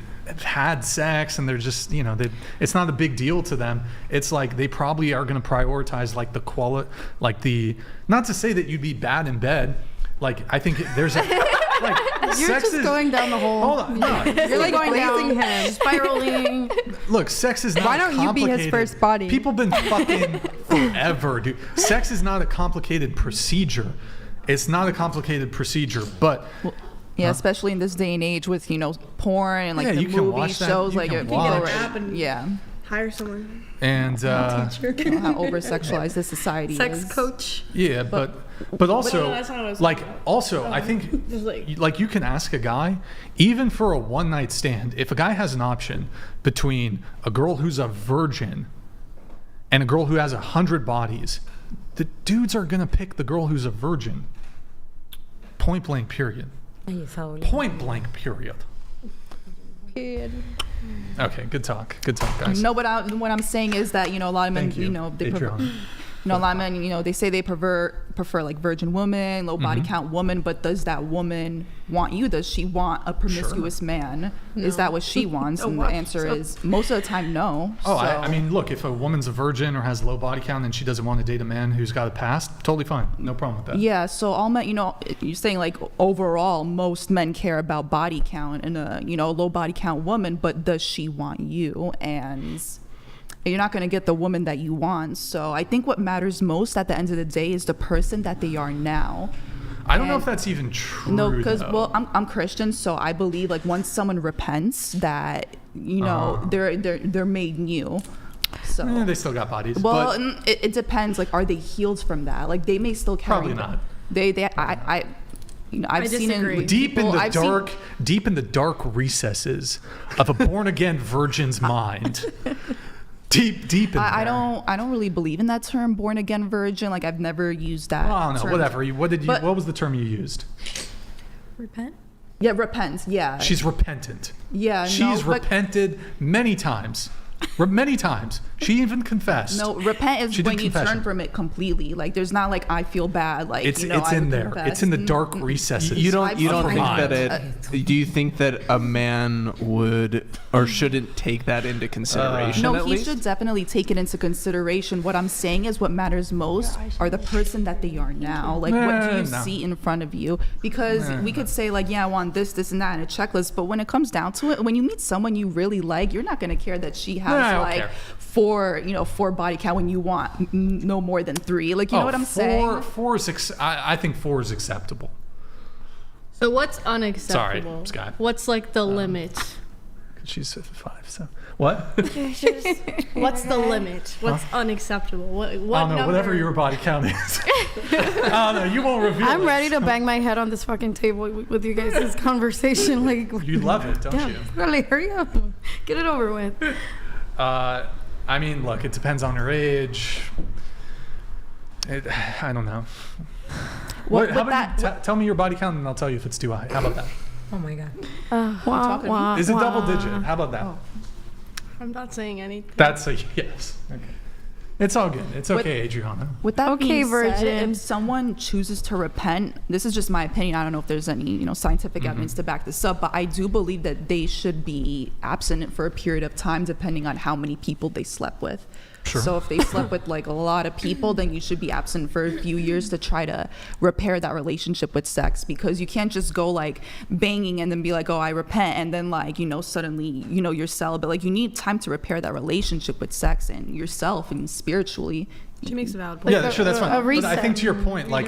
Speaker 1: had sex and they're just, it's not a big deal to them. It's like they probably are going to prioritize like the quality, like not to say that you'd be bad in bed. Like I think there's a like
Speaker 7: You're
Speaker 1: sex
Speaker 7: just
Speaker 1: is,
Speaker 7: going down the hole.
Speaker 1: Hold on, no.
Speaker 7: You're like going down, spiraling.
Speaker 1: Look, sex is not
Speaker 4: Why don't you be his
Speaker 1: complicated.
Speaker 4: first body?
Speaker 1: People been fucking forever, dude. Sex is not a complicated procedure. It's not a complicated procedure, but
Speaker 11: yeah, especially in this day and age with porn and like
Speaker 1: Yeah,
Speaker 11: the
Speaker 1: you can
Speaker 11: movie
Speaker 1: watch that.
Speaker 11: shows,
Speaker 1: You
Speaker 11: like
Speaker 1: can
Speaker 11: people
Speaker 1: watch.
Speaker 11: already, yeah,
Speaker 10: Hire someone.
Speaker 1: and
Speaker 11: how over sexualized this society
Speaker 10: Sex
Speaker 11: is.
Speaker 10: coach.
Speaker 1: yeah, but also
Speaker 10: no, that's not what I was
Speaker 1: like
Speaker 10: talking about.
Speaker 1: also I think
Speaker 10: Just
Speaker 1: like you can ask a guy even for a one night stand, if a guy has an option between a girl who's a virgin and a girl who has 100 bodies, the dudes are gonna pick the girl who's a virgin. Point blank period. Point blank period. Okay, good talk guys.
Speaker 11: No, but what I'm saying is that a lot of men,
Speaker 1: Thank you,
Speaker 11: they
Speaker 1: Adriana.
Speaker 11: a lot of men, they say they prefer like virgin women, low body count woman, but does that woman want you? Does she want a promiscuous man? Is that what she wants? And the answer is most of the time no.
Speaker 1: Oh,
Speaker 11: So-
Speaker 1: I mean, look, if a woman's a virgin or has low body count and she doesn't want to date a man who's got a past, totally fine. No problem with that.
Speaker 11: Yeah, so all men, you're saying like overall, most men care about body count and a low body count woman, but does she want you? And you're not going to get the woman that you want. So I think what matters most at the end of the day is the person that they are now.
Speaker 1: I don't know if that's even true.
Speaker 11: No, because
Speaker 1: though.
Speaker 11: I'm Christian, so I believe like once someone repents, that they're made new. So
Speaker 1: they still got bodies.
Speaker 11: well,
Speaker 1: but
Speaker 11: it depends. Like, are they healed from that? Like, they may still carry.
Speaker 1: Probably not.
Speaker 11: I've seen in
Speaker 1: deep in the dark recesses of a born again virgin's mind. Deep in there.
Speaker 11: I don't really believe in that term, born again virgin. Like, I've never used that.
Speaker 1: Oh no,
Speaker 11: term.
Speaker 1: whatever. What was the term you used?
Speaker 3: Repent?
Speaker 11: Yeah, repent. Yeah.
Speaker 1: She's repentant.
Speaker 11: Yeah,
Speaker 1: She's
Speaker 11: but
Speaker 1: repented many times. Many times. She even confessed.
Speaker 11: No, repent is
Speaker 1: She did
Speaker 11: when you
Speaker 1: confession.
Speaker 11: turn from it completely. Like, there's not like I feel bad. Like,
Speaker 1: It's
Speaker 11: you know,
Speaker 1: it's
Speaker 11: I
Speaker 1: in
Speaker 11: would
Speaker 1: there.
Speaker 11: confess.
Speaker 1: It's in the dark recesses.
Speaker 12: You don't think
Speaker 1: mind.
Speaker 12: that it? Do you think that a man would or shouldn't take that into consideration?
Speaker 11: No,
Speaker 12: at
Speaker 11: he
Speaker 12: least?
Speaker 11: should definitely take it into consideration. What I'm saying is what matters most are the person that they are now. Like, what do you
Speaker 1: No.
Speaker 11: see in front of you? Because we could say, like, yeah, I want this, this, and that in a checklist. But when it comes down to it, when you meet someone you really like, you're not going to care that she has,
Speaker 1: I don't
Speaker 11: like,
Speaker 1: care.
Speaker 11: 4 body count when you want no more than 3. Like, you know what I'm saying?
Speaker 1: Four is I think 4 is acceptable.
Speaker 10: So what's unacceptable?
Speaker 1: Sorry, Scott.
Speaker 10: What's like the limit?
Speaker 1: She's 5, so what?
Speaker 10: What's the limit? What's unacceptable? What
Speaker 1: I don't know.
Speaker 10: number?
Speaker 1: Whatever your body count is. I don't know. You won't reveal.
Speaker 7: I'm
Speaker 1: it.
Speaker 7: ready to bang my head on this fucking table with you guys. This conversation, like
Speaker 1: You love it, don't you?
Speaker 7: Really, hurry up, get it over with.
Speaker 1: I mean, look, it depends on her age. I don't know. How about you tell me your body count and I'll tell you if it's too high. How about that?
Speaker 8: Oh my God.
Speaker 1: Is it double digit? How about that?
Speaker 10: I'm not saying anything.
Speaker 1: That's a yes. Okay. It's all good. It's okay, Adriana.
Speaker 11: With that
Speaker 7: Okay,
Speaker 11: being said,
Speaker 7: virgin.
Speaker 11: if someone chooses to repent, this is just my opinion. I don't know if there's any, scientific evidence to back this up, but I do believe that they should be abstinent for a period of time, depending on how many people they slept with.
Speaker 1: Sure.
Speaker 11: So if they slept with like a lot of people, then you should be absent for a few years to try to repair that relationship with sex, because you can't just go like banging and then be like, oh, I repent, and then like, suddenly, you're celibate. Like, you need time to repair that relationship with sex and yourself and spiritually.
Speaker 10: She makes a valid point.
Speaker 1: Yeah, sure, that's fine.
Speaker 7: a
Speaker 1: But I
Speaker 7: reset.
Speaker 1: think to your point, like,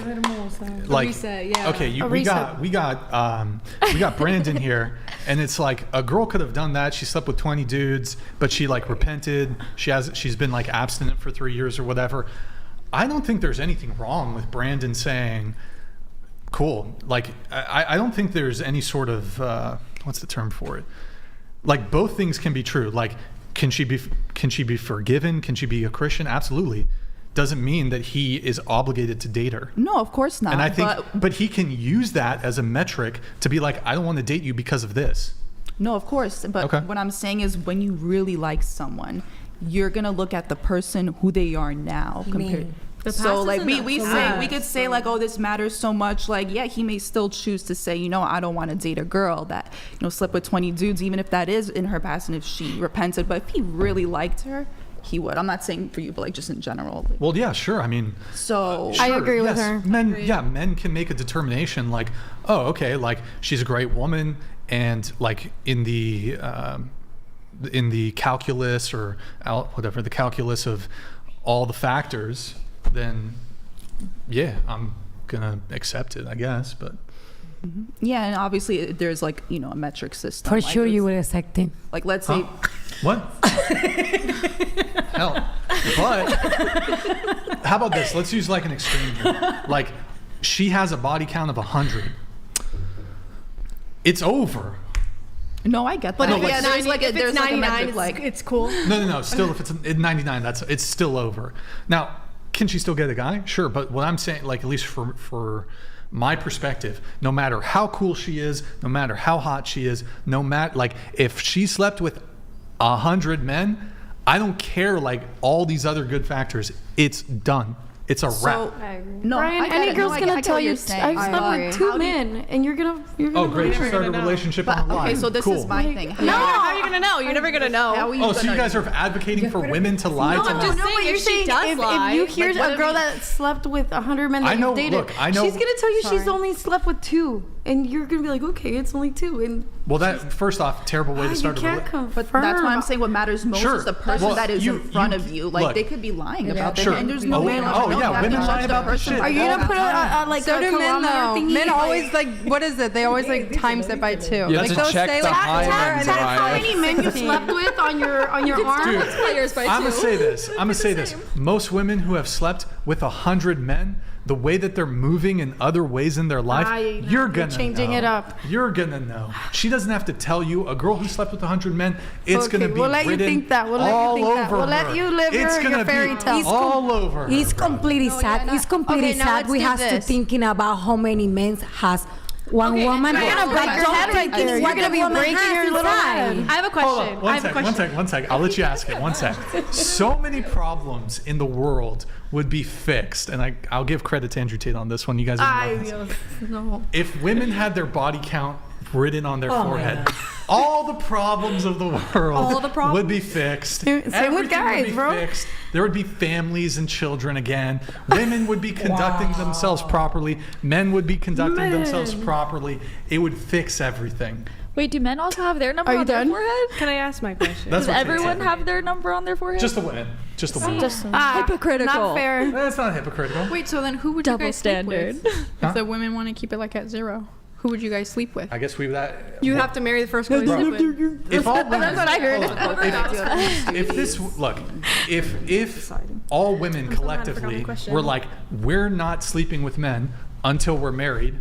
Speaker 10: reset, yeah.
Speaker 1: okay,
Speaker 7: A
Speaker 1: we
Speaker 7: reset.
Speaker 1: got Brandon here, and it's like a girl could have done that. She slept with 20 dudes, but she like repented. She's been like abstinent for 3 years or whatever. I don't think there's anything wrong with Brandon saying, cool. Like, I don't think there's any sort of what's the term for it? Like, both things can be true. Like, can she be forgiven? Can she be a Christian? Absolutely. Doesn't mean that he is obligated to date her.
Speaker 11: No, of course not.
Speaker 1: And I think, but he can use that as a metric to be like, I don't want to date you because of this.
Speaker 11: No, of course. But
Speaker 1: Okay.
Speaker 11: what I'm saying is, when you really like someone, you're gonna look at the person who they are now compared.
Speaker 10: The
Speaker 11: So
Speaker 10: past
Speaker 11: like
Speaker 10: isn't
Speaker 11: we
Speaker 10: the
Speaker 11: say, we could
Speaker 10: past.
Speaker 11: say like, oh, this matters so much. Like, yeah, he may still choose to say, I don't want to date a girl that slept with 20 dudes, even if that is in her past and if she repented. But if he really liked her, he would. I'm not saying for you, but like just in general.
Speaker 1: Well, yeah, sure. I mean,
Speaker 11: So
Speaker 7: I
Speaker 1: sure,
Speaker 7: agree with
Speaker 1: yes.
Speaker 7: her.
Speaker 1: Men can make a determination like, oh, okay, like she's a great woman, and like in the calculus or whatever the calculus of all the factors, then yeah, I'm gonna accept it, I guess. But
Speaker 11: yeah, and obviously there's like a metric system.
Speaker 8: For
Speaker 11: like
Speaker 8: sure, you
Speaker 11: it's-
Speaker 8: will accept him.
Speaker 11: Like, let's say.
Speaker 1: what? Hell, but how about this? Let's use like an extreme here. Like, she has a body count of 100. It's over.
Speaker 11: No, I get that.
Speaker 10: But
Speaker 1: No,
Speaker 10: if,
Speaker 1: like,
Speaker 10: it's
Speaker 11: there's
Speaker 10: 90,
Speaker 11: like a,
Speaker 10: if
Speaker 11: there's
Speaker 10: it's
Speaker 11: like a
Speaker 10: 99,
Speaker 11: metric, like
Speaker 10: it's cool.
Speaker 1: No. Still, if it's 99, it's still over. Now, can she still get a guy? Sure, but what I'm saying, like, at least for my perspective, no matter how cool she is, no matter how hot she is, no matter like if she slept with 100 men, I don't care like all these other good factors. It's done. It's a wrap.
Speaker 11: No,
Speaker 7: Brian,
Speaker 11: I get
Speaker 7: any
Speaker 11: it.
Speaker 7: girl's
Speaker 11: No, I
Speaker 7: gonna
Speaker 11: get
Speaker 7: tell
Speaker 11: what
Speaker 7: you,
Speaker 11: you're saying.
Speaker 7: I've slept
Speaker 11: But
Speaker 7: with 2
Speaker 11: how do you-
Speaker 7: men, and you're gonna
Speaker 1: Oh, great! You
Speaker 7: believe it.
Speaker 1: started a relationship
Speaker 11: But,
Speaker 1: online.
Speaker 11: okay, so this
Speaker 1: cool.
Speaker 11: is my thing.
Speaker 10: No, how are you gonna know? You're never gonna know.
Speaker 11: How are
Speaker 1: Oh, so you guys are advocating for women to lie
Speaker 10: No,
Speaker 1: to
Speaker 10: I'm
Speaker 1: men?
Speaker 10: just
Speaker 7: No,
Speaker 10: saying,
Speaker 7: but you're
Speaker 10: if she
Speaker 7: saying
Speaker 10: does
Speaker 7: if
Speaker 10: lie,
Speaker 7: you hear
Speaker 10: like, what
Speaker 7: a
Speaker 10: if
Speaker 7: girl
Speaker 10: you-
Speaker 7: that slept with 100 men
Speaker 1: I
Speaker 7: that
Speaker 1: know,
Speaker 7: you've dated,
Speaker 1: look, I know-
Speaker 7: she's gonna tell you she's
Speaker 10: Sorry.
Speaker 7: only slept with 2, and you're gonna be like, okay, it's only 2, and
Speaker 1: Well, that first off, terrible way to
Speaker 7: you
Speaker 1: start a
Speaker 7: can't
Speaker 1: relationship.
Speaker 7: confirm.
Speaker 11: But that's why I'm saying what matters most
Speaker 1: Sure.
Speaker 11: is the person
Speaker 1: Well,
Speaker 11: that is
Speaker 1: you-
Speaker 11: in front
Speaker 1: you-
Speaker 11: of you. Like,
Speaker 1: look.
Speaker 11: they could be lying about
Speaker 1: Sure.
Speaker 11: that, and there's no
Speaker 1: Oh,
Speaker 11: way.
Speaker 1: yeah.
Speaker 11: to
Speaker 1: Oh,
Speaker 11: know.
Speaker 1: yeah,
Speaker 11: You have
Speaker 1: women
Speaker 11: to
Speaker 1: lie
Speaker 11: judge
Speaker 1: about
Speaker 11: the
Speaker 1: this
Speaker 11: person
Speaker 1: shit
Speaker 7: Are you
Speaker 1: all
Speaker 7: gonna
Speaker 1: the
Speaker 7: put
Speaker 1: time.
Speaker 7: a like
Speaker 4: So
Speaker 7: a
Speaker 4: do men
Speaker 7: kilometer
Speaker 4: though.
Speaker 7: thingy?
Speaker 4: Men
Speaker 7: like,
Speaker 4: always like, what is it? They always like times it by 2.
Speaker 12: You have
Speaker 4: like
Speaker 12: to
Speaker 4: they'll
Speaker 12: check
Speaker 4: say
Speaker 12: the
Speaker 4: like
Speaker 12: high end,
Speaker 7: Tap how
Speaker 12: Brian.
Speaker 7: many men you slept with on your arm.
Speaker 1: Dude, I'm gonna say this. Most women who have slept with 100 men, the way that they're moving in other ways in their life, you're gonna
Speaker 7: changing
Speaker 1: know.
Speaker 7: it up.
Speaker 1: You're gonna know. She doesn't have to tell you. A girl who slept with 100 men, it's
Speaker 7: Okay,
Speaker 1: gonna be
Speaker 7: we'll let you
Speaker 1: written
Speaker 7: think that. We'll let you
Speaker 1: all
Speaker 7: think that.
Speaker 1: over
Speaker 7: We'll let
Speaker 1: her.
Speaker 7: you live
Speaker 1: It's
Speaker 7: your
Speaker 1: gonna
Speaker 7: fairy
Speaker 1: be
Speaker 7: tale.
Speaker 1: all over her.
Speaker 8: It's
Speaker 1: bro.
Speaker 8: completely sad. It's completely
Speaker 7: Okay, now
Speaker 8: sad.
Speaker 7: let's
Speaker 8: We
Speaker 7: do
Speaker 8: have to
Speaker 7: this.
Speaker 8: thinking about how many men has One woman.
Speaker 7: You're gonna break your head right there. You're gonna be breaking your little head.
Speaker 10: I have a question.
Speaker 1: One sec. I'll let you ask it. One sec. So many problems in the world would be fixed, and I'll give credit to Andrew Tate on this one. You guys are
Speaker 7: No.
Speaker 1: if women had their body count written on their forehead, all the problems of the world would be fixed.
Speaker 7: Same with guys, bro.
Speaker 1: Fixed. There would be families and children again. Women would be conducting themselves properly. Men would be conducting themselves properly. It would fix everything.
Speaker 5: Wait, do men also have their number on their forehead?
Speaker 10: Can I ask my question?
Speaker 1: That's
Speaker 5: Does
Speaker 1: what
Speaker 5: everyone have their number on their forehead?
Speaker 1: Just the women. Just the women.
Speaker 5: Hypocritical.
Speaker 7: Not fair.
Speaker 1: That's not hypocritical.
Speaker 3: Wait, so then who would
Speaker 5: Double
Speaker 3: you guys
Speaker 5: standard.
Speaker 3: sleep with? If the women want to keep it like at 0, who would you guys sleep with?
Speaker 1: I guess we would.
Speaker 10: You have to marry the first girl you sleep with.
Speaker 1: If all women,
Speaker 7: That's what I heard.
Speaker 1: if all women collectively were like, we're not sleeping with men until we're married,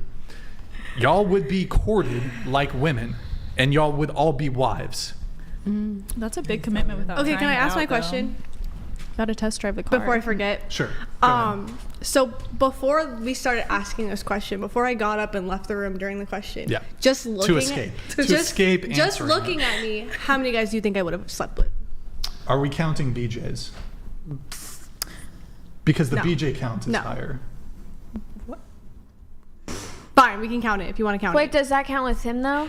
Speaker 1: y'all would be courted like women, and y'all would all be wives.
Speaker 5: That's a big commitment without
Speaker 10: Okay, can
Speaker 5: trying
Speaker 10: I
Speaker 5: it
Speaker 10: ask
Speaker 5: out,
Speaker 10: my
Speaker 5: though.
Speaker 10: question
Speaker 3: Gotta test drive the car.
Speaker 10: before I forget?
Speaker 1: Sure. Go ahead.
Speaker 10: So before we started asking this question, before I got up and left the room during the question,
Speaker 1: Yeah.
Speaker 10: just looking
Speaker 1: escape.
Speaker 10: at,
Speaker 1: To escape
Speaker 10: just
Speaker 1: answering
Speaker 10: looking at me, how many guys do you think I would have slept with?
Speaker 1: Are we counting BJs? Because the
Speaker 10: No.
Speaker 1: BJ count is
Speaker 10: No.
Speaker 1: higher.
Speaker 10: Fine, we can count it if you want to count
Speaker 2: Wait,
Speaker 10: it.
Speaker 2: does that count with him though?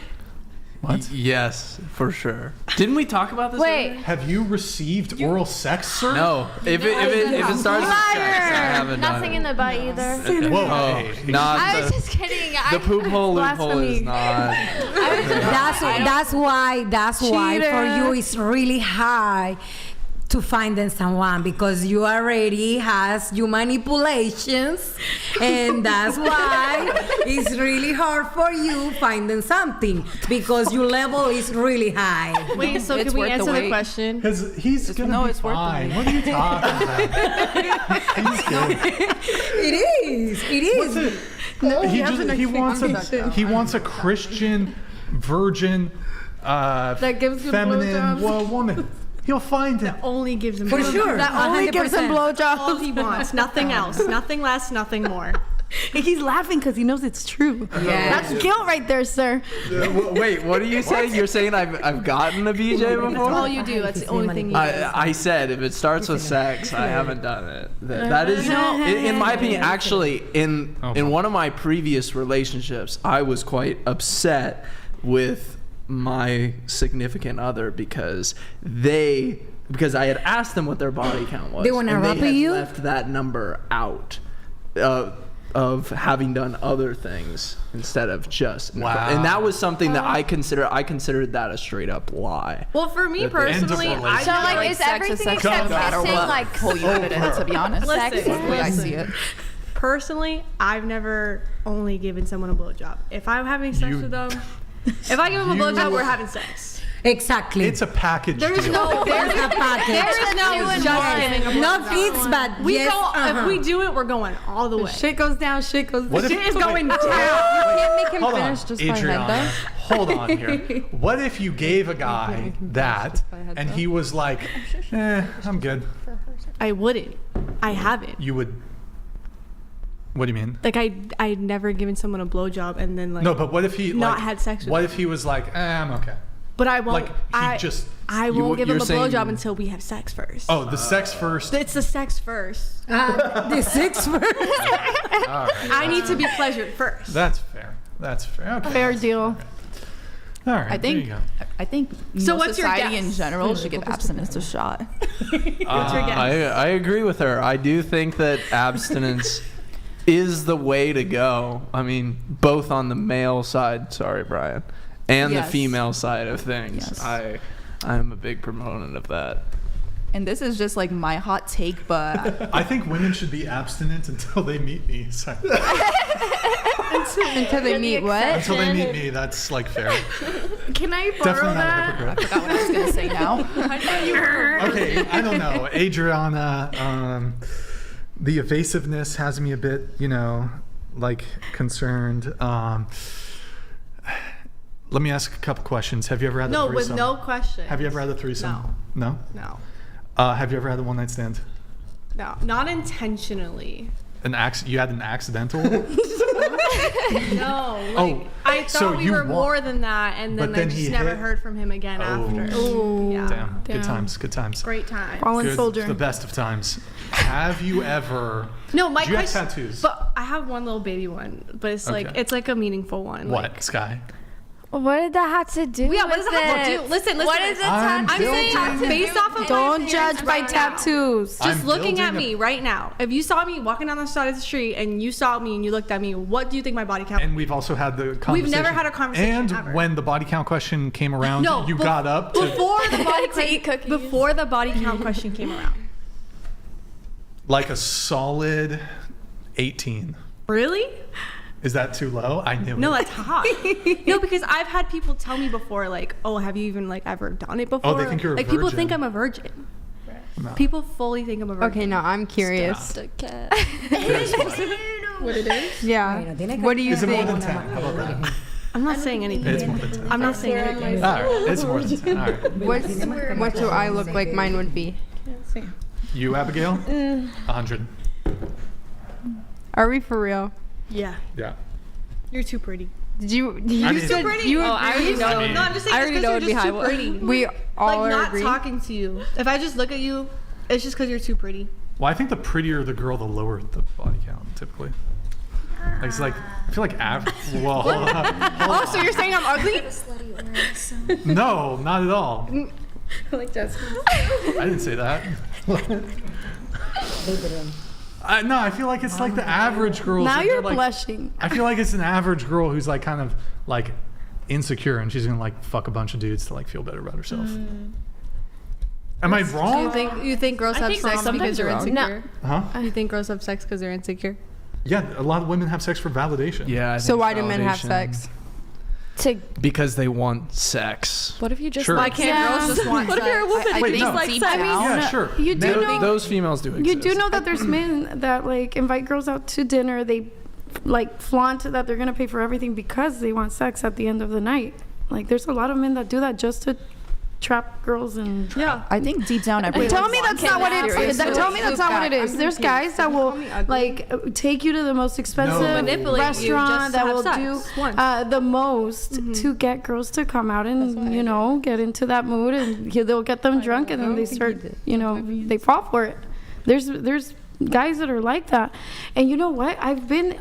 Speaker 1: What?
Speaker 12: Yes, for sure. Didn't we talk about this?
Speaker 2: Wait.
Speaker 12: earlier?
Speaker 1: Have you received oral sex, sir?
Speaker 12: No. If it starts with sex, I haven't done
Speaker 2: Nothing
Speaker 12: it.
Speaker 2: in the butt either.
Speaker 1: Whoa.
Speaker 12: Oh,
Speaker 1: Hey.
Speaker 12: not
Speaker 2: I was
Speaker 12: the,
Speaker 2: just kidding.
Speaker 12: the poop hole loophole is
Speaker 7: Blasphemy.
Speaker 12: not.
Speaker 8: That's why for you it's really hard to find them someone, because you already has your manipulations, and that's why it's really hard for you finding something, because your level is really high.
Speaker 10: Wait, so
Speaker 3: It's
Speaker 10: can we
Speaker 3: worth the
Speaker 10: answer the
Speaker 3: wait.
Speaker 10: question?
Speaker 1: Because he's gonna be
Speaker 3: it's worth the
Speaker 1: fine.
Speaker 3: wait.
Speaker 1: What are you talking about? He's good.
Speaker 8: It is.
Speaker 1: He wants a Christian, virgin,
Speaker 7: That gives him
Speaker 1: feminine
Speaker 7: blowjobs.
Speaker 1: woman. He'll find it.
Speaker 10: Only gives him
Speaker 8: For
Speaker 10: blowjobs.
Speaker 8: sure.
Speaker 10: That
Speaker 7: Only gives him
Speaker 8: 100%.
Speaker 10: all
Speaker 7: blowjobs.
Speaker 10: he wants. Nothing else. Nothing less. Nothing more.
Speaker 7: He's laughing because he knows it's true.
Speaker 8: Yeah.
Speaker 7: That's guilt right there, sir.
Speaker 12: Wait, what are you saying? You're saying I've gotten a BJ
Speaker 10: That's
Speaker 12: before?
Speaker 10: all you do. That's the only thing you do.
Speaker 12: I said if it starts with sex, I haven't done it. That is, in my opinion, actually, in one of my previous relationships, I was quite upset with my significant other because I had asked them what their body count was.
Speaker 8: They wanna
Speaker 12: and
Speaker 8: rap
Speaker 12: had
Speaker 8: at you?
Speaker 12: left that number out of having done other things instead of just.
Speaker 1: Wow.
Speaker 12: And that was something that I considered that a straight up lie.
Speaker 10: Well, for me
Speaker 12: At the end of
Speaker 10: personally,
Speaker 1: relationship.
Speaker 10: I
Speaker 2: So like,
Speaker 3: Like
Speaker 2: is
Speaker 3: sex is
Speaker 2: everything
Speaker 3: sex
Speaker 2: except
Speaker 3: no matter
Speaker 2: kissing
Speaker 3: what
Speaker 2: like
Speaker 3: hole you put it in, to be honest.
Speaker 10: Listen,
Speaker 3: The way I see it.
Speaker 10: personally, I've never only given someone a blowjob. If I'm having sex with them, if I give them a blowjob, we're having sex.
Speaker 8: Exactly.
Speaker 1: It's a package
Speaker 10: There's
Speaker 1: deal.
Speaker 10: no,
Speaker 8: There's a package.
Speaker 10: there's no
Speaker 2: two and
Speaker 10: just
Speaker 2: one.
Speaker 10: giving a
Speaker 8: Not
Speaker 10: blowjob.
Speaker 8: kids, but
Speaker 10: We
Speaker 8: yes,
Speaker 10: go if we do it, we're going all the way.
Speaker 7: Shit goes down, shit goes
Speaker 1: What
Speaker 7: down.
Speaker 1: if-
Speaker 10: Shit is going
Speaker 1: wait.
Speaker 10: down.
Speaker 17: You can't make him
Speaker 1: Hold on,
Speaker 17: finish just by head
Speaker 1: Adriana.
Speaker 17: though.
Speaker 1: Hold on here. What if you gave a guy that and he was like, I'm good.
Speaker 10: I wouldn't. I haven't.
Speaker 1: You would. What do you mean?
Speaker 10: Like I'd never given someone a blowjob and then like
Speaker 1: No, but what if he
Speaker 10: not
Speaker 1: like,
Speaker 10: had sex with
Speaker 1: What
Speaker 10: them.
Speaker 1: if he was like, I'm okay.
Speaker 10: But I won't.
Speaker 1: Like he
Speaker 10: I
Speaker 1: just.
Speaker 10: I won't give him a
Speaker 12: you're saying-
Speaker 10: blowjob until we have sex first.
Speaker 1: Oh, the sex first.
Speaker 10: It's the sex first.
Speaker 8: the six first.
Speaker 10: I need to be pleasured first.
Speaker 1: That's fair. That's fair. Okay.
Speaker 7: Fair deal.
Speaker 1: All right.
Speaker 3: There you
Speaker 1: go.
Speaker 3: I think
Speaker 10: So
Speaker 3: most
Speaker 10: what's your
Speaker 3: society
Speaker 10: guess?
Speaker 3: in general should give abstinence a shot.
Speaker 10: What's your guess?
Speaker 12: I agree with her. I do think that abstinence is the way to go. I mean, both on the male side, sorry, Brian, and
Speaker 3: Yes.
Speaker 12: the female side of things.
Speaker 3: Yes.
Speaker 12: I'm a big proponent of that.
Speaker 3: And this is just like my hot take, but
Speaker 1: I think women should be abstinent until they meet me. Sorry.
Speaker 17: Until they meet what?
Speaker 1: Until they meet me, that's like fair.
Speaker 7: Can I borrow
Speaker 1: Definitely not a
Speaker 7: that?
Speaker 1: hypocrite.
Speaker 3: forgot what I was gonna say now.
Speaker 1: Okay, I don't know. Adriana, the evasiveness has me a bit, like concerned. Let me ask a couple questions. Have you ever had a
Speaker 10: No,
Speaker 1: threesome?
Speaker 10: with no question.
Speaker 1: Have you ever had a threesome? No.
Speaker 10: No.
Speaker 1: Have you ever had a one-night stand?
Speaker 10: No. Not intentionally.
Speaker 1: You had an accidental?
Speaker 10: No. Like, I thought we were more than that, and then I just never heard from him again after.
Speaker 1: Oh,
Speaker 10: yeah.
Speaker 1: Damn. Good times. Good times.
Speaker 10: Great times.
Speaker 7: Fallen soldier.
Speaker 1: The best of times. Have you ever?
Speaker 10: No, my
Speaker 1: do you
Speaker 10: question.
Speaker 1: have tattoos?
Speaker 10: But I have one little baby one, but it's like a meaningful one.
Speaker 1: What, Sky?
Speaker 2: What did that have to do?
Speaker 10: Yeah, what does that have to do? Listen.
Speaker 2: What is it?
Speaker 10: I'm saying based off of
Speaker 7: Don't judge by tattoos.
Speaker 10: Just looking at me right now. If you saw me walking down the side of the street and you saw me and you looked at me, what do you think my body count?
Speaker 1: And we've also had the conversation.
Speaker 10: We've never had a conversation
Speaker 1: And
Speaker 10: ever.
Speaker 1: when the body count question came around, you got up
Speaker 10: before the body count question came around.
Speaker 1: Like a solid 18.
Speaker 10: Really?
Speaker 1: Is that too low? I knew it.
Speaker 10: No, that's hot. No, because I've had people tell me before, like, oh, have you even like ever done it before?
Speaker 1: Oh, they think you're a
Speaker 10: like people
Speaker 1: virgin.
Speaker 10: think I'm a virgin.
Speaker 1: No.
Speaker 10: People fully think I'm a virgin.
Speaker 4: Okay, no, I'm curious.
Speaker 10: What it is?
Speaker 4: Yeah. What do you
Speaker 1: Is it
Speaker 4: think?
Speaker 1: more than 10? How about that?
Speaker 10: I'm not saying anything.
Speaker 1: It's more than 10.
Speaker 10: I'm not saying anything.
Speaker 1: All right, it's more than 10. All right.
Speaker 4: What do I look like mine would be?
Speaker 1: You, Abigail? 100.
Speaker 4: Are we for real?
Speaker 10: Yeah.
Speaker 1: Yeah.
Speaker 10: You're too pretty.
Speaker 4: You
Speaker 1: mean-
Speaker 4: said
Speaker 10: pretty.
Speaker 4: you
Speaker 10: I already know.
Speaker 1: I mean-
Speaker 10: No, I'm just saying
Speaker 5: I already know
Speaker 10: because
Speaker 5: it'd
Speaker 10: you're
Speaker 5: be
Speaker 10: just too pretty.
Speaker 4: We all
Speaker 10: like not
Speaker 4: agree.
Speaker 10: talking to you. If I just look at you, it's just because you're too pretty.
Speaker 1: Well, I think the prettier the girl, the lower the body count, typically. Like, it's like, I feel like average. Well, hold on.
Speaker 10: Oh, so you're saying I'm ugly?
Speaker 1: No, not at all.
Speaker 10: Like Jessica.
Speaker 1: I didn't say that. No, I feel like it's like the average girl.
Speaker 7: Now you're
Speaker 1: like,
Speaker 7: blushing.
Speaker 1: I feel like it's an average girl who's like kind of like insecure, and she's gonna like fuck a bunch of dudes to like feel better about herself. Am I wrong?
Speaker 10: You think girls have sex because they're insecure?
Speaker 1: Huh?
Speaker 10: You think girls have sex because they're insecure?
Speaker 1: Yeah, a lot of women have sex for validation.
Speaker 12: Yeah. I
Speaker 4: So
Speaker 12: think
Speaker 4: why do men have
Speaker 12: validation.
Speaker 4: sex?
Speaker 12: Because they want sex.
Speaker 5: What if you just
Speaker 1: Sure.
Speaker 10: Why can't girls just want
Speaker 5: What if
Speaker 10: sex?
Speaker 5: you're a woman?
Speaker 1: Wait,
Speaker 5: You
Speaker 1: no.
Speaker 5: just like
Speaker 1: Deep
Speaker 5: sex?
Speaker 1: Yeah, sure.
Speaker 7: You do know
Speaker 12: Those females do exist.
Speaker 7: You do know that there's men that like invite girls out to dinner. They like flaunt that they're gonna pay for everything because they want sex at the end of the night. Like there's a lot of men that do that just to trap girls and
Speaker 11: I think deep down everyone.
Speaker 7: tell me that's not what it is. Tell me that's not what it is. There's guys that will like take you to the most expensive
Speaker 10: Manipulate you
Speaker 7: restaurant
Speaker 10: just to
Speaker 7: that will
Speaker 10: have
Speaker 7: do
Speaker 10: sex once.
Speaker 7: the most to get girls to come out and get into that mood, and they'll get them drunk, and then they start they fall for it. There's guys that are like that. And you know what, I've been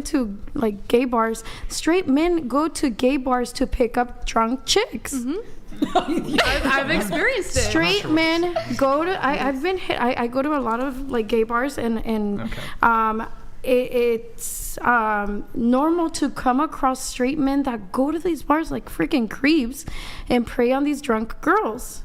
Speaker 7: to like gay bars. Straight men go to gay bars to pick up drunk chicks.
Speaker 10: I've experienced it.
Speaker 7: Straight men go to I go to a lot of like gay bars, and it's normal to come across straight men that go to these bars like freaking creeps and prey on these drunk girls,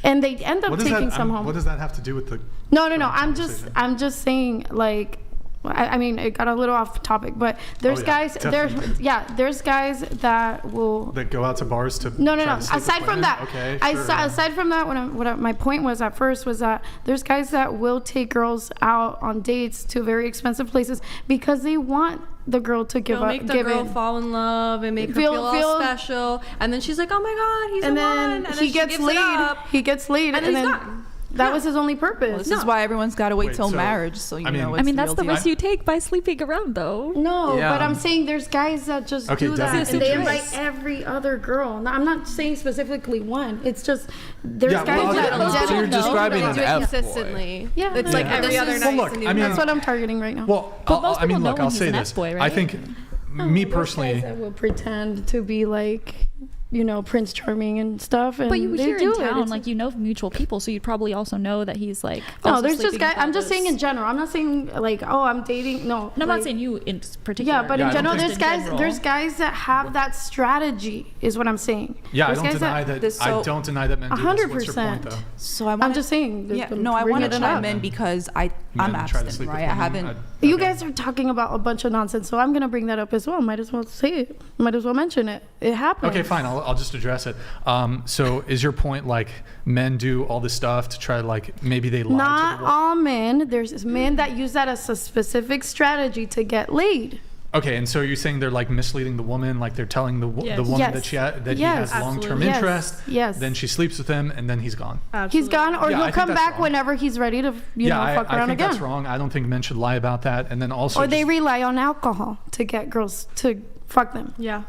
Speaker 7: and they end up taking some home.
Speaker 1: What does that have to do with the?
Speaker 7: No. I'm just saying, like, I mean, it got a little off topic, but there's guys that will
Speaker 1: That go out to bars to.
Speaker 7: no.
Speaker 1: try to sleep with
Speaker 7: Aside from
Speaker 1: women?
Speaker 7: that,
Speaker 1: Okay,
Speaker 7: aside from that, my point was at first was that there's guys that will take girls out on dates to very expensive places because they want the girl to give up,
Speaker 10: Make the
Speaker 7: give
Speaker 10: girl
Speaker 7: in.
Speaker 10: fall in love and make her feel all special, and then she's like, "Oh my God, he's
Speaker 7: and
Speaker 10: the
Speaker 7: then
Speaker 10: one." And
Speaker 7: he
Speaker 10: then
Speaker 7: gets
Speaker 10: she gives
Speaker 7: laid.
Speaker 10: it up,
Speaker 7: He gets laid,
Speaker 10: and then he's gone.
Speaker 7: That was his only purpose.
Speaker 11: This is why everyone's got to wait
Speaker 1: Wait,
Speaker 11: till
Speaker 1: so-
Speaker 11: marriage, so you
Speaker 1: I mean-
Speaker 11: know. It's
Speaker 5: I mean, that's
Speaker 11: real
Speaker 5: the
Speaker 11: deal.
Speaker 5: risk you take by sleeping around, though.
Speaker 7: No,
Speaker 12: Yeah.
Speaker 7: but I'm saying there's guys that just
Speaker 1: Okay,
Speaker 7: do that,
Speaker 1: definitely.
Speaker 7: and they
Speaker 5: Yes,
Speaker 7: invite every other girl. No, I'm not saying specifically one. It's just there's
Speaker 1: Yeah,
Speaker 7: guys
Speaker 1: well,
Speaker 7: that
Speaker 1: okay,
Speaker 12: So you're describing
Speaker 10: They
Speaker 12: an
Speaker 10: do it
Speaker 12: F boy.
Speaker 10: consistently.
Speaker 7: Yeah,
Speaker 10: It's
Speaker 7: no,
Speaker 10: like
Speaker 7: no,
Speaker 10: every
Speaker 7: this
Speaker 10: other
Speaker 7: is-
Speaker 10: night.
Speaker 1: Well, look,
Speaker 10: and
Speaker 1: I mean-
Speaker 7: that's what I'm targeting right now.
Speaker 1: Well,
Speaker 5: most
Speaker 1: I mean,
Speaker 5: people know
Speaker 1: look,
Speaker 5: when
Speaker 1: I'll
Speaker 5: he's
Speaker 1: say
Speaker 5: an
Speaker 1: this.
Speaker 5: F-boy,
Speaker 1: I
Speaker 5: right?
Speaker 1: think me personally.
Speaker 7: Guys that will pretend to be like, Prince Charming and stuff, and
Speaker 5: But you
Speaker 7: they
Speaker 5: here
Speaker 7: do
Speaker 5: in
Speaker 7: it.
Speaker 5: town,
Speaker 7: It's-
Speaker 5: like you know mutual people, so you'd probably also know that he's like.
Speaker 7: no,
Speaker 5: also
Speaker 7: there's just
Speaker 5: sleeping
Speaker 7: guys.
Speaker 5: with
Speaker 7: I'm just saying
Speaker 5: others.
Speaker 7: in general. I'm not saying like, oh, I'm dating. No,
Speaker 5: No, I'm
Speaker 7: like,
Speaker 5: not saying you in particular.
Speaker 7: Yeah, but
Speaker 1: Yeah, I
Speaker 7: in
Speaker 1: don't
Speaker 7: general,
Speaker 1: think-
Speaker 7: there's guys that have that strategy. Is what I'm saying.
Speaker 1: Yeah,
Speaker 7: There's
Speaker 1: I don't
Speaker 7: guys
Speaker 1: deny that. I don't deny that men do this. What's your point,
Speaker 7: 100%.
Speaker 1: though?
Speaker 11: So I
Speaker 7: I'm
Speaker 11: wanna,
Speaker 7: just saying.
Speaker 11: Yeah,
Speaker 7: I'm
Speaker 11: no, I
Speaker 7: bringing
Speaker 11: want to
Speaker 7: it
Speaker 11: chime
Speaker 7: up.
Speaker 11: in because I'm
Speaker 1: Men try to
Speaker 11: abstinent,
Speaker 1: sleep with
Speaker 11: right? I
Speaker 1: women.
Speaker 11: haven't.
Speaker 7: You guys are talking about a bunch of nonsense, so I'm gonna bring that up as well. Might as well say it. Might as well mention it. It happens.
Speaker 1: Okay, fine. I'll just address it. So is your point like men do all this stuff to try to like maybe they lie
Speaker 7: Not
Speaker 1: to the woman?
Speaker 7: all men. There's men that use that as a specific strategy to get laid.
Speaker 1: Okay, and so you're saying they're like misleading the woman, like they're telling the
Speaker 7: Yes.
Speaker 1: woman
Speaker 7: Yes.
Speaker 1: that he
Speaker 7: Yes.
Speaker 1: has long-term
Speaker 7: Absolutely. Yes.
Speaker 1: interest.
Speaker 7: Yes.
Speaker 1: Then she sleeps with him, and then he's gone.
Speaker 7: He's gone, or
Speaker 1: Yeah, I
Speaker 7: he'll
Speaker 1: think
Speaker 7: come
Speaker 1: that's
Speaker 7: back
Speaker 1: wrong.
Speaker 7: whenever he's ready to, fuck
Speaker 1: I
Speaker 7: around
Speaker 1: think
Speaker 7: again.
Speaker 1: that's wrong. I don't think men should lie about that. And then also,
Speaker 7: Or they rely on alcohol to get girls to fuck them.
Speaker 10: Yeah.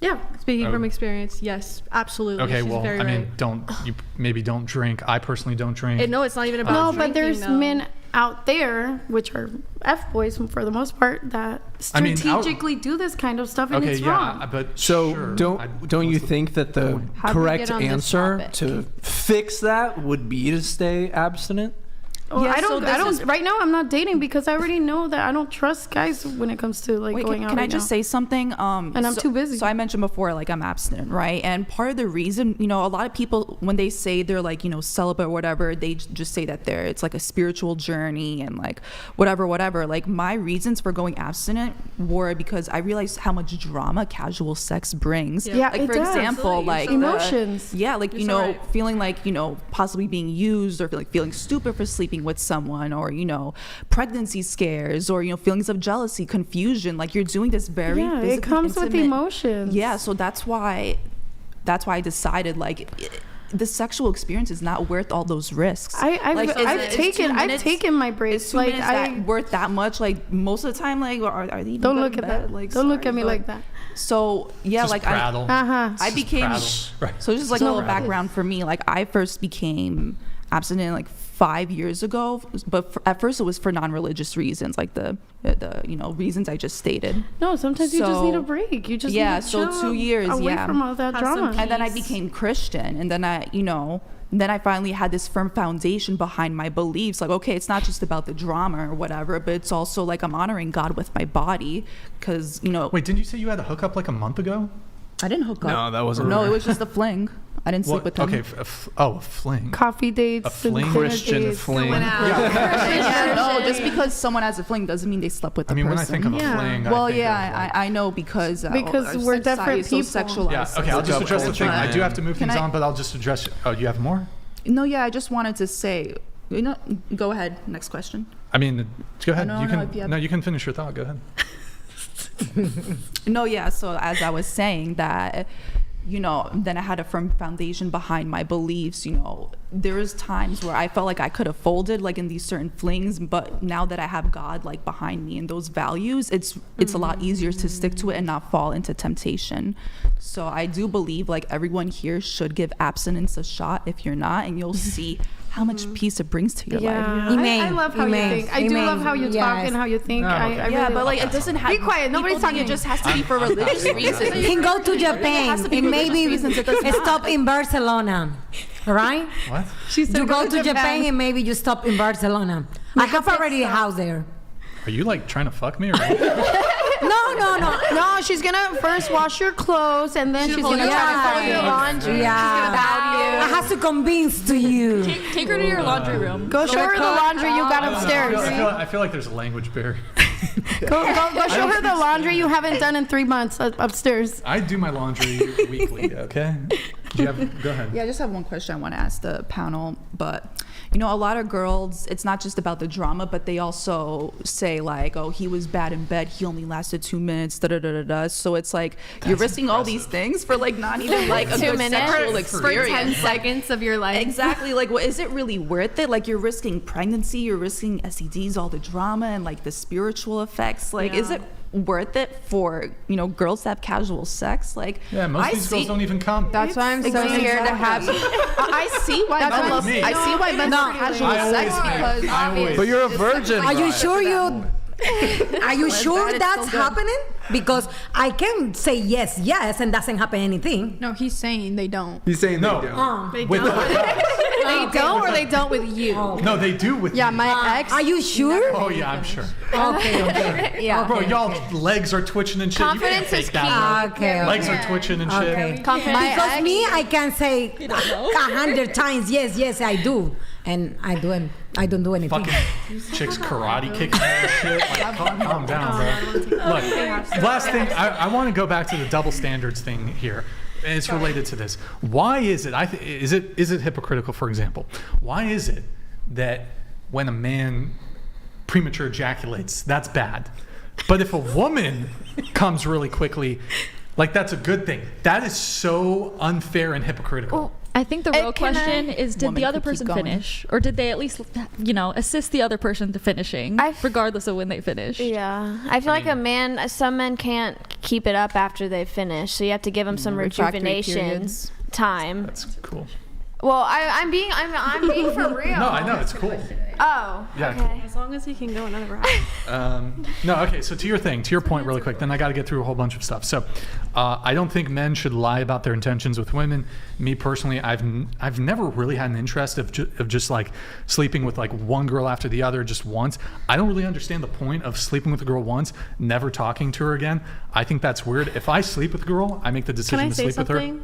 Speaker 10: Yeah. Speaking
Speaker 1: Oh.
Speaker 10: from experience, yes, absolutely.
Speaker 1: okay,
Speaker 10: She's
Speaker 1: well,
Speaker 10: very
Speaker 1: I mean,
Speaker 10: right.
Speaker 1: maybe don't drink. I personally don't drink.
Speaker 10: No, it's not even about
Speaker 7: No,
Speaker 10: drinking,
Speaker 7: but there's
Speaker 10: though.
Speaker 7: men out there, which are F-boys for the most part, that
Speaker 12: I mean,
Speaker 7: strategically do this kind of stuff, and it's wrong.
Speaker 1: but
Speaker 12: so
Speaker 1: sure,
Speaker 12: don't you think that the
Speaker 7: How do we
Speaker 12: correct
Speaker 7: get on this
Speaker 12: answer
Speaker 7: topic?
Speaker 12: to fix that would be to stay abstinent?
Speaker 7: Well,
Speaker 3: Yeah,
Speaker 7: I
Speaker 3: so
Speaker 7: don't.
Speaker 3: this is-
Speaker 7: Right now, I'm not dating because I already know that I don't trust guys when it comes to like
Speaker 11: Wait,
Speaker 7: going
Speaker 11: can
Speaker 7: out.
Speaker 11: I
Speaker 7: right
Speaker 11: just
Speaker 7: now.
Speaker 11: say something?
Speaker 7: And I'm too busy.
Speaker 11: So I mentioned before, like I'm abstinent, right? And part of the reason, a lot of people when they say they're like, celibate or whatever, they just say that it's like a spiritual journey and like whatever. Like my reasons for going abstinent were because I realized how much drama casual sex brings.
Speaker 7: Yeah,
Speaker 11: like
Speaker 7: it
Speaker 11: for
Speaker 7: does.
Speaker 11: example, like
Speaker 7: emotions.
Speaker 11: like feeling like possibly being used or like feeling stupid for sleeping with someone or pregnancy scares or feelings of jealousy, confusion, like you're doing this very
Speaker 7: Yeah, it
Speaker 11: physically
Speaker 7: comes with
Speaker 11: intimate-
Speaker 7: emotions.
Speaker 11: Yeah, so that's why I decided like the sexual experience is not worth all those risks.
Speaker 7: I've taken my breaks.
Speaker 11: Is 2 minutes that worth that much? Like most of the time, like are they even
Speaker 7: Don't
Speaker 11: good
Speaker 7: look
Speaker 11: in
Speaker 7: at
Speaker 11: bed?
Speaker 7: that.
Speaker 11: Like,
Speaker 7: Don't look
Speaker 11: sorry,
Speaker 7: at me
Speaker 11: but-
Speaker 7: like that.
Speaker 11: So yeah,
Speaker 1: Just
Speaker 11: like
Speaker 1: prattle.
Speaker 11: I
Speaker 1: Just
Speaker 11: became
Speaker 1: prattle. Right.
Speaker 11: so just like a little background for me. Like I first became abstinent like 5 years ago, but at first it was for non-religious reasons, like the reasons I just stated.
Speaker 7: No, sometimes you just need a
Speaker 11: So-
Speaker 7: break. You just
Speaker 11: yeah.
Speaker 7: need to
Speaker 11: So
Speaker 7: chill
Speaker 11: 2 years,
Speaker 7: away
Speaker 11: yeah,
Speaker 7: from all that
Speaker 10: Have some
Speaker 7: drama.
Speaker 11: and then I became Christian, and then I finally had this firm foundation behind my beliefs. Like, okay, it's not just about the drama or whatever, but it's also like I'm honoring God with my body, because
Speaker 1: Wait, didn't you say you had a hookup like a month ago?
Speaker 11: I didn't hook up.
Speaker 12: No, that wasn't.
Speaker 11: No, it was just a fling. I didn't sleep with him.
Speaker 1: Okay, a fling.
Speaker 7: Coffee dates,
Speaker 1: A fling?
Speaker 7: and dinner
Speaker 12: Christian
Speaker 7: dates.
Speaker 12: fling.
Speaker 11: No, just because someone has a fling doesn't mean they slept with the
Speaker 1: I mean,
Speaker 11: person.
Speaker 1: when I think of a fling, I
Speaker 11: well,
Speaker 1: think
Speaker 11: yeah,
Speaker 1: of,
Speaker 11: I know because
Speaker 7: Because
Speaker 11: our
Speaker 7: we're
Speaker 11: society
Speaker 7: different
Speaker 11: is so
Speaker 7: people.
Speaker 11: sexualized.
Speaker 1: yeah. Okay, I'll just address the thing. I do have to move
Speaker 11: Can
Speaker 1: things
Speaker 11: I-
Speaker 1: on, but I'll just address. Oh, you have more?
Speaker 11: No, yeah, I just wanted to say, go ahead. Next question.
Speaker 1: I mean, go ahead.
Speaker 11: no,
Speaker 1: you
Speaker 11: no,
Speaker 1: can.
Speaker 11: if you have-
Speaker 1: No, you can finish your thought. Go ahead.
Speaker 11: No, yeah. So as I was saying that, then I had a firm foundation behind my beliefs. There was times where I felt like I could have folded like in these certain flings, but now that I have God like behind me and those values, it's a lot easier to stick to it and not fall into temptation. So I do believe like everyone here should give abstinence a shot if you're not, and you'll see how much peace it brings to your life.
Speaker 7: I love how you think. I do love how you talk and how you think.
Speaker 1: okay.
Speaker 7: I
Speaker 11: Yeah,
Speaker 7: really
Speaker 11: but
Speaker 7: love
Speaker 11: like
Speaker 7: that.
Speaker 11: it doesn't have.
Speaker 7: Be quiet. Nobody's
Speaker 11: people think
Speaker 7: talking.
Speaker 11: It just has to be for religious reasons.
Speaker 8: You can go to Japan and maybe stop in Barcelona, all right?
Speaker 1: What?
Speaker 7: She said
Speaker 8: You go
Speaker 7: to
Speaker 8: to Japan and maybe you stop in Barcelona. I have already a house there.
Speaker 1: Are you like trying to fuck me? Or
Speaker 7: No, she's gonna first wash your clothes and then she's gonna try to fold your laundry. She's gonna bow to you.
Speaker 8: I have to convince to you.
Speaker 5: Take her to your laundry room.
Speaker 7: Go show her the laundry you got upstairs.
Speaker 1: I feel like there's a language barrier.
Speaker 7: Go show her the laundry you haven't done in 3 months upstairs.
Speaker 1: I do my laundry weekly. Okay. Do you have? Go ahead.
Speaker 11: Yeah, I just have one question I want to ask the panel, but a lot of girls, it's not just about the drama, but they also say like, oh, he was bad in bed, he only lasted 2 minutes, da. So it's like you're risking all these things for like not even like a
Speaker 17: 2
Speaker 11: good
Speaker 17: minutes
Speaker 11: sexual
Speaker 17: for
Speaker 11: experience.
Speaker 17: 10 seconds of your life.
Speaker 11: Exactly. Like, is it really worth it? Like, you're risking pregnancy, you're risking STDs, all the drama and like the spiritual effects. Like, is it worth it for girls to have casual sex? Like,
Speaker 1: Yeah, most of these girls don't even come.
Speaker 4: That's why I'm so scared to have.
Speaker 11: I see why
Speaker 1: Not
Speaker 11: men
Speaker 1: with me.
Speaker 11: I see why men love casual
Speaker 1: I
Speaker 11: sex
Speaker 1: always
Speaker 11: because
Speaker 1: I always-
Speaker 12: But you're a virgin.
Speaker 8: Are you sure you? Are you
Speaker 11: Well,
Speaker 8: sure
Speaker 11: it's
Speaker 8: that's
Speaker 11: still good.
Speaker 8: happening? Because I can say yes, and doesn't happen anything.
Speaker 3: No, he's saying they don't.
Speaker 12: He's saying
Speaker 1: No.
Speaker 12: they don't.
Speaker 1: With
Speaker 7: They don't or they don't with you.
Speaker 1: no, they do with
Speaker 3: Yeah,
Speaker 1: me.
Speaker 3: my ex.
Speaker 8: Are you sure?
Speaker 1: Oh yeah, I'm sure.
Speaker 8: Okay.
Speaker 17: Yeah.
Speaker 1: Bro, y'all legs are twitching and shit.
Speaker 17: Confidence
Speaker 1: you can't
Speaker 17: is
Speaker 1: fake that, bro.
Speaker 8: Okay.
Speaker 1: Legs are twitching and shit.
Speaker 8: Okay.
Speaker 17: Confidence.
Speaker 8: Because me, I can say 100 times yes, I do, and I don't do anything.
Speaker 1: Fucking chicks karate kicking and shit. Like, calm down, bro. Look, last thing, I want to go back to the double standards thing here. And it's related to this. Why is it? Is it hypocritical? For example, why is it that when a man premature ejaculates, that's bad, But if a woman comes really quickly, like that's a good thing. That is so unfair and hypocritical.
Speaker 5: Well, I think the real question is, did the other person finish? Or did they at least, assist the other person to finishing, regardless of when they finish?
Speaker 2: Yeah. I feel like some men can't keep it up after they finish, so you have to give them some rejuvenation time.
Speaker 1: That's cool.
Speaker 2: Well, I'm being for real.
Speaker 1: No, I know, it's cool.
Speaker 2: Oh,
Speaker 1: yeah,
Speaker 2: okay.
Speaker 1: cool.
Speaker 10: As long as he can go another round.
Speaker 1: No, okay, so to your point really quick, then I got to get through a whole bunch of stuff. So I don't think men should lie about their intentions with women. Me personally, I've never really had an interest of just like sleeping with like one girl after the other just once. I don't really understand the point of sleeping with a girl once, never talking to her again. I think that's weird. If I sleep with a girl, I make the decision to sleep with her.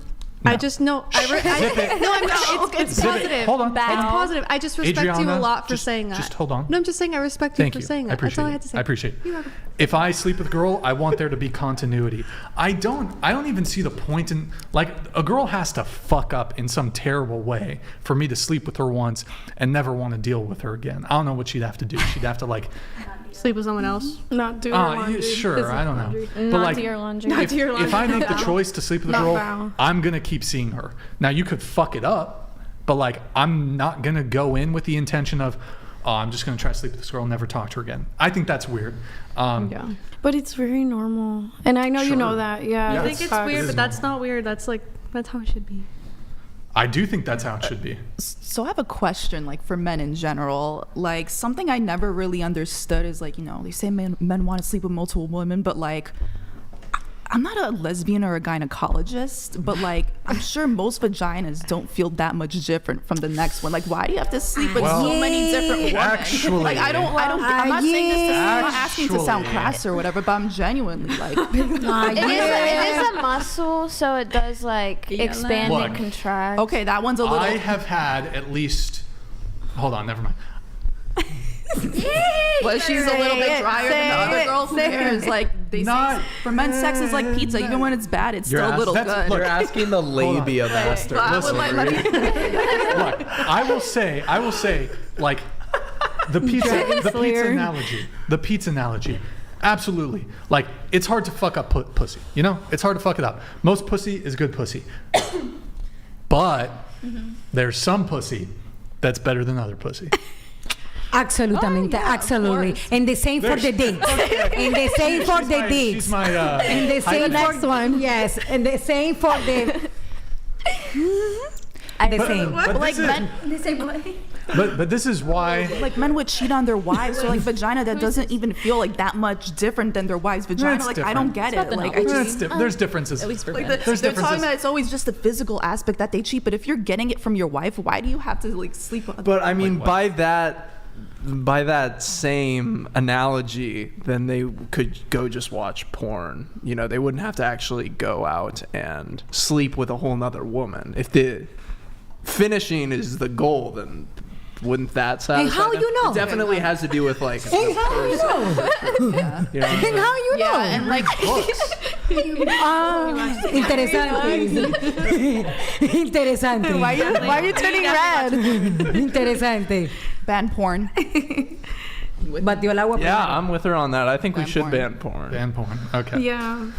Speaker 10: No. I just know. No, I'm not. It's positive.
Speaker 1: Hold on.
Speaker 10: It's positive. I just respect you a lot for saying that.
Speaker 1: Just hold on.
Speaker 10: No, I'm just saying I respect you for saying that. That's all I had to say.
Speaker 1: I appreciate it. If I sleep with a girl, I want there to be continuity. I don't even see the point in, like, a girl has to fuck up in some terrible way for me to sleep with her once and never want to deal with her again. I don't know what she'd have to do. She'd have to like
Speaker 10: sleep with someone else.
Speaker 7: Not do your laundry.
Speaker 1: Sure, I don't know. But
Speaker 2: Not
Speaker 1: like,
Speaker 2: do your laundry.
Speaker 1: if I make the choice to sleep with a girl, I'm gonna keep seeing her. Now you could fuck it up, but like I'm not gonna go in with the intention of, oh, I'm just gonna try to sleep with this girl and never talk to her again. I think that's weird.
Speaker 7: Yeah, but it's very normal, and I know you know that. Yeah,
Speaker 10: I think it's weird, but that's not weird. That's how it should be.
Speaker 1: I do think that's how it should be.
Speaker 11: So I have a question, like, for men in general. Like, something I never really understood is, like, they say men want to sleep with multiple women, but, like, I'm not a lesbian or a gynecologist, but, like, I'm sure most vaginas don't feel that much different from the next one. Like, why do you have to sleep with so many different women?
Speaker 1: Actually,
Speaker 11: like, I'm not saying this I'm not asking to sound crass or whatever, but I'm genuinely like,
Speaker 2: it is a muscle, so it does like expand and contract.
Speaker 11: Okay, that one's a little.
Speaker 1: I have had at least. Hold on, never mind.
Speaker 11: Well, she's a little bit drier than the other girls. There's like they say for men, sex is like pizza. Even when it's bad, it's still a little good.
Speaker 12: You're asking the labia master.
Speaker 1: Listen, look, I will say, like the pizza analogy. Absolutely. Like, it's hard to fuck up pussy. It's hard to fuck it up. Most pussy is good pussy, but there's some pussy that's better than other pussy.
Speaker 8: Absolutely, absolutely. And the same for the dates. And the same for the dates.
Speaker 1: She's my.
Speaker 8: And the same for
Speaker 7: next one.
Speaker 8: Yes, and the same for the. The same.
Speaker 16: The same way.
Speaker 1: But this is why.
Speaker 11: Like, men would cheat on their wives, so like vagina that doesn't even feel like that much different than their wife's vagina. Like, I don't get it. Like,
Speaker 1: there's differences. At least for men.
Speaker 11: They're talking about it's always just the physical aspect that they cheat. But if you're getting it from your wife, why do you have to like sleep with?
Speaker 12: But I mean, by that same analogy, then they could go just watch porn. They wouldn't have to actually go out and sleep with a whole nother woman. If the finishing is the goal, then wouldn't that satisfy
Speaker 8: And how
Speaker 12: them?
Speaker 8: you know?
Speaker 12: It definitely has to do with like.
Speaker 8: And how you know?
Speaker 12: You know
Speaker 8: And how you know?
Speaker 11: And like
Speaker 8: Interesante.
Speaker 7: Why are you turning red?
Speaker 8: Interesante.
Speaker 11: ban porn.
Speaker 8: Batió el agua.
Speaker 12: Yeah, I'm with her on that. I think we should ban porn.
Speaker 1: Ban porn. Okay.
Speaker 7: Yeah.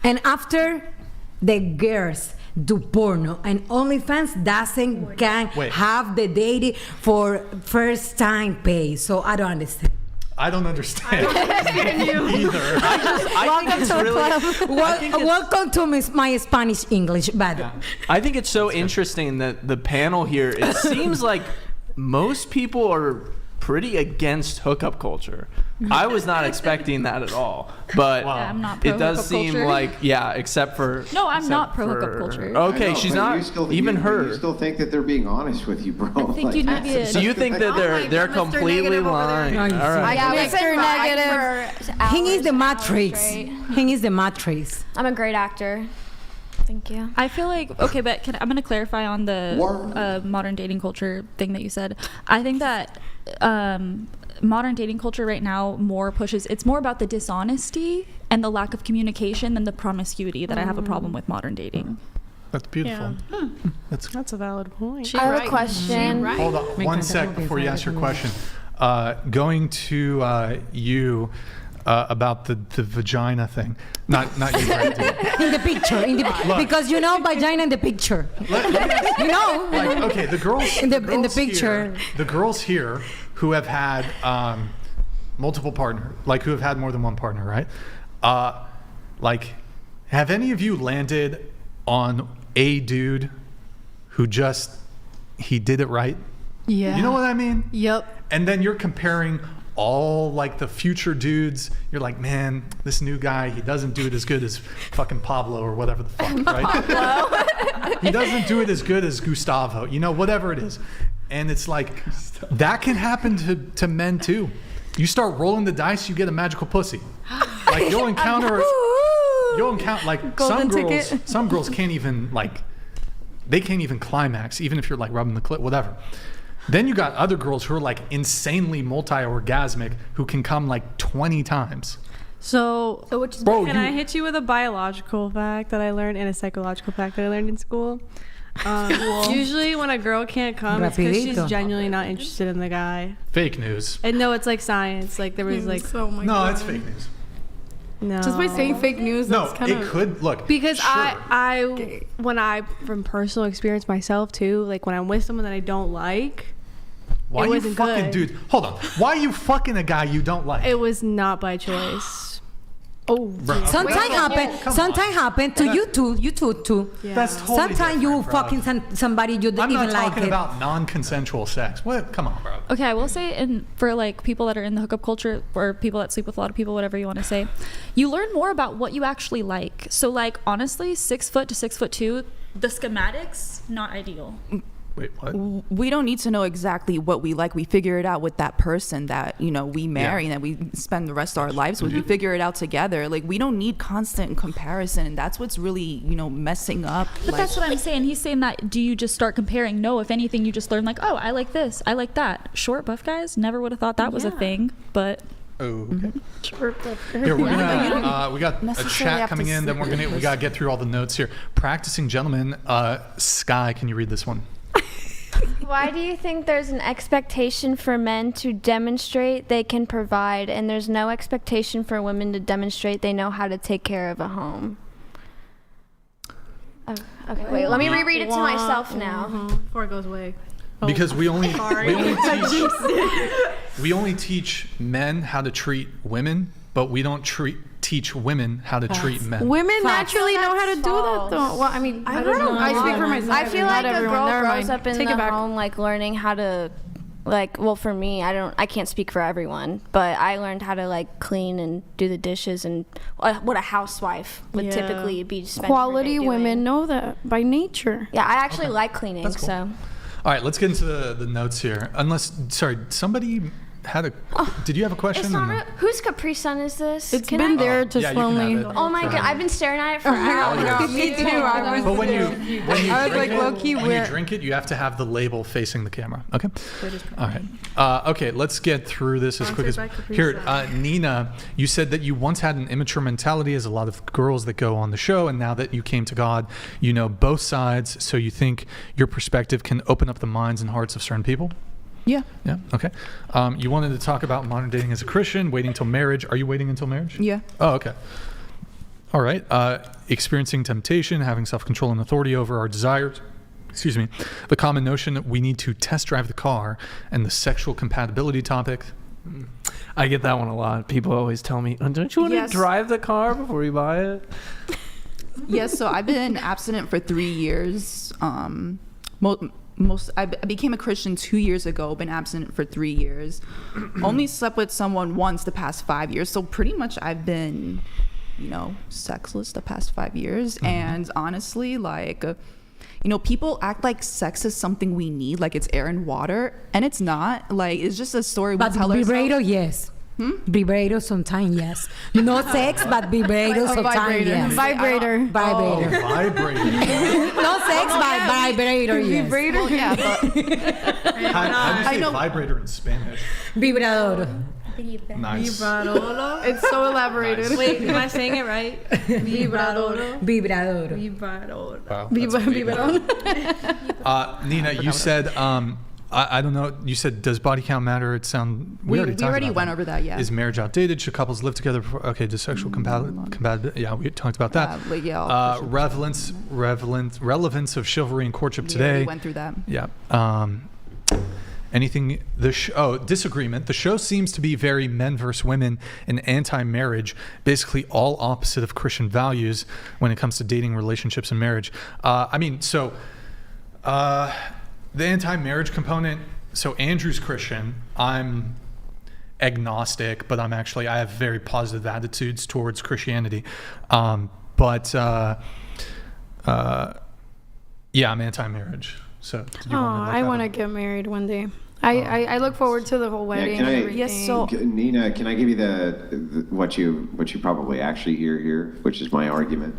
Speaker 8: And after the girls do porno and OnlyFans doesn't have the data for first time pay. So I don't understand.
Speaker 1: I don't understand either.
Speaker 8: Welcome to my Spanish English. But
Speaker 12: I think it's so interesting that the panel here, it seems like most people are pretty against hookup culture. I was not expecting that at all, but
Speaker 5: I'm not pro
Speaker 12: it does
Speaker 5: hookup
Speaker 12: seem
Speaker 5: culture.
Speaker 12: like except for
Speaker 5: I'm not pro hookup culture.
Speaker 12: Okay,
Speaker 9: No,
Speaker 12: she's
Speaker 9: but
Speaker 12: not
Speaker 9: you still,
Speaker 12: even
Speaker 9: you,
Speaker 12: her.
Speaker 9: You still think that they're being honest with you, bro?
Speaker 5: I think you need to.
Speaker 12: So you think that they're completely lying? All right.
Speaker 2: Yeah,
Speaker 7: Mr. Negative.
Speaker 8: he is the matrix. He is the matrix.
Speaker 2: I'm a great actor. Thank you.
Speaker 5: I feel like, okay, but I'm going to clarify on the modern dating culture thing that you said. I think that modern dating culture right now it's more about the dishonesty and the lack of communication than the promiscuity that I have a problem with modern dating.
Speaker 1: That's beautiful.
Speaker 10: That's a valid point.
Speaker 2: I have a question.
Speaker 1: Hold on one sec before you ask your question. Going to you about the vagina thing. Not you, right, dude.
Speaker 8: In the picture, because you know vagina in the picture. You know.
Speaker 1: Like, okay, the girls
Speaker 8: in the picture.
Speaker 1: Here, the girls here who have had multiple partners, like who have had more than one partner, right? Like, have any of you landed on a dude who he did it right?
Speaker 10: Yeah.
Speaker 1: You know what I mean?
Speaker 10: Yep.
Speaker 1: And then you're comparing all like the future dudes. You're like, man, this new guy, he doesn't do it as good as fucking Pablo or whatever the fuck, right? He doesn't do it as good as Gustavo, you know, whatever it is. And it's like, that can happen to men too. You start rolling the dice, you get a magical pussy. Like you'll encounter like some girls can't even like, they can't even climax, even if you're like rubbing the clit, whatever. Then you got other girls who are like insanely multi-orgasmic who can come like 20 times.
Speaker 10: So
Speaker 2: which is
Speaker 1: Bro,
Speaker 10: can I hit you with a biological fact that I learned and a psychological fact that I learned in school? Usually when a girl can't come, it's because she's genuinely not interested in the guy.
Speaker 1: Fake news.
Speaker 10: And no, it's like science. Like there was like
Speaker 1: it's fake news.
Speaker 10: No.
Speaker 7: Just by saying fake news,
Speaker 1: No,
Speaker 7: that's kind of...
Speaker 1: it could, look.
Speaker 10: Because
Speaker 1: sure.
Speaker 10: when I, from personal experience myself too, like when I'm with someone that I don't like,
Speaker 1: Why
Speaker 10: it
Speaker 1: you
Speaker 10: wasn't
Speaker 1: fucking,
Speaker 10: good.
Speaker 1: dude, hold on. Why are you fucking a guy you don't like?
Speaker 10: It was not by choice. Oh,
Speaker 8: Sometimes happen to you too. You too.
Speaker 10: Yeah.
Speaker 1: That's totally
Speaker 8: Sometimes you
Speaker 1: different, bro.
Speaker 8: fucking somebody you don't
Speaker 1: I'm
Speaker 8: even
Speaker 1: not
Speaker 8: like
Speaker 1: talking
Speaker 8: it.
Speaker 1: about non-consensual sex. What? Come on, bro.
Speaker 5: Okay, I will say, for like people that are in the hookup culture or people that sleep with a lot of people, whatever you want to say, you learn more about what you actually like. So like honestly, 6 foot to 6'2", the schematics not ideal.
Speaker 1: Wait, what?
Speaker 11: We don't need to know exactly what we like. We figure it out with that person that, you know, we marry and that we spend the rest of our lives with. We figure it out together. Like, we don't need constant comparison. And that's what's really, you know, messing up.
Speaker 5: But that's what I'm saying. He's saying that, do you just start comparing? No, if anything, you just learn like, oh, I like this. I like that. Short, buff guys, never would have thought that was a thing. But...
Speaker 1: Oh, okay. Here, we're gonna, we got a chat coming in. Then we gotta get through all the notes here. Practicing gentlemen, Sky, can you read this one?
Speaker 2: Why do you think there's an expectation for men to demonstrate they can provide, and there's no expectation for women to demonstrate they know how to take care of a home? Oh, okay, wait, let me reread it to myself now.
Speaker 10: Before it goes away.
Speaker 1: Because we only teach men how to treat women, but we don't teach women how to treat men.
Speaker 7: Women naturally know how to do that, though. Well, I mean, I don't know. I speak for myself.
Speaker 2: I feel like a girl grows up in
Speaker 7: Take
Speaker 2: the
Speaker 7: it back.
Speaker 2: home, like learning how to, like, well, for me, I can't speak for everyone, but I learned how to like clean and do the dishes and what a housewife would typically be spending
Speaker 7: Quality
Speaker 2: her day
Speaker 7: women
Speaker 2: doing.
Speaker 7: know that by nature.
Speaker 2: Yeah, I actually like cleaning,
Speaker 1: That's cool.
Speaker 2: so.
Speaker 1: All right, let's get into the notes here. Sorry, somebody had a. Did you have a question?
Speaker 2: It's not real. Whose Capri Sun is this?
Speaker 7: It's been there just slowly.
Speaker 2: Oh my god, I've been staring at it for hours.
Speaker 4: Me too.
Speaker 1: But when you
Speaker 4: I was
Speaker 1: drink
Speaker 4: like,
Speaker 1: it,
Speaker 4: low-key
Speaker 1: when you
Speaker 4: weird.
Speaker 1: drink it, you have to have the label facing the camera. Okay. All right. Okay, let's get through this as quick as here. Nina, you said that you once had an immature mentality, as a lot of girls that go on the show, and now that you came to God, you know both sides. So you think your perspective can open up the minds and hearts of certain people.
Speaker 11: Yeah.
Speaker 1: Yeah. Okay. You wanted to talk about modern dating as a Christian, waiting till marriage. Are you waiting until marriage?
Speaker 11: Yeah.
Speaker 1: Oh, okay. All right. Experiencing temptation, having self-control and authority over our desires. Excuse me. The common notion that we need to test drive the car, and the sexual compatibility topic.
Speaker 12: I get that one a lot. People always tell me, don't you want to drive the car before you buy it?
Speaker 11: Yes, so I've been abstinent for 3 years. I became a Christian 2 years ago, been abstinent for 3 years. Only slept with someone once the past 5 years. So pretty much I've been, you know, sexless the past 5 years. Mm-hmm. And honestly, like, you know, people act like sex is something we need, like it's air and water. And it's not. Like, it's just a story we tell ourselves.
Speaker 8: Vibrator, yes. Vibrator sometimes, yes. No sex, but vibrator sometimes, yes.
Speaker 7: Vibrator.
Speaker 8: Vibrator.
Speaker 1: Oh, vibrator.
Speaker 8: No sex, but vibrator, yes.
Speaker 7: Vibrator?
Speaker 8: Well, yeah,
Speaker 1: How do you say vibrator in Spanish?
Speaker 8: Vibrador.
Speaker 1: Nice.
Speaker 7: It's so elaborated.
Speaker 1: Nice.
Speaker 10: Wait, am I saying it right? Vibrador.
Speaker 8: Vibrador.
Speaker 10: Vibrador.
Speaker 1: Wow, that's
Speaker 7: Vibrador.
Speaker 1: Nina, you said I don't know. You said, does body count matter? It sound
Speaker 11: We
Speaker 1: already talked
Speaker 11: already
Speaker 1: about
Speaker 11: went
Speaker 1: that.
Speaker 11: over that, yeah.
Speaker 1: Is marriage outdated? Should couples live together? Okay, does sexual compatibility? Yeah, we talked about that. Relevance of chivalry and courtship today.
Speaker 11: We went through that.
Speaker 1: Yeah. Anything? Disagreement. The show seems to be very men versus women and anti-marriage. Basically, all opposite of Christian values when it comes to dating, relationships, and marriage. The anti-marriage component, so Andrew's Christian, I'm agnostic, but I have very positive attitudes towards Christianity. I'm anti-marriage. So
Speaker 7: I want to get married one day. I look forward to the whole wedding and everything.
Speaker 9: Yes, so Nina, can I give you the what you probably actually hear here, which is my argument.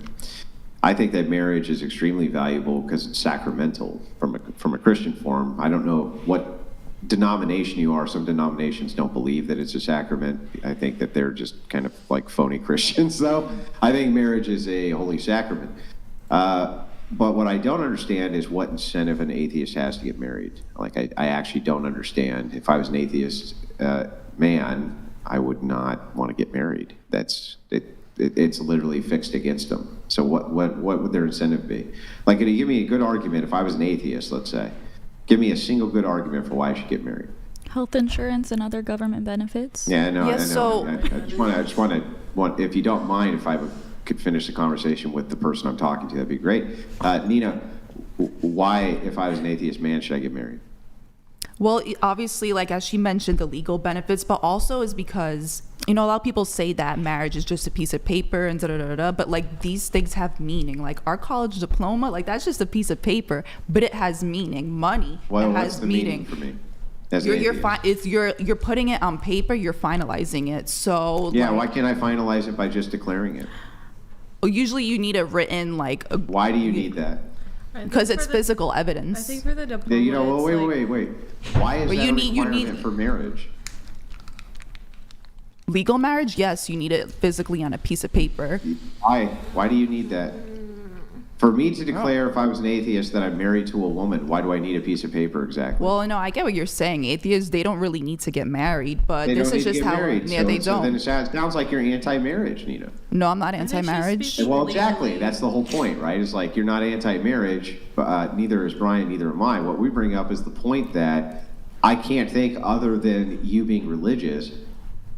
Speaker 9: I think that marriage is extremely valuable because it's sacramental from a Christian form. I don't know what denomination you are. Some denominations don't believe that it's a sacrament. I think that they're just kind of like phony Christians, though. I think marriage is a holy sacrament. But what I don't understand is what incentive an atheist has to get married. Like, I actually don't understand. If I was an atheist man, I would not want to get married. It's literally fixed against them. So what would their incentive be? Like, can you give me a good argument if I was an atheist, let's say? Give me a single good argument for why I should get married.
Speaker 5: Health insurance and other government benefits.
Speaker 9: Yeah, I know.
Speaker 11: Yes,
Speaker 9: I know. I just want to, if you don't mind, if I could finish the conversation with the person I'm talking to, that'd be great. Nina, why, if I was an atheist man, should I get married?
Speaker 11: Well, obviously, like as she mentioned, the legal benefits, but also is because, a lot of people say that marriage is just a piece of paper and but like these things have meaning. Like our college diploma, like that's just a piece of paper, but it has meaning. Money,
Speaker 9: well,
Speaker 11: it
Speaker 9: what's
Speaker 11: has
Speaker 9: the
Speaker 11: meaning
Speaker 9: for me?
Speaker 11: You're putting it on paper, you're finalizing it. So
Speaker 9: yeah, why can't I finalize it by just declaring it?
Speaker 11: Usually you need it written
Speaker 9: why do you need that?
Speaker 11: Because it's physical evidence.
Speaker 10: I think for the diploma,
Speaker 9: wait. Why is that a requirement for marriage?
Speaker 11: Legal marriage, yes, you need it physically on a piece of paper.
Speaker 9: Why do you need that? For me to declare if I was an atheist that I'm married to a woman, why do I need a piece of paper exactly?
Speaker 11: Well, no, I get what you're saying. Atheists, they don't really need to get married, but this is just how. Yeah, they don't.
Speaker 9: Then it sounds like you're anti-marriage, Nina.
Speaker 11: No, I'm not anti-marriage.
Speaker 9: Well, exactly. That's the whole point, right? It's like you're not anti-marriage, but neither is Brian, neither am I. What we bring up is the point that I can't think, other than you being religious,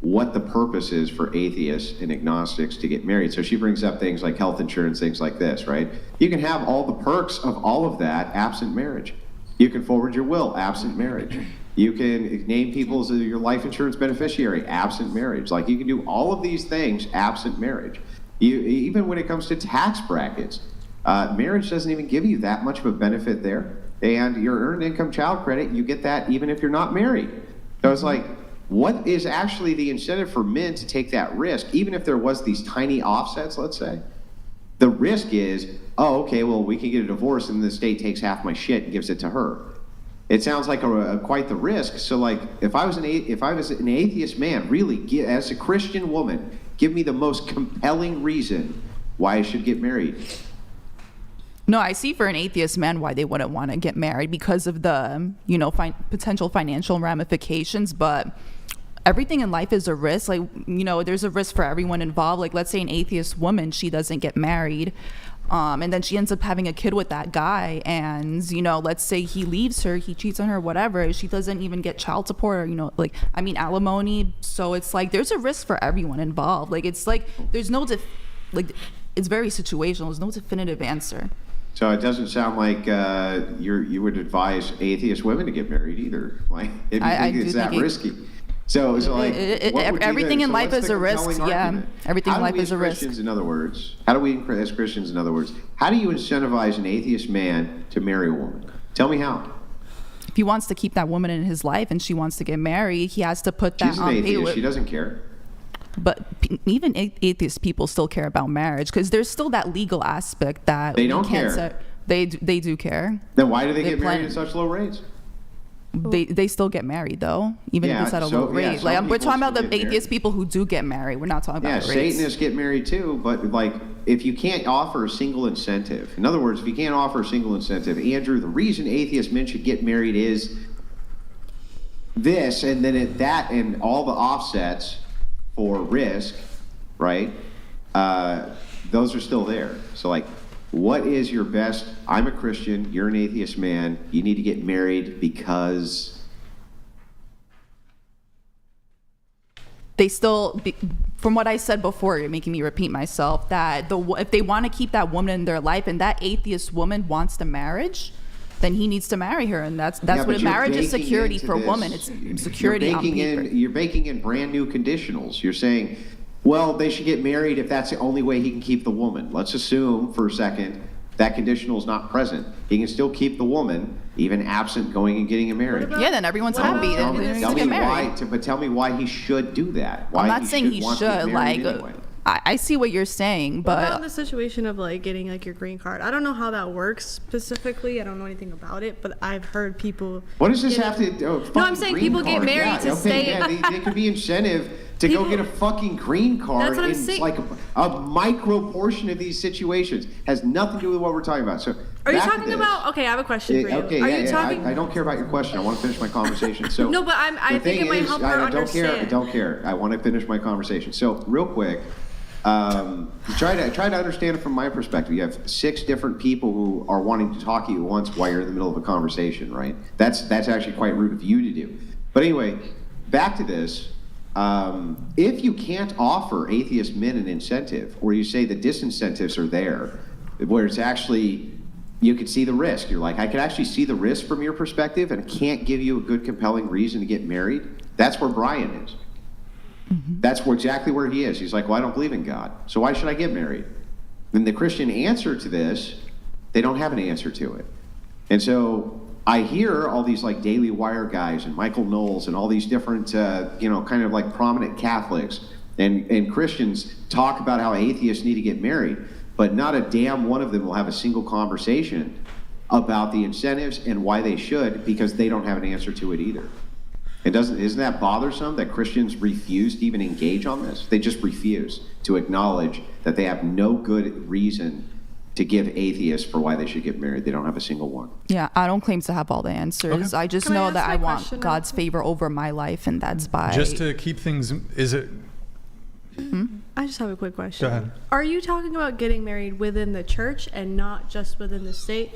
Speaker 9: what the purpose is for atheists and agnostics to get married. So she brings up things like health insurance, things like this, right? You can have all the perks of all of that absent marriage. You can forward your will absent marriage. You can name people as your life insurance beneficiary absent marriage. Like, you can do all of these things absent marriage. Even when it comes to tax brackets, marriage doesn't even give you that much of a benefit there. And your earned income child credit, you get that even if you're not married. So it's like, what is actually the incentive for men to take that risk, even if there was these tiny offsets, let's say? The risk is, okay, well, we can get a divorce and the state takes half my shit and gives it to her. It sounds like quite the risk. So, like, if I was an atheist man, really, as a Christian woman, give me the most compelling reason why I should get married.
Speaker 11: No, I see for an atheist man why they wouldn't want to get married because of the, potential financial ramifications, but everything in life is a risk. Like, there's a risk for everyone involved. Like, let's say an atheist woman, she doesn't get married, and then she ends up having a kid with that guy, and, let's say he leaves her, he cheats on her, whatever, she doesn't even get child support or, alimony. So it's like, there's a risk for everyone involved. Like, it's like, there's no, it's very situational. There's no definitive answer.
Speaker 9: So it doesn't sound like you would advise atheist women to get married either. Like, if you think it's that risky. So like,
Speaker 11: everything in life is a risk. Yeah, everything in life is a risk.
Speaker 9: In other words, how do we, as Christians, how do you incentivize an atheist man to marry a woman? Tell me how.
Speaker 11: If he wants to keep that woman in his life and she wants to get married, he has to put that on paper.
Speaker 9: She's an atheist. She doesn't care.
Speaker 11: But even atheist people still care about marriage because there's still that legal aspect that
Speaker 9: they don't care.
Speaker 11: They do care.
Speaker 9: Then why do they get married at such low rates?
Speaker 11: They still get married though, even if it's at a low rate. We're talking about the atheist people who do get married. We're not talking about rates.
Speaker 9: Satanists get married too, but like, if you can't offer a single incentive, in other words, if you can't offer a single incentive, Andrew, the reason atheist men should get married is this, and then that and all the offsets for risk, right? Those are still there. So like, what is your best? I'm a Christian, you're an atheist man, you need to get married because
Speaker 11: they still, from what I said before, you're making me repeat myself, that if they want to keep that woman in their life and that atheist woman wants the marriage, then he needs to marry her. And that's what a marriage is, security for a woman. It's security on paper.
Speaker 9: You're baking in brand new conditionals. You're saying, well, they should get married if that's the only way he can keep the woman. Let's assume for a second that conditional is not present. He can still keep the woman, even absent going and getting married.
Speaker 11: Yeah, then everyone's happy.
Speaker 9: But tell me why he should do that. Why
Speaker 11: I'm not saying he
Speaker 9: want to get
Speaker 11: should.
Speaker 9: married
Speaker 11: Like,
Speaker 9: anyway.
Speaker 11: I see what you're saying,
Speaker 10: What about
Speaker 11: but
Speaker 10: the situation of like getting like your green card? I don't know how that works specifically. I don't know anything about it, but I've heard people.
Speaker 9: What does this have to do?
Speaker 10: No, I'm saying people get married to stay.
Speaker 9: Yeah, they could be incentive to go get a fucking green card.
Speaker 10: That's what I'm
Speaker 9: in
Speaker 10: saying.
Speaker 9: Like a micro portion of these situations has nothing to do with what we're talking about. So
Speaker 10: Are you
Speaker 9: back to
Speaker 10: talking
Speaker 9: this.
Speaker 10: about? Okay, I have a question for you.
Speaker 9: Okay,
Speaker 10: Are
Speaker 9: yeah,
Speaker 10: you
Speaker 9: yeah,
Speaker 10: talking?
Speaker 9: I don't care about your question. I want to finish my conversation. So
Speaker 10: No, but I
Speaker 9: the
Speaker 10: think
Speaker 9: thing
Speaker 10: it might
Speaker 9: is,
Speaker 10: help her
Speaker 9: I
Speaker 10: understand.
Speaker 9: don't care. I want to finish my conversation. So real quick, try to understand it from my perspective. You have 6 different people who are wanting to talk to you at once while you're in the middle of a conversation, right? That's actually quite rude of you to do. But anyway, back to this. If you can't offer atheist men an incentive, or you say the disincentives are there, where it's actually, you could see the risk. You're like, I could actually see the risk from your perspective and can't give you a good compelling reason to get married. That's where Brian is. That's exactly where he is. He's like, well, I don't believe in God, so why should I get married? And the Christian answer to this, they don't have an answer to it. And so I hear all these like Daily Wire guys and Michael Knowles and all these different, kind of like prominent Catholics and Christians talk about how atheists need to get married, but not a damn one of them will have a single conversation about the incentives and why they should, because they don't have an answer to it either. Isn't that bothersome that Christians refuse to even engage on this? They just refuse to acknowledge that they have no good reason to give atheists for why they should get married. They don't have a single one.
Speaker 11: yeah, I don't claim to have all the answers. I just know that I want God's favor over my life, and that's by
Speaker 1: Just to keep things, is it?
Speaker 10: I just have a quick question.
Speaker 1: Go ahead.
Speaker 10: Are you talking about getting married within the church and not just within the state?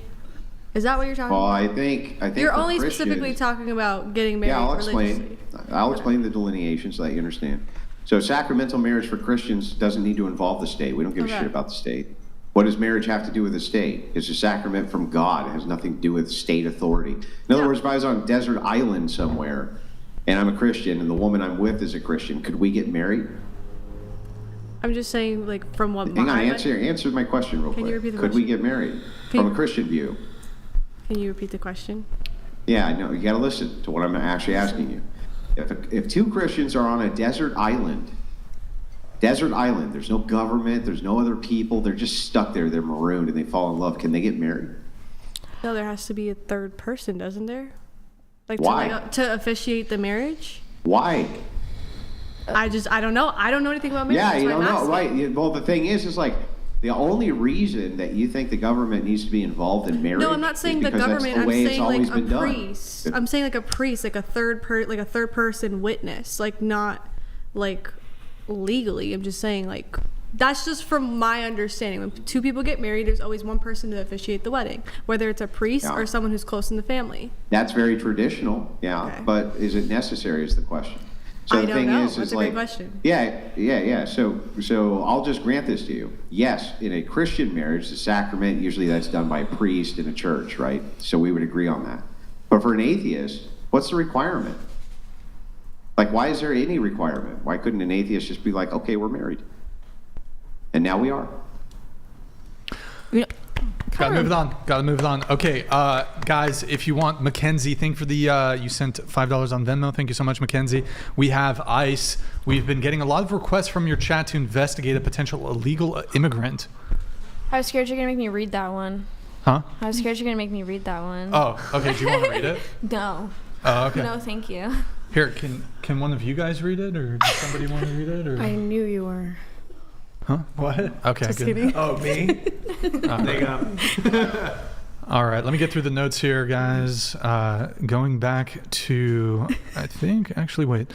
Speaker 10: Is that what you're talking
Speaker 9: Well,
Speaker 10: about?
Speaker 9: I think
Speaker 10: You're
Speaker 9: for
Speaker 10: only
Speaker 9: Christians-
Speaker 10: specifically talking about getting married
Speaker 9: Yeah, I'll
Speaker 10: religiously.
Speaker 9: explain the delineation so that you understand. So sacramental marriage for Christians doesn't need to involve the state. We don't give a
Speaker 10: Okay.
Speaker 9: shit about the state. What does marriage have to do with the state? It's a sacrament from God. It has nothing to do with state authority. In other words, if I was on a desert island somewhere and I'm a Christian and the woman I'm with is a Christian, could we get married?
Speaker 10: I'm just saying, like, from what
Speaker 9: Hang on, answer my question real
Speaker 10: Can
Speaker 9: quick.
Speaker 10: you repeat the
Speaker 9: Could we
Speaker 10: question?
Speaker 9: get married
Speaker 10: Can
Speaker 9: from
Speaker 10: you-
Speaker 9: a Christian view?
Speaker 10: Can you repeat the question?
Speaker 9: Yeah, I know. You got to listen to what I'm actually asking you. If 2 Christians are on a desert island, there's no government, there's no other people, they're just stuck there, they're marooned, and they fall in love, can they get married?
Speaker 10: No, there has to be a third person, doesn't there? Like
Speaker 9: Why?
Speaker 10: To officiate the marriage?
Speaker 9: Why?
Speaker 10: I don't know. I don't know anything about marriage.
Speaker 9: Yeah,
Speaker 10: That's
Speaker 9: you
Speaker 10: why
Speaker 9: don't
Speaker 10: I'm
Speaker 9: know,
Speaker 10: asking.
Speaker 9: right? Well, the thing is like, the only reason that you think the government needs to be involved in marriage.
Speaker 10: No, I'm not saying
Speaker 9: is
Speaker 10: the
Speaker 9: because that's
Speaker 10: government.
Speaker 9: the
Speaker 10: I'm
Speaker 9: way it's
Speaker 10: saying
Speaker 9: always
Speaker 10: like a
Speaker 9: been done.
Speaker 10: priest. I'm saying like a priest, like a third person witness, like not like legally. I'm just saying like that's just from my understanding. When 2 people get married, there's always one person to officiate the wedding, whether it's a priest
Speaker 9: Yeah.
Speaker 10: or someone who's close in the family.
Speaker 9: That's very traditional, yeah.
Speaker 10: Okay.
Speaker 9: But is it necessary is the question. So
Speaker 10: I
Speaker 9: the
Speaker 10: don't
Speaker 9: thing
Speaker 10: know.
Speaker 9: is
Speaker 10: That's a
Speaker 9: like,
Speaker 10: great question.
Speaker 9: Yeah. So I'll just grant this to you. Yes, in a Christian marriage, the sacrament, usually that's done by a priest in a church, right? So we would agree on that. But for an atheist, what's the requirement? Like, why is there any requirement? Why couldn't an atheist just be like, okay, we're married? And now we are.
Speaker 1: Gotta move it on. Okay, guys, if you want Mackenzie, thank for the, you sent $5 on Venmo. Thank you so much, Mackenzie. We have ICE. We've been getting a lot of requests from your chat to investigate a potential illegal immigrant.
Speaker 2: I was scared you're going to make me read that one.
Speaker 1: Huh?
Speaker 2: I was scared you're going to make me read that one.
Speaker 1: Oh, okay. Do you want to read it?
Speaker 2: No.
Speaker 1: Oh, okay.
Speaker 2: No, thank you.
Speaker 1: Here, can one of you guys read it, or does somebody want to read it? Or?
Speaker 7: I knew you were.
Speaker 1: Huh? What? Okay,
Speaker 7: Just
Speaker 1: good.
Speaker 7: kidding.
Speaker 12: Oh, me?
Speaker 1: They
Speaker 12: got
Speaker 1: All right, let me get through the notes here, guys. Going back to, I think, actually, wait.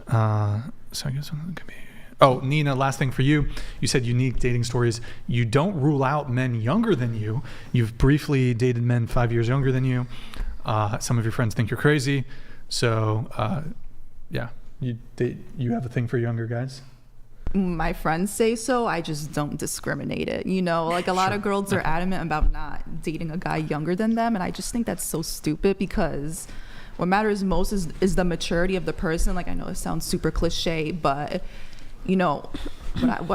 Speaker 1: So I guess it could be. Oh, Nina, last thing for you. You said unique dating stories. You don't rule out men younger than you. You've briefly dated men 5 years younger than you. Some of your friends think you're crazy. So, yeah, you have a thing for younger guys?
Speaker 11: My friends say so. I just don't discriminate it. You know, like a lot of girls are adamant about not dating a guy younger than them. And I just think that's so stupid, because what matters most is the maturity of the person. Like, I know it sounds super cliche, but you know,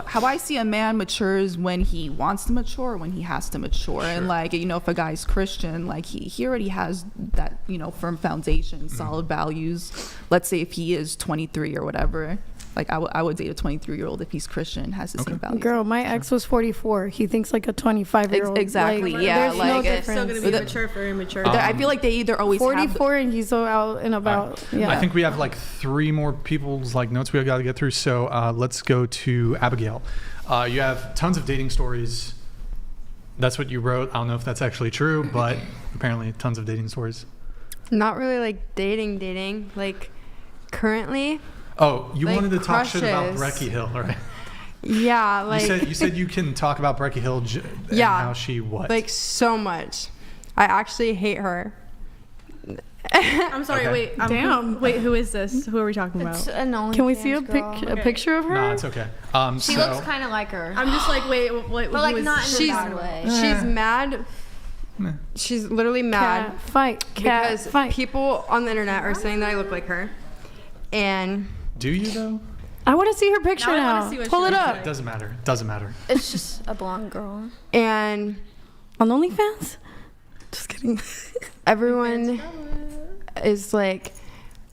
Speaker 11: how I see a man matures when he wants to mature, when he has to mature. Sure. And like, you know, if a guy's Christian, like he already has that, you know, firm foundation, solid values. Let's say if he is 23 or whatever, like I would date a 23-year-old if he's Christian, has the same values.
Speaker 7: Girl, my ex was 44. He thinks like a 25-year-old.
Speaker 11: Exactly.
Speaker 7: Like,
Speaker 11: yeah.
Speaker 7: There's
Speaker 11: like
Speaker 7: no
Speaker 10: They're
Speaker 7: difference.
Speaker 10: still gonna be mature for immature.
Speaker 11: I feel like they either always
Speaker 7: 44 and he's so out and about.
Speaker 1: Right.
Speaker 7: Yeah.
Speaker 1: I think we have like 3 more people's like notes we got to get through. So let's go to Abigail. You have tons of dating stories. That's what you wrote. I don't know if that's actually true, but apparently tons of dating stories.
Speaker 4: Not really like dating. Like currently.
Speaker 1: Oh, you
Speaker 4: like
Speaker 1: wanted to talk shit about
Speaker 4: crushes.
Speaker 1: Brecky Hill, right?
Speaker 4: Yeah, like
Speaker 1: you said you can talk about Brecky Hill and how she what?
Speaker 4: Like so much. I actually hate her.
Speaker 10: I'm sorry.
Speaker 1: Okay.
Speaker 10: Wait. Damn. Wait. Who is this? Who are we talking about?
Speaker 2: It's an OnlyFans
Speaker 7: Can we see a
Speaker 2: girl.
Speaker 7: picture of her?
Speaker 1: No, it's okay.
Speaker 2: She looks kind of like her.
Speaker 10: I'm just like, wait.
Speaker 2: But like not in a bad way.
Speaker 4: She's mad. She's literally mad. Because people on the internet are saying that I look like her. And
Speaker 1: do you though?
Speaker 7: I want to see her picture
Speaker 10: I
Speaker 7: now.
Speaker 10: wanna see what
Speaker 7: Pull
Speaker 10: she
Speaker 7: it
Speaker 10: looks
Speaker 7: up.
Speaker 10: like.
Speaker 1: Doesn't matter. Doesn't matter.
Speaker 2: It's just a blonde girl.
Speaker 4: And
Speaker 7: on OnlyFans? Just kidding.
Speaker 4: Everyone is like,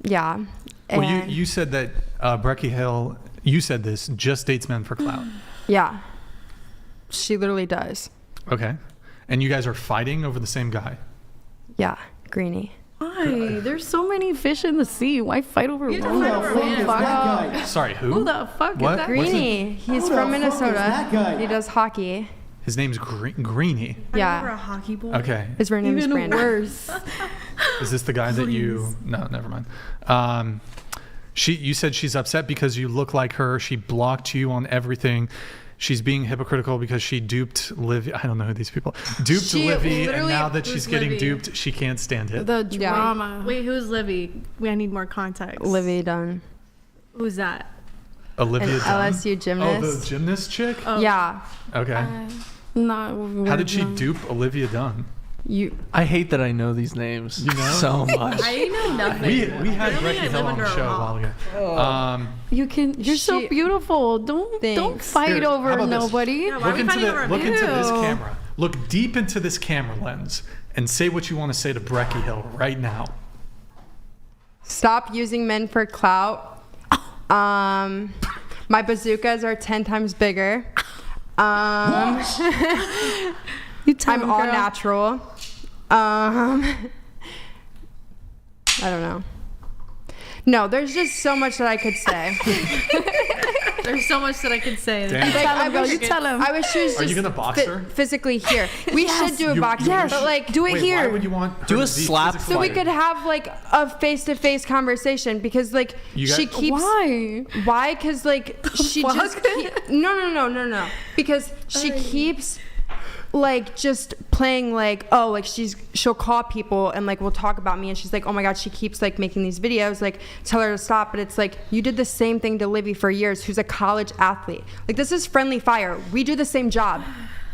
Speaker 4: yeah.
Speaker 1: Well, you said that Brecky Hill, you said this, just dates men for clout.
Speaker 4: Yeah. She literally does.
Speaker 1: Okay. And you guys are fighting over the same guy?
Speaker 4: Yeah. Greenie.
Speaker 7: Why? There's so many fish in the sea. Why fight over one?
Speaker 1: Sorry, who?
Speaker 7: Who the fuck
Speaker 1: What?
Speaker 7: is that?
Speaker 4: Greenie. He's from Minnesota. He does hockey.
Speaker 1: His name's Greenie.
Speaker 4: Yeah.
Speaker 10: a hockey boy.
Speaker 1: Okay.
Speaker 4: His real name is Brandon.
Speaker 7: Worse.
Speaker 1: Is this the guy that you... No, never mind. You said she's upset because you look like her. She blocked you on everything. She's being hypocritical because she duped Livy. I don't know who these people. Duped Livy, and now that she's getting duped, she can't stand it.
Speaker 7: The drama.
Speaker 10: Wait, who's Livy? I need more context.
Speaker 4: Livy Dunn.
Speaker 10: Who's that?
Speaker 1: Olivia Dunn?
Speaker 4: LSU gymnast.
Speaker 1: Oh, the gymnast chick?
Speaker 10: Oh.
Speaker 4: Yeah.
Speaker 1: Okay. How did she dupe Olivia Dunn?
Speaker 12: I hate that I know these names so much.
Speaker 10: I know nothing.
Speaker 1: We had Brecky Hill on the show a while ago.
Speaker 7: You're so beautiful. Don't fight
Speaker 1: Here, how
Speaker 7: over
Speaker 1: about this?
Speaker 7: nobody.
Speaker 10: Yeah, why are we fighting over a
Speaker 1: Look
Speaker 10: man?
Speaker 1: into this camera. Look deep into this camera lens and say what you want to say to Brecky Hill right now.
Speaker 4: Stop using men for clout. My bazookas are 10 times bigger. I'm all natural. I don't know. No, there's just so much that I could say.
Speaker 10: There's so much that I could say.
Speaker 1: Damn.
Speaker 7: You tell him.
Speaker 4: I wish she was
Speaker 1: Are you
Speaker 4: just
Speaker 1: gonna box her?
Speaker 4: physically here. We should do a boxing, but like do it
Speaker 1: Wait,
Speaker 4: here.
Speaker 1: why would you want her
Speaker 12: Do
Speaker 1: to
Speaker 12: a
Speaker 1: be
Speaker 12: slap
Speaker 1: physically-
Speaker 4: So we could have like a face-to-face conversation because like she keeps why? Because like she just no because she keeps like just playing like she'll call people and like we'll talk about me and she's like, oh my god, she keeps like making these videos, like tell her to stop. But it's like you did the same thing to Livy for years, who's a college athlete. Like this is friendly fire. We do the same job.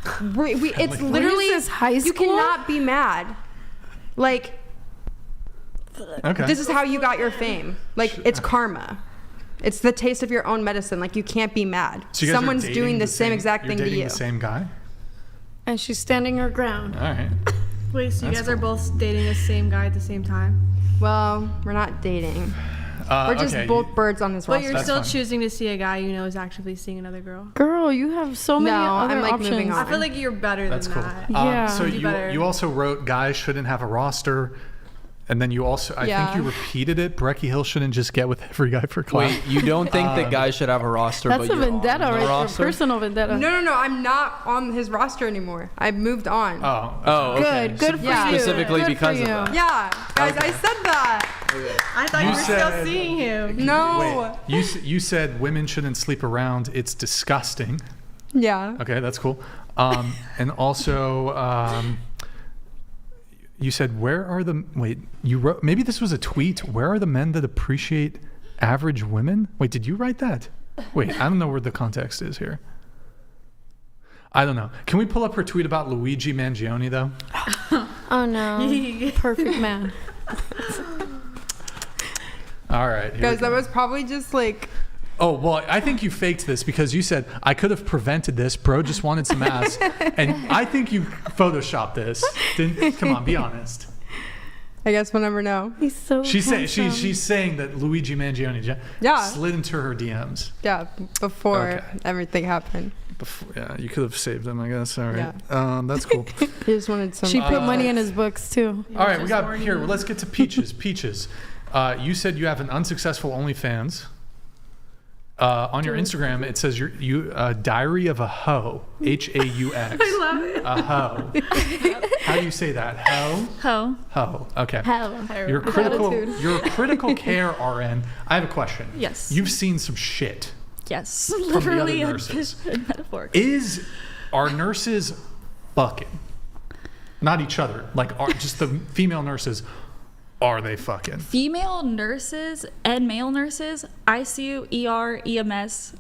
Speaker 4: It's literally
Speaker 7: is this, high
Speaker 4: you
Speaker 7: school?
Speaker 4: cannot be mad. Like this is how you got your fame. Like it's karma. It's the taste of your own medicine. Like you can't be mad.
Speaker 1: So you guys are
Speaker 4: Someone's
Speaker 1: dating
Speaker 4: doing the same exact thing to
Speaker 1: dating
Speaker 4: you.
Speaker 1: the same guy?
Speaker 7: And she's standing her ground.
Speaker 1: All right.
Speaker 10: Wait, so you
Speaker 1: That's
Speaker 10: guys are both dating the same guy at the same time?
Speaker 4: Well, we're not dating. We're just both birds on this
Speaker 10: But
Speaker 4: roster.
Speaker 10: you're still choosing to see a guy you know is actively seeing another girl.
Speaker 7: Girl, you have so many other
Speaker 4: I'm like
Speaker 7: options.
Speaker 4: moving on.
Speaker 10: I feel like you're better
Speaker 1: That's
Speaker 10: than
Speaker 1: cool.
Speaker 10: that.
Speaker 7: Yeah.
Speaker 1: So
Speaker 10: Do better.
Speaker 1: you also wrote guys shouldn't have a roster. And then you also, I think you repeated it. Brecky Hill shouldn't just get with every guy for clout.
Speaker 12: Wait, you don't think that guys should have a roster?
Speaker 7: That's
Speaker 12: but
Speaker 7: a
Speaker 12: you're
Speaker 7: vendetta,
Speaker 12: on the
Speaker 7: right? A
Speaker 12: roster?
Speaker 7: personal vendetta.
Speaker 4: No. I'm not on his roster anymore. I've moved on.
Speaker 12: Oh, okay.
Speaker 7: Good for you.
Speaker 12: Specifically
Speaker 7: Good
Speaker 12: because
Speaker 7: for
Speaker 12: of
Speaker 7: you.
Speaker 12: that.
Speaker 4: Yeah, guys, I said that.
Speaker 10: I thought you were still seeing him.
Speaker 4: No.
Speaker 1: Wait, you said women shouldn't sleep around. It's disgusting.
Speaker 4: Yeah.
Speaker 1: Okay, that's cool. And also, you said, where are the... Wait, you wrote... Maybe this was a tweet. Where are the men that appreciate average women? Wait, did you write that? Wait, I don't know where the context is here. I don't know. Can we pull up her tweet about Luigi Mangione, though?
Speaker 7: Oh, no. Perfect man.
Speaker 1: All right.
Speaker 4: Guys, that was probably just like...
Speaker 1: Oh, well, I think you faked this because you said, I could have prevented this. Bro just wanted some ass. And I think you photoshopped this. Come on, be honest.
Speaker 4: I guess we'll never know.
Speaker 7: He's so
Speaker 1: She's saying that Luigi Mangione slid into her DMs.
Speaker 4: Yeah, before everything happened.
Speaker 1: Yeah, you could have saved him, I guess. All right. Yeah. That's cool.
Speaker 4: He just wanted some...
Speaker 7: She put money in his books, too.
Speaker 1: All right, we got here. Let's get to Peaches. Peaches, you said you have an unsuccessful OnlyFans. On your Instagram, it says you Diary of a Hoe, H-A-U-X.
Speaker 7: I love it.
Speaker 1: A hoe. How do you say that? Hoe? Hoe. Okay. You're a critical care RN. I have a question.
Speaker 5: Yes.
Speaker 1: You've seen some shit.
Speaker 5: Yes.
Speaker 1: From
Speaker 5: Literally
Speaker 1: the other nurses.
Speaker 5: and metaphorically.
Speaker 1: Are nurses fucking? Not each other. Like, just the female nurses. Are they fucking?
Speaker 5: Female nurses and male nurses, ICU, ER, EMS,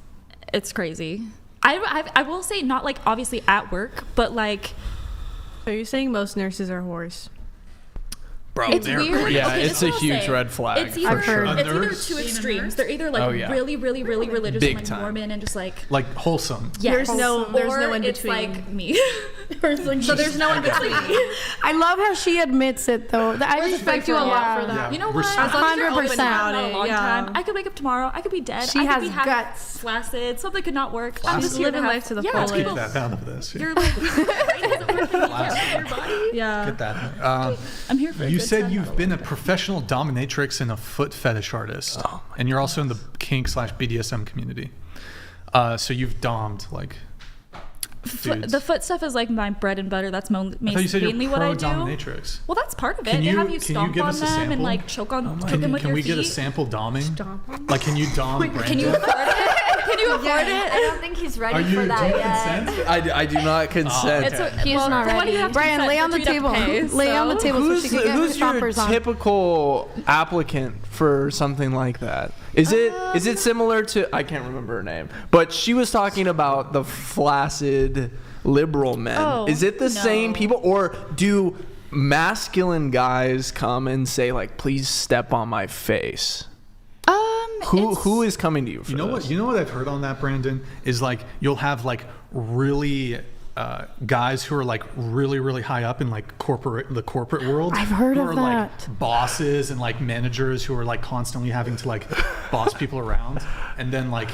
Speaker 5: it's crazy. I will say not like obviously at work, but like...
Speaker 10: So you're saying most nurses are whores?
Speaker 12: Bro,
Speaker 5: it's weird.
Speaker 12: Yeah,
Speaker 5: okay,
Speaker 12: it's a huge red flag.
Speaker 5: It's either,
Speaker 12: for sure.
Speaker 5: it's either two extremes. They're either like really religious,
Speaker 12: Big
Speaker 5: like
Speaker 12: time.
Speaker 5: Mormon, and just like
Speaker 1: wholesome.
Speaker 5: Yes.
Speaker 10: There's no in between.
Speaker 5: It's like me.
Speaker 10: So there's no in between.
Speaker 7: I love how she admits it, though. I respect you a lot for that.
Speaker 5: Yeah. You know what?
Speaker 7: 100%.
Speaker 5: Not a long time. I could wake up tomorrow. I could be dead.
Speaker 7: She
Speaker 5: I
Speaker 7: has
Speaker 5: could be
Speaker 7: guts.
Speaker 5: Flaccid. Something could not work.
Speaker 10: I'm just living life to the fullest.
Speaker 1: Let's keep that out of this.
Speaker 5: You're like, your body.
Speaker 10: Yeah.
Speaker 1: Get that.
Speaker 5: I'm here for it.
Speaker 1: You said you've been a professional dominatrix and a foot fetish artist, and you're also in the kink/BDSM community. So you've dommed like dudes.
Speaker 5: The foot stuff is like my bread and butter. That's mainly what I do.
Speaker 1: Dominatrix.
Speaker 5: Well, that's part of it. They have you stomp on them and like choke them with your feet.
Speaker 1: Can we get a sample domming? Like, can you dom Brandon?
Speaker 5: Can you afford it? Can you afford it?
Speaker 16: I don't think he's ready for that yet.
Speaker 12: I do not consent.
Speaker 7: He's not ready. Brian, lay on the table. Lay on the table so she can get
Speaker 12: Who's your
Speaker 7: stompers on.
Speaker 12: typical applicant for something like that? Is it similar to, I can't remember her name, but she was talking about the flaccid liberal men.
Speaker 5: Oh,
Speaker 12: is it the same people, or do masculine guys come and say like, please step on my face? Who is coming to you for this?
Speaker 1: You know what I've heard on that, Brandon, is like you'll have like really guys who are like really high up in like the corporate world.
Speaker 7: I've heard of
Speaker 1: who are
Speaker 7: that.
Speaker 1: like bosses and like managers who are like constantly having to like boss people around, and then like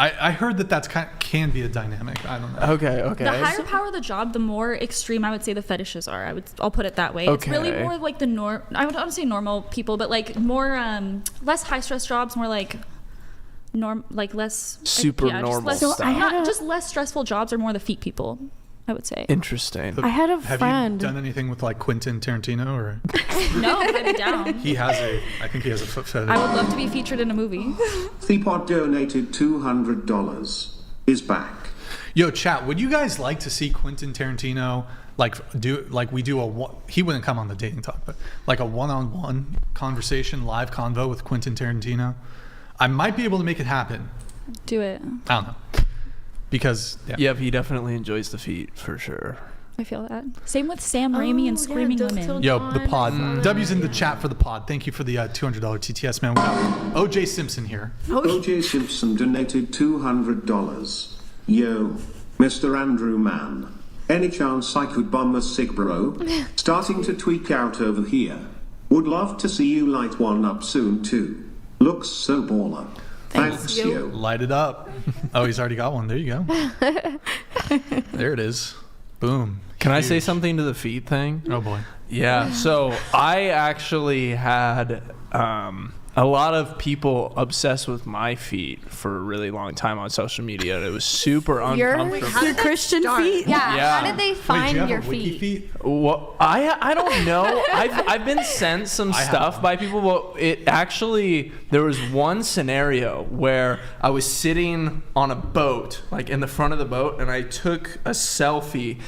Speaker 1: I heard that's can be a dynamic. I don't know.
Speaker 12: Okay.
Speaker 5: The higher power the job, the more extreme I would say the fetishes are. I'll put it that way. It's really more like the I would not say normal people, but like more less high stress jobs, more like less
Speaker 12: normal stuff.
Speaker 5: Just less stressful jobs are more the feet people, I would say.
Speaker 12: Interesting.
Speaker 7: I had a
Speaker 1: Have
Speaker 7: friend.
Speaker 1: you done anything with like Quentin Tarantino or?
Speaker 5: No, I'd be down.
Speaker 1: I think he has a foot fetish.
Speaker 5: I would love to be featured in a movie.
Speaker 14: Thepod donated $200. Is back.
Speaker 1: Yo, chat, would you guys like to see Quentin Tarantino he wouldn't come on the dating talk, but like a one-on-one conversation, live convo with Quentin Tarantino? I might be able to make it happen.
Speaker 5: Do it.
Speaker 1: I don't know. Because
Speaker 12: he definitely enjoys the feet for sure.
Speaker 5: I feel that. Same with Sam Raimi and Screaming Women.
Speaker 1: Yo, the pod. W's in the chat for the pod. Thank you for the $200 TTS, man. We got OJ Simpson here.
Speaker 14: OJ Simpson donated $200. Yo, Mr. Andrew Man. Any chance I could bum a cig, bro? Starting to tweak out over here. Would love to see you light one up soon too. Looks so baller. Thanks, yo.
Speaker 1: Light it up. Oh, he's already got one. There you go. There it is. Boom.
Speaker 12: Can I say something to the feet thing?
Speaker 1: Oh boy.
Speaker 12: Yeah. So I actually had a lot of people obsessed with my feet for a really long time on social media. It was super uncomfortable.
Speaker 3: Your Christian feet?
Speaker 2: Yeah. How did they find
Speaker 1: do you have
Speaker 2: your
Speaker 1: a wiki
Speaker 2: feet?
Speaker 12: Well, I don't know. I've been sent some stuff by people, but it actually, there was one scenario where I was sitting on a boat, like in the front of the boat, and I took a selfie,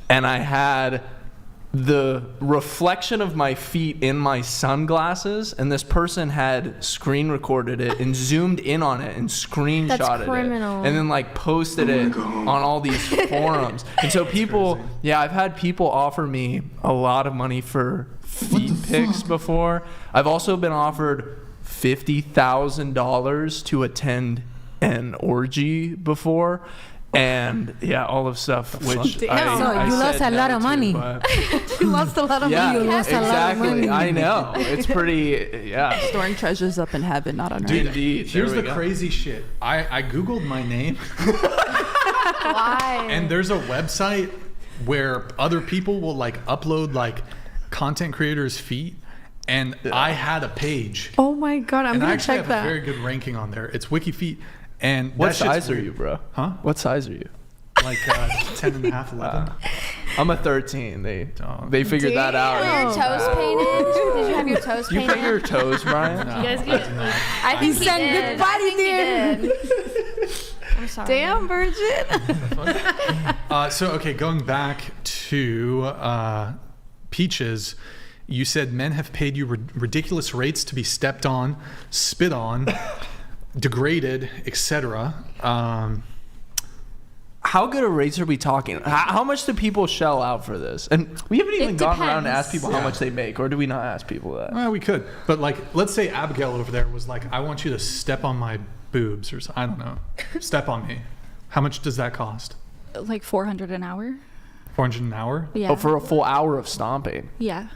Speaker 12: and I had the reflection of my feet in my sunglasses, and this person had screen recorded it and zoomed in on it and screenshotted it, and then like posted it on all these forums. And so people, I've had people offer me a lot of money for feet pics before. I've also been offered $50,000 to attend an orgy before. And all of stuff, which I
Speaker 8: you lost a lot of money.
Speaker 3: You lost a lot of
Speaker 12: yeah,
Speaker 3: money.
Speaker 8: You lost a lot of money.
Speaker 12: I know. It's pretty,
Speaker 11: Storing treasures up in heaven, not on earth.
Speaker 12: Indeed.
Speaker 1: Here's the crazy shit. I Googled my name.
Speaker 2: Why?
Speaker 1: And there's a website where other people will like upload like content creators' feet. And I had a page.
Speaker 7: Oh my God, I'm going to check
Speaker 1: have
Speaker 7: that.
Speaker 1: a very good ranking on there. It's WikiFeet. And
Speaker 12: what
Speaker 1: that shit's
Speaker 12: size are
Speaker 1: weird.
Speaker 12: you, bro?
Speaker 1: Huh?
Speaker 12: What size are you?
Speaker 1: Like 10 and a half, 11.
Speaker 12: I'm a 13. They figured that out.
Speaker 2: Were your toes painted? Did you have your toes
Speaker 12: You
Speaker 2: painted?
Speaker 12: paint your toes, Brian?
Speaker 1: No,
Speaker 2: You guys
Speaker 1: I
Speaker 2: get
Speaker 1: do not.
Speaker 2: I think he
Speaker 3: said
Speaker 2: did.
Speaker 3: good body,
Speaker 2: I think he did. I'm sorry.
Speaker 7: Damn, virgin.
Speaker 1: So, okay, going back to Peaches, you said men have paid you ridiculous rates to be stepped on, spit on, degraded, etc.
Speaker 12: How good of rates are we talking? How much do people shell out for this? And we haven't even gone around to ask people how much they make, or do we not ask people that?
Speaker 1: Well, we could. But, like, let's say Abigail over there was like, I want you to step on my boobs, or I don't know. Step on me. How much does that cost?
Speaker 5: Like $400 an hour.
Speaker 1: $400 an hour?
Speaker 5: Yeah.
Speaker 12: Oh, for a full hour of stomping.
Speaker 5: Yeah.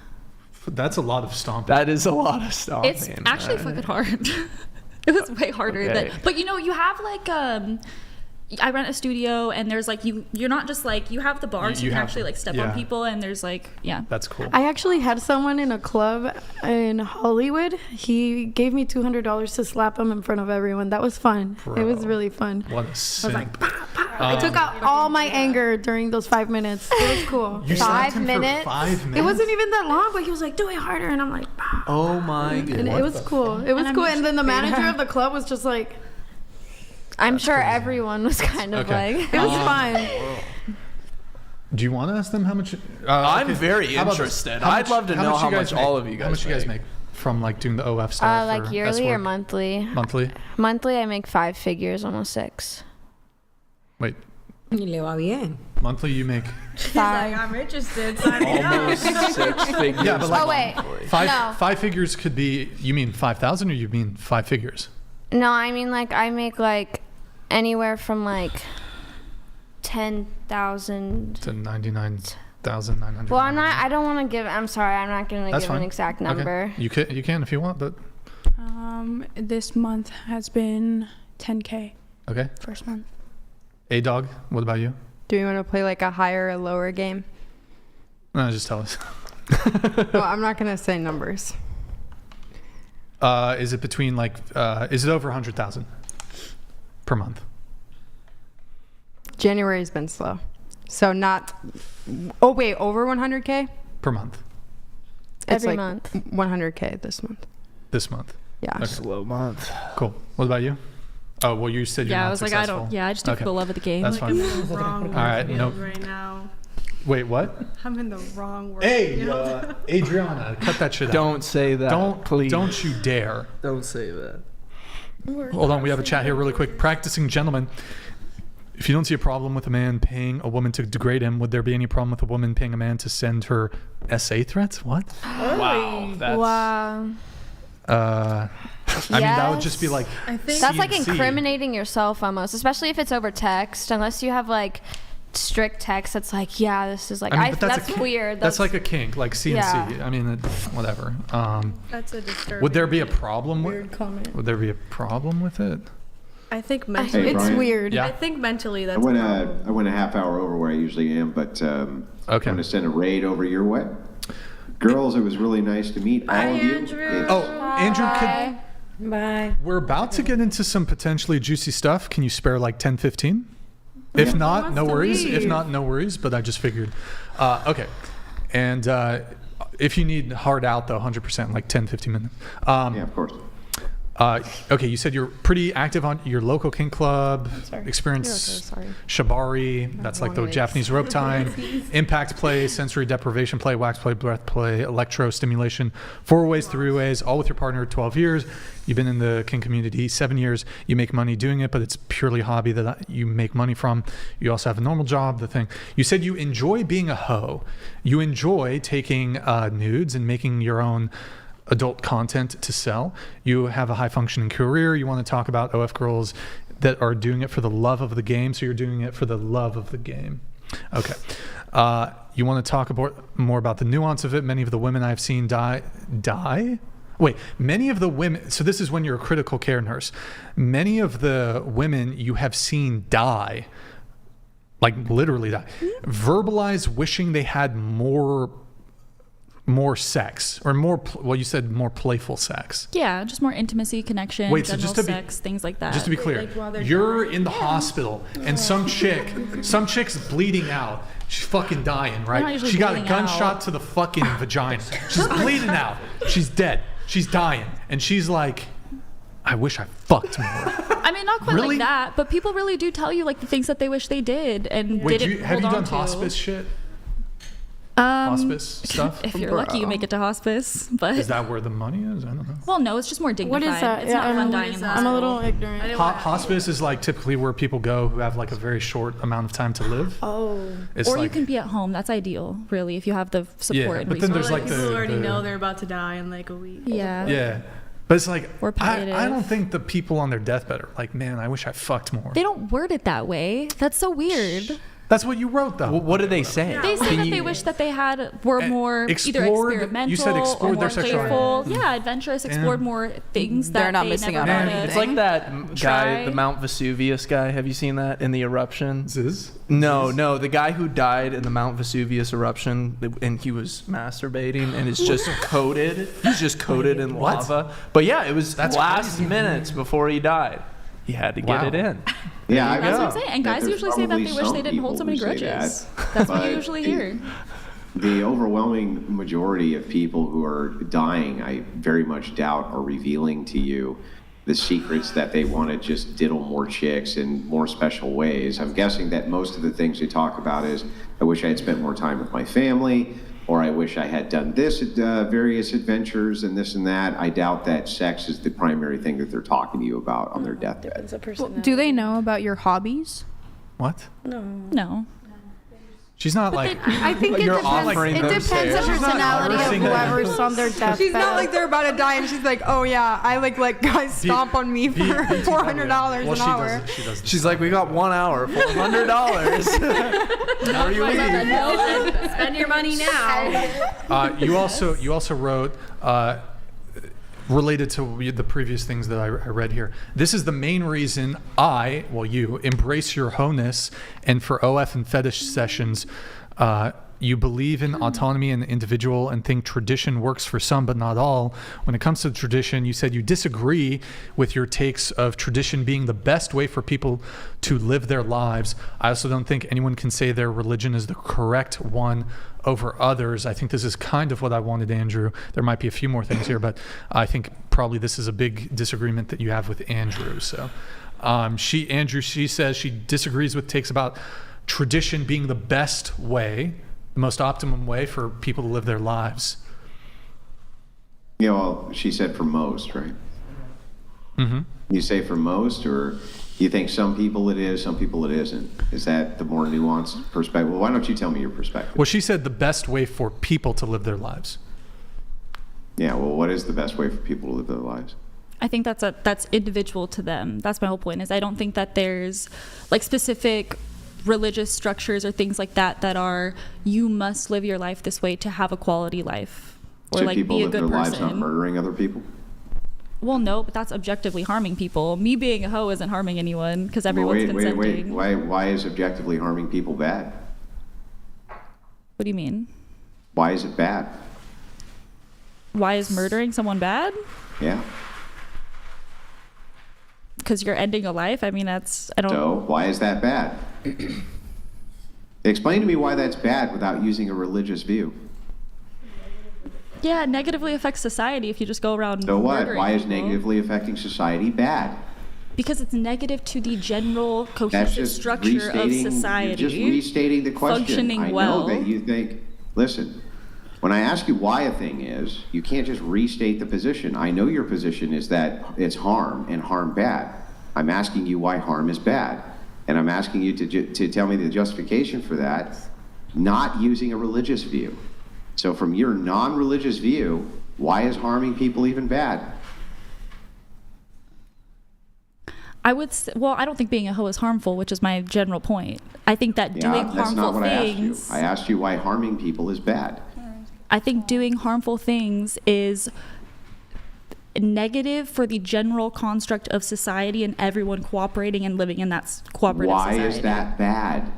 Speaker 1: That's a lot of stomping.
Speaker 12: That is a lot of stomping.
Speaker 5: It's actually fucking hard. It was way harder than. But you know, you have like I rent a studio, and there's like you're not just like you have the bars. You can actually like step on people, and there's like
Speaker 1: That's cool.
Speaker 7: I actually had someone in a club in Hollywood. He gave me $200 to slap him in front of everyone. That was fun.
Speaker 1: Bro,
Speaker 7: it was really fun.
Speaker 1: What a simp.
Speaker 7: I was like, bah, bah. I took out all my anger during those 5 minutes. It was cool.
Speaker 1: You slapped him for
Speaker 2: 5 minutes?
Speaker 1: 5 minutes?
Speaker 7: It wasn't even that long, but he was like, do it harder. And I'm like, bah.
Speaker 12: Oh my god.
Speaker 7: And it was cool. It was cool. And then the manager of the club was just like,
Speaker 2: I'm sure everyone was kind of like.
Speaker 7: it was fun.
Speaker 1: Do you want to ask them how much?
Speaker 12: I'm very
Speaker 1: How about this?
Speaker 12: interested.
Speaker 1: How
Speaker 12: I'd love to know how
Speaker 1: you guys
Speaker 12: much all
Speaker 1: make?
Speaker 12: of you guys
Speaker 1: How much you guys make from like doing the OF stuff?
Speaker 2: Like
Speaker 1: or
Speaker 2: yearly
Speaker 1: S
Speaker 2: or
Speaker 1: work?
Speaker 2: monthly?
Speaker 1: Monthly.
Speaker 2: Monthly, I make 5 figures, almost 6.
Speaker 1: Wait.
Speaker 8: Y le va bien.
Speaker 1: Monthly, you make
Speaker 3: I'm interested.
Speaker 12: almost 6 figures.
Speaker 1: Yeah, but like
Speaker 2: Oh wait, no.
Speaker 1: 5 figures could be. You mean 5,000 or you mean 5 figures?
Speaker 2: No, I mean like I make like anywhere from like 10,000
Speaker 1: to 99,900.
Speaker 2: Well, I don't want to give. I'm sorry. I'm not going to give
Speaker 1: fine.
Speaker 2: an exact number.
Speaker 1: Okay. You can if you want, but
Speaker 3: This month has been 10K.
Speaker 1: okay.
Speaker 3: First month.
Speaker 1: A-Dog, what about you?
Speaker 4: Do we want to play like a higher or lower game?
Speaker 1: No, just tell us.
Speaker 4: Well, I'm not going to say numbers.
Speaker 1: Is it between like? Is it over 100,000 per month?
Speaker 4: January's been slow. So not. Oh, wait, over 100K?
Speaker 1: Per month.
Speaker 4: It's
Speaker 2: Every
Speaker 4: like
Speaker 2: month.
Speaker 4: 100K this month.
Speaker 1: This month.
Speaker 4: Yeah.
Speaker 1: Okay.
Speaker 12: Slow month.
Speaker 1: Cool. What about you? Oh, well, you said you're
Speaker 5: Yeah,
Speaker 1: not
Speaker 5: I was
Speaker 1: successful.
Speaker 5: like, I just do it for the love of the game.
Speaker 1: That's fine.
Speaker 10: Wrong
Speaker 1: All right.
Speaker 10: field
Speaker 1: Nope.
Speaker 10: right now.
Speaker 1: Wait, what?
Speaker 10: I'm in the wrong work.
Speaker 1: Hey,
Speaker 10: field.
Speaker 1: Adriana, cut that shit out.
Speaker 12: Don't say that. Please.
Speaker 1: Don't you dare.
Speaker 12: Don't say that.
Speaker 1: Hold on, we have a chat here really quick. Practicing gentlemen. If you don't see a problem with a man paying a woman to degrade him, would there be any problem with a woman paying a man to send her SA threats? What?
Speaker 12: Wow. That's
Speaker 2: Wow.
Speaker 1: I mean, that would just be like
Speaker 2: That's like
Speaker 1: C&C.
Speaker 2: incriminating yourself almost, especially if it's over text. Unless you have like strict text that's like, yeah, this is like,
Speaker 1: I mean, but
Speaker 2: that's
Speaker 1: a,
Speaker 2: weird.
Speaker 1: That's like a kink, like C&C.
Speaker 2: Yeah.
Speaker 1: I mean, whatever.
Speaker 10: That's a disturbing.
Speaker 1: Would there be a problem
Speaker 10: Weird
Speaker 1: with?
Speaker 10: comment.
Speaker 1: Would there be a problem with it?
Speaker 10: I think mentally,
Speaker 9: Hey,
Speaker 7: It's
Speaker 9: Brian.
Speaker 7: weird.
Speaker 1: Yeah.
Speaker 10: I think mentally
Speaker 9: I
Speaker 10: that's
Speaker 9: went
Speaker 10: a problem.
Speaker 9: I went a half hour over where I usually am, but I'm going to send a raid over your way. Girls, it was really nice to meet all of you.
Speaker 1: Oh, Andrew,
Speaker 6: Bye.
Speaker 1: we're about to get into some potentially juicy stuff. Can you spare like 10, 15? If not, no worries. If not, no worries. But I just figured. Okay. And if you need hard out, though, 100%, like 10, 15 minutes.
Speaker 9: Yeah, of course.
Speaker 1: Okay, you said you're pretty active on your local kink club, experience shibari, that's like the Japanese rope tying, impact play, sensory deprivation play, wax play, breath play, electro stimulation, 4-ways, 3-ways, all with your partner, 12 years. You've been in the kink community 7 years. You make money doing it, but it's purely a hobby that you make money from. You also have a normal job, the thing. You said you enjoy being a hoe. You enjoy taking nudes and making your own adult content to sell. You have a high functioning career. You want to talk about OF girls that are doing it for the love of the game. So you're doing it for the love of the game. Okay. You want to talk more about the nuance of it. Many of the women I've seen die? Wait, many of the women, so this is when you're a critical care nurse. Many of the women you have seen die, like literally die, verbalize wishing they had more sex or more, well, you said more playful sex.
Speaker 5: Yeah, just more intimacy, connection,
Speaker 1: Wait, so
Speaker 5: general
Speaker 1: just to
Speaker 5: sex, things like that.
Speaker 1: Just to be clear, you're in the hospital and some chick's bleeding out. She's fucking dying,
Speaker 5: not
Speaker 1: right?
Speaker 5: usually
Speaker 1: She got a
Speaker 5: bleeding
Speaker 1: gunshot
Speaker 5: out.
Speaker 1: to the fucking vagina. She's bleeding out. She's dead. She's dying. And she's like, I wish I fucked more.
Speaker 5: I mean, not quite
Speaker 1: Really?
Speaker 5: like that, but people really do tell you like the things that they wish they did and
Speaker 1: Wait,
Speaker 5: didn't
Speaker 1: have
Speaker 5: hold
Speaker 1: you
Speaker 5: on
Speaker 1: done
Speaker 5: to.
Speaker 1: hospice shit? Hospice stuff?
Speaker 5: If you're lucky, you make it to hospice. But
Speaker 1: Is that where the money is? I don't know.
Speaker 5: well, no, it's just more dignified.
Speaker 7: What is that?
Speaker 5: It's not
Speaker 7: I'm,
Speaker 5: fun dying in the
Speaker 7: I'm a little
Speaker 5: hospital.
Speaker 7: ignorant.
Speaker 1: Hospice is like typically where people go who have like a very short amount of time to live.
Speaker 7: Oh.
Speaker 1: It's
Speaker 5: Or you
Speaker 1: like,
Speaker 5: can be at home. That's ideal, really, if you have the support.
Speaker 1: Yeah,
Speaker 5: and
Speaker 1: but then there's
Speaker 5: resources.
Speaker 1: like
Speaker 10: people
Speaker 1: the-
Speaker 10: already
Speaker 1: the-
Speaker 10: know they're about to die in like a week.
Speaker 5: Yeah.
Speaker 1: yeah. But it's like,
Speaker 5: Or palliative.
Speaker 1: I don't think the people on their deathbed are like, man, I wish I fucked more.
Speaker 5: They don't word it that way. That's so weird.
Speaker 1: That's what you wrote, though.
Speaker 12: What do they say?
Speaker 5: They say that they wish that they were more either
Speaker 1: explored-
Speaker 5: experimental
Speaker 1: you said explored
Speaker 5: or more
Speaker 1: their sexuality.
Speaker 5: playful. Yeah, adventurous, explored more things that
Speaker 11: They're not
Speaker 5: they
Speaker 11: missing
Speaker 5: never
Speaker 11: out on
Speaker 5: got to
Speaker 11: anything.
Speaker 12: It's like that guy,
Speaker 5: Try.
Speaker 12: the Mount Vesuvius guy. Have you seen that in the eruption?
Speaker 1: Ziz?
Speaker 12: No, the guy who died in the Mount Vesuvius eruption, and he was masturbating, and it's just coated. He's just coated in
Speaker 1: What?
Speaker 12: lava. But yeah, it was
Speaker 1: That's
Speaker 12: last
Speaker 1: crazy.
Speaker 12: minutes before he died. He had to get
Speaker 1: Wow.
Speaker 12: it in.
Speaker 9: Yeah, I
Speaker 5: That's
Speaker 9: know.
Speaker 5: what I'm saying. And guys
Speaker 9: There's
Speaker 5: usually say that
Speaker 9: probably
Speaker 5: they wish
Speaker 9: some
Speaker 5: they didn't hold so many
Speaker 9: people who say
Speaker 5: grudges.
Speaker 9: that,
Speaker 5: That's what
Speaker 9: but
Speaker 5: you usually hear.
Speaker 9: The overwhelming majority of people who are dying, I very much doubt, are revealing to you the secrets that they want to just diddle more chicks in more special ways. I'm guessing that most of the things they talk about is, I wish I had spent more time with my family, or I wish I had done this at various adventures and this and that. I doubt that sex is the primary thing that they're talking to you about on their deathbed.
Speaker 3: Do they know about your hobbies?
Speaker 1: What?
Speaker 5: No.
Speaker 1: She's not like.
Speaker 7: I think it
Speaker 12: You're
Speaker 7: depends.
Speaker 12: offering
Speaker 7: It
Speaker 12: them
Speaker 7: depends on
Speaker 12: stairs.
Speaker 7: personality of
Speaker 1: offering them-
Speaker 7: whoever's on their deathbed.
Speaker 4: She's not like they're about to die, and she's like, "Oh yeah, I like guys stomp on me for $400
Speaker 1: Well,
Speaker 4: an
Speaker 1: she
Speaker 4: hour."
Speaker 1: doesn't. She doesn't.
Speaker 12: She's like, we got 1 hour, $400. Before you leave.
Speaker 10: Spend your money now.
Speaker 1: You also wrote related to the previous things that I read here. This is the main reason you embrace your wholeness, and for OF and fetish sessions, you believe in autonomy and the individual and think tradition works for some but not all. When it comes to tradition, you said you disagree with your takes of tradition being the best way for people to live their lives. I also don't think anyone can say their religion is the correct one over others. I think this is kind of what I wanted, Andrew. There might be a few more things here, but I think probably this is a big disagreement that you have with Andrew. So she says she disagrees with takes about tradition being the best way, the most optimum way for people to live their lives.
Speaker 9: You know, well, she said for most, right?
Speaker 1: Mm-hmm.
Speaker 9: You say for most, or you think some people it is, some people it isn't? Is that the more nuanced perspective? Well, why don't you tell me your perspective?
Speaker 1: Well, she said the best way for people to live their lives.
Speaker 9: Yeah, well, what is the best way for people to live their lives?
Speaker 5: I think that's individual to them. That's my whole point. Is I don't think that there's like specific religious structures or things like that are you must live your life this way to have a quality life or
Speaker 9: So
Speaker 5: like
Speaker 9: people
Speaker 5: be a
Speaker 9: live their
Speaker 5: good
Speaker 9: lives not
Speaker 5: person.
Speaker 9: murdering other people?
Speaker 5: Well, no, but that's objectively harming people. Me being a hoe isn't harming anyone because everyone's consenting.
Speaker 9: Why is objectively harming people bad?
Speaker 5: What do you mean?
Speaker 9: Why is it bad?
Speaker 5: Why is murdering someone bad?
Speaker 9: Yeah.
Speaker 5: Because you're ending a life? I mean,
Speaker 9: So, why is that bad? Explain to me why that's bad without using a religious view.
Speaker 5: Yeah, it negatively affects society if you just go around
Speaker 9: So what?
Speaker 5: murdering
Speaker 9: Why is
Speaker 5: people.
Speaker 9: negatively affecting society bad?
Speaker 5: Because it's negative to the general
Speaker 9: That's
Speaker 5: cohesive
Speaker 9: just
Speaker 5: structure of society.
Speaker 9: You're just restating the question.
Speaker 5: Functioning
Speaker 9: I
Speaker 5: well.
Speaker 9: know that you think, listen, when I ask you why a thing is, you can't just restate the position. I know your position is that it's harm and harm bad. I'm asking you why harm is bad. And I'm asking you to tell me the justification for that, not using a religious view. So from your non-religious view, why is harming people even bad?
Speaker 5: I don't think being a hoe is harmful, which is my general point. I think that doing
Speaker 9: that's
Speaker 5: harmful
Speaker 9: not what
Speaker 5: things.
Speaker 9: I asked you why harming people is bad.
Speaker 5: I think doing harmful things is negative for the general construct of society and everyone cooperating and living in that cooperative society.
Speaker 9: Why is that bad?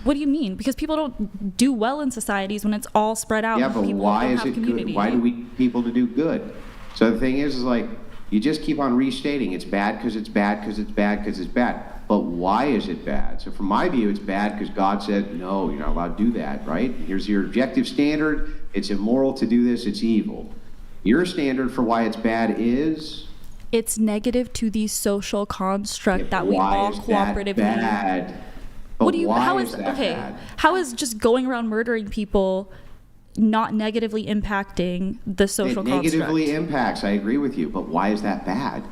Speaker 5: What do you mean? Because people don't do well in societies when it's all spread out.
Speaker 9: Yeah,
Speaker 5: and
Speaker 9: but
Speaker 5: people
Speaker 9: why
Speaker 5: don't
Speaker 9: is
Speaker 5: have
Speaker 9: it
Speaker 5: community.
Speaker 9: good? Why do we need people to do good? So the thing is like, you just keep on restating it's bad because it's bad because it's bad because it's bad. But why is it bad? So from my view, it's bad because God said, no, you're not allowed to do that, right? Here's your objective standard. It's immoral to do this. It's evil. Your standard for why it's bad is?
Speaker 5: It's negative to the social construct that we all cooperatively.
Speaker 9: Bad? But
Speaker 5: What do you?
Speaker 9: why
Speaker 5: How
Speaker 9: is
Speaker 5: is
Speaker 9: that
Speaker 5: okay?
Speaker 9: bad?
Speaker 5: How is just going around murdering people not negatively impacting the social
Speaker 9: It
Speaker 5: construct?
Speaker 9: negatively impacts. I agree with you, but why is that bad?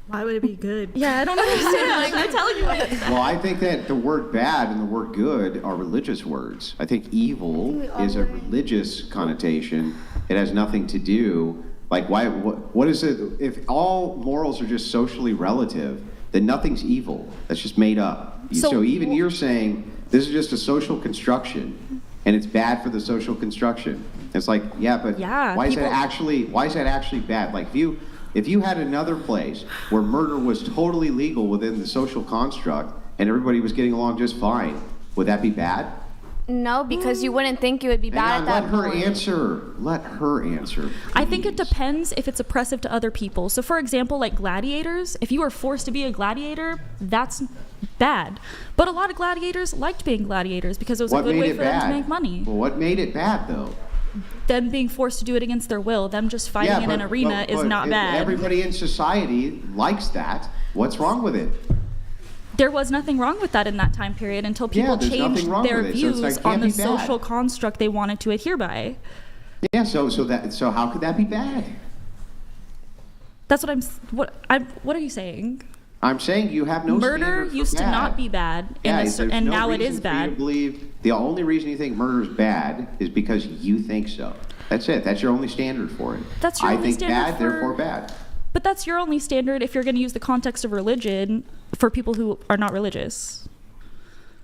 Speaker 10: Why would it be good?
Speaker 5: Yeah, I don't understand. Like, I'm telling you.
Speaker 9: Well, I think that the word bad and the word good are religious words. I think evil is a religious connotation. It has nothing to do, like, what is it? If all morals are just socially relative, then nothing's evil. That's just made up. So even you're saying this is just a social construction and it's bad for the social construction. It's like, but why is that actually bad? Like if you had another place where murder was totally legal within the social construct and everybody was getting along just fine, would that be bad?
Speaker 2: No, because you wouldn't think it would be bad at that point.
Speaker 9: Let her answer.
Speaker 5: I think it depends if it's oppressive to other people. So, for example, like gladiators, if you were forced to be a gladiator, that's bad. But a lot of gladiators liked being gladiators because it was a good way for them to make money.
Speaker 9: Well, what made it bad, though?
Speaker 5: Them being forced to do it against their will, them just fighting in an arena is not bad.
Speaker 9: Everybody in society likes that. What's wrong with it?
Speaker 5: There was nothing wrong with that in that time period until people changed their views on the social construct they wanted to adhere by.
Speaker 9: Yeah, so how could that be bad?
Speaker 5: That's what are you saying?
Speaker 9: I'm saying you have no
Speaker 5: murder used to not be bad, and now it is bad.
Speaker 9: The only reason you think murder is bad is because you think so. That's it. That's your only standard for it.
Speaker 5: That's your only standard.
Speaker 9: I think bad, therefore bad.
Speaker 5: But that's your only standard if you're going to use the context of religion for people who are not religious.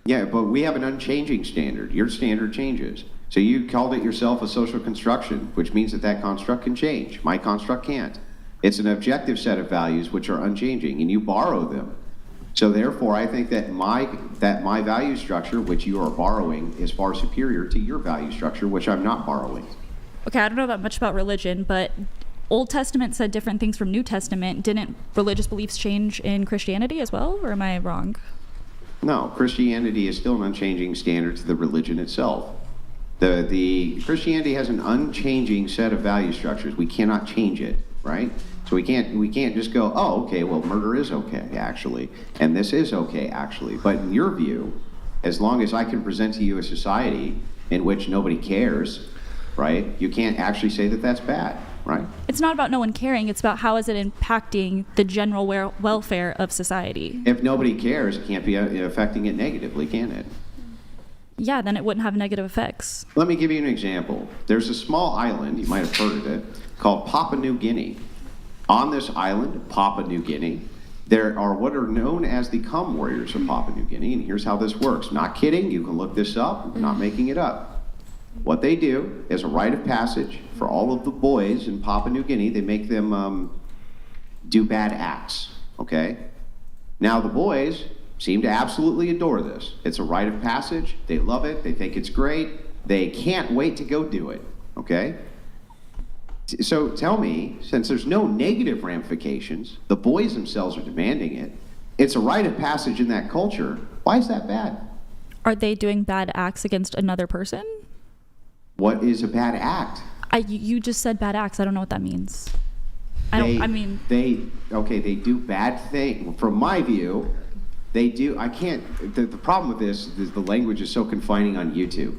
Speaker 9: Yeah, but we have an unchanging standard. Your standard changes. So you called it yourself a social construction, which means that construct can change. My construct can't. It's an objective set of values which are unchanging, and you borrow them. So therefore, I think that my value structure, which you are borrowing, is far superior to your value structure, which I'm not borrowing.
Speaker 5: Okay, I don't know that much about religion, but Old Testament said different things from New Testament. Didn't religious beliefs change in Christianity as well, or am I wrong?
Speaker 9: No, Christianity is still an unchanging standard to the religion itself. The Christianity has an unchanging set of value structures. We cannot change it, right? So we can't just go, oh, okay, well, murder is okay, actually, and this is okay, actually. But in your view, as long as I can present to you a society in which nobody cares, right, you can't actually say that that's bad, right?
Speaker 5: It's not about no one caring. It's about how is it impacting the general welfare of society.
Speaker 9: If nobody cares, it can't be affecting it negatively, can it?
Speaker 5: Yeah, then it wouldn't have negative effects.
Speaker 9: Let me give you an example. There's a small island, you might have heard of it, called Papua New Guinea. On this island, Papua New Guinea, there are what are known as the cum warriors of Papua New Guinea, and here's how this works. Not kidding, you can look this up, I'm not making it up. What they do is a rite of passage for all of the boys in Papua New Guinea. They make them do bad acts, okay? Now the boys seem to absolutely adore this. It's a rite of passage. They love it. They think it's great. They can't wait to go do it, okay? So tell me, since there's no negative ramifications, the boys themselves are demanding it, it's a rite of passage in that culture, why is that bad?
Speaker 5: Are they doing bad acts against another person?
Speaker 9: What is a bad act?
Speaker 5: You just said bad acts. I don't know what that means.
Speaker 9: They do bad things. From my view, they do. I can't. The problem with this is the language is so confining on YouTube.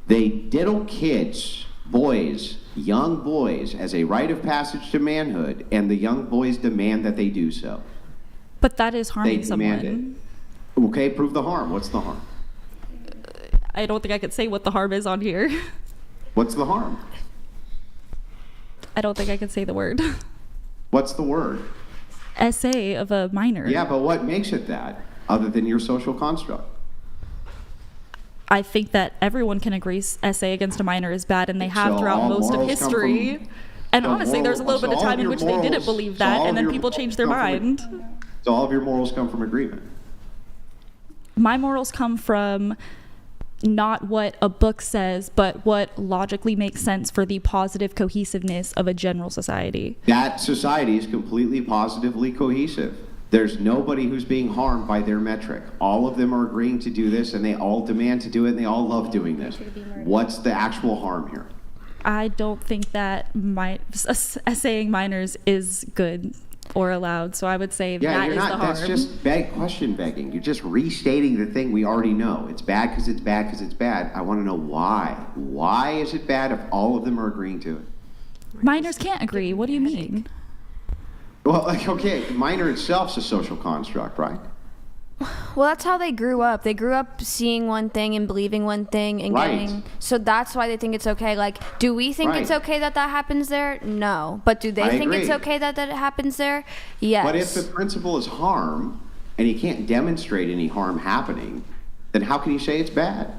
Speaker 9: They diddle kids, boys, young boys, as a rite of passage to manhood, and the young boys demand that they do so.
Speaker 5: But that is harming someone.
Speaker 9: It. Okay, prove the harm. What's the harm?
Speaker 5: I don't think I could say what the harm is on here.
Speaker 9: What's the harm?
Speaker 5: I don't think I could say the word.
Speaker 9: What's the word?
Speaker 5: Essay of a minor.
Speaker 9: Yeah, but what makes it that, other than your social construct?
Speaker 5: I think that everyone can agree essay against a minor is bad, and they have throughout most of history. And honestly, there's a little bit of time in which they didn't believe that, and then people changed their mind.
Speaker 9: So all of your morals come from agreement?
Speaker 5: My morals come from not what a book says, but what logically makes sense for the positive cohesiveness of a general society.
Speaker 9: That society is completely positively cohesive. There's nobody who's being harmed by their metric. All of them are agreeing to do this, and they all demand to do it, and they all love doing this. What's the actual harm here?
Speaker 5: I don't think that essaying minors is good or allowed, so I would say that is the harm.
Speaker 9: That's just question begging. You're just restating the thing we already know. It's bad because it's bad because it's bad. I want to know why. Why is it bad if all of them are agreeing to it?
Speaker 5: Minors can't agree. What do you mean?
Speaker 9: Well, okay, minor itself's a social construct, right?
Speaker 2: Well, that's how they grew up. They grew up seeing one thing and believing one thing and getting. So that's why they think it's okay. Like, do we think it's okay that happens there? No. But do they think it's okay that happens there? Yes.
Speaker 9: But if the principle is harm, and you can't demonstrate any harm happening, then how can you say it's bad?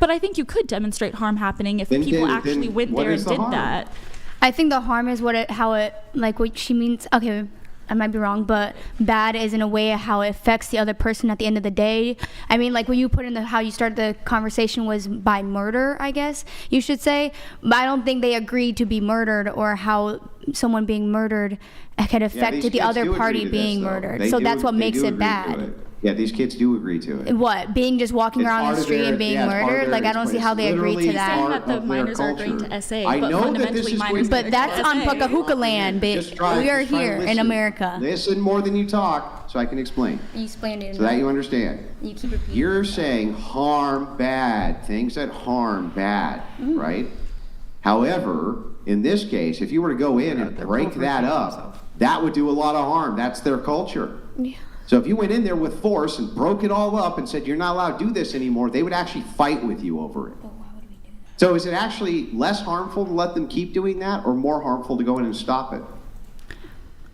Speaker 5: But I think you could demonstrate harm happening if people actually went there and did that.
Speaker 16: I think the harm is what she means. Okay, I might be wrong, but bad is in a way how it affects the other person at the end of the day. I mean, like when you put in how you started the conversation was by murder, I guess you should say. But I don't think they agreed to be murdered or how someone being murdered can affect the other party being murdered. So that's what makes it bad.
Speaker 9: Yeah, these kids do agree to it.
Speaker 16: What? Being just walking around the street and being murdered? Like, I don't see how they agree to that.
Speaker 5: Saying that the minors are agreeing to SA,
Speaker 9: I
Speaker 5: but
Speaker 9: know
Speaker 5: fundamentally minors.
Speaker 16: But that's on Pakahooka land, bitch. We are here in America.
Speaker 9: Listen more than you talk, so I can explain.
Speaker 16: You explained it.
Speaker 9: So that you understand.
Speaker 16: You keep repeating.
Speaker 9: You're saying harm bad, things that harm bad, right? However, in this case, if you were to go in and break that up, that would do a lot of harm. That's their culture.
Speaker 2: Yeah.
Speaker 9: So if you went in there with force and broke it all up and said you're not allowed to do this anymore, they would actually fight with you over it.
Speaker 16: But why would we do that?
Speaker 9: So is it actually less harmful to let them keep doing that or more harmful to go in and stop it?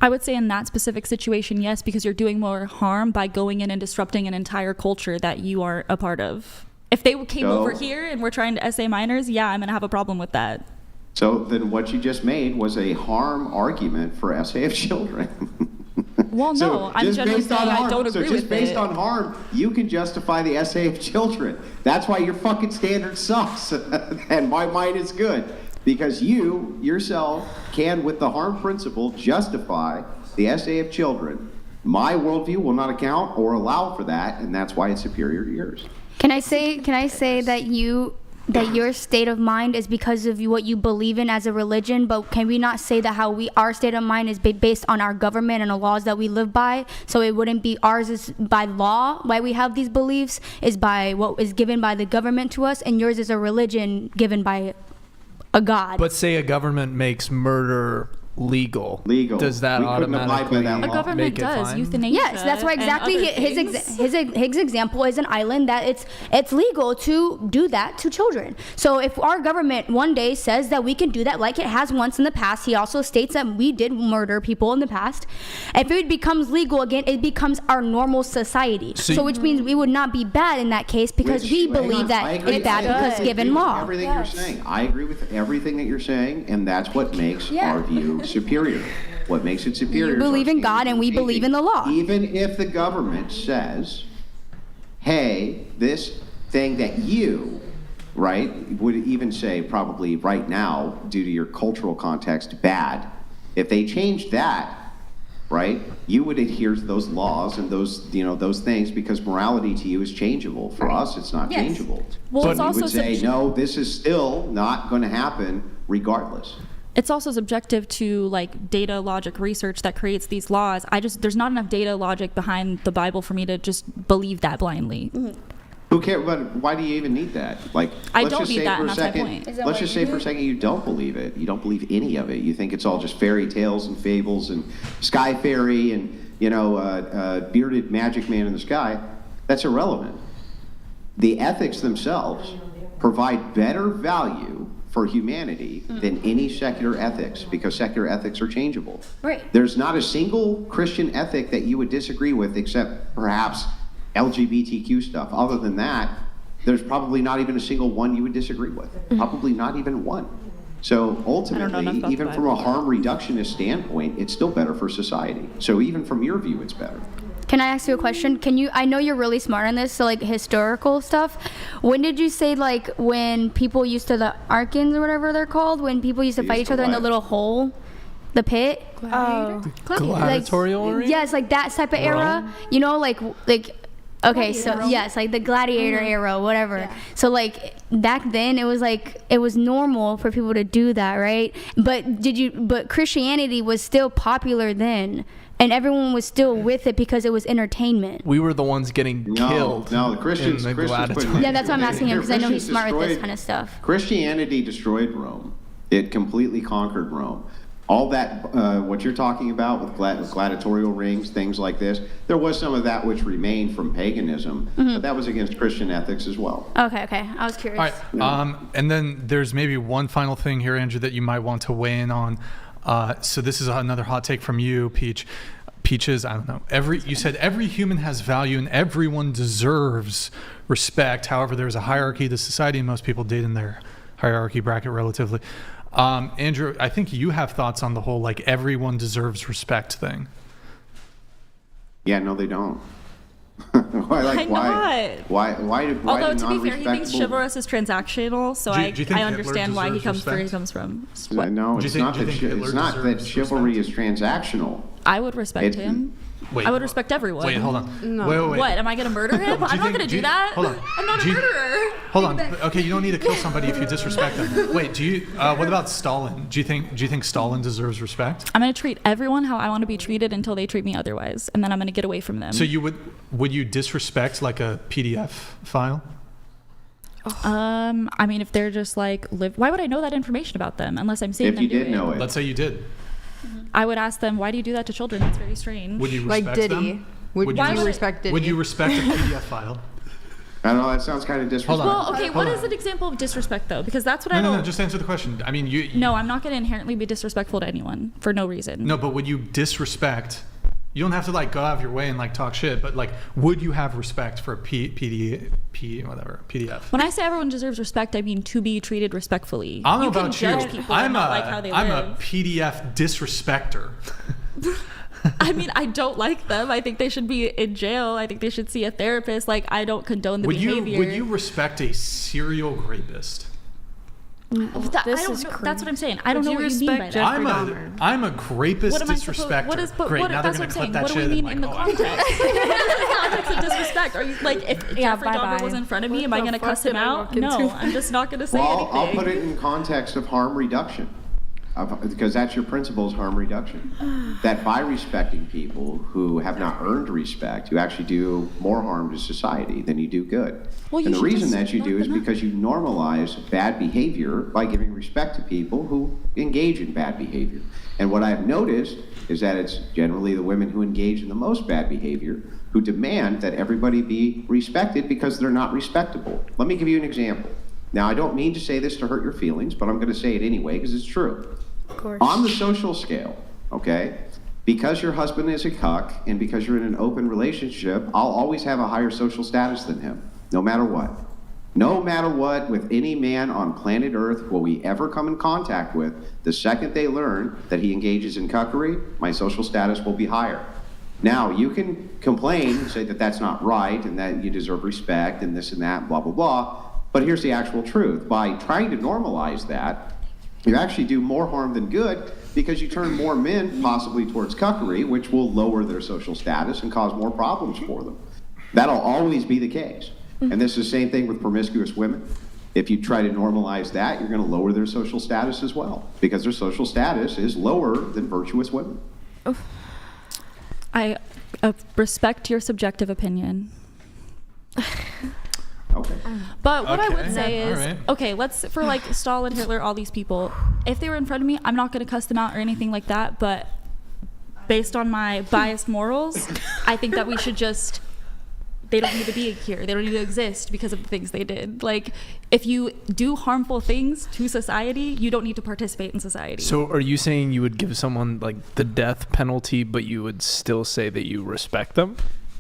Speaker 5: I would say in that specific situation, yes, because you're doing more harm by going in and disrupting an entire culture that you are a part of. If they came over here and were trying to SA minors, yeah, I'm going to have a problem with that.
Speaker 9: So then what you just made was a harm argument for SA of children.
Speaker 5: Well, no, I'm generally saying I don't agree with it.
Speaker 9: So just based on harm, you can justify the SA of children. That's why your fucking standard sucks, and my mind is good. Because you, yourself, can, with the harm principle, justify the SA of children. My worldview will not account or allow for that, and that's why it's superior to yours.
Speaker 16: Can I say that your state of mind is because of what you believe in as a religion, but can we not say that our state of mind is based on our government and the laws that we live by? So it wouldn't be ours is by law, why we have these beliefs, is by what is given by the government to us, and yours is a religion given by a god.
Speaker 12: But say a government makes murder legal.
Speaker 9: Legal.
Speaker 12: Does that
Speaker 9: We couldn't abide by
Speaker 12: automatically
Speaker 9: that
Speaker 5: A
Speaker 9: law.
Speaker 5: government
Speaker 12: make it
Speaker 5: does
Speaker 12: fine?
Speaker 5: euthanasia.
Speaker 16: Yes, that's why
Speaker 5: and
Speaker 16: exactly
Speaker 5: other
Speaker 16: his example is an island that it's legal to do that to children. So if our government one day says that we can do that, like it has once in the past, he also states that we did murder people in the past. If it becomes legal again, it becomes our normal society. So which means we would not be bad in that case because we
Speaker 9: Hang
Speaker 16: believe
Speaker 9: on,
Speaker 16: that
Speaker 9: I agree.
Speaker 16: it's bad
Speaker 9: I
Speaker 16: because
Speaker 9: agree
Speaker 16: given
Speaker 9: with
Speaker 16: law.
Speaker 9: Everything you're saying. I agree with everything that you're saying, and that's what makes our view superior. What makes it superior?
Speaker 16: You believe in God and we believe in the law.
Speaker 9: Even if the government says, hey, this thing that you, right, would even say probably right now, due to your cultural context, bad. If they changed that, right, you would adhere to those laws and those, those things because morality to you is changeable. For us, it's not changeable.
Speaker 5: Well,
Speaker 9: so
Speaker 5: it's
Speaker 9: we
Speaker 5: also
Speaker 9: would say, no, this is still not going to happen regardless.
Speaker 5: It's also subjective to like data logic research that creates these laws. There's not enough data logic behind the Bible for me to just believe that blindly.
Speaker 9: Who cares? But why do you even need that? Like,
Speaker 5: I
Speaker 9: let's
Speaker 5: don't
Speaker 9: just
Speaker 5: need
Speaker 9: say
Speaker 5: that,
Speaker 9: for
Speaker 5: and
Speaker 9: a
Speaker 5: that's my
Speaker 9: second.
Speaker 5: point.
Speaker 9: Let's just say for a second you don't believe it. You don't believe any of it. You think it's all just fairy tales and fables and sky fairy and bearded magic man in the sky. That's irrelevant. The ethics themselves provide better value for humanity than any secular ethics because secular ethics are changeable.
Speaker 16: Right.
Speaker 9: There's not a single Christian ethic that you would disagree with except perhaps LGBTQ stuff. Other than that, there's probably not even a single one you would disagree with. Probably not even one. So ultimately, even from a harm reductionist standpoint, it's still better for society. So even from your view, it's better.
Speaker 16: Can I ask you a question? I know you're really smart on this, so like historical stuff. When did you say like when people used to, the Arkans or whatever they're called, when people used to fight each other in the little hole, the pit?
Speaker 12: Gladiatorial arena?
Speaker 16: Yes, like that type of era. Okay, so yes, like the gladiator era, whatever. Yeah. So like back then it was normal for people to do that, right? But Christianity was still popular then. And everyone was still with it because it was entertainment.
Speaker 12: We were the ones getting killed.
Speaker 9: No, the Christians.
Speaker 12: Yeah,
Speaker 16: that's why I'm asking him because I know he's smart with this kind of stuff.
Speaker 9: Christianity destroyed Rome. It completely conquered Rome. All that, what you're talking about with gladiatorial rings, things like this, there was some of that which remained from paganism, but that was against Christian ethics as well.
Speaker 16: Okay. I was curious.
Speaker 1: All right. And then there's maybe one final thing here, Andrew, that you might want to weigh in on. So this is another hot take from you, Peaches. I don't know. You said every human has value and everyone deserves respect. However, there's a hierarchy to society and most people date in their hierarchy bracket relatively. Andrew, I think you have thoughts on the whole like everyone deserves respect thing.
Speaker 11: Yeah, no, they don't. Why?
Speaker 5: Although to be fair, he thinks chivalrous is transactional, so I understand why he comes where he comes from.
Speaker 11: No, it's not that chivalry is transactional.
Speaker 5: I would respect him. I would respect everyone.
Speaker 1: Wait, hold on.
Speaker 5: No.
Speaker 1: Wait.
Speaker 5: What? Am I going to murder him? I'm not going to do that.
Speaker 1: Hold on.
Speaker 5: I'm not a murderer.
Speaker 1: Hold on. Okay, you don't need to kill somebody if you disrespect them. Wait, what about Stalin? Do you think Stalin deserves respect?
Speaker 5: I'm going to treat everyone how I want to be treated until they treat me otherwise, and then I'm going to get away from them.
Speaker 1: So would you disrespect like a PDF file?
Speaker 5: I mean, if they're just like why would I know that information about them unless I'm seeing them do it?
Speaker 9: If you did know it.
Speaker 1: Let's say you did.
Speaker 5: I would ask them, why do you do that to children? That's very strange.
Speaker 1: Would you respect them?
Speaker 4: Would you respect Diddy?
Speaker 1: Would you respect a PDF file?
Speaker 11: I don't know, that sounds kind of disrespectful.
Speaker 5: Well, okay, what is an example of disrespect, though? Because that's what I don't...
Speaker 1: No, just answer the question. I mean, you...
Speaker 5: No, I'm not going to inherently be disrespectful to anyone for no reason.
Speaker 1: No, but would you disrespect... You don't have to like go out of your way and like talk shit, but like, would you have respect for a PDF?
Speaker 5: When I say everyone deserves respect, I mean to be treated respectfully.
Speaker 1: I don't know about you.
Speaker 5: I'm
Speaker 1: a PDF disrespecter.
Speaker 5: I mean, I don't like them. I think they should be in jail. I think they should see a therapist. Like, I don't condone the behavior.
Speaker 1: Would you respect a serial rapist?
Speaker 5: That's what I'm saying. I don't know what you mean by that.
Speaker 1: I'm a rapist disrespecter. Great, now they're going to clip that shit.
Speaker 5: What do we mean in the context? In the context of disrespect, are you like if Jeffrey Dahmer was in front of me, am I going to cuss him out? No, I'm just not going to say anything.
Speaker 9: I'll put it in context of harm reduction. because that's your principle is harm reduction. That by respecting people who have not earned respect, you actually do more harm to society than you do good.
Speaker 5: Well,
Speaker 9: and the reason that you do is because you normalize bad behavior by giving respect to people who engage in bad behavior. And what I've noticed is that it's generally the women who engage in the most bad behavior who demand that everybody be respected because they're not respectable. Let me give you an example. Now, I don't mean to say this to hurt your feelings, but I'm going to say it anyway because it's true.
Speaker 7: Of course.
Speaker 9: On the social scale, okay, because your husband is a cuck and because you're in an open relationship, I'll always have a higher social status than him, no matter what. No matter what, with any man on planet Earth will we ever come in contact with, the second they learn that he engages in cuckery, my social status will be higher. Now, you can complain and say that that's not right and that you deserve respect and this and that, blah, blah, blah. But here's the actual truth. By trying to normalize that, you actually do more harm than good because you turn more men possibly towards cuckery, which will lower their social status and cause more problems for them. That'll always be the case. And this is the same thing with promiscuous women. If you try to normalize that, you're going to lower their social status as well because their social status is lower than virtuous women.
Speaker 5: I respect your subjective opinion.
Speaker 9: Okay.
Speaker 5: But what I would say is,
Speaker 1: All right.
Speaker 5: okay, let's, for like Stalin, Hitler, all these people, if they were in front of me, I'm not going to cuss them out or anything like that, but based on my biased morals, I think that we should just, they don't need to be here. They don't need to exist because of the things they did. Like, if you do harmful things to society, you don't need to participate in society.
Speaker 12: So are you saying you would give someone like the death penalty, but you would still say that you respect them?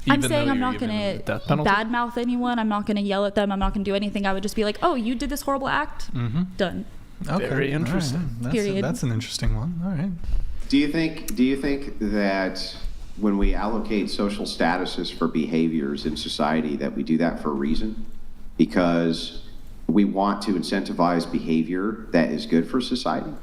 Speaker 5: I'm saying I'm not going to
Speaker 12: penalty?
Speaker 5: badmouth anyone. I'm not going to yell at them. I'm not going to do anything. I would just be like, oh, you did this horrible act? Done.
Speaker 1: Okay.
Speaker 12: Very interesting.
Speaker 1: All right.
Speaker 5: Period.
Speaker 1: That's an interesting one. All right.
Speaker 9: Do you think that when we allocate social statuses for behaviors in society that we do that for a reason? Because we want to incentivize behavior that is good for society?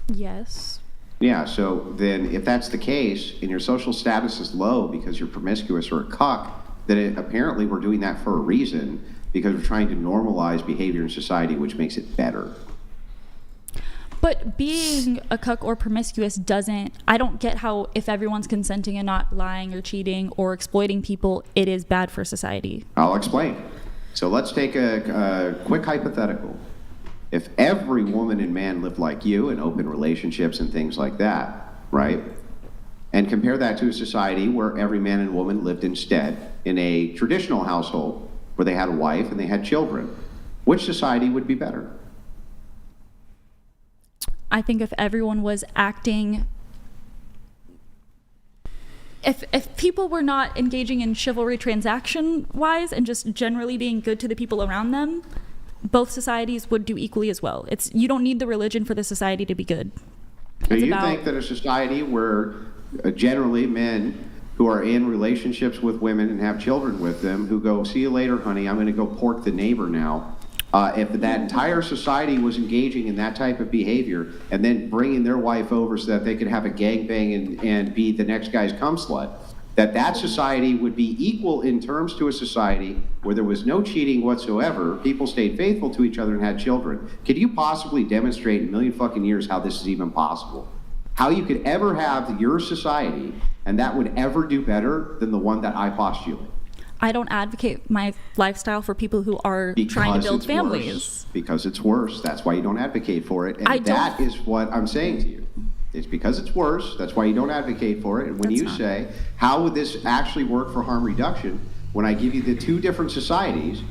Speaker 5: Yes.
Speaker 9: Yeah, so then if that's the case and your social status is low because you're promiscuous or a cuck, then apparently we're doing that for a reason because we're trying to normalize behavior in society, which makes it better.
Speaker 5: But being a cuck or promiscuous doesn't, I don't get how if everyone's consenting and not lying or cheating or exploiting people, it is bad for society.
Speaker 9: I'll explain. So let's take a quick hypothetical. If every woman and man lived like you in open relationships and things like that, right? And compare that to a society where every man and woman lived instead in a traditional household where they had a wife and they had children. Which society would be better?
Speaker 5: I think if everyone was acting, if people were not engaging in chivalry transaction-wise and just generally being good to the people around them, both societies would do equally as well. You don't need the religion for the society to be good.
Speaker 9: So you think that a society where generally men who are in relationships with women and have children with them who go, see you later, honey, I'm going to go pork the neighbor now. If that entire society was engaging in that type of behavior and then bringing their wife over so that they could have a gangbang and be the next guy's cum slut, that society would be equal in terms to a society where there was no cheating whatsoever, people stayed faithful to each other and had children. Could you possibly demonstrate in a million fucking years how this is even possible? How you could ever have your society and that would ever do better than the one that I postulate?
Speaker 5: I don't advocate my lifestyle for people who are trying to build families.
Speaker 9: Worse. Because it's worse. That's why you don't advocate for it. And that is what I'm saying to you. It's because it's worse. That's why you don't advocate for it. And when you say, how would this actually work for harm reduction? When I give you the two different societies,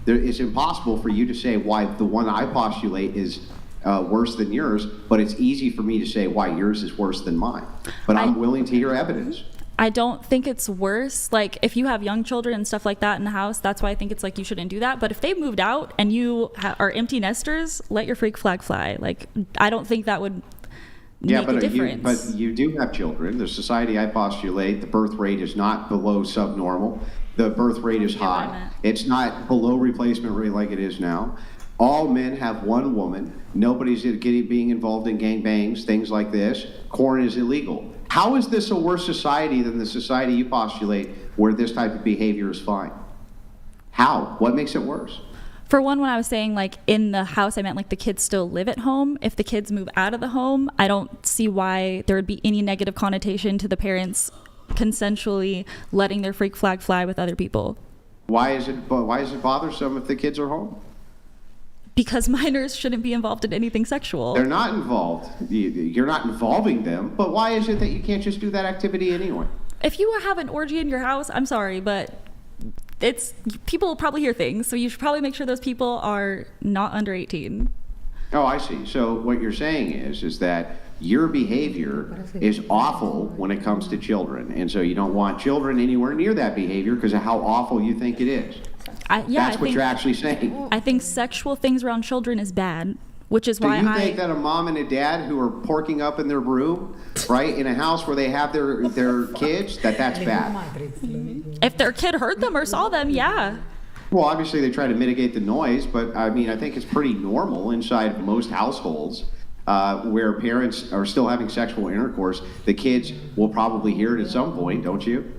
Speaker 9: it's impossible for you to say why the one I postulate is worse than yours, but it's easy for me to say why yours is worse than mine. But I'm willing to hear evidence.
Speaker 5: I don't think it's worse. Like, if you have young children and stuff like that in the house, that's why I think it's like you shouldn't do that. But if they moved out and you are empty nesters, let your freak flag fly. Like, I don't think that would make a difference.
Speaker 9: But you do have children. The society I postulate, the birth rate is not below subnormal. The birth rate is high. It's not below replacement rate like it is now. All men have one woman. Nobody's being involved in gangbangs, things like this. Corn is illegal. How is this a worse society than the society you postulate where this type of behavior is fine? How? What makes it worse?
Speaker 5: For one, when I was saying like in the house, I meant like the kids still live at home. If the kids move out of the home, I don't see why there would be any negative connotation to the parents consensually letting their freak flag fly with other people.
Speaker 9: Why is it bothersome if the kids are home?
Speaker 5: Because minors shouldn't be involved in anything sexual.
Speaker 9: They're not involved. You're not involving them. But why is it that you can't just do that activity anyway?
Speaker 5: If you have an orgy in your house, I'm sorry, but people will probably hear things, so you should probably make sure those people are not under 18.
Speaker 9: Oh, I see. So what you're saying is that your behavior is awful when it comes to children, and so you don't want children anywhere near that behavior because of how awful you think it is. That's what you're actually saying.
Speaker 5: I think sexual things around children is bad, which is why
Speaker 9: Do you think that a mom and a dad who are porking up in their room, right, in a house where they have their kids, that's bad?
Speaker 5: If their kid heard them or saw them, yeah.
Speaker 9: Well, obviously they try to mitigate the noise, but I mean, I think it's pretty normal inside most households where parents are still having sexual intercourse. The kids will probably hear it at some point, don't you?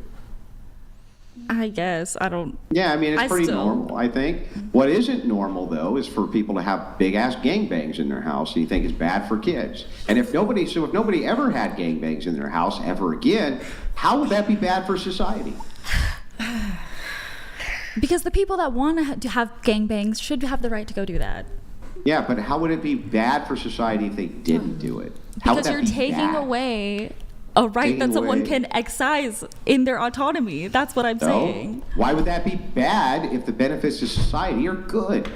Speaker 5: I guess. I don't.
Speaker 9: Yeah, I mean, it's pretty normal, I think. What isn't normal, though, is for people to have big-ass gangbangs in their house, and you think it's bad for kids. And if nobody ever had gangbangs in their house ever again, how would that be bad for society?
Speaker 5: Because the people that want to have gangbangs should have the right to go do that.
Speaker 9: Yeah, but how would it be bad for society if they didn't do it? How
Speaker 5: Because you're taking away a right that someone can exercise in their autonomy. That's what I'm saying.
Speaker 9: Why would that be bad if the benefits to society are good?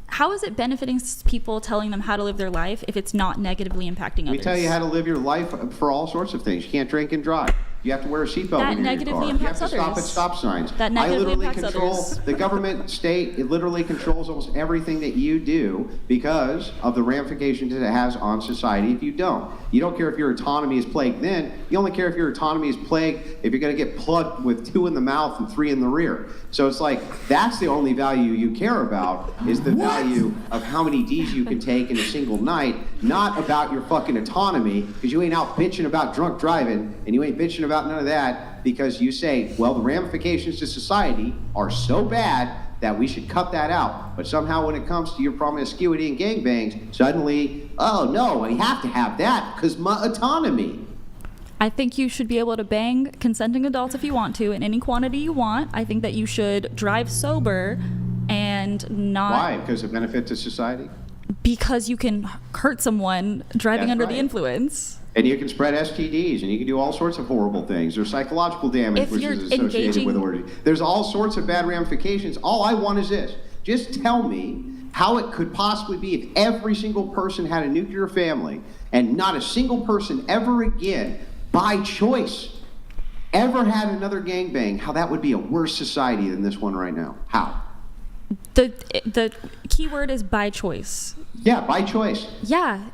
Speaker 5: How is it benefiting people telling them how to live their life if it's not negatively impacting others?
Speaker 9: We tell you how to live your life for all sorts of things. You can't drink and drive. You have to wear a seatbelt when you're in your car. You have to stop at stop signs.
Speaker 5: That negatively impacts others.
Speaker 9: The government, state, it literally controls almost everything that you do because of the ramifications that it has on society if you don't. You don't care if your autonomy is plagued then. You only care if your autonomy is plagued if you're going to get plugged with 2 in the mouth and 3 in the rear. So it's like, that's the only value you care about is the value of how many D's you can take in a single night, not about your fucking autonomy, because you ain't out bitching about drunk driving and you ain't bitching about none of that because you say, well, the ramifications to society are so bad that we should cut that out. But somehow when it comes to your promiscuity and gangbangs, suddenly, oh no, I have to have that because my autonomy.
Speaker 5: I think you should be able to bang consenting adults if you want to in any quantity you want. I think that you should drive sober and not...
Speaker 9: Why? Because of benefit to society?
Speaker 5: Because you can hurt someone driving under the influence.
Speaker 9: And you can spread STDs, and you can do all sorts of horrible things. There's psychological damage, which is associated with orgy. There's all sorts of bad ramifications. All I want is this. Just tell me how it could possibly be if every single person had a nuclear family and not a single person ever again, by choice, ever had another gangbang, how that would be a worse society than this one right now. How?
Speaker 5: The key word is by choice.
Speaker 9: Yeah, by choice.
Speaker 5: Yeah.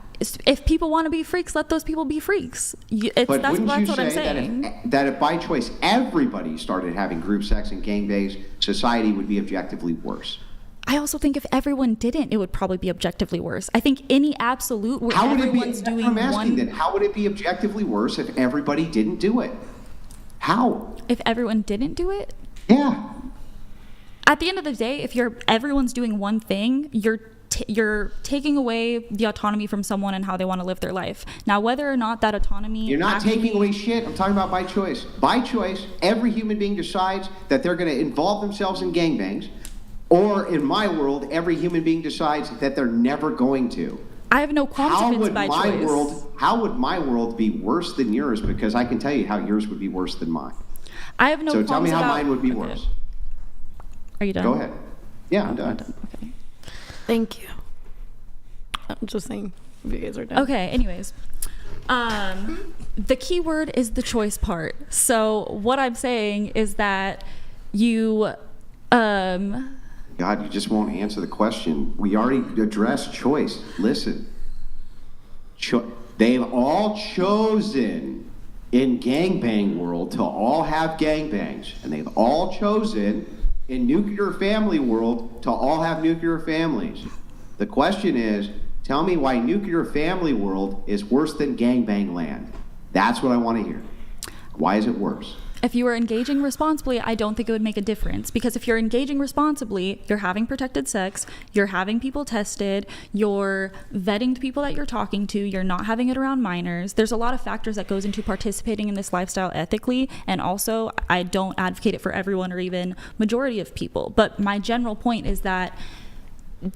Speaker 5: If people want to be freaks, let those people be freaks.
Speaker 9: But wouldn't you
Speaker 5: what I'm
Speaker 9: say
Speaker 5: saying.
Speaker 9: that if by choice everybody started having group sex and gangbangs, society would be objectively worse?
Speaker 5: I also think if everyone didn't, it would probably be objectively worse. I think any absolute where everyone's doing
Speaker 9: I'm asking
Speaker 5: one...
Speaker 9: then, how would it be objectively worse if everybody didn't do it? How?
Speaker 5: If everyone didn't do it?
Speaker 9: Yeah.
Speaker 5: At the end of the day, if everyone's doing one thing, you're taking away the autonomy from someone and how they want to live their life. Now, whether or not that autonomy...
Speaker 9: You're not taking away shit. I'm talking about by choice. By choice, every human being decides that they're going to involve themselves in gangbangs. Or, in my world, every human being decides that they're never going to.
Speaker 5: I have no qualms if it's by choice.
Speaker 9: How would my world be worse than yours? Because I can tell you how yours would be worse than mine.
Speaker 5: I have no
Speaker 9: So
Speaker 5: qualms
Speaker 9: tell me how
Speaker 5: about...
Speaker 9: mine would be worse.
Speaker 5: Are you done?
Speaker 9: Go ahead. Yeah, I'm done.
Speaker 5: Okay.
Speaker 7: Thank you. I'm just saying, if you guys are done.
Speaker 5: Okay, anyways. The key word is the choice part. So what I'm saying is that you...
Speaker 9: God, you just won't answer the question. We already addressed choice. Listen. They've all chosen in gangbang world to all have gangbangs. And they've all chosen in nuclear family world to all have nuclear families. The question is, tell me why nuclear family world is worse than gangbang land. That's what I want to hear. Why is it worse?
Speaker 5: If you were engaging responsibly, I don't think it would make a difference, because if you're engaging responsibly, you're having protected sex, you're having people tested, you're vetting the people that you're talking to, you're not having it around minors. There's a lot of factors that goes into participating in this lifestyle ethically, and also I don't advocate it for everyone or even majority of people. But my general point is that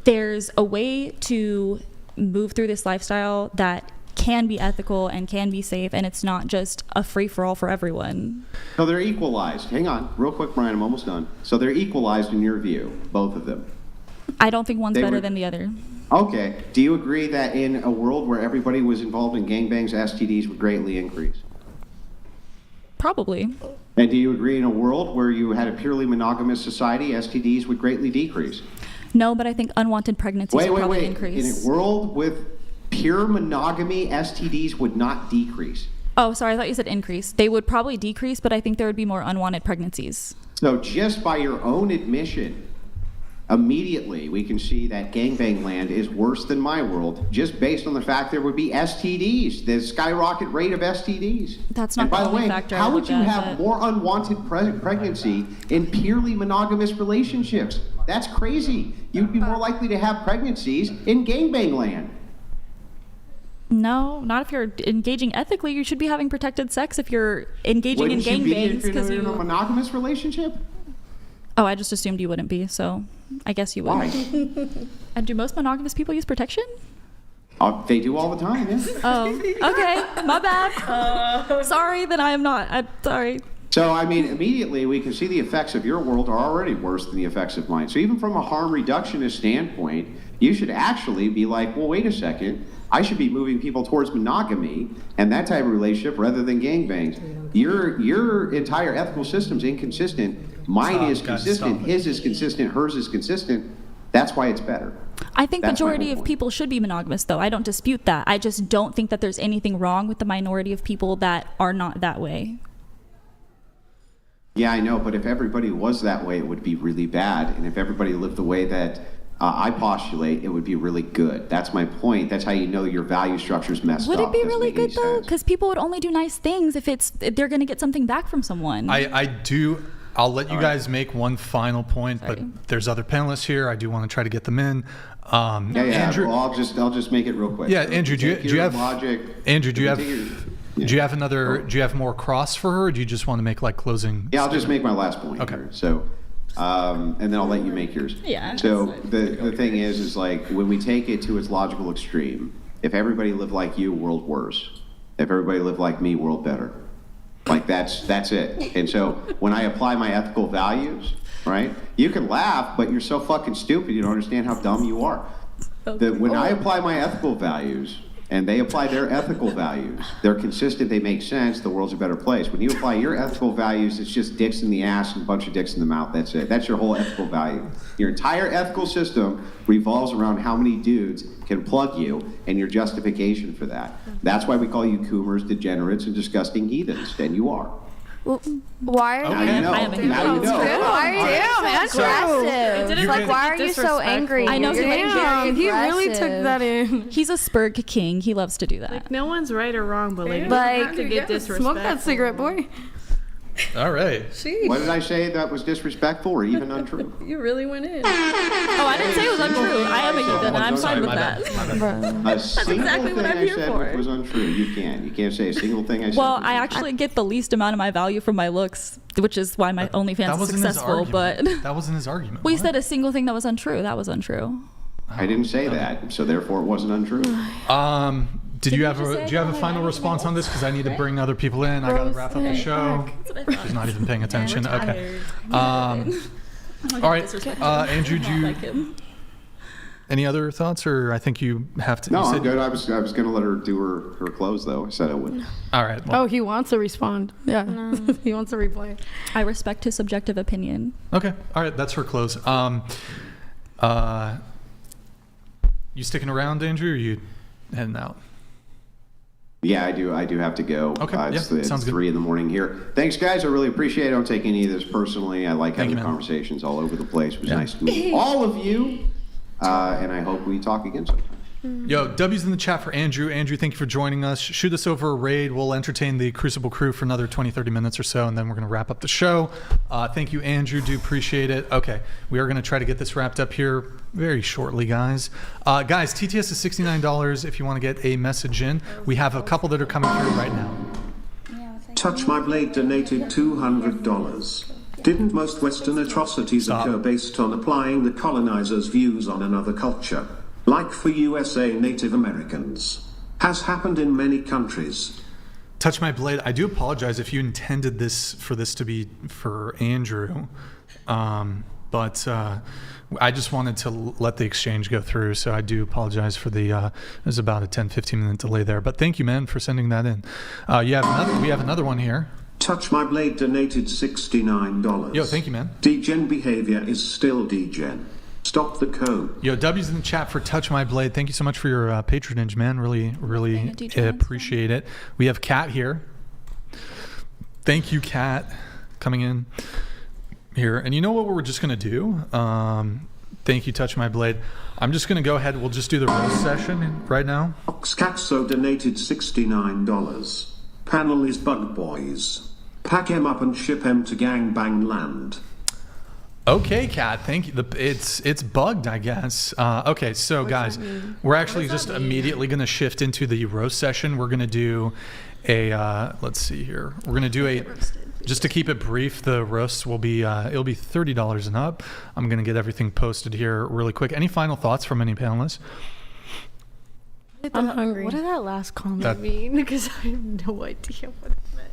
Speaker 5: there's a way to move through this lifestyle that can be ethical and can be safe, and it's not just a free-for-all for everyone.
Speaker 9: So they're equalized. Hang on, real quick, Brian, I'm almost done. So they're equalized in your view, both of them?
Speaker 5: I don't think one's better than the other.
Speaker 9: Okay. Do you agree that in a world where everybody was involved in gangbangs, STDs would greatly increase?
Speaker 5: Probably.
Speaker 9: And do you agree in a world where you had a purely monogamous society, STDs would greatly decrease?
Speaker 5: No, but I think unwanted pregnancies would probably increase.
Speaker 9: In a world with pure monogamy, STDs would not decrease.
Speaker 5: Oh, sorry, I thought you said increase. They would probably decrease, but I think there would be more unwanted pregnancies.
Speaker 9: So just by your own admission, immediately we can see that gangbang land is worse than my world, just based on the fact there would be STDs, the skyrocket rate of STDs.
Speaker 5: That's not
Speaker 9: and by
Speaker 5: the
Speaker 9: the
Speaker 5: only
Speaker 9: way,
Speaker 5: factor.
Speaker 9: how would you have more unwanted pregnancy in purely monogamous relationships? That's crazy. You'd be more likely to have pregnancies in gangbang land.
Speaker 5: No, not if you're engaging ethically. You should be having protected sex if you're engaging in gangbangs.
Speaker 9: Because you're in a monogamous relationship?
Speaker 5: Oh, I just assumed you wouldn't be, so I guess you would.
Speaker 9: Why?
Speaker 5: And do most monogamous people use protection?
Speaker 9: They do all the time, yeah.
Speaker 5: Oh, okay. My bad. Sorry, then I am not. I'm sorry.
Speaker 9: So, I mean, immediately we can see the effects of your world are already worse than the effects of mine. So even from a harm reductionist standpoint, you should actually be like, well, wait a second. I should be moving people towards monogamy and that type of relationship rather than gangbangs. Your entire ethical system's inconsistent. Mine is consistent. His is consistent. Hers is consistent. That's why it's better.
Speaker 5: I think majority of people should be monogamous, though. I don't dispute that. I just don't think that there's anything wrong with the minority of people that are not that way.
Speaker 9: Yeah, I know, but if everybody was that way, it would be really bad. And if everybody lived the way that I postulate, it would be really good. That's my point. That's how you know your value structure's messed up.
Speaker 5: Would it be really good, though? Because people would only do nice things if they're going to get something back from someone.
Speaker 1: I'll let you guys make one final point, but there's other panelists here. I do want to try to get them in. Andrew,
Speaker 9: well, I'll just make it real quick.
Speaker 1: Yeah, Andrew, do you have
Speaker 9: logic?
Speaker 1: Andrew, do you have more cross for her, or do you just want to make like closing?
Speaker 9: Yeah, I'll just make my last point. Okay. Here. So, and then I'll let you make yours.
Speaker 5: Yeah.
Speaker 9: So the thing is like when we take it to its logical extreme, if everybody lived like you, world worse. If everybody lived like me, world better. Like that's it. And so when I apply my ethical values, right? You can laugh, but you're so fucking stupid you don't understand how dumb you are. When I apply my ethical values and they apply their ethical values, they're consistent, they make sense, the world's a better place. When you apply your ethical values, it's just dicks in the ass and a bunch of dicks in the mouth. That's it. That's your whole ethical value. Your entire ethical system revolves around how many dudes can plug you and your justification for that. That's why we call you coomers, degenerates, and disgusting heathens. And you are.
Speaker 2: Well, why are
Speaker 9: you? Now you know.
Speaker 2: Why are you aggressive? Like, why are you so angry?
Speaker 5: I know
Speaker 7: he really took that in.
Speaker 5: He's a Spurg king. He loves to do that.
Speaker 10: Like, no one's right or wrong, but like,
Speaker 7: like
Speaker 10: to get disrespectful.
Speaker 7: Smoke that cigarette, boy.
Speaker 1: All right.
Speaker 9: What did I say that was disrespectful or even untrue?
Speaker 7: You really went in.
Speaker 5: Oh, I didn't say it was untrue. I am a heathen, and I'm fine with that.
Speaker 9: That's exactly what I'm here for. Was untrue. You can't say a single thing I said.
Speaker 5: Well, I actually get the least amount of my value from my looks, which is why my OnlyFans is successful. But
Speaker 1: that wasn't his argument.
Speaker 5: We said a single thing that was untrue. That was untrue.
Speaker 9: I didn't say that, so therefore it wasn't untrue.
Speaker 1: Do you have a final response on this? Because I need to bring other people in. I got to wrap up the show. She's not even paying attention. Okay. All right. Andrew, do you any other thoughts, or I think you have to?
Speaker 9: No, I'm good. I was going to let her do her close though. I said I would.
Speaker 1: All right. Well.
Speaker 7: Oh, he wants to respond. Yeah. No. He wants to reply.
Speaker 5: I respect his subjective opinion.
Speaker 1: Okay. All right. That's her close. You sticking around, Andrew, or are you heading out?
Speaker 9: Yeah, I do have to go.
Speaker 1: Okay.
Speaker 9: It's
Speaker 1: sounds good.
Speaker 9: 3 a.m. here. Thanks, guys. I really appreciate it. I don't take any of this personally. I like having conversations all over the place. It was nice to meet all of you. And I hope we talk again sometime.
Speaker 1: Yo, W's in the chat for Andrew. Andrew, thank you for joining us. Shoot us over a raid. We'll entertain the Crucible crew for another 20, 30 minutes or so, and then we're going to wrap up the show. Thank you, Andrew. Do appreciate it. Okay, we are going to try to get this wrapped up here very shortly, guys. Guys, TTS is $69 if you want to get a message in. We have a couple that are coming through right now.
Speaker 14: Touch My Blade donated $200. Didn't most Western atrocities occur based on applying the colonizers' views on another culture? Like for USA Native Americans. Has happened in many countries.
Speaker 1: Touch My Blade. I do apologize if you intended for this to be for Andrew. But I just wanted to let the exchange go through, so I do apologize for the there's about a 10-15 minute delay there. But thank you, man, for sending that in. We have another one here.
Speaker 14: Touch My Blade donated $69.
Speaker 1: Yo, thank you, man.
Speaker 14: Degen behavior is still degen. Stop the code.
Speaker 1: Yo, W's in the chat for Touch My Blade. Thank you so much for your patronage, man. Really appreciate it. We have Kat here. Thank you, Kat, coming in here. And you know what we're just going to do? Thank you, Touch My Blade. I'm just going to go ahead. We'll just do the roast session right now.
Speaker 14: Oxcatso donated $69. Panel is Bug Boys. Pack him up and ship him to Gangbang Land.
Speaker 1: Okay, Kat, thank you. It's bugged, I guess. Okay, so guys, we're actually just immediately going to shift into the roast session. We're going to do a, let's see here. We're going to do a, just to keep it brief, the roast will be, it'll be $30 and up. I'm going to get everything posted here really quick. Any final thoughts from any panelists?
Speaker 7: I'm hungry.
Speaker 10: What did that last comment mean? Because I have no idea what it meant.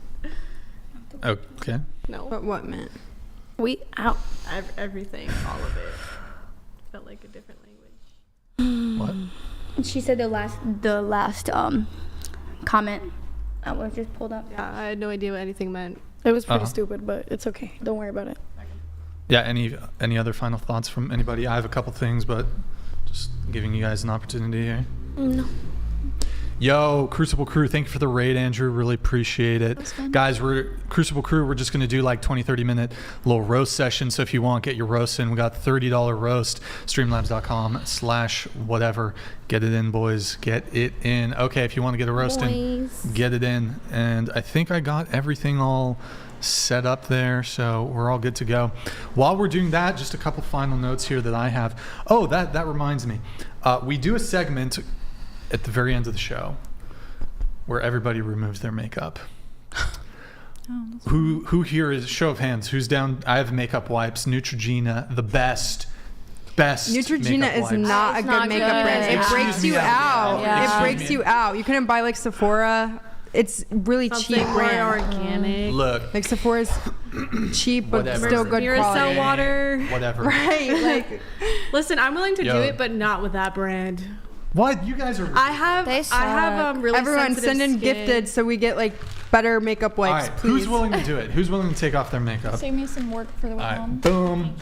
Speaker 1: Okay.
Speaker 10: No.
Speaker 4: But what meant?
Speaker 10: Everything, all of it. Felt like a different language.
Speaker 1: What?
Speaker 16: She said the last comment that was just pulled up.
Speaker 10: Yeah, I had no idea what anything meant.
Speaker 7: It was pretty stupid, but it's okay. Don't worry about it.
Speaker 1: Yeah, any other final thoughts from anybody? I have a couple things, but just giving you guys an opportunity here.
Speaker 7: No.
Speaker 1: Yo, Crucible Crew, thank you for the raid, Andrew. Really appreciate it. Guys, Crucible Crew, we're just going to do like 20-30 minute little roast session. So if you want, get your roast in. We got $30 roast, streamlabs.com/whatever. Get it in, boys. Get it in. Okay, if you want to get a roast in, get it in. And I think I got everything all set up there, so we're all good to go. While we're doing that, just a couple final notes here that I have. Oh, that reminds me. We do a segment at the very end of the show where everybody removes their makeup. Who here is, show of hands, who's down? I have makeup wipes. Neutrogena, the best
Speaker 4: Neutrogena is not a good makeup brand. It breaks you out. It breaks you out. You couldn't buy like Sephora. It's really cheap brand.
Speaker 10: Organic.
Speaker 1: Look,
Speaker 4: like Sephora's cheap but still good quality.
Speaker 10: Water.
Speaker 1: Whatever.
Speaker 4: Right. Like,
Speaker 10: listen, I'm willing to do it, but not with that brand.
Speaker 1: What? You guys are.
Speaker 10: I have really
Speaker 4: everyone send in gifted so we get like better makeup wipes.
Speaker 1: All right,
Speaker 4: please.
Speaker 1: who's willing to do it? Who's willing to take off their makeup?
Speaker 5: Save me some work for the way home.
Speaker 1: Boom.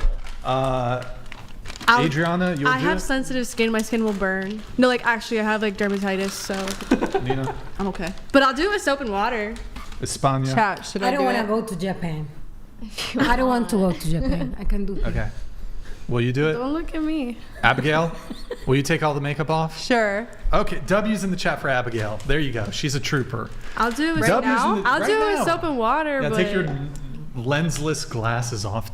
Speaker 1: Adriana, you'll
Speaker 10: I have sensitive skin. My skin will burn. No, like actually, I have like dermatitis, so.
Speaker 1: Nina?
Speaker 10: I'm okay. But I'll do it with soap and water.
Speaker 1: España.
Speaker 4: Chat, should I
Speaker 8: don't want to go to Japan. I don't want to go to Japan. I can do it.
Speaker 1: Okay. Will you do it?
Speaker 7: Don't look at me.
Speaker 1: Abigail, will you take all the makeup off?
Speaker 4: Sure.
Speaker 1: Okay, W's in the chat for Abigail. There you go. She's a trooper.
Speaker 10: I'll do it with I'll do it with soap and water.
Speaker 1: Yeah,
Speaker 10: but
Speaker 1: take your lensless glasses off.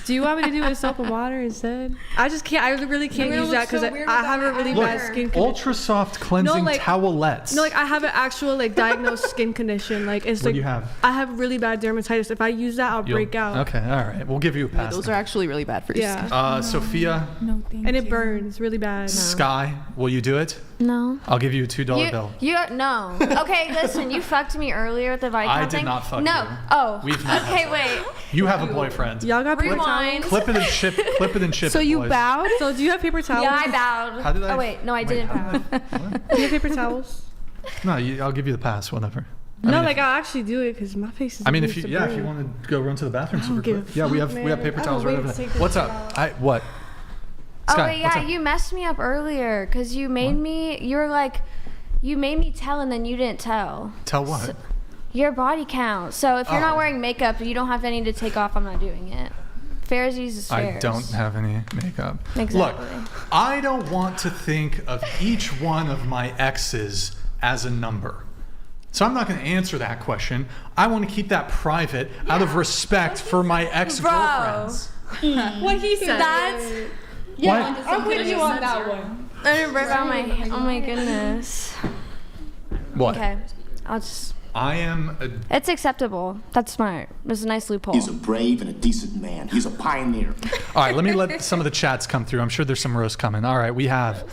Speaker 10: Do you want me to do it with soap and water instead? I just can't. I really can't use that because I have a really bad skin condition.
Speaker 1: Ultra soft cleansing towelettes.
Speaker 10: No, like I have an actual like diagnosed skin condition. Like it's
Speaker 1: what
Speaker 10: like
Speaker 1: do you have?
Speaker 10: I have really bad dermatitis. If I use that, I'll break out.
Speaker 1: Okay, all right. We'll give you a pass.
Speaker 11: Those are actually really bad for your skin.
Speaker 1: Sophia.
Speaker 5: No, thank you.
Speaker 10: And it burns really bad.
Speaker 1: Sky, will you do it?
Speaker 2: No.
Speaker 1: I'll give you a $2 bill.
Speaker 2: No. Okay, listen. You fucked me earlier with the Vicodin
Speaker 1: I did
Speaker 2: thing.
Speaker 1: not fuck you.
Speaker 2: No. Oh.
Speaker 1: We've not.
Speaker 2: Okay, wait.
Speaker 1: You have a boyfriend.
Speaker 10: Y'all got paper
Speaker 2: Rewind.
Speaker 10: towels?
Speaker 1: Clip it and ship. Clip it and ship.
Speaker 10: So
Speaker 1: it,
Speaker 10: you
Speaker 1: boys.
Speaker 10: bowed? So do you have paper towels?
Speaker 2: Yeah, I bowed.
Speaker 1: How did I?
Speaker 2: Oh wait, no, I didn't bow.
Speaker 10: Do you have paper towels?
Speaker 1: No, I'll give you the pass. Whatever.
Speaker 10: No, like I'll actually do it because my face is.
Speaker 1: I mean, if you want to go run to the bathroom super quick. Yeah, we have paper towels right over there. What's up? What?
Speaker 2: Oh
Speaker 1: Sky,
Speaker 2: wait, yeah, you messed me up earlier because you made me. You were like, you made me tell and then you didn't tell.
Speaker 1: Tell what?
Speaker 2: Your body count. So if you're not wearing makeup, you don't have any to take off. I'm not doing it. Fairsies is fairs.
Speaker 1: I don't have any makeup.
Speaker 2: Exactly.
Speaker 1: Look, I don't want to think of each one of my exes as a number. So I'm not going to answer that question. I want to keep that private out of respect for my ex-girlfriends.
Speaker 3: What he said.
Speaker 2: Yeah,
Speaker 3: I'm with you on that one.
Speaker 2: I didn't break out my. Oh my goodness.
Speaker 1: What?
Speaker 2: Okay, I'll just.
Speaker 1: I am
Speaker 2: It's acceptable. That's smart. There's a nice loophole.
Speaker 18: He's a brave and a decent man. He's a pioneer.
Speaker 1: All right, let me let some of the chats come through. I'm sure there's some roast coming. All right, we have.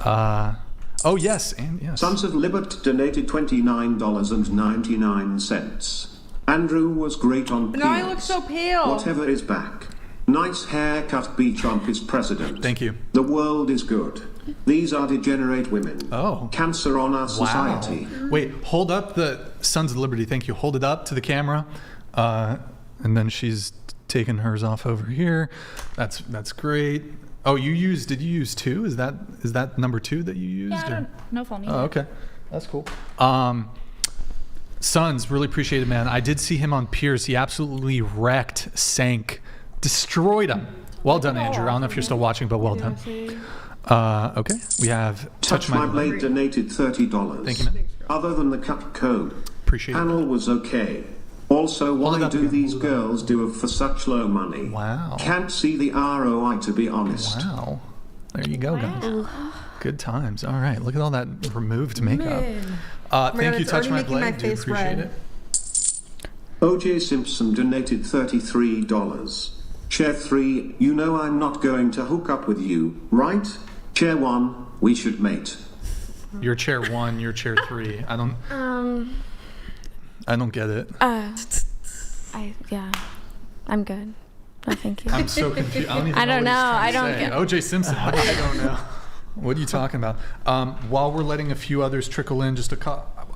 Speaker 1: Oh yes, and yes.
Speaker 14: Sons of Libert donated $29.99. Andrew was great on
Speaker 3: No, I
Speaker 14: peers.
Speaker 3: look so pale.
Speaker 14: Whatever is back. Nice haircut, B. Trump is president.
Speaker 1: Thank you.
Speaker 14: The world is good. These are degenerate women.
Speaker 1: Oh.
Speaker 14: Cancer on our society.
Speaker 1: Wow. Wait, hold up the Sons of Liberty. Thank you. Hold it up to the camera. And then she's taking hers off over here. That's great. Oh, did you use 2? Is that number 2 that you used?
Speaker 5: Yeah, no phone.
Speaker 1: Oh, okay. That's cool. Sons, really appreciate it, man. I did see him on Piers. He absolutely wrecked, sank, destroyed him. Well done, Andrew. I don't know if you're still watching, but well done. Okay, we have
Speaker 14: Touch My Blade donated $30.
Speaker 1: Thank you, man.
Speaker 14: Other than the cut code,
Speaker 1: Appreciate
Speaker 14: panel was okay. Also, why do these girls do it for such low money?
Speaker 1: Wow.
Speaker 14: Can't see the ROI, to be honest.
Speaker 1: Wow. There you go, guys. Good times. All right, look at all that removed makeup. Thank you, Touch My Blade. Do appreciate it.
Speaker 14: OJ Simpson donated $33. Chair 3, you know I'm not going to hook up with you, right? Chair 1, we should mate.
Speaker 1: You're chair 1, you're chair 3. I don't get it.
Speaker 2: I'm good. No, thank you.
Speaker 1: I'm so confused. I don't even know.
Speaker 2: I don't
Speaker 1: say.
Speaker 2: get.
Speaker 1: OJ Simpson. I don't know. What are you talking about? While we're letting a few others trickle in,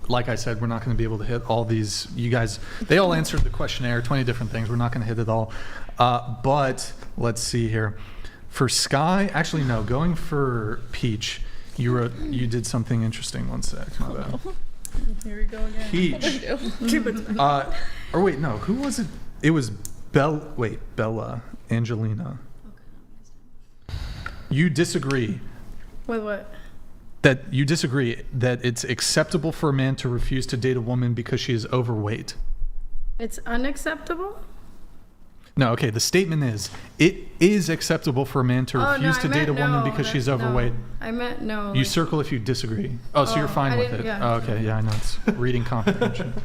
Speaker 1: like I said, we're not going to be able to hit all these. You guys, they all answered the questionnaire, 20 different things. We're not going to hit it all. But let's see here. For Sky, actually no, going for Peach, you did something interesting. One sec. My bad.
Speaker 3: Here we go again.
Speaker 1: Peach. Or wait, no, who was it? It was Bella Angelina. You disagree.
Speaker 7: With what?
Speaker 1: That you disagree that it's acceptable for a man to refuse to date a woman because she is overweight.
Speaker 7: It's unacceptable?
Speaker 1: No, okay, the statement is, it is acceptable for a man to refuse to date a woman because she's overweight.
Speaker 7: I meant no.
Speaker 1: You circle if you disagree. Oh, so you're fine with it.
Speaker 7: Yeah.
Speaker 1: Oh, okay, yeah, I know. It's reading comprehension.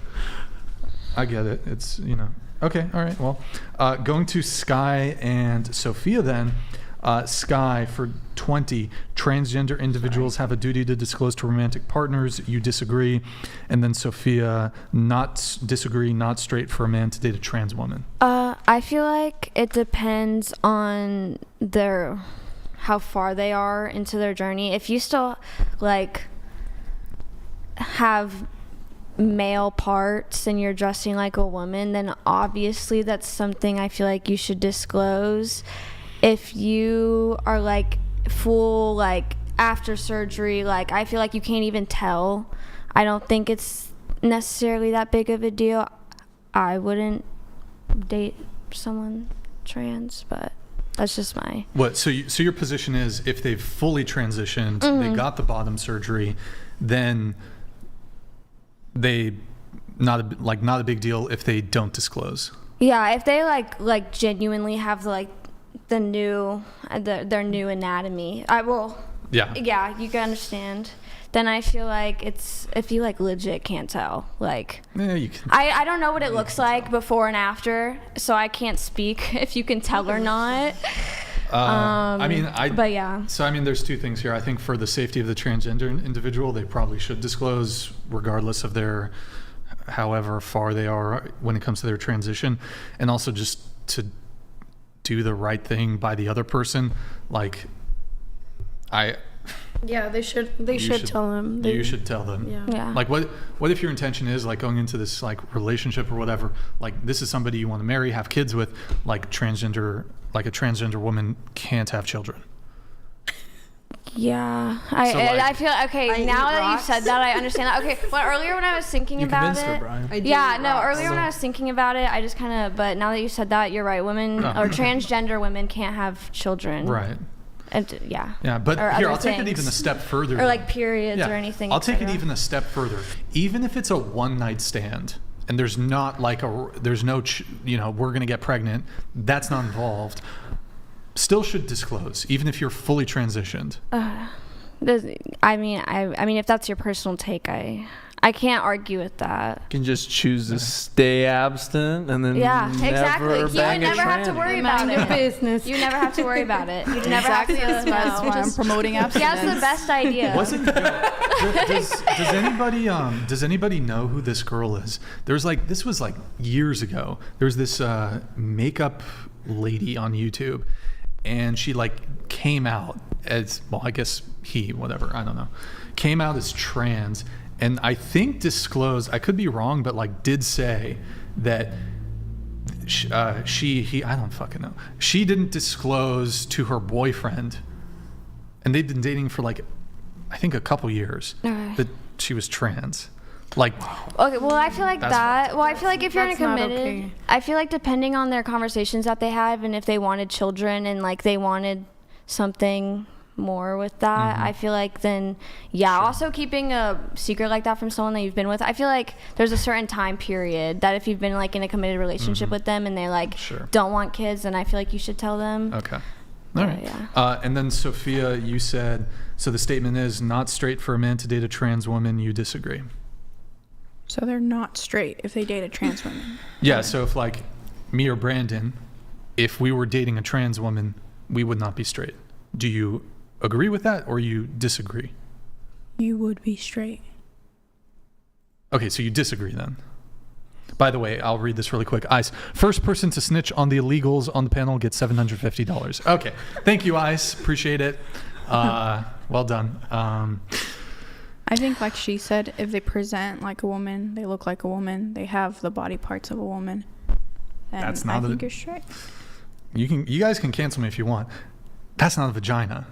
Speaker 1: I get it. It's, Okay, all right, well. Going to Sky and Sophia then. Sky for 20, transgender individuals have a duty to disclose to romantic partners. You disagree. And then Sophia, not straight for a man to date a trans woman.
Speaker 2: I feel like it depends on how far they are into their journey. If you still have male parts and you're dressing like a woman, then obviously that's something I feel like you should disclose. If you are full after surgery, I feel like you can't even tell. I don't think it's necessarily that big of a deal. I wouldn't date someone trans, but that's just my.
Speaker 1: What? So your position is, if they've fully transitioned, they got the bottom surgery, then they not a big deal if they don't disclose.
Speaker 2: Yeah, if they genuinely have their new anatomy. Yeah, you can understand. Then I feel like it's, if you legit can't tell,
Speaker 1: Yeah, you can.
Speaker 2: I don't know what it looks like before and after, so I can't speak if you can tell or not. But yeah.
Speaker 1: So there's two things here. I think for the safety of the transgender individual, they probably should disclose, regardless of their, however far they are when it comes to their transition, and also just to do the right thing by the other person.
Speaker 7: Yeah, they should tell them.
Speaker 1: You should tell them.
Speaker 7: Yeah.
Speaker 1: What if your intention is going into this relationship or whatever, this is somebody you want to marry, have kids with, a transgender woman can't have children.
Speaker 2: Yeah,
Speaker 1: So, like-
Speaker 2: I feel okay
Speaker 4: I
Speaker 2: now
Speaker 4: eat
Speaker 2: that
Speaker 4: rocks.
Speaker 2: you said that. I understand that. Okay, well, earlier when I was thinking
Speaker 12: You
Speaker 2: about
Speaker 12: convinced her,
Speaker 2: it,
Speaker 12: Brian.
Speaker 4: I do
Speaker 2: yeah,
Speaker 4: eat
Speaker 2: no,
Speaker 4: rocks.
Speaker 2: earlier when I was thinking about it, I just kind of. But now that you said that, you're right. Women or transgender women can't have children.
Speaker 1: Right.
Speaker 2: And yeah.
Speaker 1: Yeah, but
Speaker 2: Or
Speaker 1: here,
Speaker 2: other
Speaker 1: I'll take it
Speaker 2: things.
Speaker 1: even a step further.
Speaker 2: Or like periods or anything.
Speaker 1: I'll take it
Speaker 2: etc.
Speaker 1: even a step further. Even if it's a one-night stand and there's not like there's no, we're going to get pregnant, that's not involved, still should disclose, even if you're fully transitioned.
Speaker 2: I mean, if that's your personal take, I can't argue with that.
Speaker 12: You can just choose to stay abstinent and then
Speaker 2: Yeah,
Speaker 12: never
Speaker 2: exactly. You would
Speaker 12: bang a
Speaker 2: never have to
Speaker 12: tranny.
Speaker 2: worry about
Speaker 7: Mind your
Speaker 2: it.
Speaker 7: business.
Speaker 2: You never have to worry about it. You never have to.
Speaker 3: That's why I'm promoting abstinence.
Speaker 2: That's the best idea.
Speaker 1: Does anybody know who this girl is? This was like years ago. There was this makeup lady on YouTube, and she like came out as, well, I guess whatever, I don't know, came out as trans, and I think disclosed, I could be wrong, but like did say that I don't fucking know. She didn't disclose to her boyfriend, and they've been dating for like, I think a couple years, that she was trans. Like,
Speaker 2: okay, well, I feel like that. Well, I feel like if you're in a
Speaker 7: That's not
Speaker 2: committed,
Speaker 7: okay.
Speaker 2: I feel like depending on their conversations that they have, and if they wanted children and like they wanted something more with that, I feel like then, yeah. Sure. Also, keeping a secret like that from someone that you've been with, I feel like there's a certain time period that if you've been like in a committed relationship with them and they like don't want kids, then I feel like you should tell them.
Speaker 1: Okay. All right.
Speaker 2: Yeah.
Speaker 1: And then Sophia, you said, so the statement is not straight for a man to date a trans woman. You disagree.
Speaker 3: So they're not straight if they date a trans woman.
Speaker 1: Yeah. So if like me or Brandon, if we were dating a trans woman, we would not be straight. Do you agree with that or you disagree?
Speaker 3: You would be straight.
Speaker 1: Okay, so you disagree then. By the way, I'll read this really quick. Ice, first person to snitch on the illegals on the panel gets $750. Okay, thank you, Ice. Appreciate it. Well done.
Speaker 3: I think, like she said, if they present like a woman, they look like a woman, they have the body parts of a woman, then
Speaker 1: That's not
Speaker 3: I think you're straight.
Speaker 1: You guys can cancel me if you want. That's not a vagina.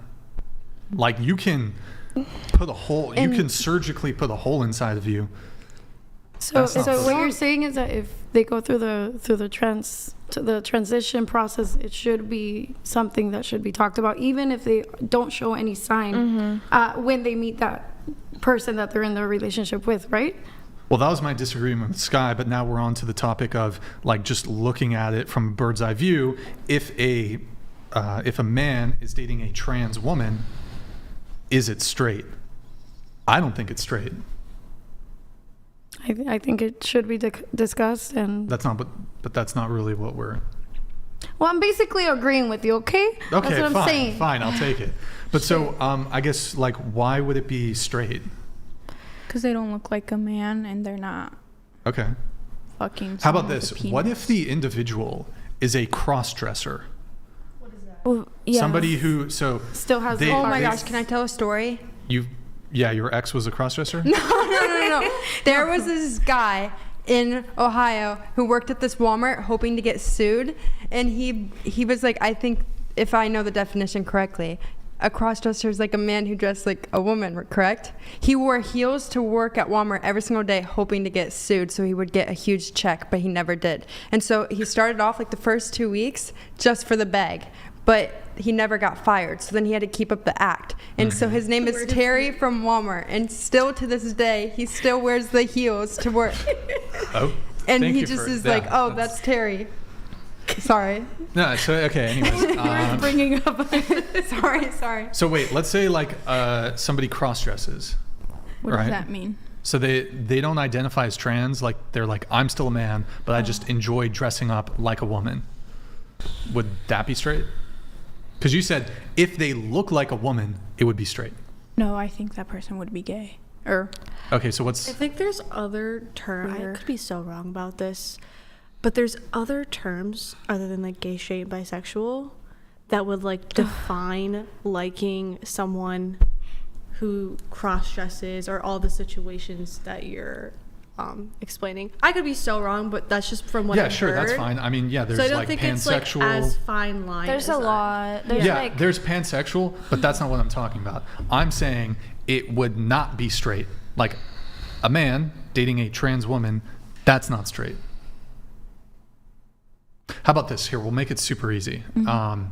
Speaker 1: Like you can put a hole. You can surgically put a hole inside of you.
Speaker 7: So what you're saying is that if they go through the transition process, it should be something that should be talked about, even if they don't show any sign when they meet that person that they're in the relationship with, right?
Speaker 1: Well, that was my disagreement with Sky, but now we're on to the topic of like just looking at it from a bird's eye view. If a man is dating a trans woman, is it straight? I don't think it's straight.
Speaker 7: I think it should be discussed, and
Speaker 1: That's not, but that's not really what we're.
Speaker 7: well, I'm basically agreeing with you. Okay.
Speaker 1: Okay,
Speaker 7: That's what I'm saying.
Speaker 1: Fine, I'll take it. But so, I guess like, why would it be straight?
Speaker 3: Because they don't look like a man and they're not
Speaker 1: Okay.
Speaker 3: fucking.
Speaker 1: How about
Speaker 3: someone with
Speaker 1: this?
Speaker 3: a penis.
Speaker 1: What if the individual is a cross-dresser?
Speaker 2: Well, yeah.
Speaker 1: Somebody who
Speaker 7: Still has.
Speaker 4: Oh my gosh, can I tell a story?
Speaker 1: Your ex was a cross-dresser?
Speaker 4: No. There was this guy in Ohio who worked at this Walmart hoping to get sued, and he was like, I think if I know the definition correctly, a cross-dresser is like a man who dressed like a woman, correct? He wore heels to work at Walmart every single day hoping to get sued so he would get a huge check, but he never did. And so he started off like the first 2 weeks just for the bag, but he never got fired, so then he had to keep up the act. And so his name is Terry from Walmart, and still to this day he still wears the heels to work.
Speaker 1: Oh,
Speaker 4: and
Speaker 1: thank
Speaker 4: he
Speaker 1: you
Speaker 4: just
Speaker 1: for-
Speaker 4: is
Speaker 1: yeah,
Speaker 4: like, oh, that's Terry. Sorry.
Speaker 1: No, so okay. Anyways,
Speaker 7: bringing up.
Speaker 4: sorry.
Speaker 1: so wait, let's say like somebody cross-dresses.
Speaker 3: What
Speaker 1: right?
Speaker 3: does that mean?
Speaker 1: So they don't identify as trans. Like they're like, I'm still a man, but I just enjoy dressing up like a woman. Would that be straight? Because you said if they look like a woman, it would be straight.
Speaker 3: No, I think that person would be gay.
Speaker 1: Okay, so what's?
Speaker 10: I think there's other terms. I could be so wrong about this, but there's other terms other than like gay, straight, bisexual that would like define liking someone who cross dresses or all the situations that you're explaining. I could be so wrong, but that's just from what I've
Speaker 1: sure,
Speaker 10: heard.
Speaker 1: that's fine. I mean, yeah, there's
Speaker 10: so I don't
Speaker 1: like
Speaker 10: think
Speaker 1: pansexual.
Speaker 10: It's like as fine line.
Speaker 2: There's a lot.
Speaker 1: There's there's pansexual, but that's not what I'm talking about. I'm saying it would not be straight. Like a man dating a trans woman, that's not straight. How about this? Here, we'll make it super easy.
Speaker 5: Mm-hmm.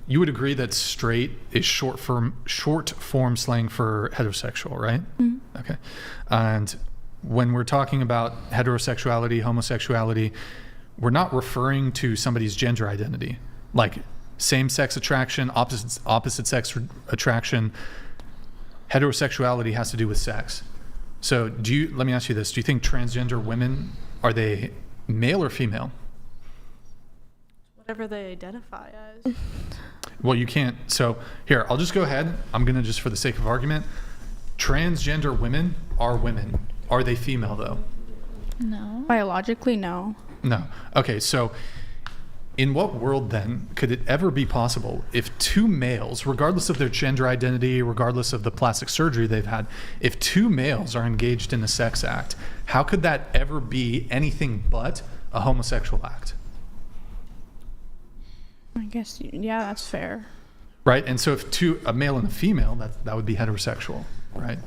Speaker 1: You would agree that straight is short form slang for heterosexual, right?
Speaker 5: Mm-hmm.
Speaker 1: Okay. And when we're talking about heterosexuality, homosexuality, we're not referring to somebody's gender identity, like same-sex attraction, opposite sex attraction. Heterosexuality has to do with sex. So let me ask you this. Do you think transgender women, are they male or female?
Speaker 10: Whatever they identify as.
Speaker 1: Well, you can't. So here, I'll just go ahead. I'm going to just for the sake of argument. Transgender women are women. Are they female though?
Speaker 3: No. Biologically, no.
Speaker 1: No. Okay, so in what world then could it ever be possible if two males, regardless of their gender identity, regardless of the plastic surgery they've had, if two males are engaged in a sex act, how could that ever be anything but a homosexual act?
Speaker 3: I guess, yeah, that's fair.
Speaker 1: Right? And so if a male and a female, that would be heterosexual, right?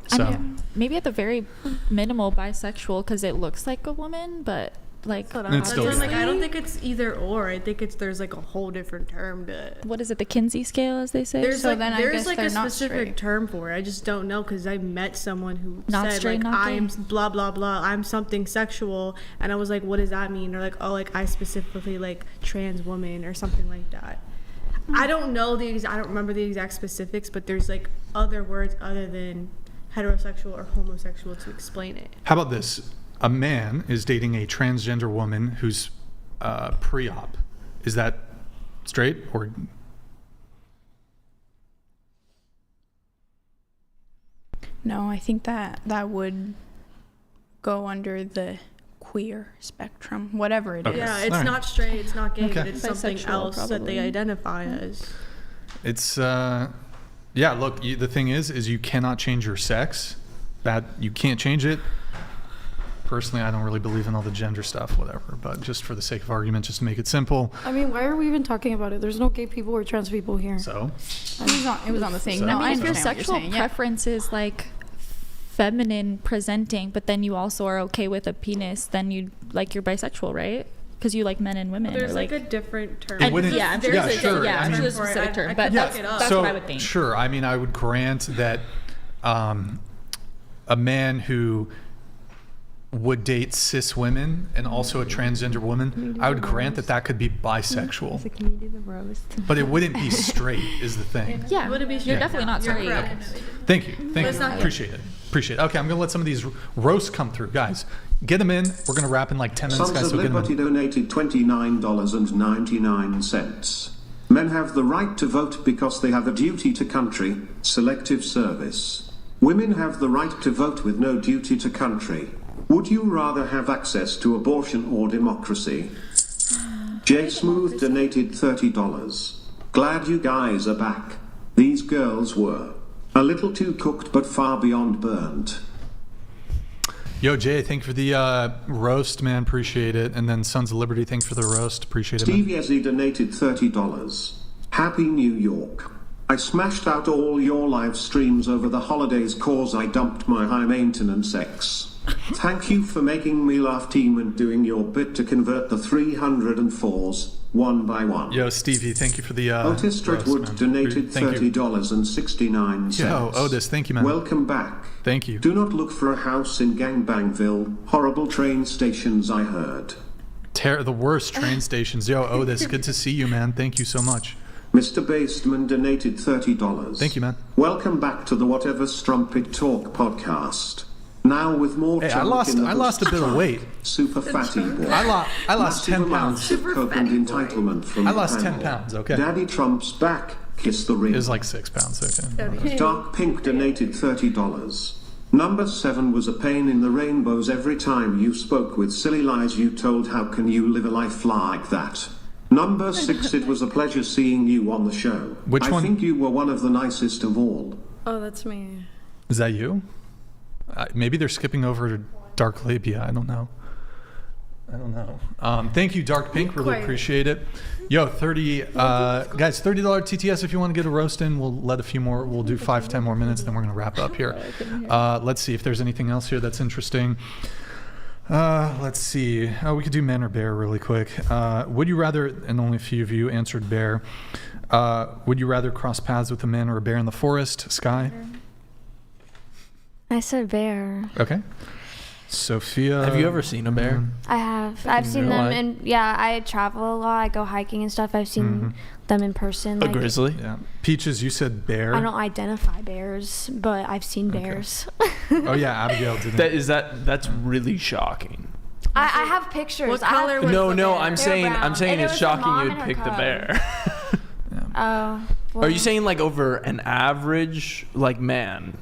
Speaker 1: So
Speaker 5: I mean, maybe at the very minimal bisexual because it looks like a woman, but like
Speaker 10: I don't think it's either or. I think there's like a whole different term to it.
Speaker 5: What is it, the Kinsey scale, as they say?
Speaker 10: There's
Speaker 3: So
Speaker 10: like,
Speaker 3: then I
Speaker 10: there's
Speaker 3: guess
Speaker 10: like
Speaker 3: they're
Speaker 10: a
Speaker 3: not
Speaker 10: specific
Speaker 3: straight.
Speaker 10: term for it. I just don't know because I met someone who
Speaker 5: Not
Speaker 10: said
Speaker 5: straight,
Speaker 10: like
Speaker 5: not
Speaker 10: I'm
Speaker 5: gay?
Speaker 10: blah blah blah. I'm something sexual, and I was like, what does that mean? They're like, oh, like I specifically like trans woman or something like that. I don't know I don't remember the exact specifics, but there's like other words other than heterosexual or homosexual to explain it.
Speaker 1: how about this? A man is dating a transgender woman who's pre-op. Is that straight or?
Speaker 3: No, I think that would go under the queer spectrum, whatever it is.
Speaker 10: Yeah, it's
Speaker 1: All right.
Speaker 10: not straight, it's not gay,
Speaker 1: Okay.
Speaker 10: but it's something
Speaker 5: Bisexual,
Speaker 10: else that
Speaker 5: probably.
Speaker 10: they identify as.
Speaker 1: It's yeah. Look, the thing is you cannot change your sex. That you can't change it. Personally, I don't really believe in all the gender stuff, whatever. But just for the sake of argument, just to make it simple.
Speaker 7: I mean, why are we even talking about it? There's no gay people or trans people here.
Speaker 1: So
Speaker 3: It was on the thing.
Speaker 1: So-
Speaker 3: No,
Speaker 5: I
Speaker 3: I
Speaker 5: mean, if your
Speaker 3: understand what you're
Speaker 5: sexual
Speaker 3: saying. Yeah.
Speaker 5: preference is like feminine presenting, but then you also are okay with a penis, then you like you're bisexual, right? Because you like men and women.
Speaker 10: There's
Speaker 5: or
Speaker 10: like a different term.
Speaker 1: It wouldn't-
Speaker 5: yeah, I'm sure
Speaker 1: yeah,
Speaker 5: there's
Speaker 1: sure.
Speaker 5: yeah,
Speaker 1: I
Speaker 5: I'm sure
Speaker 1: mean-
Speaker 5: there's a specific term,
Speaker 10: I
Speaker 5: but
Speaker 10: could
Speaker 5: that's
Speaker 10: look it up.
Speaker 5: that's
Speaker 1: so
Speaker 5: what I would think.
Speaker 1: sure. I mean, I would grant that a man who would date cis women and also a transgender woman, I would grant that could be bisexual.
Speaker 4: Can you do the roast?
Speaker 1: But it wouldn't be straight, is the thing.
Speaker 5: Yeah,
Speaker 10: Would it be
Speaker 5: you're
Speaker 10: straight?
Speaker 5: definitely not
Speaker 10: You're
Speaker 5: straight.
Speaker 10: correct.
Speaker 1: Thank you. Thank
Speaker 10: Let's
Speaker 1: you.
Speaker 10: not-
Speaker 1: Appreciate it. Appreciate it. Okay, I'm going to let some of these roasts come through. Guys, get them in. We're going to wrap in like 10 minutes,
Speaker 14: Sons
Speaker 1: guys.
Speaker 14: of
Speaker 1: So get them
Speaker 14: Liberty
Speaker 1: in.
Speaker 14: donated $29.99. Men have the right to vote because they have a duty to country, selective service. Women have the right to vote with no duty to country. Would you rather have access to abortion or democracy? J Smooth donated $30. Glad you guys are back. These girls were a little too cooked but far beyond burnt.
Speaker 1: Yo, Jay, thank you for the roast, man. Appreciate it. And then Sons of Liberty, thanks for the roast. Appreciate it, man.
Speaker 14: Steve Yezzy donated $30. Happy New York. I smashed out all your live streams over the holidays cause I dumped my high maintenance ex. Thank you for making me laugh, team, and doing your bit to convert the 304s one by one.
Speaker 1: Yo, Stevie, thank you for the
Speaker 14: Otis
Speaker 1: roast,
Speaker 14: Stritwood
Speaker 1: man.
Speaker 14: donated
Speaker 1: Thank you.
Speaker 14: $30.69.
Speaker 1: Yo, Otis, thank you, man.
Speaker 14: Welcome back.
Speaker 1: Thank you.
Speaker 14: Do not look for a house in Gangbangville. Horrible train stations, I heard.
Speaker 1: The worst train stations. Yo, Otis, good to see you, man. Thank you so much.
Speaker 14: Mr. Baseman donated $30.
Speaker 1: Thank you, man.
Speaker 14: Welcome back to the Whatever Strumpet Talk podcast. Now with more
Speaker 1: Hey, I
Speaker 14: chunk
Speaker 1: lost
Speaker 14: in the
Speaker 1: a bit of weight.
Speaker 14: Super fatty boy.
Speaker 1: I lost 10 pounds.
Speaker 14: Massive amounts of coke and entitlement from
Speaker 1: I
Speaker 14: the
Speaker 1: lost 10
Speaker 14: panel.
Speaker 1: pounds, okay.
Speaker 14: Daddy Trump's back. Kiss the ring.
Speaker 1: It was like 6 pounds, okay.
Speaker 14: Dark Pink donated $30. Number 7 was a pain in the rainbows every time you spoke with silly lies you told. How can you live a life like that? Number 6, it was a pleasure seeing you on the show.
Speaker 1: Which one?
Speaker 14: I think you were one of the nicest of all.
Speaker 7: Oh, that's me.
Speaker 1: Is that you? Maybe they're skipping over to dark labia. I don't know. Thank you, Dark Pink. Really appreciate it. Yo, 30 guys, $30 TTS if you want to get a roast in. We'll let a few more. We'll do 5-10 more minutes, then we're gonna wrap up here. Let's see if there's anything else here that's interesting. Let's see. We could do men or bear really quick. Would you rather? And only a few of you answered bear. Would you rather cross paths with a man or a bear in the forest? Sky.
Speaker 2: I said bear.
Speaker 1: Okay. Sophia.
Speaker 12: Have you ever seen a bear?
Speaker 2: I have. I've seen them, and I travel a lot. I go hiking and stuff. I've seen them in person.
Speaker 12: A grizzly?
Speaker 1: Yeah. Peaches, you said bear.
Speaker 2: I don't identify bears, but I've seen bears.
Speaker 1: Oh yeah, Abigail didn't.
Speaker 12: That's really shocking.
Speaker 2: I have pictures.
Speaker 10: What color was
Speaker 12: No,
Speaker 10: the
Speaker 12: no,
Speaker 10: bear?
Speaker 12: I'm saying it's shocking you'd pick the bear.
Speaker 2: Oh.
Speaker 12: Are you saying like over an average man?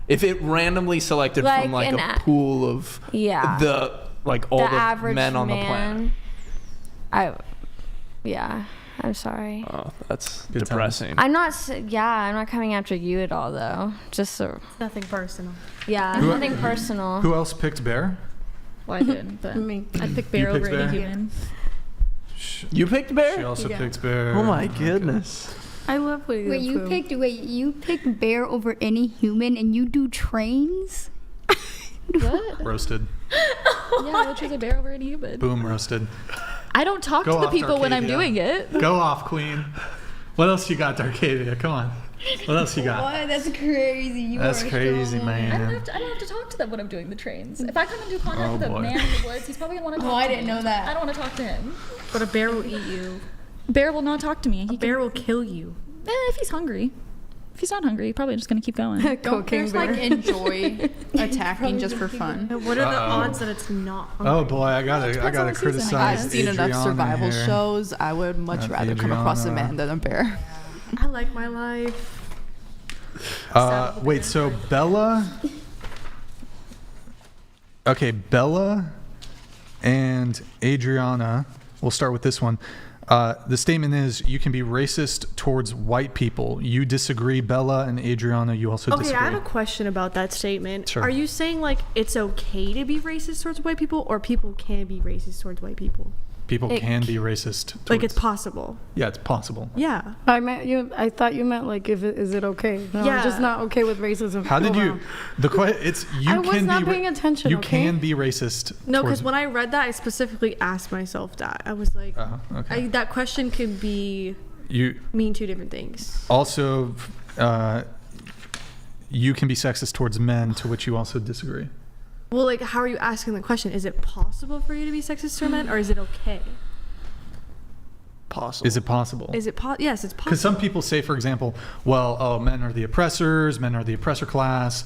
Speaker 2: If
Speaker 12: it randomly selected from a pool of all the
Speaker 2: average
Speaker 12: men on the planet.
Speaker 2: I'm sorry.
Speaker 12: Oh, that's depressing.
Speaker 2: I'm not coming after you at all though. Just so
Speaker 10: Nothing personal.
Speaker 2: Yeah, nothing personal.
Speaker 1: Who else picked bear?
Speaker 5: Well, I did, but
Speaker 10: I picked bear over any human.
Speaker 12: You picked bear?
Speaker 1: She also picked bear.
Speaker 12: Oh my goodness.
Speaker 10: I love Winnie
Speaker 16: Wait, you picked bear over any human, and you do trains?
Speaker 5: What?
Speaker 1: Roasted.
Speaker 5: Yeah, which is a bear over any human.
Speaker 1: Boom, roasted.
Speaker 5: I don't talk to the people when I'm doing it.
Speaker 1: Go off, Queen. What else you got, Darkavia? Come on. What else you got?
Speaker 16: What? That's crazy.
Speaker 1: That's crazy, man.
Speaker 5: I don't have to talk to them when I'm doing the trains. If I come into contact with a man in the woods, he's probably gonna want to talk to me.
Speaker 16: I didn't know that.
Speaker 5: I don't want to talk to him.
Speaker 10: But a bear will eat you.
Speaker 5: Bear will not talk to me.
Speaker 10: Bear will kill you.
Speaker 5: If he's hungry. If he's not hungry, probably just gonna keep going.
Speaker 3: Don't bears enjoy attacking just for fun?
Speaker 10: What are the odds that it's not hungry?
Speaker 1: Oh boy, I gotta criticize.
Speaker 11: I've seen enough survival shows. I would much rather come across a man than a bear.
Speaker 10: I like my life.
Speaker 1: Wait, so Bella. Okay, Bella and Adriana. We'll start with this one. The statement is you can be racist towards white people. You disagree, Bella, and Adriana, you also disagree.
Speaker 10: Okay, I have a question about that statement.
Speaker 1: Sure.
Speaker 10: Are you saying it's okay to be racist towards white people, or people can be racist towards white people?
Speaker 1: People can be racist.
Speaker 10: It's possible.
Speaker 1: Yeah, it's possible.
Speaker 10: Yeah.
Speaker 7: I thought you meant is it okay? No, I'm just not okay with racism.
Speaker 1: How did you? It's you
Speaker 7: I was
Speaker 1: can
Speaker 7: not
Speaker 1: be.
Speaker 7: paying attention.
Speaker 1: You
Speaker 7: okay?
Speaker 1: can be racist.
Speaker 10: No, because when I read that, I specifically asked myself that. I was like, that question could mean two different things.
Speaker 1: Also, you can be sexist towards men, to which you also disagree.
Speaker 10: Well, how are you asking the question? Is it possible for you to be sexist to men, or is it okay?
Speaker 12: Possible.
Speaker 1: Is it possible?
Speaker 10: Is it yes, it's possible.
Speaker 1: Because some people say, for example, men are the oppressors, men are the oppressor class,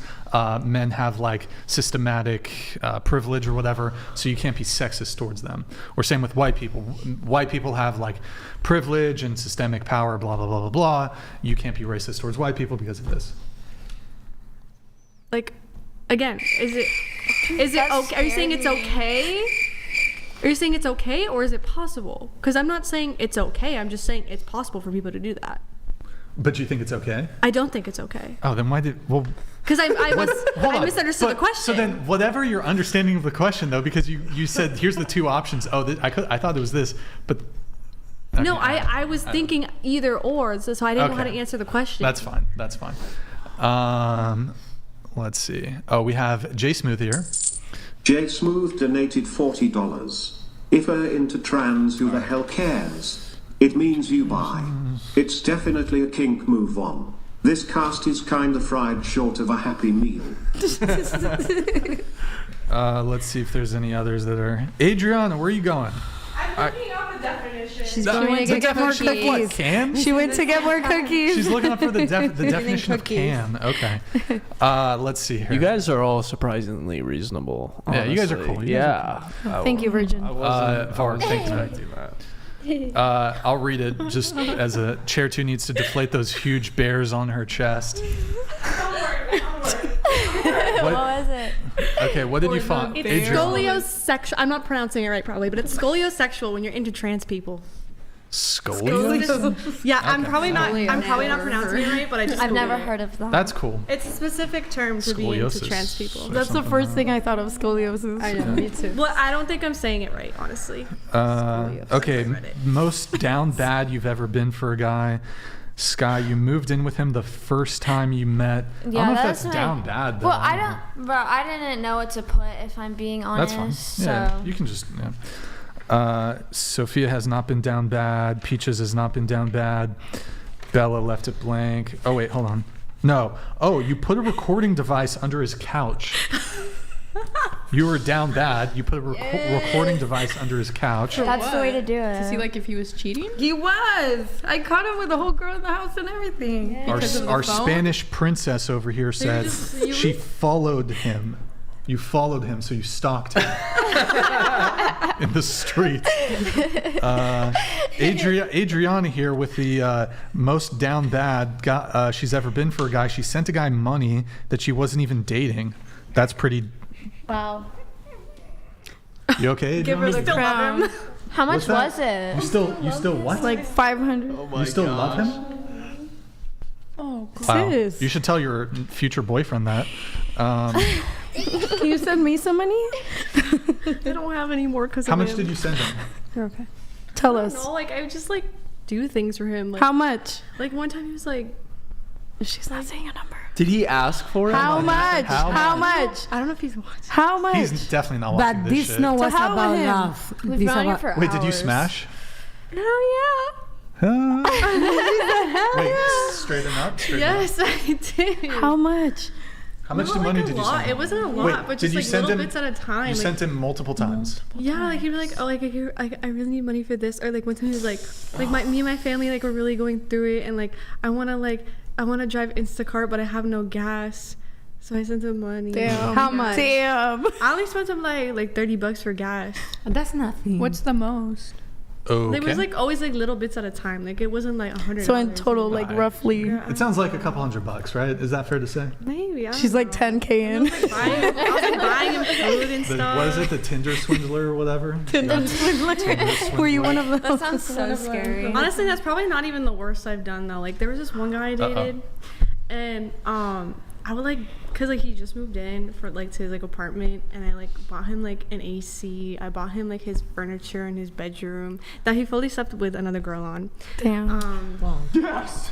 Speaker 1: men have systematic privilege or whatever, so you can't be sexist towards them. Or same with white people. White people have privilege and systemic power, blah, blah, blah, blah, blah. You can't be racist towards white people because of this.
Speaker 10: Again, is it okay? Are you saying it's okay? Are you saying it's okay, or is it possible? Because I'm not saying it's okay. I'm just saying it's possible for people to do that.
Speaker 1: But you think it's okay?
Speaker 10: I don't think it's okay.
Speaker 1: Oh, then why did... Well...
Speaker 10: Because I misunderstood the question.
Speaker 1: So then whatever your understanding of the question, though, because you said, here's the two options. I thought it was this, but... Okay,
Speaker 10: no, I was thinking either or, so I didn't know how to answer the question.
Speaker 1: That's fine. Let's see. Oh, we have J Smooth here.
Speaker 14: J Smooth donated $40. If into trans, who the hell cares? It means you buy. It's definitely a kink, move on. This cast is kinda fried short of a happy meal.
Speaker 1: Let's see if there's any others that are... Adriana, where are you going?
Speaker 10: I'm looking up the definition.
Speaker 4: She's going to get more cookies.
Speaker 1: Can?
Speaker 4: She went to get more cookies.
Speaker 1: She's looking up for the definition of can. Okay. Let's see here.
Speaker 12: You guys are all surprisingly reasonable. Honestly.
Speaker 1: Yeah, you guys are cool.
Speaker 10: Thank you, Virgin.
Speaker 1: Varg, thank you. I'll read it just as a chair 2 needs to deflate those huge bears on her chest.
Speaker 2: What was it?
Speaker 1: Okay, what did you find?
Speaker 10: It's scoliosexual. I'm not pronouncing it right probably, but it's scoliosexual when you're into trans people.
Speaker 1: Scoliosis?
Speaker 10: Yeah, I'm
Speaker 1: Okay.
Speaker 10: probably not pronouncing it right, but I just
Speaker 2: I've
Speaker 10: Googled
Speaker 2: never
Speaker 10: it.
Speaker 2: heard of that.
Speaker 1: That's cool.
Speaker 10: It's a specific term to be into
Speaker 1: Scoliosis.
Speaker 10: trans people.
Speaker 1: Or
Speaker 7: That's the
Speaker 1: something,
Speaker 7: first thing I thought of, scoliosis.
Speaker 10: I know, me too. Well, I don't think I'm saying it right, honestly.
Speaker 1: Okay, most down bad you've ever been for a guy. Sky, you moved in with him the first time you met. I don't know if that's down bad, though.
Speaker 2: Well, I didn't know what to put, if I'm being honest.
Speaker 1: That's fine. Yeah,
Speaker 2: So.
Speaker 1: you can just, yeah. Sophia has not been down bad. Peaches has not been down bad. Bella left it blank. Oh, wait, hold on. No. Oh, you put a recording device under his couch. You were down bad. You put a recording device under his couch.
Speaker 2: That's the way to do it.
Speaker 3: To see like if he was cheating?
Speaker 7: He was. I caught him with the whole girl in the house and everything.
Speaker 1: Our Spanish princess over here said she followed him. You followed him, so you stalked him in the street. Adriana here with the most down bad she's ever been for a guy. She sent a guy money that she wasn't even dating. That's pretty.
Speaker 2: Wow.
Speaker 1: You okay,
Speaker 7: Give her
Speaker 1: Adriana?
Speaker 7: the crown.
Speaker 2: How much
Speaker 1: What's
Speaker 2: was
Speaker 1: that?
Speaker 2: it?
Speaker 1: You still what?
Speaker 7: Like 500.
Speaker 1: You still love him?
Speaker 7: Oh,
Speaker 1: Wow.
Speaker 7: sis.
Speaker 1: You should tell your future boyfriend that.
Speaker 7: Can you send me some money?
Speaker 10: I don't have any more because
Speaker 1: How much did you send him?
Speaker 10: You're okay.
Speaker 7: Tell
Speaker 10: I
Speaker 7: us.
Speaker 10: don't know, like I would just like do things for him. Like,
Speaker 7: How much?
Speaker 10: Like one time he was like,
Speaker 7: She's not saying a number.
Speaker 12: Did he ask for it?
Speaker 7: How much? How much?
Speaker 10: I don't know if he's watching.
Speaker 7: How much?
Speaker 1: He's definitely not watching
Speaker 8: But
Speaker 1: this
Speaker 8: this
Speaker 1: shit.
Speaker 8: no was
Speaker 7: So how
Speaker 8: about
Speaker 7: with him?
Speaker 8: love.
Speaker 2: We've
Speaker 8: This
Speaker 2: been on here
Speaker 8: about-
Speaker 2: for
Speaker 1: Wait, did you
Speaker 2: hours.
Speaker 1: smash?
Speaker 10: Oh
Speaker 1: Wait, straighten up.
Speaker 10: yeah. Yes, I did.
Speaker 7: How much?
Speaker 1: How much
Speaker 10: Not
Speaker 1: money
Speaker 10: like
Speaker 1: did
Speaker 10: a
Speaker 1: you
Speaker 10: lot.
Speaker 1: send him?
Speaker 10: It wasn't a lot,
Speaker 1: Wait,
Speaker 10: but
Speaker 1: did
Speaker 10: just
Speaker 1: you
Speaker 10: like
Speaker 1: send
Speaker 10: little
Speaker 1: him-
Speaker 10: bits at a time.
Speaker 1: You
Speaker 10: like,
Speaker 1: sent him multiple times.
Speaker 10: Yeah, like he'd be like, oh, like I really need money for this, or like one time he was like me and my family like were really going through it, and like I want to drive Instacart, but I have no gas, so I sent him money.
Speaker 7: Damn. How much? Damn.
Speaker 10: I only spent him like $30 for gas.
Speaker 8: That's nothing.
Speaker 3: What's the most?
Speaker 1: Okay.
Speaker 10: It was like always like little bits at a time. Like it wasn't like $100.
Speaker 7: So in total, like
Speaker 1: Right.
Speaker 7: roughly,
Speaker 1: It sounds like a couple $100, right? Is that fair to say?
Speaker 10: Maybe. I
Speaker 7: she's
Speaker 10: don't
Speaker 7: like 10K in.
Speaker 10: know. I was like buying him food and stuff.
Speaker 1: What is it? The Tinder swindler or whatever?
Speaker 7: Tinder swindler. Were you one of those?
Speaker 2: That sounds so scary.
Speaker 10: Honestly, that's probably not even the worst I've done though. Like there was this one guy I dated, and I would like, cause like he just moved in for like to his like apartment, and I like bought him like an AC. I bought him like his furniture in his bedroom that he fully slept with another girl on.
Speaker 7: Damn.
Speaker 13: Yes.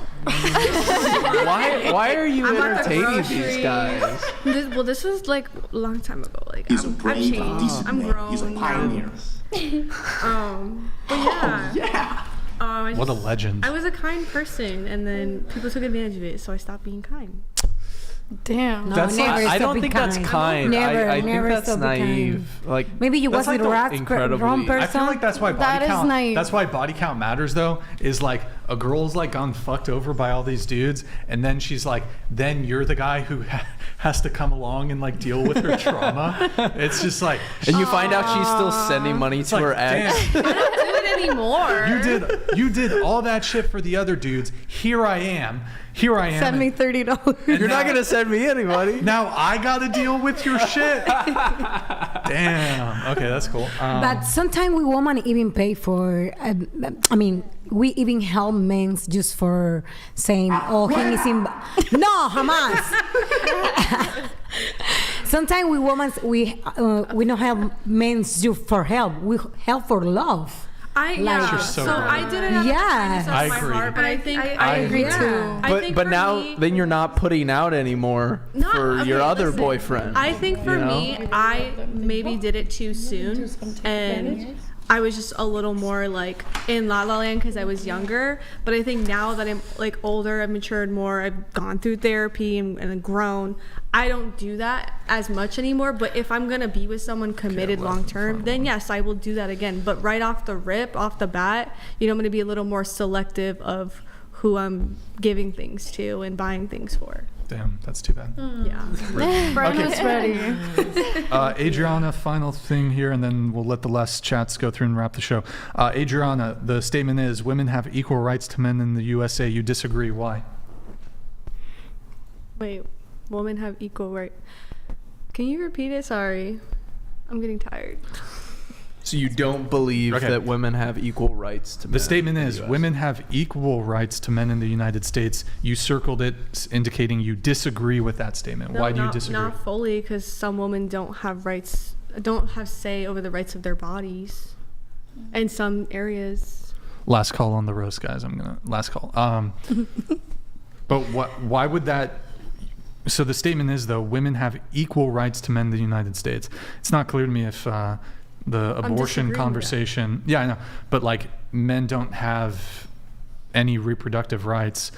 Speaker 12: Why are you
Speaker 10: I'm at the
Speaker 12: entertaining these
Speaker 10: grocery.
Speaker 12: guys?
Speaker 10: This was like a long time ago. Like
Speaker 18: He's a
Speaker 10: I've
Speaker 18: brave,
Speaker 10: changed.
Speaker 18: decent
Speaker 10: I'm
Speaker 18: man.
Speaker 10: grown.
Speaker 18: He's a pioneer.
Speaker 10: But yeah.
Speaker 18: Yeah.
Speaker 1: What a legend.
Speaker 10: I was a kind person, and then people took advantage of it, so I stopped being kind.
Speaker 7: Damn.
Speaker 8: No,
Speaker 12: That's
Speaker 8: never
Speaker 12: I
Speaker 8: stop
Speaker 12: don't
Speaker 8: being
Speaker 12: think that's kind.
Speaker 8: Never,
Speaker 12: I think
Speaker 8: never
Speaker 12: that's
Speaker 8: stop being
Speaker 12: naive. Like
Speaker 8: Maybe you
Speaker 1: That's
Speaker 8: was with
Speaker 1: like
Speaker 8: wrong
Speaker 12: incredibly-
Speaker 8: person.
Speaker 1: I feel like that's why body
Speaker 7: That is
Speaker 1: count.
Speaker 7: naive.
Speaker 1: That's why body count matters, though. Is like a girl's like gone fucked over by all these dudes, and then she's like, then you're the guy who has to come along and like deal with her trauma. It's just like,
Speaker 12: and you find out she's still sending money to
Speaker 1: like,
Speaker 12: her ex.
Speaker 1: damn.
Speaker 10: I don't do it anymore.
Speaker 1: You did all that shit for the other dudes. Here I am.
Speaker 7: Send me $30.
Speaker 12: You're not gonna send me any money.
Speaker 1: Now I gotta deal with your shit. Damn. Okay, that's cool.
Speaker 8: But sometimes we women even pay for. We even help men just for saying, "Oh, he is in." No, jamás. Sometimes we women we don't help men just for help. We help for love.
Speaker 10: Yeah.
Speaker 1: You're so
Speaker 10: So
Speaker 1: right.
Speaker 10: I did it out of the kindness of
Speaker 1: I
Speaker 10: my
Speaker 1: agree.
Speaker 10: heart, but I think
Speaker 7: I agree
Speaker 10: yeah.
Speaker 7: too.
Speaker 10: I think
Speaker 12: But
Speaker 10: for
Speaker 12: now
Speaker 10: me,
Speaker 12: then you're not putting out anymore
Speaker 10: Not-
Speaker 12: for your
Speaker 10: okay,
Speaker 12: other
Speaker 10: listen.
Speaker 12: boyfriend.
Speaker 10: I think for
Speaker 12: you know?
Speaker 10: me, I maybe did it too soon, and I was just a little more like in La La Land because I was younger. But I think now that I'm like older, I've matured more, I've gone through therapy and grown. I don't do that as much anymore. But if I'm gonna be with someone committed long term, then yes, I will do that again. But right off the rip, off the bat, I'm gonna be a little more selective of who I'm giving things to and buying things for.
Speaker 1: Damn, that's too bad.
Speaker 10: Yeah.
Speaker 7: Brenda's ready.
Speaker 1: Adriana, final thing here, and then we'll let the last chats go through and wrap the show. Adriana, the statement is, women have equal rights to men in the USA. You disagree. Why?
Speaker 10: Wait, women have equal right. Can you repeat it? Sorry. I'm getting tired.
Speaker 12: So you don't believe that women have equal rights to men?
Speaker 1: The statement is women have equal rights to men in the United States. You circled it, indicating you disagree with that statement.
Speaker 10: No,
Speaker 1: Why do you disagree?
Speaker 10: Not fully, because some women don't have rights, don't have say over the rights of their bodies in some areas.
Speaker 1: Last call on the roast, guys. Last call. But why would that? So the statement is, though, women have equal rights to men in the United States. It's not clear to me if the abortion conversation. Yeah, I know. But like, men don't have any reproductive rights.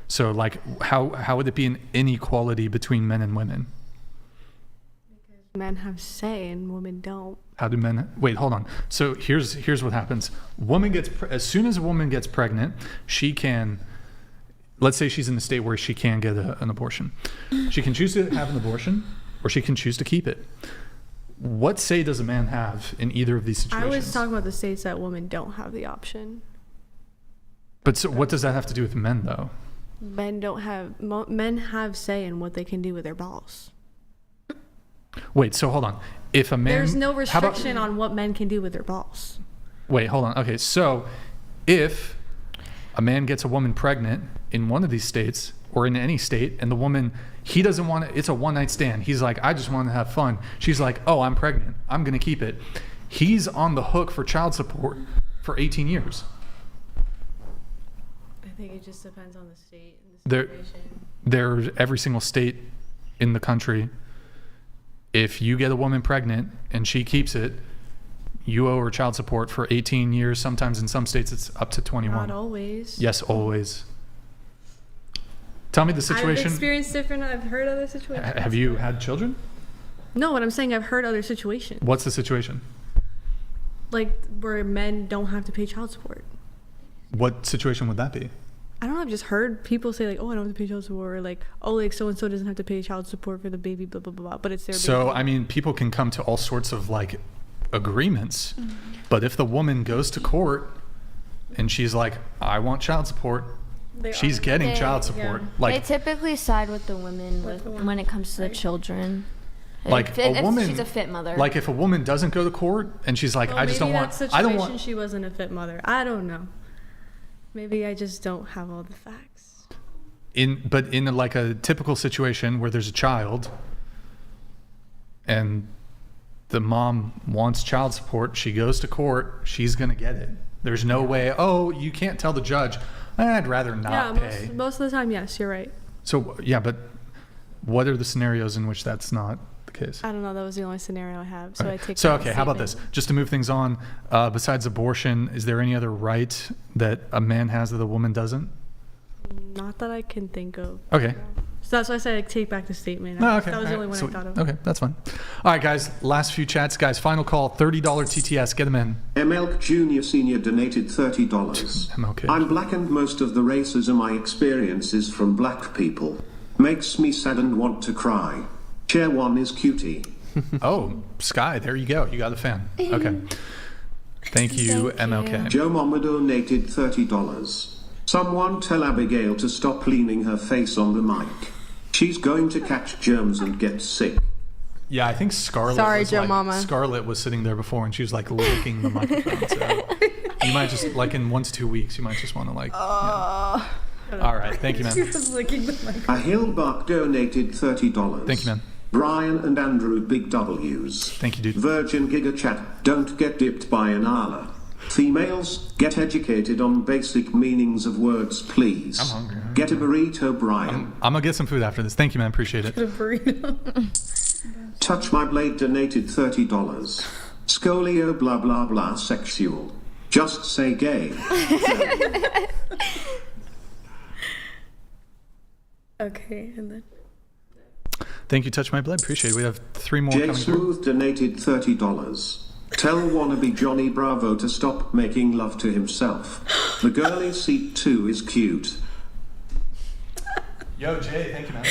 Speaker 1: So like, how would it be an inequality between men and women?
Speaker 10: Because men have say and women don't.
Speaker 1: How do men? Wait, hold on. So here's what happens. As soon as a woman gets pregnant, she can. Let's say she's in a state where she can get an abortion. She can choose to have an abortion, or she can choose to keep it. What say does a man have in either of these situations?
Speaker 10: I was talking about the states that women don't have the option.
Speaker 1: But so what does that have to do with men, though?
Speaker 10: Men have say in what they can do with their balls.
Speaker 1: Wait, so hold on. If a man,
Speaker 10: there's no restriction on what men can do with their balls.
Speaker 1: Wait, hold on. Okay, so if a man gets a woman pregnant in one of these states or in any state, and the woman, he doesn't want it, it's a one-night stand. He's like, I just want to have fun. She's like, oh, I'm pregnant. I'm going to keep it. He's on the hook for child support for 18 years.
Speaker 10: I think it just depends on the state and the situation.
Speaker 1: Every single state in the country, if you get a woman pregnant and she keeps it, you owe her child support for 18 years. Sometimes in some states it's up to 21.
Speaker 10: Not always.
Speaker 1: Yes, always. Tell me the situation.
Speaker 10: I've experienced different. I've heard other situations.
Speaker 1: Have you had children?
Speaker 10: No, what I'm saying, I've heard other situations.
Speaker 1: What's the situation?
Speaker 10: Like where men don't have to pay child support.
Speaker 1: What situation would that be?
Speaker 10: I don't know. I've just heard people say like, "Oh, I don't have to pay child support," or like, "Oh, like so and so doesn't have to pay child support for the baby," blah blah blah. But it's their baby.
Speaker 1: So I mean, people can come to all sorts of like agreements, but if the woman goes to court and she's like, "I want child support," she's getting child support.
Speaker 2: Yeah.
Speaker 1: Like
Speaker 2: they typically side with the women when it comes to the children.
Speaker 1: Like a woman,
Speaker 2: she's a fit mother.
Speaker 1: Like if a woman doesn't go to court and she's like, "I just don't want,"
Speaker 10: I don't want. She wasn't a fit mother. I don't know. Maybe I just don't have all the facts.
Speaker 1: But in like a typical situation where there's a child and the mom wants child support, she goes to court, she's gonna get it. There's no way, oh, you can't tell the judge, I'd rather not pay.
Speaker 10: Most of the time, yes, you're right.
Speaker 1: So yeah, but what are the scenarios in which that's not the case?
Speaker 10: I don't know. That was the only scenario I have. So
Speaker 1: okay.
Speaker 10: I take.
Speaker 1: So okay, how about this? Just to move things on, besides abortion, is there any other right that a man has that a woman doesn't?
Speaker 10: Not that I can think of.
Speaker 1: Okay.
Speaker 10: So that's why I said I take back the statement.
Speaker 1: No, okay.
Speaker 10: That was the only one I thought of.
Speaker 1: Okay, that's fine. All right, guys. Last few chats, guys. Final call. $30 TTS. Get them in.
Speaker 14: MLK Jr. Senior donated $30.
Speaker 1: MLK.
Speaker 14: I'm black and most of the racism I experience is from black people. Makes me sad and want to cry. Chair 1 is cutie.
Speaker 1: Oh, Sky. There you go. You got a fan. Okay. Thank you, MLK.
Speaker 14: Joe Mama donated $30. Someone tell Abigail to stop leaning her face on the mic. She's going to catch germs and get sick.
Speaker 1: Yeah, I think Scarlett.
Speaker 4: Sorry, Joe Mama.
Speaker 1: Scarlett was sitting there before, and she was like licking the microphone. So you might just like in 1 to 2 weeks, you might just want to like. All right, thank you, man.
Speaker 14: Ahilbach donated $30.
Speaker 1: Thank you, man.
Speaker 14: Brian and Andrew Big W's.
Speaker 1: Thank you, dude.
Speaker 14: Virgin Gigachad, don't get dipped by an Allah. Females, get educated on basic meanings of words, please.
Speaker 1: I'm hungry.
Speaker 14: Get a burrito, Brian.
Speaker 1: I'm gonna get some food after this. Thank you, man. Appreciate it.
Speaker 7: Get a burrito.
Speaker 14: Touch My Blade donated $30. Scolio blah blah blah sexual. Just say gay.
Speaker 7: Okay, and then.
Speaker 1: Thank you, Touch My Blood. Appreciate it. We have 3 more
Speaker 14: Jay
Speaker 1: coming through.
Speaker 14: Smooth donated $30. Tell wannabe Johnny Bravo to stop making love to himself. The girly seat 2 is cute.
Speaker 1: Yo, Jay, thank you, man.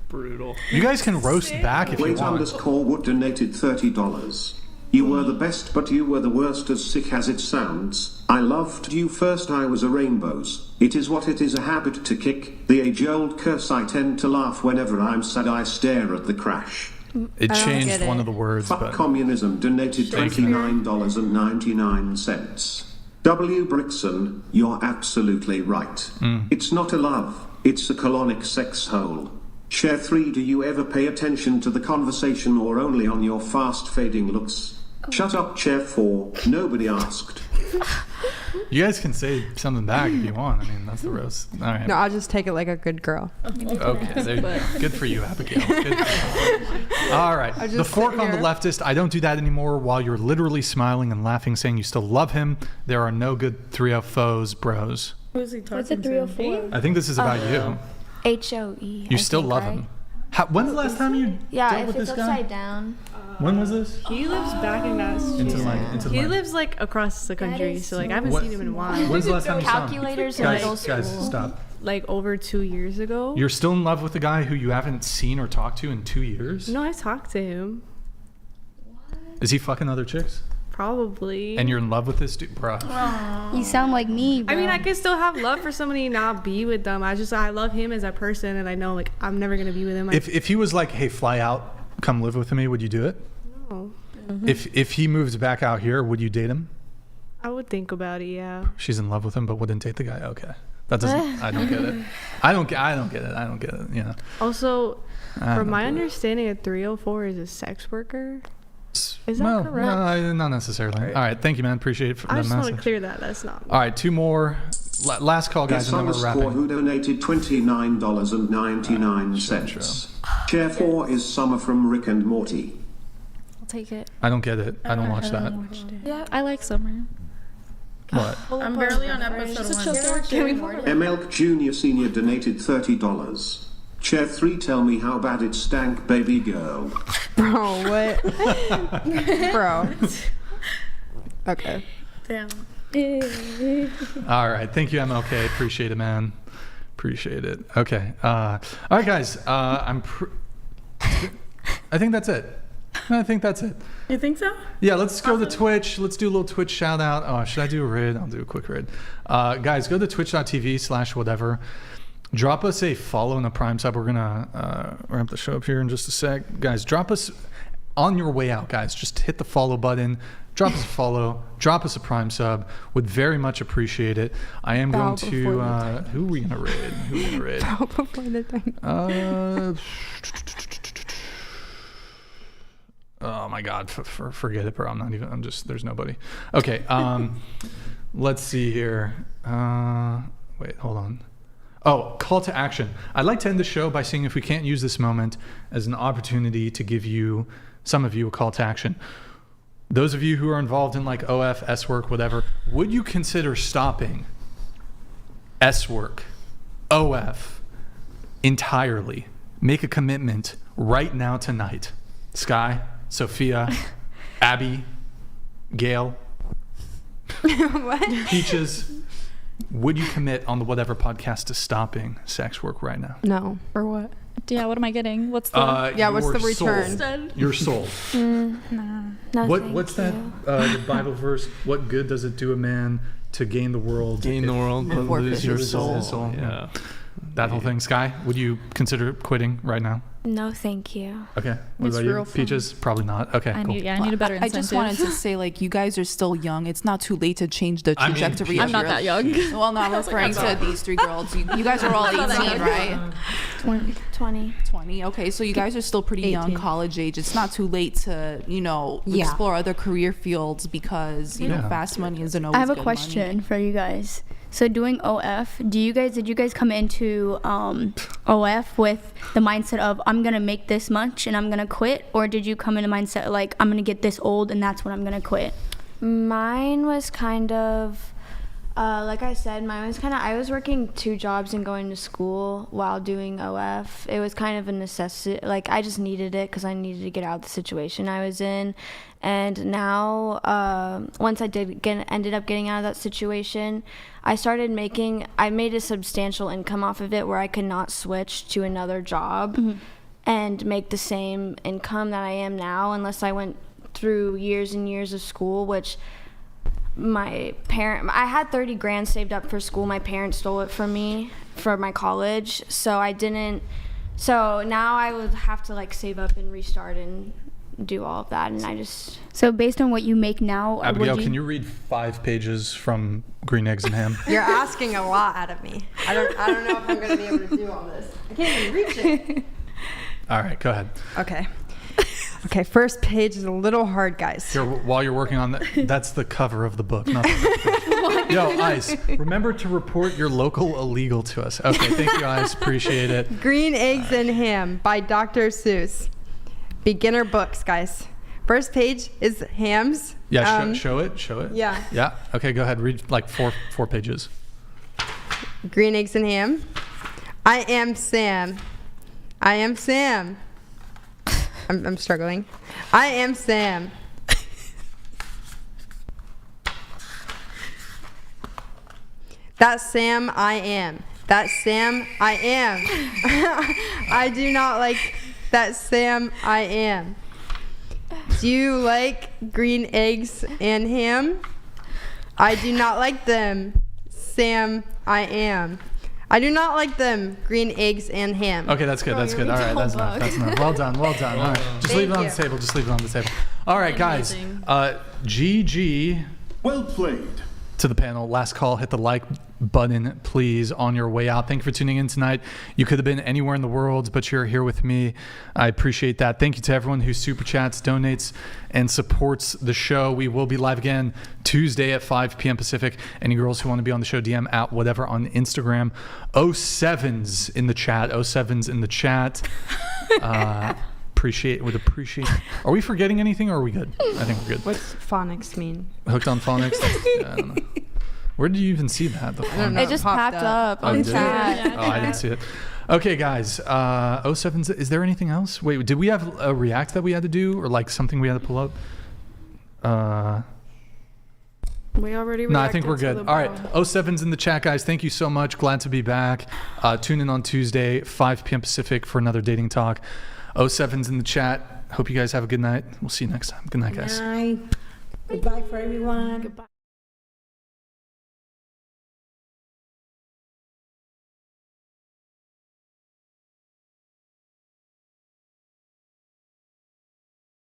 Speaker 12: Brutal.
Speaker 1: You guys can roast back if you
Speaker 14: Wait
Speaker 1: want.
Speaker 14: _Wood donated $30. You were the best, but you were the worst, as sick as it sounds. I loved you first, I was a rainbows. It is what it is, a habit to kick. The age-old curse, I tend to laugh whenever I'm sad, I stare at the crash.
Speaker 1: It changed one of the words,
Speaker 14: Fuck
Speaker 1: but
Speaker 14: Communism donated
Speaker 1: Thank you.
Speaker 14: $29.99. W. Brixan, you're absolutely right. It's not a love, it's a colonic sex hole. Share 3, do you ever pay attention to the conversation or only on your fast fading looks? Shut up, Chair 4, nobody asked.
Speaker 1: you guys can say something back if you want. I mean, that's the roast. All right.
Speaker 4: No, I'll just take it like a good girl.
Speaker 1: Okay, there you go. Good for you, Abigail. Good for you. All right.
Speaker 4: I just
Speaker 1: The fork
Speaker 4: sit
Speaker 1: on the
Speaker 4: here.
Speaker 1: leftist. I don't do that anymore while you're literally smiling and laughing, saying you still love him. There are no good 3-0 foes, bros.
Speaker 7: Who's he talking
Speaker 2: What's a
Speaker 7: to?
Speaker 2: 304?
Speaker 1: I think this is about you.
Speaker 2: HOE.
Speaker 1: You still love him. When's the last time you
Speaker 2: Yeah,
Speaker 1: dealt
Speaker 2: if
Speaker 1: with
Speaker 2: it's
Speaker 1: this guy?
Speaker 2: upside down.
Speaker 1: When was this?
Speaker 10: He lives back in Massachusetts.
Speaker 1: Into the mic, into the
Speaker 10: He
Speaker 1: mic.
Speaker 10: lives like across the country, so like I haven't
Speaker 1: What-
Speaker 10: seen him in a while.
Speaker 1: When's the last time you saw him?
Speaker 2: Calculators in middle school.
Speaker 1: Guys, stop.
Speaker 10: Like over 2 years ago.
Speaker 1: You're still in love with the guy who you haven't seen or talked to in 2 years?
Speaker 10: No, I talked to him.
Speaker 1: Is he fucking other chicks?
Speaker 10: Probably.
Speaker 1: And you're in love with this dude, bro?
Speaker 16: You sound like me, bro.
Speaker 10: I mean, I can still have love for somebody and not be with them. I love him as a person, and I know like I'm never gonna be with him.
Speaker 1: If he was like, hey, fly out, come live with me, would you do it?
Speaker 10: No.
Speaker 1: If he moves back out here, would you date him?
Speaker 10: I would think about it. Yeah.
Speaker 1: She's in love with him, but wouldn't date the guy. Okay, that doesn't. I don't get it. I don't get it. You know.
Speaker 10: Also,
Speaker 1: I
Speaker 10: from
Speaker 1: don't
Speaker 10: my
Speaker 1: get it.
Speaker 10: understanding, a 304 is a sex worker. Is that
Speaker 1: No,
Speaker 10: correct?
Speaker 1: no, not necessarily. All right, thank you, man. Appreciate it for
Speaker 10: I
Speaker 1: that
Speaker 10: just want
Speaker 1: message.
Speaker 10: to clear that. That's not.
Speaker 1: All right, 2 more. Last call, guys, and then we're
Speaker 14: Dishonest
Speaker 1: wrapping.
Speaker 14: who donated $29.99. Chair 4 is Summer from Rick and Morty.
Speaker 5: I'll take it.
Speaker 1: I don't get it. I don't watch that.
Speaker 5: Yeah, I like Summer.
Speaker 1: What?
Speaker 7: I'm barely on episode 1.
Speaker 14: MLK Jr. Senior donated $30. Chair 3, tell me how bad it stank, baby girl.
Speaker 4: Bro, what? Bro. Okay.
Speaker 7: Damn.
Speaker 1: All right, thank you, MLK. Appreciate it, man. Appreciate it. Okay. All right, guys. I think that's it. I think that's it.
Speaker 7: You think so?
Speaker 1: Yeah, let's go to Twitch. Let's do a little Twitch shout out. Oh, should I do a raid? I'll do a quick raid. Guys, go to twitch.tv/whatever. Drop us a follow and a Prime sub. We're going to wrap the show up here in just a sec. Guys, drop us on your way out, guys. Just hit the follow button. Drop us a follow. Drop us a Prime sub. Would very much appreciate it. I am going to... who are we going to raid? Who are we going to raid?
Speaker 4: Before the time.
Speaker 1: Oh my God, forget it, bro. I'm just, there's nobody. Okay, let's see here. Wait, hold on. Oh, call to action. I'd like to end the show by saying if we can't use this moment as an opportunity to give you, some of you, a call to action. Those of you who are involved in like OF, S work, whatever, would you consider stopping S work, OF entirely? Make a commitment right now tonight. Sky, Sophia, Abby, Gail,
Speaker 4: What?
Speaker 1: Peaches, would you commit on the Whatever podcast to stopping sex work right now?
Speaker 4: No.
Speaker 10: For what?
Speaker 5: Yeah, what am I getting? What's the...
Speaker 4: Yeah, what's the
Speaker 1: soul.
Speaker 4: return?
Speaker 1: Your soul.
Speaker 2: No,
Speaker 1: What's that? The Bible verse? What good does it do a man to gain the world?
Speaker 12: Gain the world, but lose your soul.
Speaker 1: Yeah. That whole thing. Sky, would you consider quitting right now?
Speaker 2: No, thank you.
Speaker 1: Okay. What
Speaker 11: It's
Speaker 1: about you,
Speaker 11: real fun.
Speaker 1: Peaches? Probably not. Okay,
Speaker 5: I
Speaker 1: cool.
Speaker 5: need a better
Speaker 11: I
Speaker 5: incentive.
Speaker 11: just wanted to say, like, you guys are still young. It's not too late to change the
Speaker 1: I mean,
Speaker 11: trajectory
Speaker 5: I'm
Speaker 11: of
Speaker 5: not
Speaker 11: your...
Speaker 5: that young.
Speaker 11: Well, no, I'm referring to these 3 girls. You guys are all 18, right?
Speaker 2: 20.
Speaker 11: 20. Okay, so you guys are still pretty young,
Speaker 4: 18.
Speaker 11: college age. It's not too late to,
Speaker 8: Yeah.
Speaker 11: explore other career fields because, you know,
Speaker 1: Yeah.
Speaker 11: fast money isn't always
Speaker 16: I have a
Speaker 11: good
Speaker 16: question
Speaker 11: money.
Speaker 16: for you guys. So doing OF, did you guys come into OF with the mindset of I'm gonna make this much and I'm gonna quit, or did you come in a mindset like I'm gonna get this old and that's when I'm gonna quit?
Speaker 2: Mine was kind of, like I said, I was working 2 jobs and going to school while doing OF. It was kind of a necessity. Like, I just needed it because I needed to get out of the situation I was in. And now, once I ended up getting out of that situation, I made a substantial income off of it where I could not switch to another job and make the same income that I am now unless I went through years and years of school, which I had 30 grand saved up for school. My parents stole it from me for my college, so I didn't So now I would have to like save up and restart and do all of that, and I just.
Speaker 16: So based on what you make now,
Speaker 1: Abigail, can you read 5 pages from Green Eggs and Ham?
Speaker 4: You're asking a lot out of me. I don't know if I'm going to be able to do all this. I can't even reach it.
Speaker 1: All right, go ahead.
Speaker 4: Okay, first page is a little hard, guys.
Speaker 1: Here, while you're working on that, that's the cover of the book, not the book. Yo, Ice, remember to report your local illegal to us. Okay, thank you, Ice. Appreciate it.
Speaker 4: Green Eggs and Ham by Dr. Seuss. Beginner books, guys. First page is hams.
Speaker 1: Yeah, show it.
Speaker 4: Yeah.
Speaker 1: Yeah. Okay, go ahead. Read like four pages.
Speaker 4: Green Eggs and Ham. I am Sam. I'm struggling. I am Sam. That's Sam I am. That's Sam I am. I do not like that Sam I am. Do you like green eggs and ham? I do not like them. Sam I am. I do not like them. Green eggs and ham.
Speaker 1: Okay, that's good. All right, that's enough. Well done. All right, just leave it on the table. All right, guys. GG.
Speaker 13: Well played.
Speaker 1: To the panel, last call. Hit the like button, please, on your way out. Thank you for tuning in tonight. You could have been anywhere in the world, but you're here with me. I appreciate that. Thank you to everyone who super chats, donates, and supports the show. We will be live again Tuesday at 5 p.m. Pacific. Any girls who want to be on the show, DM at whatever on Instagram. 07s in the chat. Appreciate. Are we forgetting anything, or are we good? I think we're good.
Speaker 4: What's phonics mean?
Speaker 1: Hooked on phonics? Yeah, I don't know. Where did you even see that?
Speaker 4: I don't know.
Speaker 2: It just popped up on the chat.
Speaker 1: Oh, I didn't see it. Okay, guys. 07s. Is there anything else? Wait, did we have a react that we had to do, or like something we had to pull up?
Speaker 7: We already.
Speaker 1: No, I think we're good. All right, 07s in the chat, guys. Thank you so much. Glad to be back. Tune in on Tuesday, 5 p.m. Pacific, for another dating talk. 07s in the chat. Hope you guys have a good night. We'll see you next time. Good night, guys.
Speaker 8: Good night. Goodbye for everyone.
Speaker 7: Goodbye.